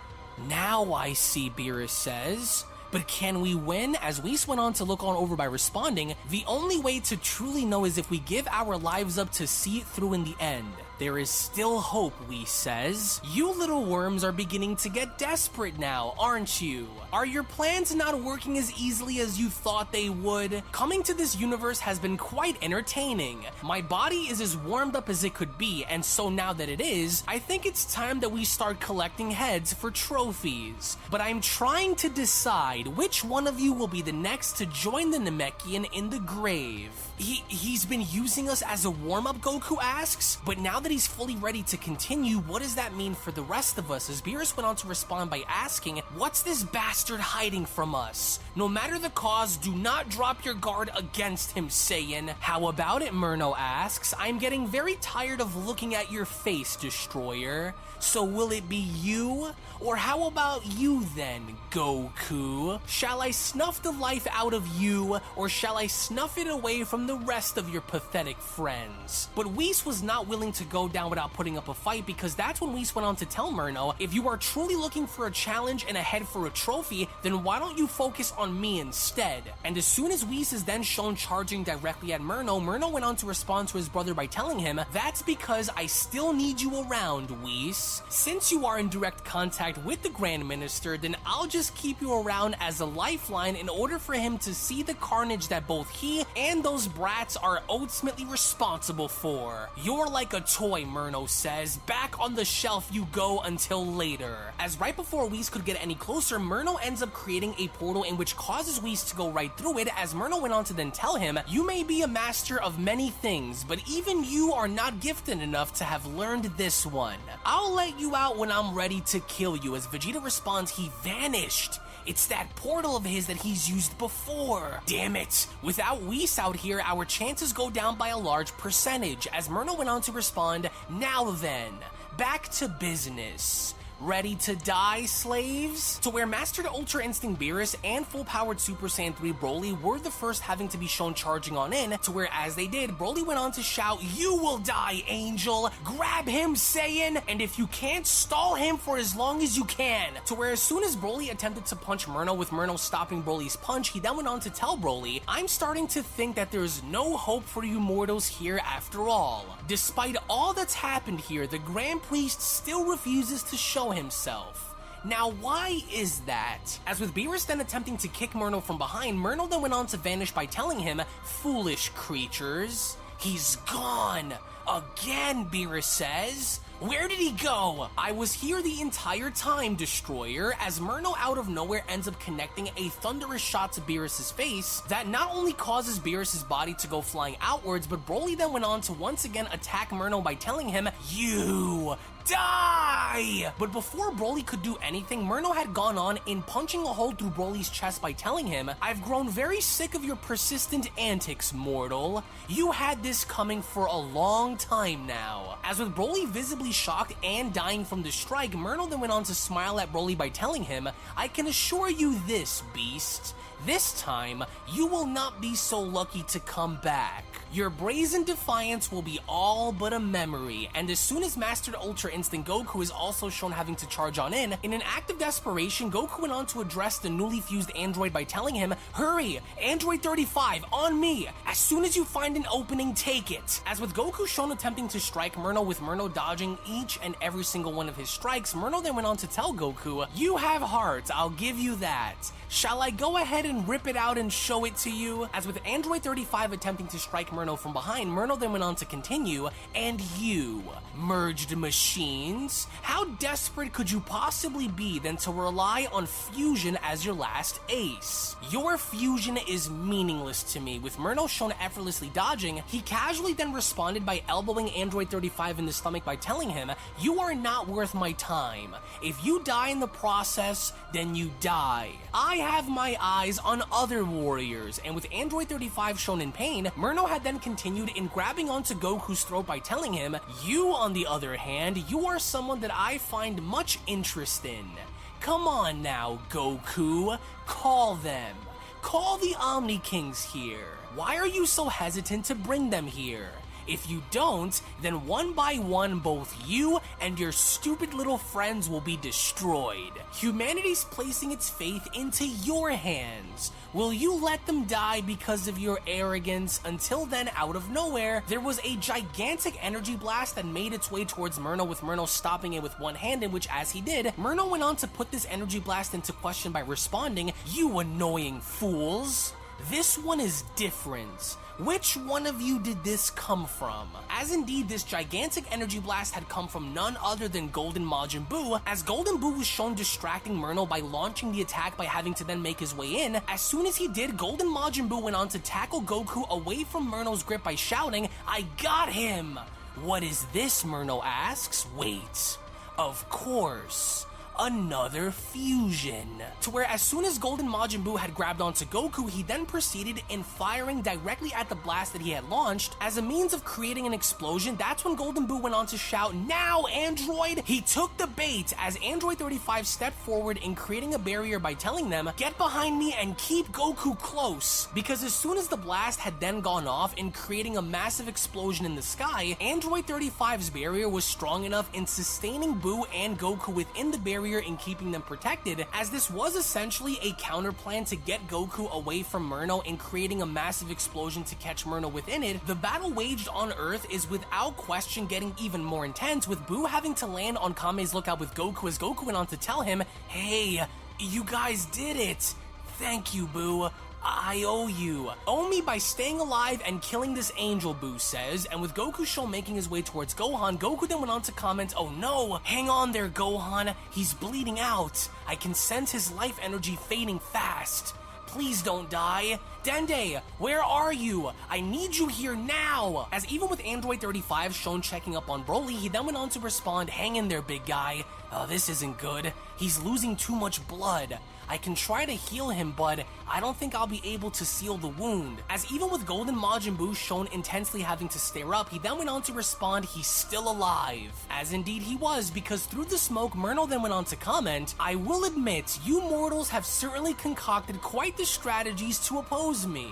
Now I see, Beerus says. But can we win? As Whis went on to look on over by responding, the only way to truly know is if we give our lives up to see it through in the end. There is still hope, Whis says. You little worms are beginning to get desperate now, aren't you? Are your plans not working as easily as you thought they would? Coming to this universe has been quite entertaining. My body is as warmed up as it could be, and so now that it is, I think it's time that we start collecting heads for trophies. But I'm trying to decide which one of you will be the next to join the Namekian in the grave. He's been using us as a warm-up, Goku asks, but now that he's fully ready to continue, what does that mean for the rest of us? As Beerus went on to respond by asking, what's this bastard hiding from us? No matter the cause, do not drop your guard against him, Saiyan. How about it, Murno asks. I'm getting very tired of looking at your face, Destroyer. So will it be you? Or how about you then, Goku? Shall I snuff the life out of you, or shall I snuff it away from the rest of your pathetic friends? But Whis was not willing to go down without putting up a fight, because that's when Whis went on to tell Murno, if you are truly looking for a challenge and a head for a trophy, then why don't you focus on me instead? And as soon as Whis is then shown charging directly at Murno, Murno went on to respond to his brother by telling him, that's because I still need you around, Whis. Since you are in direct contact with the Grand Minister, then I'll just keep you around as a lifeline in order for him to see the carnage that both he and those brats are ultimately responsible for. You're like a toy, Murno says. Back on the shelf you go until later. As right before Whis could get any closer, Murno ends up creating a portal in which causes Whis to go right through it, as Murno went on to then tell him, you may be a master of many things, but even you are not gifted enough to have learned this one. I'll let you out when I'm ready to kill you. As Vegeta responds, he vanished. It's that portal of his that he's used before. Damn it. Without Whis out here, our chances go down by a large percentage. As Murno went on to respond, now then, back to business. Ready to die, slaves? To where Mastered Ultra Instinct Beerus and full-powered Super Saiyan 3 Broly were the first having to be shown charging on in, to where as they did, Broly went on to shout, you will die, Angel! Grab him, Saiyan! And if you can't, stall him for as long as you can! To where as soon as Broly attempted to punch Murno with Murno stopping Broly's punch, he then went on to tell Broly, I'm starting to think that there's no hope for you mortals here after all. Despite all that's happened here, the Grand Priest still refuses to show himself. Now, why is that? As with Beerus then attempting to kick Murno from behind, Murno then went on to vanish by telling him, foolish creatures. He's gone. Again, Beerus says. Where did he go? I was here the entire time, Destroyer, as Murno out of nowhere ends up connecting a thunderous shot to Beerus' face that not only causes Beerus' body to go flying outwards, but Broly then went on to once again attack Murno by telling him, you die! But before Broly could do anything, Murno had gone on in punching a hole through Broly's chest by telling him, I've grown very sick of your persistent antics, mortal. You had this coming for a long time now. As with Broly visibly shocked and dying from the strike, Murno then went on to smile at Broly by telling him, I can assure you this, beast. This time, you will not be so lucky to come back. Your brazen defiance will be all but a memory, and as soon as Mastered Ultra Instinct Goku is also shown having to charge on in an act of desperation, Goku went on to address the newly fused android by telling him, hurry, Android 35, on me! As soon as you find an opening, take it! As with Goku shown attempting to strike Murno with Murno dodging each and every single one of his strikes, Murno then went on to tell Goku, you have heart, I'll give you that. Shall I go ahead and rip it out and show it to you? As with Android 35 attempting to strike Murno from behind, Murno then went on to continue, and you, merged machines? How desperate could you possibly be than to rely on fusion as your last ace? Your fusion is meaningless to me. With Murno shown effortlessly dodging, he casually then responded by elbowing Android 35 in the stomach by telling him, you are not worth my time. If you die in the process, then you die. I have my eyes on other warriors, and with Android 35 shown in pain, Murno had then continued in grabbing onto Goku's throat by telling him, you on the other hand, you are someone that I find much interest in. Come on now, Goku. Call them. Call the Omni Kings here. Why are you so hesitant to bring them here? If you don't, then one by one both you and your stupid little friends will be destroyed. Humanity's placing its faith into your hands. Will you let them die because of your arrogance? Until then, out of nowhere, there was a gigantic energy blast that made its way towards Murno, with Murno stopping it with one hand, in which, as he did, Murno went on to put this energy blast into question by responding, "You annoying fools! This one is different. Which one of you did this come from?" As indeed, this gigantic energy blast had come from none other than Golden Majin Buu, as Golden Buu was shown distracting Murno by launching the attack by having to then make his way in. As soon as he did, Golden Majin Buu went on to tackle Goku away from Murno's grip by shouting, "I got him!" What is this, Murno asks? Wait, of course. Another fusion. To where as soon as Golden Majin Buu had grabbed onto Goku, he then proceeded in firing directly at the blast that he had launched as a means of creating an explosion. That's when Golden Buu went on to shout, "Now, Android!" He took the bait as Android 35 stepped forward in creating a barrier by telling them, "Get behind me and keep Goku close." Because as soon as the blast had then gone off in creating a massive explosion in the sky, Android 35's barrier was strong enough in sustaining Buu and Goku within the barrier in keeping them protected, as this was essentially a counter plan to get Goku away from Murno and creating a massive explosion to catch Murno within it. The battle waged on Earth is without question getting even more intense, with Buu having to land on Kame's lookout with Goku as Goku went on to tell him, "Hey, you guys did it. Thank you, Buu. I owe you. Owe me by staying alive and killing this angel," Buu says, and with Goku shown making his way towards Gohan, Goku then went on to comment, "Oh no, hang on there, Gohan. He's bleeding out. I can sense his life energy fading fast. Please don't die. Dende, where are you? I need you here now." As even with Android 35 shown checking up on Broly, he then went on to respond, "Hang in there, big guy. Oh, this isn't good. He's losing too much blood. I can try to heal him, but I don't think I'll be able to seal the wound." As even with Golden Majin Buu shown intensely having to stare up, he then went on to respond, "He's still alive." As indeed he was, because through the smoke, Murno then went on to comment, "I will admit, you mortals have certainly concocted quite the strategies to oppose me.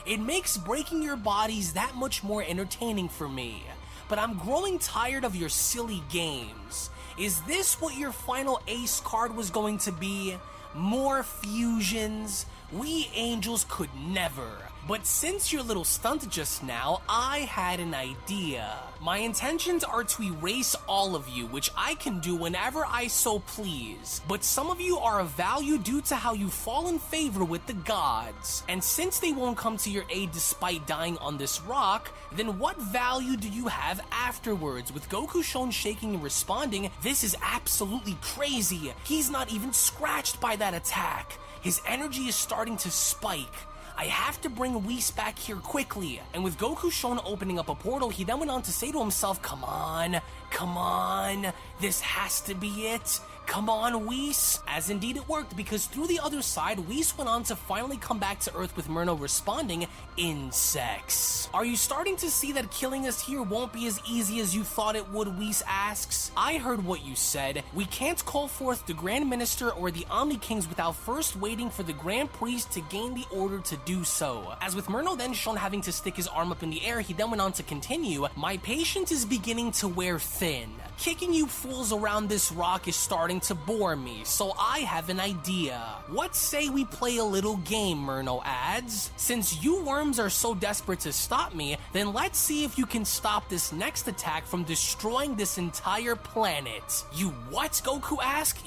It makes breaking your bodies that much more entertaining for me. But I'm growing tired of your silly games. Is this what your final ace card was going to be? More fusions? We angels could never. But since your little stunt just now, I had an idea. My intentions are to erase all of you, which I can do whenever I so please. But some of you are of value due to how you fall in favor with the gods. And since they won't come to your aid despite dying on this rock, then what value do you have afterwards?" With Goku shown shaking and responding, "This is absolutely crazy. He's not even scratched by that attack. His energy is starting to spike. I have to bring Whis back here quickly." And with Goku shown opening up a portal, he then went on to say to himself, come on, this has to be it. Come on, Whis." As indeed it worked, because through the other side, Whis went on to finally come back to Earth with Murno responding, "Insects. Are you starting to see that killing us here won't be as easy as you thought it would?" Whis asks. "I heard what you said. We can't call forth the Grand Minister or the Omni Kings without first waiting for the Grand Priest to gain the order to do so." As with Murno then shown having to stick his arm up in the air, he then went on to continue, "My patience is beginning to wear thin. Kicking you fools around this rock is starting to bore me, so I have an idea. What say we play a little game?" Murno adds. "Since you worms are so desperate to stop me, then let's see if you can stop this next attack from destroying this entire planet." "You what?" Goku asked.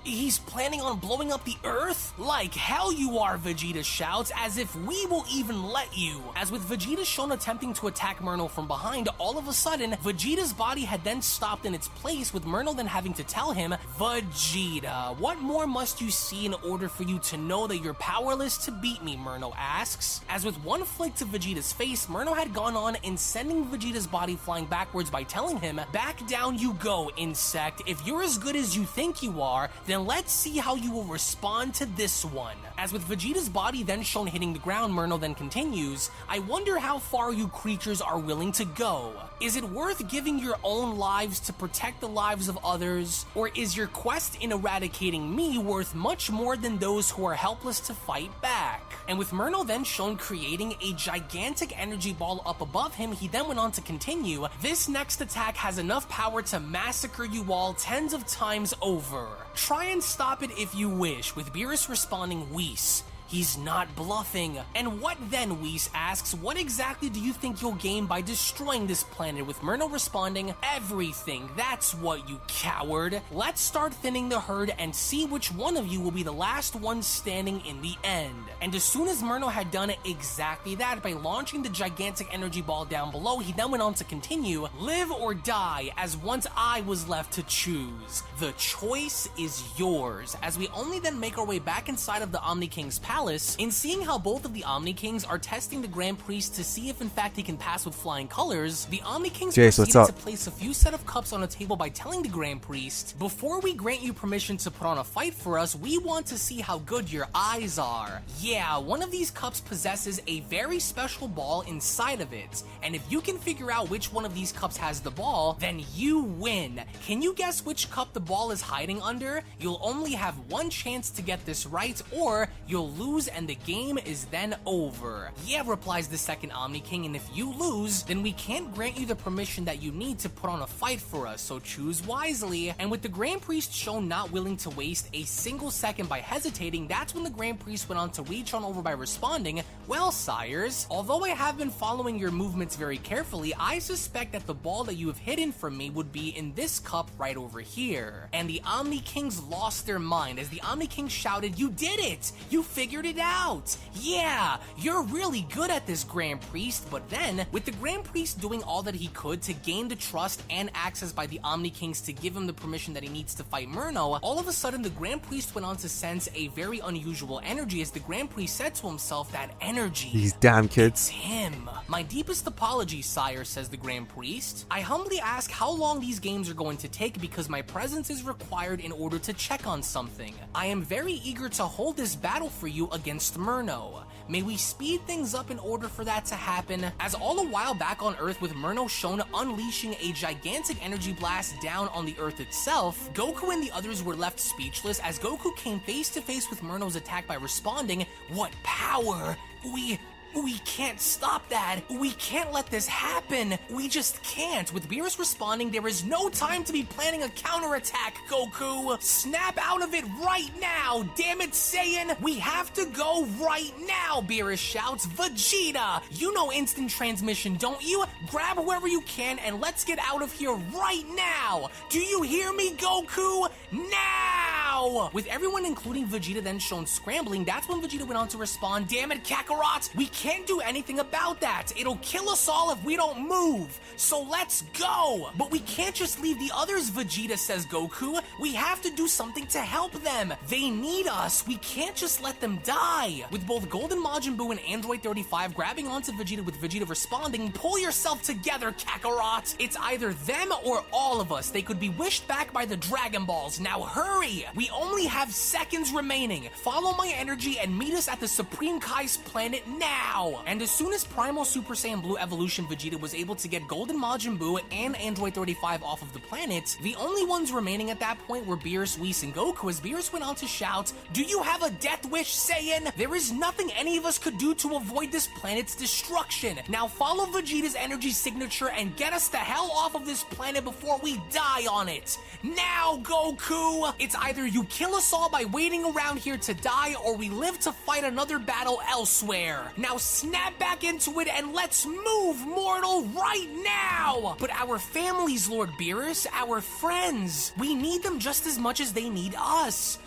He's planning on blowing up the Earth? Like hell you are, Vegeta shouts, as if we will even let you. As with Vegeta shown attempting to attack Murno from behind, all of a sudden, Vegeta's body had then stopped in its place, with Murno then having to tell him, "Vegeta, what more must you see in order for you to know that you're powerless to beat me?" Murno asks. As with one flick to Vegeta's face, Murno had gone on in sending Vegeta's body flying backwards by telling him, "Back down you go, insect. If you're as good as you think you are, then Then let's see how you will respond to this one. As with Vegeta's body then shown hitting the ground, Murno then continues, I wonder how far you creatures are willing to go. Is it worth giving your own lives to protect the lives of others? Or is your quest in eradicating me worth much more than those who are helpless to fight back? And with Murno then shown creating a gigantic energy ball up above him, he then went on to continue, this next attack has enough power to massacre you all tens of times over. Try and stop it if you wish, with Beerus responding, Whis. He's not bluffing. And what then, Whis asks, what exactly do you think you'll gain by destroying this planet? With Murno responding, everything, that's what, you coward. Let's start thinning the herd and see which one of you will be the last one standing in the end. And as soon as Murno had done exactly that by launching the gigantic energy ball down below, he then went on to continue, live or die, as once I was left to choose. The choice is yours. As we only then make our way back inside of the Omni King's palace, in seeing how both of the Omni Kings are testing the Grand Priest to see if in fact he can pass with flying colors, the Omni Kings proceeded to place a few set of cups on a table by telling the Grand Priest, before we grant you permission to put on a fight for us, we want to see how good your eyes are. Yeah, one of these cups possesses a very special ball inside of it, and if you can figure out which one of these cups has the ball, then you win. Can you guess which cup the ball is hiding under? You'll only have one chance to get this right, or you'll lose and the game is then over. Yeah, replies the second Omni King, and if you lose, then we can't grant you the permission that you need to put on a fight for us, so choose wisely. And with the Grand Priest shown not willing to waste a single second by hesitating, that's when the Grand Priest went on to reach on over by responding, well, sires, although I have been following your movements very carefully, I suspect that the ball that you have hidden from me would be in this cup right over here. And the Omni Kings lost their mind as the Omni King shouted, you did it! You figured it out! Yeah, you're really good at this, Grand Priest. But then, with the Grand Priest doing all that he could to gain the trust and access by the Omni Kings to give him the permission that he needs to fight Murno, all of a sudden the Grand Priest went on to sense a very unusual energy as the Grand Priest said to himself, that energy, these damn kids, it's him. My deepest apologies, sire, says the Grand Priest. I humbly ask how long these games are going to take because my presence is required in order to check on something. I am very eager to hold this battle for you against Murno. May we speed things up in order for that to happen? As all a while back on Earth with Murno shown unleashing a gigantic energy blast down on the Earth itself, Goku and the others were left speechless as Goku came face to face with Murno's attack by responding, what power! We can't stop that. We can't let this happen. We just can't. With Beerus responding, there is no time to be planning a counterattack, Goku. Snap out of it right now. Damn it, Saiyan. We have to go right now, Beerus shouts. Vegeta, you know instant transmission, don't you? Grab whoever you can and let's get out of here right now. Do you hear me, Goku? Now! With everyone including Vegeta then shown scrambling, that's when Vegeta went on to respond, damn it, Kakarot, we can't do anything about that. It'll kill us all if we don't move. So let's go. But we can't just leave the others, Vegeta, says Goku. We have to do something to help them. They need us. We can't just let them die. With both Golden Majin Buu and Android 35 grabbing onto Vegeta with Vegeta responding, pull yourself together, Kakarot. It's either them or all of us. They could be wished back by the Dragon Balls. Now hurry. We only have seconds remaining. Follow my energy and meet us at the Supreme Kai's planet now. And as soon as Primal Super Saiyan Blue Evolution Vegeta was able to get Golden Majin Buu and Android 35 off of the planet, the only ones remaining at that point were Beerus, Whis, and Goku as Beerus went on to shout, do you have a death wish, Saiyan? There is nothing any of us could do to avoid this planet's destruction. Now follow Vegeta's energy signature and get us the hell off of this planet before we die on it. Now, Goku! It's either you kill us all by waiting around here to die, or we live to fight another battle elsewhere. Now snap back into it and let's move, mortal, right now! But our families, Lord Beerus, our friends, we need them just as much as they need us.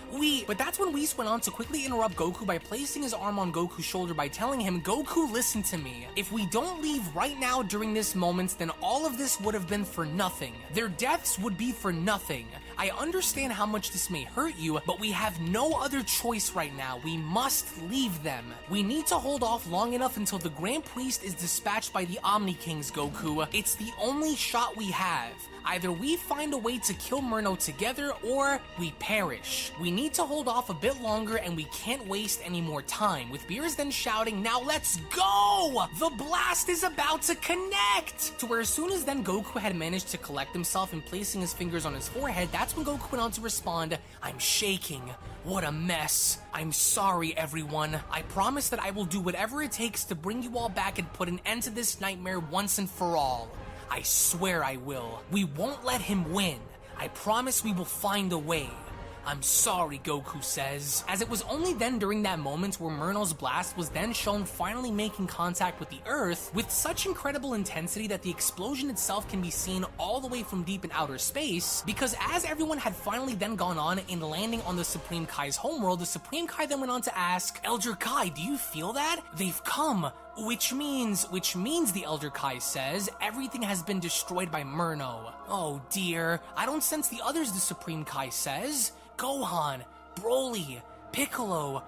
But that's when Whis went on to quickly interrupt Goku by placing his arm on Goku's shoulder by telling him, Goku, listen to me. If we don't leave right now during this moment, then all of this would have been for nothing. Their deaths would be for nothing. I understand how much this may hurt you, but we have no other choice right now. We must leave them. We need to hold off long enough until the Grand Priest is dispatched by the Omni Kings, Goku. It's the only shot we have. Either we find a way to kill Murno together, or we perish. We need to hold off a bit longer, and we can't waste any more time. With Beerus then shouting, "Now let's go! The blast is about to connect!" To where as soon as then Goku had managed to collect himself and placing his fingers on his forehead, that's when Goku went on to respond, "I'm shaking. What a mess. I'm sorry, everyone. I promise that I will do whatever it takes to bring you all back and put an end to this nightmare once and for all. I swear I will. We won't let him win. I promise we will find a way. I'm sorry," Goku says. As it was only then during that moment where Murno's blast was then shown finally making contact with the Earth with such incredible intensity that the explosion itself can be seen all the way from deep in outer space, because as everyone had finally then gone on in landing on the Supreme Kai's homeworld, the Supreme Kai then went on to ask, "Elder Kai, do you feel that? They've come. Which means, the Elder Kai says, everything has been destroyed by Murno." "Oh dear, I don't sense the others," the Supreme Kai says. "Gohan, Broly, Piccolo,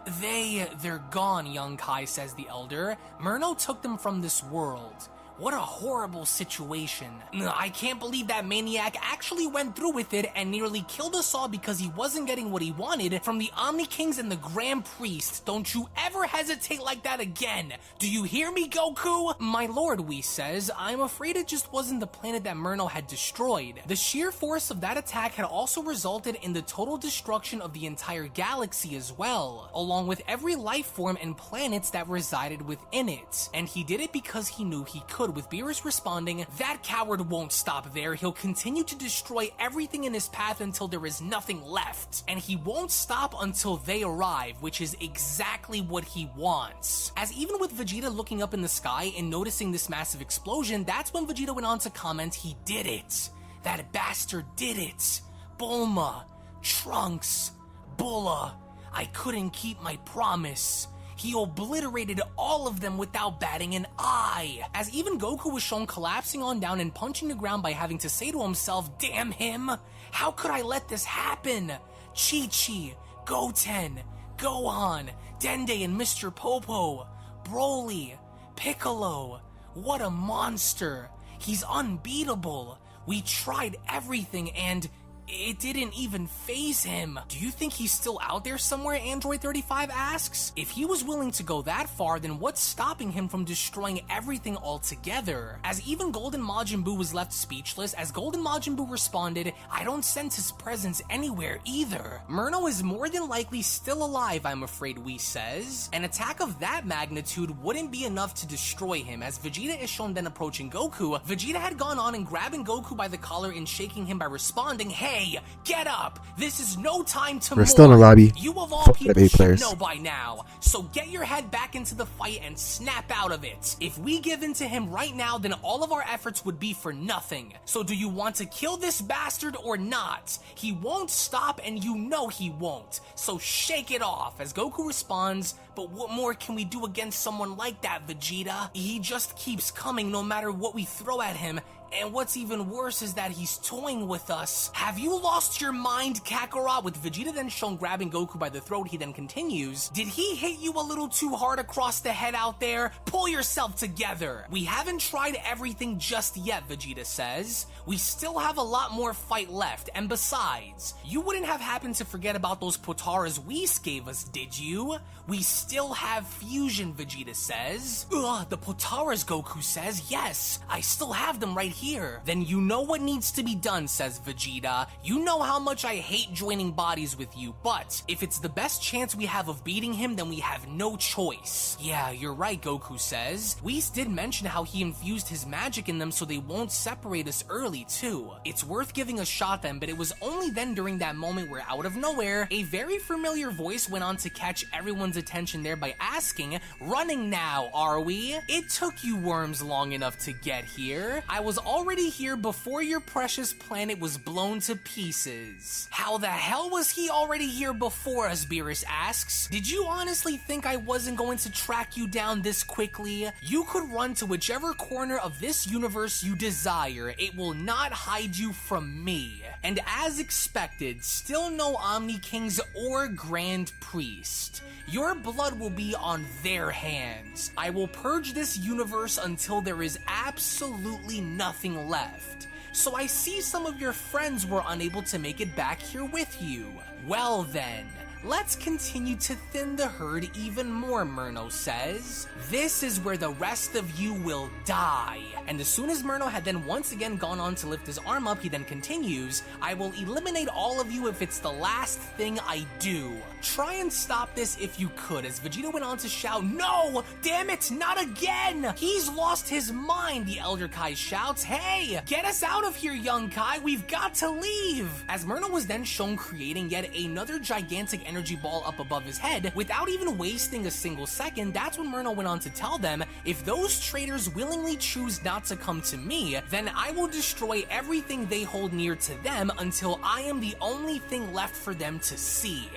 they're gone," young Kai says the Elder. "Murno took them from this world. What a horrible situation. I can't believe that maniac actually went through with it and nearly killed us all because he wasn't getting what he wanted from the Omni Kings and the Grand Priest. Don't you ever hesitate like that again. Do you hear me, Goku?" "My lord," Whis says, "I'm afraid it just wasn't the planet that Murno had destroyed. The sheer force of that attack had also resulted in the total destruction of the entire galaxy as well, along with every life form and planets that resided within it. And he did it because he knew he could," with Beerus responding, "That coward won't stop there. He'll continue to destroy everything in his path until there is nothing left. And he won't stop until they arrive," which is exactly what he wants. As even with Vegeta looking up in the sky and noticing this massive explosion, that's when Vegeta went on to comment, "He did it. That bastard did it. Bulma, Trunks, Bulla. I couldn't keep my promise. He obliterated all of them without batting an eye." As even Goku was shown collapsing on down and punching the ground by having to say to himself, "Damn him! How could I let this happen? Chi-Chi, Goten, Gohan, Dende and Mr. Popo, Broly, Piccolo. What a monster. He's unbeatable. We tried everything and it didn't even faze him. Do you think he's still out there somewhere?" Android 35 asks. "If he was willing to go that far, then what's stopping him from destroying everything altogether?" As even Golden Majin Buu was left speechless, as Golden Majin Buu responded, "I don't sense his presence anywhere either. Murno is more than likely still alive, I'm afraid," Whis says. "An attack of that magnitude wouldn't be enough to destroy him." As Vegeta is shown then approaching Goku, Vegeta had gone on and grabbing Goku by the collar and shaking him by responding, "Hey, get up! This is no time to We're still in the lobby. You of all Fuck people that 8 should players. know by now. So get your head back into the fight and snap out of it. If we give in to him right now, then all of our efforts would be for nothing. So do you want to kill this bastard or not? He won't stop and you know he won't. So shake it off." As Goku responds, "But what more can we do against someone like that, Vegeta? He just keeps coming no matter what we throw at him. And what's even worse is that he's toying with us. Have you lost your mind, Kakarot?" With Vegeta then shown grabbing Goku by the throat, he then continues, "Did he hit you a little too hard across the head out there? Pull yourself together. We haven't tried everything just yet," Vegeta says. "We still have a lot more fight left, and besides, you wouldn't have happened to forget about those Potaras Whis gave us, did you? We still have fusion," Vegeta says. "Ugh, the Potaras," Goku says. "Yes, I still have them right here." "Then you know what needs to be done," says Vegeta. "You know how much I hate joining bodies with you, but if it's the best chance we have of beating him, then we have no choice." "Yeah, you're right," Goku says. Whis did mention how he infused his magic in them so they won't separate us early, too. It's worth giving a shot then, but it was only then during that moment where out of nowhere, a very familiar voice went on to catch everyone's attention there by asking, "Running now, are we? It took you worms long enough to get here. I was already here before your precious planet was blown to pieces." "How the hell was he already here before us?" Beerus asks. "Did you honestly think I wasn't going to track you down this quickly? You could run to whichever corner of this universe you desire. It will not hide you from me." And as expected, still no Omni Kings or Grand Priest. Your blood will be on their hands. I will purge this universe until there is absolutely nothing left. So I see some of your friends were unable to make it back here with you. Well then, let's continue to thin the herd even more, Murno says. This is where the rest of you will die. And as soon as Murno had then once again gone on to lift his arm up, he then continues, I will eliminate all of you if it's the last thing I do. Try and stop this if you could, as Vegeta went on to shout, no! Damn it, not again! He's lost his mind, the Elder Kai shouts. Hey, get us out of here, young Kai, we've got to leave! As Murno was then shown creating yet another gigantic energy ball up above his head, without even wasting a single second, that's when Murno went on to tell them, if those traitors willingly choose not to come to me, then I will destroy everything they hold near to them until I am the only thing left for them to see.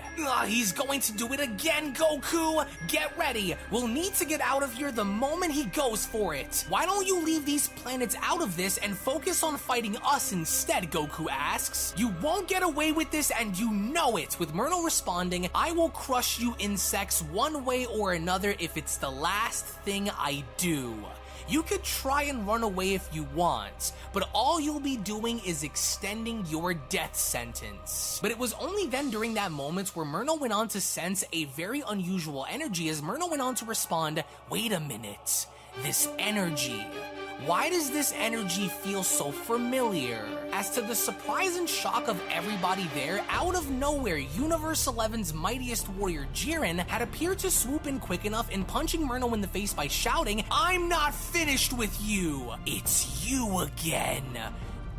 He's going to do it again, Goku! Get ready! We'll need to get out of here the moment he goes for it. Why don't you leave these planets out of this and focus on fighting us instead, Goku asks. You won't get away with this and you know it, with Murno responding, I will crush you insects one way or another if it's the last thing I do. You could try and run away if you want, but all you'll be doing is extending your death sentence. But it was only then during that moment where Murno went on to sense a very unusual energy, as Murno went on to respond, wait a minute, this energy. Why does this energy feel so familiar? As to the surprise and shock of everybody there, out of nowhere, Universe 11's mightiest warrior Jiren had appeared to swoop in quick enough in punching Murno in the face by shouting, I'm not finished with you! It's you again!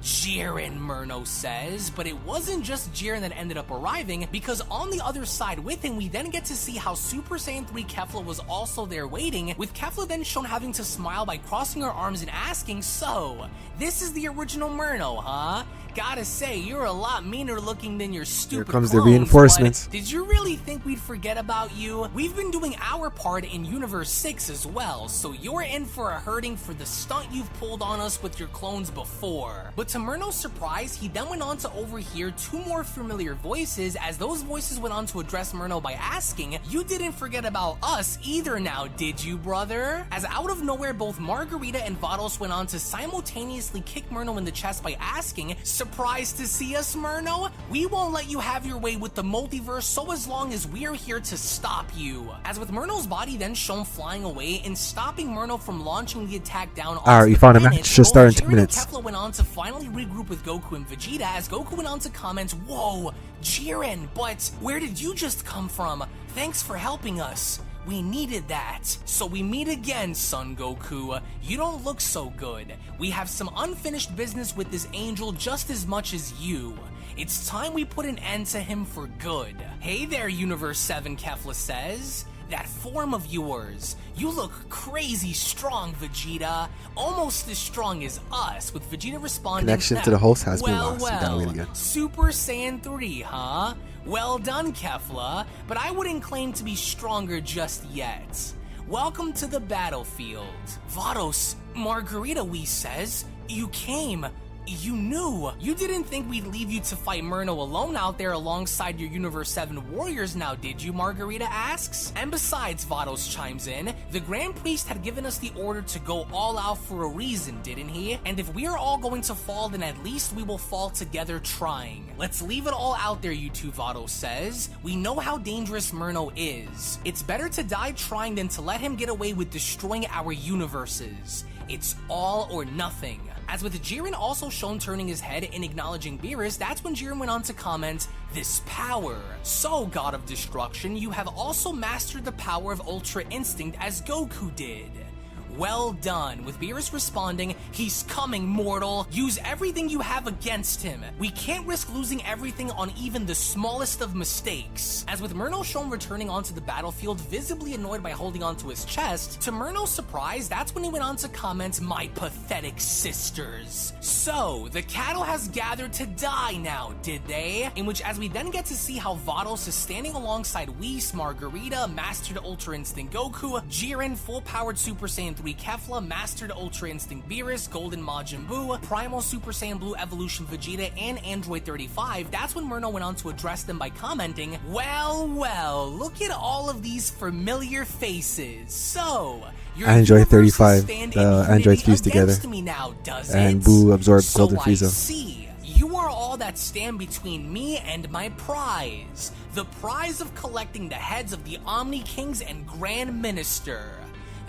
Jiren, Murno says, but it wasn't just Jiren that ended up arriving, because on the other side with him, we then get to see how Super Saiyan 3 Kefla was also there waiting, with Kefla then shown having to smile by crossing her arms and asking, so, this is the original Murno, huh? Gotta say, you're a lot meaner looking than your stupid Here comes clones, the reinforcements. Did you really think we'd forget about you? We've been doing our part in Universe 6 as well, so you're in for a hurting for the stunt you've pulled on us with your clones before. But to Murno's surprise, he then went on to overhear two more familiar voices, as those voices went on to address Murno by asking, you didn't forget about us either now, did you, brother? As out of nowhere, both Margarita and Vados went on to simultaneously kick Murno in the chest by asking, surprised to see us, Murno? We won't let you have your way with the multiverse so as long as we're here to stop you. As with Murno's body then shown flying away and stopping Murno from launching the attack down onto Alright, we found a match. Should start in 2 minutes. Kefla went on to finally regroup with Goku and Vegeta, as Goku went on to comment, whoa, Jiren, but where did you just come from? Thanks for helping us. We needed that. So we meet again, Son Goku. You don't look so good. We have some unfinished business with this angel just as much as you. It's time we put an end to him for good. Hey there, Universe 7, Kefla says. That form of yours. You look crazy strong, Vegeta. Almost as strong as us, with Vegeta responding, connection to the host has been lost. You gotta wait again. Super Saiyan 3, huh? Well done, Kefla, but I wouldn't claim to be stronger just yet. Welcome to the battlefield. Vados, Margarita, we says, you came. You knew. You didn't think we'd leave you to fight Murno alone out there alongside your Universe 7 warriors now, did you? Margarita asks. And besides, Vados chimes in, the Grand Priest had given us the order to go all out for a reason, didn't he? And if we are all going to fall, then at least we will fall together trying. Let's leave it all out there, you two, Vados says. We know how dangerous Murno is. It's better to die trying than to let him get away with destroying our universes. It's all or nothing. As with Jiren also shown turning his head and acknowledging Beerus, that's when Jiren went on to comment, this power. So, God of Destruction, you have also mastered the power of Ultra Instinct as Goku did. Well done, with Beerus responding, he's coming, mortal. Use everything you have against him. We can't risk losing everything on even the smallest of mistakes. As with Murno shown returning onto the battlefield, visibly annoyed by holding onto his chest, to Murno's surprise, that's when he went on to comment, my pathetic sisters. So, the cattle has gathered to die now, did they? In which, as we then get to see how Vados is standing alongside Whis, Margarita, Mastered Ultra Instinct Goku, Jiren, full-powered Super Saiyan Saiyan 3 Kefla, Mastered Ultra Instinct Beerus, Golden Majin Buu, Primal Super Saiyan Blue Evolution Vegeta, and Android 35, that's when Murno went on to address them by commenting, well, look at all of these familiar faces. So, your Android 35, stand the in androids unity fused together, against me now, does and it? Buu absorbed So Golden I Frieza. see. You are all that stand between me and my prize. The prize of collecting the heads of the Omni Kings and Grand Minister.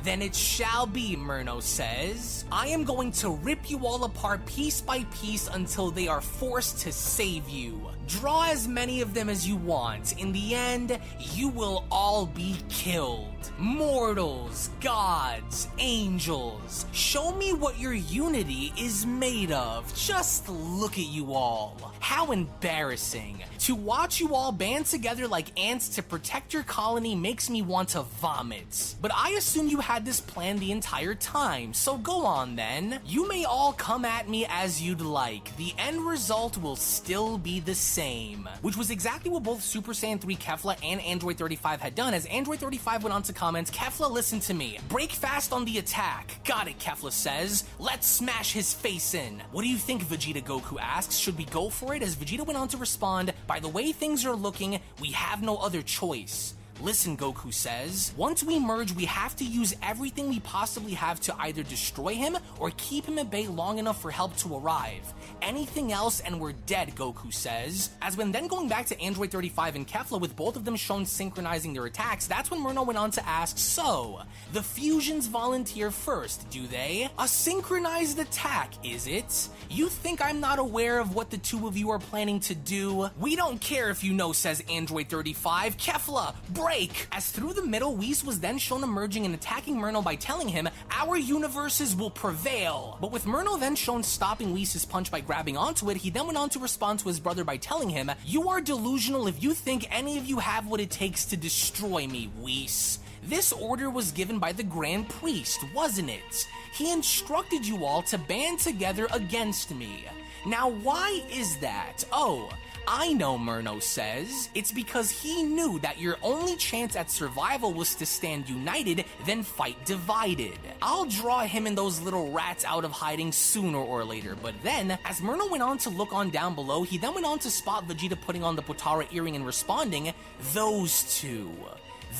Then it shall be, Murno says. I am going to rip you all apart piece by piece until they are forced to save you. Draw as many of them as you want. In the end, you will all be killed. Mortals, gods, angels, show me what your unity is made of. Just look at you all. How embarrassing. To watch you all band together like ants to protect your colony makes me want to vomit. But I assume you had this plan the entire time, so go on then. You may all come at me as you'd like. The end result will still be the same. Which was exactly what both Super Saiyan 3 Kefla and Android 35 had done, as Android 35 went on to comment, Kefla, listen to me. Break fast on the attack. Got it, Kefla says. Let's smash his face in. What do you think, Vegeta Goku asks? Should we go for it? As Vegeta went on to respond, by the way things are looking, we have no other choice. Listen, Goku says, once we merge, we have to use everything we possibly have to either destroy him or keep him at bay long enough for help to arrive. Anything else and we're dead, Goku says. As when then going back to Android 35 and Kefla with both of them shown synchronizing their attacks, that's when Murno went on to ask, so, the fusions volunteer first, do they? A synchronized attack, is it? You think I'm not aware of what the two of you are planning to do? We don't care if you know, says Android 35. Kefla, break! As through the middle, Whis was then shown emerging and attacking Murno by telling him, our universes will prevail. But with Murno then shown stopping Whis' punch by grabbing onto it, he then went on to respond to his brother by telling him, you are delusional if you think any of you have what it takes to destroy me, Whis. This order was given by the Grand Priest, wasn't it? He instructed you all to band together against me. Now why is that? Oh, I know, Murno says. It's because he knew that your only chance at survival was to stand united, then fight divided. I'll draw him and those little rats out of hiding sooner or later, but then, as Murno went on to look on down below, he then went on to spot Vegeta putting on the Potara earring and responding, those two,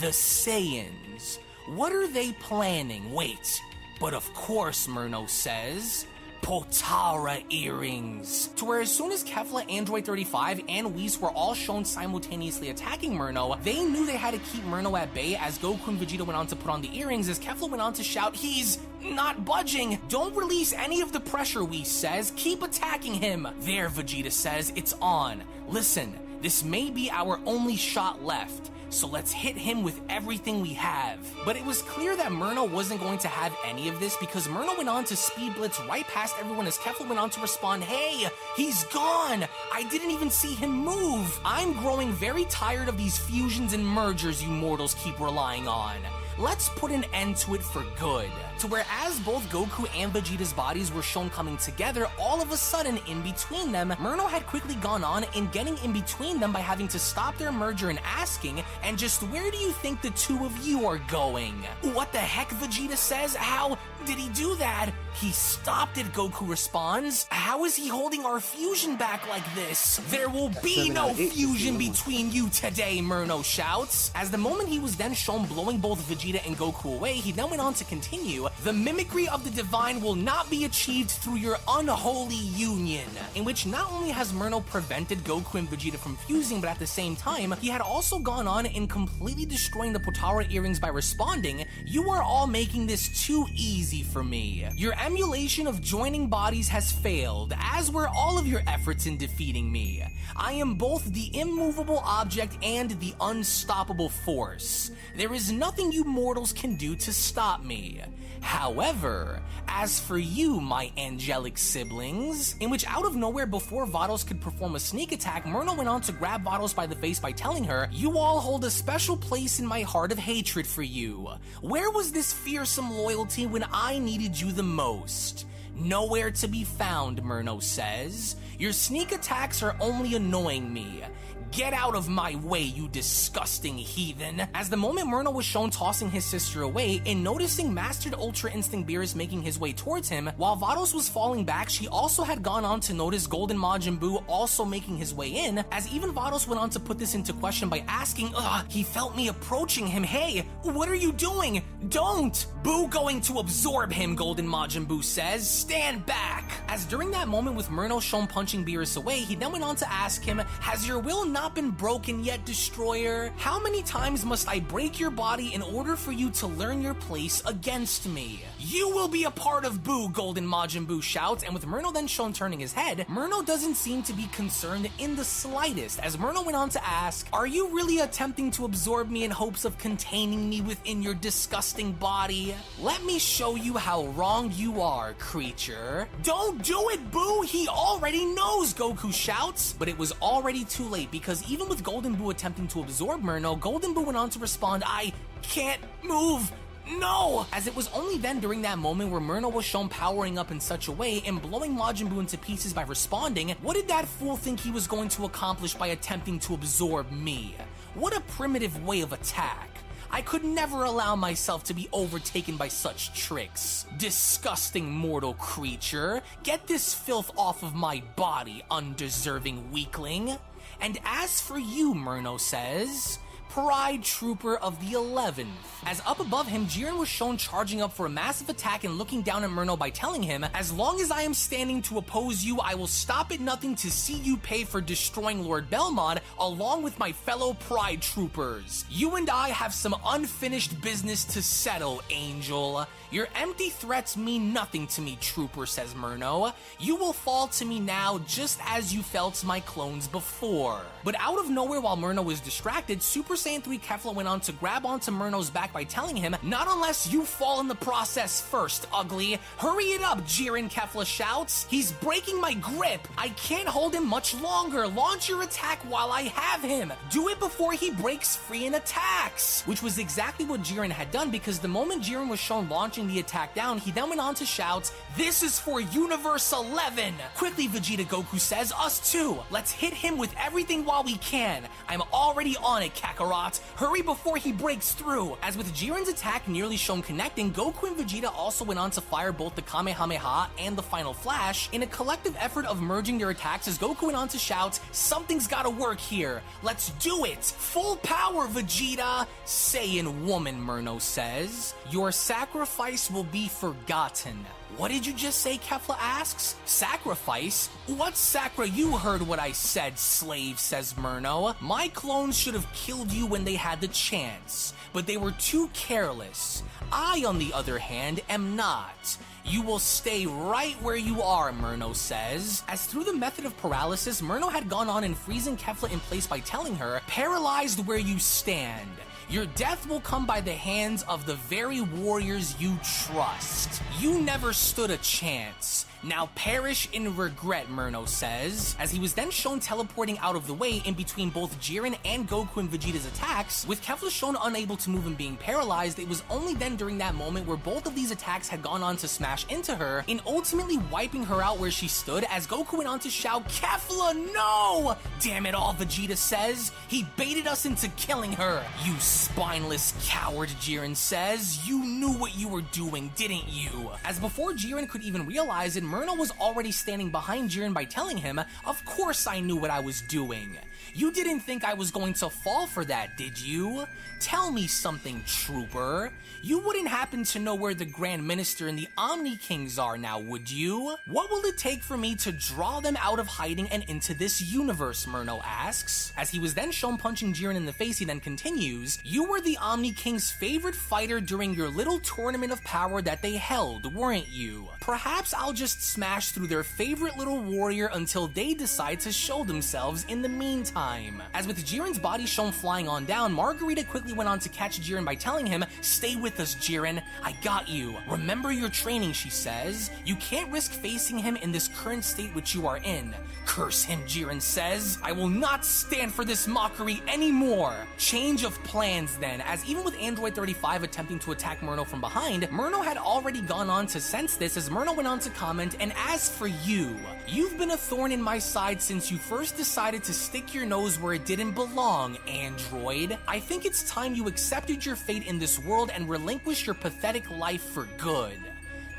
the Saiyans. What are they planning? Wait, but of course, Murno says, Potara earrings. To where as soon as Kefla, Android 35, and Whis were all shown simultaneously attacking Murno, they knew they had to keep Murno at bay as Goku and Vegeta went on to put on the earrings as Kefla went on to shout, he's not budging. Don't release any of the pressure, Whis says. Keep attacking him. There, Vegeta says, it's on. Listen, this may be our only shot left. So let's hit him with everything we have. But it was clear that Murno wasn't going to have any of this because Murno went on to speed blitz right past everyone as Kefla went on to respond, hey, he's gone! I didn't even see him move! I'm growing very tired of these fusions and mergers you mortals keep relying on. Let's put an end to it for good. To where as both Goku and Vegeta's bodies were shown coming together, all of a sudden, in between them, Murno had quickly gone on in getting in between them by having to stop their merger and asking, and just where do you think the two of you are going? What the heck, Vegeta says? How did he do that? He stopped it, Goku responds. How is he holding our fusion back like this? There will be no fusion between you today, Murno shouts. As the moment he was then shown blowing both Vegeta and Goku away, he then went on to continue, the mimicry of the divine will not be achieved through your unholy union, in which not only has Murno prevented Goku and Vegeta from fusing, but at the same time, he had also gone on in completely destroying the Potara earrings by responding, you are all making this too easy for me. Your emulation of joining bodies has failed, as were all of your efforts in defeating me. I am both the immovable object and the unstoppable force. There is nothing you mortals can do to stop me. However, as for you, my angelic siblings, in which out of nowhere before Vados could perform a sneak attack, Murno went on to grab Vados by the face by telling her, you all hold a special place in my heart of hatred for you. Where was this fearsome loyalty when I needed you the most? Nowhere to be found, Murno says. Your sneak attacks are only annoying me. Get out of my way, you disgusting heathen. As the moment Murno was shown tossing his sister away and noticing Mastered Ultra Instinct Beerus making his way towards him, while Vados was falling back, she also had gone on to notice Golden Majin Buu also making his way in, as even Vados went on to put this into question by asking, he felt me approaching him. Hey, what are you doing? Don't! Buu going to absorb him, Golden Majin Buu says. Stand back! As during that moment with Murno shown punching Beerus away, he then went on to ask him, has your will not been broken yet, Destroyer? How many times must I break your body in order for you to learn your place against me? You will be a part of Buu, Golden Majin Buu shouts, and with Murno then shown turning his head, Murno doesn't seem to be concerned in the slightest, as Murno went on to ask, are you really attempting to absorb me in hopes of containing me within your disgusting body? Let me show you how wrong you are, creature. Don't do it, Buu! He already knows, Goku shouts, but it was already too late, because even with Golden Buu attempting to absorb Murno, Golden Buu went on to respond, I can't move. No! As it was only then during that moment where Murno was shown powering up in such a way and blowing Majin Buu into pieces by responding, what did that fool think he was going to accomplish by attempting to absorb me? What a primitive way of attack. I could never allow myself to be overtaken by such tricks. Disgusting mortal creature. Get this filth off of my body, undeserving weakling. And as for you, Murno says, Pride Trooper of the 11th. As up above him, Jiren was shown charging up for a massive attack and looking down at Murno by telling him, as long as I am standing to oppose you, I will stop at nothing to see you pay for destroying Lord Belmod along with my fellow Pride Troopers. You and I have some unfinished business to settle, Angel. Your empty threats mean nothing to me, Trooper, says Murno. You will fall to me now just as you fell to my clones before. But out of nowhere while Murno was distracted, Super Saiyan 3 Kefla went on to grab onto Murno's back by telling him, not unless you fall in the process first, ugly. Hurry it up, Jiren, Kefla shouts. He's breaking my grip. I can't hold him much longer. Launch your attack while I have him. Do it before he breaks free and attacks. Which was exactly what Jiren had done, because the moment Jiren was shown launching the attack down, he then went on to shout, this is for Universe 11. Quickly, Vegeta Goku says, us too. Let's hit him with everything while we can. I'm already on it, Kakarot. Hurry before he breaks through. As with Jiren's attack nearly shown connecting, Goku and Vegeta also went on to fire both the Kamehameha and the Final Flash in a collective effort of merging their attacks, as Goku went on to shout, something's gotta work here. Let's do it. Full power, Vegeta. Saiyan woman, Murno says. Your sacrifice will be forgotten. What did you just say, Kefla asks? Sacrifice? What sacra? You heard what I said, slave, says Murno. My clones should have killed you when they had the chance, but they were too careless. I, on the other hand, am not. You will stay right where you are, Murno says. As through the method of paralysis, Murno had gone on and freezing Kefla in place by telling her, paralyzed where you stand. Your death will come by the hands of the very warriors you trust. You never stood a chance. Now perish in regret, Murno says, as he was then shown teleporting out of the way in between both Jiren and Goku and Vegeta's attacks. With Kefla shown unable to move and being paralyzed, it was only then during that moment where both of these attacks had gone on to smash into her, and ultimately wiping her out where she stood, as Goku went on to shout, Kefla, no! Damn it all, Vegeta says. He baited us into killing her. You spineless coward, Jiren says. You knew what you were doing, didn't you? As before Jiren could even realize it, Murno was already standing behind Jiren by telling him, of course I knew what I was doing. You didn't think I was going to fall for that, did you? Tell me something, Trooper. You wouldn't happen to know where the Grand Minister and the Omni Kings are now, would you? What will it take for me to draw them out of hiding and into this universe, Murno asks. As he was then shown punching Jiren in the face, he then continues, you were the Omni King's favorite fighter during your little tournament of power that they held, weren't you? Perhaps I'll just smash through their favorite little warrior until they decide to show themselves in the meantime. As with Jiren's body shown flying on down, Margarita quickly went on to catch Jiren by telling him, stay with us, Jiren. I got you. Remember your training, she says. You can't risk facing him in this current state which you are in. Curse him, Jiren says. I will not stand for this mockery anymore. Change of plans then, as even with Android 35 attempting to attack Murno from behind, Murno had already gone on to sense this, as Murno went on to comment, and as for you, you've been a thorn in my side since you first decided to stick your nose where it didn't belong, android. I think it's time you accepted your fate in this world and relinquished your pathetic life for good.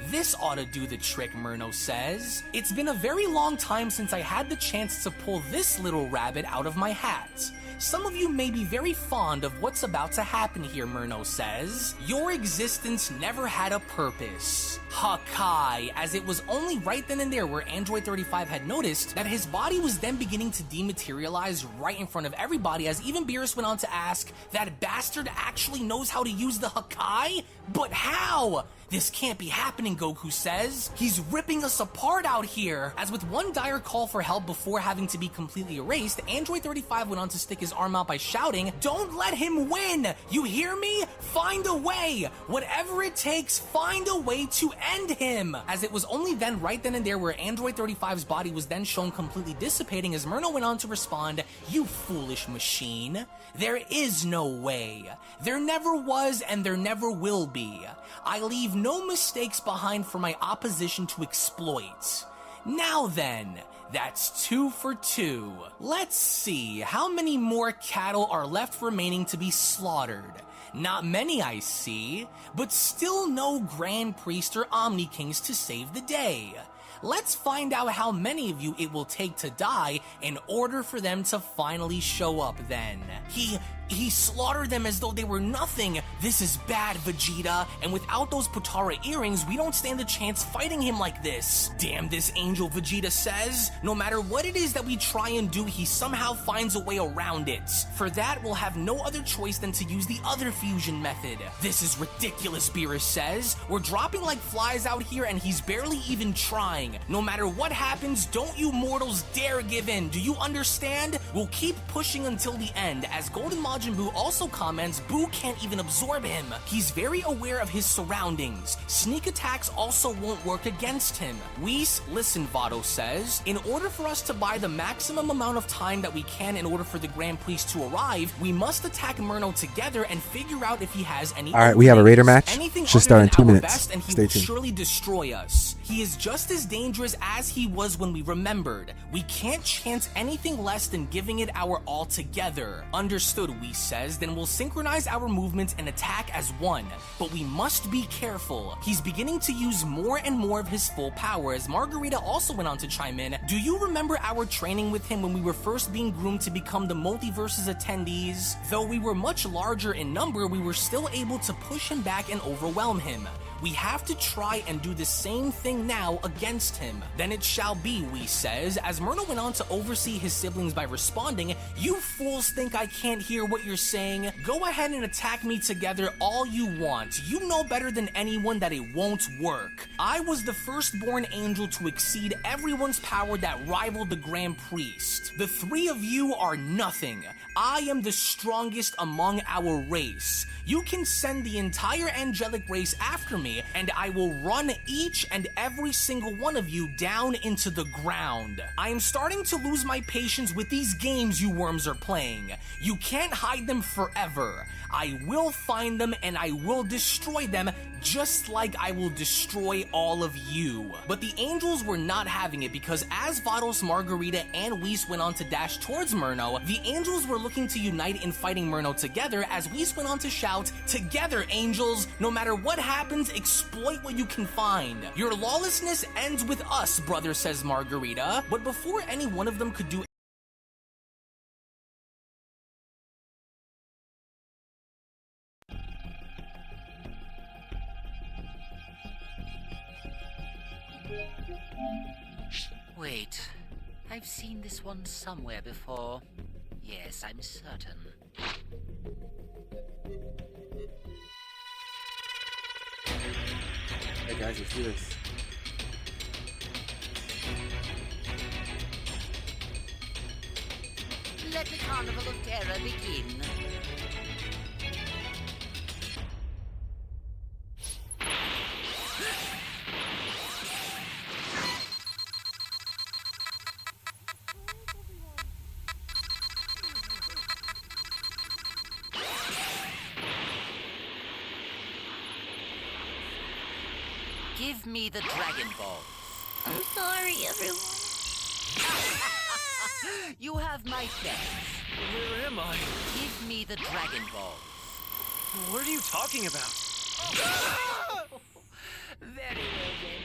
This ought to do the trick, Murno says. It's been a very long time since I had the chance to pull this little rabbit out of my hat. Some of you may be very fond of what's about to happen here, Murno says. Your existence never had a purpose. Hakai, as it was only right then and there where Android 35 had noticed that his body was then beginning to dematerialize right in front of everybody, as even Beerus went on to ask, that bastard actually knows how to use the Hakai? But how? This can't be happening, Goku says. He's ripping us apart out here. As with one dire call for help before having to be completely erased, Android 35 went on to stick his arm out by shouting, "Don't let him win! You hear me? Find a way! Whatever it takes, find a way to end him!" As it was only then, right then and there, where Android 35's body was then shown completely dissipating, as Murno went on to respond, "You foolish machine. There is no way. There never was and there never will be. I leave no mistakes behind for my opposition to exploit. Now then, that's 2 for 2. Let's see, how many more cattle are left remaining to be slaughtered? Not many, I see, but still no Grand Priest or Omni Kings to save the day. Let's find out how many of you it will take to die in order for them to finally show up then. He slaughtered them as though they were nothing. This is bad, Vegeta. And without those Potara earrings, we don't stand a chance fighting him like this. Damn this angel, Vegeta says. No matter what it is that we try and do, he somehow finds a way around it. For that, we'll have no other choice than to use the other fusion method. This is ridiculous, Beerus says. We're dropping like flies out here and he's barely even trying. No matter what happens, don't you mortals dare give in. Do you understand? We'll keep pushing until the end. As Golden Majin Buu also comments, Buu can't even absorb him. He's very aware of his surroundings. Sneak attacks also won't work against him. Whis, listen, Vado says. In order for us to buy the maximum amount of time that we can in order for the Grand Priest to arrive, we must attack Murno together and figure out if he has any. Alright, we have a Raider match. Anything should start in 2 minutes. Best, and he Stay will tuned. surely destroy us. He is just as dangerous as he was when we remembered. We can't chance anything less than giving it our all together. Understood, Whis says. Then we'll synchronize our movements and attack as one. But we must be careful. He's beginning to use more and more of his full power, as Margarita also went on to chime in. Do you remember our training with him when we were first being groomed to become the Multiverse's attendees? Though we were much larger in number, we were still able to push him back and overwhelm him. We have to try and do the same thing now against him. Then it shall be, Whis says, as Murno went on to oversee his siblings by responding, "You fools think I can't hear what you're saying? Go ahead and attack me together all you want. You know better than anyone that it won't work. I was the firstborn angel to exceed everyone's power that rivaled the Grand Priest. The 3 of you are nothing. I am the strongest among our race. You can send the entire angelic race after me, and I will run each and every single one of you down into the ground. I am starting to lose my patience with these games you worms are playing. You can't hide them forever. I will find them and I will destroy them, just like I will destroy all of you." But the angels were not having it, because as Vados, Margarita, and Whis went on to dash towards Murno, the angels were looking to unite in fighting Murno together, as Whis went on to shout, "Together, angels! No matter what happens, exploit what you can find. Your lawlessness ends with us, brother," says Margarita. But before any one of them could do Wait, I've seen this one somewhere before. Yes, I'm certain. Hey guys, let's do this. Let the Carnival of Terror begin. Give me the Dragon Ball. I'm sorry, everyone. You have my thanks. Where am I? Give me the Dragon Balls. What are you talking about? Very well then.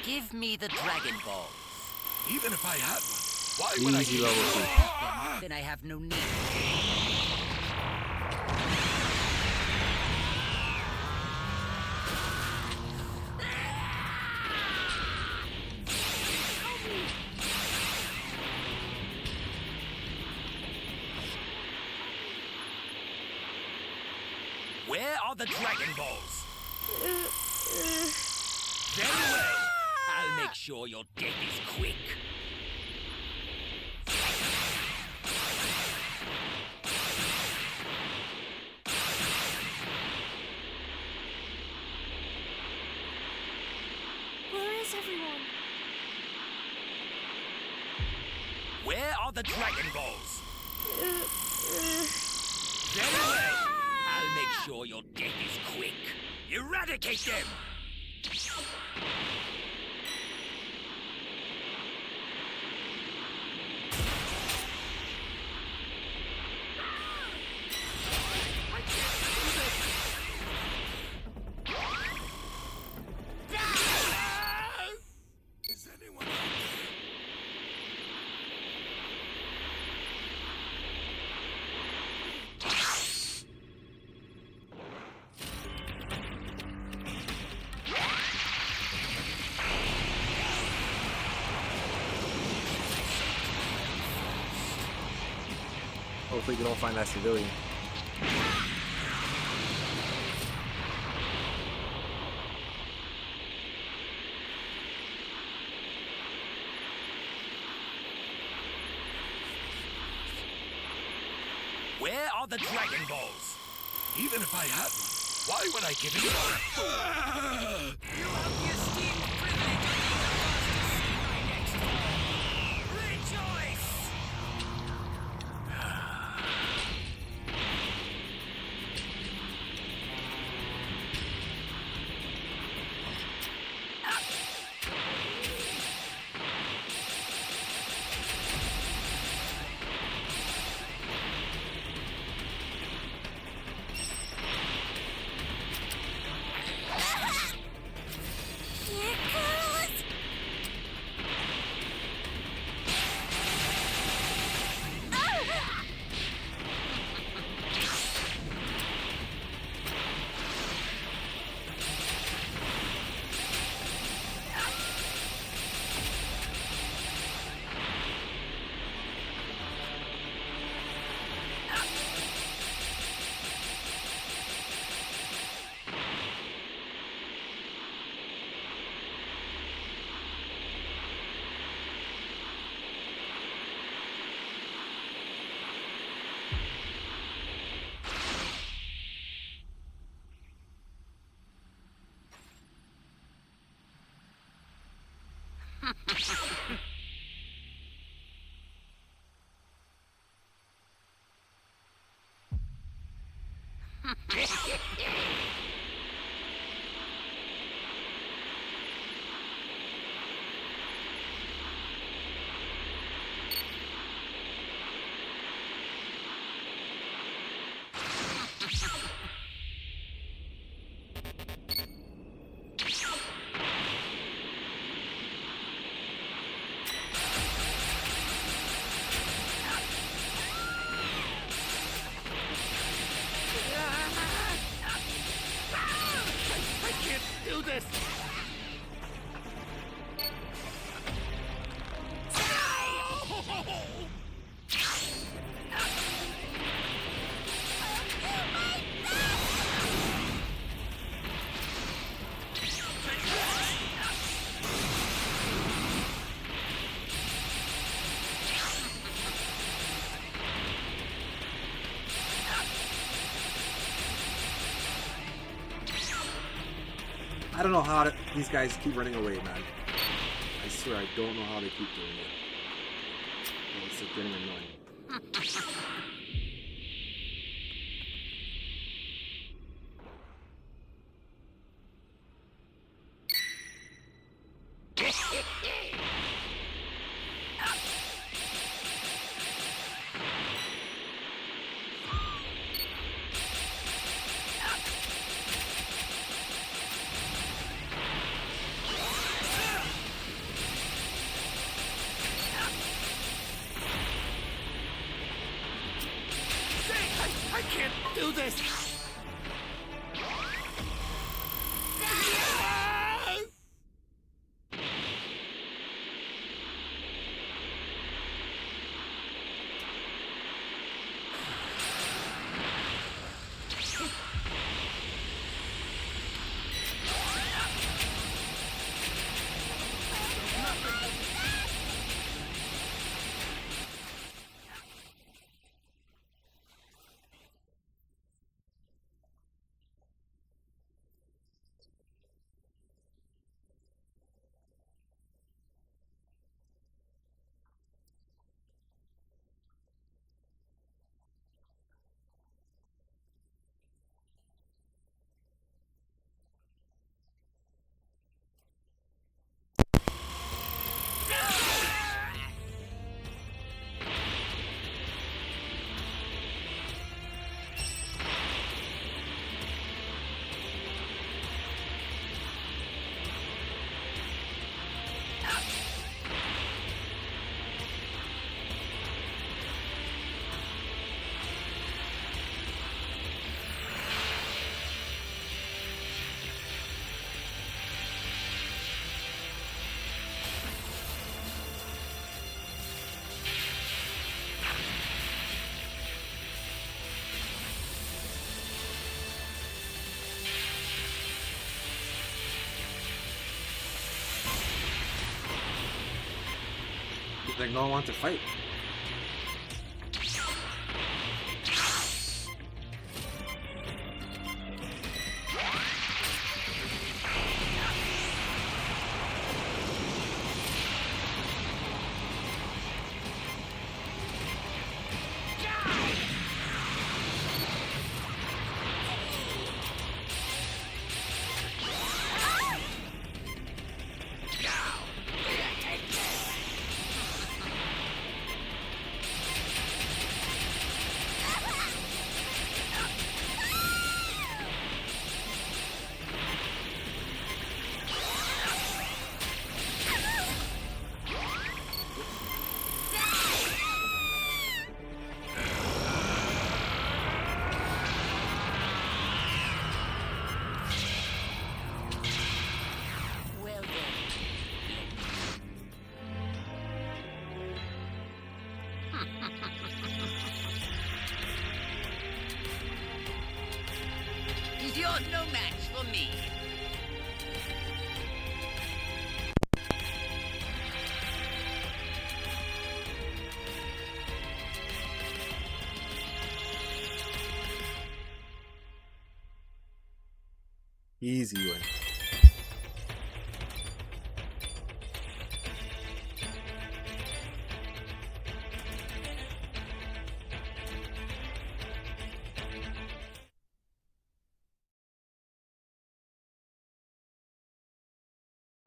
Give me the Dragon Balls. Even if I had one, why would I Easy level 2. Then I have no need. Where are the Dragon Balls? Very well. I'll make sure your death is quick. Where is everyone? Where are the Dragon Balls? Very well. I'll make sure your death is quick. Eradicate them! Is anyone out there? Hopefully you don't find that civilian. Where are the Dragon Balls? Even if I had one, why would I give it up? You have the esteemed privilege of being the last to see my next fall. Rejoice! I don't know how these guys keep running away, man. I swear, I don't know how they keep doing it. It's getting annoying. this! Like no one wants to fight. You're no match for me. Easy win.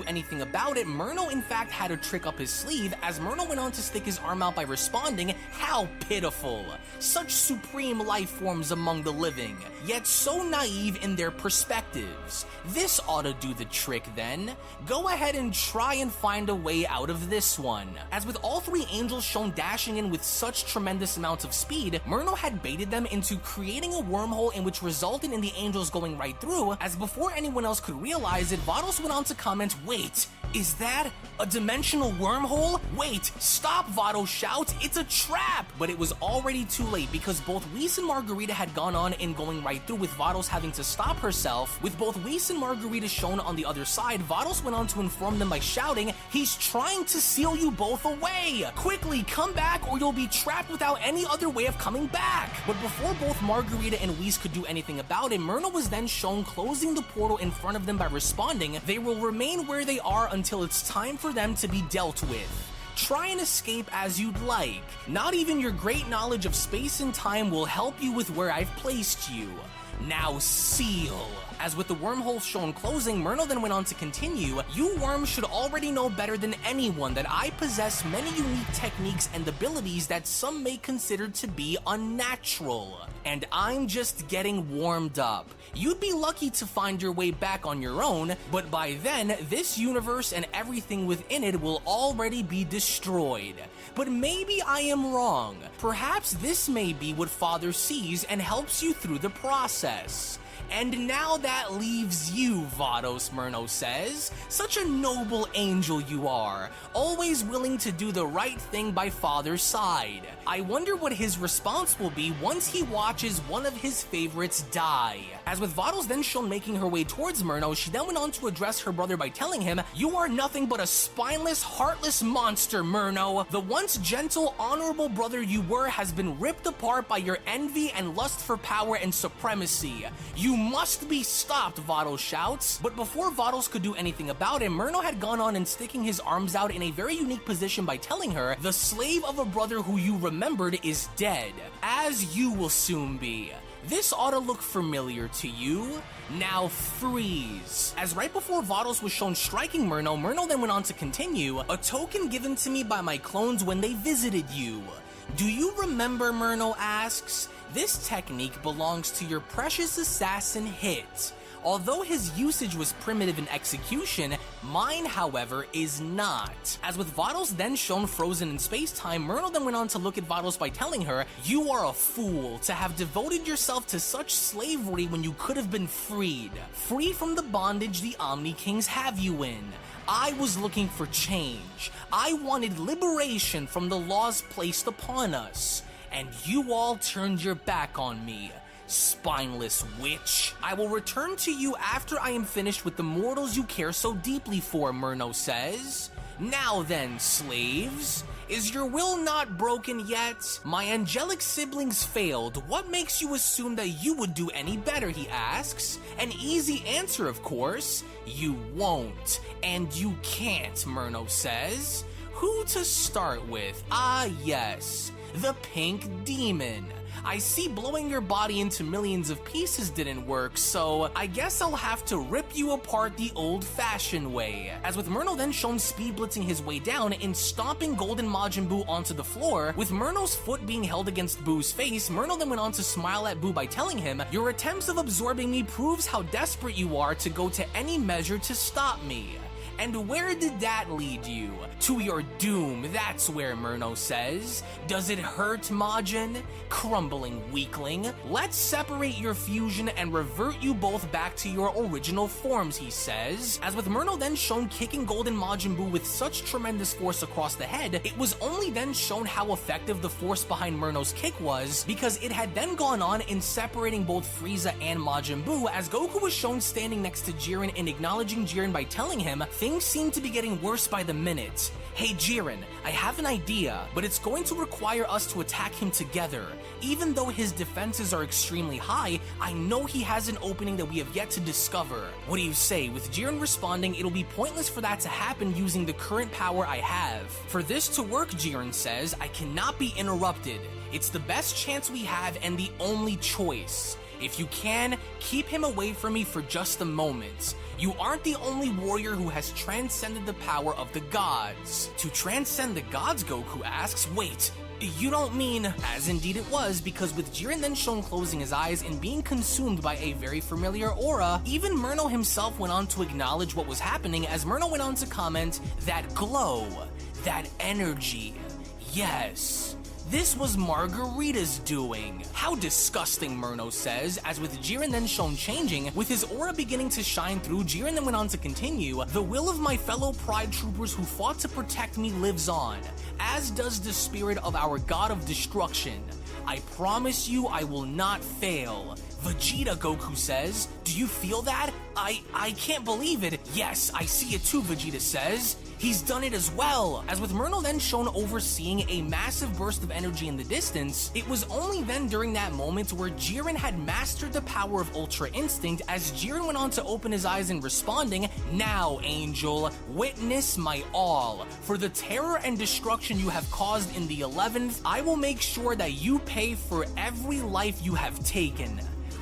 Anything about it, Murno in fact had a trick up his sleeve as Murno went on to stick his arm out by responding. How pitiful! Such supreme life forms among the living, yet so naive in their perspectives. This ought to do the trick then. Go ahead and try and find a way out of this one. As with all three angels shown dashing in with such tremendous amounts of speed, Murno had baited them into creating a wormhole in which resulted in the angels going right through, as before anyone else could realize it, Vados went on to comment, "Wait, is that a dimensional wormhole? Wait, stop," Vados shouts, "it's a trap!" But it was already too late because both Whis and Margarita had gone on in going right through, with Vados having to stop herself. With both Whis and Margarita shown on the other side, Vados went on to inform them by shouting, "He's trying to seal you both away! Quickly, come back or you'll be trapped without any other way of coming back!" But before both Margarita and Whis could do anything about it, Murno was then shown closing the portal in front of them by responding, "They will remain where they are until it's time for them to be dealt with. Try and escape as you'd like. Not even your great knowledge of space and time will help you with where I've placed you. Now seal." As with the wormhole shown closing, Murno then went on to continue, "You worms should already know better than anyone that I possess many unique techniques and abilities that some may consider to be unnatural. And I'm just getting warmed up. You'd be lucky to find your way back on your own, but by then, this universe and everything within it will already be destroyed. But maybe I am wrong. Perhaps this may be what Father sees and helps you through the process. And now that leaves you, Vados," Murno says. "Such a noble angel you are, always willing to do the right thing by Father's side. I wonder what his response will be once he watches one of his favorites die." As with Vados then shown making her way towards Murno, she then went on to address her brother by telling him, "You are nothing but a spineless, heartless monster, Murno. The once gentle, honorable brother you were has been ripped apart by your envy and lust for power and supremacy. You must be stopped," Vados shouts. But before Vados could do anything about it, Murno had gone on and sticking his arms out in a very unique position by telling her, "The slave of a brother who you remembered is dead, as you will soon be. This ought to look familiar to you. Now freeze." As right before Vados was shown striking Murno then went on to continue, "A token given to me by my clones when they visited you. Do you remember?" Murno asks. "This technique belongs to your precious assassin Hit. Although his usage was primitive in execution, mine, however, is not." As with Vados then shown frozen in space-time, Murno then went on to look at Vados by telling her, "You are a fool to have devoted yourself to such slavery when you could have been freed. Free from the bondage the Omni Kings have you in. I was looking for change. I wanted liberation from the laws placed upon us. And you all turned your back on me. Spineless witch. I will return to you after I am finished with the mortals you care so deeply for," Murno says. "Now then, slaves, is your will not broken yet? My angelic siblings failed. What makes you assume that you would do any better?" he asks. An easy answer, of course. "You won't, and you can't," Murno says. Who to start with? Ah, yes. The Pink Demon. I see blowing your body into millions of pieces didn't work, so I guess I'll have to rip you apart the old-fashioned way. As with Murno then shown speed blitzing his way down and stomping Golden Majin Buu onto the floor, with Murno's foot being held against Buu's face, Murno then went on to smile at Buu by telling him, "Your attempts of absorbing me proves how desperate you are to go to any measure to stop me." And where did that lead you? To your doom, that's where, Murno says. Does it hurt, Majin? Crumbling weakling. Let's separate your fusion and revert you both back to your original forms, he says. As with Murno then shown kicking Golden Majin Buu with such tremendous force across the head, it was only then shown how effective the force behind Murno's kick was, because it had then gone on in separating both Frieza and Majin Buu, as Goku was shown standing next to Jiren and acknowledging Jiren by telling him, "Things seem to be getting worse by the minute. Hey Jiren, I have an idea, but it's going to require us to attack him together. Even though his defenses are extremely high, I know he has an opening that we have yet to discover. What do you say?" With Jiren responding, "It'll be pointless for that to happen using the current power I have. For this to work," Jiren says, "I cannot be interrupted. It's the best chance we have and the only choice. If you can, keep him away from me for just a moment. You aren't the only warrior who has transcended the power of the gods." To transcend the gods, Goku asks, "Wait, you don't mean..." As indeed it was, because with Jiren then shown closing his eyes and being consumed by a very familiar aura, even Murno himself went on to acknowledge what was happening, as Murno went on to comment, "That glow, that energy, yes. This was Margarita's doing." How disgusting, Murno says, as with Jiren then shown changing, with his aura beginning to shine through, Jiren then went on to continue, "The will of my fellow Pride Troopers who fought to protect me lives on, as does the spirit of our God of Destruction. I promise you I will not fail." "Vegeta," Goku says, "do you feel that? I can't believe it." "Yes, I see it too," Vegeta says. "He's done it as well." As with Murno then shown overseeing a massive burst of energy in the distance, it was only then during that moment where Jiren had mastered the power of Ultra Instinct, as Jiren went on to open his eyes and responding, "Now, Angel, witness my all. For the terror and destruction you have caused in the 11th, I will make sure that you pay for every life you have taken.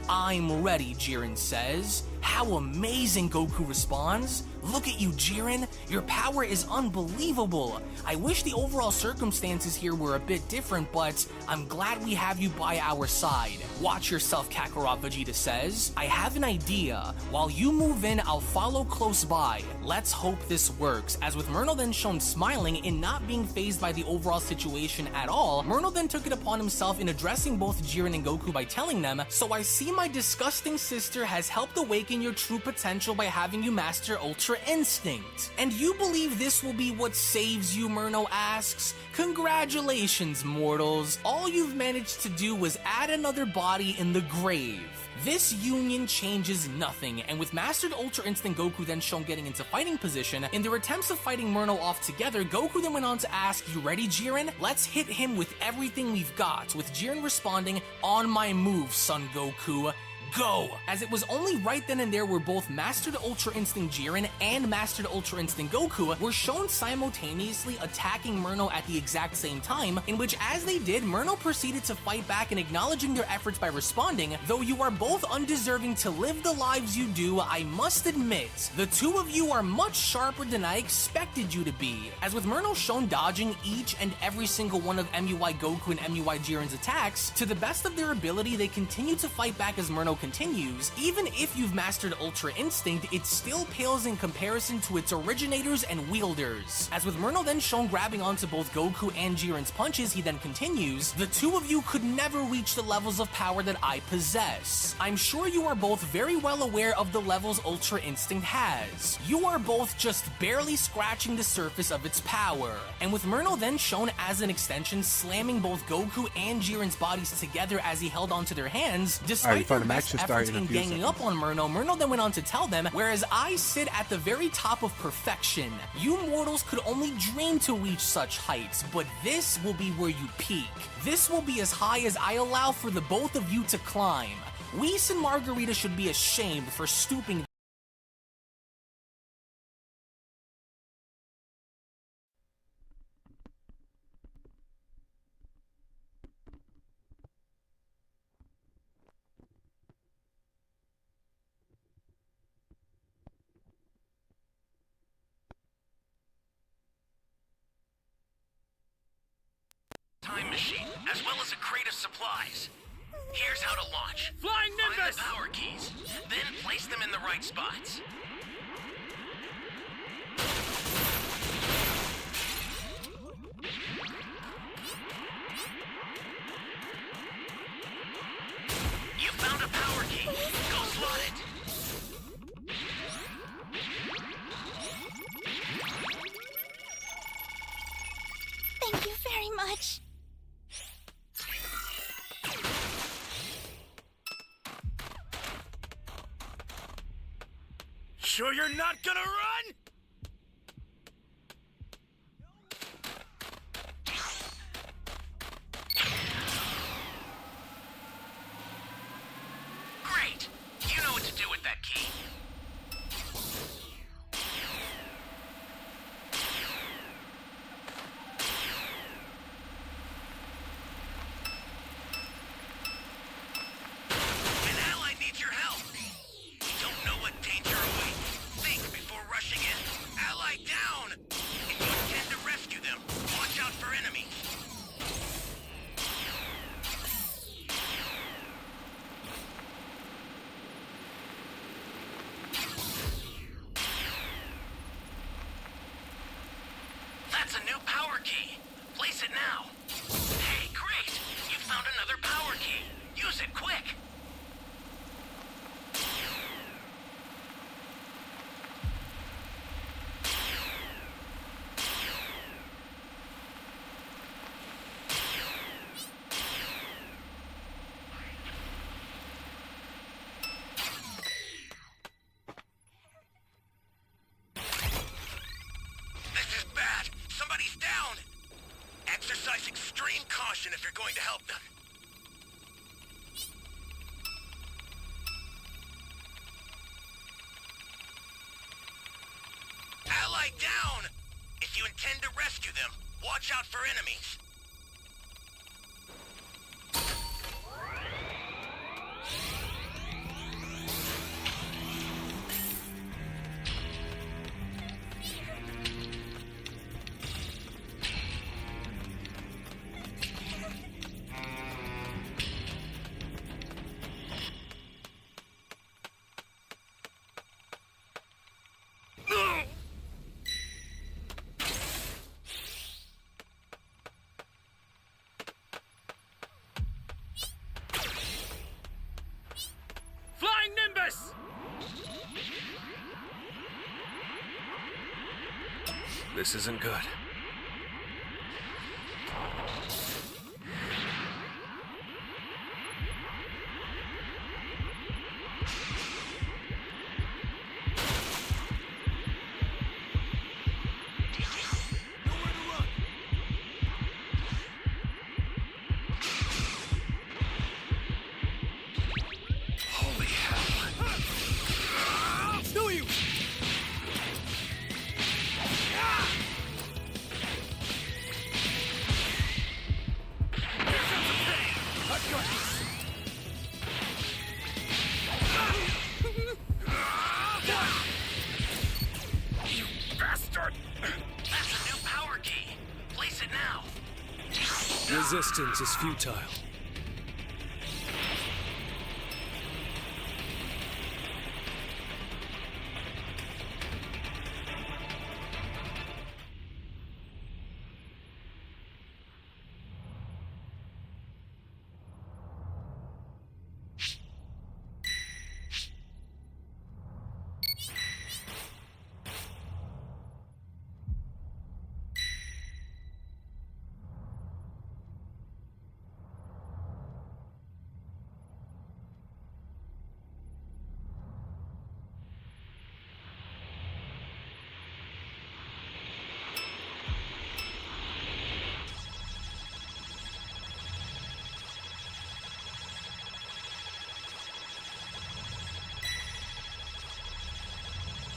I'm ready, Jiren says. How amazing, Goku responds. Look at you, Jiren. Your power is unbelievable. I wish the overall circumstances here were a bit different, but I'm glad we have you by our side. Watch yourself, Kakarot, Vegeta says. I have an idea. While you move in, I'll follow close by. Let's hope this works. As with Murno then shown smiling and not being fazed by the overall situation at all, Murno then took it upon himself in addressing both Jiren and Goku by telling them, so I see my disgusting sister has helped awaken your true potential by having you master Ultra Instinct. And you believe this will be what saves you, Murno asks? Congratulations, mortals. All you've managed to do was add another body in the grave. This union changes nothing, and with Mastered Ultra Instinct Goku then shown getting into fighting position, in their attempts of fighting Murno off together, Goku then went on to ask, you ready, Jiren? Let's hit him with everything we've got, with Jiren responding, on my move, Son Goku. Go! As it was only right then and there where both Mastered Ultra Instinct Jiren and Mastered Ultra Instinct Goku were shown simultaneously attacking Murno at the exact same time, in which as they did, Murno proceeded to fight back and acknowledging their efforts by responding, though you are both undeserving to live the lives you do, I must admit, the two of you are much sharper than I expected you to be. As with Murno shown dodging each and every single one of MUI Goku and MUI Jiren's attacks, to the best of their ability, they continue to fight back as Murno continues. Even if you've mastered Ultra Instinct, it still pales in comparison to its originators and wielders. As with Murno then shown grabbing onto both Goku and Jiren's punches, he then continues, the two of you could never reach the levels of power that I possess. I'm sure you are both very well aware of the levels Ultra Instinct has. You are both just barely scratching the surface of its power. And with Murno then shown as an extension slamming both Goku and Jiren's bodies together as he held onto their hands, despite their best efforts in ganging up on Murno then went on to tell them, whereas I sit at the very top of perfection, you mortals could only dream to reach such heights, but this will be where you peak. This will be as high as I allow for the both of you to climb. Whis and Margarita should be ashamed for stooping. Time machine, as well as a crate of supplies. Here's how to launch. Flying Nimbus! Find the power keys, then place them in the right spots. You found a power key. Go slot it. Thank you very much. Sure you're not gonna run? Great! You know what to do with that key. An ally needs your help. You don't know what danger awaits. Think before rushing in. Ally down! If you intend to rescue them, watch out for enemies. That's a new power key. Place it now. Hey, great! You found another power key. Use it quick. This is bad. Somebody's down. Exercise extreme caution if you're going to help them. Ally down! If you intend to rescue them, watch out for enemies. This isn't good. Holy hell. Do you? You bastard! That's a new power key. Place it now. Resistance is futile.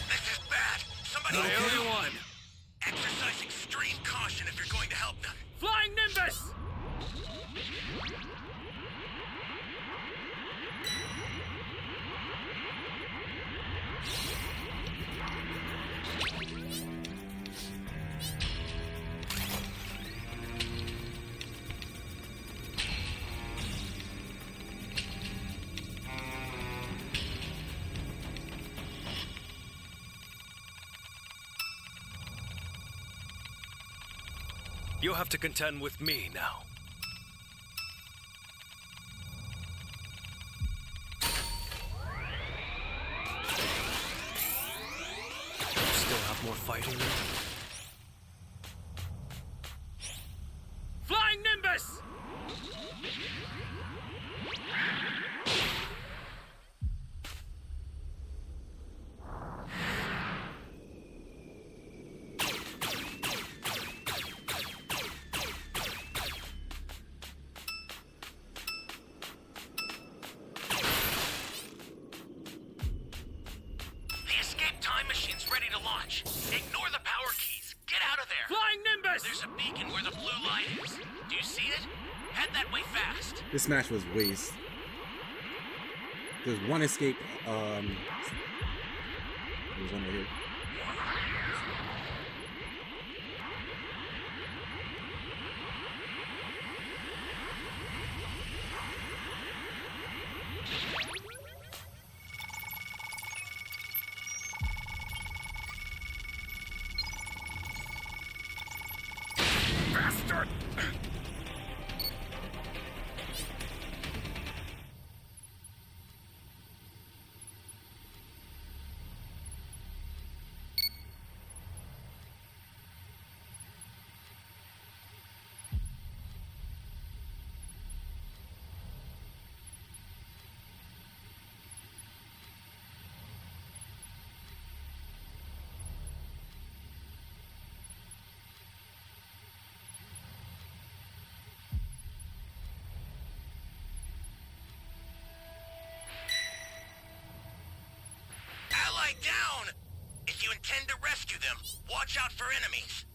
This is bad. Somebody The only one. exercise extreme caution if you're going to help them. Flying Nimbus! You'll have to contend with me now. Still have more fighting in you? Flying Nimbus! The escape time machine's ready to launch. Ignore the power keys. Get out of there. Flying Nimbus! There's a beacon where the blue light is. Do you see it? Head that way fast. This match was waste. There's one escape. There's one right here. Bastard! Ally down! If you intend to rescue them, watch out for enemies.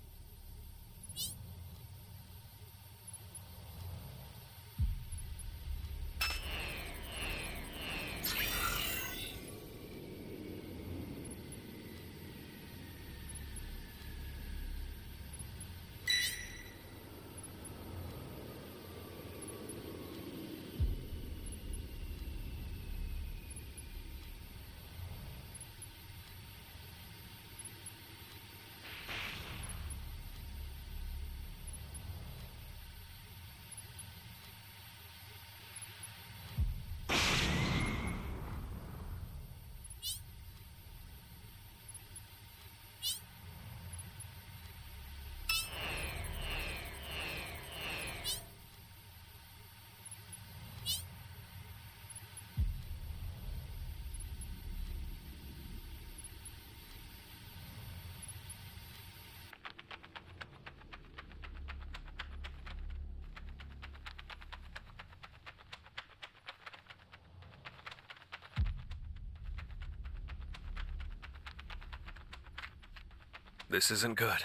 This isn't good.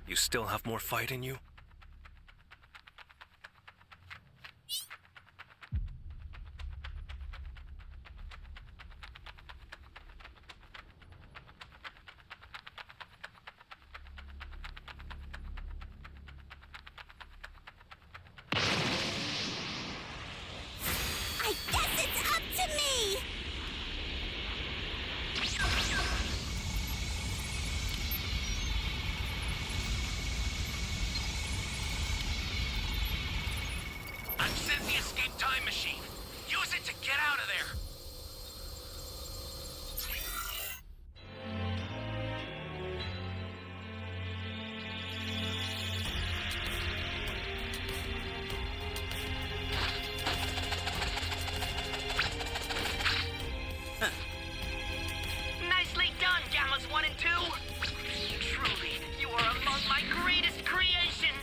You still have more fight in you? I guess it's up to me! I've sent the escape time machine. Use it to get out of there. Nicely done, Gammas 1 and 2. Truly, you are among my greatest creations.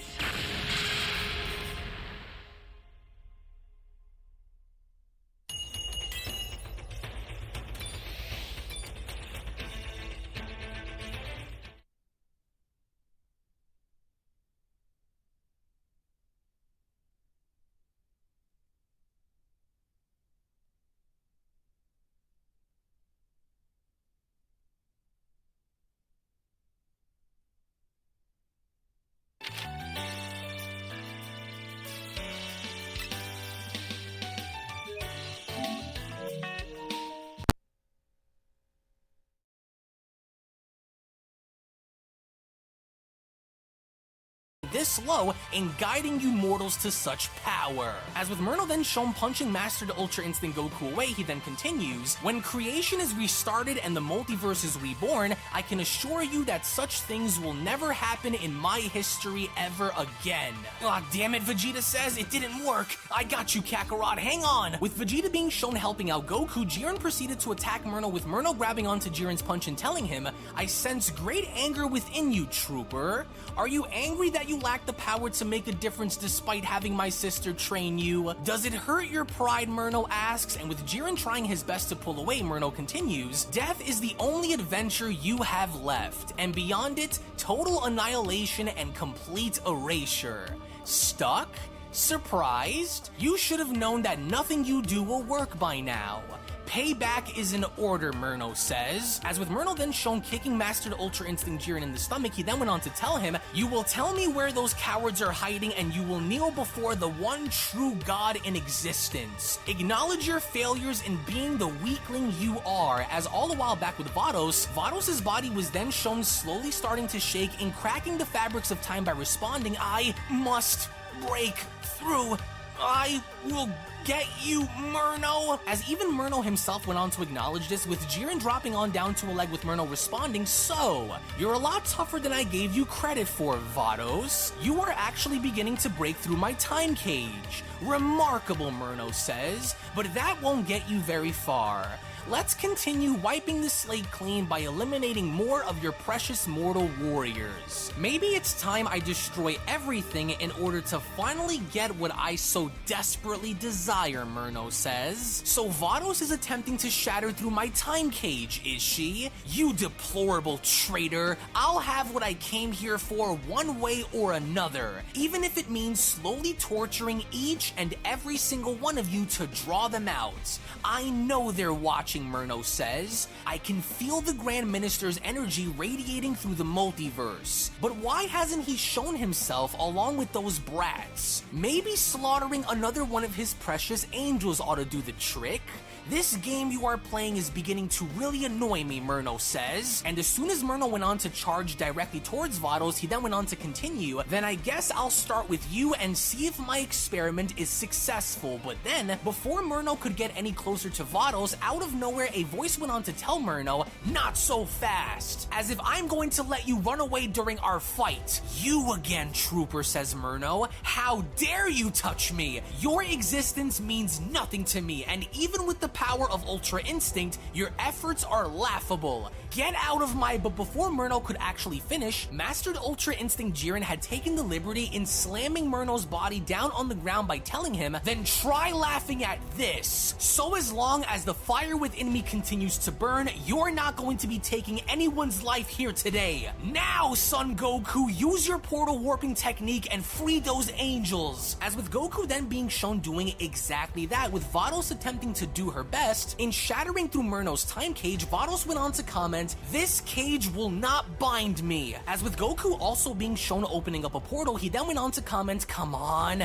This low in guiding you mortals to such power. As with Myrtle then shown punching Master Ultra Instinct Goku away, he then continues, when creation is restarted and the multiverse is reborn, I can assure you that such things will never happen in my history ever again. Aw, damn it, Vegeta says, it didn't work. I got you, Kakarot, hang on. With Vegeta being shown helping out Goku, Jiren proceeded to attack Myrtle, with Myrtle grabbing onto Jiren's punch and telling him, I sense great anger within you, trooper. Are you angry that you lack the power to make a difference despite having my sister train you? Does it hurt your pride, Myrtle asks, and with Jiren trying his best to pull away, Myrtle continues, death is the only adventure you have left, and beyond it, total annihilation and complete erasure. Stuck? Surprised? You should have known that nothing you do will work by now. Payback is in order, Myrtle says. As with Myrtle then shown kicking Master Ultra Instinct Jiren in the stomach, he then went on to tell him, you will tell me where those cowards are hiding and you will kneel before the one true God in existence. Acknowledge your failures in being the weakling you are. As all the while back with Vados' body was then shown slowly starting to shake and cracking the fabrics of time by responding, I must break through. I will get you, Myrtle! As even Myrtle himself went on to acknowledge this, with Jiren dropping on down to a leg with Myrtle responding, so, you're a lot tougher than I gave you credit for, Vados. You are actually beginning to break through my time cage. Remarkable, Myrtle says, but that won't get you very far. Let's continue wiping the slate clean by eliminating more of your precious mortal warriors. Maybe it's time I destroy everything in order to finally get what I so desperately desire, Myrtle says. So Vados is attempting to shatter through my time cage, is she? You deplorable traitor. I'll have what I came here for one way or another, even if it means slowly torturing each and every single one of you to draw them out. I know they're watching finishing, Murno says. I can feel the Grand Minister's energy radiating through the multiverse. But why hasn't he shown himself along with those brats? Maybe slaughtering another one of his precious angels ought to do the trick? This game you are playing is beginning to really annoy me, Murno says. And as soon as Murno went on to charge directly towards Vados, he then went on to continue. Then I guess I'll start with you and see if my experiment is successful. But then, before Murno could get any closer to Vados, out of nowhere a voice went on to tell Murno, not so fast. As if I'm going to let you run away during our fight. You again, Trooper, says Murno. How dare you touch me? Your existence means nothing to me, and even with the power of Ultra Instinct, your efforts are laughable. Get out of my... But before Murno could actually finish, Mastered Ultra Instinct Jiren had taken the liberty in slamming Murno's body down on the ground by telling him, then try laughing at this. So as long as the fire within me continues to burn, you're not going to be taking anyone's life here today. Now, Son Goku, use your portal warping technique and free those angels. As with Goku then being shown doing exactly that, with Vados attempting to do her best, in shattering through Murno's time cage, Vados went on to comment, this cage will not bind me. As with Goku also being shown opening up a portal, he then went on to comment, come on,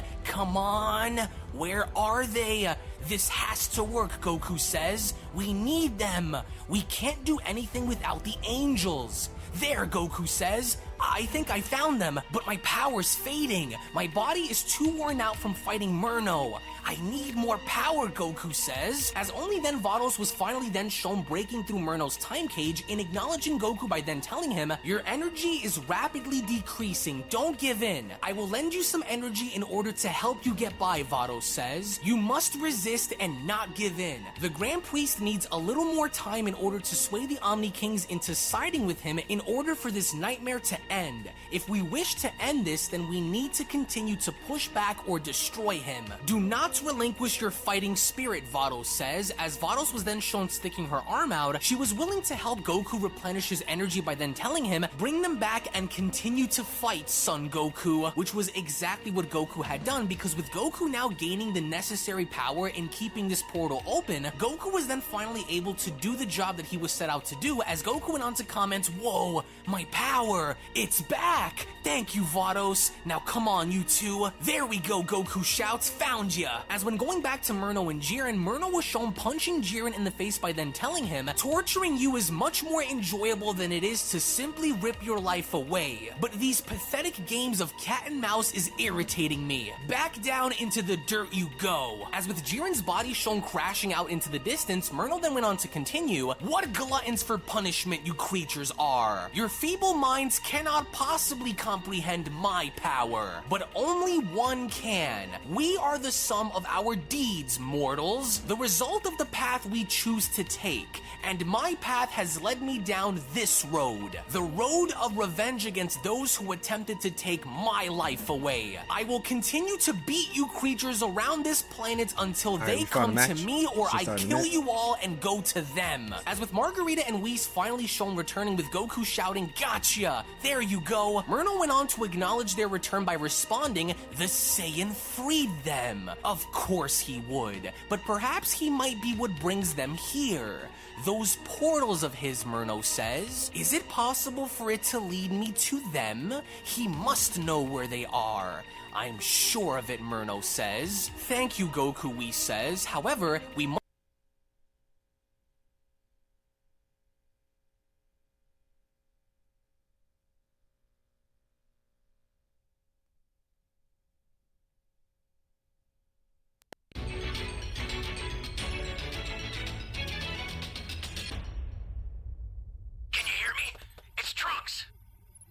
where are they? This has to work, Goku says. We need them. We can't do anything without the angels. There, Goku says. I think I found them, but my power's fading. My body is too worn out from fighting Murno. I need more power, Goku says. As only then Vados was finally then shown breaking through Murno's time cage in acknowledging Goku by then telling him, your energy is rapidly decreasing. Don't give in. I will lend you some energy in order to help you get by, Vados says. You must resist and not give in. The Grand Priest needs a little more time in order to sway the Omni Kings into siding with him in order for this nightmare to end. If we wish to end this, then we need to continue to push back or destroy him. Do not relinquish your fighting spirit, Vados says. As Vados was then shown sticking her arm out, she was willing to help Goku replenish his energy by then telling him, bring them back and continue to fight, Son Goku, which was exactly what Goku had done, because with Goku now gaining the necessary power in keeping this portal open, Goku was then finally able to do the job that he was set out to do, as Goku went on to comment, whoa, my power, it's back! Thank you, Vados. Now come on, you two. There we go, Goku shouts, found ya! As when going back to Murno and Jiren, Murno was shown punching Jiren in the face by then telling him, torturing you is much more enjoyable than it is to simply rip your life away. But these pathetic games of cat and mouse is irritating me. Back down into the dirt you go. As with Jiren's body shown crashing out into the distance, Murno then went on to continue, what gluttons for punishment you creatures are. Your feeble minds cannot possibly comprehend my power, but only one can. We are the sum of our deeds, mortals, the result of the path we choose to take, and my path has led me down this road, the road of revenge against those who attempted to take my life away. I will continue to beat you creatures around this planet until they come to me or I kill you all and go to them. As with Margarita and Whis finally shown returning with Goku shouting, gotcha, there you go, Murno went on to acknowledge their return by responding, the Saiyan freed them. Of course he would, but perhaps he might be what brings them here. Those portals of his, Murno says. Is it possible for it to lead me to them? He must know where they are. I'm sure of it, Murno says. Thank you, Goku, Whis says. However, we must...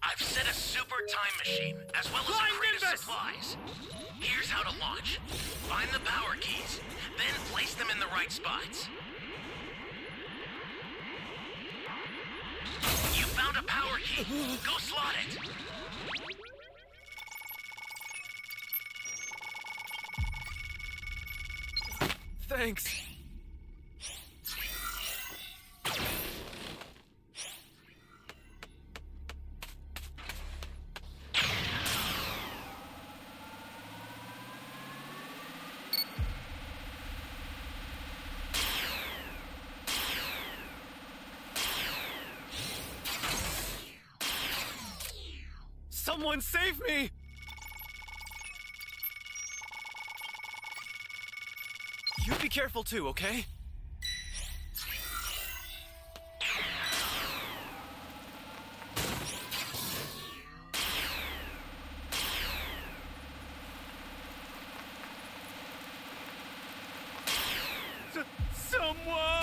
I've set a super time machine, as well as a crate of supplies. Here's how to launch. Find the power keys, then place them in the right spots. You found a power key. Go slot it. Thanks. Someone save me! You be careful too, okay? Someone!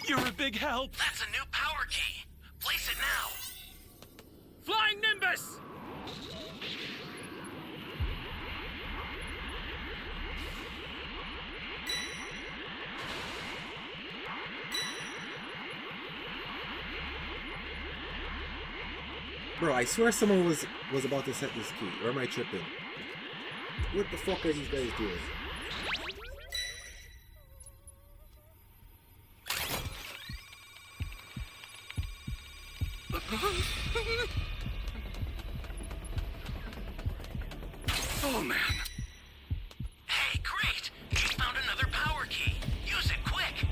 You're a big help! That's a new power key! Place it now! Flying Nimbus! Bro, I swear someone was about to set this key. Or am I tripping? What the fuck are these guys doing? Oh man! Hey, great! You found another power key! Use it quick!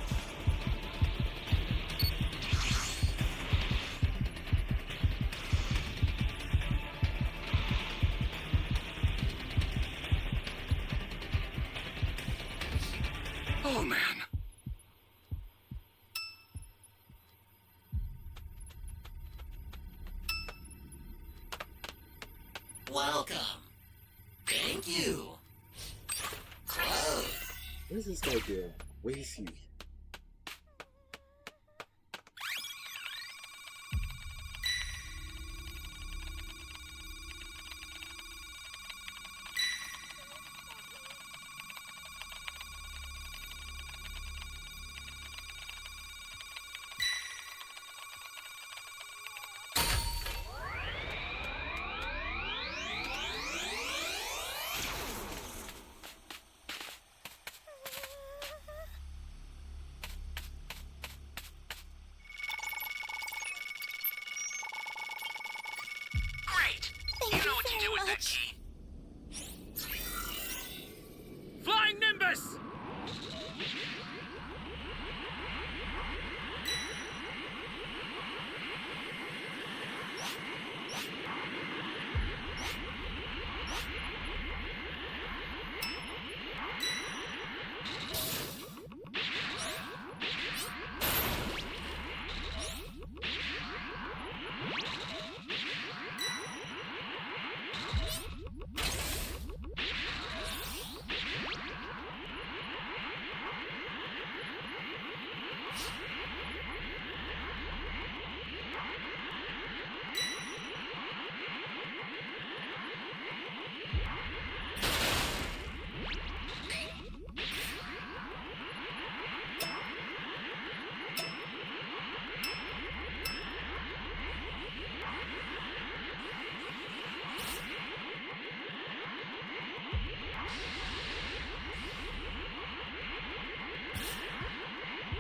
Oh man! Welcome. Thank you. Close. What is this guy doing? Where is he? You know what to do with that key. Flying Nimbus!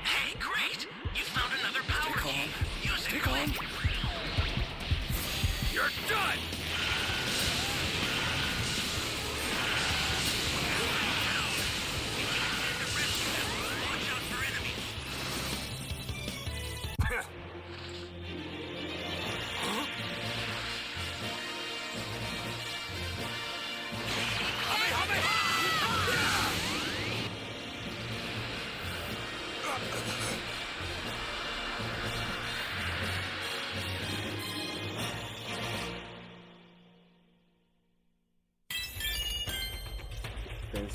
Hey, great! You found another power key! Use it quick! You're done! Watch out for enemies! Guys.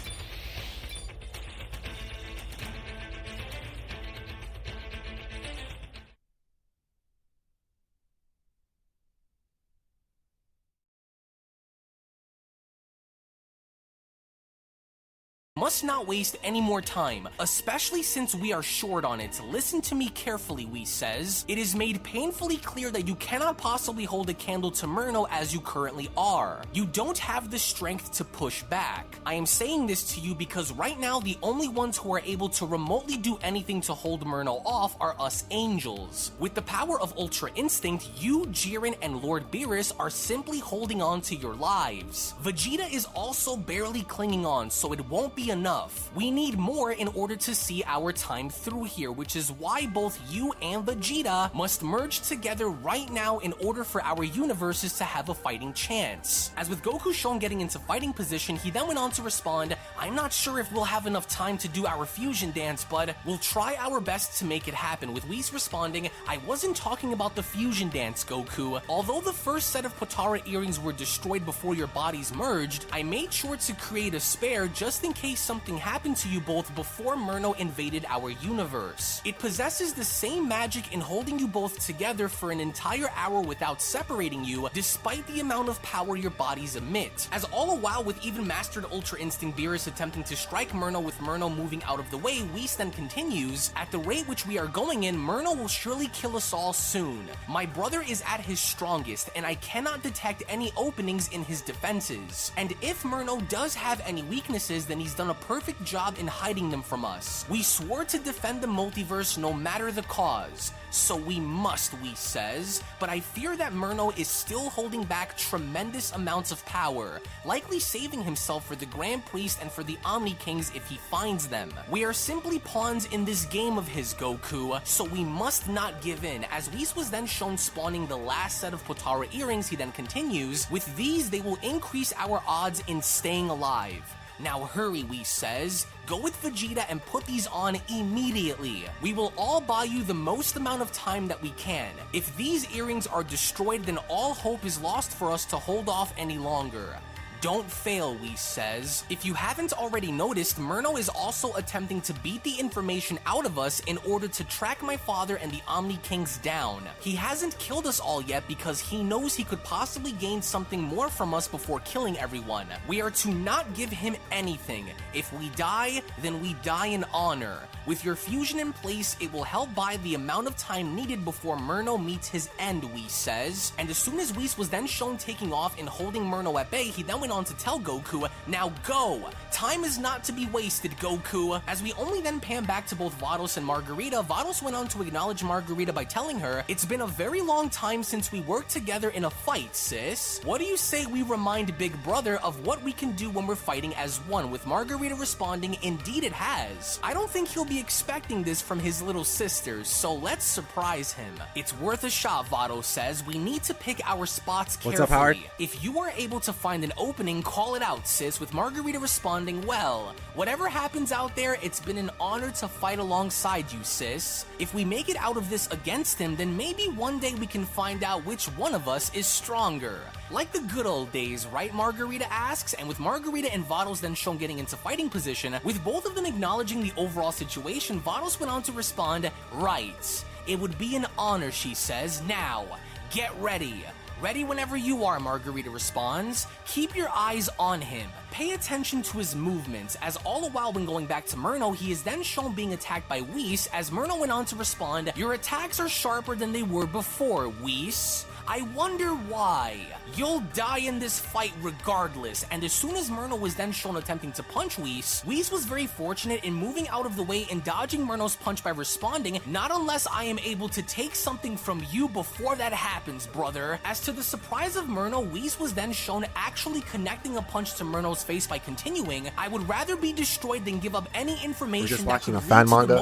Must not waste any more time, especially since we are short on it. Listen to me carefully, Whis says. It is made painfully clear that you cannot possibly hold a candle to Myrno as you currently are. You don't have the strength to push back. I am saying this to you because right now the only ones who are able to remotely do anything to hold Myrno off are us angels. With the power of Ultra Instinct, you, Jiren, and Lord Beerus are simply holding on to your lives. Vegeta is also barely clinging on, so it won't be be enough. We need more in order to see our time through here, which is why both you and Vegeta must merge together right now in order for our universes to have a fighting chance. As with Goku shown getting into fighting position, he then went on to respond, I'm not sure if we'll have enough time to do our fusion dance, but we'll try our best to make it happen, with Whis responding, I wasn't talking about the fusion dance, Goku. Although the first set of Potara earrings were destroyed before your bodies merged, I made sure to create a spare just in case something happened to you both before Murno invaded our universe. It possesses the same magic in holding you both together for an entire hour without separating you, despite the amount of power your bodies emit. As all the while, with even mastered Ultra Instinct Beerus attempting to strike Murno with Murno moving out of the way, Whis then continues, at the rate which we are going in, Murno will surely kill us all soon. My brother is at his strongest, and I cannot detect any openings in his defenses. And if Murno does have any weaknesses, then he's done a perfect job in hiding them from us. We swore to defend the multiverse no matter the cause, so we must, Whis says, but I fear that Murno is still holding back tremendous amounts of power, likely saving himself for the Grand Priest and for the Omni Kings if he finds them. We are simply pawns in this game of his, Goku, so we must not give in. As Whis was then shown spawning the last set of Potara earrings, he then continues, with these they will increase our odds in staying alive. Now hurry, Whis says. Go with Vegeta and put these on immediately. We will all buy you the most amount of time that we can. If these earrings are destroyed, then all hope is lost for us to hold off any longer. Don't fail, Whis says. If you haven't already noticed, Murno is also attempting to beat the information out of us in order to track my father and the Omni Kings down. He hasn't killed us all yet because he knows he could possibly gain something more from us before killing everyone. We are to not give him anything. If we die, then we die in honor. With your fusion in place, it will help buy the amount of time needed before Murno meets his end, Whis says. And as soon as Whis was then shown taking off and holding Murno at bay, he then went on to tell Goku, now go! Time is not to be wasted, Goku! As we only then pan back to both Vados and Margarita, Vados went on to acknowledge Margarita by telling her, it's been a very long time since we worked together in a fight, sis. What do you say we remind Big Brother of what we can do when we're fighting as one? With Margarita responding, indeed it has. I don't think he'll be expecting this from his little sisters, so let's surprise him. It's worth a shot, Vados says. We need to pick our spots carefully. What's up, Howard? If you are able to find an opening, call it out, sis, with Margarita responding, well, whatever happens out there, it's been an honor to fight alongside you, sis. If we make it out of this against him, then maybe one day we can find out which one of us is stronger. Like the good old days, right, Margarita asks, and with Margarita and Vados then shown getting into fighting position, with both of them acknowledging the overall situation, Vados went on to respond, right. It would be an honor, she says. Now, get ready. Ready whenever you are, Margarita responds. Keep your eyes on him. Pay attention to his movements, as all the while when going back to Murno, he is then shown being attacked by Whis, as Murno went on to respond, your attacks are sharper than they were before, Whis. I wonder why. You'll die in this fight regardless. And as soon as Murno was then shown attempting to punch Whis was very fortunate in moving out of the way and dodging Murno's punch by responding, not unless I am able to take something from you before that happens, brother. As to the surprise of Murno, Whis was then shown actually connecting a punch to Murno's face by continuing, I would rather be destroyed than give up any information. We're just watching watching a fan manga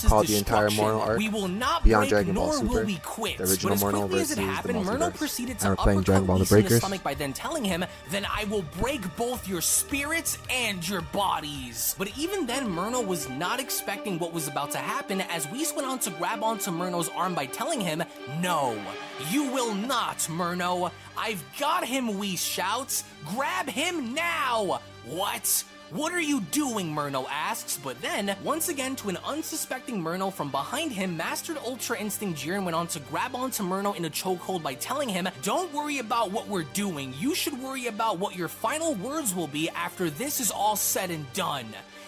called the entire Mortal arc, we will not Beyond break, Dragon Ball nor Super, will we quit. the original Mortal versus the Murno multiverse. proceeded And to we're playing Dragon Ball The Whis in the Breakers. stomach by then telling him, then I will break both your spirits and your bodies. But even then, Murno was not expecting what was about to happen, as Whis went on to grab onto Murno's arm by telling him, no, you will not, Murno. I've got him, Whis shouts. Grab him now! What? What are you doing, Murno asks, but then, once again to an unsuspecting Murno from behind him, Mastered Ultra Instinct Jiren went on to grab onto Murno in a chokehold by telling him, don't worry about what we're doing, you should worry about what your final words will be after this is all said and done.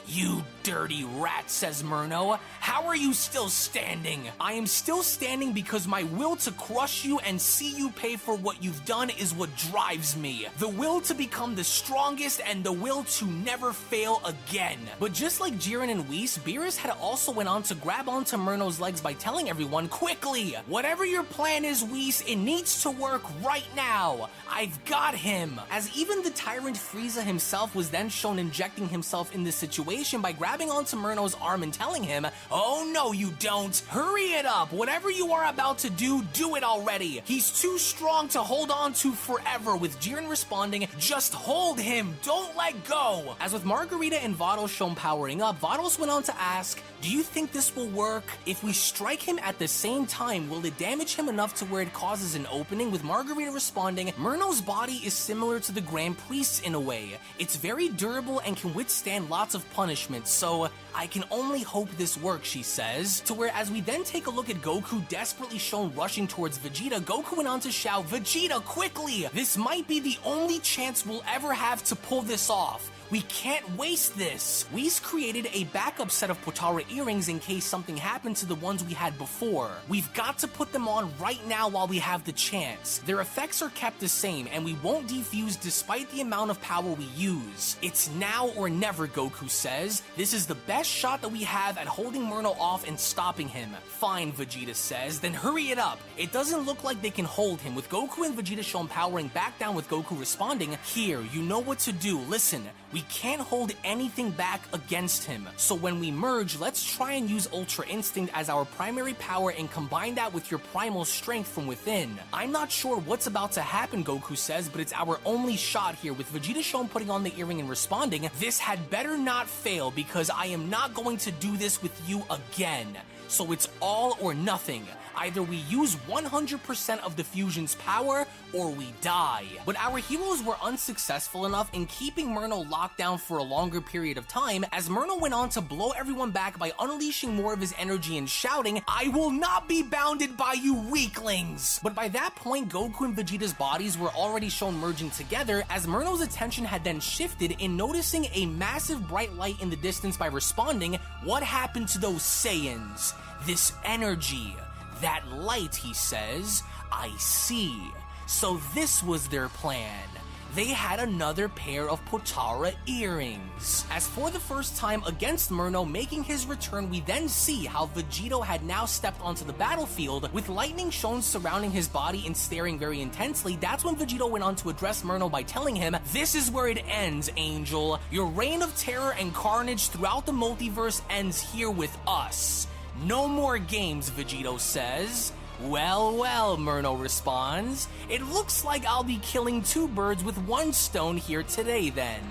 You dirty rat, says Murno. How are you still standing? I am still standing because my will to crush you and see you pay for what you've done is what drives me. The will to become the strongest and the will to never never fail again. But just like Jiren and Whis, Beerus had also went on to grab onto Murno's legs by telling everyone, quickly, whatever your plan is, Whis, it needs to work right now. I've got him. As even the tyrant Frieza himself was then shown injecting himself in this situation by grabbing onto Murno's arm and telling him, oh no you don't, hurry it up, whatever you are about to do it already. He's too strong to hold on to forever, with Jiren responding, just hold him, don't let go. As with Margarita and Vados shown powering up, Vados went on to ask, do you think this will work? If we strike him at the same time, will it damage him enough to where it causes an opening? With Margarita responding, Murno's body is similar to the Grand Priest's in a way. It's very durable and can withstand lots of punishment, so I can only hope this works, she says. To where as we then take a look at Goku desperately shown rushing towards Vegeta, Goku went on to shout, Vegeta, quickly! This might be the only chance we'll ever have to pull this off. We can't waste this. Whis created a backup set of Potara earrings in case something happened to the ones we had before. We've got to put them on right now while we have the chance. Their effects are kept the same and we won't defuse despite the amount of power we use. It's now or never, Goku says. This is the best shot that we have at holding Murno off and stopping him. Fine, Vegeta says, then hurry it up. It doesn't look like they can hold him, with Goku and Vegeta shown powering back down, with Goku responding, here, you know what to do, listen. We can't hold anything back against him. So when we merge, let's try and use Ultra Instinct as our primary power and combine that with your primal strength from within. I'm not sure what's about to happen, Goku says, but it's our only shot here, with Vegeta shown putting on the earring and responding, this had better not fail because I am not going to do this with you again. So it's all or nothing. Either we use 100% of the fusion's power, or we die. But our heroes were unsuccessful enough in keeping Murno locked down for a longer period of time, as Murno went on to blow everyone back by unleashing more of his energy and shouting, I will not be bounded by you weaklings! But by that point, Goku and Vegeta's bodies were already shown merging together, as Murno's attention had then shifted in noticing a massive bright light in the distance by responding, what happened to those Saiyans? This energy. That light, he says, I see. So this was their plan. They had another pair of Potara earrings. As for the first time against Murno making his return, we then see how Vegito had now stepped onto the battlefield, with lightning shown surrounding his body and staring very intensely. That's when Vegito went on to address Murno by telling him, this is where it ends, Angel. Your reign of terror and carnage throughout the multiverse ends here with us. No more games, Vegito says. Well, well, Murno responds. It looks like I'll be killing two birds with one stone here today then.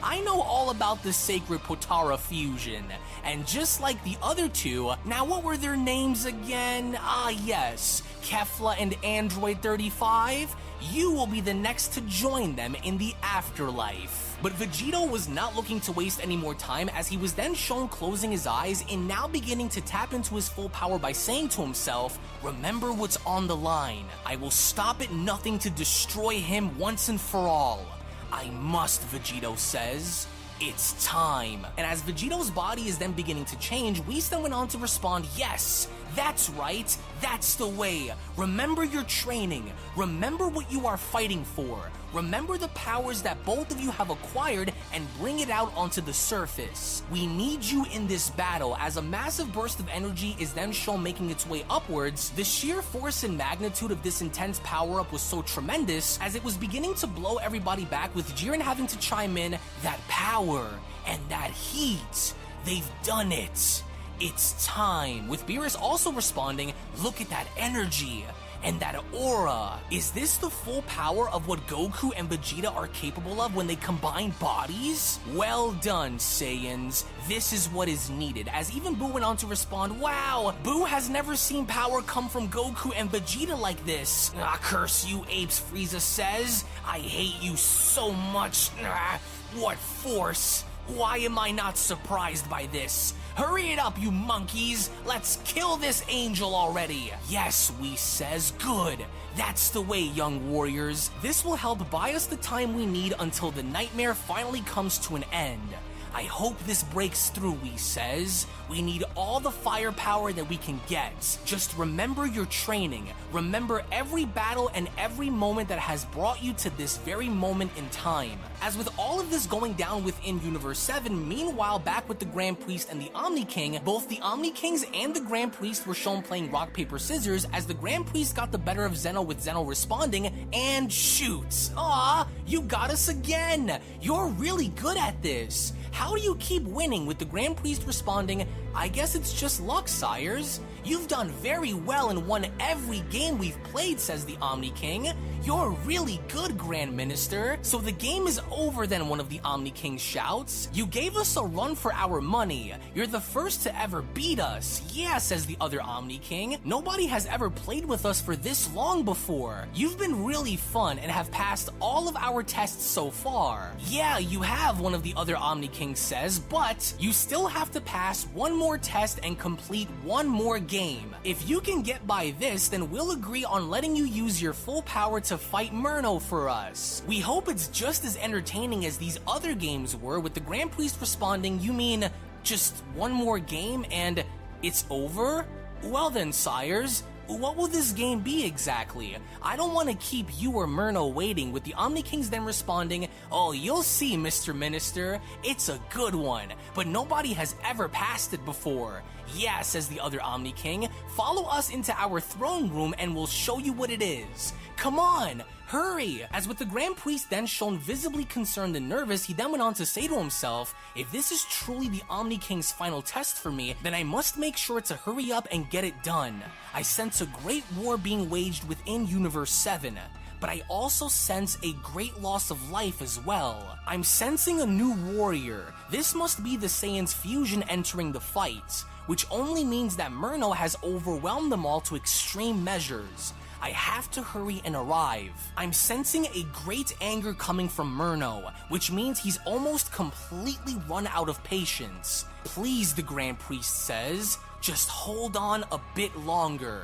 I know all about the sacred Potara fusion. And just like the other two, now what were their names again? Ah yes, Kefla and Android 35. You will be the next to join them in the afterlife. But Vegito was not looking to waste any more time, as he was then shown closing his eyes and now beginning to tap into his full power by saying to himself, remember what's on the line. I will stop at nothing to destroy him once and for all. I must, Vegito says. It's time. And as Vegito's body is then beginning to change, Whis then went on to respond, yes, that's right, that's the way. Remember your training. Remember what you are fighting for. Remember the powers that both of you have acquired and bring it out onto the surface. We need you in this battle. As a massive burst of energy is then shown making its way upwards, the sheer force and magnitude of this intense power-up was so tremendous as it was beginning to blow everybody back, with Jiren having to chime in, that power and that heat, they've done it. It's time, with Beerus also responding, look at that energy. And that aura. Is this the full power of what Goku and Vegeta are capable of when they combine bodies? Well done, Saiyans. This is what is needed. As even Boo went on to respond, wow, Boo has never seen power come from Goku and Vegeta like this. Ah, curse you apes, Frieza says. I hate you so much. Ah, what force? Why am I not surprised by this? Hurry it up, you monkeys! Let's kill this angel already! Yes, Whis says, good. That's the way, young warriors. This will help buy us the time we need until the nightmare finally comes to an end. I hope this breaks through, he says. We need all the firepower that we can get. Just remember your training. Remember every battle and every moment that has brought you to this very moment in time. As with all of this going down within Universe 7, meanwhile, back with the Grand Priest and the Omni King, both the Omni Kings and the Grand Priest were shown playing rock, paper, scissors as the Grand Priest got the better of Zeno with Zeno responding and shoots. Aw, you got us again. You're really good at this. How do you keep winning with the Grand Priest responding, I guess it's just luck, sires? You've done very well and won every game we've played, says the Omni King. You're really good, Grand Minister. So the game is over then, one of the Omni Kings shouts. You gave us a run for our money. You're the first to ever beat us. Yeah, says the other Omni King. Nobody has ever played with us for this long before. You've been really fun and have passed all of our tests so far. Yeah, you have, one of the other Omni Kings says, but you still have to pass one more test and complete one more game. If you can get by this, then we'll agree on letting you use your full power to fight Murno for us. We hope it's just as entertaining as these other games were, with the Grand Priest responding, you mean just one more game and it's over? Well then, sires, what will this game be exactly? I don't want to keep you or Murno waiting, with the Omni Kings then responding, oh, you'll see, Mr. Minister. It's a good one, but nobody has ever passed it before. Yeah, says the other Omni King. Follow us into our throne room and we'll show you what it is. Come on, hurry! As with the Grand Priest then shown visibly concerned and nervous, he then went on to say to himself, if this is truly the Omni King's final test for me, then I must make sure to hurry up and get it done. I sense a great war being waged within Universe 7. But I also sense a great loss of life as well. I'm sensing a new warrior. This must be the Saiyan's fusion entering the fight, which only means that Murno has overwhelmed them all to extreme measures. I have to hurry and arrive. I'm sensing a great anger coming from Murno, which means he's almost completely run out of patience. Please, the Grand Priest says, just hold on a bit longer.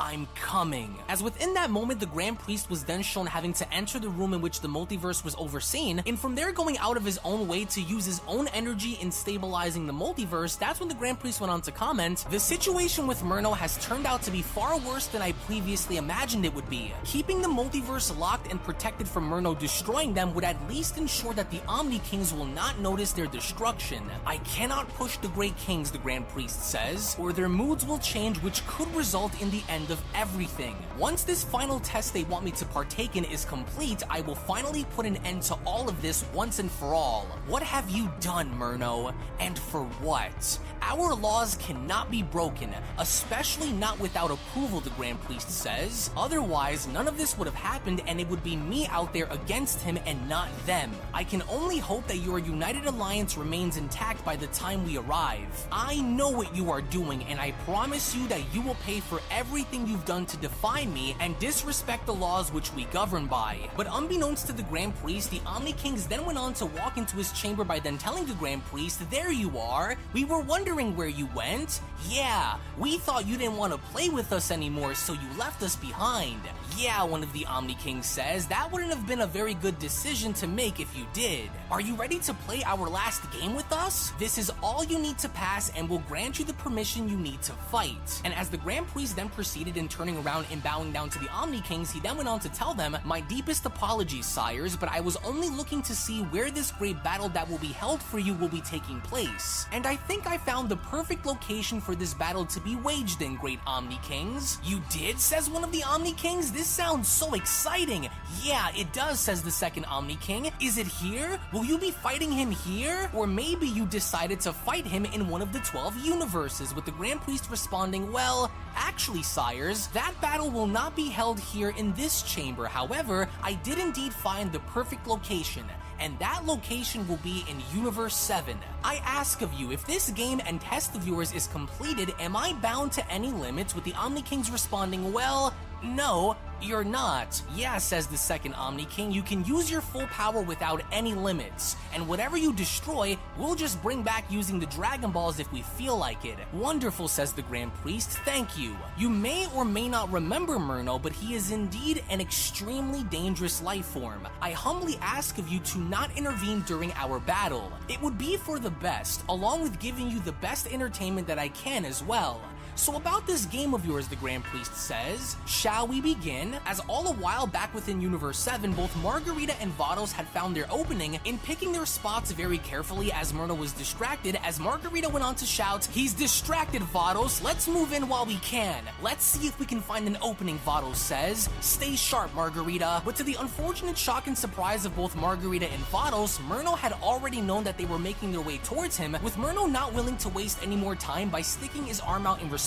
I'm coming. As within that moment, the Grand Priest was then shown having to enter the room in which the multiverse was overseen, and from there going out of his own way to use his own energy in stabilizing the multiverse. That's when the Grand Priest went on to comment, the situation with Murno has turned out to be far worse than I previously imagined it would be. Keeping the multiverse locked and protected from Murno destroying them would at least ensure that the Omni Kings will not notice their destruction. I cannot push the Great Kings, the Grand Priest says, or their moods will change, which could result in the end of everything. Once this final test they want me to partake in is complete, I will finally put an end to all of this once and for all. What have you done, Murno? And for what? Our laws cannot be broken, especially not without approval, the Grand Priest says. Otherwise, none of this would have happened and it would be me out there against him and not them. I can only hope that your United Alliance remains intact by the time we arrive. I know what you are doing, and I promise you that you will pay for everything you've done to defy me and disrespect the laws which we govern by. But unbeknownst to the Grand Priest, the Omni Kings then went on to walk into his chamber by then telling the Grand Priest, there you are. We were wondering where you went. Yeah, we thought you didn't want to play with us anymore, so you left us behind. Yeah, one of the Omni Kings says, that wouldn't have been a very good decision to make if you did. Are you ready to play our last game with us? This is all you need to pass and we'll grant you the permission you need to fight. And as the Grand Priest then proceeded in turning around and bowing down to the Omni Kings, he then went on to tell them, my deepest apologies, sires, but I was only looking to see where this great battle that will be held for you will be taking place. And I think I found the perfect location for this battle to be waged in, great Omni Kings. You did, says one of the Omni Kings? This sounds so exciting. Yeah, it does, says the second Omni King. Is it here? Will you be fighting him here? Or maybe you decided to fight him in one of the 12 universes, with the Grand Priest responding, well, actually, sires, that battle will not be held here in this chamber. However, I did indeed find the perfect location, and that location will be in Universe 7. I ask of you, if this game and test of yours is completed, am I bound to any limits, with the Omni Kings responding, well, no, You're not. Yeah, says the second Omni King, you can use your full power without any limits, and whatever you destroy, we'll just bring back using the Dragon Balls if we feel like it. Wonderful, says the Grand Priest, thank you. You may or may not remember Murno, but he is indeed an extremely dangerous life form. I humbly ask of you to not intervene during our battle. It would be for the best, along with giving you the best entertainment that I can as well. So about this game of yours, the Grand Priest says, shall we begin? As all a while back within Universe 7, both Margarita and Vados had found their opening in picking their spots very carefully as Murno was distracted, as Margarita went on to shout, he's distracted, Vados, let's move in while we can. Let's see if we can find an opening, Vados says. Stay sharp, Margarita. But to the unfortunate shock and surprise of both Margarita and Vados, Murno had already known that they were making their way towards him, with Murno not willing to waste any more time by sticking his arm out in responding.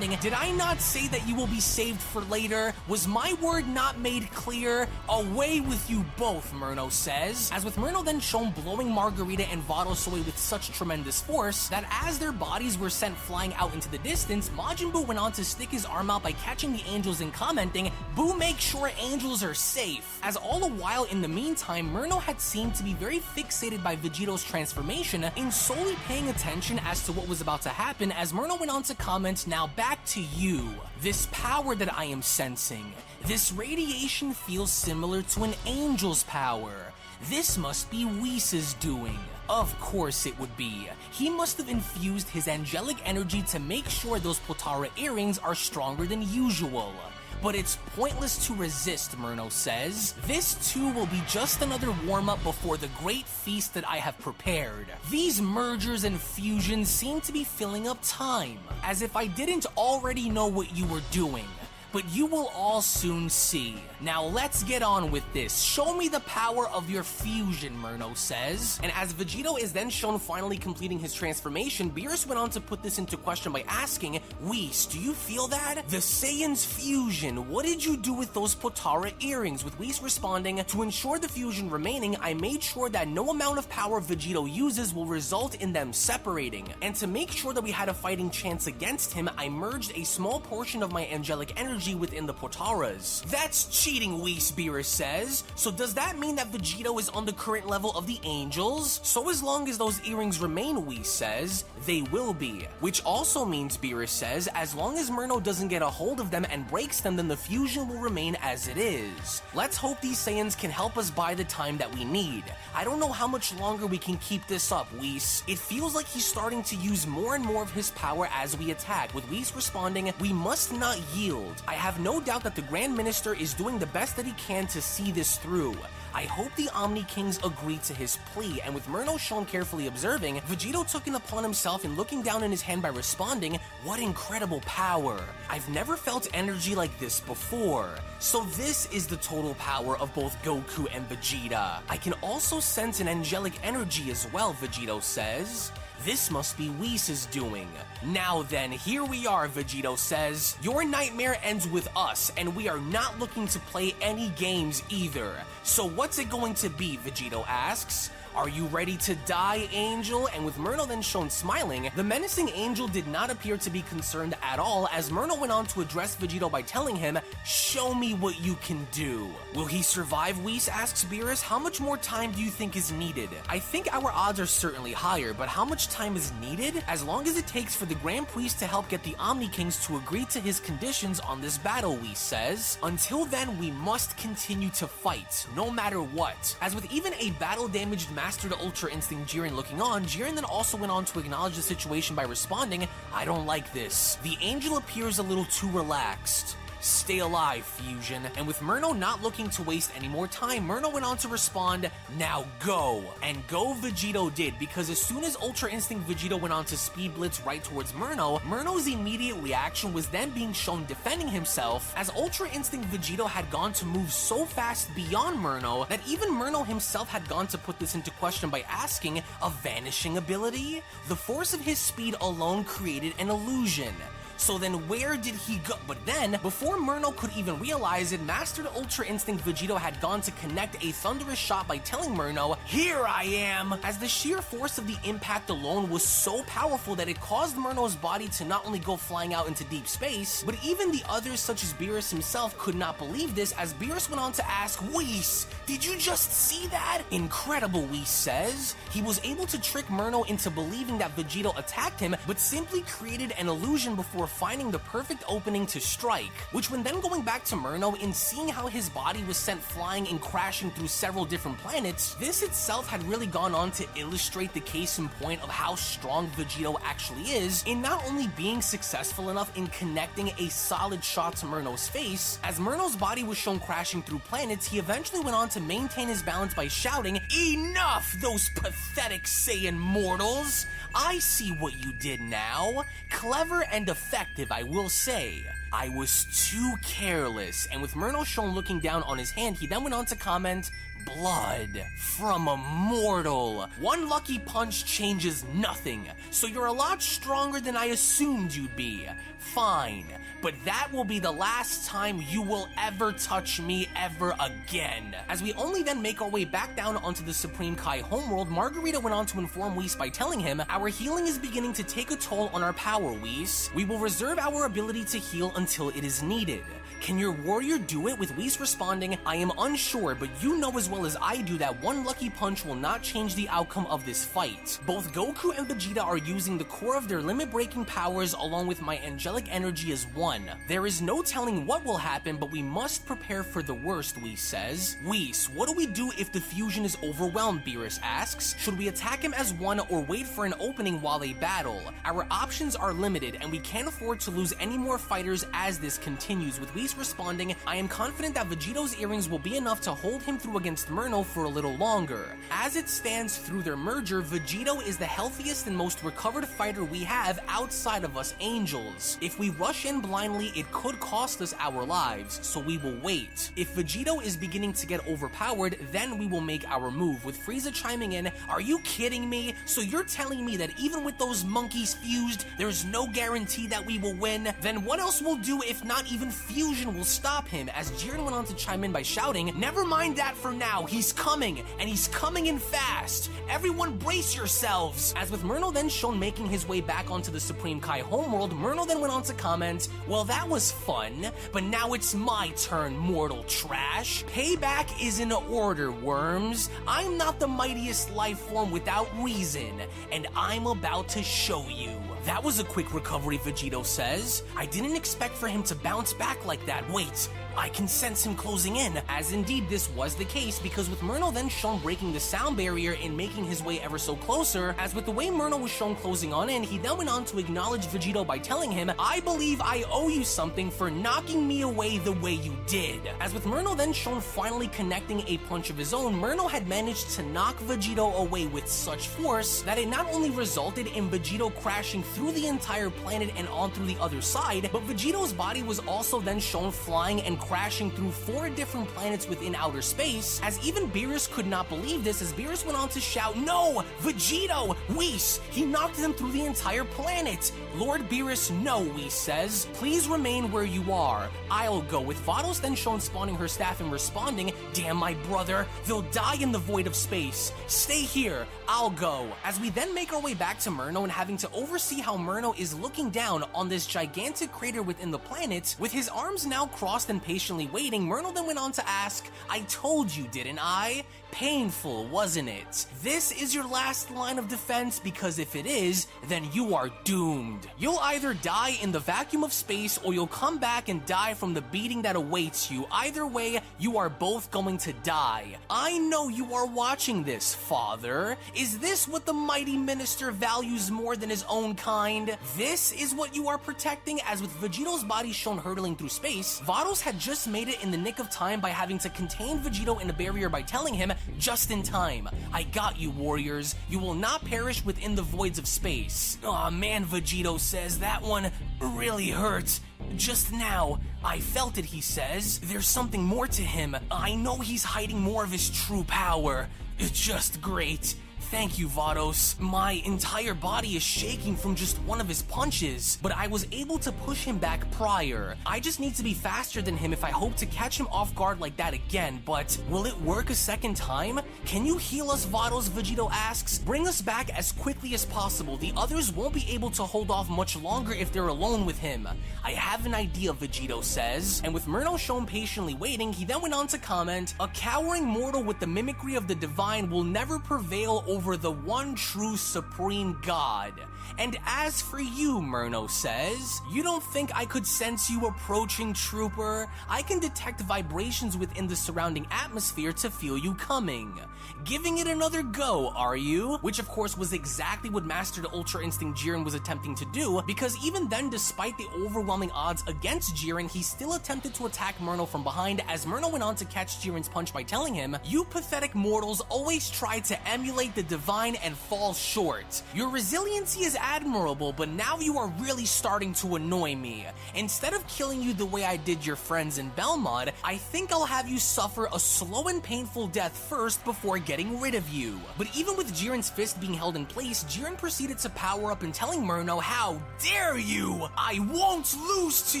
Did I not say that you will be saved for later? Was my word not made clear? Away with you both, Murno says. As with Murno then shown blowing Margarita and Vados away with such tremendous force that as their bodies were sent flying out into the distance, Majin Buu went on to stick his arm out by catching the angels and commenting, Buu, make sure angels are safe. As all the while in the meantime, Murno had seemed to be very fixated by Vegito's transformation in solely paying attention as to what was about to happen, as Murno went on to comment, now back to you. This power that I am sensing, this radiation feels similar to an angel's power. This must be Whis' doing. Of course it would be. He must have infused his angelic energy to make sure those Potara earrings are stronger than usual. But it's pointless to resist, Murno says. This too will be just another warm-up before the great feast that I have prepared. These mergers and fusions seem to be filling up time, as if I didn't already know what you were doing. But you will all soon see. Now let's get on with this. Show me the power of your fusion, Murno says. And as Vegito is then shown finally completing his transformation, Beerus went on to put this into question by asking, Whis, do you feel that? The Saiyan's fusion, what did you do with those Potara earrings? With Whis responding, to ensure the fusion remaining, I made sure that no amount of power Vegito uses will result in them separating. And to make sure that we had a fighting chance against him, I merged a small portion of my angelic energy within the Potaras. That's cheating, Whis, Beerus says. So does that mean that Vegito is on the current level of the angels? So as long as those earrings remain, Whis says, they will be. Which also means, Beerus says, as long as Murno doesn't get a hold of them and breaks them, then the fusion will remain as it is. Let's hope these Saiyans can help us buy the time that we need. I don't know how much longer we can keep this up, Whis. It feels like he's starting to use more and more of his power as we attack, with Whis responding, we must not yield. I have no doubt that the Grand Minister is doing the best that he can to see this through. I hope the Omni Kings agree to his plea, and with Murno shown carefully observing, Vegito took it upon himself and looking down in his hand by responding, what incredible power. I've never felt energy like this before. So this is the total power of both Goku and Vegeta. I can also sense an angelic energy as well, Vegito says. This must be Whis' doing. Now then, here we are, Vegito says. Your nightmare ends with us, and we are not looking to play any games either. So what's it going to be, Vegito asks. Are you ready to die, Angel? And with Murno then shown smiling, the menacing Angel did not appear to be concerned at all, as Murno went on to address Vegito by telling him, show me what you can do. Will he survive, Whis asks Beerus. How much more time do you think is needed? I think our odds are certainly higher, but how much time is needed? As long as it takes for the Grand Priest to help get the Omni Kings to agree to his conditions on this battle, Whis says. Until then, we must continue to fight, no matter what. As with even a battle-damaged Master to Ultra Instinct Jiren looking on, Jiren then also went on to acknowledge the situation by responding, I don't like this. The Angel appears a little too relaxed. Stay alive, Fusion. And with Murno not looking to waste any more time, Murno went on to respond, now go. And go Vegito did, because as soon as Ultra Instinct Vegito went on to speed blitz right towards Murno, Murno's immediate reaction was then being shown defending himself, as Ultra Instinct Vegito had gone to move so fast beyond Murno that even Murno himself had gone to put this into question by asking, a vanishing ability? The force of his speed alone created an illusion. So then where did he go? But then, before Murno could even realize it, Mastered Ultra Instinct Vegito had gone to connect a thunderous shot by telling Murno, "Here I am!" As the sheer force of the impact alone was so powerful that it caused Murno's body to not only go flying out into deep space, but even the others such as Beerus himself could not believe this, as Beerus went on to ask, "Whis, did you just see that?" Incredible, Whis says. He was able to trick Murno into believing that Vegito attacked him, but simply created an illusion before finding the perfect opening to strike, which when then going back to Murno and seeing how his body was sent flying and crashing through several different planets, this itself had really gone on to illustrate the case in point of how strong Vegito actually is in not only being successful enough in connecting a solid shot to Murno's face. As Murno's body was shown crashing through planets, he eventually went on to maintain his balance by shouting, "Enough, those pathetic Saiyan mortals! I see what you did now. Clever and effective, I will say. I was too careless." And with Murno shown looking down on his hand, he then went on to comment, "Blood from a mortal. One lucky punch changes nothing, so you're a lot stronger than I assumed you'd be. Fine, but that will be the last time you will ever touch me ever again." As we only then make our way back down onto the Supreme Kai homeworld, Margarita went on to inform Whis by telling him, "Our healing is beginning to take a toll on our power, Whis. We will reserve our ability to heal until it is needed. Can your warrior do it?" With Whis responding, "I am unsure, but you know as well as I do that one lucky punch will not change the outcome of this fight. Both Goku and Vegeta are using the core of their limit-breaking powers along with my angelic energy as one. There is no telling what will happen, but we must prepare for the worst," Whis says. "Whis, what do we do if the fusion is overwhelmed?" Beerus asks. "Should we attack him as one or wait for an opening while they battle? Our options are limited, and we can't afford to lose any more fighters as this continues." With Whis responding, "I am confident that Vegito's earrings will be enough to hold him through against Murno for a little longer. As it stands through their merger, Vegito is the healthiest and most recovered fighter we have outside of us angels. If we rush in blindly, it could cost us our lives, so we will wait. If Vegito is beginning to get overpowered, then we will make our move." With Frieza chiming in, "Are you kidding me? So you're telling me that even with those monkeys fused, there's no guarantee that we will win? Then what else will do if not even fusion will stop him?" As Jiren went on to chime in by shouting, "Never mind that for now, he's coming, and he's coming in fast. Everyone brace yourselves." As with Murno then shown making his way back onto the Supreme Kai homeworld, Murno then went on to comment, "Well, that was fun, but now it's my turn, mortal trash. Payback is in order, worms. I'm not the mightiest life form without reason, and I'm about to show you." That was a quick recovery, Vegito says. "I didn't expect for him to bounce back like that. Wait, I can sense him closing in." As indeed this was the case, because with Murno then shown breaking the sound barrier and making his way ever so closer, as with the way Murno was shown closing on in, he then went on to acknowledge Vegito by telling him, "I believe I owe you something for knocking me away the way you did." As with Murno then shown finally connecting a punch of his own, Murno had managed to knock Vegito away with such force that it not only resulted in Vegito crashing through the entire planet and on through the other side, but Vegito's body was also then shown flying and crashing through 4 different planets within outer space, as even Beerus could not believe this, as Beerus went on to shout, "No! Vegito! Whis! He knocked them through the entire planet!" "Lord Beerus, no," Whis says. "Please remain where you are. I'll go." With Vados then shown spawning her staff and responding, "Damn my brother, they'll die in the void of space. Stay here, I'll go." As we then make our way back to Murno and having to oversee how Murno is looking down on this gigantic crater within the planet, with his arms now crossed and patiently waiting, Murno then went on to ask, "I told you, didn't I? Painful, wasn't it? This is your last line of defense, because if it is, then you are doomed. You'll either die in the vacuum of space, or you'll come back and die from the beating that awaits you. Either way, you are both going to die. I know you are watching this, Father. Is this what the mighty minister values more than his own kind? This is what you are protecting?" As with Vegito's body shown hurtling through space, Vados had just made it in the nick of time by having to contain Vegito in a barrier by telling him, "Just in time. I got you, warriors. You will not perish within the voids of space." "Aw man," Vegito says, "that one really hurt. Just now, I felt it," he says. "There's something more to him. I know he's hiding more of his true power. It's just great. Thank you, Vados. My entire body is shaking from just one of his punches, but I was able to push him back prior. I just need to be faster than him if I hope to catch him off guard like that again, but will it work a second time? Can you heal us, Vados? Vegito asks. Bring us back as quickly as possible. The others won't be able to hold off much longer if they're alone with him. I have an idea, Vegito says. And with Murno shown patiently waiting, he then went on to comment, a cowering mortal with the mimicry of the divine will never prevail over the one true supreme god. And as for you, Murno says, you don't think I could sense you approaching, Trooper? I can detect vibrations within the surrounding atmosphere to feel you coming. Giving it another go, are you? Which of course was exactly what Master Ultra Instinct Jiren was attempting to do, because even then, despite the overwhelming odds against Jiren, he still attempted to attack Murno from behind, as Murno went on to catch Jiren's punch by telling him, you pathetic mortals always try to emulate the divine and fall short. Your resiliency is admirable, but now you are really starting to annoy me. Instead of killing you the way I did your friends in Belmont, I think I'll have you suffer a slow and painful death first before getting rid of you. But even with Jiren's fist being held in place, Jiren proceeded to power up and telling Murno, how dare you! I won't lose to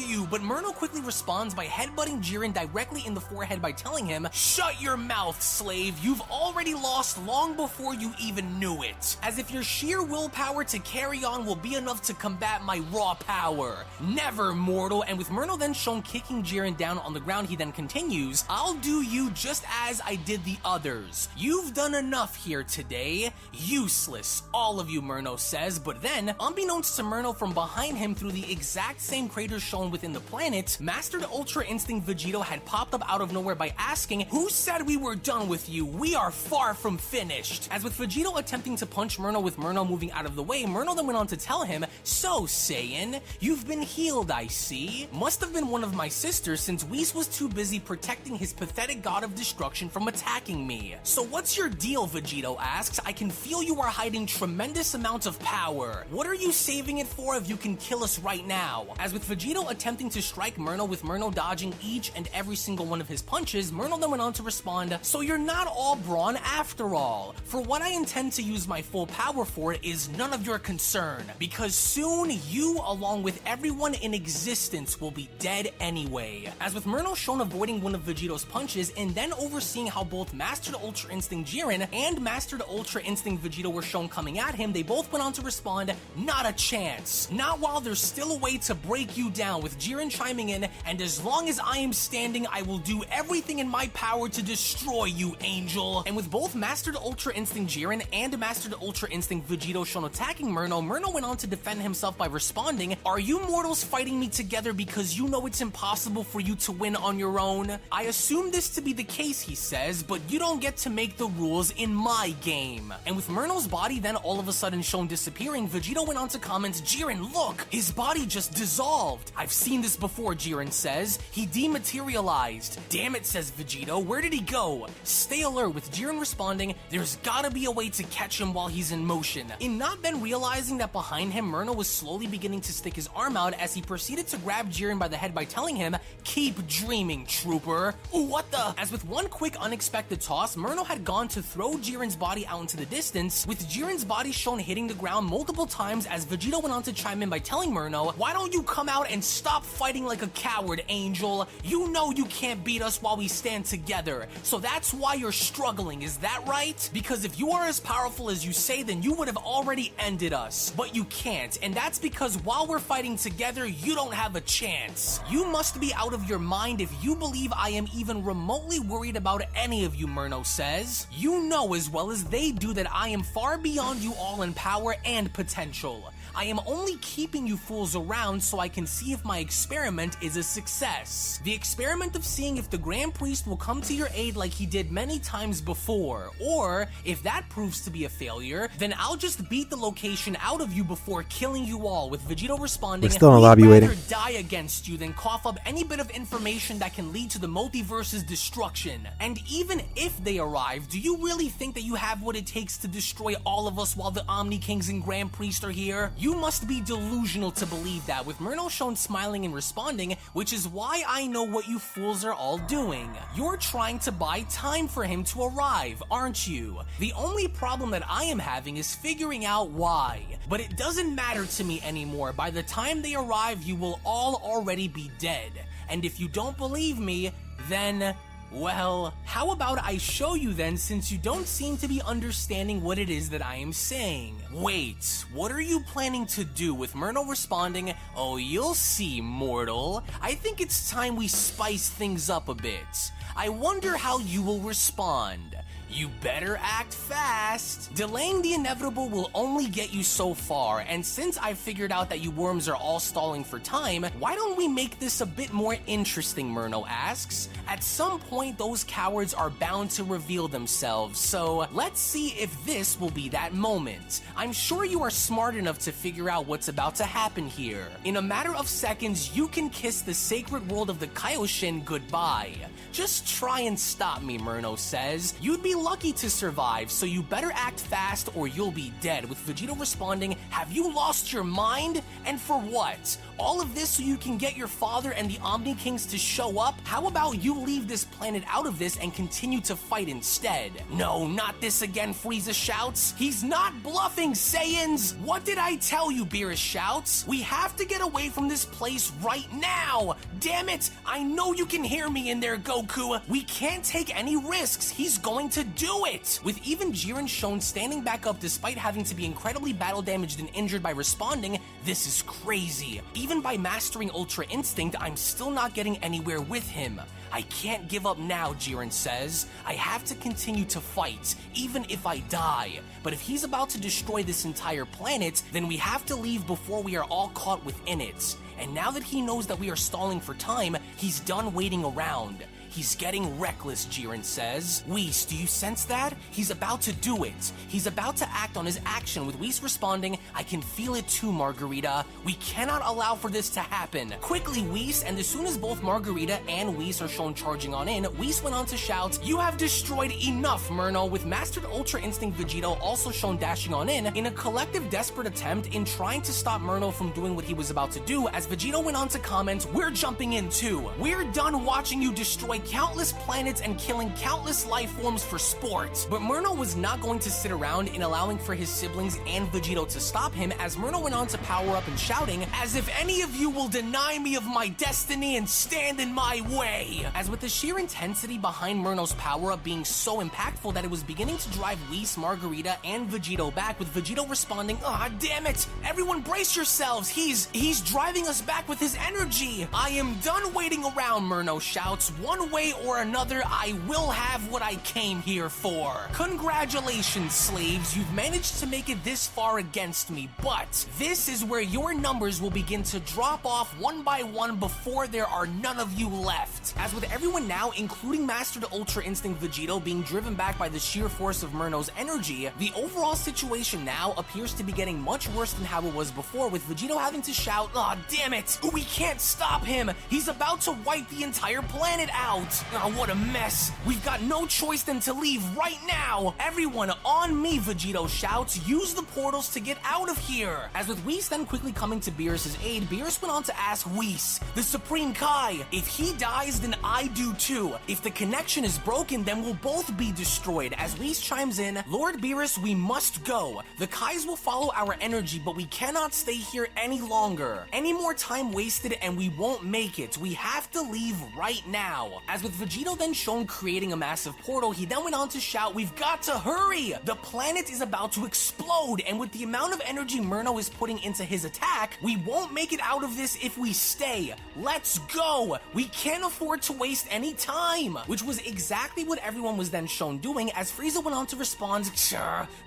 you! But Murno quickly responds by headbutting Jiren directly in the forehead by telling him, shut your mouth, slave! You've already lost long before you even knew it. As if your sheer willpower to carry on will be enough to combat my raw power. Never, mortal. And with Murno then shown kicking Jiren down on the ground, he then continues, I'll do you just as I did the others. You've done enough here today. Useless, all of you, Murno says. But then, unbeknownst to Murno, from behind him through the exact same crater shown within the planet, Master Ultra Instinct Vegito had popped up out of nowhere by asking, who said we were done with you? We are far from finished. As with Vegito attempting to punch Murno with Murno moving out of the way, Murno then went on to tell him, so Saiyan, you've been healed, I see. Must have been one of my sisters, since Whis was too busy protecting his pathetic god of destruction from attacking me. So what's your deal, Vegito asks. I can feel you are hiding tremendous amounts of power. What are you saving it for if you can kill us right now? As with Vegito attempting to strike Murno with Murno dodging each and every single one of his punches, Murno then went on to respond, so you're not all brawn after all. For what I intend to use my full power for is none of your concern, because soon you, along with everyone in existence, will be dead anyway. As with Murno shown avoiding one of Vegito's punches and then overseeing how both Master Ultra Instinct Jiren and Master Ultra Instinct Vegito were shown coming at him, they both went on to respond, not a chance. Not while there's still a way to break you down, with Jiren chiming in, and as long as I am standing, I will do everything in my power to destroy you, Angel. And with both Master Ultra Instinct Jiren and Master Ultra Instinct Vegito shown attacking Murno, Murno went on to defend himself by responding, are you mortals fighting me together because you know it's impossible for you to win on your own? I assume this to be the case, he says, but you don't get to make the rules in my game. And with Murno's body then all of a sudden shown disappearing, Vegito went on to comment, Jiren, look, his body just dissolved. I've seen this before, Jiren says. He dematerialized. Damn it, says Vegito, where did he go? Stay alert, with Jiren responding, there's gotta be a way to catch him while he's in motion. In not then realizing that behind him, Murno was slowly beginning to stick his arm out as he proceeded to grab Jiren by the head by telling him, keep dreaming, trooper. Ooh, what the? As with one quick unexpected toss, Murno had gone to throw Jiren's body out into the distance, with Jiren's body shown hitting the ground multiple times as Vegito went on to chime in by telling Murno, why don't you come out and stop fighting like a coward, Angel? You know you can't beat us while we stand together, so that's why you're struggling, is that right? Because if you are as powerful as you say, then you would have already ended us. But you can't, and that's because while we're fighting together, you don't have a chance. You must be out of your mind if you believe I am even remotely worried about any of you, Murno says. You know as well as they do that I am far beyond you all in power and potential. I am only keeping you fools around so I can see if my experiment is a success. The experiment of seeing if the Grand Priest will come to your aid like he did many times before, or if that proves to be a failure, then I'll just beat the location out of you before killing you all, with Vegito responding, we're still in the lobby waiting. Rather die against you than cough up any bit of information that can lead to the multiverse's destruction. And even if they arrive, do you really think that you have what it takes to destroy all of us while the Omni Kings and Grand Priest are here? You must be delusional to believe that, with Murno shown smiling and responding, which is why I know what you fools are all doing. You're trying to buy time for him to arrive, aren't you? The only only problem that I am having is figuring out why. But it doesn't matter to me anymore. By the time they arrive, you will all already be dead. And if you don't believe me, then... well, how about I show you then, since you don't seem to be understanding what it is that I am saying. Wait, what are you planning to do? With Myrno responding, "Oh, you'll see, mortal. I think it's time we spice things up a bit. I wonder how you will respond. You better act fast. Delaying the inevitable will only get you so far, and since I've figured out that you worms are all stalling for time, why don't we make this a bit more interesting?" Myrno asks. "At some point, those cowards are bound to reveal themselves, so let's see if this will be that moment. I'm sure you are smart enough to figure out what's about to happen here. In a matter of seconds, you can kiss the sacred world of the Kaioshin goodbye. Just try and stop me," Myrno says. "You'd be lucky to survive, so you better act fast or you'll be dead," with Vegito responding, "Have you lost your mind? And for what? All of this so you can get your father and the Omni Kings to show up? How about you leave this planet out of this and continue to fight instead?" "No, not this again," Frieza shouts. "He's not bluffing, Saiyans! What did I tell you?" Beerus shouts. "We have to get away from this place right now! Damn it! I know you can hear me in there, Goku! We can't take any risks! He's going to do it!" With even Jiren shown standing back up despite having to be incredibly battle damaged and injured by responding, "This is crazy. Even by mastering Ultra Instinct, I'm still not getting anywhere with him. I can't give up now," Jiren says. "I have to continue to fight, even if I die. But if he's about to destroy this entire planet, then we have to leave before we are all caught within it. And now that he knows that we are stalling for time, he's done waiting around. He's getting reckless," Jiren says. "Whis, do you sense that? He's about to do it. He's about to act on his action," with Whis responding, "I can feel it too, Margarita. We cannot allow for this to happen. Quickly, Whis," and as soon as both Margarita and Whis are shown charging on in, Whis went on to shout, "You have destroyed enough, Myrno," with Mastered Ultra Instinct Vegito also shown dashing on in a collective desperate attempt in trying to stop Myrno from doing what he was about to do, as Vegito went on to comment, "We're jumping in too. We're done watching you destroy countless planets and killing countless life forms for sport." But Myrno was not going to sit around in allowing for his siblings and Vegito to stop him, as Myrno went on to power up and shouting, "As if any of you will deny me of my destiny and stand in my way!" As with the sheer intensity behind Myrno's power up being so impactful that it was beginning to drive Whis, Margarita, and Vegito back, with Vegito responding, "Ah, damn it! Everyone brace yourselves! He's driving us back with his energy! I am done waiting around," Myrno shouts. "One way or another, I will have what I came here for. Congratulations, slaves. You've managed to make it this far against me, but this is where your numbers will begin to drop off one by one before there are none of you left." As with everyone now, including Mastered Ultra Instinct Vegito, being driven back by the sheer force of Myrno's energy, the overall situation now appears to be getting much worse than how it was before, with Vegito having to shout, "Aw, damn it! We can't stop him! He's about to wipe the entire planet out! Oh, what a mess! We've got no choice than to leave right now! Everyone on me," Vegito shouts. "Use the portals to get out of here!" As with Whis then quickly coming to Beerus' aid, Beerus went on to ask Whis, the Supreme Kai, "If he dies, then I do too. If the connection is broken, then we'll both be destroyed." As Whis chimes in, "Lord Beerus, we must go. The Kais will follow our energy, but we cannot stay here any longer. Any more time wasted and we won't make it. We have to leave right now." As with Vegito then shown creating a massive portal, he then went on to shout, "We've got to hurry! The planet is about to explode, and with the amount of energy Myrno is putting into his attack, we won't make it out of this if we stay. Let's go! We can't afford to waste any time!" Which was exactly what everyone was then shown doing, as Frieza went on to respond,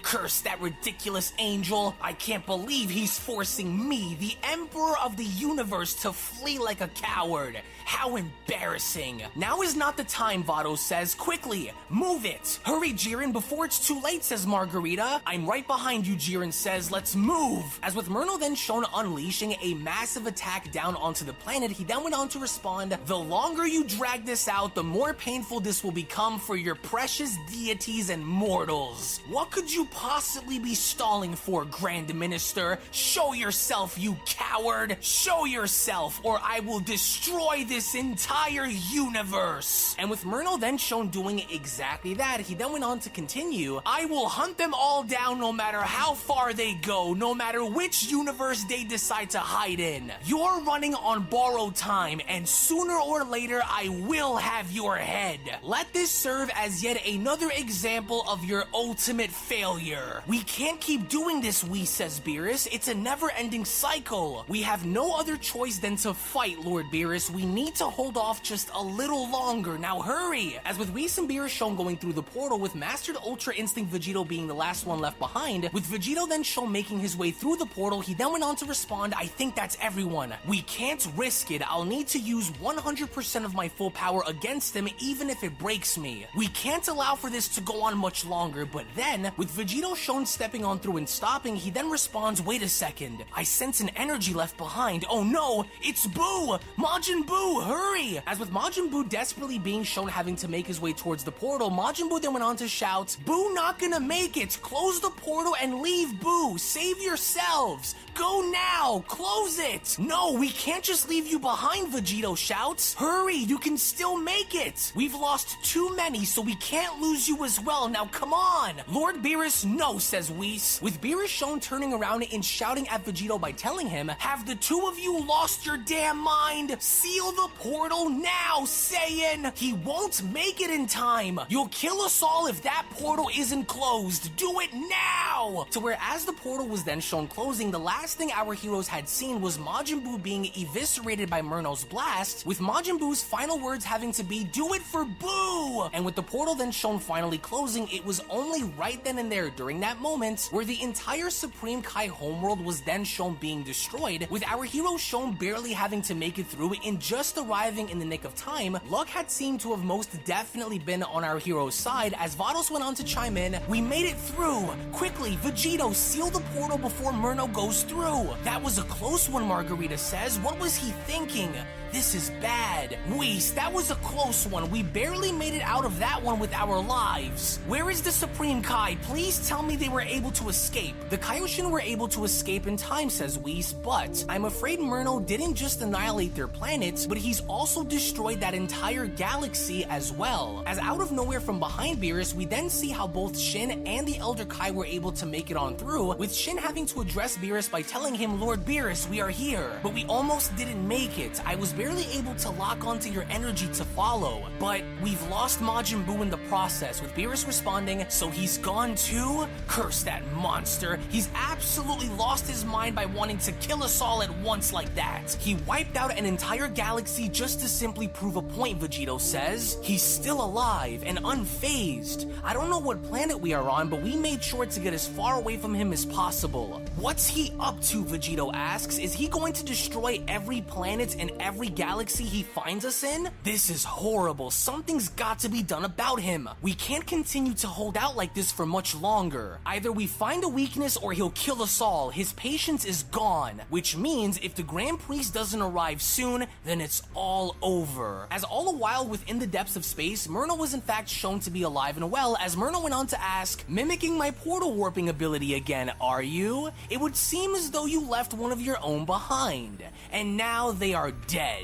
"Curse that ridiculous angel! I can't believe he's forcing me, the Emperor of the Universe, to flee like a coward. How embarrassing. Now is not the time," Vado says. "Quickly, move it." "Hurry, Jiren, before it's too late," says Margarita. "I'm right behind you," Jiren says. "Let's move." As with Myrno then shown unleashing a massive attack down onto the planet, he then went on to respond, "The longer you drag this out, the more painful this will become for your precious deities and mortals. What could you possibly be stalling for, Grand Minister? Show yourself, you coward! Show yourself, or I will destroy this entire universe!" universe. And with Murno then shown doing exactly that, he then went on to continue, I will hunt them all down no matter how far they go, no matter which universe they decide to hide in. You're running on borrowed time, and sooner or later I will have your head. Let this serve as yet another example of your ultimate failure. We can't keep doing this, Whis, says Beerus. It's a never-ending cycle. We have no other choice than to fight, Lord Beerus. We need to hold off just a little longer. Now hurry! As with Whis and Beerus shown going through the portal, with Mastered Ultra Instinct Vegito being the last one left behind, with Vegito then shown making his way through the portal, he then went on to respond, I think that's everyone. We can't risk it. I'll need to use 100% of my full power against him, even if it breaks me. We can't allow for this to go on much longer, but then, with Vegito shown stepping on through and stopping, he then responds, wait a second. I sense an energy left behind. Oh no, it's Boo! Majin Buu, hurry! As with Majin Buu desperately being shown having to make his way towards the portal, Majin Buu then went on to shout, Boo not gonna make it! Close the portal and leave Boo! Save yourselves! Go now! Close it! No, we can't just leave you behind, Vegito shouts. Hurry, you can still make it! We've lost too many, so we can't lose you as well. Now come on! Lord Beerus, no, says Whis. With Beerus shown turning around and shouting at Vegito by telling him, have the two of you lost your damn mind? Seal the portal now, Saiyan! He won't make it in time! You'll kill us all if that portal isn't closed! Do it now! To where as the portal was then shown closing, the last thing our heroes had seen was Majin Buu being eviscerated by Murno's blast, with Majin Buu's final words having to be, do it for Boo! And with the portal then shown finally closing, it was only right then and there during that moment where the entire Supreme Kai homeworld was then shown being destroyed, with our heroes shown barely having to make it through in just arriving in the nick of time. Luck had seemed to have most definitely been on our hero's side as Vados went on to chime in, we made it through! Quickly, Vegito, seal the portal before Murno goes through! That was a close one, Margarita says. What was he thinking? This is bad. Whis, that was a close one. We barely made it out of that one with our lives. Where is the Supreme Kai? Please tell me they were able to escape. The Kaioshin were able to escape in time, says Whis, but I'm afraid Murno didn't just annihilate their planets, but he's also destroyed that entire galaxy as well. As out of nowhere from behind Beerus, we then see how both Shin and the Elder Kai were able to make it on through, with Shin having to address Beerus by telling him, Lord Beerus, we are here. But we almost didn't make it. I was barely able to lock onto your energy to follow, but we've lost Majin Buu in the process, with Beerus responding, so he's gone too? Curse that monster. He's absolutely lost his mind by wanting to kill us all at once like that. He wiped out an entire galaxy just to simply prove a point, Vegito says. He's still alive and unfazed. I don't know what planet we are on, but we made sure to get as far away from him as possible. What's he up to, Vegito asks. Is he going to destroy every planet and every galaxy he finds us in? This is horrible. Something's got to be done about him. We can't continue to hold out like this for much longer. Either we find a weakness or he'll kill us all. His patience is gone, which means if the Grand Priest doesn't arrive soon, then it's all over. As all the while within the depths of space, Murno was in fact shown to be alive and well, as Murno went on to ask, mimicking my portal warping ability again, are you? It would seem as though you left one of your own behind, and now they are dead.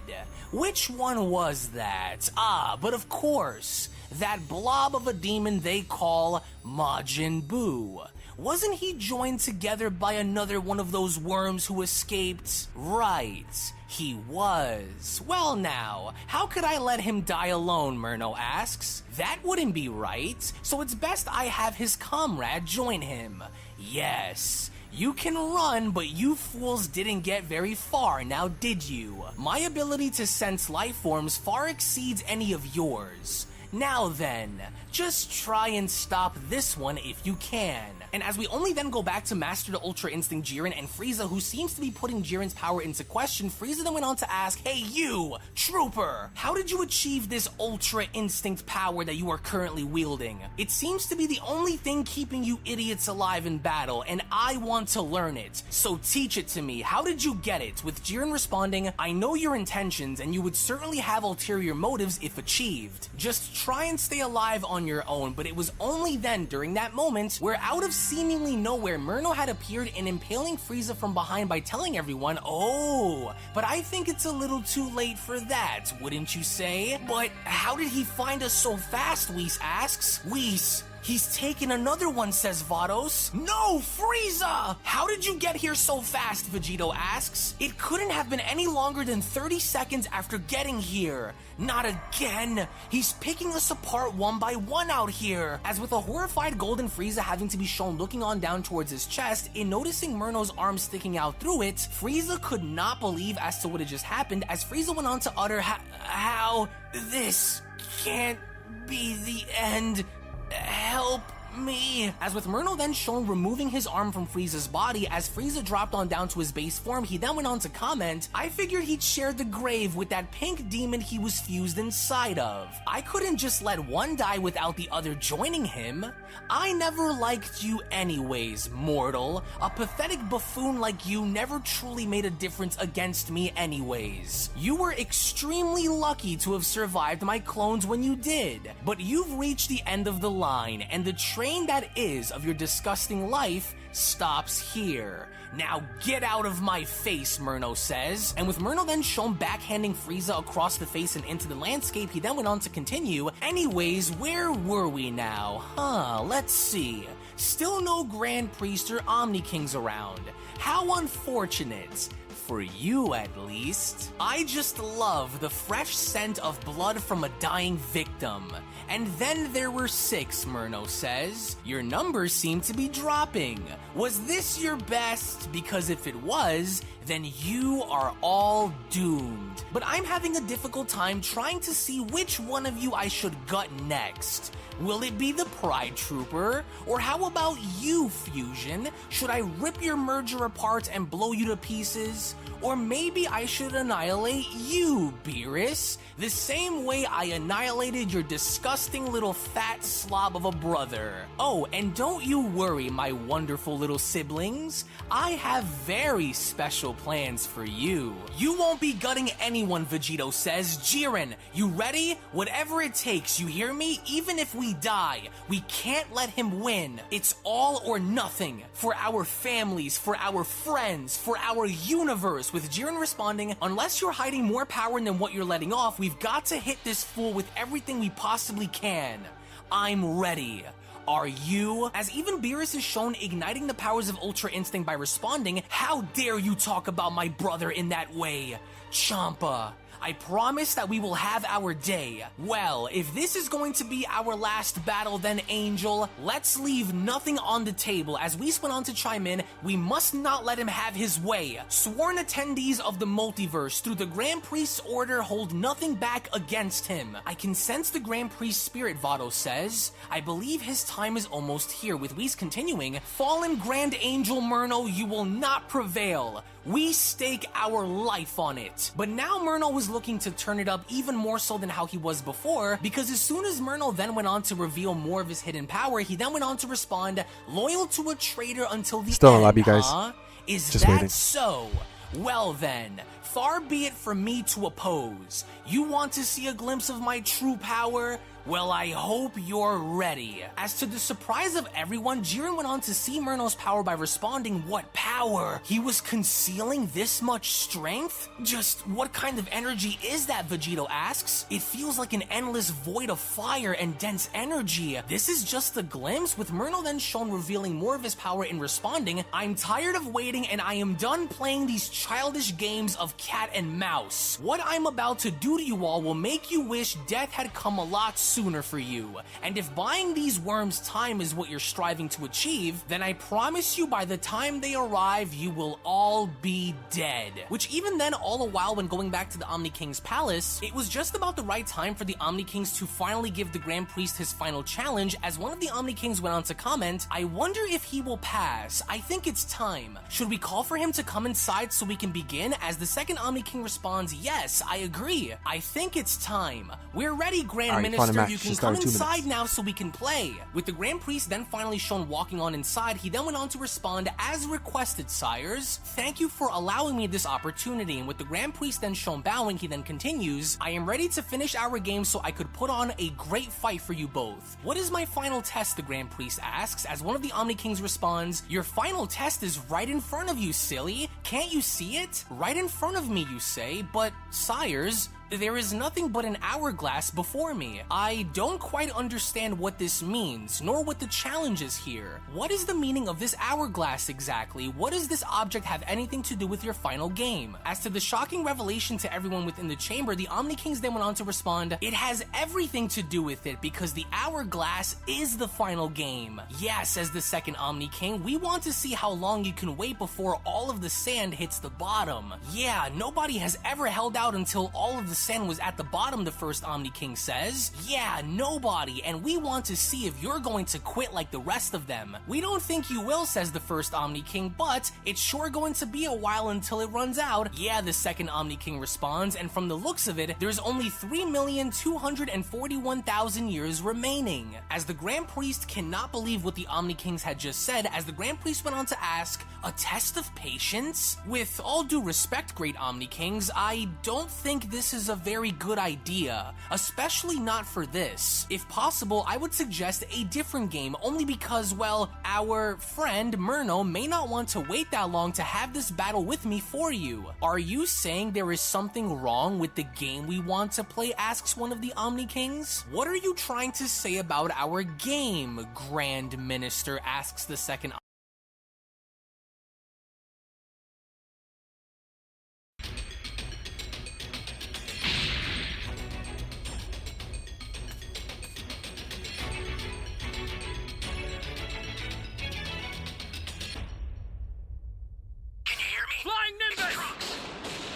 Which one was that? Ah, but of course, that blob of a demon they call Majin Buu. Wasn't he joined together by another one of those worms who escaped? Right, he was. Well now, how could I let him die alone, Murno asks. That wouldn't be right, so it's best I have his comrade join him. Yes. You can run, but you fools didn't get very far, now did you? My ability to sense life forms far exceeds any of yours. Now then, just try and stop this one if you can. And as we only then go back to Master the Ultra Instinct Jiren and Frieza, who seems to be putting Jiren's power into question, Frieza then went on to ask, hey you, Trooper, how did you achieve this Ultra Instinct power that you are currently wielding? It seems to be the only thing keeping you idiots alive in battle, and I want to learn it. So teach it to me. How did you get it? With Jiren responding, I know your intentions, and you would certainly have ulterior motives if achieved. Just try and stay alive on your own, but it was only then, during that moment, where out of seemingly nowhere, Murno had appeared and impaling Frieza from behind by telling everyone, oh, but I think it's a little too late for that, wouldn't you say? But how did he find us so fast, Whis asks. Whis, he's taken another one, says Vados. No, Frieza! How did you get here so fast, Vegito asks. It couldn't have been any longer than 30 seconds after getting here. Not again! He's picking us apart one by one out here! As with a horrified Golden Frieza having to be shown looking on down towards his chest, in noticing Murno's arm sticking out through it, Frieza could not believe as to what had just happened, as Frieza went on to utter, how this can't be the end. Help me. As with Murno then shown removing his arm from Frieza's body, as Frieza dropped on down to his base form, he then went on to comment, I figured he'd share the grave with that pink demon he was fused inside of. I couldn't just let one die without the other joining him. I never liked you anyways, mortal. A pathetic buffoon like you never truly made a difference against me anyways. You were extremely lucky to have survived my clones when you did, but you've reached the end of the line, and the train that is of your disgusting life stops here. Now get out of my face, Murno says. And with Murno then shown backhanding Frieza across the face and into the landscape, he then went on to continue, anyways, where were we now? Let's see. Still no Grand Priest or Omni Kings around. How unfortunate. For you, at least. I just love the fresh scent of blood from a dying victim. And then there were 6, Murno says. Your numbers seem to be dropping. Was this your best? Because if it was, then you are all doomed. But I'm having a difficult time trying to see which one of you I should gut next. Will it be the Pride Trooper? Or how about you, Fusion? Should I rip your merger apart and blow you to pieces? Or maybe I should annihilate you, Beerus, the same way I annihilated your disgusting little fat slob of a brother. Oh, and don't you worry, my wonderful little siblings. I have very special plans for you. You won't be gutting anyone, Vegito says. Jiren, you ready? Whatever it takes, you hear me? Even if we die, we can't let him win. It's all or nothing. For our families, for our friends, for our universe. With Jiren responding, unless you're hiding more power than what you're letting off, we've got to hit this fool with everything we possibly can. I'm ready. Are you? As even Beerus is shown igniting the powers of Ultra Instinct by responding, how dare you talk about my brother in that way? Champa, I promise that we will have our day. Well, if this is going to be our last battle, then Angel, let's leave nothing on the table. As Whis went on to chime in, we must not let him have his way. Sworn attendees of the multiverse, through the Grand Priest's order, hold nothing back against him. I can sense the Grand Priest's spirit, Vados says. I believe his time is almost here, with Whis continuing, Fallen Grand Angel Murno, you will not prevail. We stake our life on it. But now Murno was looking to turn it up even more so than how he was before, because as soon as Murno then went on to reveal more of his hidden power, he then went on to respond, loyal to a traitor until the Still end, in lobby, guys. huh? Is Just that waiting. so? Well then, far be it from me to oppose. You want to see a glimpse of my true power? Well, I hope you're ready. As to the surprise of everyone, Jiren went on to see Murno's power by responding, what power? He was concealing this much strength? Just what kind of energy is that, Vegito asks. It feels like an endless void of fire and dense energy. This is just a glimpse, with Murno then shown revealing more of his power in responding, I'm tired of waiting and I am done playing these childish games of cat and mouse. What I'm about to do to you all will make you wish death had come a lot sooner for you. And if buying these worms time is what you're striving to achieve, then I promise you by the time they arrive, you will all be dead. Which even then, all the while when going back to the Omni King's palace, it was just about the right time for the Omni Kings to finally give the Grand Priest his final challenge, as one of the Omni Kings went on to comment, I wonder if he will pass. I think it's time. Should we call for him to come inside so we can begin? As the second Omni King responds, yes, I agree. I think it's time. We're ready, Grand Minister. You can come inside now so we can play. With the Grand Priest then finally shown walking on inside, he then went on to respond, as requested, sires. Thank you for allowing me this opportunity. And with the Grand Priest then shown bowing, he then continues, I am ready to finish our game so I could put on a great fight for you both. What is my final test, the Grand Priest asks, as one of the Omni Kings responds, your final test is right in front of you, silly. Can't you see it? Right in front of me, you say, but sires, there is nothing but an hourglass before me. I don't quite understand what this means, nor what the challenge is here. What is the meaning of this hourglass exactly? What does this object have anything to do with your final game? As to the shocking revelation to everyone within the chamber, the Omni Kings then went on to respond, it has everything to do with it because the hourglass is the final game. Yeah, says the second Omni King, we want to see how long you can wait before all of the sand hits the bottom. Yeah, nobody has ever held out until all of the sand was at the bottom, the first Omni King says. Yeah, nobody, and we want to see if you're going to quit like the rest of them. We don't think you will, says the first Omni King, but it's sure going to be a while until it runs out. Yeah, the second Omni King responds, and from the looks of it, there's only 3,241,000 years remaining. As the Grand Priest cannot believe what the Omni Kings had just said, as the Grand Priest went on to ask, a test of patience? With all due respect, great Omni Kings, I don't think this is a very good idea, especially not for this. If possible, I would suggest a different game, only because, well, our friend Murno may not want to wait that long to have this battle with me for you. Are you saying there is something wrong with the game we want to play, asks one of the Omni Kings. What are you trying to say about our game, Grand Minister, asks the second. Flying Nimbus! Trunks!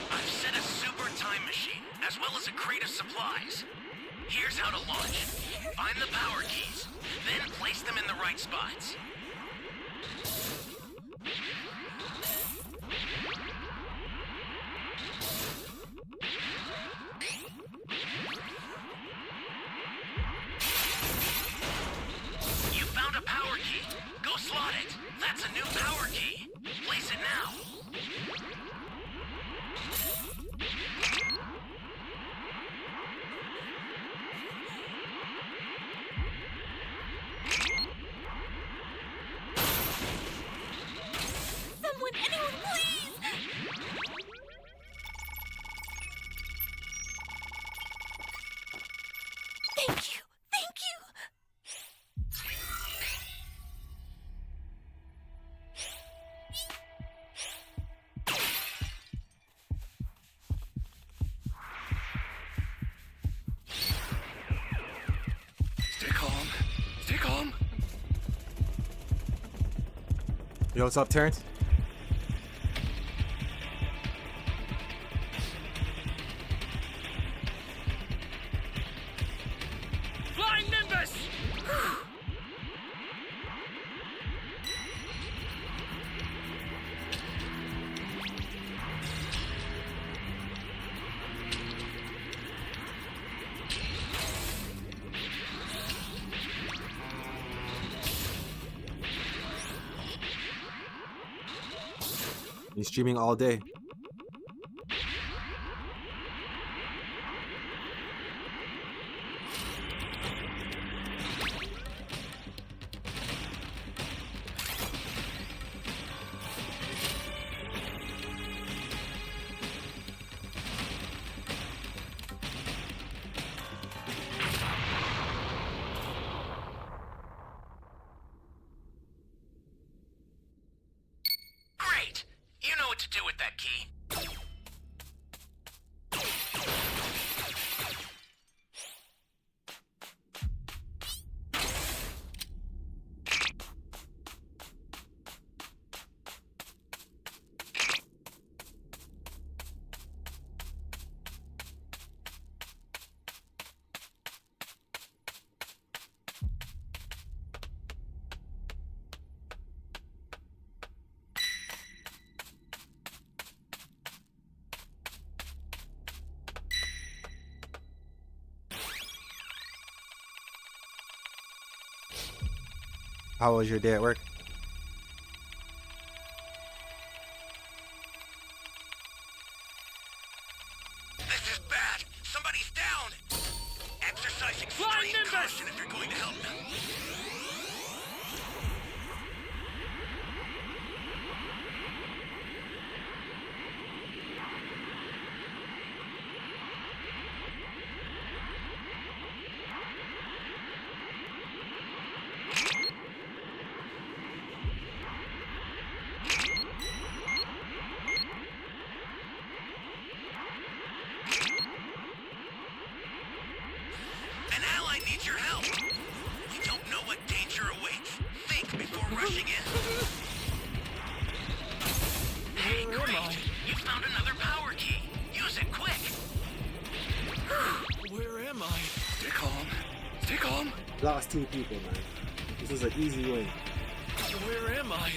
I've set a super time machine, as well as a crate of supplies. Here's how to launch. Find the power keys, then place them in the right spots. You found a power key. Go slot it. That's a new power key. Place it now. Someone, anyone, please! Thank you! Thank you! Stay calm. Stay calm. Yo, what's up, Terrence? Flying Nimbus! He's streaming all day. Great! You know what to do with that key. How was your day at work? This is bad. Somebody's down. Exercise extreme caution if you're going to help them. An ally needs your help. You don't know what danger awaits. Think before rushing in. Hey, great! You found another power key. Use it quick. Where am I? Stay calm. Stay calm. Lost 2 people, man. This is an easy win. Where am I?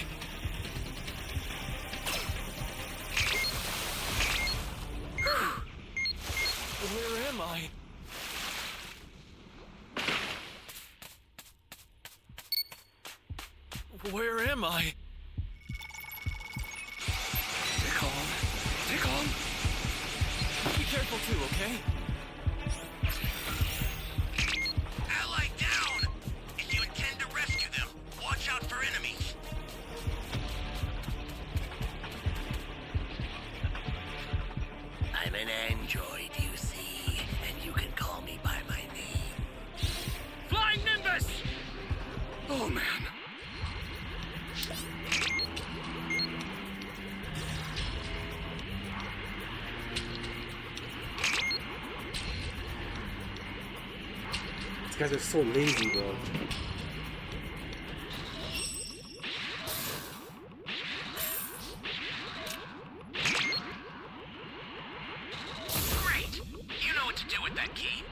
Where am I? Where am I? Stay calm. Stay calm. Be careful too, okay? Ally down! If you intend to rescue them, watch out for enemies. I'm an android, you see, and you can call me by my name. Flying Nimbus! Oh, man. These guys are so lazy, bro. Great! You know what to do with that key.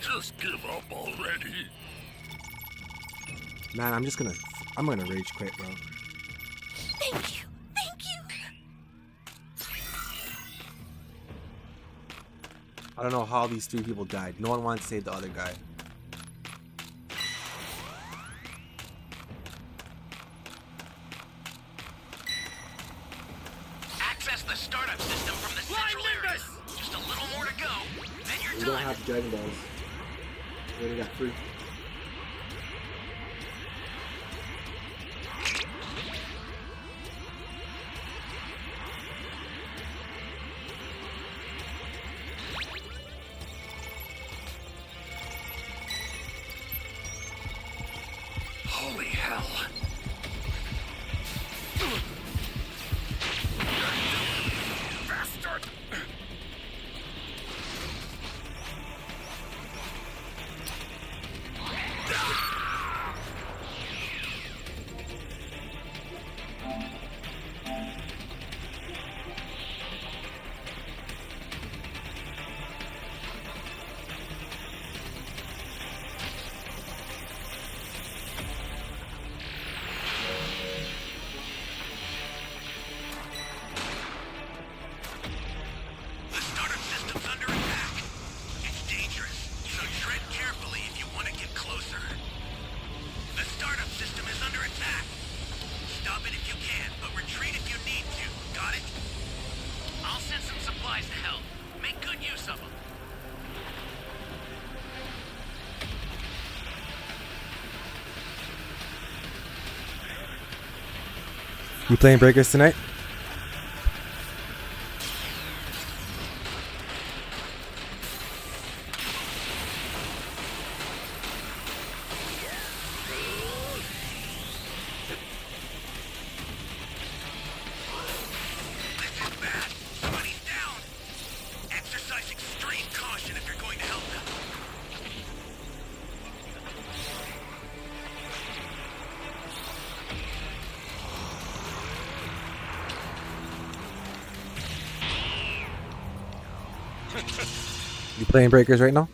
Just give up already. Man, I'm gonna rage quit, bro. Thank you. Thank you. I don't know how these 3 people died. No one wanted to save the other guy. Access the startup system from the central area. Just a little more to go, then you're We don't done. have Dragon Balls. We only got 3. Holy hell. Bastard! The startup system's under attack. It's dangerous, so tread carefully if you want to get closer. The startup system is under attack. Stop it if you can, but retreat if you need to. Got it? I'll send some supplies to help. Make good use of them. You playing Breakers tonight? This is bad. Somebody's down. Exercise extreme caution if you're going to help them. You playing Breakers right now?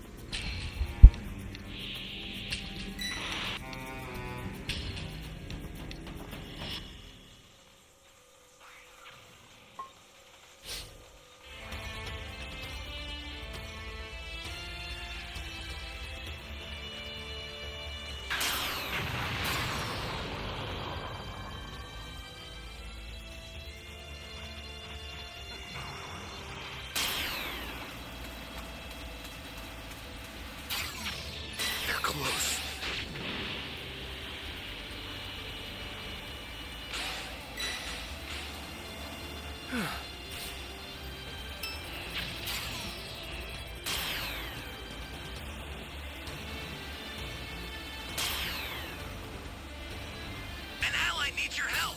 Close. An ally needs your help.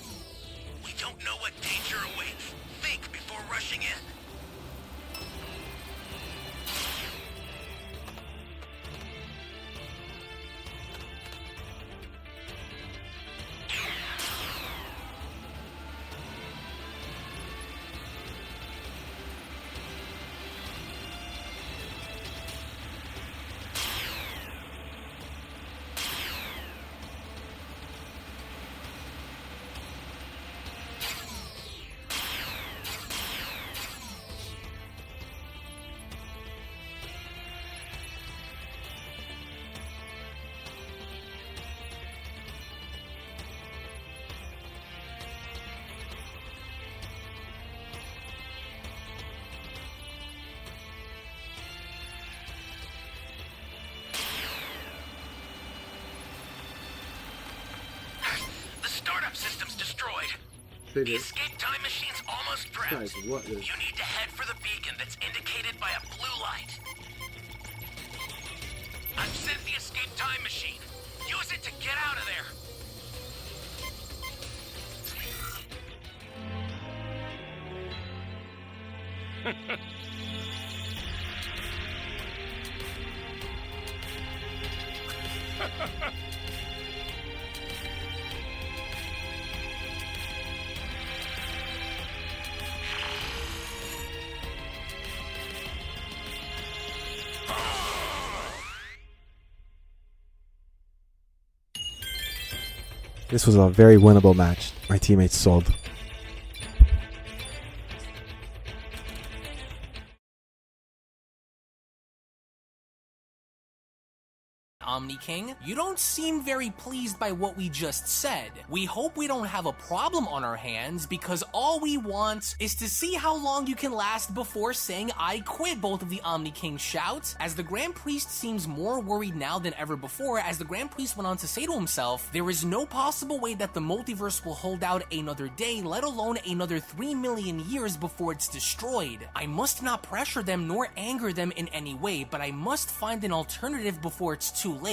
We don't know what danger awaits. Think before rushing in. The startup system's destroyed. The escape time machine's almost prepped. Guys, what is... You need to head for the beacon that's indicated by a blue light. I've sent the escape time machine. Use it to get out of there. This was a very winnable match. My teammates sold. Omni King, you don't seem very pleased by what we just said. We hope we don't have a problem on our hands because all we want is to see how long you can last before saying I quit, both of the Omni Kings shout. As the Grand Priest seems more worried now than ever before, as the Grand Priest went on to say to himself, there is no possible way that the multiverse will hold out another day, let alone another 3 million years before it's destroyed. I must not pressure them nor anger them in any way, but I must find an alternative before it's too late.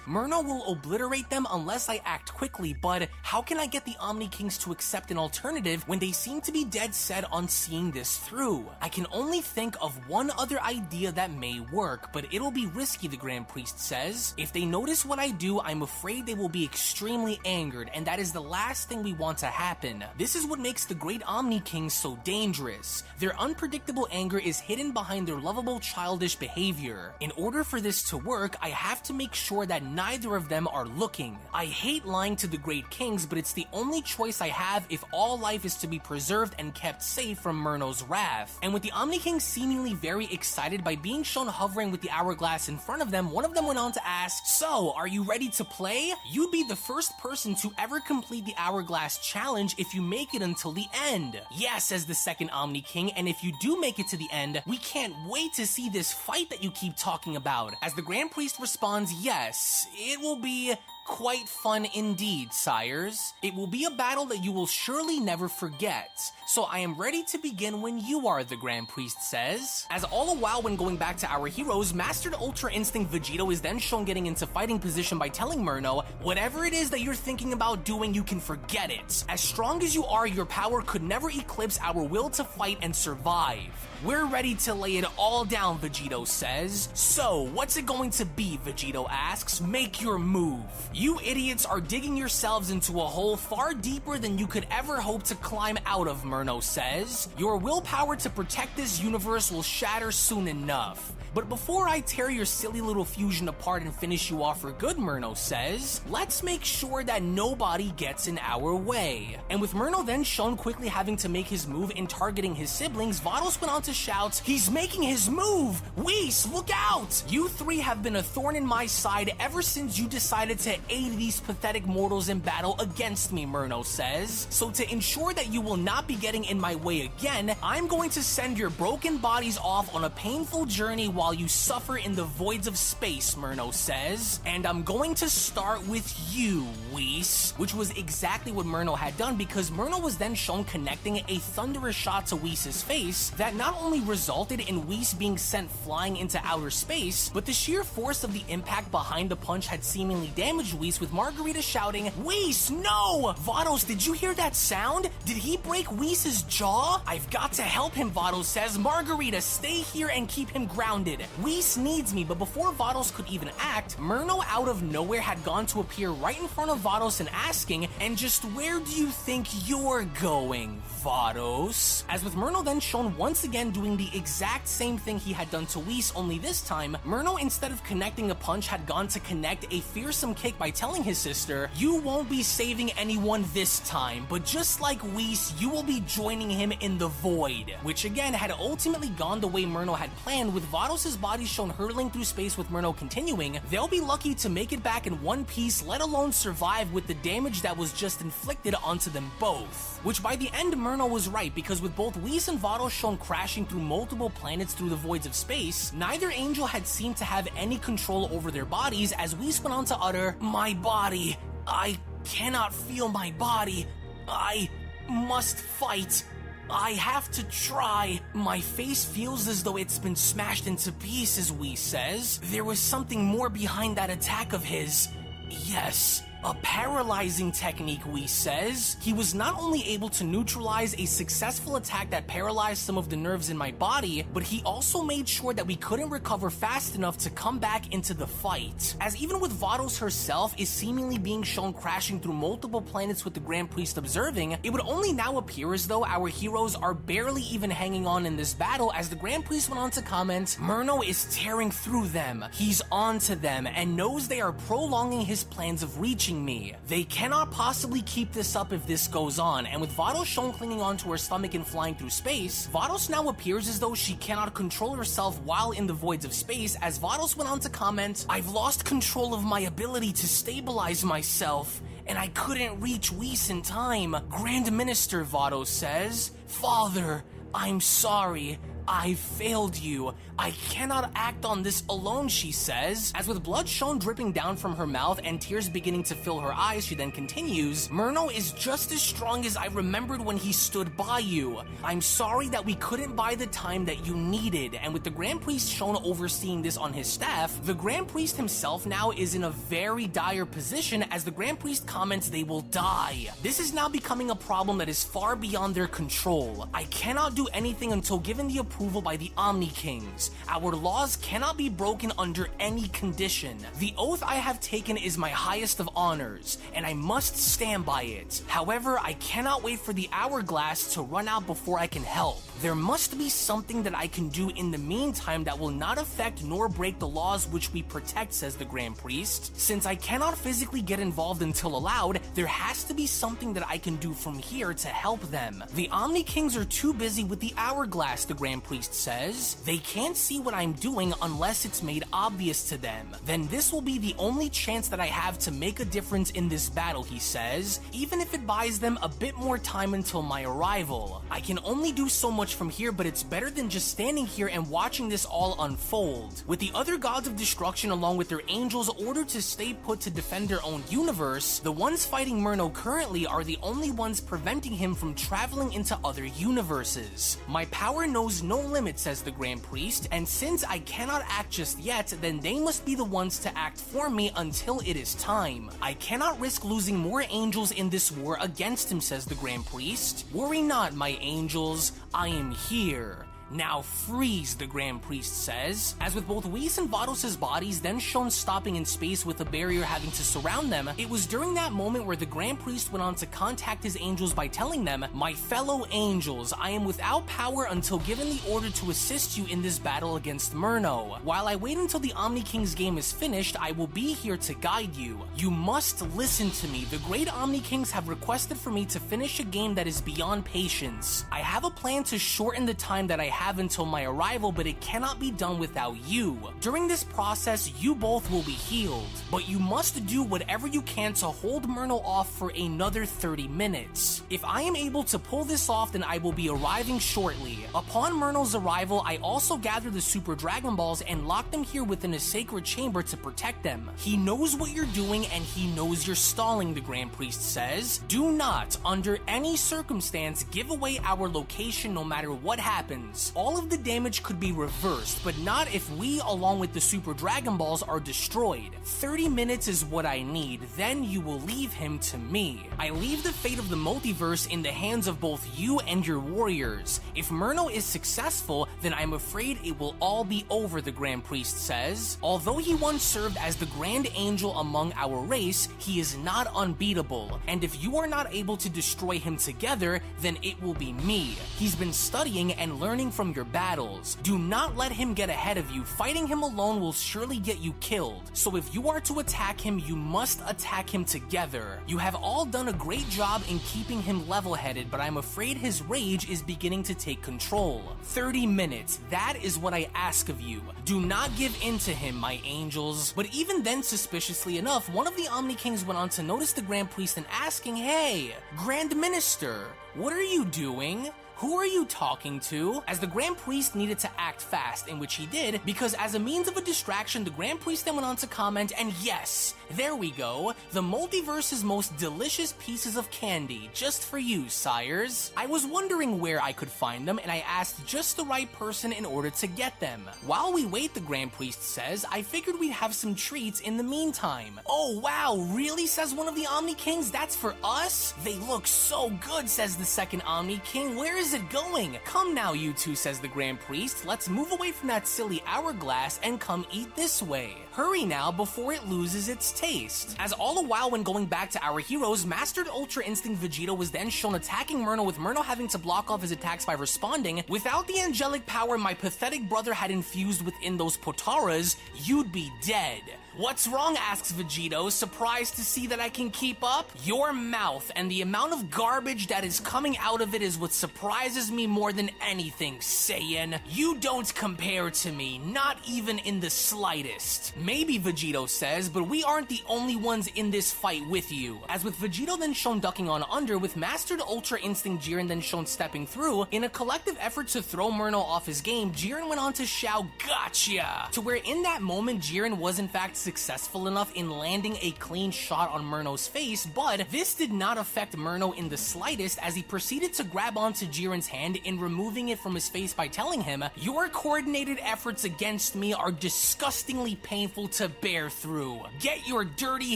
Myrna will obliterate them unless I act quickly, but how can I get the Omni Kings to accept an alternative when they seem to be dead set on seeing this through? I can only think of one other idea that may work, but it'll be risky, the Grand Priest says. If they notice what I do, I'm afraid they will be extremely angered, and that is the last thing we want to happen. This is what makes the Great Omni Kings so dangerous. Their unpredictable anger is hidden behind their lovable childish behavior. In order for this to work, I have to make sure that neither of them are looking. I hate lying to the Great Kings, but it's the only choice I have if all life is to be preserved and kept safe from Myrno's wrath. And with the Omni Kings seemingly very excited by being shown hovering with the hourglass in front of them, one of them went on to ask, so, are you ready to play? You'd be the first person to ever complete the hourglass challenge if you make it until the end. Yes, says the second Omni King, and if you do make it to the end, we can't wait to see this fight that you keep talking about. As the Grand Priest responds, yes, it will be quite fun indeed, sires. It will be a battle that you will surely never forget. So I am ready to begin when you are, the Grand Priest says. As all the while when going back to our heroes, Mastered Ultra Instinct Vegito is then shown getting into fighting position by telling Murno, whatever it is that you're thinking about doing, you can forget it. As strong as you are, your power could never eclipse our will to fight and survive. We're ready to lay it all down, Vegito says. So, what's it going to be, Vegito asks. Make your move. You idiots are digging yourselves into a hole far deeper than you could ever hope to climb out of, Murno says. Your willpower to protect this universe will shatter soon enough. But before I tear your silly little fusion apart and finish you off for good, Murno says, let's make sure that nobody gets in our way. And with Murno then shown quickly having to make his move in targeting his siblings, Vados went on to shout, he's making his move! Whis, look out! You three have been a thorn in my side ever since you decided to aid these pathetic mortals in battle against me, Murno says. So to ensure that you will not be getting in my way again, I'm going to send your broken bodies off on a painful journey while you suffer in the voids of space, Murno says. And I'm going to start with you, Whis. Which was exactly what Murno had done, because Murno was then shown connecting a thunderous shot to Whis' face that not only resulted in Whis being sent flying into outer space, but the sheer force of the impact behind the punch had seemingly damaged Whis, with Margarita shouting, Whis, no! Vados, did you hear that sound? Did he break Whis' jaw? I've got to help him, Vados says. Margarita, stay here and keep him grounded. Whis needs me, but before Vados could even act, Murno out of nowhere had gone to appear right in front of Vados and asking, and just where do you think you're going, Vados? As with Murno then shown once again doing the exact same thing he had done to Whis, only this time, Murno instead of connecting a punch had gone to connect a fearsome kick by telling his sister, you won't be saving anyone this time, but just like Whis, you will be joining him in the void. Which again had ultimately gone the way Murno had planned, with Vados' body shown hurtling through space with Murno continuing. They'll be lucky to make it back in one piece, let alone survive with the damage that was just inflicted onto them both. Which by the end, Murno was right, because with both Whis and Vados shown crashing through multiple planets through the voids of space, neither angel had seemed to have any control over their bodies, as Whis went on to utter, my body, I cannot feel my body, I must fight. I have to try. My face feels as though it's been smashed into pieces, Whis says. There was something more behind that attack of his. Yes. A paralyzing technique, Whis says. He was not only able to neutralize a successful attack that paralyzed some of the nerves in my body, but he also made sure that we couldn't recover fast enough to come back into the fight. As even with Vados herself is seemingly being shown crashing through multiple planets with the Grand Priest observing, it would only now appear as though our heroes are barely even hanging on in this battle, as the Grand Priest went on to comment, Murno is tearing through them. He's on to them and knows they are prolonging his plans of reaching me. They cannot possibly keep this up if this goes on, and with Vados shown clinging onto her stomach and flying through space, Vados now appears as though she cannot control herself while in the voids of space, as Vados went on to comment, I've lost control of my ability to stabilize myself, and I couldn't reach Whis in time. Grand Minister, Vados says, Father, I'm sorry. I failed you. I cannot act on this alone, she says. As with blood shown dripping down from her mouth and tears beginning to fill her eyes, she then continues, Murno is just as strong as I remembered when he stood by you. I'm sorry that we couldn't buy the time that you needed. And with the Grand Priest shown overseeing this on his staff, the Grand Priest himself now is in a very dire position, as the Grand Priest comments they will die. This is now becoming a problem that is far beyond their control. I cannot do anything until given the approval by the Omni Kings. Our laws cannot be broken under any condition. The oath I have taken is my highest of honors, and I must stand by it. However, I cannot wait for the hourglass to run out before I can help. There must be something that I can do in the meantime that will not affect nor break the laws which we protect, says the Grand Priest. Since I cannot physically get involved until allowed, there has to be something that I can do from here to help them. The Omni Kings are too busy with the hourglass, the Grand Priest says. They can't see what I'm doing unless it's made obvious to them. Then this will be the only chance that I have to make a difference in this battle, he says, even if it buys them a bit more time until my arrival. I can only do so much from here, but it's better than just standing here and watching this all unfold. With the other gods of destruction along with their angels ordered to stay put to defend their own universe, the ones fighting Murno currently are the only ones preventing him from traveling into other universes. My power knows no limit, says the Grand Priest, and since I cannot act just yet, then they must be the ones to act for me until it is time. I cannot risk losing more angels in this war against him, says the Grand Priest. Worry not, my angels, I am here. Now freeze, the Grand Priest says. As with both Whis and Vados' bodies then shown stopping in space with a barrier having to surround them, it was during that moment where the Grand Priest went on to contact his angels by telling them, "My fellow angels, I am without power until given the order to assist you in this battle against Murno. While I wait until the Omni King's game is finished, I will be here to guide you. You must listen to me. The great Omni Kings have requested for me to finish a game that is beyond patience. I have a plan to shorten the time that I have until my arrival, but it cannot be done without you. During this process, you both will be healed, but you must do whatever you can to hold Murno off for another 30 minutes. If I am able to pull this off, then I will be arriving shortly. Upon Murno's arrival, I also gather the Super Dragon Balls and lock them here within a sacred chamber to protect them. He knows what you're doing and he knows you're stalling," the Grand Priest says. "Do not, under any circumstance, give away our location no matter what happens. All of the damage could be reversed, but not if we, along with the Super Dragon Balls, are destroyed. 30 minutes is what I need, then you will leave him to me. I leave the fate of the multiverse in the hands of both you and your warriors. If Murno is successful, then I'm afraid it will all be over," the Grand Priest says. "Although he once served as the Grand Angel among our race, he is not unbeatable, and if you are not able to destroy him together, then it will be me. He's been studying and learning from your battles. Do not let him get ahead of you. Fighting him alone will surely get you killed. So if you are to attack him, you must attack him together. You have all done a great job in keeping him level-headed, but I'm afraid his rage is beginning to take control. 30 minutes, that is what I ask of you. Do not give in to him, my angels." But even then, suspiciously enough, one of the Omni Kings went on to notice the Grand Priest and asking, "Hey, Grand Minister, what are you doing? Who are you talking to?" As the Grand Priest needed to act fast, in which he did, because as a means of a distraction, the Grand Priest then went on to comment, "And yes, there we go, the multiverse's most delicious pieces of candy, just for you, sires. I was wondering where I could find them, and I asked just the right person in order to get them. While we wait," the Grand Priest says, "I figured we'd have some treats in the meantime." "Oh wow, really?" says one of the Omni Kings. "That's for us? They look so good," says the second Omni King. "Where is it going? Come now, you two," says the Grand Priest. "Let's move away from that silly hourglass and come eat this way. Hurry now before it loses its taste." As all the while when going back to our heroes, Mastered Ultra Instinct Vegito was then shown attacking Murno, with Murno having to block off his attacks by responding. "Without the angelic power my pathetic brother had infused within those Potaras, you'd be dead." "What's wrong?" asks Vegito, surprised to see that I can keep up. "Your mouth and the amount of garbage that is coming out of it is what surprises me more than anything, Saiyan. You don't compare to me, not even in the slightest." "Maybe," Vegito says, "but we aren't the only ones in this fight with you." As with Vegito then shown ducking on under, with Mastered Ultra Instinct Jiren then shown stepping through, in a collective effort to throw Murno off his game, Jiren went on to shout, "Gotcha!" To where in that moment, Jiren was in fact successful enough in landing a clean shot on Murno's face, but this did not affect Murno in the slightest, as he proceeded to grab onto Jiren's hand and removing it from his face by telling him, "Your coordinated efforts against me are disgustingly painful to bear through. Get your dirty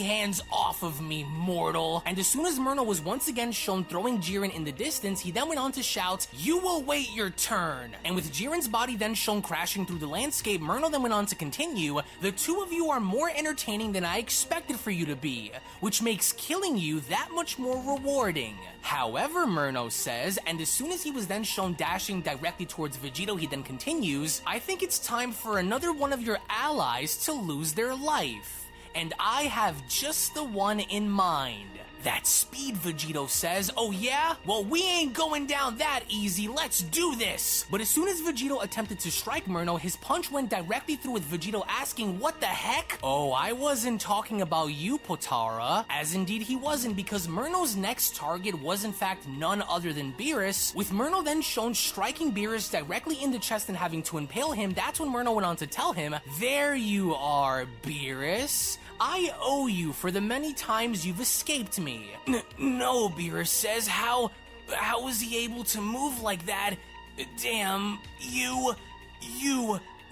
hands off of me, mortal." And as soon as Murno was once again shown throwing Jiren in the distance, he then went on to shout, "You will wait your turn." And with Jiren's body then shown crashing through the landscape, Murno then went on to continue, "The two of you are more entertaining than I expected for you to be, which makes killing you that much more rewarding. However," Murno says, and as soon as he was then shown dashing directly towards Vegito, he then continues, "I think it's time for another one of your allies to lose their life. And I have just the one in mind." "That's speed," Vegito says. "Oh yeah? Well, we ain't going down that easy. Let's do this." But as soon as Vegito attempted to strike Murno, his punch went directly through, with Vegito asking, "What the heck?" "Oh, I wasn't talking about you, Potara." As indeed he wasn't, because Murno's next target was in fact none other than Beerus. With Murno then shown striking Beerus directly in the chest and having to impale him, that's when Murno went on to tell him, "There you are, Beerus. I owe you for the many times you've escaped me." No, Beerus says. How was he able to move like that? Damn, you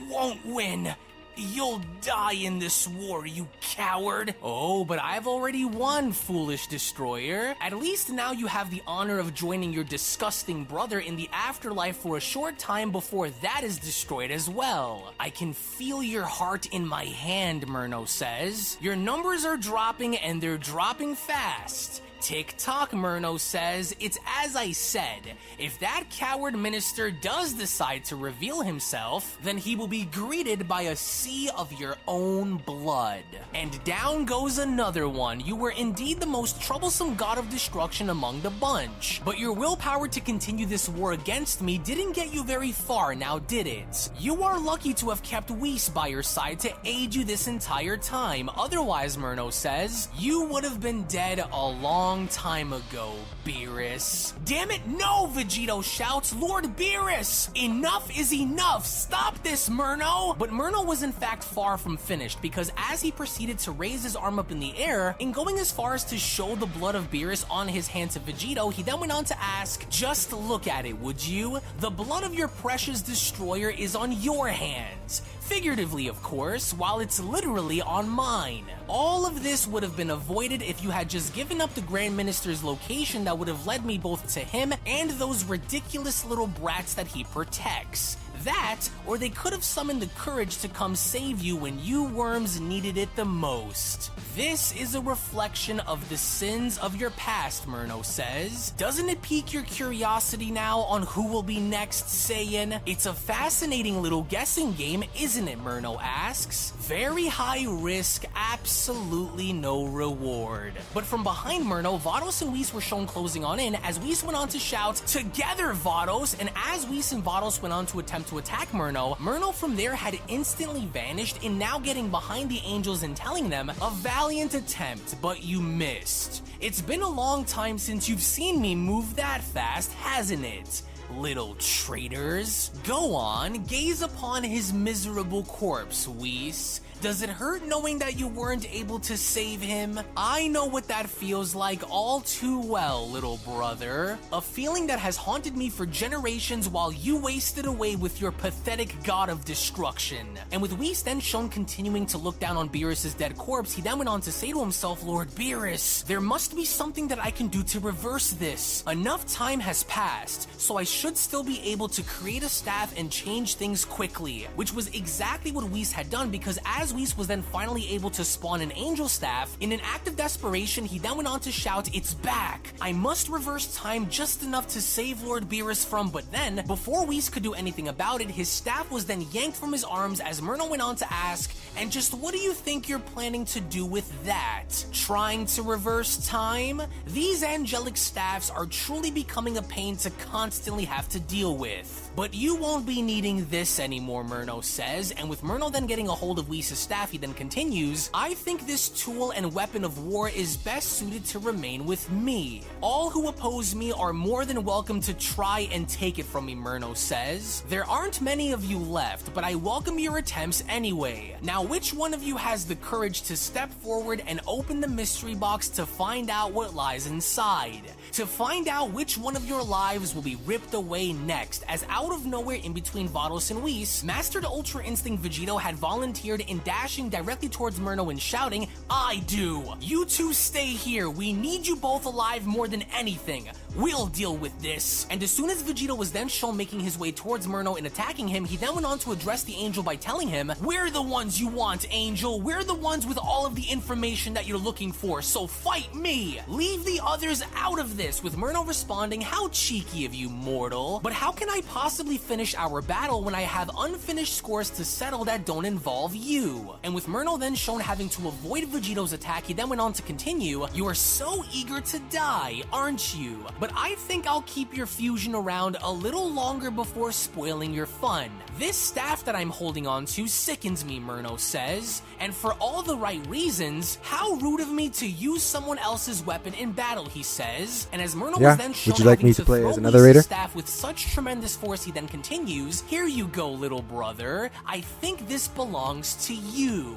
won't win. You'll die in this war, you coward. Oh, but I've already won, foolish destroyer. At least now you have the honor of joining your disgusting brother in the afterlife for a short time before that is destroyed as well. I can feel your heart in my hand, Murno says. Your numbers are dropping and they're dropping fast. Tick-tock, Murno says. It's as I said. If that coward minister does decide to reveal himself, then he will be greeted by a sea of your own blood. And down goes another one. You were indeed the most troublesome god of destruction among the bunch. But your willpower to continue this war against me didn't get you very far, now did it? You are lucky to have kept Whis by your side to aid you this entire time. Otherwise, Murno says, you would have been dead a long time ago, Beerus. Damn it, no, Vegito shouts. Lord Beerus! Enough is enough! Stop this, Murno! But Murno was in fact far from finished, because as he proceeded to raise his arm up in the air, in going as far as to show the blood of Beerus on his hand to Vegito, he then went on to ask, just look at it, would you? The blood of your precious destroyer is on your hands. Figuratively, of course, while it's literally on mine. All of this would have been avoided if you had just given up the Grand Minister's location that would have led me both to him and those ridiculous little brats that he protects. That, or they could have summoned the courage to come save you when you worms needed it the most. This is a reflection of the sins of your past, Murno says. Doesn't it pique your curiosity now on who will be next, Saiyan? It's a fascinating little guessing game, isn't it, Murno asks. Very high risk, absolutely no reward. But from behind Murno, Vados and Whis were shown closing on in as Whis went on to shout, together, Vados! And as Whis and Vados went on to attempt to attack Murno, Murno from there had instantly vanished in now getting behind the angels and telling them, a valiant attempt, but you missed. It's been a long time since you've seen me move that fast, hasn't it? Little traitors. Go on, gaze upon his miserable corpse, Whis. Does it hurt knowing that you weren't able to save him? I know what that feels like all too well, little brother. A feeling that has haunted me for generations while you wasted away with your pathetic god of destruction. And with Whis then shown continuing to look down on Beerus' dead corpse, he then went on to say to himself, Lord Beerus, there must be something that I can do to reverse this. Enough time has passed, so I should still be able to create a staff and change things quickly, which was exactly what Whis had done, because as Whis was then finally able to spawn an angel staff, in an act of desperation, he then went on to shout, it's back! I must reverse time just enough to save Lord Beerus from, but then, before Whis could do anything about it, his staff was then yanked from his arms as Murno went on to ask, and just what do you think you're planning to do with that? Trying to reverse time? These angelic staffs are truly becoming a pain to constantly have to deal with. But you won't be needing this anymore, Murno says, and with Murno then getting a hold of Whis' staff, he then continues, I think this tool and weapon of war is best suited to remain with me. All who oppose me are more than welcome to try and take it from me, Murno says. There aren't many of you left, but I welcome your attempts anyway. Now, which one of you has the courage to step forward and open the mystery box to find out what lies inside? To find out which one of your lives will be ripped away next, as out of nowhere in between Vados and Whis, Mastered Ultra Instinct Vegito had volunteered in dashing directly towards Murno and shouting, I do! You two stay here, we need you both alive more than anything. We'll deal with this. And as soon as Vegito was then shown making his way towards Murno and attacking him, he then went on to address the angel by telling him, we're the ones you want, Angel. We're the ones with all of the information that you're looking for, so fight me. Leave the others out of this, with Murno responding, how cheeky of you, mortal. But how can I possibly finish our battle when I have unfinished scores to settle that don't involve you? And with Murno then shown having to avoid Vegito's attack, he then went on to continue, you are so eager to die, aren't you? But I think I'll keep your fusion around a little longer before spoiling your fun. This staff that I'm holding on to sickens me, Murno says, and for all the right reasons. How rude of me to use someone else's weapon in battle, he says. And as Murno was then shown would you like me to play as another raider? Staff with such tremendous force, he then continues, here you go, little brother. I think this belongs to you.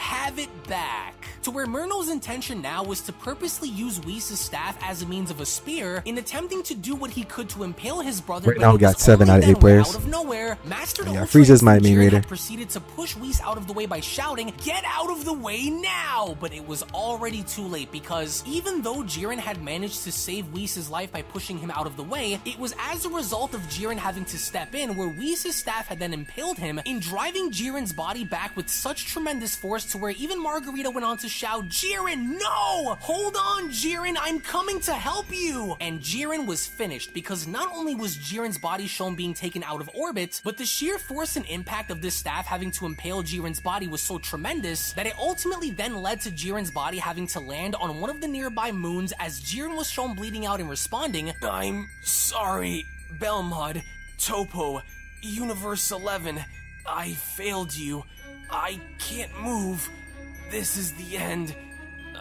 have it back. To where Murno's intention now was to purposely use Whis' staff as a means of a spear in attempting to do what he could to impale his brother. Right now we got 7 out of 8 players. Out of nowhere, Master yeah, Frieza's my main raider. Proceeded to push Whis out of the way by shouting, "Get out of the way now!" But it was already too late, because even though Jiren had managed to save Whis' life by pushing him out of the way, it was as a result of Jiren having to step in, where Whis' staff had then impaled him in driving Jiren's body back with such tremendous force to where even Margarita went on to shout, "Jiren, no! Hold on, Jiren, I'm coming to help you!" And Jiren was finished, because not only was Jiren's body shown being taken out of orbit, but the sheer force and impact of this staff having to impale Jiren's body was so tremendous that it ultimately then led to Jiren's body having to land on one of the nearby moons, as Jiren was shown bleeding out and responding, "I'm sorry, Belmod, Topo, Universe 11, I failed you. I can't move. This is the end.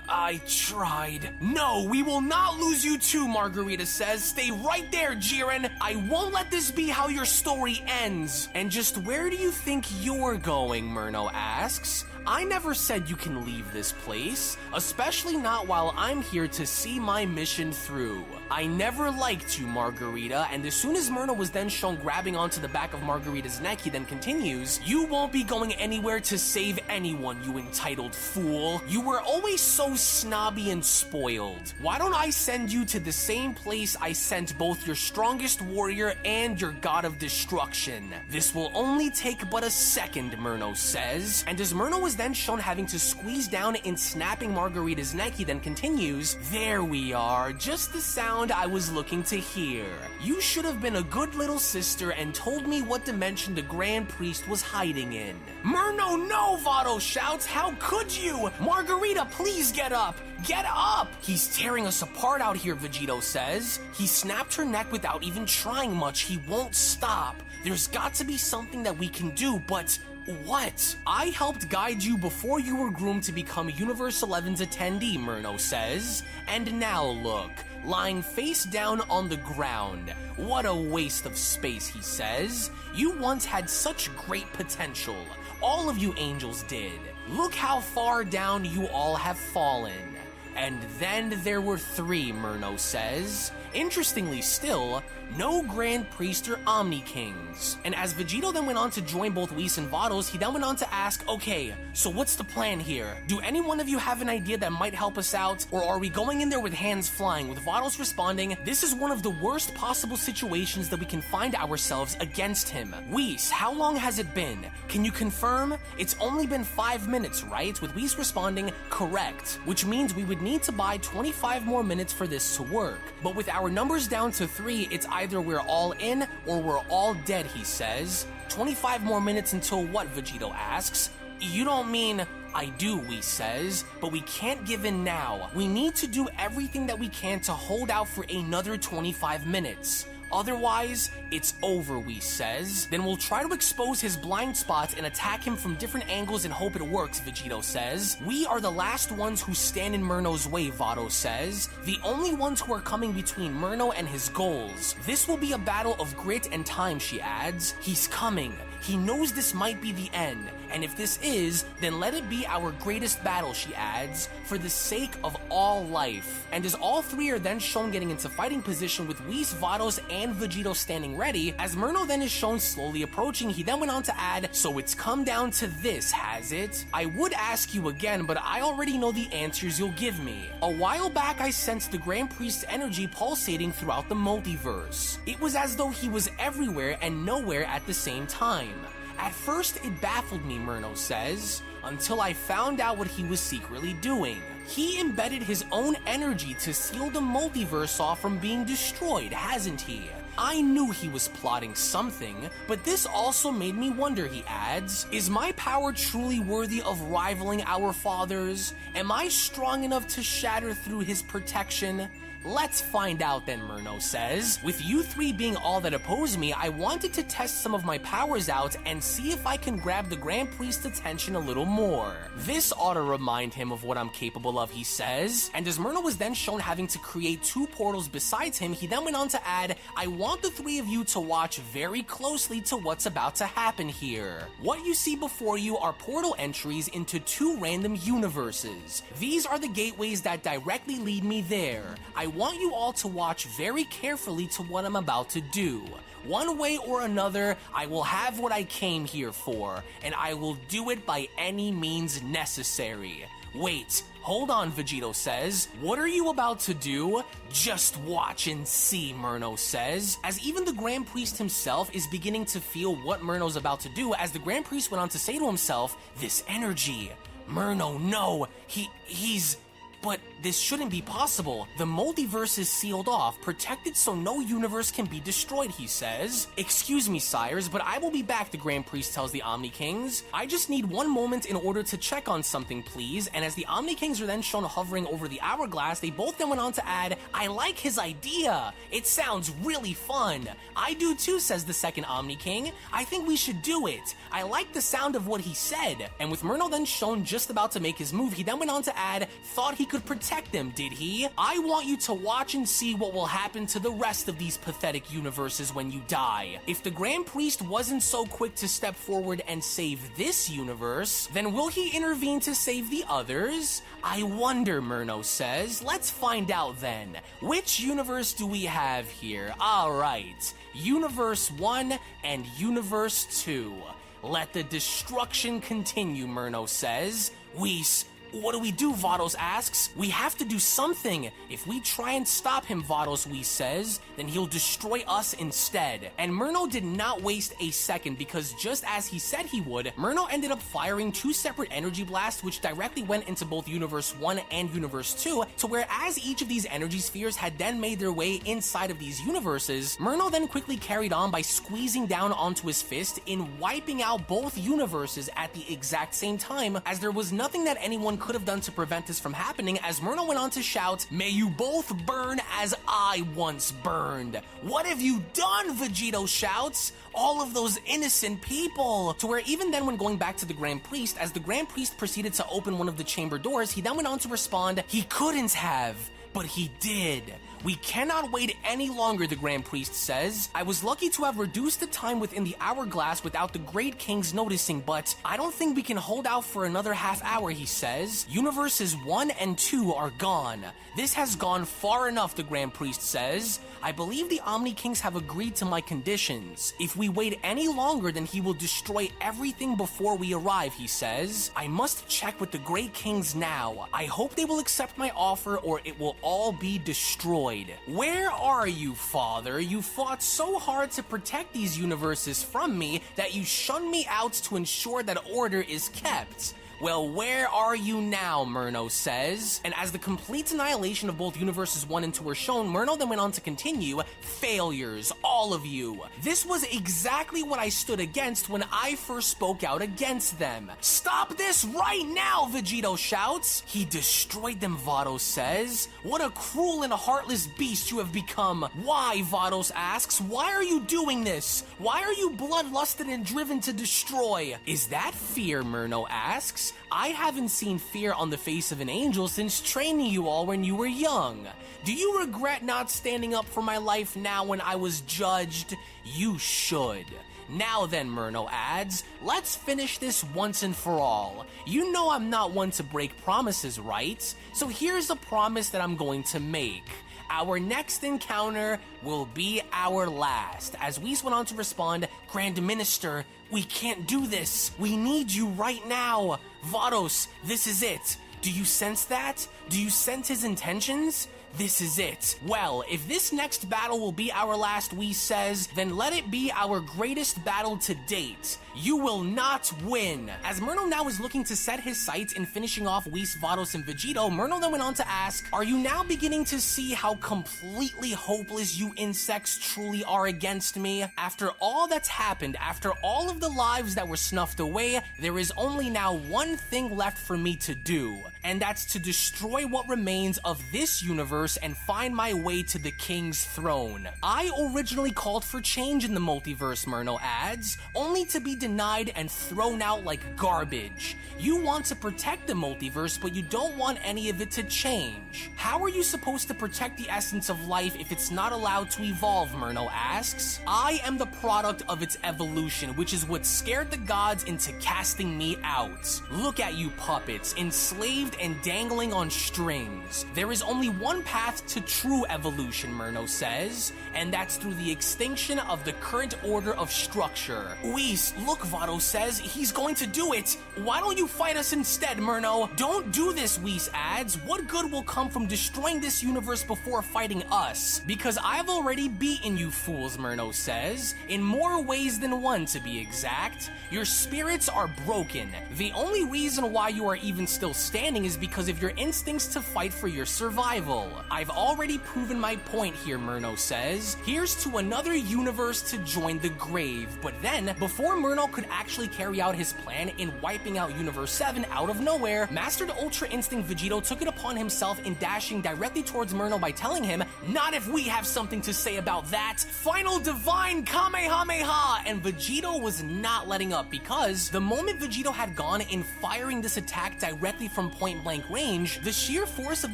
I tried." "No, we will not lose you too," Margarita says. "Stay right there, Jiren. I won't let this be how your story ends." "And just where do you think you're going?" Murno asks. "I never said you can leave this place, especially not while I'm here to see my mission through. I never liked you, Margarita." And as soon as Murno was then shown grabbing onto the back of Margarita's neck, he then continues, "You won't be going anywhere to save anyone, you entitled fool. You were always so snobby and spoiled. Why don't I send you to the same place I sent both your strongest warrior and your god of destruction? This will only take but a second," Murno says. And as Murno was then shown having to squeeze down and snapping Margarita's neck, he then continues, "There we are, just the sound I was looking to hear. You should have been a good little sister and told me what dimension the Grand Priest was hiding in." "Murno, no!" Vado shouts. "How could you? Margarita, please get up! Get up! He's tearing us apart out here," Vegito says. "He snapped her neck without even trying much. He won't stop. There's got to be something that we can do, but what? I helped guide you before you were groomed to become Universe 11's attendee," Murno says. "And now look, lying face down on the ground. What a waste of space," he says. "You once had such great potential. All of you angels did. Look how far down you all have fallen." "And then there were 3, Murno says. Interestingly still, no Grand Priest or Omni Kings. And as Vegito then went on to join both Whis and Vados, he then went on to ask, "Okay, so what's the plan here? Do any one of you have an idea that might help us out? Or are we going in there with hands flying?" With Vados responding, "This is one of the worst possible situations that we can find ourselves against him. Whis, how long has it been? Can you confirm? It's only been 5 minutes, right?" With Whis responding, "Correct. Which means we would need to buy 25 more minutes for this to work. But with our numbers down to 3, it's either we're all in or we're all dead," he says. "25 more minutes until what?" Vegito asks. "You don't mean..." "I do," Whis says, "but we can't give in now. We need to do everything that we can to hold out for another 25 minutes. Otherwise, it's over," Whis says. "Then we'll try to expose his blind spots and attack him from different angles and hope it works," Vegito says. "We are the last ones who stand in Murno's way," Vado says. "The only ones who are coming between Murno and his goals. This will be a battle of grit and time," she adds. "He's coming. He knows this might be the end. And if this is, then let it be our greatest battle," she adds, "for the sake of all life." And as all 3 are then shown getting into fighting position with Whis, Vados, and Vegito standing ready, as Murno then is shown slowly approaching, he then went on to add, "So it's come down to this, has it? I would ask you again, but I already know the answers you'll give me. A while back I sensed the Grand Priest's energy pulsating throughout the multiverse. It was as though he was everywhere and nowhere at the same time. At first, it baffled me," Murno says, "until I found out what he was secretly doing. He embedded his own energy to seal the multiverse off from being destroyed, hasn't he? I knew he was plotting something, but this also made me wonder," he adds. "Is my power truly worthy of rivaling our father's? Am I strong enough to shatter through his protection? Let's find out then," Murno says. "With you 3 being all that oppose me, I wanted to test some of my powers out and see if I can grab the Grand Priest's attention a little more. This ought to remind him of what I'm capable love, he says. And as Myrna was then shown having to create 2 portals besides him, he then went on to add, I want the 3 of you to watch very closely to what's about to happen here. What you see before you are portal entries into 2 random universes. These are the gateways that directly lead me there. I want you all to watch very carefully to what I'm about to do. One way or another, I will have what I came here for, and I will do it by any means necessary. Wait, hold on, Vegito says. What are you about to do? Just watch and see, Murno says. As even the Grand Priest himself is beginning to feel what Murno's about to do, as the Grand Priest went on to say to himself, this energy. Murno, no, he's... But this shouldn't be possible. The multiverse is sealed off, protected so no universe can be destroyed, he says. Excuse me, sires, but I will be back, the Grand Priest tells the Omni Kings. I just need one moment in order to check on something, please. And as the Omni Kings are then shown hovering over the hourglass, they both then went on to add, I like his idea. It sounds really fun. I do too, says the second Omni King. I think we should do it. I like the sound of what he said. And with Murno then shown just about to make his move, he then went on to add, thought he could protect them, did he? I want you to watch and see what will happen to the rest of these pathetic universes when you die. If the Grand Priest wasn't so quick to step forward and save this universe, then will he intervene to save the others? I wonder, Murno says. Let's find out then. Which universe do we have here? Alright, Universe 1 and Universe 2. Let the destruction continue, Murno says. Whis, what do we do, Vados asks. We have to do something. If we try and stop him, Vados, Whis says, then he'll destroy us instead. And Murno did not waste a second, because just as he said he would, Murno ended up firing 2 separate energy blasts which directly went into both Universe 1 and Universe 2, to where as each of these energy spheres had then made their way inside of these universes, Murno then quickly carried on by squeezing down onto his fist in wiping out both universes at the exact same time, as there was nothing that anyone could have done to prevent this from happening, as Murno went on to shout, may you both burn as I once burned. What have you done, Vegito shouts. All of those innocent people. To where even then when going back to the Grand Priest, as the Grand Priest proceeded to open one of the chamber doors, he then went on to respond, he couldn't have, but he did. We cannot wait any longer, the Grand Priest says. I was lucky to have reduced the time within the hourglass without the Great Kings noticing, but I don't think we can hold out for another half hour, he says. Universes 1 and 2 are gone. This has gone far enough, the Grand Priest says. I believe the Omni Kings have agreed to my conditions. If we wait any longer, then he will destroy everything before we arrive, he says. I must check with the Great Kings now. I hope they will accept my offer or it will all be destroyed. Where are you, Father? You fought so hard to protect these universes from me that you shunned me out to ensure that order is kept. Well, where are you now, Murno says. And as the complete annihilation of both Universes 1 and 2 are shown, Murno then went on to continue, failures, all of you. This was exactly what I stood against when I first spoke out against them. Stop this right now, Vegito shouts. He destroyed them, Vados says. What a cruel and heartless beast you have become. Why, Vados asks, why are you doing this? Why are you bloodlusted and driven to destroy? Is that fear, Murno asks. I haven't seen fear on the face of an angel since training you all when you were young. Do you regret not standing up for my life now when I was judged? You should. Now then, Murno adds, let's finish this once and for all. You know I'm not one to break promises, right? So here's a promise that I'm going to make. Our next encounter will be our last. As Whis went on to respond, Grand Minister, we can't do this. We need you right now. Vados, this is it. Do you sense that? Do you sense his intentions? This is it. Well, if this next battle will be our last, Whis says, then let it be our greatest battle to date. You will not win. As Murno now is looking to set his sights in finishing off Whis, Vados, and Vegito, Murno then went on to ask, are you now beginning to see how completely hopeless you insects truly are against me? After all that's happened, after all of the lives that were snuffed away, there is only now one thing left for me to do. and that's to destroy what remains of this universe and find my way to the King's throne. I originally called for change in the multiverse, Murno adds, only to be denied and thrown out like garbage. You want to protect the multiverse, but you don't want any of it to change. How are you supposed to protect the essence of life if it's not allowed to evolve, Murno asks. I am the product of its evolution, which is what scared the gods into casting me out. Look at you puppets, enslaved and dangling on strings. There is only one path to true evolution, Murno says, and that's through the extinction of the current order of structure. Whis, look, Vados says, he's going to do it. Why don't you fight us instead, Murno? Don't do this, Whis adds. What good will come from destroying this universe before fighting us? Because I've already beaten you fools, Murno says. In more ways than one, to be exact. Your spirits are broken. The only reason why you are even still standing is because of your instincts to fight for your survival. I've already proven my point here, Murno says. Here's to another universe to join the grave. But then, before Murno could actually carry out his plan in wiping out Universe 7 out of nowhere, Mastered Ultra Instinct Vegito took it upon himself in dashing directly towards Murno by telling him, "Not if we have something to say about that! Final Divine Kamehameha!" And Vegito was not letting up because the moment Vegito had gone in firing this attack directly from point blank range, the sheer force of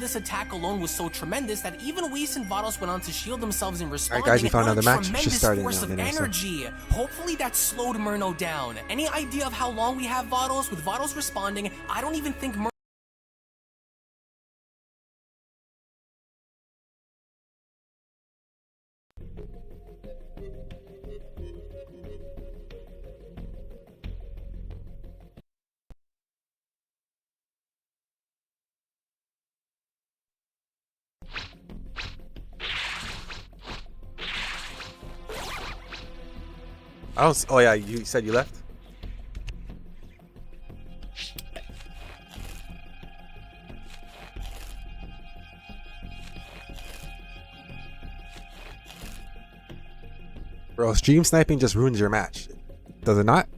this attack alone was so tremendous that even Whis and Vados went on to shield themselves in response. Alright guys, we found another match. It's just starting force now. of energy. Hopefully that slowed Murno down. Any idea of how long we have Vados? With Vados responding, I don't even think Murno. I don't. Oh yeah, you said you left. Bro, stream sniping just ruins your match, does it not?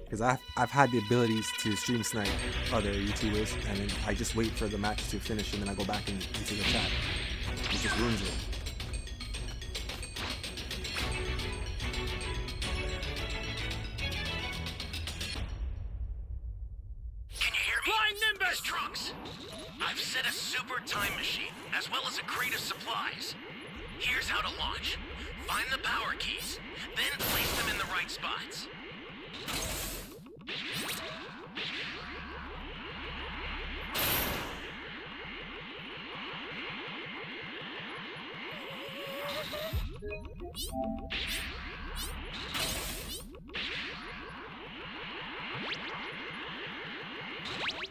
Because I've had the abilities to stream snipe other YouTubers, and then I just wait for the match to finish, and then I go back into the chat. It just ruins it. Can you hear me? Flying Nimbus! Trunks! I've set a super time machine, as well as a crate of supplies. Here's how to launch. Find the power keys, then place them in the right spots.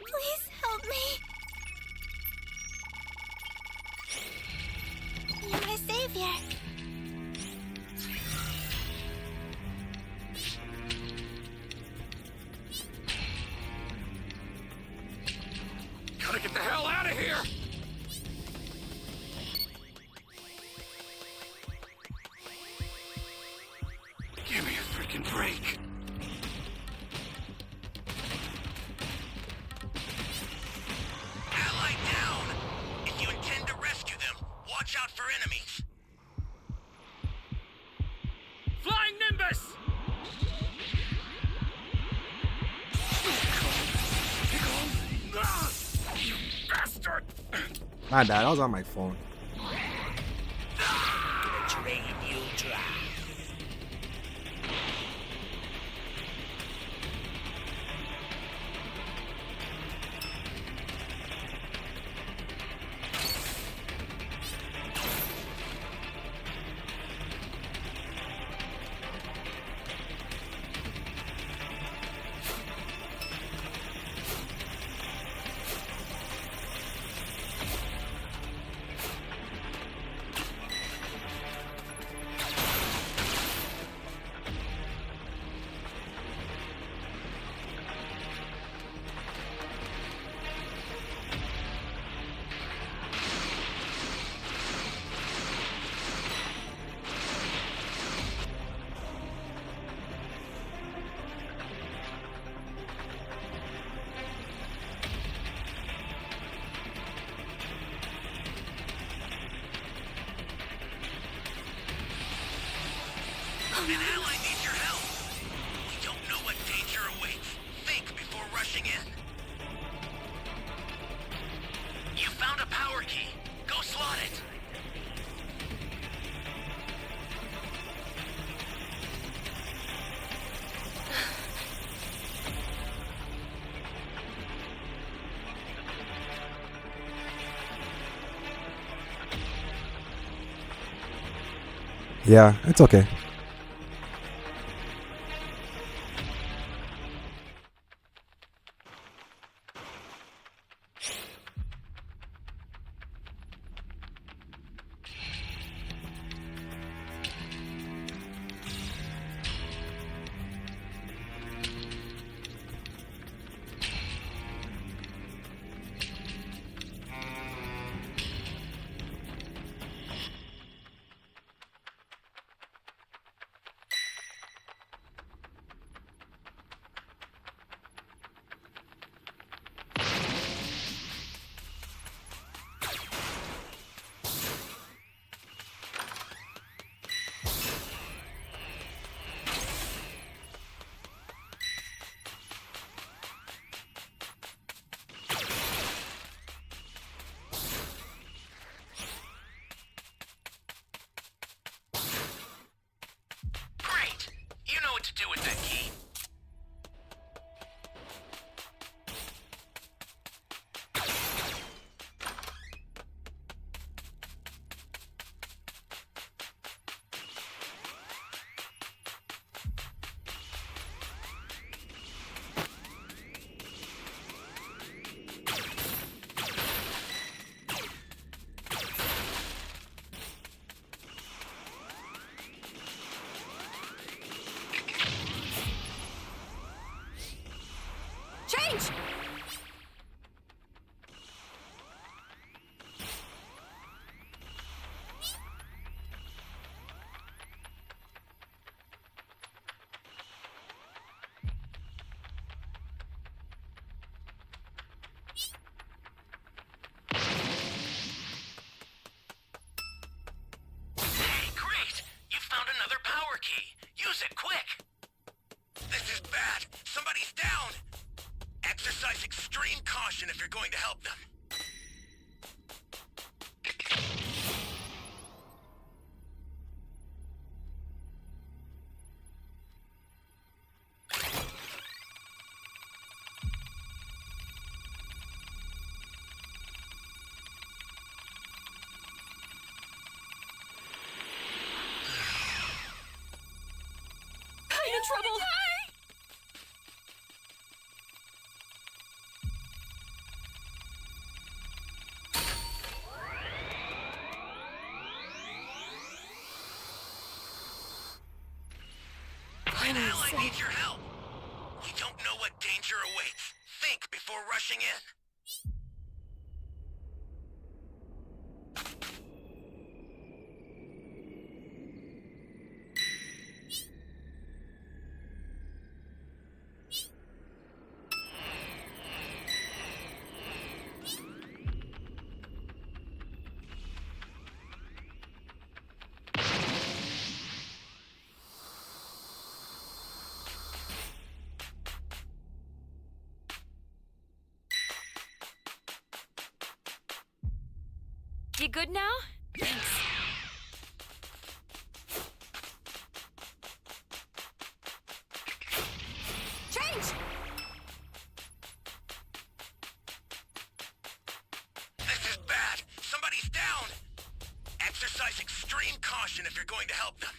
Please help me. You're my savior. Gotta get the hell out of here! Give me a freaking break. Ally down! If you intend to rescue them, watch out for enemies. Flying Nimbus! You bastard! My bad, I was on my phone. Train you dry. An ally needs your help. We don't know what danger awaits. Think before rushing in. You found a power key. Go slot it. Yeah, it's okay. Great. You know what to do with that key. Change! Hey, great! You found another power key. Use it quick. This is bad. Somebody's down. Exercise extreme caution if you're going to help them. I'm in trouble! An ally needs your help. We don't know what danger awaits. Think before rushing in. You good now? Thanks. Change! This is bad. Somebody's down. Exercise extreme caution if you're going to help them.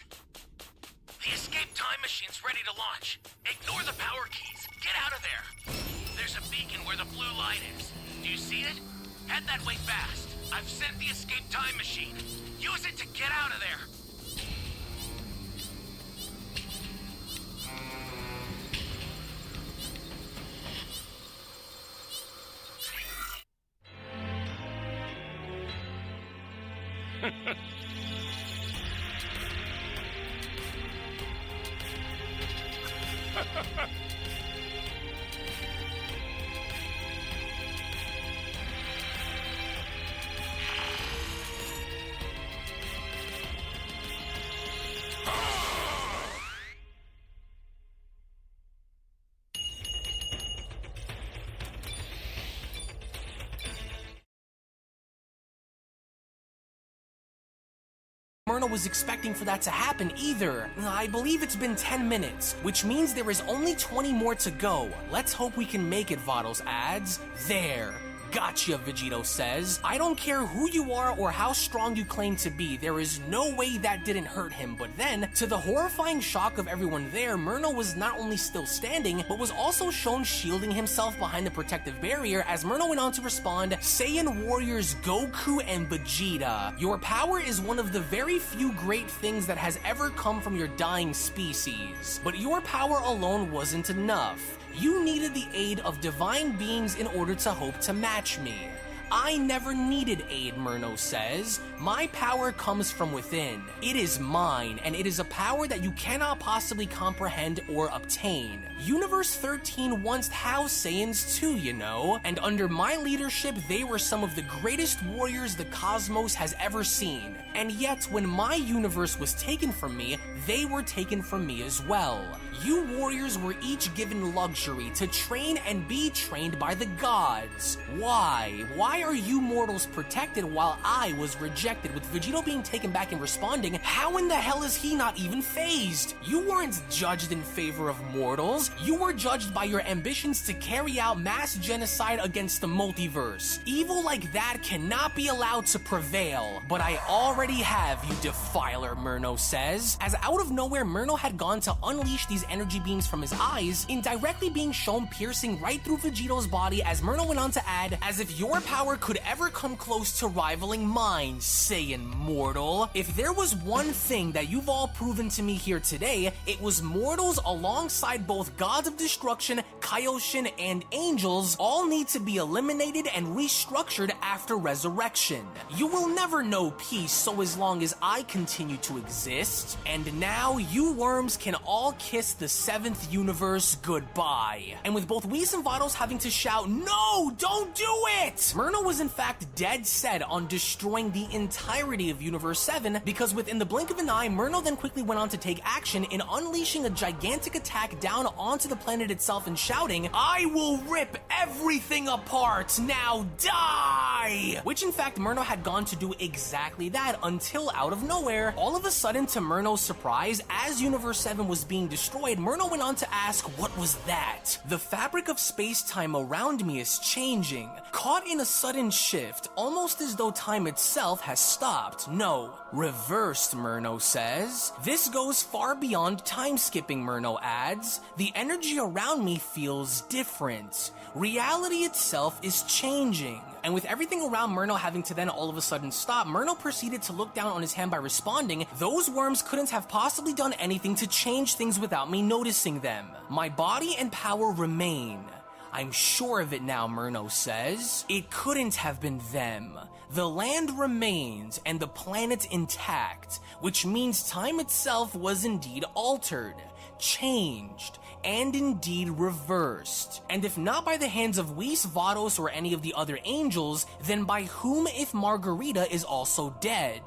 The escape time machine's ready to launch. Ignore the power keys. Get out of there. There's a beacon where the blue light is. Do you see it? Head that way fast. I've sent the escape time machine. Use it to get out of there. Murno was expecting for that to happen either. I believe it's been 10 minutes, which means there is only 20 more to go. Let's hope we can make it, Vados adds. There. Gotcha, Vegito says. I don't care who you are or how strong you claim to be, there is no way that didn't hurt him. But then, to the horrifying shock of everyone there, Murno was not only still standing, but was also shown shielding himself behind the protective barrier as Murno went on to respond, Saiyan Warriors Goku and Vegeta. Your power is one of the very few great things that has ever come from your dying species. But your power alone wasn't enough. You needed the aid of divine beings in order to hope to match me. I never needed aid, Murno says. My power comes from within. It is mine, and it is a power that you cannot possibly comprehend or obtain. Universe 13 once housed Saiyans too, you know, and under my leadership, they were some of the greatest warriors the cosmos has ever seen. And yet, when my universe was taken from me, they were taken from me as well. You warriors were each given luxury to train and be trained by the gods. Why? Why are you mortals protected while I was rejected, with Vegito being taken back and responding, how in the hell is he not even phased? You weren't judged in favor of mortals. You were judged by your ambitions to carry out mass genocide against the multiverse. Evil like that cannot be allowed to prevail. But I already have, you defiler, Murno says. As out of nowhere, Murno had gone to unleash these energy beams from his eyes, indirectly being shown piercing right through Vegito's body, as Murno went on to add, as if your power could ever come close to rivaling mine, Saiyan mortal. If there was one thing that you've all proven to me here today, it was mortals alongside both gods of destruction, Kaioshin, and angels all need to be eliminated and restructured after resurrection. You will never know peace so as long as I continue to exist. And now you worms can all kiss the 7th universe goodbye. And with both Whis and Vados having to shout, no, don't do it! Murno was in fact dead set on destroying the entirety of Universe 7, because within the blink of an eye, Murno then quickly went on to take action in unleashing a gigantic attack down onto the planet itself and shouting, I will rip everything apart, now die! Which in fact Murno had gone to do exactly that until out of nowhere, all of a sudden to Murno's surprise, as Universe 7 was being destroyed, Murno went on to ask, what was that? The fabric of space-time around me is changing, caught in a sudden shift, almost as though time itself has stopped. No, reversed, Murno says. This goes far beyond time-skipping, Murno adds. The energy around me feels different. Reality itself is changing. And with everything around Murno having to then all of a sudden stop, Murno proceeded to look down on his hand by responding, those worms couldn't have possibly done anything to change things without me noticing them. My body and power remain. I'm sure of it now, Murno says. It couldn't have been them. The land remains and the planet intact, which means time itself was indeed altered, changed, and indeed reversed. And if not by the hands of Whis, Vados, or any of the other angels, then by whom if Margarita is also dead?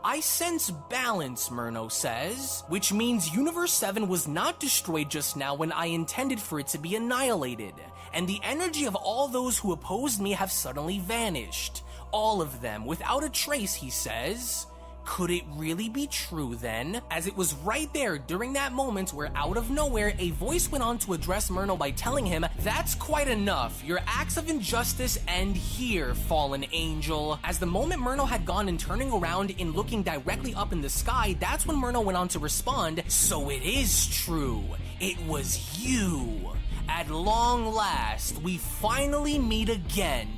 I sense balance, Murno says, which means Universe 7 was not destroyed just now when I intended for it to be annihilated, and the energy of all those who opposed me have suddenly vanished. All of them, without a trace, he says. Could it really be true then? As it was right there during that moment where out of nowhere a voice went on to address Murno by telling him, that's quite enough, your acts of injustice end here, fallen angel. As the moment Murno had gone and turning around and looking directly up in the sky, that's when Murno went on to respond, so it is true, it was you. At long last, we finally meet again.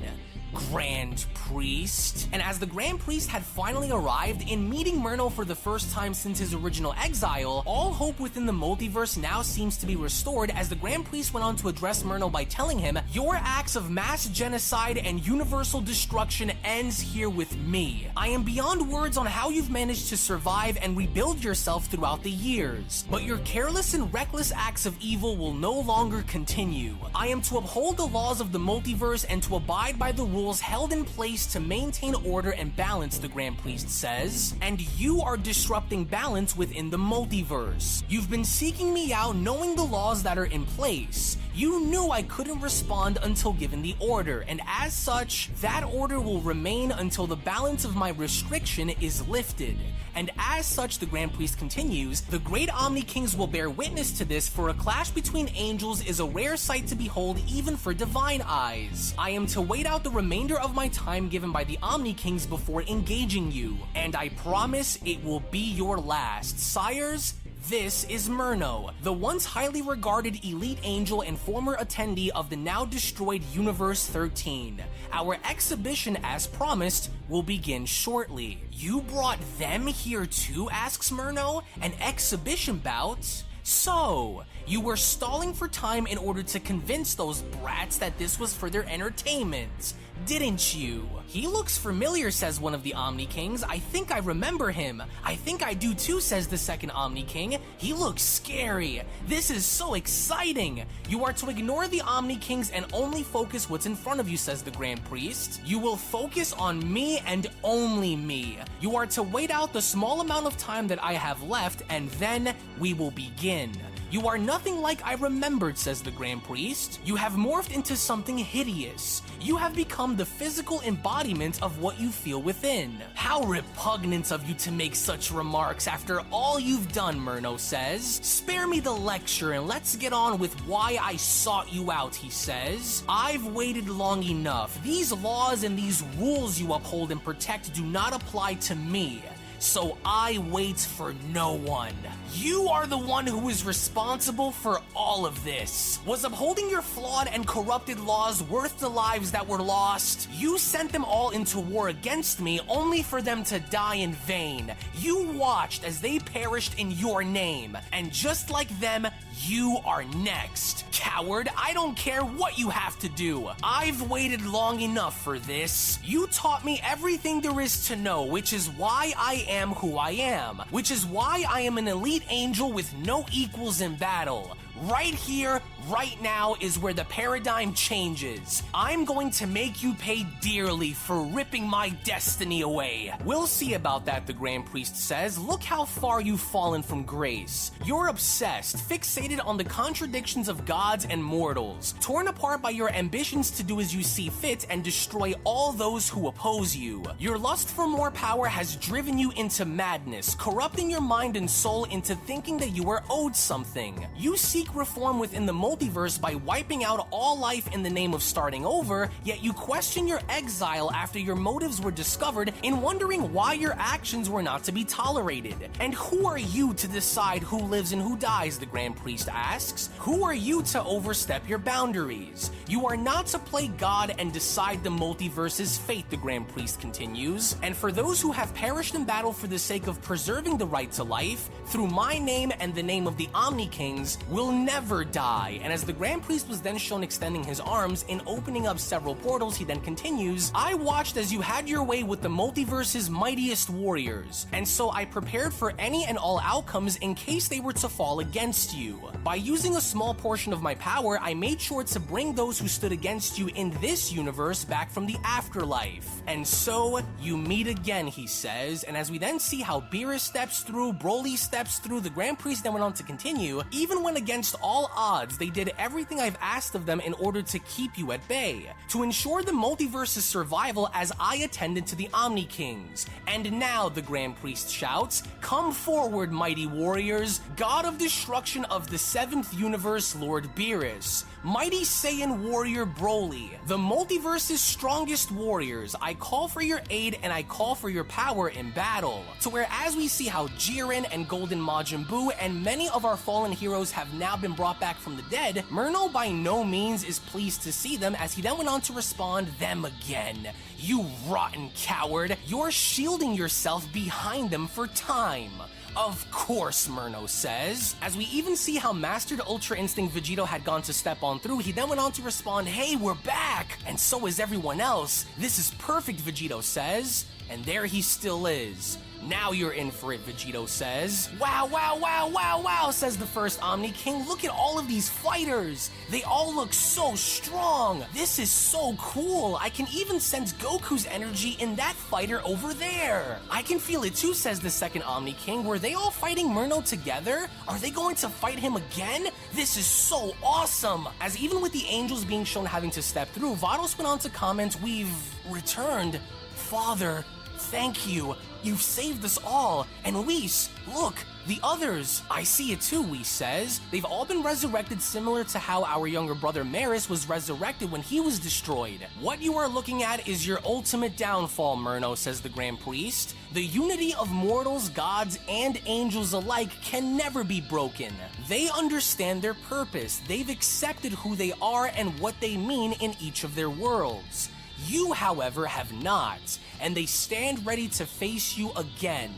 Grand Priest. And as the Grand Priest had finally arrived, in meeting Murno for the first time since his original exile, all hope within the multiverse now seems to be restored, as the Grand Priest went on to address Murno by telling him, your acts of mass genocide and universal destruction ends here with me. I am beyond words on how you've managed to survive and rebuild yourself throughout the years, but your careless and reckless acts of evil will no longer continue. I am to uphold the laws of the multiverse and to abide by the rules held in place to maintain order and balance, the Grand Priest says, and you are disrupting balance within the multiverse. You've been seeking me out knowing the laws that are in place. You knew I couldn't respond until given the order, and as such, that order will remain until the balance of my restriction is lifted. And as such, the Grand Priest continues, the great Omni Kings will bear witness to this, for a clash between angels is a rare sight to behold even for divine eyes. I am to wait out the remainder of my time given by the Omni Kings before engaging you, and I promise it will be your last. Sires, this is Murno, the once highly regarded elite angel and former attendee of the now destroyed Universe 13. Our exhibition, as promised, will begin shortly. You brought them here too, asks Murno? An exhibition bout? So, you were stalling for time in order to convince those brats that this was for their entertainment, didn't you? He looks familiar, says one of the Omni Kings. I think I remember him. I think I do too, says the second Omni King. He looks scary. This is so exciting. You are to ignore the Omni Kings and only focus what's in front of you, says the Grand Priest. You will focus on me and only me. You are to wait out the small amount of time that I have left, and then we will begin. You are nothing like I remembered, says the Grand Priest. You have morphed into something hideous. You have become the physical embodiment of what you feel within. How repugnant of you to make such remarks after all you've done, Murno says. Spare me the lecture and let's get on with why I sought you out, he says. I've waited long enough. These laws and these rules you uphold and protect do not apply to me. So I wait for no one. You are the one who is responsible for all of this. Was upholding your flawed and corrupted laws worth the lives that were lost? You sent them all into war against me only for them to die in vain. You watched as they perished in your name, and just like them, you are next. Coward, I don't care what you have to do. I've waited long enough for this. You taught me everything there is to know, which is why I am who I am. Which is why I am an elite angel with no equals in battle. Right here, right now is where the paradigm changes. I'm going to make you pay dearly for ripping my destiny away. We'll see about that, the Grand Priest says. Look how far you've fallen from grace. You're obsessed, fixated on the contradictions of gods and mortals, torn apart by your ambitions to do as you see fit and destroy all those who oppose you. Your lust for more power has driven you into madness, corrupting your mind and soul into thinking that you are owed something. You seek reform within the multiverse by wiping out all life in the name of starting over, yet you question your exile after your motives were discovered in wondering why your actions were not to be tolerated. And who are you to decide who lives and who dies, the Grand Priest asks. Who are you to overstep your boundaries? You are not to play God and decide the multiverse's fate, the Grand Priest continues. And for those who have perished in battle for the sake of preserving the right to life, through my name and the name of the Omni Kings, will never die. And as the Grand Priest was then shown extending his arms and opening up several portals, he then continues, I watched as you had your way with the multiverse's mightiest warriors, and so I prepared for any and all outcomes in case they were to fall against you. By using a small portion of my power, I made sure to bring those who stood against you in this universe back from the afterlife. And so, you meet again, he says, and as we then see how Beerus steps through, Broly steps through, the Grand Priest then went on to continue, even when against all odds, they did everything I've asked of them in order to keep you at bay, to ensure the multiverse's survival as I attended to the Omni Kings. And now, the Grand Priest shouts, come forward, mighty warriors, God of destruction of the 7th universe, Lord Beerus, mighty Saiyan warrior Broly, the multiverse's strongest warriors, I call for your aid and I call for your power in battle. To where as we see how Jiren and Golden Majin Buu and many of our fallen heroes have now been brought back from the dead, Murno by no means is pleased to see them, as he then went on to respond, them again. You rotten coward, you're shielding yourself behind them for time. Of course, Murno says. As we even see how Mastered Ultra Instinct Vegito had gone to step on through, he then went on to respond, hey, we're back! And so is everyone else. This is perfect, Vegito says. And there he still is. Now you're in for it, Vegito says. Wow, wow, wow, wow, wow, says the first Omni King. Look at all of these fighters. They all look so strong. This is so cool. I can even sense Goku's energy in that fighter over there. I can feel it too, says the second Omni King. Were they all fighting Murno together? Are they going to fight him again? This is so awesome. As even with the angels being shown having to step through, Vados went on to comment, we've returned. Father, thank you. You've saved us all. And Whis, look, the others. I see it too, Whis says. They've all been resurrected similar to how our younger brother Maris was resurrected when he was destroyed. What you are looking at is your ultimate downfall, Murno, says the Grand Priest. The unity of mortals, gods, and angels alike can never be broken. They understand their purpose. They've accepted who they are and what they mean in each of their worlds. You, however, have not, and they stand ready to face you again.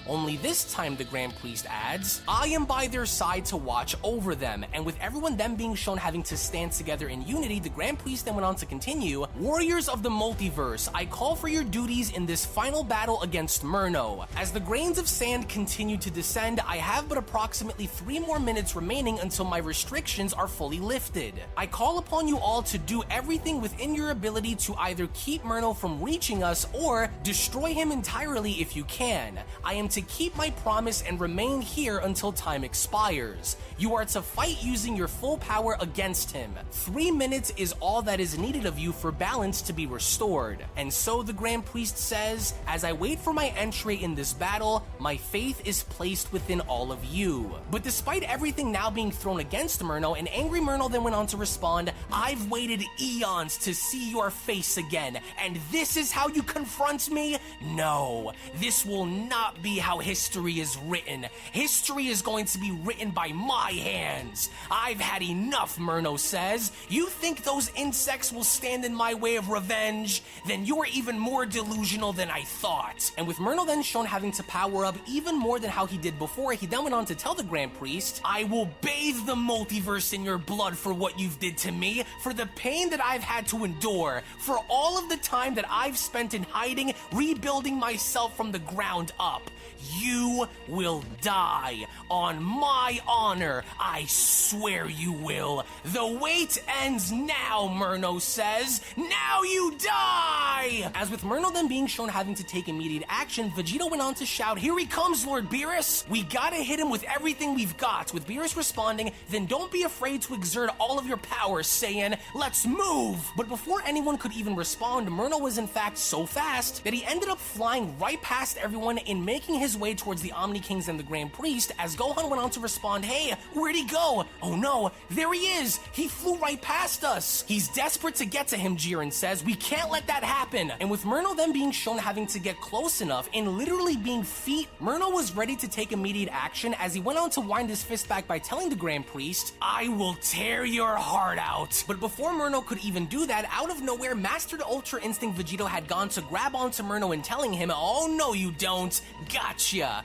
Only this time, the Grand Priest adds, I am by their side to watch over them, and with everyone them being shown having to stand together in unity, the Grand Priest then went on to continue, Warriors of the Multiverse, I call for your duties in this final battle against Murno. As the grains of sand continue to descend, I have but approximately 3 more minutes remaining until my restrictions are fully lifted. I call upon you all to do everything within your ability to either keep Murno from reaching us or destroy him entirely if you can. I am to keep my promise and remain here until time expires. You are to fight using your full power against him. 3 minutes is all that is needed of you for balance to be restored. And so the Grand Priest says, as I wait for my entry in this battle, my faith is placed within all of you. But despite everything now being thrown against Murno, an angry Murno then went on to respond, I've waited eons to see your face again, and this is how you confront me? No, this will not be how history is written. History is going to be written by my hands. I've had enough, Murno says. You think those insects will stand in my way of revenge? Then you are even more delusional than I thought. And with Murno then shown having to power up even more than how he did before, he then went on to tell the Grand Priest, I will bathe the multiverse in your blood for what you've did to me, for the pain that I've had to endure, for all of the time that I've spent in hiding, rebuilding myself from the ground up. You will die on my honor. I swear you will. The wait ends now, Murno says. Now you die! As with Murno then being shown having to take immediate action, Vegito went on to shout, here he comes, Lord Beerus! We gotta hit him with everything we've got. With Beerus responding, then don't be afraid to exert all of your power, Saiyan. Let's move! But before anyone could even respond, Murno was in fact so fast that he ended up flying right past everyone in making his way towards the Omni Kings and the Grand Priest, as Gohan went on to respond, hey, where'd he go? Oh no, there he is! He flew right past us! He's desperate to get to him, Jiren says. We can't let that happen! And with Murno then being shown having to get close enough and literally being feet, Murno was ready to take immediate action as he went on to wind his fist back by telling the Grand Priest, I will tear your heart out! But before Murno could even do that, out of nowhere, Mastered Ultra Instinct Vegito had gone to grab onto Murno and telling him, oh no you don't, gotcha!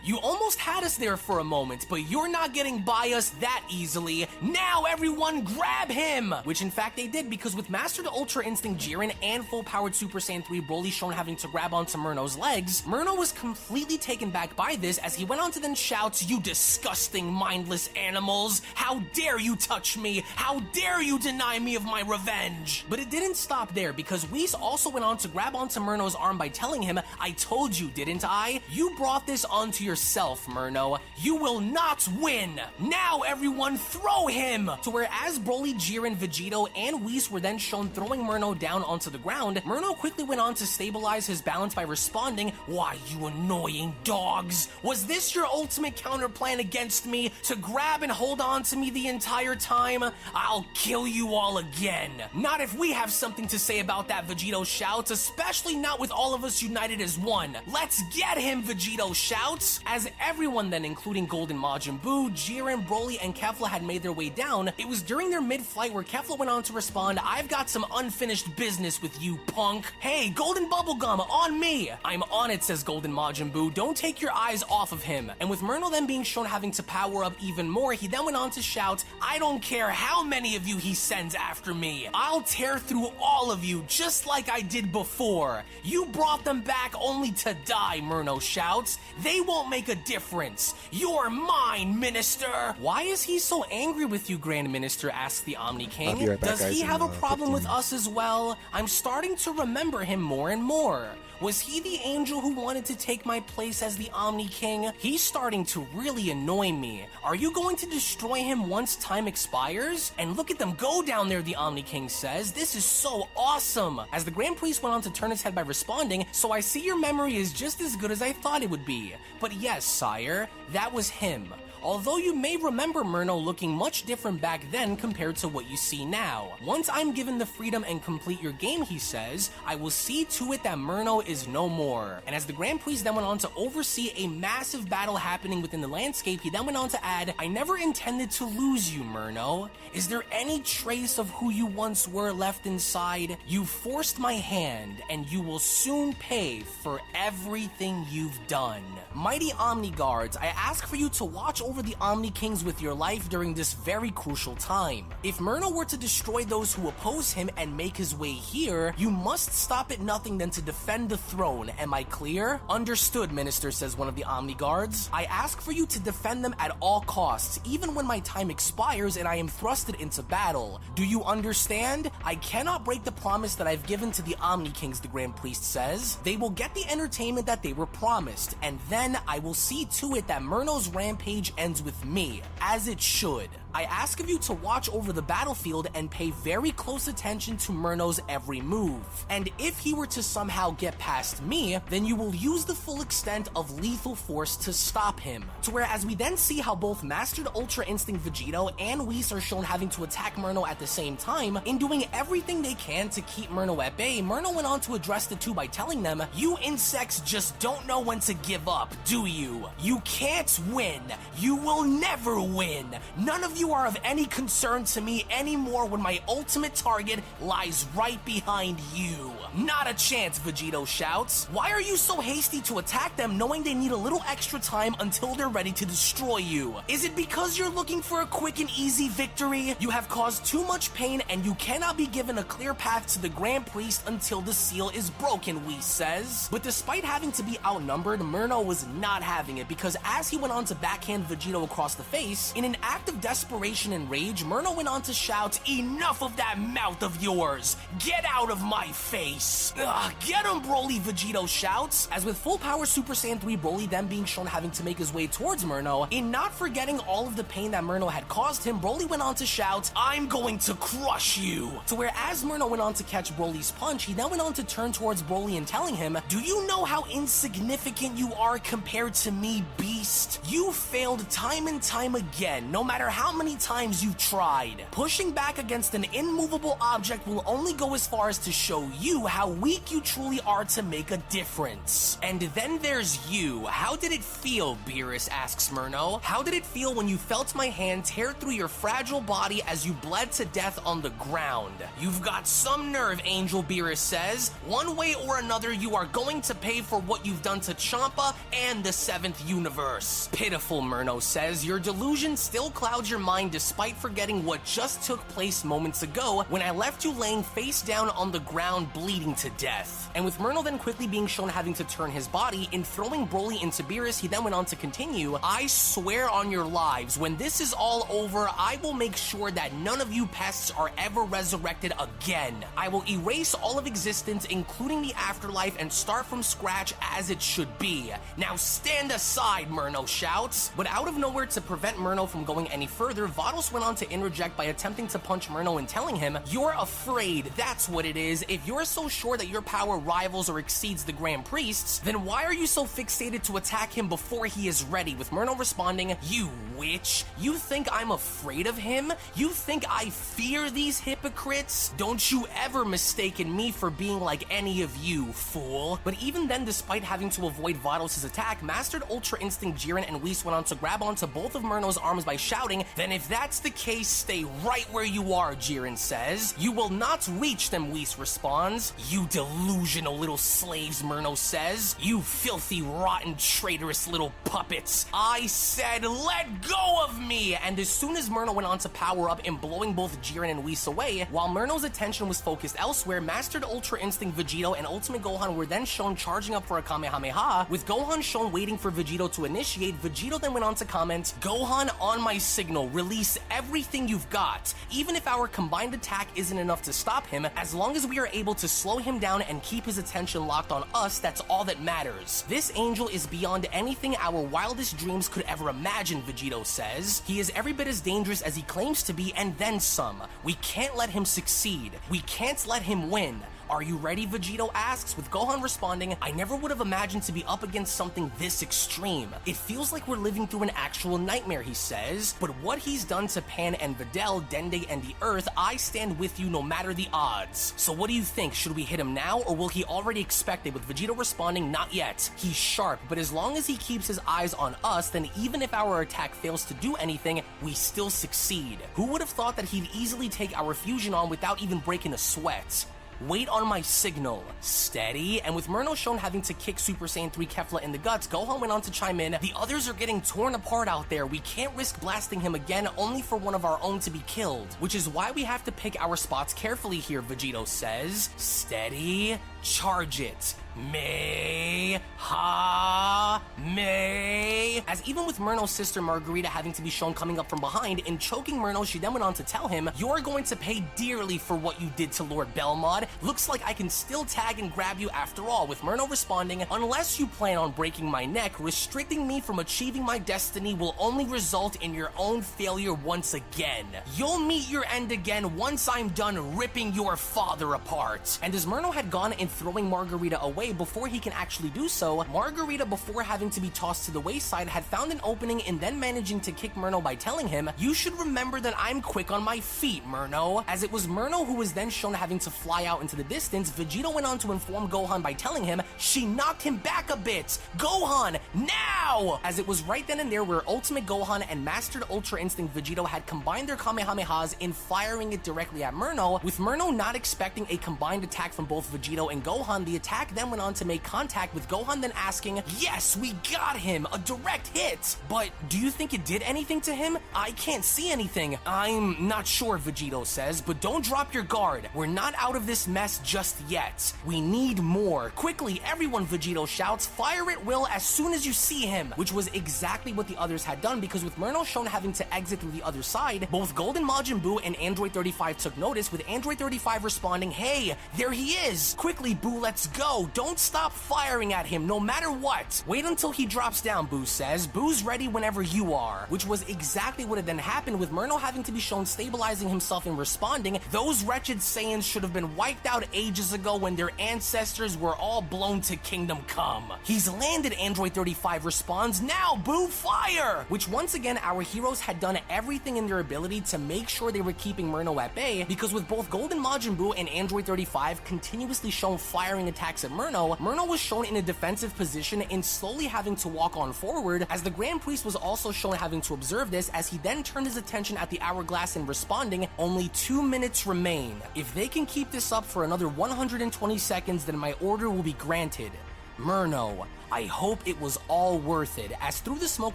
You almost had us there for a moment, but you're not getting by us that easily. Now everyone grab him! Which in fact they did, because with Mastered Ultra Instinct Jiren and full-powered Super Saiyan 3 Broly shown having to grab onto Murno's legs, Murno was completely taken back by this as he went on to then shout, you disgusting mindless animals! How dare you touch me! How dare you deny me of my revenge! But it didn't stop there, because Whis also went on to grab onto Murno's arm by telling him, I told you, didn't I? You brought this onto yourself, Murno. You will not win! Now everyone throw him! To where as Broly, Jiren, Vegito, and Whis were then shown throwing Murno down onto the ground, Murno quickly went on to stabilize his balance by responding, why you annoying dogs! Was this your ultimate counter plan against me? To grab and hold on to me the entire time? I'll kill you all again! Not if we have something to say about that, Vegito shouts, especially not with all of us united as one. Let's get him, Vegito shouts. shouts. As everyone then, including Golden Majin Buu, Jiren, Broly, and Kefla had made their way down, it was during their mid-flight where Kefla went on to respond, "I've got some unfinished business with you, punk. Hey, Golden Bubblegum, on me!" "I'm on it," says Golden Majin Buu. "Don't take your eyes off of him." And with Murno then being shown having to power up even more, he then went on to shout, "I don't care how many of you he sends after me. I'll tear through all of you just like I did before. You brought them back only to die," Murno shouts. "They won't make a difference. You're mine, Minister." "Why is he so angry with you, Grand Minister?" asks the Omni King. I'll be right back, Does he guys, have a in, problem 15 with us as well? I'm starting to remember him more and more. Was he the angel who wanted to take my place as the Omni King? He's starting to really annoy me. Are you going to destroy him once time expires? And look at them go down there, the Omni King says. This is so awesome. As the Grand Priest went on to turn his head by responding, "So I see your memory is just as good as I thought it would be. But yes, sire, that was him. Although you may remember Murno looking much different back then compared to what you see now. Once I'm given the freedom and complete your game," he says, "I will see to it that Murno is no more." And as the Grand Priest then went on to oversee a massive battle happening within the landscape, he then went on to add, "I never intended to lose you, Murno. Is there any trace of who you once were left inside? You forced my hand, and you will soon pay for everything you've done. Mighty Omni Guards, I ask for you to watch over the Omni Kings with your life during this very crucial time. If Murno were to destroy those who oppose him and make his way here, you must stop at nothing than to defend the throne. Am I clear?" "Understood, Minister," says one of the Omni Guards. "I ask for you to defend them at all costs, even when my time expires and I am thrusted into battle. Do you understand? I cannot break the promise that I've given to the Omni Kings," the Grand Priest says. "They will get the entertainment that they were promised, and then I will see to it that Murno's rampage ends with me, as it should. I ask of you to watch over the battlefield and pay very close attention to Murno's every move. And if he were to somehow get past me, then you will use the full extent of lethal force to stop him." To whereas we then see how both Mastered Ultra Instinct Vegito and Whis are shown having to attack Murno at the same time, in doing everything they can to keep Murno at bay, Murno went on to address the two by telling them, "You insects just don't know when to give up, do you? You can't win. You will never win. None of you are of any concern to me anymore when my ultimate target lies right behind you." "Not a chance," Vegito shouts. "Why are you so hasty to attack them knowing they need a little extra time until they're ready to destroy you? Is it because you're looking for a quick and easy victory? You have caused too much pain and you cannot be given a clear path to the Grand Priest until the seal is broken," Whis says. But despite having to be outnumbered, Murno was not having it, because as he went on to backhand Vegito across the face, in an act of desperation and rage, Murno went on to shout, "Enough of that mouth of yours! Get out of my face!" "Ugh, get him, Broly," Vegito shouts. As with full power Super Saiyan 3 Broly then being shown having to make his way towards Murno, in not forgetting all of the pain that Murno had caused him, Broly went on to shout, "I'm going to crush you!" To where as Murno went on to catch Broly's punch, he then went on to turn towards Broly and telling him, "Do you know how insignificant you are compared to me, beast? You failed time and time again, no matter how many times you've tried. Pushing back against an immovable object will only go as far as to show you how weak you truly are to make a difference. And then there's you. How did it feel, Beerus?" asks Murno. "How did it feel when you felt my hand tear through your fragile body as you bled to death on the ground?" "You've got some nerve, Angel," Beerus says. "One way or another, you are going to pay for what you've done to Champa and the 7th universe." "Pitiful," Murno says. "Your delusion still clouds your mind despite forgetting what just took place moments ago when I left you laying face down on the ground bleeding to death." And with Murno then quickly being shown having to turn his body, in throwing Broly into Beerus, he then went on to continue, "I swear on your lives, when this is all over, I will make sure that none of you pests are ever resurrected again. I will erase all of existence, including the afterlife, and start from scratch as it should be. Now stand aside," Murno shouts. But out of nowhere, to prevent Murno from going any further, further, Vados went on to interject by attempting to punch Murno and telling him, "You're afraid, that's what it is. If you're so sure that your power rivals or exceeds the Grand Priest's, then why are you so fixated to attack him before he is ready?" With Murno responding, "You witch, you think I'm afraid of him? You think I fear these hypocrites? Don't you ever mistaken me for being like any of you, fool." But even then, despite having to avoid Vados' attack, Mastered Ultra Instinct Jiren and Whis went on to grab onto both of Murno's arms by shouting, "Then if that's the case, stay right where you are," Jiren says. "You will not reach them," Whis responds. "You delusional little slaves," Murno says. "You filthy, rotten, traitorous little puppets. I said let go of me!" And as soon as Murno went on to power up in blowing both Jiren and Whis away, while Murno's attention was focused elsewhere, Mastered Ultra Instinct Vegito and Ultimate Gohan were then shown charging up for a Kamehameha, with Gohan shown waiting for Vegito to initiate. Vegito then went on to comment, "Gohan, on my signal, release everything you've got. Even if our combined attack isn't enough to stop him, as long as we are able to slow him down and keep his attention locked on us, that's all that matters. This angel is beyond anything our wildest dreams could ever imagine," Vegito says. "He is every bit as dangerous as he claims to be, and then some. We can't let him succeed. We can't let him win. Are you ready?" Vegito asks, with Gohan responding, "I never would have imagined to be up against something this extreme. It feels like we're living through an actual nightmare," he says. "But what he's done to Pan and Videl, Dende, and the Earth, I stand with you no matter the odds. So what do you think? Should we hit him now, or will he already expect it?" With Vegito responding, "Not yet. He's sharp, but as long as he keeps his eyes on us, then even if our attack fails to do anything, we still succeed. Who would have thought that he'd easily take our fusion on without even breaking a sweat? Wait on my signal. Steady." And with Murno shown having to kick Super Saiyan 3 Kefla in the guts, Gohan went on to chime in, "The others are getting torn apart out there. We can't risk blasting him again only for one of our own to be killed. Which is why we have to pick our spots carefully here," Vegito says. Steady. Charge it. May. Ha. May. As even with Murno's sister Margarita having to be shown coming up from behind and choking Murno, she then went on to tell him, "You're going to pay dearly for what you did to Lord Belmod. Looks like I can still tag and grab you after all," with Murno responding, "Unless you plan on breaking my neck, restricting me from achieving my destiny will only result in your own failure once again. You'll meet your end again once I'm done ripping your father apart." And as Murno had gone in throwing Margarita away before he can actually do so, Margarita, before having to be tossed to the wayside, had found an opening and then managing to kick Murno by telling him, "You should remember that I'm quick on my feet, Murno." As it was Murno who was then shown having to fly out into the distance, Vegito went on to inform Gohan by telling him, "She knocked him back a bit. Gohan, now!" As it was right then and there where Ultimate Gohan and Mastered Ultra Instinct Vegito had combined their Kamehamehas in firing it directly at Murno. With Murno not expecting a combined attack from both Vegito and Gohan, the attack then went on to make contact, with Gohan then asking, "Yes, we got him! A direct hit! But do you think it did anything to him? I can't see anything." "I'm not sure," Vegito says, "but don't drop your guard. We're not out of this mess just yet. We need more. Quickly, everyone," Vegito shouts, "fire at will as soon as you see him," which was exactly what the others had done, because with Murno shown having to exit through the other side, both Golden Majin Buu and Android 35 took notice, with Android 35 responding, "Hey, there he is! Quickly, Buu, let's go! Don't stop firing at him, no matter what! Wait until he drops down," Buu says. "Buu's ready whenever you are," which was exactly what had then happened, with Murno having to be shown stabilizing himself and responding, "Those wretched Saiyans should have been wiped out ages ago when their ancestors were all blown to Kingdom Come." "He's landed," Android 35 responds. "Now, Buu, fire!" Which once again, our heroes had done everything in their ability to make sure they were keeping Murno at bay, because with both Golden Majin Buu and Android 35 continuously shown firing attacks at Murno, Murno was shown in a defensive position and slowly having to walk on forward, as the Grand Priest was also shown having to observe this, as he then turned his attention at the hourglass and responding, "Only 2 minutes remain. If they can keep this up for another 120 seconds, then my order will be granted. Murno, I hope it was all worth it." As through the smoke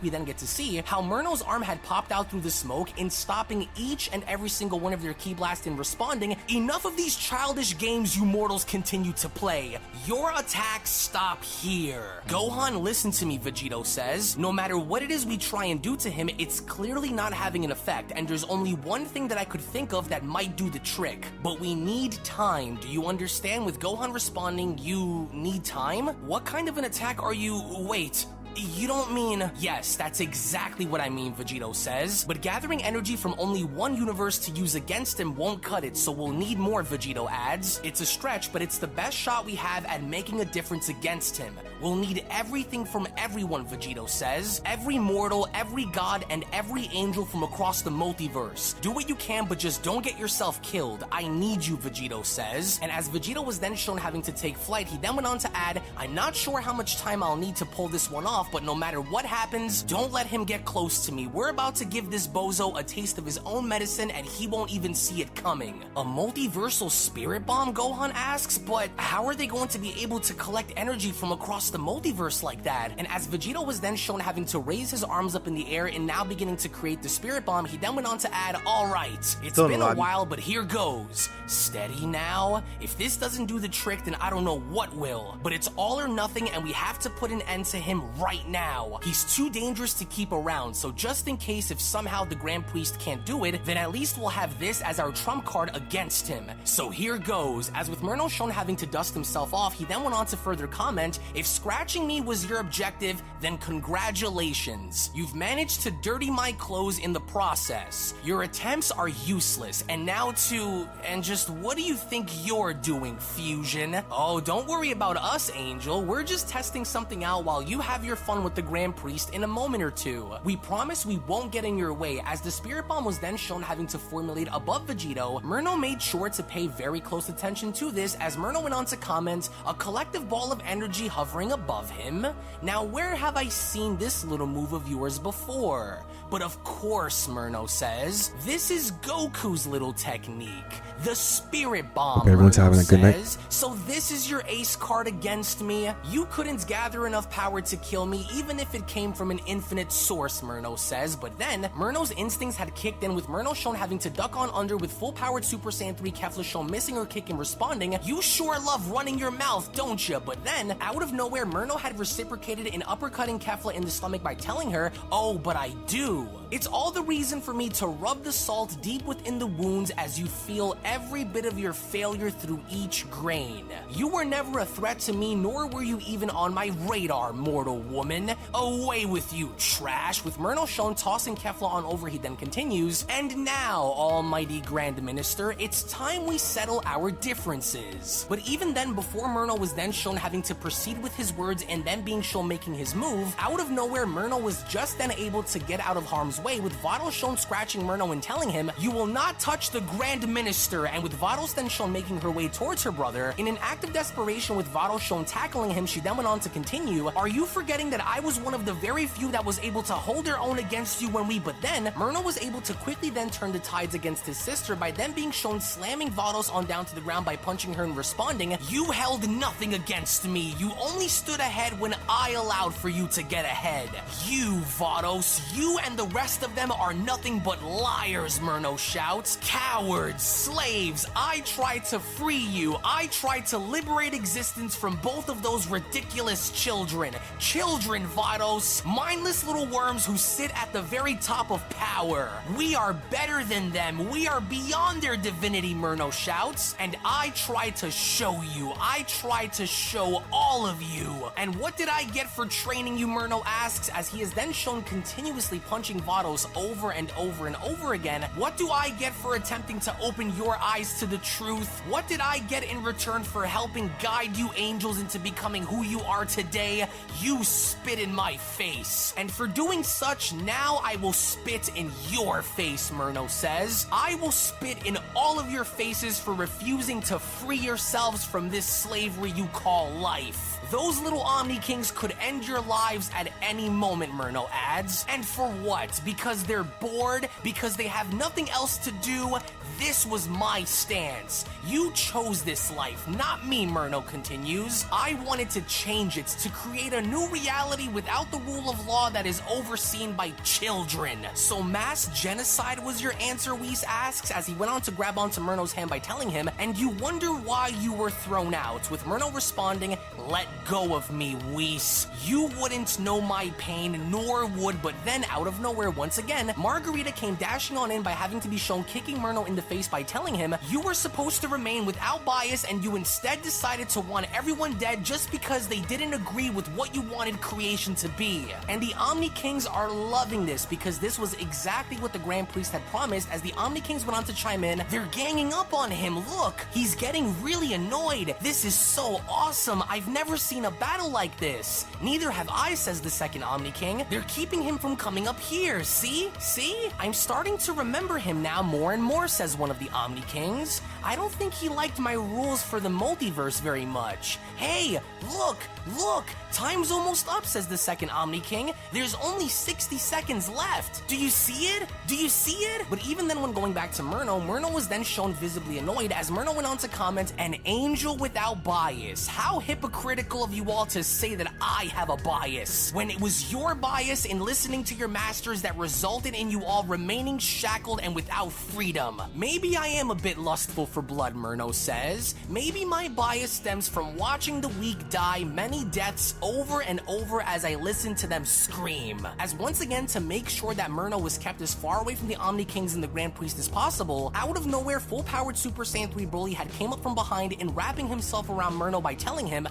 we then get to see how Murno's arm had popped out through the smoke in stopping each and every single one of their ki blasts and responding, "Enough of these childish games you mortals continue to play. Your attacks stop here." "Gohan, listen to me," Vegito says. "No matter what it is we try and do to him, it's clearly not having an effect, and there's only one thing that I could think of that might do the trick. But we need time. Do you understand?" With Gohan responding, "You need time? What kind of an attack are you— Wait, You don't mean... Yes, that's exactly what I mean, Vegito says. But gathering energy from only one universe to use against him won't cut it, so we'll need more, Vegito adds. It's a stretch, but it's the best shot we have at making a difference against him. We'll need everything from everyone, Vegito says. Every mortal, every god, and every angel from across the multiverse. Do what you can, but just don't get yourself killed. I need you, Vegito says. And as Vegito was then shown having to take flight, he then went on to add, I'm not sure how much time I'll need to pull this one off, but no matter what happens, don't let him get close to me. We're about to give this bozo a taste of his own medicine, and he won't even see it coming. A multiversal spirit bomb, Gohan asks, but how are they going to be able to collect energy from across the multiverse like that? And as Vegito was then shown having to raise his arms up in the air and now beginning to create the spirit bomb, he then went on to add, alright, it's been a while, but here goes. Steady now. If this doesn't do the trick, then I don't know what will. But it's all or nothing, and we have to put an end to him right now. He's too dangerous to keep around, so just in case if somehow the Grand Priest can't do it, then at least we'll have this as our trump card against him. So here goes. As with Murno shown having to dust himself off, he then went on to further comment, if scratching me was your objective, then congratulations. You've managed to dirty my clothes in the process. Your attempts are useless, and now and just what do you think you're doing, Fusion? Oh, don't worry about us, Angel. We're just testing something out while you have your fun with the Grand Priest in a moment or two. We promise we won't get in your way. As the Spirit Bomb was then shown having to formulate above Vegito, Murno made sure to pay very close attention to this as Murno went on to comment, a collective ball of energy hovering above him. Now, where have I seen this little move of yours before? But of course, Murno says, this is Goku's little technique. The Spirit Bomb, everyone's having a good night. So this is your ace card against me? You couldn't gather enough power to kill me even if it came from an infinite source, Murno says. But then, Murno's instincts had kicked in with Murno shown having to duck on under with full-powered Super Saiyan 3 Kefla shown missing her kick and responding, you sure love running your mouth, don't you? But then, out of nowhere, Murno had reciprocated in uppercutting Kefla in the stomach by telling her, oh, but I do. It's all the reason for me to rub the salt deep within the wounds as you feel every bit of your failure through each grain. You were never a threat to me, nor were you even on my radar, mortal woman. Away with you, trash. With Murno shown tossing Kefla on over, he then continues, and now, almighty Grand Minister, it's time we settle our differences. But even then, before Murno was then shown having to proceed with his words and then being shown making his move, out of nowhere, Murno was just then able to get out of harm's way, with Vados shown scratching Murno and telling him, you will not touch the Grand Minister, and with Vados then shown making her way towards her brother, in an act of desperation with Vados shown tackling him, she then went on to continue, are you forgetting that I was one of the very few that was able to hold their own against you when we, but then, Murno was able to quickly then turn the tides against his sister by then being shown slamming Vados on down to the ground by punching her and responding, you held nothing against me, you only stood ahead when I allowed for you to get ahead. You, Vados, you and the rest of them are nothing but liars, Murno shouts. Cowards, slaves, I tried to free you. I tried to liberate existence from both of those ridiculous children. Children, Vados, mindless little worms who sit at the very top of power. We are better than them. We are beyond their divinity, Murno shouts. And I tried to show you. I tried to show all of you. And what did I get for training you, Murno asks, as he is then shown continuously punching Vados over and over and over again. What do I get for attempting to open your eyes to the truth? What did I get in return for helping guide you angels into becoming who you are today? You spit in my face. And for doing such, now I will spit in your face, Murno says. I will spit in all of your faces for refusing to free yourselves from this slavery you call life. Those little Omni Kings could end your lives at any moment, Murno adds. And for what? Because they're bored? Because they have nothing else to do? This was my stance. You chose this life, not me, Murno continues. I wanted to change it, to create a new reality without the rule of law that is overseen by children. So mass genocide was your answer, Whis asks, as he went on to grab onto Murno's hand by telling him, and you wonder why you were thrown out, with Murno responding, let go of me, Whis. You wouldn't know my pain, nor would, but then out of nowhere once again, Margarita came dashing on in by having to be shown kicking Murno in the face by telling telling him you were supposed to remain without bias and you instead decided to want everyone dead just because they didn't agree with what you wanted creation to be. And the Omni Kings are loving this because this was exactly what the Grand Priest had promised. As the Omni Kings went on to chime in, they're ganging up on him. Look, he's getting really annoyed. This is so awesome. I've never seen a battle like this. Neither have I, says the second Omni King. They're keeping him from coming up here. See? I'm starting to remember him now more and more, says one of the Omni Kings. I don't think he liked my rules for the multiverse very much. Hey, look! Time's almost up, says the second Omni King. There's only 60 seconds left. Do you see it? But even then, when going back to Murno was then shown visibly annoyed as Murno went on to comment, an angel without bias. How hypocritical of you all to say that I have a bias, when it was your bias in listening to your masters that resulted in you all remaining shackled and without freedom. Maybe I am a bit lustful for blood, Murno says. Maybe my bias stems from watching the weak die many deaths over and over as I listen to them scream. As once again, to make sure that Murno was kept as far away from the Omni Kings and the Grand Priest as possible, out of nowhere, full-powered Super Saiyan 3 Broly had came up from behind and wrapping himself around Murno by telling him,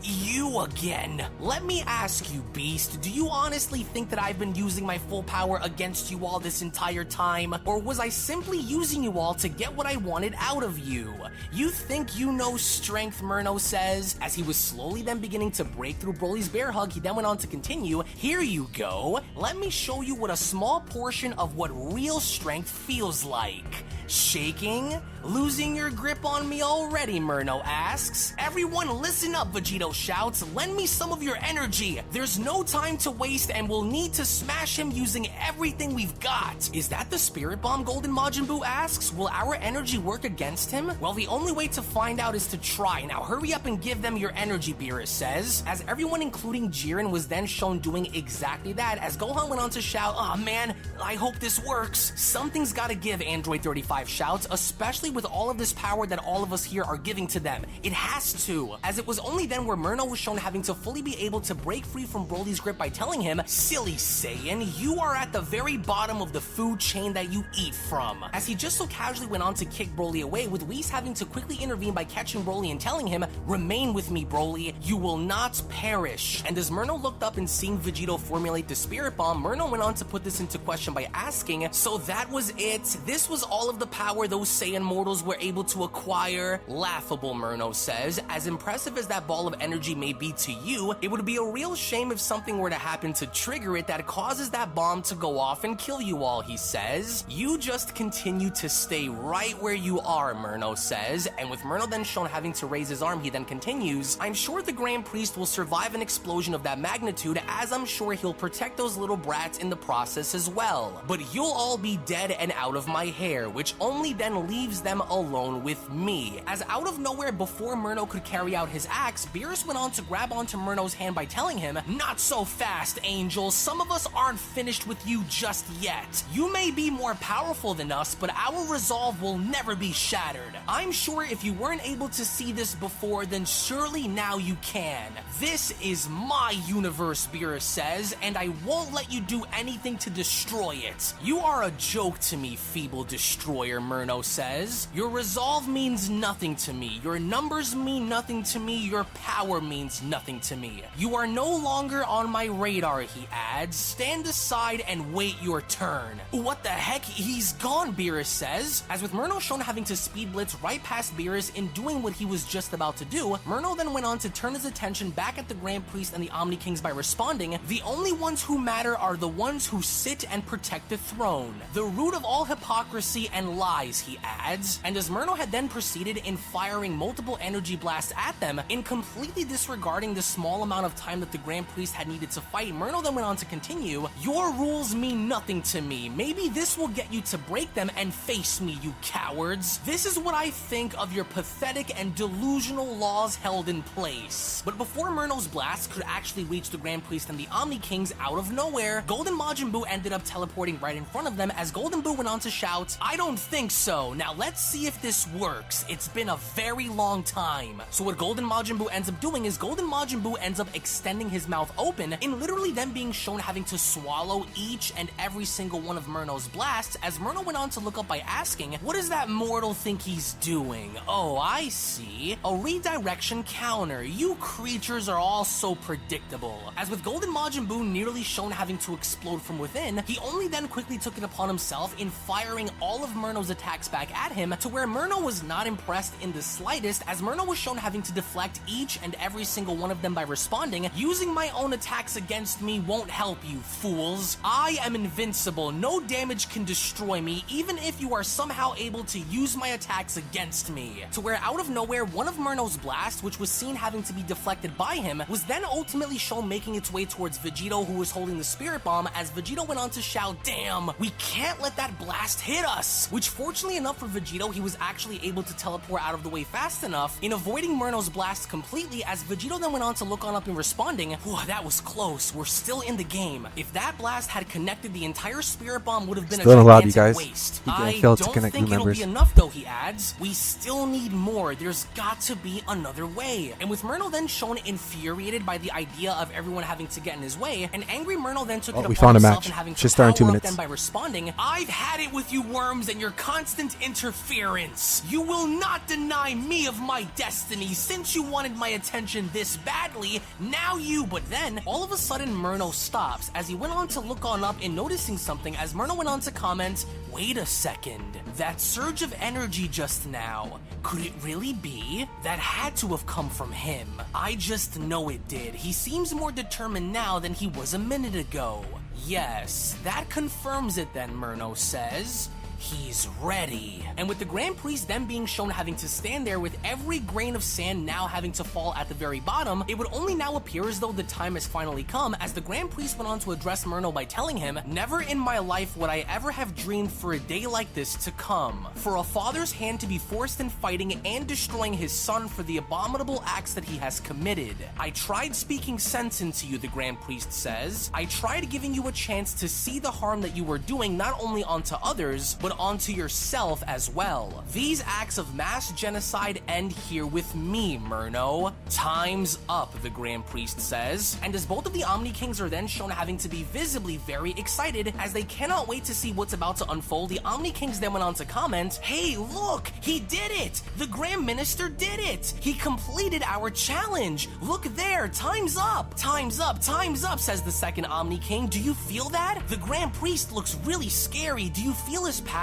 you again. Let me ask you, Beast, do you honestly think that I've been using my full power against you all this entire time? Or was I simply using you all to get what I wanted out of you? You think you know strength, Murno says. As he was slowly then beginning to break through Broly's bear hug, he then went on to continue, here you go. Let me show you what a small portion of what real strength feels like. Shaking? Losing your grip on me already, Murno asks. Everyone listen up, Vegito shouts. Lend me some of your energy. There's no time to waste and we'll need to smash him using everything we've got. Is that the Spirit Bomb, Golden Majin Buu asks? Will our energy work against him? Well, the only way to find out is to try. Now hurry up and give them your energy, Beerus says. As everyone including Jiren was then shown doing exactly that, as Gohan went on to shout, "Aw man, I hope this works." Something's gotta give, Android 35 shouts, especially with all of this power that all of us here are giving to them. It has to. As it was only then where Murno was shown having to fully be able to break free from Broly's grip by telling him, "Silly Saiyan, you are at the very bottom of the food chain that you eat from." As he just so casually went on to kick Broly away, with Whis having to quickly intervene by catching Broly and telling him, "Remain with me, Broly, you will not perish." And as Murno looked up and seeing Vegito formulate the Spirit Bomb, Murno went on to put this into question by asking, "So that was it? This was all of the power those Saiyan mortals were able to acquire?" Laughable, Murno says. As impressive as that ball of energy may be to you, it would be a real shame if something were to happen to trigger it that causes that bomb to go off and kill you all, he says. You just continue to stay right where you are, Murno says. And with Murno then shown having to raise his arm, he then continues, "I'm sure the Grand Priest will survive an explosion of that magnitude, as I'm sure he'll protect those little brats in the process as well. But you'll all be dead and out of my hair, which only then leaves them alone with me." As out of nowhere, before Murno could carry out his axe, Beerus went on to grab onto Murno's hand by telling him, "Not so fast, Angel. Some of us aren't finished with you just yet. You may be more powerful than us, but our resolve will never be shattered. I'm sure if you weren't able to see this before, then surely now you can. This is my universe," Beerus says, "and I won't let you do anything to destroy it." "You are a joke to me, feeble destroyer," Murno says. "Your resolve means nothing to me. Your numbers mean nothing to me. Your power means nothing to me. You are no longer on my radar," he adds. "Stand aside and wait your turn." "What the heck? He's gone," Beerus says. As with Murno shown having to speed blitz right past Beerus in doing what he was just about to do, Murno then went on to turn his attention back at the Grand Priest and the Omni Kings by responding, "The only ones who matter are the ones who sit and protect the throne. The root of all hypocrisy and lies," he adds. And as Murno had then proceeded in firing multiple energy blasts at them, in completely disregarding the small amount of time that the Grand Priest had needed to fight, Murno then went on to continue, "Your rules mean nothing to me. Maybe this will get you to break them and face me, you cowards. This is what I think of your pathetic and delusional laws held in place." But before Murno's blast could actually reach the Grand Priest and the Omni Kings, out of nowhere, Golden Majin Buu ended up teleporting right in front of them as Golden Buu went on to shout, "I don't think so. Now let's let's see if this works. It's been a very long time. So what Golden Majin Buu ends up doing is Golden Majin Buu ends up extending his mouth open and literally then being shown having to swallow each and every single one of Murno's blasts, as Murno went on to look up by asking, what does that mortal think he's doing? Oh, I see. A redirection counter. You creatures are all so predictable. As with Golden Majin Buu nearly shown having to explode from within, he only then quickly took it upon himself in firing all of Murno's attacks back at him, to where Murno was not impressed in the slightest, as Murno was shown having to deflect each and every single one of them by responding, using my own attacks against me won't help you, fools. I am invincible. No damage can destroy me, even if you are somehow able to use my attacks against me. To where out of nowhere, one of Murno's blasts, which was seen having to be deflected by him, was then ultimately shown making its way towards Vegito, who was holding the Spirit Bomb, as Vegito went on to shout, damn, we can't let that blast hit us! Which fortunately enough for Vegito, he was actually able to teleport out of the way fast enough in avoiding Murno's blast completely, as Vegito then went on to look on up and responding, whew, that was close, we're still in the game. If that blast had connected, the entire Spirit Bomb would have been still a gigantic gigantic guys. waste. He failed to don't connect think new it'll members. be enough though, he adds. We still need more. There's got to be another way. And with Murno then shown infuriated by the idea of everyone having to get in his way, an angry Murno then took it we upon found a himself match. and having to Should start in 2 power up minutes. them by responding, I've had it with you worms and your constant interference. You will not deny me of my destiny. Since you wanted my attention this badly, now you. But then, all of a sudden, Murno stops as he went on to look on up and noticing something, as Murno went on to comment, wait a second, that surge of energy just now, could it really be? That had to have come from him. I just know it did. He seems more determined now than he was a minute ago. Yes, that confirms it then, Murno says. He's ready. And with the Grand Priest then being shown having to stand there with every grain of sand now having to fall at the very bottom, it would only now appear as though the time has finally come, as the Grand Priest went on to address Murno by telling him, never in my life would I ever have dreamed for a day like this to come. For a father's hand to be forced in fighting and destroying his son for the abominable acts that he has committed. I tried speaking sense into you, the Grand Priest says. I tried giving you a chance to see the harm that you were doing not only onto others, but onto yourself as well. These acts of mass genocide end here with me, Murno. Time's up, the Grand Priest says. And as both of the Omni Kings are then shown having to be visibly very excited as they cannot wait to see what's about to unfold, the Omni Kings then went on to comment, hey, look, he did it! The Grand Minister did it! He completed our challenge! Look there, time's up! Time's up, time's up, says the second Omni King. Do you feel that? The Grand Priest looks really scary. Do you feel his power?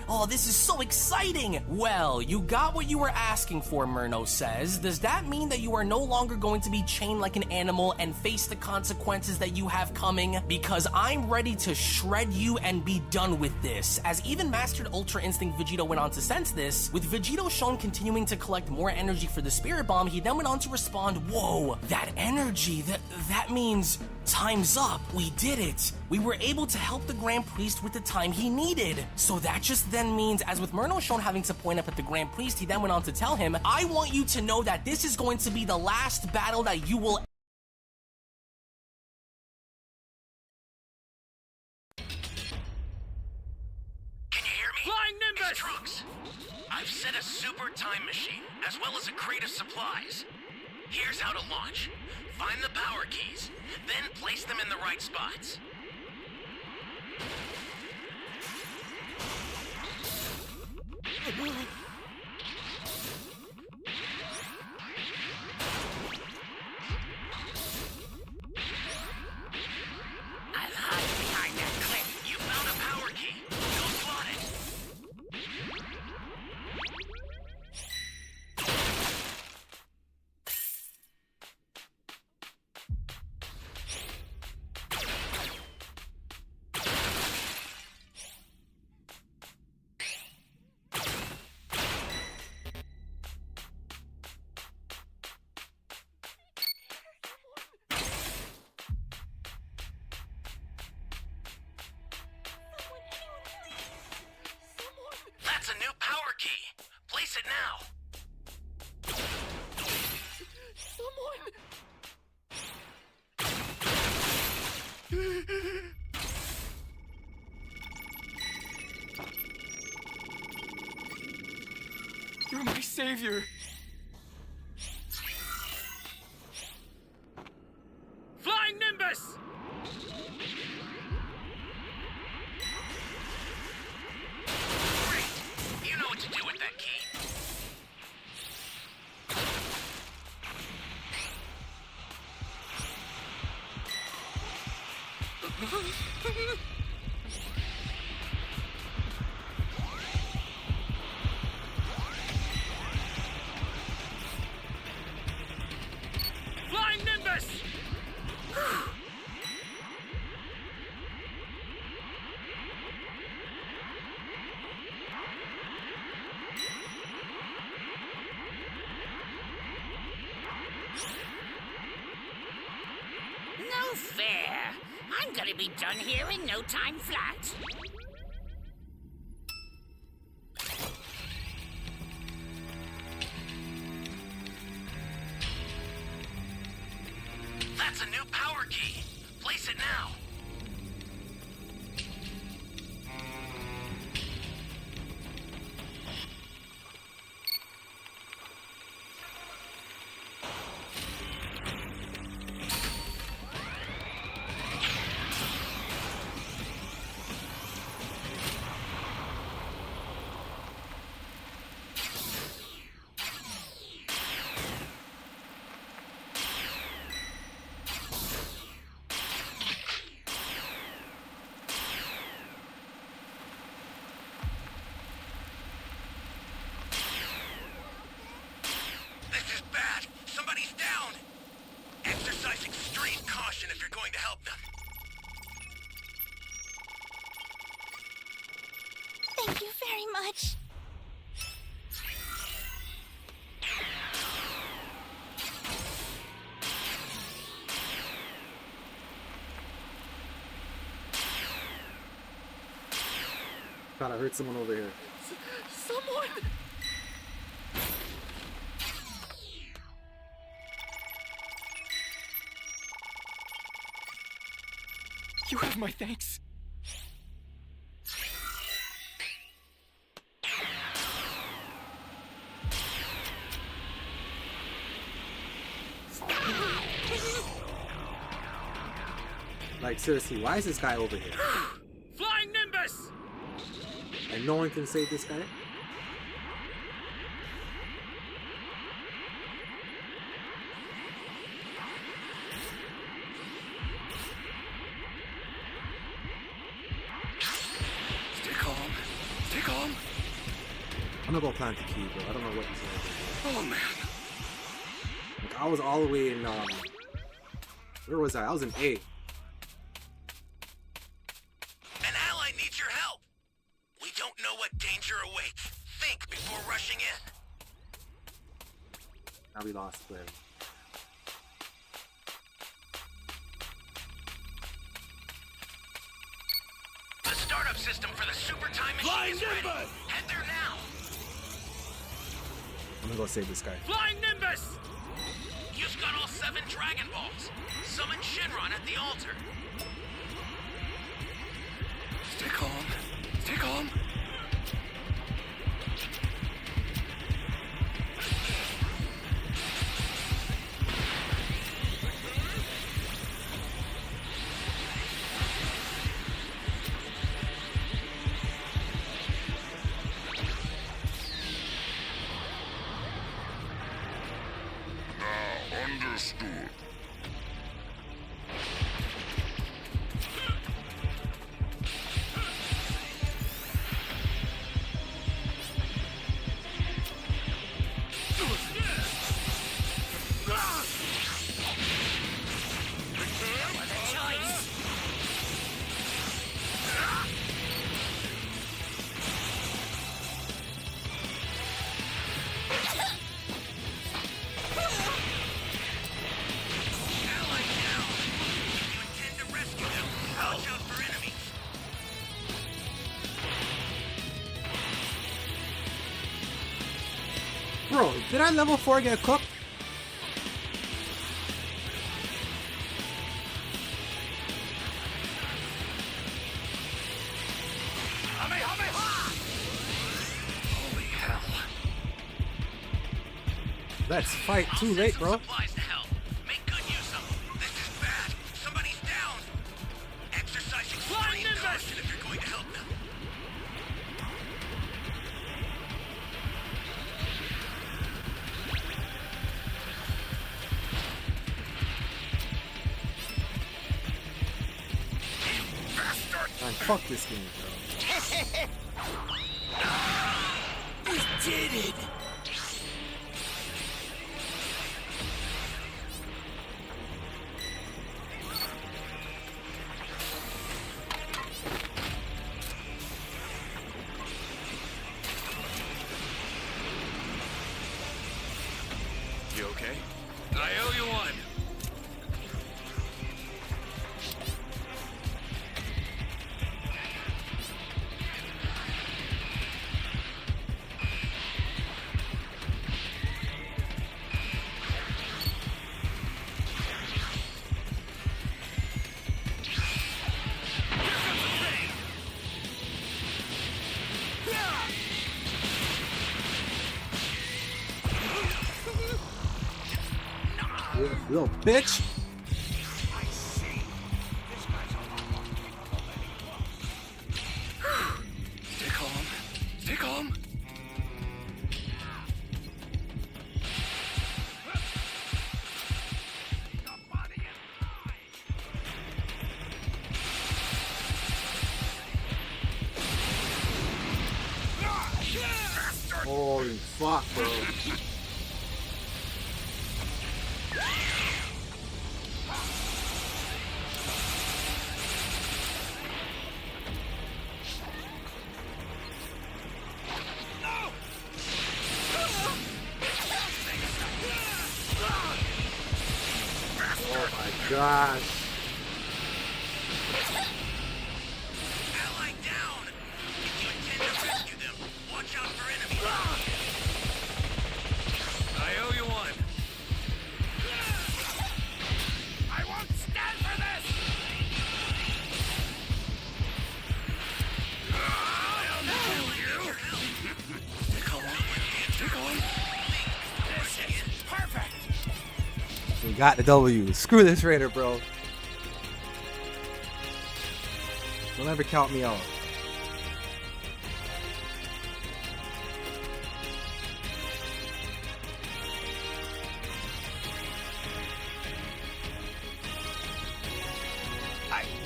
Oh, this is so exciting! Well, you got what you were asking for, Murno says. Does that mean that you are no longer going to be chained like an animal and face the consequences that you have coming? Because I'm ready to shred you and be done with this. As even Mastered Ultra Instinct Vegito went on to sense this, with Vegito shown continuing to collect more energy for the Spirit Bomb, he then went on to respond, whoa, that energy, that means time's up. We did it. We were able to help the Grand Priest with the time he needed. So that just then means, as with Murno shown having to point up at the Grand Priest, he then went on to tell him, I want you to know that this is going to be the last battle that you will Flying Nimbus! Trunks, I've set a super time machine, as well as a crate of supplies. Here's how to launch. Find the power keys, then place them in the right spots. I'll hide behind that cliff. You found a power key. Go slot it. That's a new power key. Place it now. savior. Flying Nimbus! Great! You know what to do with that key. Flying Nimbus! No fair. I'm gonna be done here in no time flat. That's a new power key. Place it now. If you're going to help them. Thank you very much. God, I heard someone over here. Someone! You have my thanks. Like, seriously, why is this guy over here? Flying Nimbus! And no one can save this guy? Stay calm. Stay calm. I'm gonna go plant the key, bro. I don't know what he's gonna do. Oh, man. Like, I was all the way in, where was I? I was in A. An ally needs your help. We don't know what danger awaits. Think before rushing in. Now we lost Glenn. The startup system for the super time machine is ready. Head there now. I'm gonna go save this guy. Flying Nimbus! You've got all 7 Dragon Balls. Summon Shenron at the altar. Stay calm. Stay calm. Understood. Bro, did our level 4 get cooked? Holy hell. Let's fight. Too late, bro. Supplies to help. Make good use of them. This is bad. Somebody's down. Exercise extreme caution if you're going to help them. Man, fuck this game, bro. We did it! You okay? I owe you one. Little bitch. Stay calm. Stay calm. Holy fuck, bro. Gosh. Ally down. If you intend to rescue them, watch out for enemies. I owe you one. I won't stand for this! Stay calm. Stay calm. This is perfect! We got the W. Screw this Raider, bro. Don't ever count me out.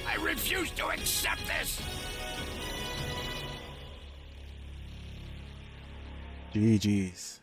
I refuse to accept this! GG's.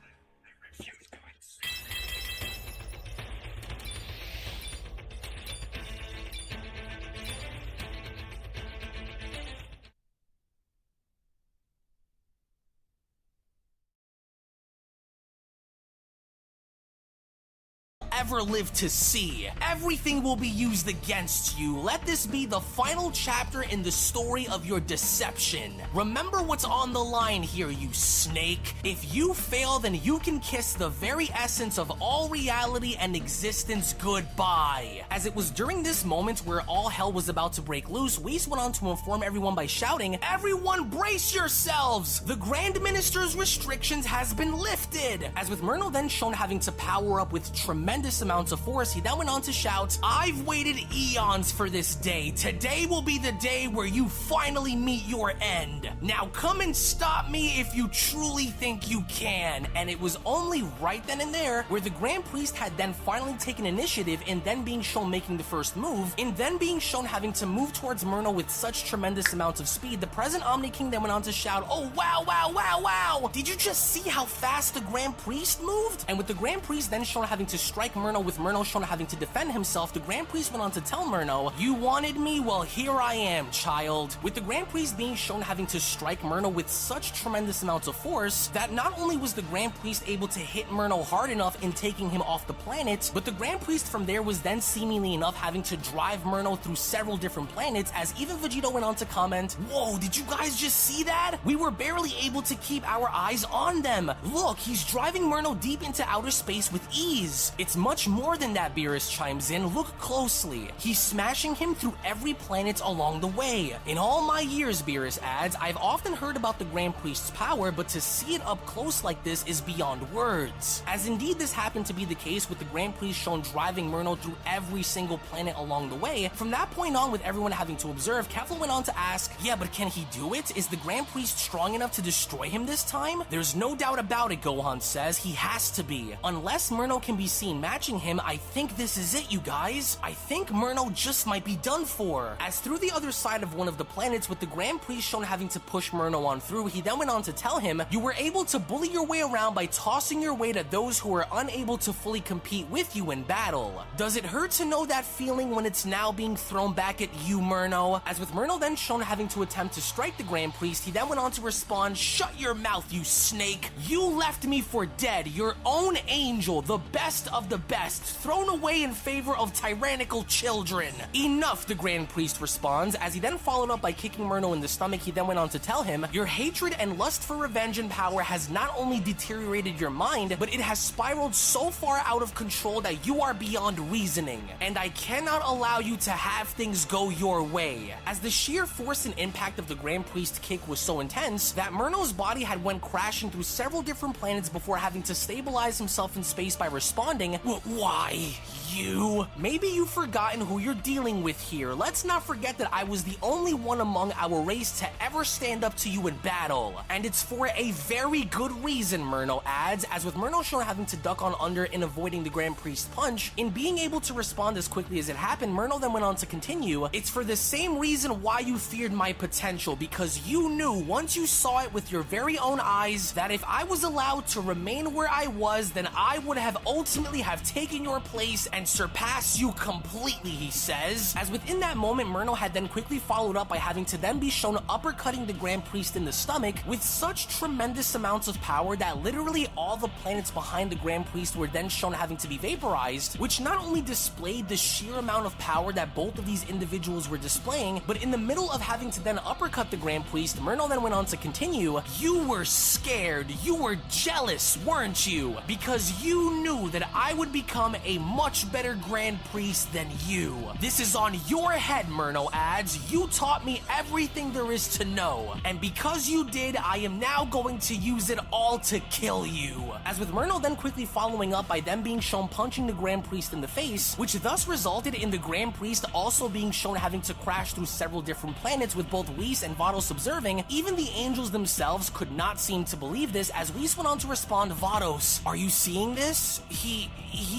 Ever live to see. Everything will be used against you. Let this be the final chapter in the story of your deception. Remember what's on the line here, you snake. If you fail, then you can kiss the very essence of all reality and existence goodbye. As it was during this moment where all hell was about to break loose, Whis went on to inform everyone by shouting, "Everyone brace yourselves! The Grand Minister's restrictions has been lifted!" As with Myrno then shown having to power up with tremendous amounts of force, he then went on to shout, "I've waited eons for this day. Today will be the day where you finally meet your end. Now come and stop me if you truly think you can." And it was only right then and there where the Grand Priest had then finally taken initiative in then being shown making the first move, in then being shown having to move towards Myrno with such tremendous amounts of speed. The present Omni King then went on to shout, "Oh wow, wow, wow, wow! Did you just see how fast the Grand Priest moved?" And with the Grand Priest then shown having to strike Myrno with Myrno shown having to defend himself, the Grand Priest went on to tell Myrno, "You wanted me? Well, here I am, child." With the Grand Priest being shown having to strike Myrno with such tremendous amounts of force that not only was the Grand Priest able to hit Myrno hard enough in taking him off the planet, but the Grand Priest from there was then seemingly enough having to drive Myrno through several different planets, as even Vegito went on to comment, "Whoa, did you guys just see that? We were barely able to keep our eyes on them. Look, he's driving Myrno deep into outer space with ease. It's much more than that, Beerus chimes in. Look closely. He's smashing him through every planet along the way. In all my years, Beerus adds, I've often heard about the Grand Priest's power, but to see it up close like this is beyond words. As indeed this happened to be the case with the Grand Priest shown driving Murno through every single planet along the way. From that point on, with everyone having to observe, Kefla went on to ask, yeah, but can he do it? Is the Grand Priest strong enough to destroy him this time? There's no doubt about it, Gohan says. He has to be. Unless Murno can be seen matching him, I think this is it, you guys. I think Murno just might be done for. As through the other side of one of the planets, with the Grand Priest shown having to push Murno on through, he then went on to tell him, you were able to bully your way around by tossing your weight at those who are unable to fully compete with you in battle. Does it hurt to know that feeling when it's now being thrown back at you, Murno? As with Murno then shown having to attempt to strike the Grand Priest, he then went on to respond, shut your mouth, you snake. You left me for dead, your own angel, the best of the best, thrown away in favor of tyrannical children. Enough, the Grand Priest responds. As he then followed up by kicking Murno in the stomach, he then went on to tell him, your hatred and lust for revenge and power has not only deteriorated your mind, but it has spiraled so far out of control that you are beyond reasoning, and I cannot allow you to have things go your way. As the sheer force and impact of the Grand Priest kick was so intense that Murno's body had went crashing through several different planets before having to stabilize himself in space by responding, why? You? Maybe you've forgotten who you're dealing with here. Let's not forget that I was the only one among our race to ever stand up to you in battle. And it's for a very good reason, Murno adds, as with Murno shown having to duck on under in avoiding the Grand Priest's punch. In being able to respond as quickly as it happened, Murno then went on to continue, it's for the same reason why you feared my potential, because you knew once you saw it with your very own eyes that if I was allowed to remain where I was, then I would have ultimately have taken your place and surpass you completely, he says. As within that moment, Murno had then quickly followed up by having to then be shown uppercutting the Grand Priest in the stomach with such tremendous amounts of power that literally all the planets behind the Grand Priest were then shown having to be vaporized, which not only displayed the sheer amount of power that both of these individuals were displaying, but in the middle of having to then uppercut the Grand Priest, Murno then went on to continue, you were scared, you were jealous, weren't you? Because you knew that I would become a much better Grand Priest than you. This is on your head, Murno adds. You taught me everything there is to know, and because you did, I am now going to use it all to kill you. As with Murno then quickly following up by them being shown punching the Grand Priest in the face, which thus resulted in the Grand Priest also being shown having to crash through several different planets with both Whis and Vados observing. Even the angels themselves could not seem to believe this, as Whis went on to respond, Vados, are you seeing this? He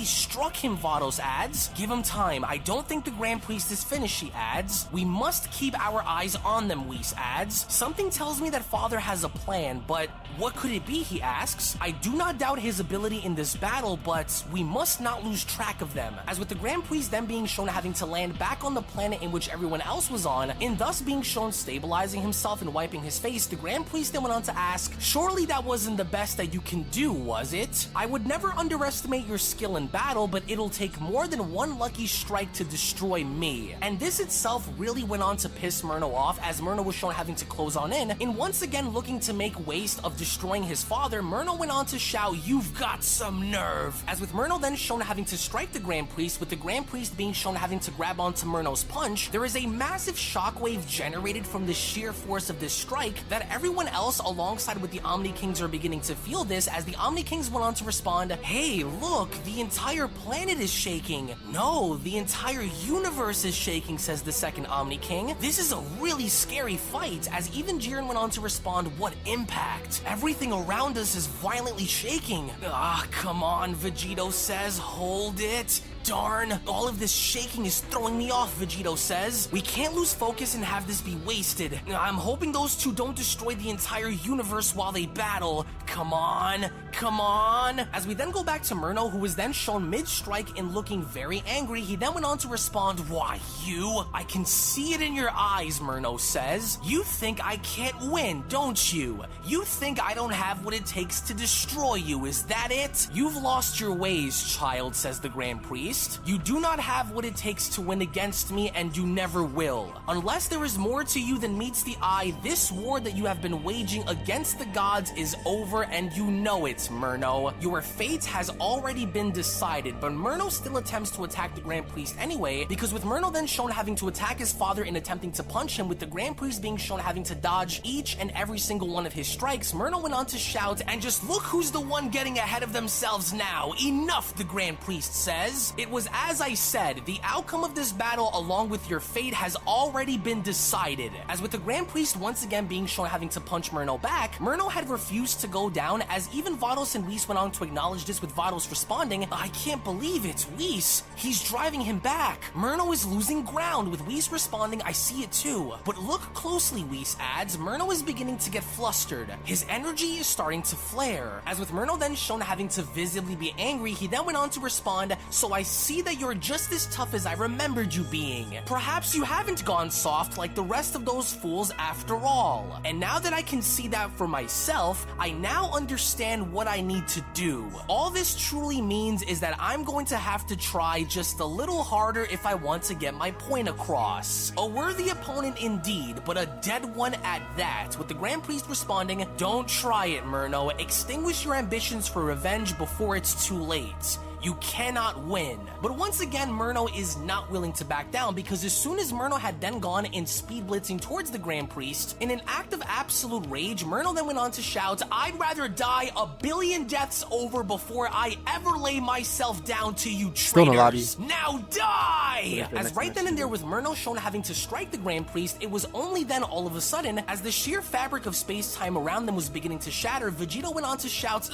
struck him, Vados adds. Give him time. I don't think the Grand Priest is finished, she adds. We must keep our eyes on them, Whis adds. Something tells me that Father has a plan, but what could it be, he asks. I do not doubt his ability in this battle, but we must not lose track of them. As with the Grand Priest then being shown having to land back on the planet in which everyone else was on, and thus being shown stabilizing himself and wiping his face, the Grand Priest then went on to ask, surely that wasn't the best that you can do, was it? I would never underestimate your skill in battle, but it'll take more than one lucky strike to destroy me. And this itself really went on to piss Murno off, as Murno was shown having to close on in, and once again looking to make waste of destroying his father, Murno went on to shout, you've got some nerve. As with Murno then shown having to strike the Grand Priest, with the Grand Priest being shown having to grab onto Murno's punch, there is a massive shockwave generated from the sheer force of this strike that everyone else alongside with the Omni Kings are beginning to feel this, as the Omni Kings went on to respond, hey, look, the entire planet is shaking. No, the entire universe is shaking, says the second Omni King. This is a really scary fight, as even Jiren went on to respond, what impact? Everything around us is violently shaking. Ah, come on, Vegito says, hold it. Darn, all of this shaking is throwing me off, Vegito says. We can't lose focus and have this be wasted. I'm hoping those two don't destroy the entire universe while they battle. Come on, come on. As we then go back to Murno, who was then shown mid-strike and looking very angry, he then went on to respond, why, you? I can see it in your eyes, Murno says. You think I can't win, don't you? You think I don't have what it takes to destroy you, is that it? You've lost your ways, child, says the Grand Priest. Priest, you do not have what it takes to win against me, and you never will. Unless there is more to you than meets the eye, this war that you have been waging against the gods is over, and you know it, Murno. Your fate has already been decided, but Murno still attempts to attack the Grand Priest anyway, because with Murno then shown having to attack his father in attempting to punch him, with the Grand Priest being shown having to dodge each and every single one of his strikes, Murno went on to shout, and just look who's the one getting ahead of themselves now. Enough, the Grand Priest says. It was as I said, the outcome of this battle along with your fate has already been decided. As with the Grand Priest once again being shown having to punch Murno back, Murno had refused to go down, as even Vados and Whis went on to acknowledge this, with Vados responding, I can't believe it, Whis. He's driving him back. Murno is losing ground, with Whis responding, I see it too. But look closely, Whis adds, Murno is beginning to get flustered. His energy is starting to flare. As with Murno then shown having to visibly be angry, he then went on to respond, so I see that you're just as tough as I remembered you being. Perhaps you haven't gone soft like the rest of those fools after all. And now that I can see that for myself, I now understand what I need to do. All this truly means is that I'm going to have to try just a little harder if I want to get my point across. A worthy opponent indeed, but a dead one at that, with the Grand Priest responding, don't try it, Murno. Extinguish your ambitions for revenge before it's too late. You cannot win. But once again, Murno is not willing to back down, because as soon as Murno had then gone in speed blitzing towards the Grand Priest, in an act of absolute rage, Murno then went on to shout, I'd rather die 1 billion deaths over before I ever lay myself down to you traitors. Still in the lobby. Now die! As right then and there with Murno shown having to strike the Grand Priest, it was only then all of a sudden, as the sheer fabric of space-time around them was beginning to shatter, Vegito went on to shout,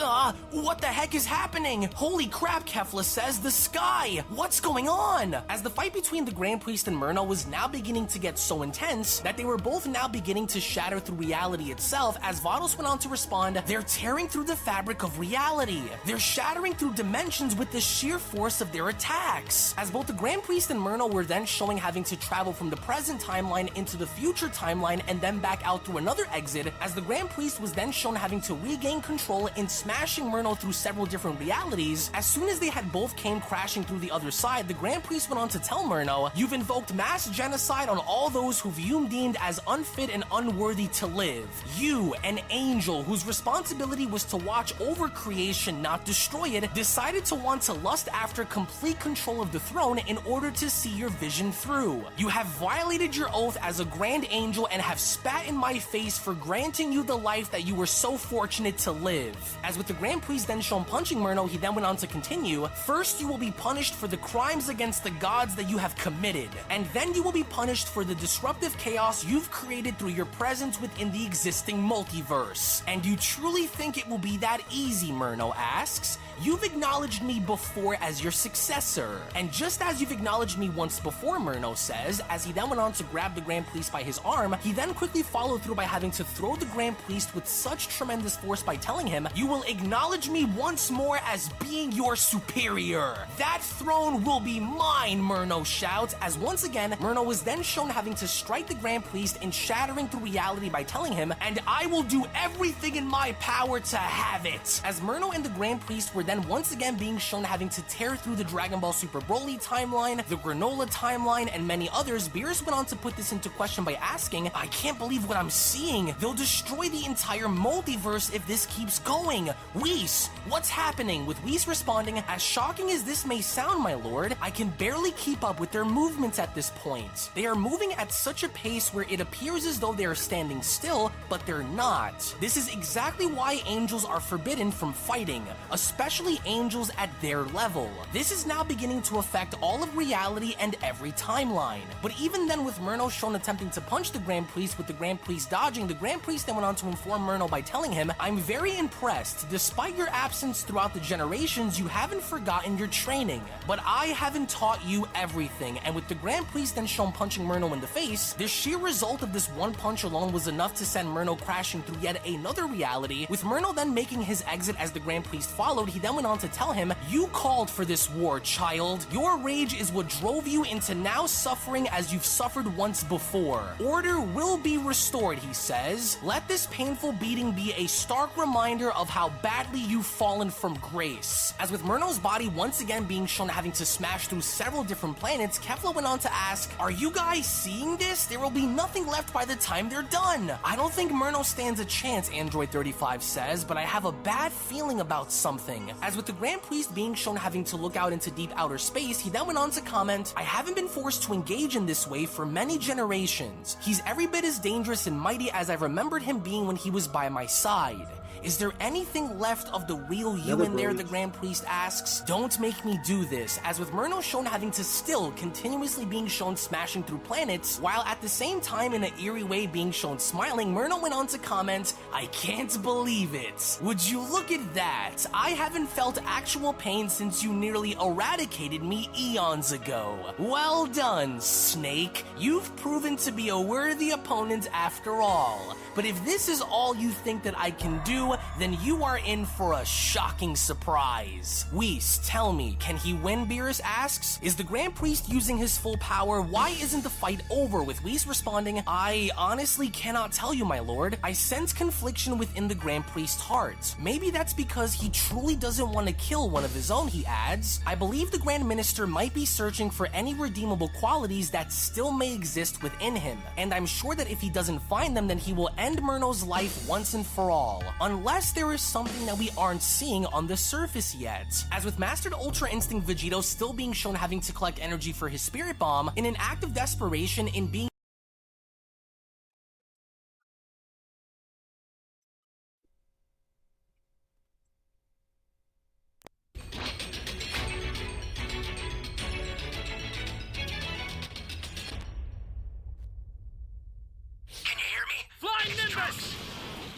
what the heck is happening? Holy crap, Kefla says, the sky! What's going on? As the fight between the Grand Priest and Murno was now beginning to get so intense that they were both now beginning to shatter through reality itself, as Vados went on to respond, they're tearing through the fabric of reality. They're shattering through dimensions with the sheer force of their attacks. As both the Grand Priest and Murno were then showing having to travel from the present timeline into the future timeline and then back out through another exit, as the Grand Priest was then shown having to regain control in smashing Murno through several different realities, as soon as they had both came crashing through the other side, the Grand Priest went on to tell Murno, you've invoked mass genocide on all those who've you deemed as unfit and unworthy to live. You, an angel whose responsibility was to watch over creation, not destroy it, decided to want to lust after complete control of the throne in order to see your vision through. You have violated your oath as a grand angel and have spat in my face for granting you the life that you were so fortunate to live. As with the Grand Priest then shown punching Murno, he then went on to continue, first you will be punished for the crimes against the gods that you have committed, and then you will be punished for the disruptive chaos you've created through your presence within the existing multiverse. And you truly think it will be that easy, Murno asks? You've acknowledged me before as your successor, and just as you've acknowledged me once before, Murno says, as he then went on to grab the Grand Priest by his arm, he then quickly followed through by having to throw the Grand Priest with such tremendous force by telling him, you will acknowledge me once more as being your superior. That throne will be mine, Murno shouts, as once again, Murno was then shown having to strike the Grand Priest and shattering through reality by telling him, and I will do everything in my power to have it. As Murno and the Grand Priest were then once again being shown having to tear through the Dragon Ball Super Broly timeline, the Granola timeline, and many others, Beerus went on to put this into question by asking, I can't believe what I'm seeing. They'll destroy the entire multiverse if this keeps going. Whis, what's happening? With Whis responding, as shocking as this may sound, my lord, I can barely keep up with their movements at this point. They are moving at such a pace where it appears as though they are standing still, but they're not. This is exactly why angels are forbidden from fighting, especially angels at their level. This is now beginning to affect all of reality and every timeline. But even then, with Murno shown attempting to punch the Grand Priest with the Grand Priest dodging, the Grand Priest then went on to inform Murno by telling him, I'm very impressed. Despite your absence throughout the generations, you haven't forgotten your training. But I haven't taught you everything. And with the Grand Priest then shown punching Murno in the face, the sheer result of this one punch alone was enough to send Murno crashing through yet another reality. With Murno then making his exit as the Grand Priest followed, he then went on to tell him, you called for this war, child. Your rage is what drove you into now suffering as you've suffered once before. Order will be restored, he says. Let this painful beating be a stark reminder of how badly you've fallen from grace. As with Murno's body once again being shown having to smash through several different planets, Kefla went on to ask, are you guys seeing this? There will be nothing left by the time they're done. I don't think Murno stands a chance, Android 35 says, but I have a bad feeling about something. As with the Grand Priest being shown having to look out into deep outer space, he then went on to comment, I haven't been forced to engage in this way for many generations. He's every bit as dangerous and mighty as I remembered him being when he was by my side. Is there anything left of the real you in there, the Grand Priest asks? Don't make me do this, as with Murno shown having to still continuously being shown smashing through planets, while at the same time in an eerie way being shown smiling, Murno went on to comment, I can't believe it. Would you look at that? I haven't felt actual pain since you nearly eradicated me eons ago. Well done, Snake. You've proven to be a worthy opponent after all. But if this is all you think that I can do, then you are in for a shocking surprise. Whis, tell me, can he win, Beerus asks? Is the Grand Priest using his full power? Why isn't the fight over? With Whis responding, I honestly cannot tell you, my lord. I sense confliction within the Grand Priest's heart. Maybe that's because he truly doesn't want to kill one of his own, he adds. I believe the Grand Minister might be searching for any redeemable qualities that still may exist within him. And I'm sure that if he doesn't find them, then he will end Murno's life once and for all. Unless there is something that we aren't seeing on the surface yet. As with Mastered Ultra Instinct Vegito still being shown having to collect energy for his Spirit Bomb, in an act of desperation in being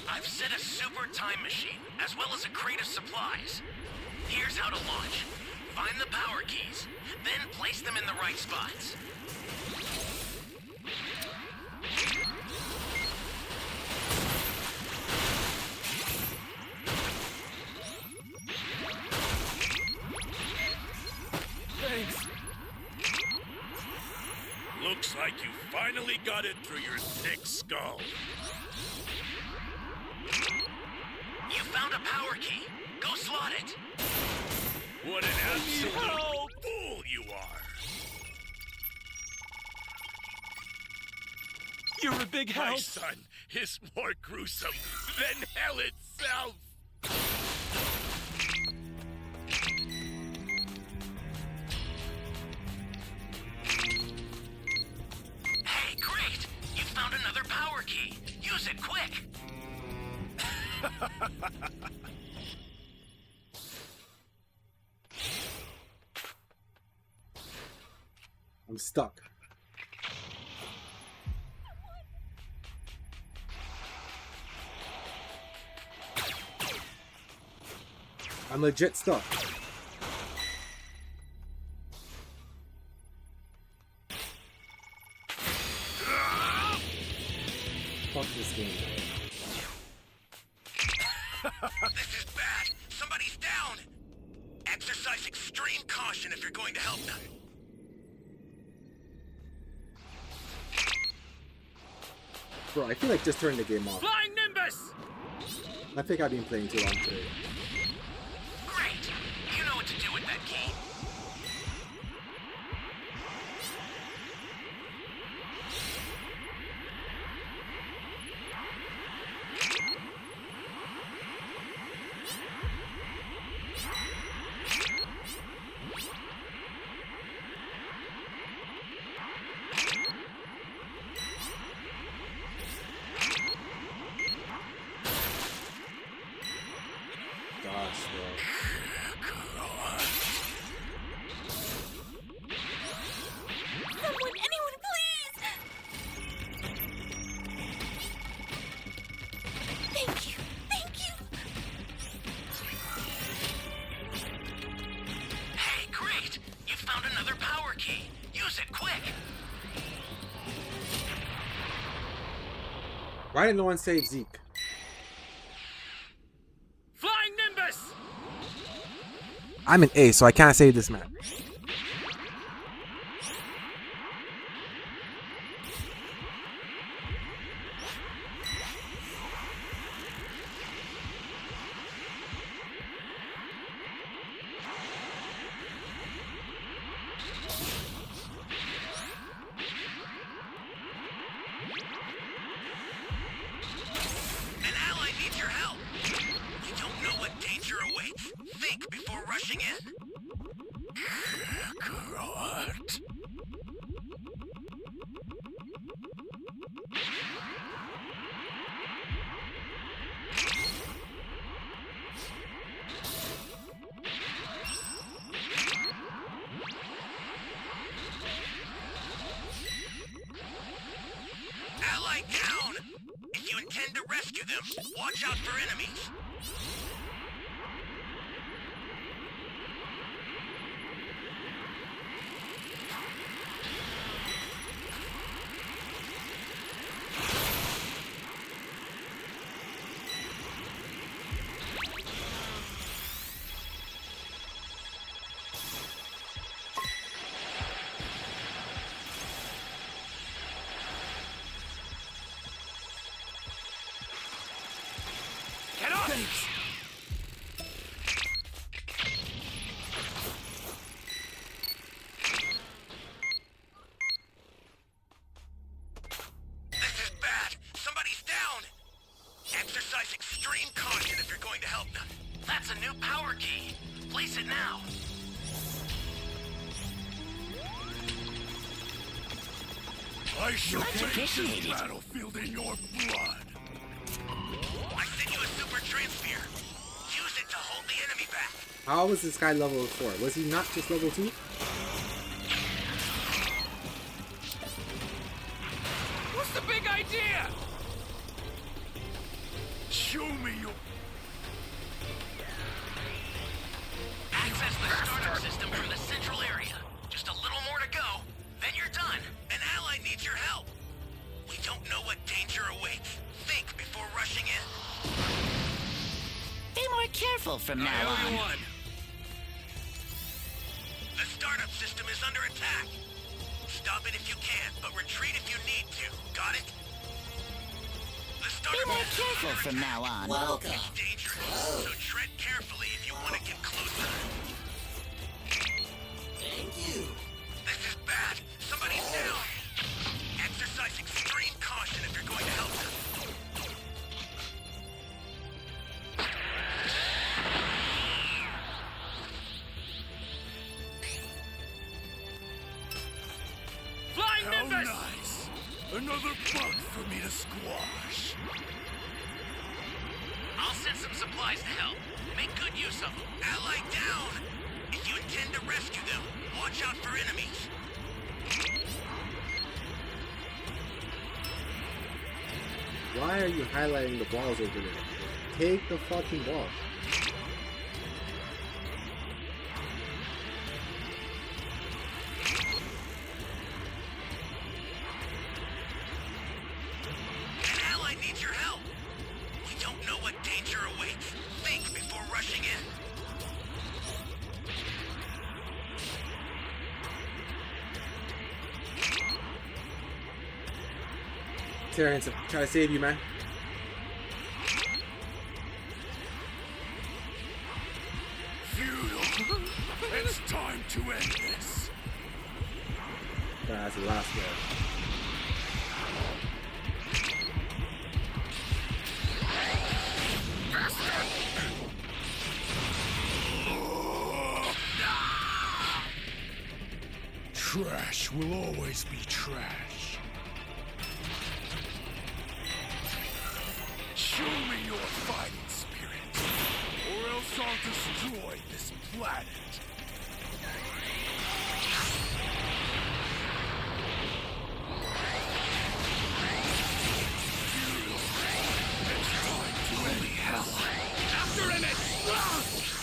I've set a super time machine, as well as a crate of supplies. Here's how to launch. Find the power keys, then place them in the right spots. Thanks. Looks like you finally got it through your thick skull. You found a power key. Go slot it. What an absolute fool you are. You're a big help. My son is more gruesome than hell itself. Hey, great! You found another power key. Use it quick. I'm stuck. I'm legit stuck. Fuck this game. This is bad. Somebody's down. Exercise extreme caution if you're going to help them. Bro, I feel like just turning the game off. Flying Nimbus! I think I've been playing too long today. Great. You know what to do with that key. Gosh, bro. Someone, anyone, please! Thank you, thank you! Hey, great! You found another power key. Use it quick. Why didn't no one save Zeke? Flying Nimbus! I'm an A, so I can't save this map. to rescue them, watch out for enemies. Get off! This is bad. Somebody's down. Exercise extreme caution if you're going to help them. That's a new power key. Place it now. I shall make this battlefield in your blood. I sent you a super transfer. Use it to hold the enemy back. How was this guy level 4? Was he not just level 2? What's the big idea? Show me your... Access the startup system from the central area. Just a little more to go, then you're done. An ally needs your help. We don't know what danger awaits. Think before rushing in. Be more careful from now on. The startup system is under attack. Stop it if you can, but retreat if you need to. Got it? The startup Be more system careful is under from attack. now on. It's dangerous, so tread carefully if you want to get closer. Thank you. This is bad. Somebody's down. Exercise extreme caution if you're going to help them. Flying How Nimbus! nice. Another bug for me to squash. I'll send some supplies to help. Make good use of them. Ally down! If you intend to rescue them, watch out for enemies. Why are you highlighting the balls over there? Take the fucking ball. An ally needs your help. We don't know what danger awaits. Think before rushing in. Terrence, I'm trying to save you, man. Feudal. It's time to end this. That's the last one. Trash will always be trash. Show me your fighting spirit, or else I'll destroy this planet. Holy hell! After him!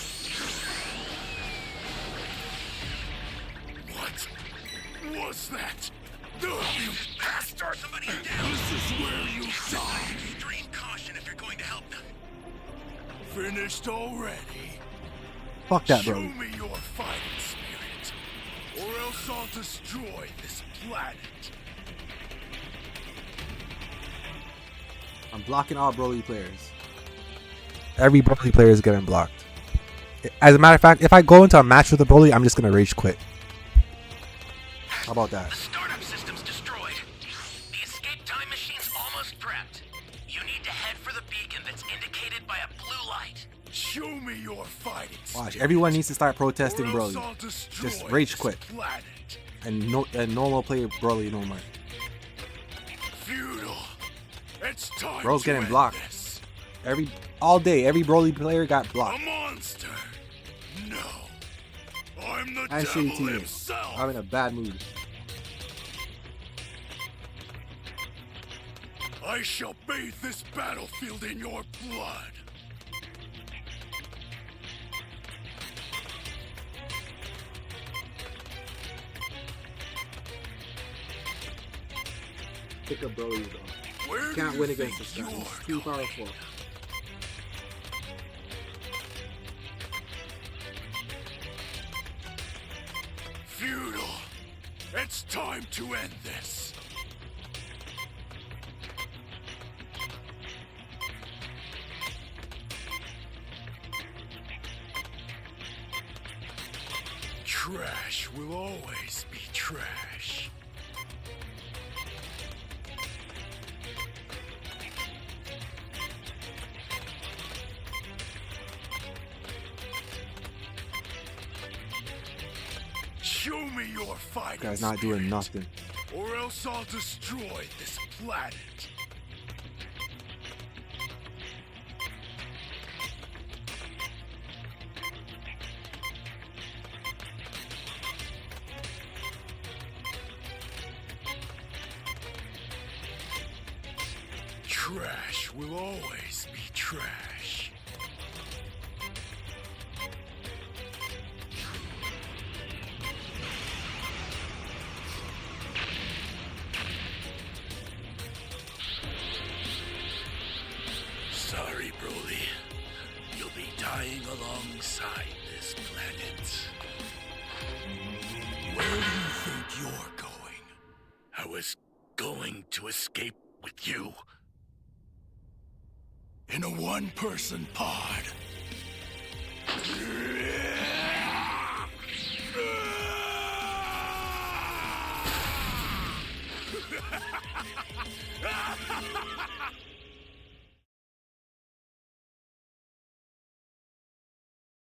What was that? You bastard! Somebody's down! This is where you die! Extreme caution if you're going to help them. Finished already? Fuck that, Show bro. me your fighting spirit, or else I'll destroy this planet. I'm blocking all Broly players. Every Broly player is getting blocked. As a matter of fact, if I go into a match with a Broly, I'm just gonna rage quit. How about that? The startup system's destroyed. The escape time machine's almost prepped. You need to head for the beacon that's indicated by a blue light. Show me your fighting spirit. Watch, everyone needs to start protesting or else Broly. I'll destroy Just rage this quit. planet. And no more play Broly no more. Feudal. It's time Bro's to getting end blocked. this. All day, every Broly player got A blocked. monster. No. I'm the And devil team. himself. I'm in a bad mood. I shall bathe this battlefield in your blood. Pick up Broly though. Where Can't do win you against think this guy. you're He's too powerful. Feudal, it's time to end this. Trash will always be trash. Show me your fighting Guy's not doing spirit, nothing. or else I'll destroy this planet. Trash will always be trash. Sorry, Broly. You'll be dying alongside this planet. Where do you think you're going? I was going to escape with you. In a one-person pod.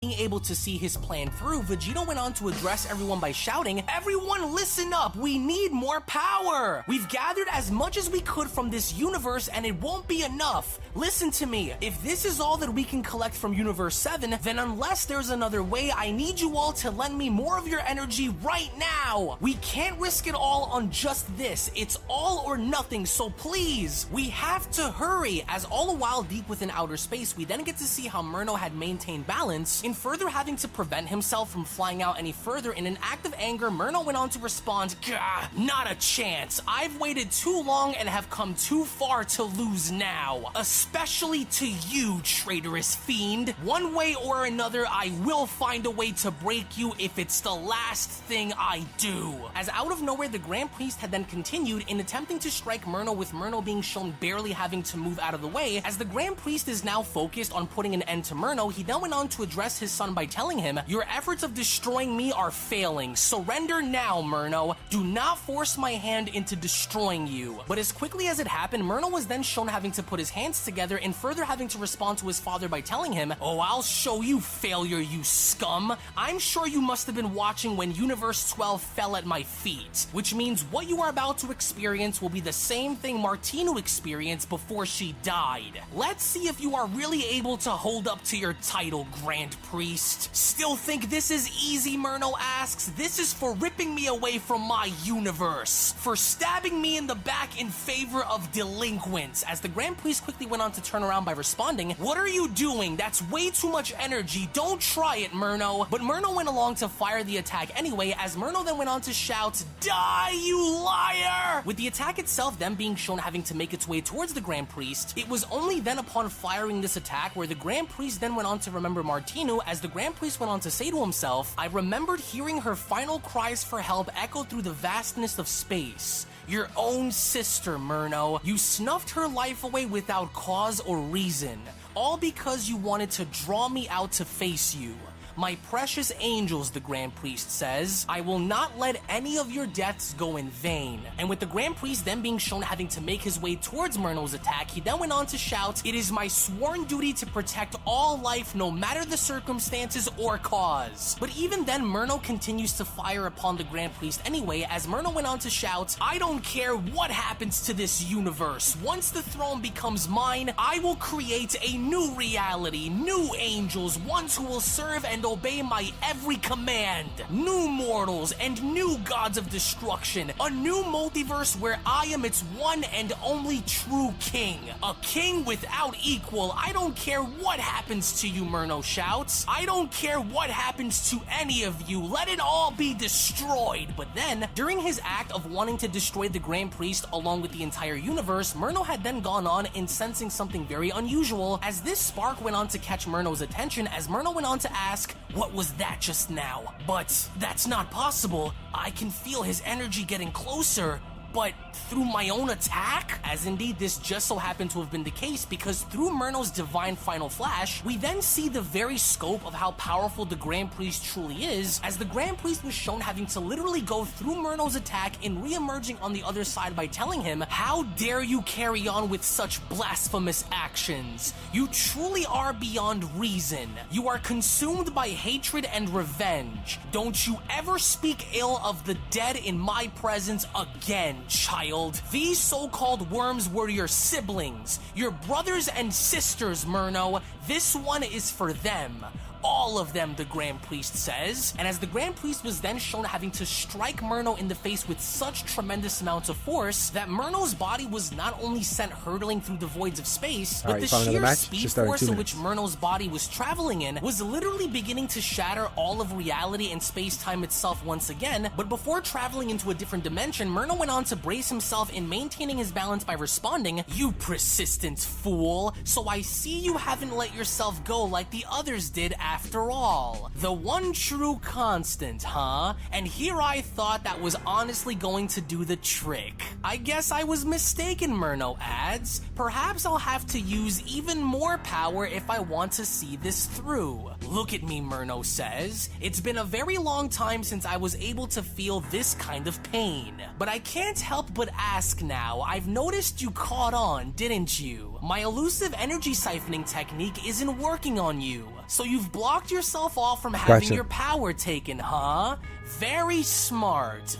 Being able to see his plan through, Vegeta went on to address everyone by shouting, "Everyone listen up, we need more power! We've gathered as much as we could from this universe and it won't be enough. Listen to me, if this is all that we can collect from Universe 7, then unless there's another way, I need you all to lend me more of your energy right now! We can't risk it all on just this, it's all or nothing, so please, we have to hurry!" As all the while deep within outer space, we then get to see how Murno had maintained balance, in further having to prevent himself from flying out any further. In an act of anger, Murno went on to respond, "Gah, not a chance. I've waited too long and have come too far to lose now. Especially to you, traitorous fiend. One way or another, I will find a way to break you if it's the last thing I do." As out of nowhere, the Grand Priest had then continued in attempting to strike Murno, with Murno being shown barely having to move out of the way. As the Grand Priest is now focused on putting an end to Murno, he then went on to address his son by telling him, "Your efforts of destroying me are failing. Surrender now, Murno. Do not force my hand into destroying you." But as quickly as it happened, Murno was then shown having to put his hands together and further having to respond to his father by telling him, "Oh, I'll show you, failure, you scum. I'm sure you must have been watching when Universe 12 fell at my feet, which means what you are about to experience will be the same thing Martinu experienced before she died. Let's see if you are really able to hold up to your title, Grand Priest. Still think this is easy?" Murno asks. "This is for ripping me away from my universe, for stabbing me in the back in favor of delinquents." As the Grand Priest quickly went on to turn around by responding, "What are you doing? That's way too much energy. Don't try it, Murno." But Murno went along to fire the attack anyway, as Murno then went on to shout, "Die, you liar!" With the attack itself then being shown having to make its way towards the Grand Priest, it was only then upon firing this attack where the Grand Priest then went on to remember Martinu, as the Grand Priest went on to say to himself, "I remembered hearing her final cries for help echo through the vastness of space. Your own sister, Murno. You snuffed her life away without cause or reason, all because you wanted to draw me out to face you. My precious angels," the Grand Priest says, "I will not let any of your deaths go in vain." And with the Grand Priest then being shown having to make his way towards Murno's attack, he then went on to shout, "It is my sworn duty to protect all life no matter the circumstances or cause." But even then, Murno continues to fire upon the Grand Priest anyway, as Murno went on to shout, "I don't care what happens to this universe. Once the throne becomes mine, I will create a new reality, new angels, ones who will serve and obey my every command. New mortals and new gods of destruction. A new multiverse where I am its one and only true king. A king without equal. I don't care what happens to you, Murno shouts. I don't care what happens to any of you. Let it all be destroyed. But then, during his act of wanting to destroy the Grand Priest along with the entire universe, Murno had then gone on in sensing something very unusual as this spark went on to catch Murno's attention as Murno went on to ask, what was that just now? But that's not possible. I can feel his energy getting closer. But through my own attack? As indeed this just so happened to have been the case, because through Murno's divine final flash, we then see the very scope of how powerful the Grand Priest truly is, as the Grand Priest was shown having to literally go through Murno's attack and re-emerging on the other side by telling him, how dare you carry on with such blasphemous actions? You truly are beyond reason. You are consumed by hatred and revenge. Don't you ever speak ill of the dead in my presence again, child. These so-called worms were your siblings, your brothers and sisters, Murno. This one is for them. All of them, the Grand Priest says. And as the Grand Priest was then shown having to strike Murno in the face with such tremendous amounts of force that Murno's body was not only sent hurtling through the voids of space, but the sheer speed force in which Murno's body was traveling in was literally beginning to shatter all of reality and space-time itself once again. But before traveling into a different dimension, Murno went on to brace himself in maintaining his balance by responding, "You persistent fool, so I see you haven't let yourself go like the others did after all. The one true constant, huh? And here I thought that was honestly going to do the trick. I guess I was mistaken," Murno adds. "Perhaps I'll have to use even more power if I want to see this through." "Look at me," Murno says. "It's been a very long time since I was able to feel this kind of pain. But I can't help but ask now, I've noticed you caught on, didn't you? My elusive energy siphoning technique isn't working on you. So you've blocked yourself off from having your power taken, huh? Very smart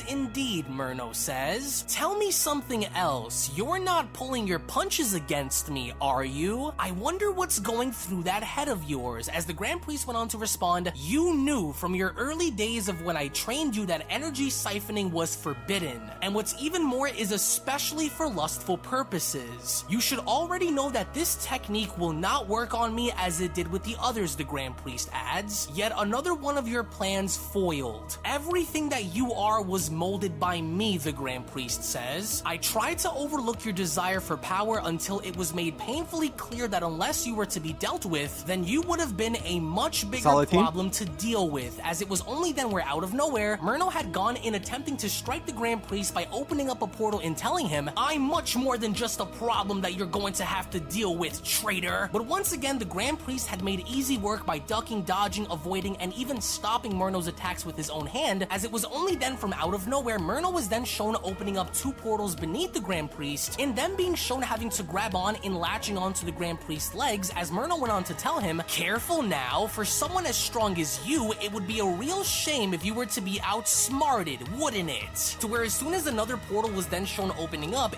indeed," Murno says. "Tell me something else. You're not pulling your punches against me, are you? I wonder what's going through that head of yours." As the Grand Priest went on to respond, "You knew from your early days of when I trained you that energy siphoning was forbidden. And what's even more is especially for lustful purposes. You should already know that this technique will not work on me as it did with the others," the Grand Priest adds. "Yet another one of your plans foiled. Everything that you are was molded by me," the Grand Priest says. "I tried to overlook your desire for power until it was made painfully clear that unless you were to be dealt with, then you would have been a much bigger problem to deal with, as it was only then where out of nowhere, Murno had gone in attempting to strike the Grand Priest by opening up a portal and telling him, 'I'm much more than just a problem that you're going to have to deal with, traitor.' But once again, the Grand Priest had made easy work by ducking, dodging, avoiding, and even stopping Murno's attacks with his own hand, as it was only then from out of nowhere, Murno was then shown opening up two portals beneath the Grand Priest, and then being shown having to grab on and latching onto the Grand Priest's legs, as Murno went on to tell him, 'Careful now, for someone as strong as you, it would be a real shame if you were to be outsmarted, wouldn't it?' To where as soon as another portal was then shown opening up,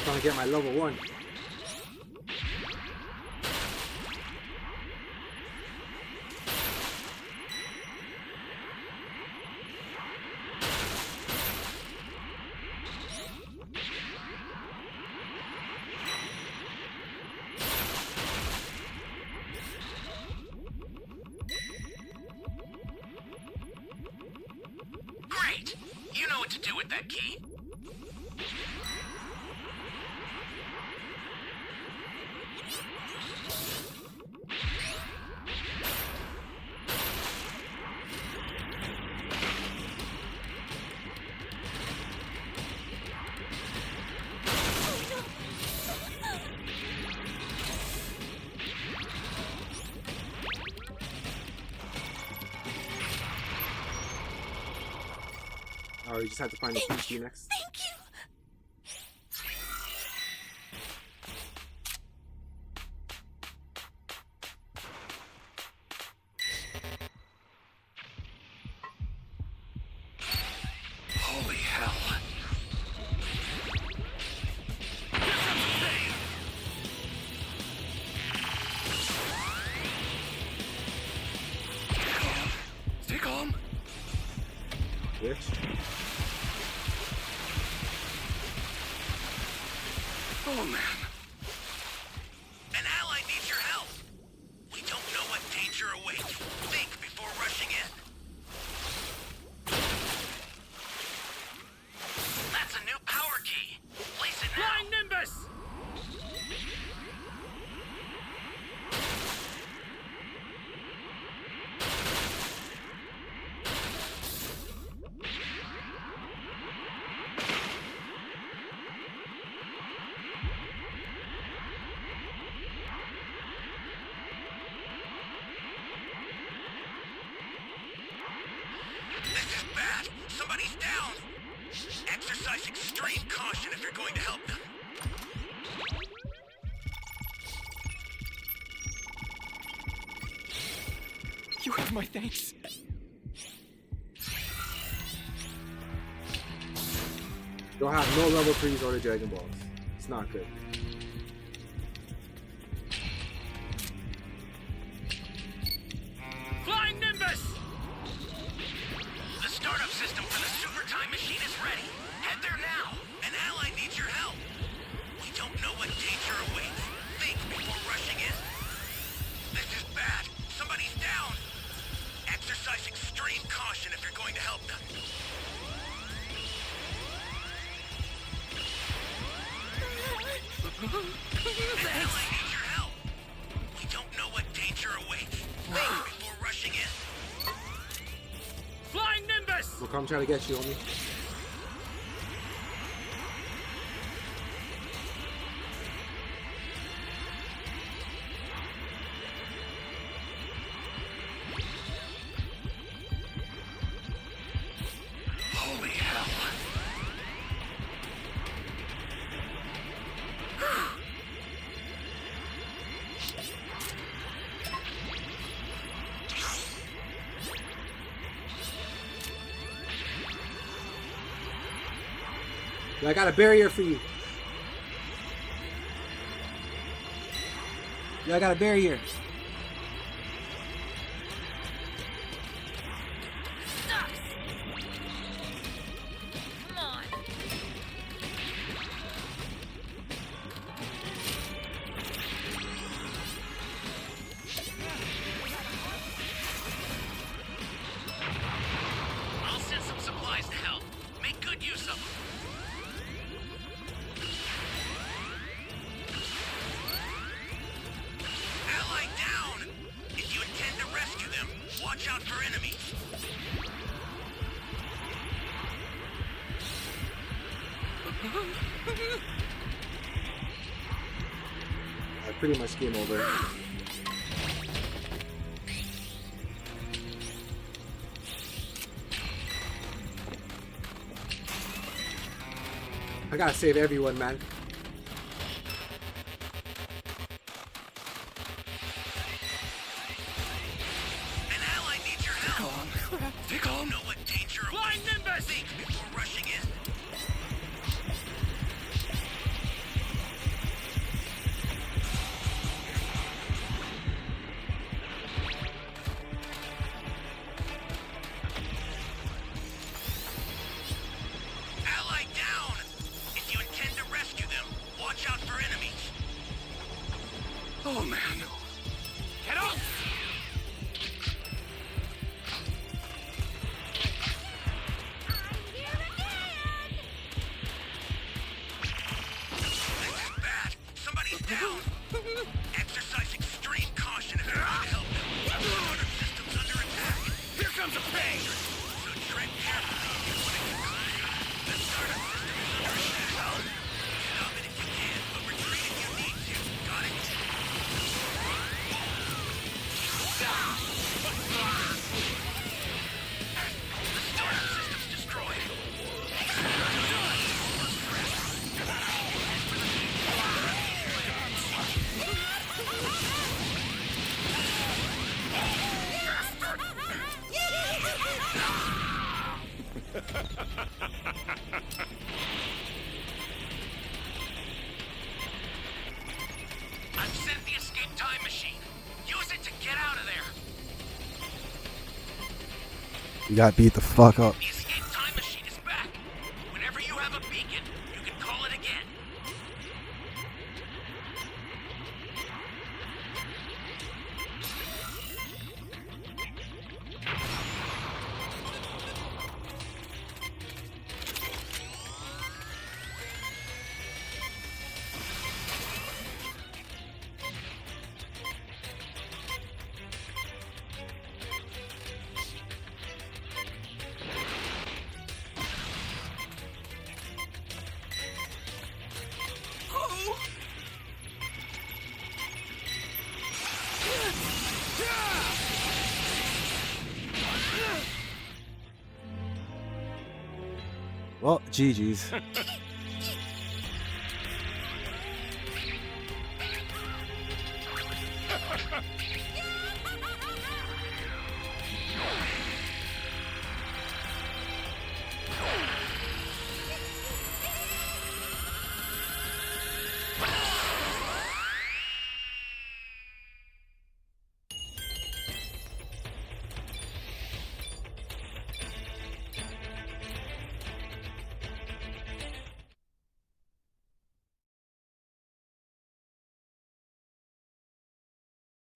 trying to get my level 1. Great! You know what to do with that key. Or you just have to find the key next. Thank you. Holy hell. Stay calm. Which? Oh man. An ally needs your help. We don't know what danger awaits. Think before rushing in. That's a new power key. Place it now. Flying Nimbus! This is bad. Somebody's down. Exercise extreme caution if you're going to help them. You have my thanks. You'll have no level 3s or the Dragon Balls. It's not good. Flying Nimbus! The startup system for the super time machine is ready. Head there now. An ally needs your help. We don't know what danger awaits. Think before rushing in. This is bad. Somebody's down. Exercise extreme caution if you're going to help them. An ally needs your help. We don't know what danger awaits. Think before rushing in. Flying Nimbus! We'll come try to get you, homie. Holy hell. I got a barrier for you. Yeah, I got a barrier. Sucks. Come on. I'll send some supplies to help. Make good use of them. Ally down! If you intend to rescue them, watch out for enemies. Pretty much game over. I gotta save everyone, man. An ally needs your help. Stay calm. Know what danger Flying awaits. Nimbus! Think before rushing in. Ally down! If you intend to rescue them, watch out for enemies. Oh man. Get up! This is bad. Somebody's down. Exercise extreme caution if you're going to help them. The startup system's under attack. Here comes a pain! So tread carefully if you want to get through. The startup system is under attack. Stop it if you can, but retreat if you need to. Got it? I've sent the escape time machine. Use it to get out of there. You got beat the fuck up. The escape time machine is back. Whenever you have a beacon, you can call it again. Well, GG's.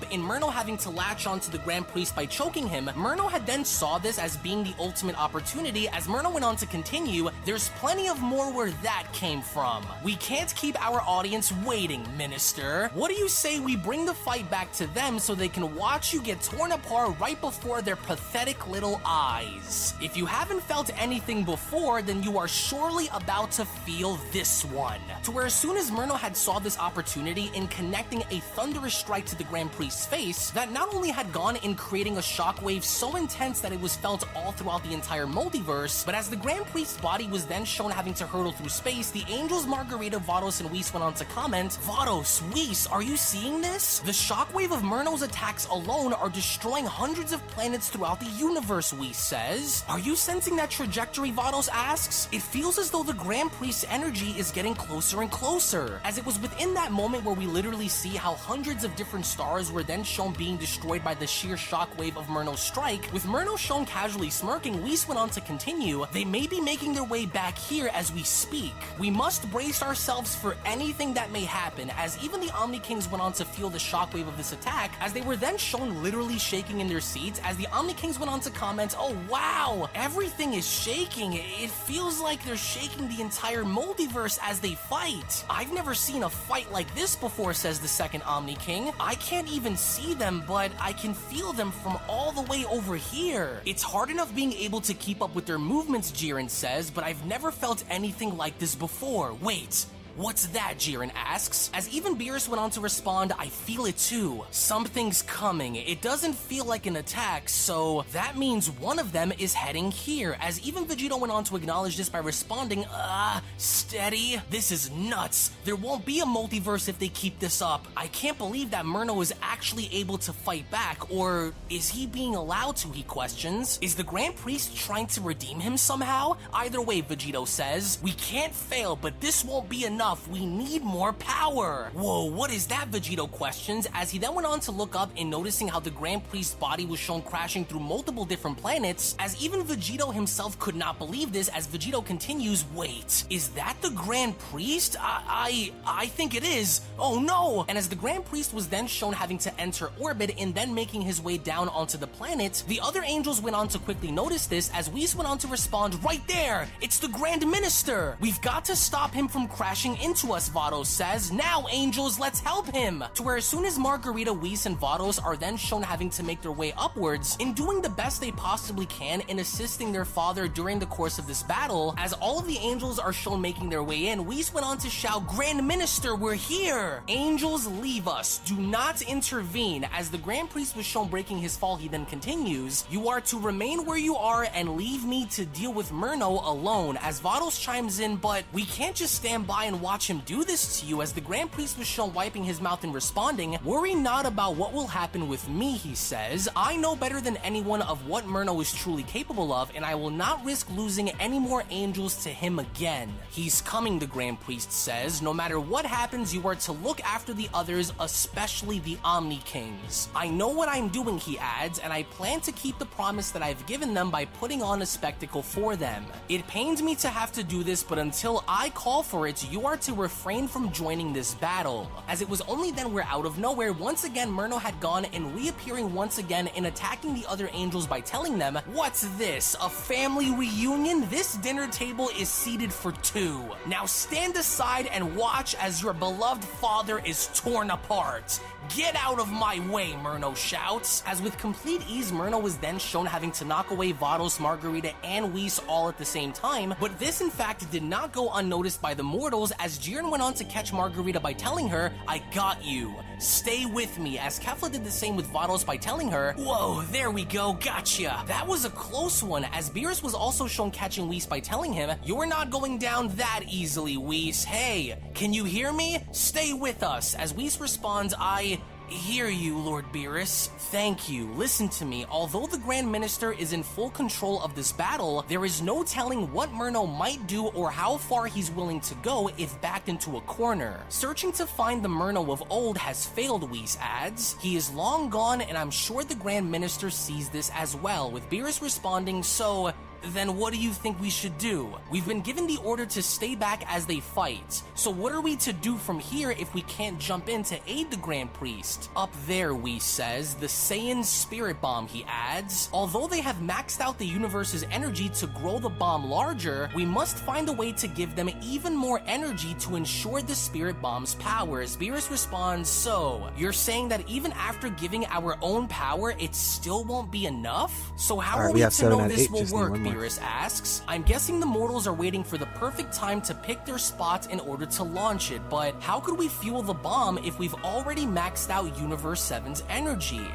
In Murno having to latch onto the Grand Priest by choking him, Murno had then saw this as being the ultimate opportunity. As Murno went on to continue, there's plenty of more where that came from. We can't keep our audience waiting, Minister. What do you say we bring the fight back to them so they can watch you get torn apart right before their pathetic little eyes? If you haven't felt anything before, then you are surely about to feel this one. To where as soon as Murno had saw this opportunity in connecting a thunderous strike to the Grand Priest's face, that not only had gone in creating a shockwave so intense that it was felt all throughout the entire multiverse, but as the Grand Priest's body was then shown having to hurtle through space, the angels Margarita, Vados, and Whis went on to comment, "Vados, Whis, are you seeing this? The shockwave of Murno's attacks alone are destroying hundreds of planets throughout the universe," Whis says. "Are you sensing that trajectory?" Vados asks. "It feels as though the Grand Priest's energy is getting closer and closer," as it was within that moment where we literally see how hundreds of different stars were then shown being destroyed by the sheer shockwave of Murno's strike. With Murno shown casually smirking, Whis went on to continue, "They may be making their way back here as we speak. We must brace ourselves for anything that may happen," as even the Omni Kings went on to feel the shockwave of this attack, as they were then shown literally shaking in their seats, as the Omni Kings went on to comment, "Oh wow, everything is shaking. It feels like they're shaking the entire multiverse as they fight. I've never seen a fight like this before," says the second Omni King. "I can't even see them, but I can feel them from all the way over here. It's hard enough being able to keep up with their movements," Jiren says, "but I've never felt anything like this before. Wait, what's that?" Jiren asks. As even Beerus went on to respond, "I feel it too. Something's coming. It doesn't feel like an attack, so that means one of them is heading here." As even Vegito went on to acknowledge this by responding, steady. This is nuts. There won't be a multiverse if they keep this up. I can't believe that Murno is actually able to fight back, or is he being allowed to?" he questions. "Is the Grand Priest trying to redeem him somehow?" Either way, Vegito says, "We can't fail, but this won't be enough. We need more power." Whoa, what is that? Vegito questions, as he then went on to look up and noticing how the Grand Priest's body was shown crashing through multiple different planets, as even Vegito himself could not believe this, as Vegito continues, "Wait, is that the Grand Priest? I think it is. Oh no!" And as the Grand Priest was then shown having to enter orbit and then making his way down onto the planet, the other angels went on to quickly notice this, as Whis went on to respond, "Right there! It's the Grand Minister! We've got to stop him from crashing into us," Vados says. "Now, angels, let's help him!" To where as soon as Margarita, Whis, and Vados are then shown having to make their way upwards, in doing the best they possibly can in assisting their father during the course of this battle, as all of the angels are shown making their way in, Whis went on to shout, "Grand Minister, we're here! Angels, leave us. Do not intervene." As the Grand Priest was shown breaking his fall, he then continues, "You are to remain where you are and leave me to deal with Murno alone." As Vados chimes in, "But we can't just stand by and watch him do this to you, as the Grand Priest was shown wiping his mouth and responding, "Worry not about what will happen with me," he says. "I know better than anyone of what Murno is truly capable of, and I will not risk losing any more angels to him again." "He's coming," the Grand Priest says. "No matter what happens, you are to look after the others, especially the Omni Kings. I know what I'm doing," he adds, "and I plan to keep the promise that I've given them by putting on a spectacle for them. It pains me to have to do this, but until I call for it, you are to refrain from joining this battle." As it was only then where out of nowhere, once again Murno had gone and reappearing once again and attacking the other angels by telling them, "What's this, a family reunion? This dinner table is seated for two. Now stand aside and watch as your beloved father is torn apart. Get out of my way," Murno shouts. As with complete ease, Murno was then shown having to knock away Vados, Margarita, and Whis all at the same time, but this in fact did not go unnoticed by the mortals, as Jiren went on to catch Margarita by telling her, "I got you. Stay with me," as Kefla did the same with Vados by telling her, "Whoa, there we go, gotcha." That was a close one, as Beerus was also shown catching Whis by telling him, "You're not going down that easily, Whis. Hey, can you hear me? Stay with us," as Whis responds, "I hear you, Lord Beerus. Thank you. Listen to me. Although the Grand Minister is in full control of this battle, there is no telling what Murno might do or how far he's willing to go if backed into a corner. Searching to find the Murno of old has failed," Whis adds. "He is long gone, and I'm sure the Grand Minister sees this as well," with Beerus responding, "So then what do you think we should do? We've been given the order to stay back as they fight. So what are we to do from here if we can't jump in to aid the Grand Priest?" "Up there," Whis says, "the Saiyan Spirit Bomb," he adds. "Although they have maxed out the universe's energy to grow the bomb larger, we must find a way to give them even more energy to ensure the Spirit Bomb's powers." Beerus responds, "So, you're saying that even after giving our own power, it still won't be enough? So how are we to know this will work?" Beerus asks. "I'm guessing the mortals are waiting for the perfect time to pick their spots in order to launch it, but how could we fuel the bomb if we've already maxed out Universe 7's energy?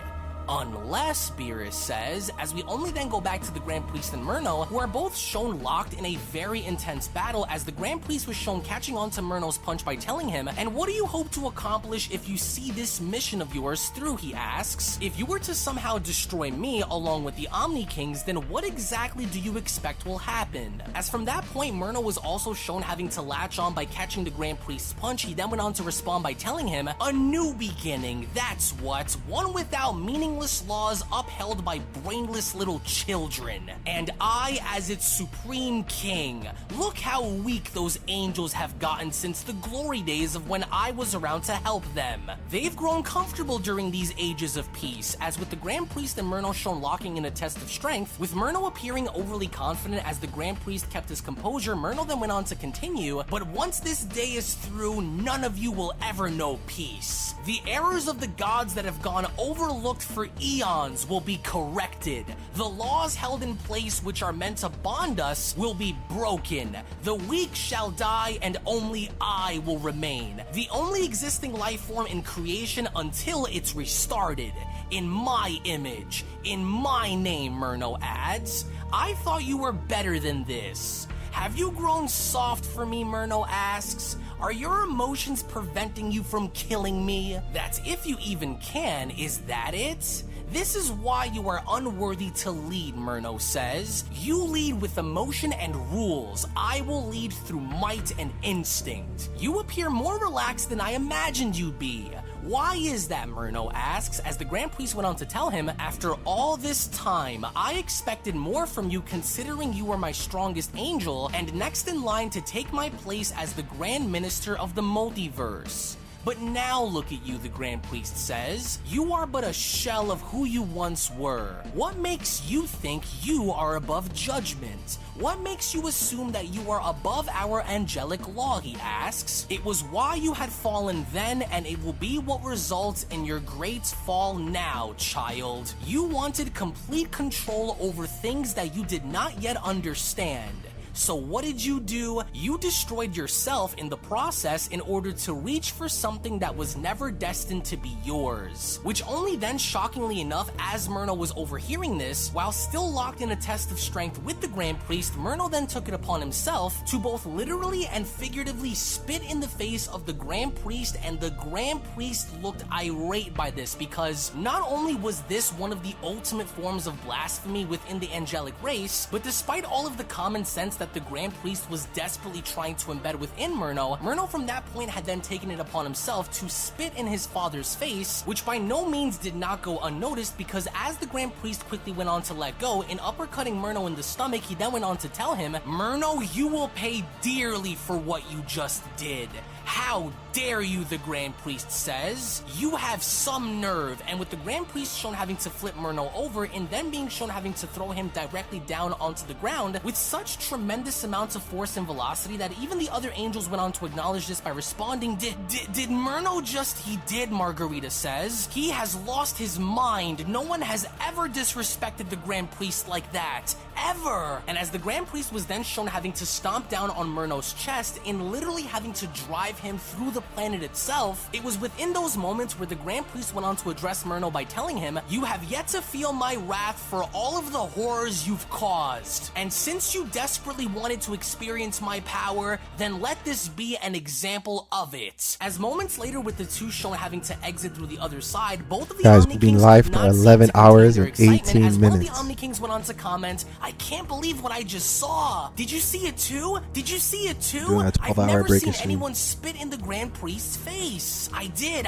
Unless," Beerus says, as we only then go back to the Grand Priest and Murno, who are both shown locked in a very intense battle, as the Grand Priest was shown catching on to Murno's punch by telling him, "And what do you hope to accomplish if you see this mission of yours through?" he asks. "If you were to somehow destroy me along with the Omni Kings, then what exactly do you expect will happen?" As from that point, Murno was also shown having to latch on by catching the Grand Priest's punch. He then went on to respond by telling him, "A new beginning, that's what. One without meaningless laws upheld by brainless little children. And I, as its supreme king. Look how weak those angels have gotten since the glory days of when I was around to help them. They've grown comfortable during these ages of peace," as with the Grand Priest and Murno shown locking in a test of strength, with Murno appearing overly confident as the Grand Priest kept his composure. Murno then went on to continue, "But once this day is through, none of you will ever know peace. The errors of the gods that have gone overlooked for eons will be corrected. The laws held in place which are meant to bond us will be broken. The weak shall die and only I will remain. The only existing life form in creation until it's restarted. In my image, in my name," Murno adds. "I thought you were better than this. Have you grown soft for me?" Murno asks. "Are your emotions preventing you from killing me? That's if you even can, is that it? This is why you are unworthy to lead," Murno says. "You lead with emotion and rules. I will lead through might and instinct. You appear more relaxed than I imagined you'd be. Why is that?" Murno asks, as the Grand Priest went on to tell him, "After all this time, I expected more from you considering you are my strongest angel and next in line to take my place as the Grand Minister of the Multiverse. But now look at you," the Grand Priest says. "You are but a shell of who you once were. What makes you think you are above judgment? What makes you assume that you are above our angelic law?" he asks. "It was why you had fallen then, and it will be what results in your great fall now, child. You wanted complete control over things that you did not yet understand. So what did you do? You destroyed yourself in the process in order to reach for something that was never destined to be yours. Which only then, shockingly enough, as Murno was overhearing this, while still locked in a test of strength with the Grand Priest, Murno then took it upon himself to both literally and figuratively spit in the face of the Grand Priest, and the Grand Priest looked irate by this because not only was this one of the ultimate forms of blasphemy within the angelic race, but despite all of the common sense that the Grand Priest was desperately trying to embed within Murno, Murno from that point had then taken it upon himself to spit in his father's face, which by no means did not go unnoticed, because as the Grand Priest quickly went on to let go, in uppercutting Murno in the stomach, he then went on to tell him, "Murno, you will pay dearly for what you just did. How dare you," the Grand Priest says. "You have some nerve." And with the Grand Priest shown having to flip Murno over and then being shown having to throw him directly down onto the ground with such tremendous amounts of force and velocity that even the other angels went on to acknowledge this by responding, Did Murno just... He did, Margarita says. He has lost his mind. No one has ever disrespected the Grand Priest like that. Ever. And as the Grand Priest was then shown having to stomp down on Murno's chest and literally having to drive him through the planet itself, it was within those moments where the Grand Priest went on to address Murno by telling him, "You have yet to feel my wrath for all of the horrors you've caused. And since you desperately wanted to experience my power, then let this be an example of it." As moments later, with the two shown having to exit through the other side, both of the Guys, Omni we've been Kings live did for not seem 11 to contain hours their and excitement, 18 as one of the minutes. Omni Kings went on to comment, "I can't believe what I just saw. Did you see it too? Did you see it too? Doing a I've 12-hour never breaking seen stream." anyone spit in the Grand Priest's face." I did,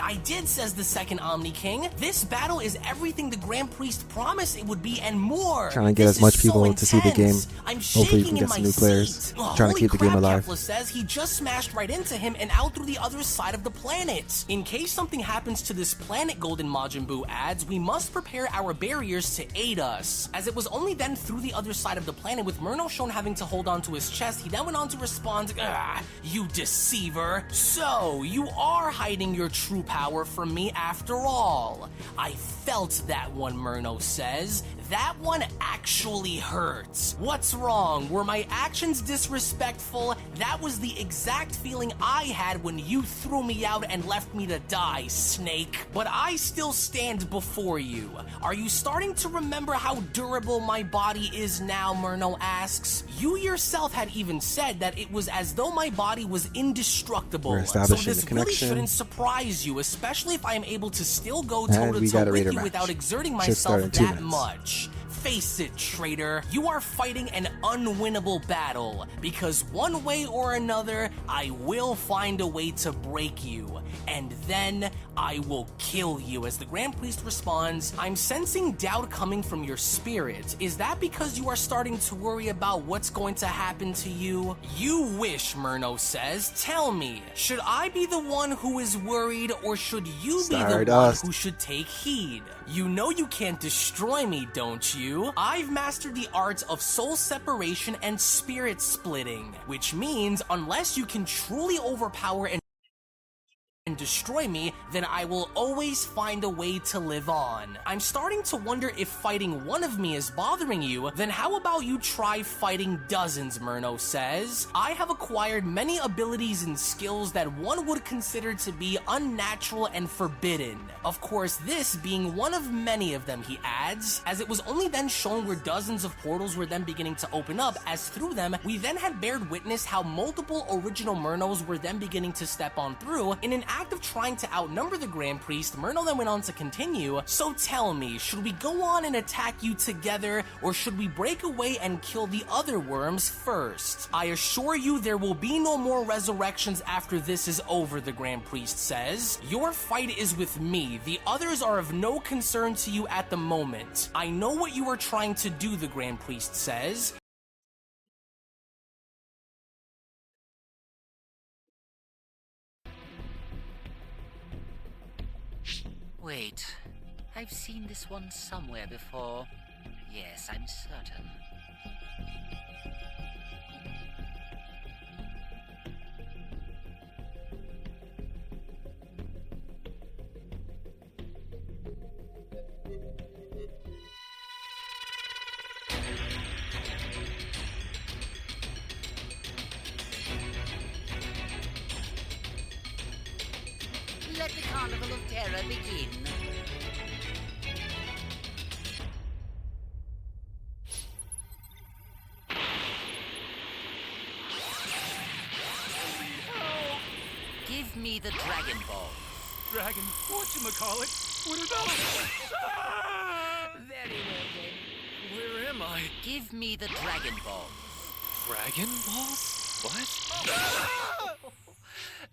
says the second Omni King. "This battle is everything the Grand Priest promised it would be and more. Trying to get This as much is people so to see the game. intense. I'm Hopefully we shaking can in get some my new players. seat." Trying to keep the game alive. Kefla says he just smashed right into him and out through the other side of the planet. "In case something happens to this planet," Golden Majin Buu adds, "we must prepare our barriers to aid us." As it was only then through the other side of the planet, with Murno shown having to hold on to his chest, he then went on to respond, "You deceiver. So, you are hiding your true power from me after all. I felt that one," Murno says. "That one actually hurts. What's wrong? Were my actions disrespectful? That was the exact feeling I had when you threw me out and left me to die, Snake. But I still stand before you. Are you starting to remember how durable my body is now?" Murno asks. "You yourself had even said that it was as though my body was indestructible. We're So establishing this the really connection. shouldn't surprise you, especially if I am able to still go And we got toe-to-toe a with Raider you match. without exerting Should start myself in 2 that minutes. much. Face it, traitor, you are fighting an unwinnable battle, because one way or another, I will find a way to break you, and then I will kill you." As the Grand Priest responds, "I'm sensing doubt coming from your spirit. Is that because you are starting to worry about what's going to happen to you?" "You wish," Murno says. "Tell me, should I be the one who is worried, or should you be the one Stardust. who should take heed? You know you can't destroy me, don't you? I've mastered the arts of soul separation and spirit splitting, which means unless you can truly overpower and destroy me, then I will always find a way to live on. I'm starting to wonder if fighting one of me is bothering you, then how about you try fighting dozens," Murno says. "I have acquired many abilities and skills that one would consider to be unnatural and forbidden. Of course, this being one of many of them," he adds, as it was only then shown where dozens of portals were then beginning to open up, as through them, we then had bared witness how multiple original Murnos were then beginning to step on through. In an act of trying to outnumber the Grand Priest, Murno then went on to continue, "So tell me, should we go on and attack you together, or should we break away and kill the other worms first? I assure you there will be no more resurrections after this is over," the Grand Priest says. "Your fight is with me. The others are of no concern to you at the moment. I know what you are trying to do," the Grand Priest says. Wait, I've seen this one somewhere before. Yes, I'm certain. a begin? Give me the Dragon Ball. Dragon, whatchamacallit? What are those? Very well then. Where am I? Give me the Dragon Ball. Dragon balls? What?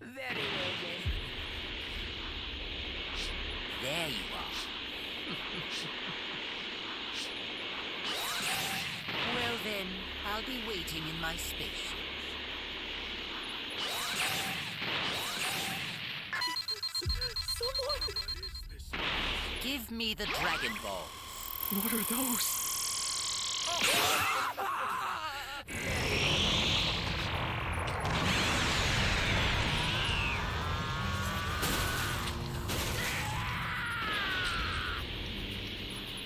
Very well then. There you are. Well then, I'll be waiting in my spaceship. Someone! Give me the Dragon Balls. What are those?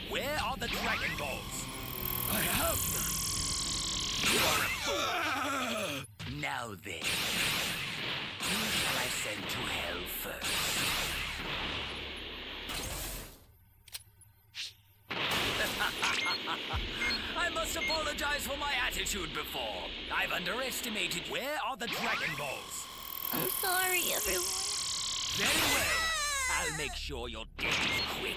Where are the Dragon Balls? I have none. You are a fool. Now then, who shall I send to hell first? I must apologize for my attitude before. I've underestimated. Where are the Dragon Balls? I'm sorry, everyone. Very well. I'll make sure your death is quick.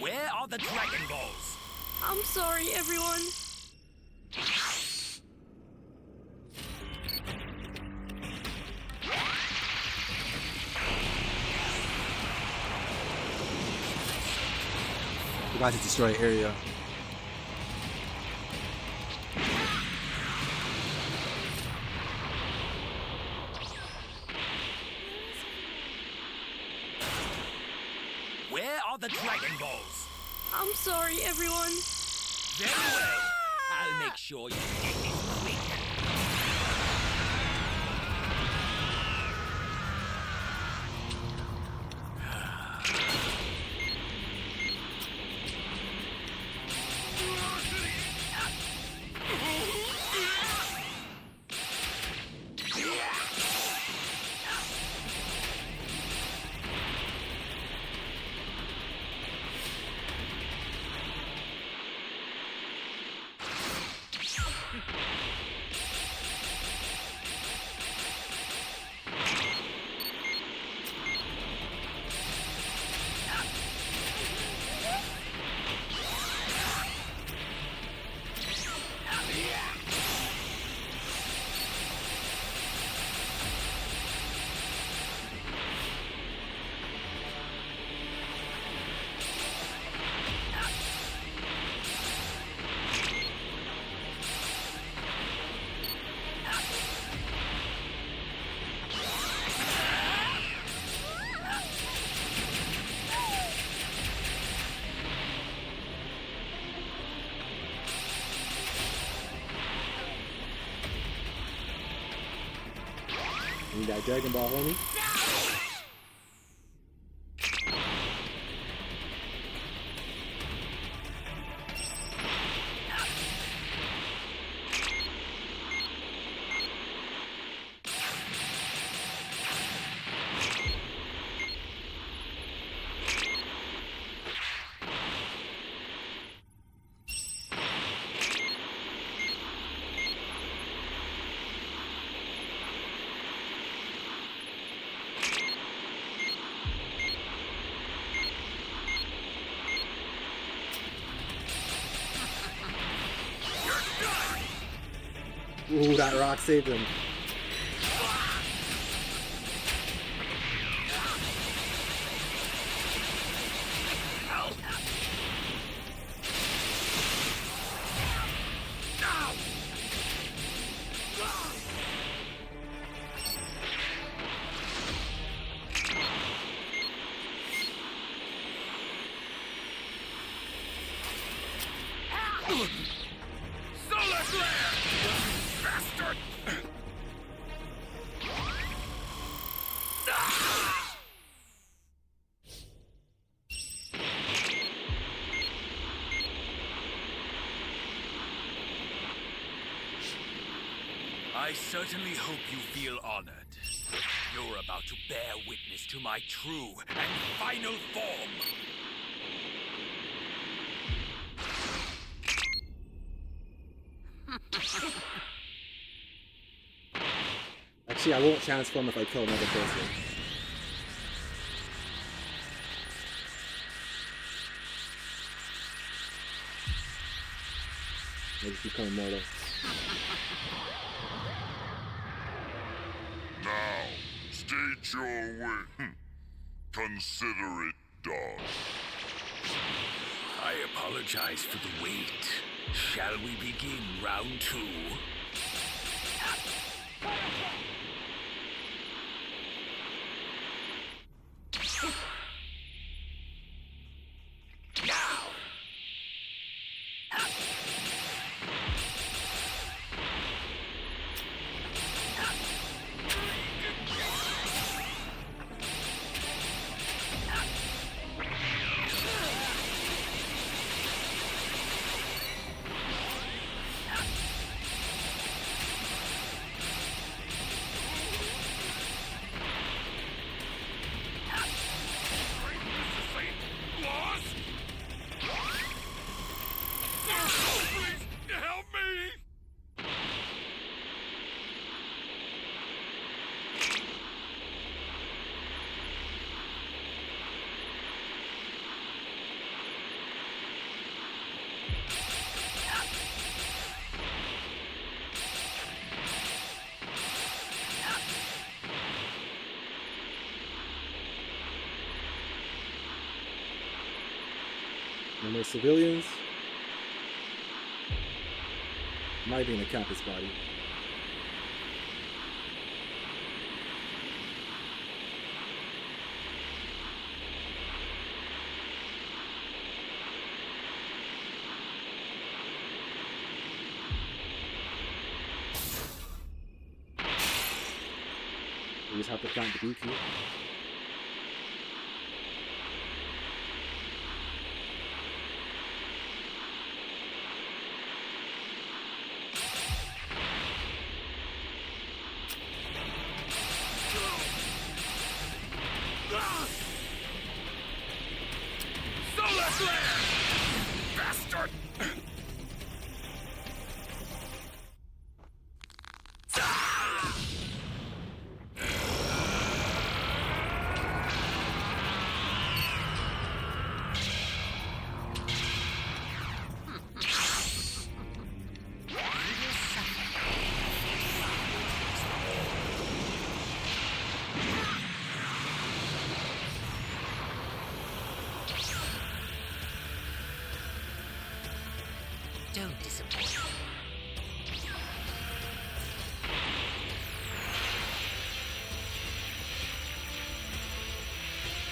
Where are the Dragon Balls? I'm sorry, everyone. We're about to destroy an area. Where are the Dragon Balls? I'm sorry, everyone. Very well. I'll make sure your death is quick. Need that Dragon Ball, homie. Ooh, that rock saved him. Bastard! I certainly hope you feel honored. You're about to bear witness to my true and final form. Actually, I won't transform if I kill another person. I just become immortal. Now, state your wish. Consider it done. I apologize for the wait. Shall we begin round 2? No more civilians. Might be in the campus body. We just have to plant the beekeep. Bastard! Don't disappoint.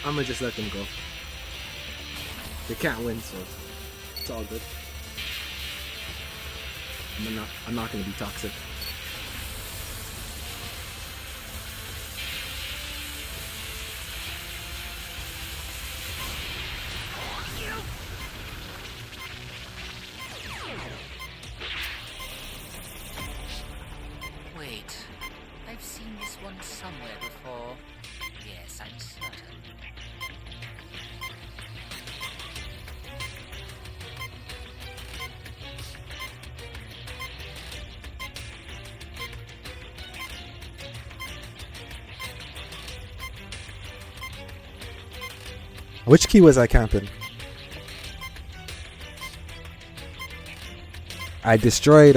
I'm gonna just let them go. They can't win, so it's all good. I'm not gonna be toxic. Wait, I've seen this one somewhere before. Yes, I'm certain. Which key was I camping? I destroyed,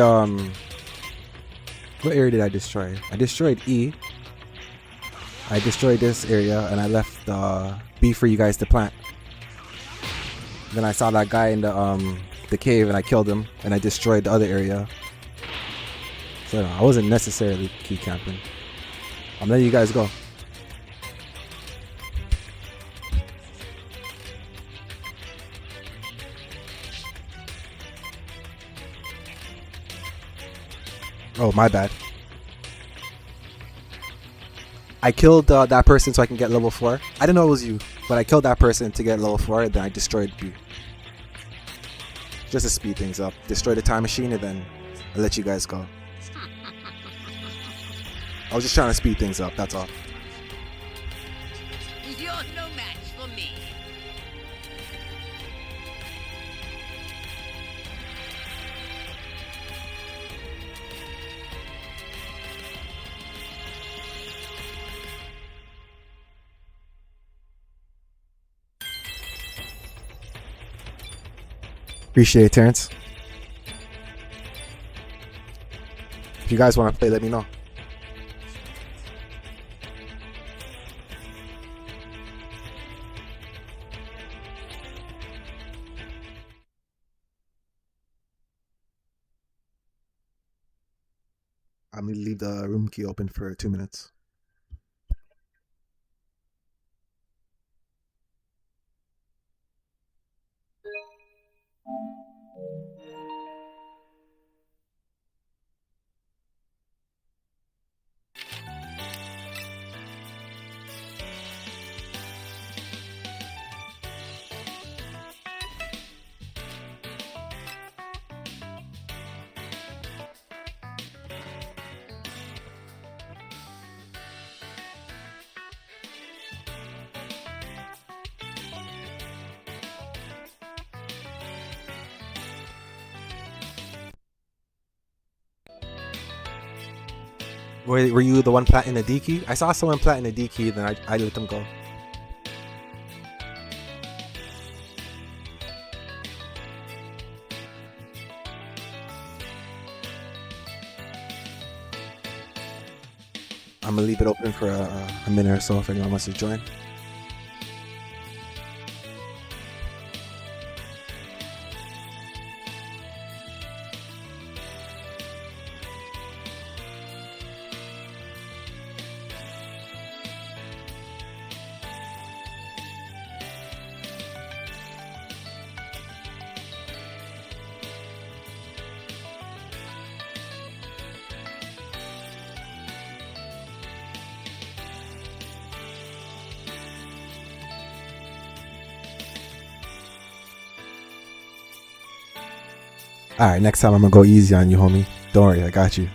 what area did I destroy? I destroyed E. I destroyed this area and I left B for you guys to plant. Then I saw that guy in the cave and I killed him and I destroyed the other area. So I wasn't necessarily key camping. I'm letting you guys go. Oh, my bad. I killed that person so I can get level 4. I didn't know it was you, but I killed that person to get level 4, and then I destroyed you. Just to speed things up. Destroy the time machine, and then I'll let you guys go. I was just trying to speed things up, that's all. You're no match for me. Appreciate it, Terrence. If you guys want to play, let me know. I'm gonna leave the room key open for 2 minutes. Were you the one planting the D key? I saw someone planting the D key, then I let them go. I'm gonna leave it open for a minute or so if anyone wants to join. Alright, next time I'm gonna go easy on you, homie. Don't worry, I got you.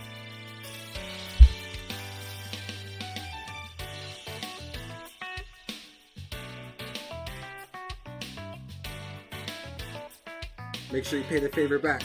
Make sure you pay the favor back.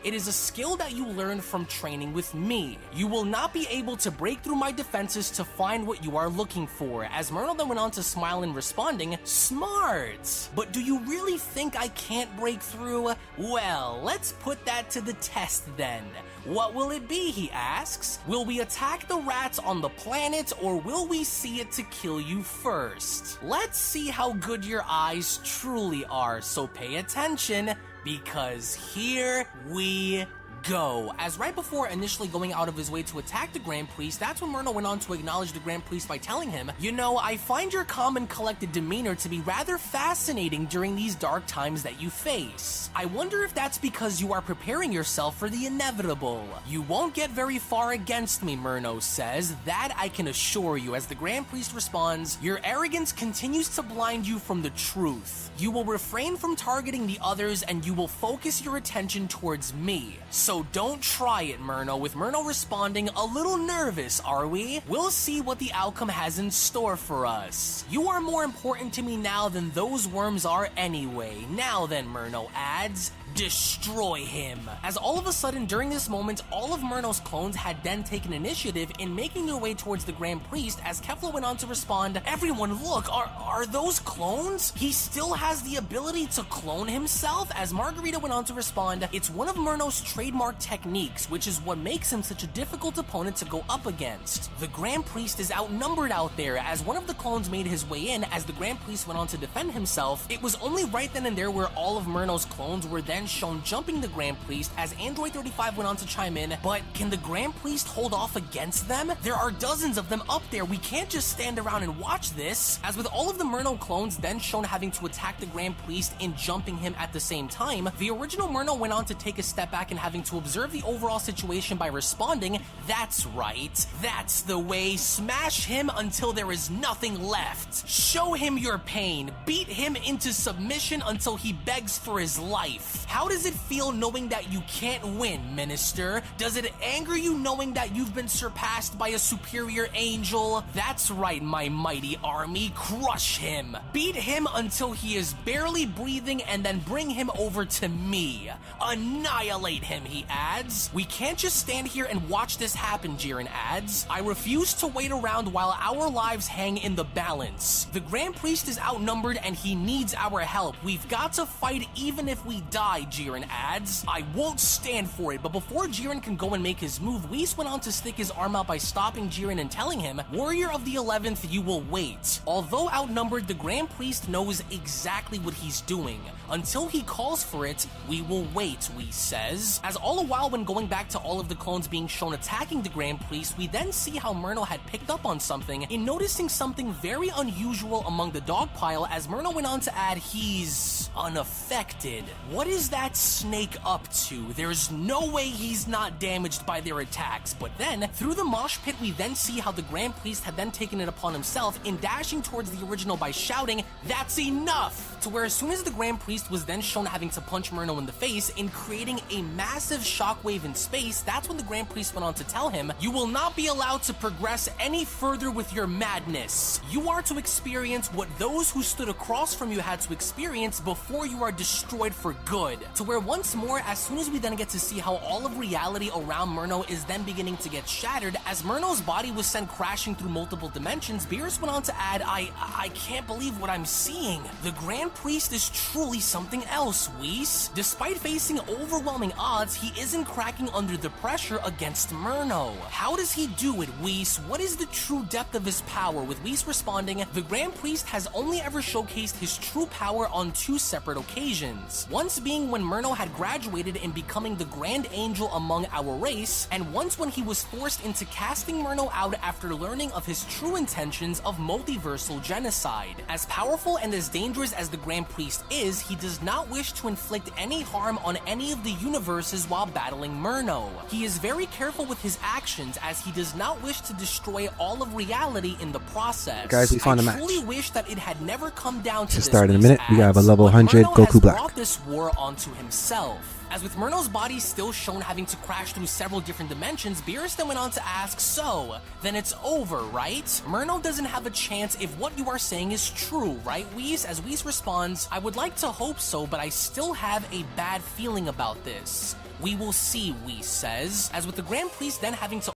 It is a skill that you learn from training with me. You will not be able to break through my defenses to find what you are looking for, as Myrtle then went on to smile in responding, smart! But do you really think I can't break through? Well, let's put that to the test then. What will it be, he asks? Will we attack the rats on the planet, or will we see it to kill you first? Let's see how good your eyes truly are, so pay attention, because here we go. As right before initially going out of his way to attack the Grand Priest, that's when Myrtle went on to acknowledge the Grand Priest by telling him, you know, I find your calm and collected demeanor to be rather fascinating during these dark times that you face. I wonder if that's because you are preparing yourself for the inevitable. You won't get very far against me, Myrno says. That I can assure you. As the Grand Priest responds, your arrogance continues to blind you from the truth. You will refrain from targeting the others and you will focus your attention towards me. So So don't try it, Murno. With Murno responding, a little nervous, are we? We'll see what the outcome has in store for us. You are more important to me now than those worms are anyway. Now then, Murno adds, destroy him. As all of a sudden during this moment, all of Murno's clones had then taken initiative in making their way towards the Grand Priest. As Kefla went on to respond, everyone look, are those clones? He still has the ability to clone himself? As Margarita went on to respond, it's one of Murno's trademark techniques, which is what makes him such a difficult opponent to go up against. The Grand Priest is outnumbered out there. As one of the clones made his way in, as the Grand Priest went on to defend himself, it was only right then and there where all of Murno's clones were then shown jumping the Grand Priest. As Android 35 went on to chime in, but can the Grand Priest hold off against them? There are dozens of them up there. We can't just stand around and watch this. As with all of the Murno clones then shown having to attack the Grand Priest in jumping him at the same time, the original Murno went on to take a step back and having to observe the overall situation by responding, that's right, that's the way, smash him until there is nothing left. Show him your pain, beat him into submission until he begs for his life. How does it feel knowing that you can't win, Minister? Does it anger you knowing that you've been surpassed by a superior angel? That's right, my mighty army, crush him. Beat him until he is barely breathing and then bring him over to me. Annihilate him, he adds. We can't just stand here and watch this happen, Jiren adds. I refuse to wait around while our lives hang in the balance. The Grand Priest is outnumbered and he needs our help. We've got to fight even if we die, Jiren adds. I won't stand for it, but before Jiren can go and make his move, Whis went on to stick his arm out by stopping Jiren and telling him, Warrior of the 11th, you will wait. Although outnumbered, the Grand Priest knows exactly what he's doing. Until he calls for it, we will wait, Whis says. As all the while when going back to all of the clones being shown attacking the Grand Priest, we then see how Murno had picked up on something in noticing something very unusual among the dog pile. As Murno went on to add, he's unaffected. What is that snake up to? There's no way he's not damaged by their attacks. But then, through the mosh pit, we then see how the Grand Priest had then taken it upon himself in dashing towards the original by shouting, that's enough! To where as soon as the Grand Priest was then shown having to punch Murno in the face in creating a massive shockwave in space, that's when the Grand Priest went on to tell him, you will not be allowed to progress any further with your madness. You are to experience what those who stood across from you had to experience before you are destroyed for good. To where once more, as soon as we then get to see how all of reality around Murno is then beginning to get shattered, as Murno's body was sent crashing through multiple dimensions, Beerus went on to add, I can't believe what I'm seeing. The Grand Priest is truly something else, Whis. Despite facing overwhelming odds, he isn't cracking under the pressure against Murno. How does he do it, Whis? What is the true depth of his power? With Whis responding, the Grand Priest has only ever showcased his true power on two separate occasions. Once being when Murno had graduated in becoming the Grand Angel among our race, and once when he was forced into casting Murno out after learning of his true intentions of multiversal genocide. As powerful and as dangerous as the Grand Priest is, he does not wish to inflict any harm on any of the universes while battling Murno. He is very careful with his actions as he does not wish to destroy all of reality in the process. Guys, we found a match. I truly wish that it had never come down to To this. start in a minute, we have a level 100 Goku Black. Brought this war onto himself. As with Murno's body still shown having to crash through several different dimensions, Beerus then went on to ask, so, then it's over, right? Murno doesn't have a chance if what you are saying is true, right, Whis? As Whis responds, I would like to hope so, but I still have a bad feeling about this. We will see, Whis says. As with the Grand Priest then having to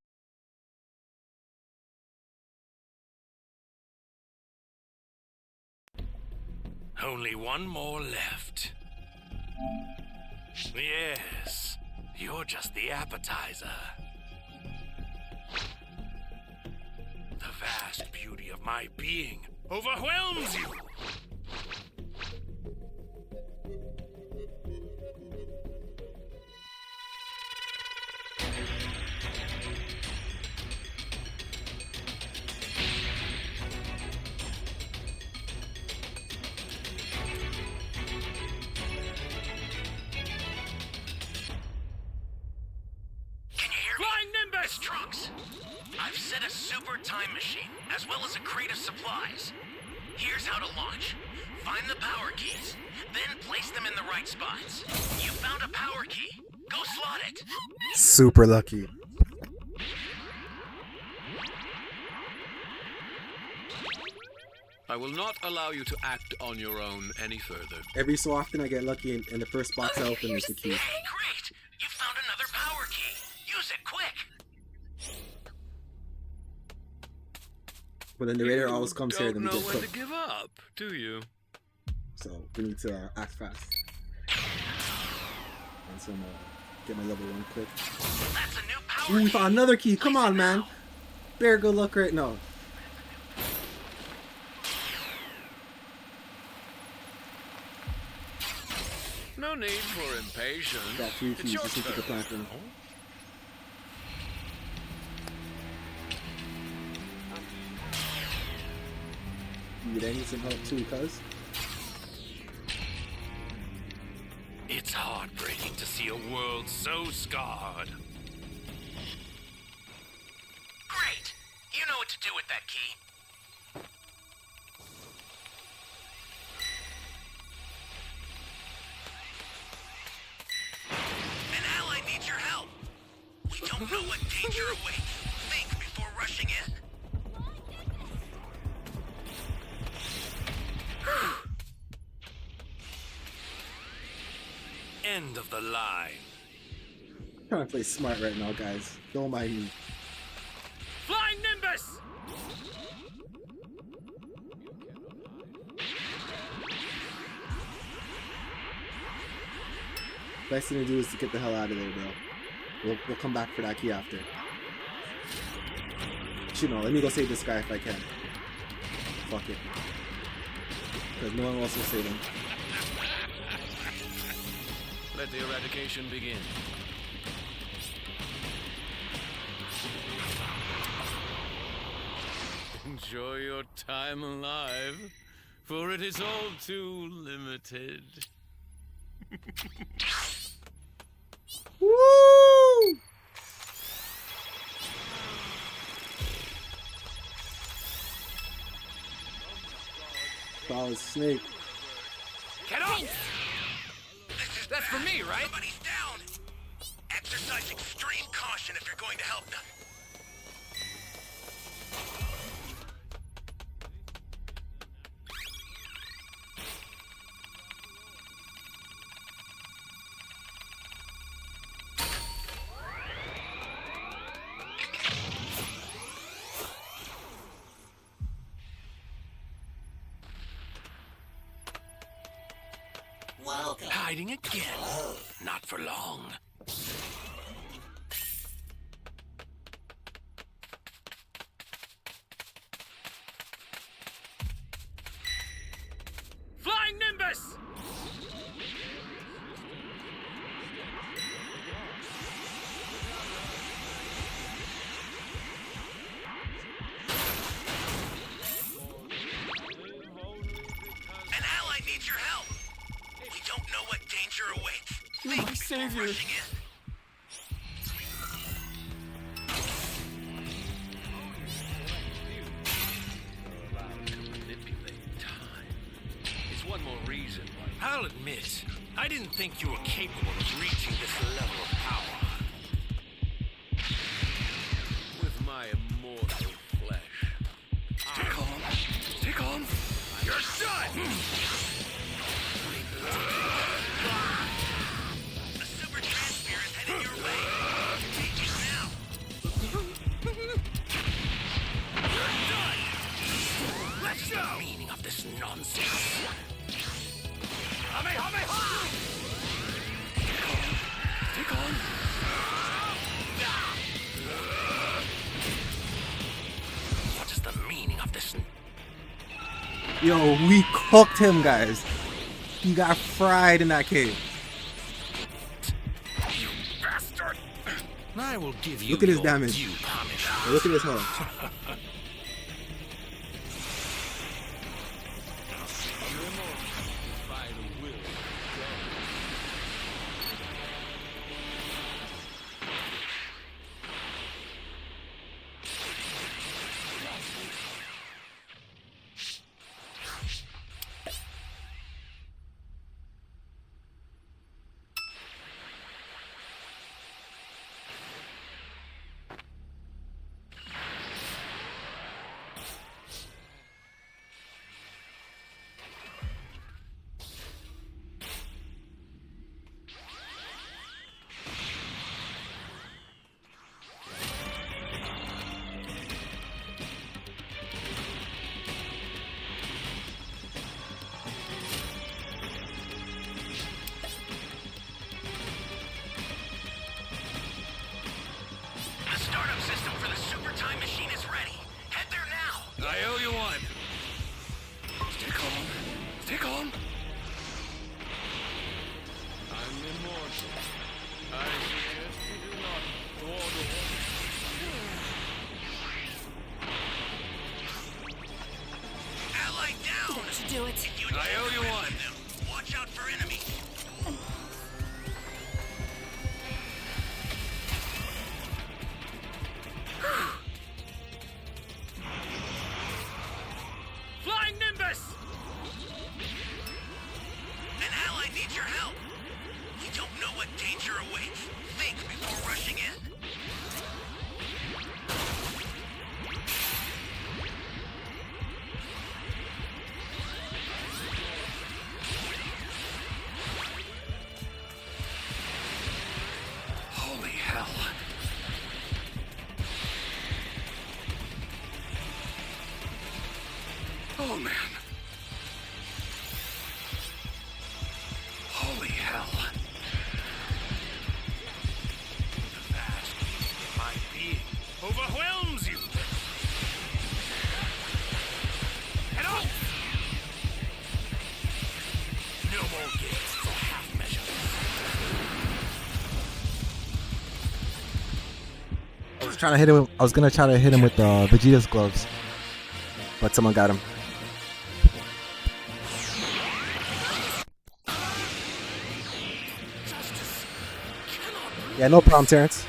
Only one more left. Yes, you're just the appetizer. The vast beauty of my being overwhelms you. Trunks, I've set a super time machine, as well as a crate of supplies. Here's how to launch. Find the power keys, then place them in the right spots. You found a power key. Go slot it. Super lucky. I will not allow you to act on your own any further. Every so often I get lucky and the first box I open is the key. Great! You found another power key. Use it quick. But then the raider always comes here and we Don't know get when to cooked. give up, do you? So we need to act fast. And so I'm gonna get my level 1 quick. That's a new power Ooh, we key. found another key. Come on, man. Bear, good luck right now. No need for impatience. Got 3 It's keys. your Just need to turn. get the planting. Dude, I need some help too, cuz. It's heartbreaking to see a world so scarred. Great. You know what to do with that key. An ally needs your help. We don't know what danger awaits. Think before rushing in. End of the line. I'm trying to play smart right now, guys. Don't mind me. Flying Nimbus! Best thing to do is to get the hell out of there, bro. We'll come back for that key after. You know, let me go save this guy if I can. Fuck it. Because no one else will save him. Let the eradication begin. Enjoy your time alive, for it is all too limited. Woo! Solid snake. Get up! That's for me, right? Somebody's down. Exercise extreme caution if you're going to help them. Welcome. Hiding again. Not for long. Flying Nimbus! An ally needs your help. We don't know what danger awaits. You're my savior. Rushing in. Allowed to manipulate time. It's one more reason why. I'll admit, I didn't think you were capable of reaching this level of power. With my immortal flesh. Stick on. Stick on. You're done! A super transfer is headed your way. Take it now. You're done! What's the meaning of this nonsense? Kamehameha! Stick on. What is the meaning of this? Yo, we cooked him, guys. He got fried in that cave. You bastard! I will give you Look at his your damage. due punishment. Yo, look at his health. do it. I owe you one. Watch out for enemies. Flying Nimbus! An ally needs your help. You don't know what danger awaits. Think before rushing in. Holy hell. Oh, man. Holy hell. The vast of my being overwhelms you. Head off! No more games for half measures. I was gonna try to hit him with Vegeta's gloves, but someone got him. Yeah, no problem, Terrence.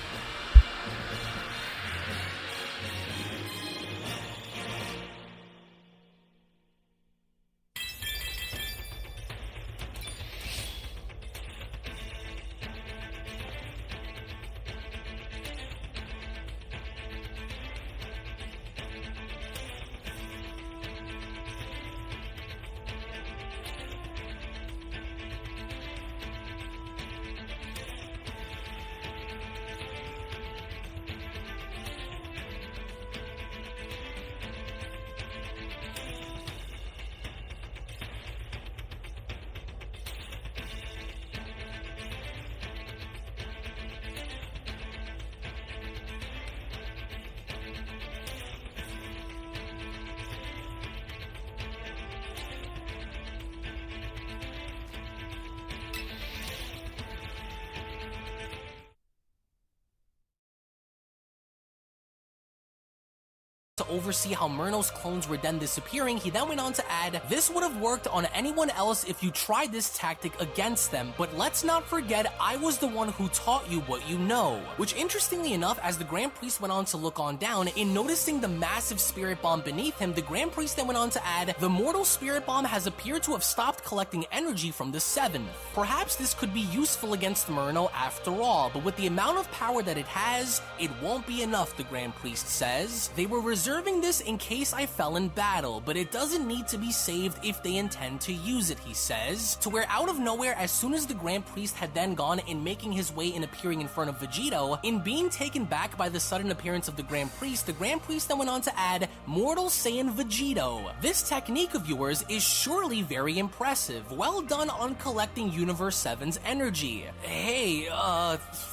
To oversee how Murno's clones were then disappearing, he then went on to add, "This would have worked on anyone else if you tried this tactic against them, but let's not forget I was the one who taught you what you know." Which, interestingly enough, as the Grand Priest went on to look on down, in noticing the massive spirit bomb beneath him, the Grand Priest then went on to add, "The mortal spirit bomb has appeared to have stopped collecting energy from the Seventh. Perhaps this could be useful against Murno after all, but with the amount of power that it has, it won't be enough," the Grand Priest says. "They were reserving this in case I fell in battle, but it doesn't need to be saved if they intend to use it," he says. To where out of nowhere, as soon as the Grand Priest had then gone in making his way and appearing in front of Vegito, in being taken back by the sudden appearance of the Grand Priest then went on to add, "Mortal Saiyan Vegito. This technique of yours is surely very impressive. Well done on collecting Universe 7's energy." "Hey,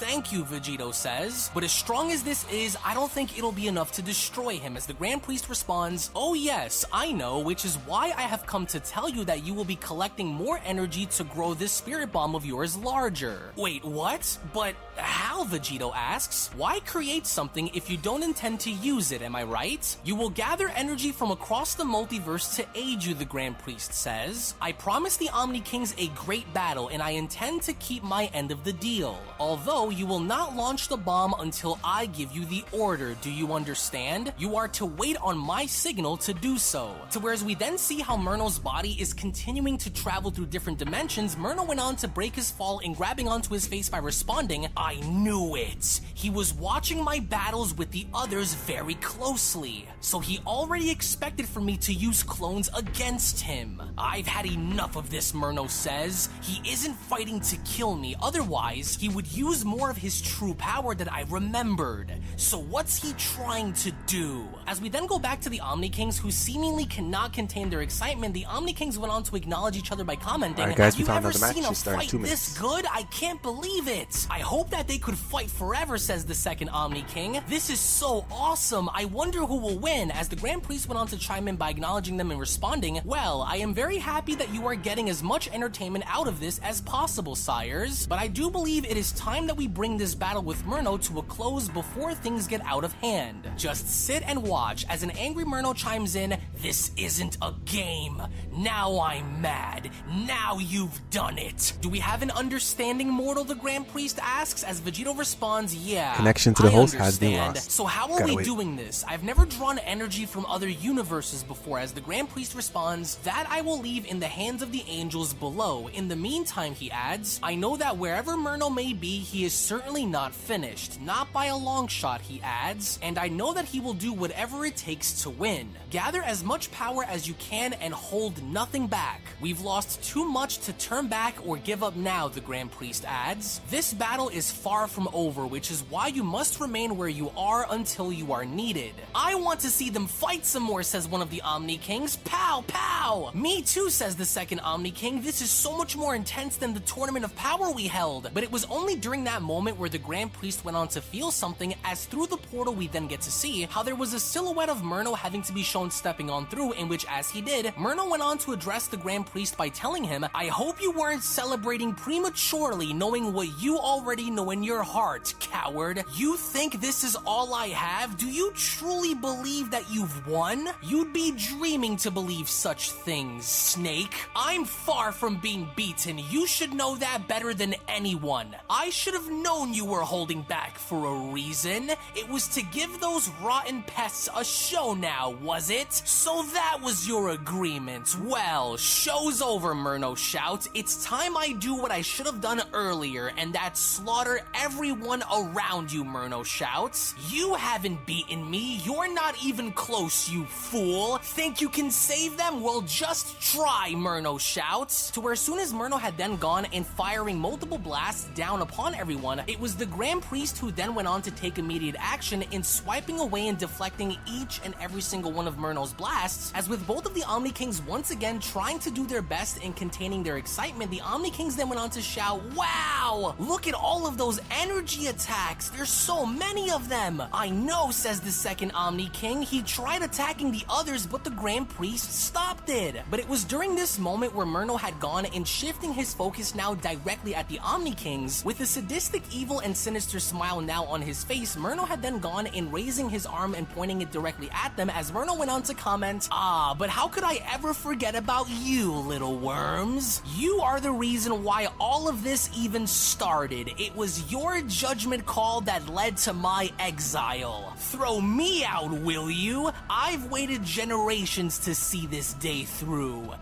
thank you," Vegito says. "But as strong as this is, I don't think it'll be enough to destroy him," as the Grand Priest responds, "Oh yes, I know, which is why I have come to tell you that you will be collecting more energy to grow this spirit bomb of yours larger." "Wait, what? But how?" Vegito asks. "Why create something if you don't intend to use it, am I right? You will gather energy from across the multiverse to aid you," the Grand Priest says. "I promise the Omni Kings a great battle, and I intend to keep my end of the deal. Although you will not launch the bomb until I give you the order, do you understand? You are to wait on my signal to do so." To whereas we then see how Murno's body is continuing to travel through different dimensions, Murno went on to break his fall in grabbing onto his face by responding, "I knew it. He was watching my battles with the others very closely, so he already expected for me to use clones against him. I've had enough of this," Murno says. "He isn't fighting to kill me, otherwise he would use more of his true power that I remembered. So what's he trying to do?" As we then go back to the Omni Kings, who seemingly cannot contain their excitement, the Omni Kings went on to acknowledge each other by commenting, Alright guys, "Have we you found ever another match. seen a She's starting fight 2 minutes. this good? I can't believe it. I hope that they could fight forever," says the second Omni King. "This is so awesome. I wonder who will win," as the Grand Priest went on to chime in by acknowledging them and responding, "Well, I am very happy that you are getting as much entertainment out of this as possible, sires, but I do believe it is time that we bring this battle with Murno to a close before things get out of hand. Just sit and watch watch as an angry Murno chimes in, "This isn't a game. Now I'm mad. Now you've done it." Do we have an understanding, mortal? The Grand Priest asks as Vegito responds, "Yeah, Connection to the I host has been understand. lost. So how are Gotta we wait. doing this? I've never drawn energy from other universes before," as the Grand Priest responds, "That I will leave in the hands of the angels below. In the meantime," he adds, "I know that wherever Murno may be, he is certainly not finished. Not by a long shot," he adds, "and I know that he will do whatever it takes to win. Gather as much power as you can and hold nothing back. We've lost too much to turn back or give up now," the Grand Priest adds. "This battle is far from over, which is why you must remain where you are until you are needed." "I want to see them fight some more," says one of the Omni Kings. "Pow, pow!" "Me too," says the second Omni King. "This is so much more intense than the Tournament of Power we held." But it was only during that moment where the Grand Priest went on to feel something, as through the portal we then get to see how there was a silhouette of Murno having to be shown stepping on through, in which as he did, Murno went on to address the Grand Priest by telling him, "I hope you weren't celebrating prematurely knowing what you already know in your heart, coward. You think this is all I have? Do you truly believe that you've won? You'd be dreaming to believe such things, Snake. I'm far from being beaten. You should know that better than anyone. I should have known you were holding back for a reason. It was to give those rotten pests a show now, was it? So that was your agreement. Well, show's over," Murno shouts. "It's time I do what I should have done earlier, and that's slaughter everyone around you," Murno shouts. "You haven't beaten me. You're not even close, you fool. Think you can save them? Well, just try," Murno shouts. To where as soon as Murno had then gone and firing multiple blasts down upon everyone, it was the Grand Priest who then went on to take immediate action in swiping away and deflecting each and every single one of Murno's blasts, as with both of the Omni Kings once again trying to do their best in containing their excitement, the Omni Kings then went on to shout, "Wow! Look at all of those energy attacks! There's so many of them!" "I know," says the second Omni King. "He tried attacking the others, but the Grand Priest stopped it." But it was during this moment where Murno had gone and shifting his focus now directly at the Omni Kings, with a sadistic, evil, and sinister smile now on his face, Murno had then gone and raising his arm and pointing it directly at them, as Murno went on to comment, "Ah, but how could I ever forget about you, little worms? You are the reason why all of this even started. It was your judgment call that led to my exile. Throw me out, will you? I've waited generations to see this day through."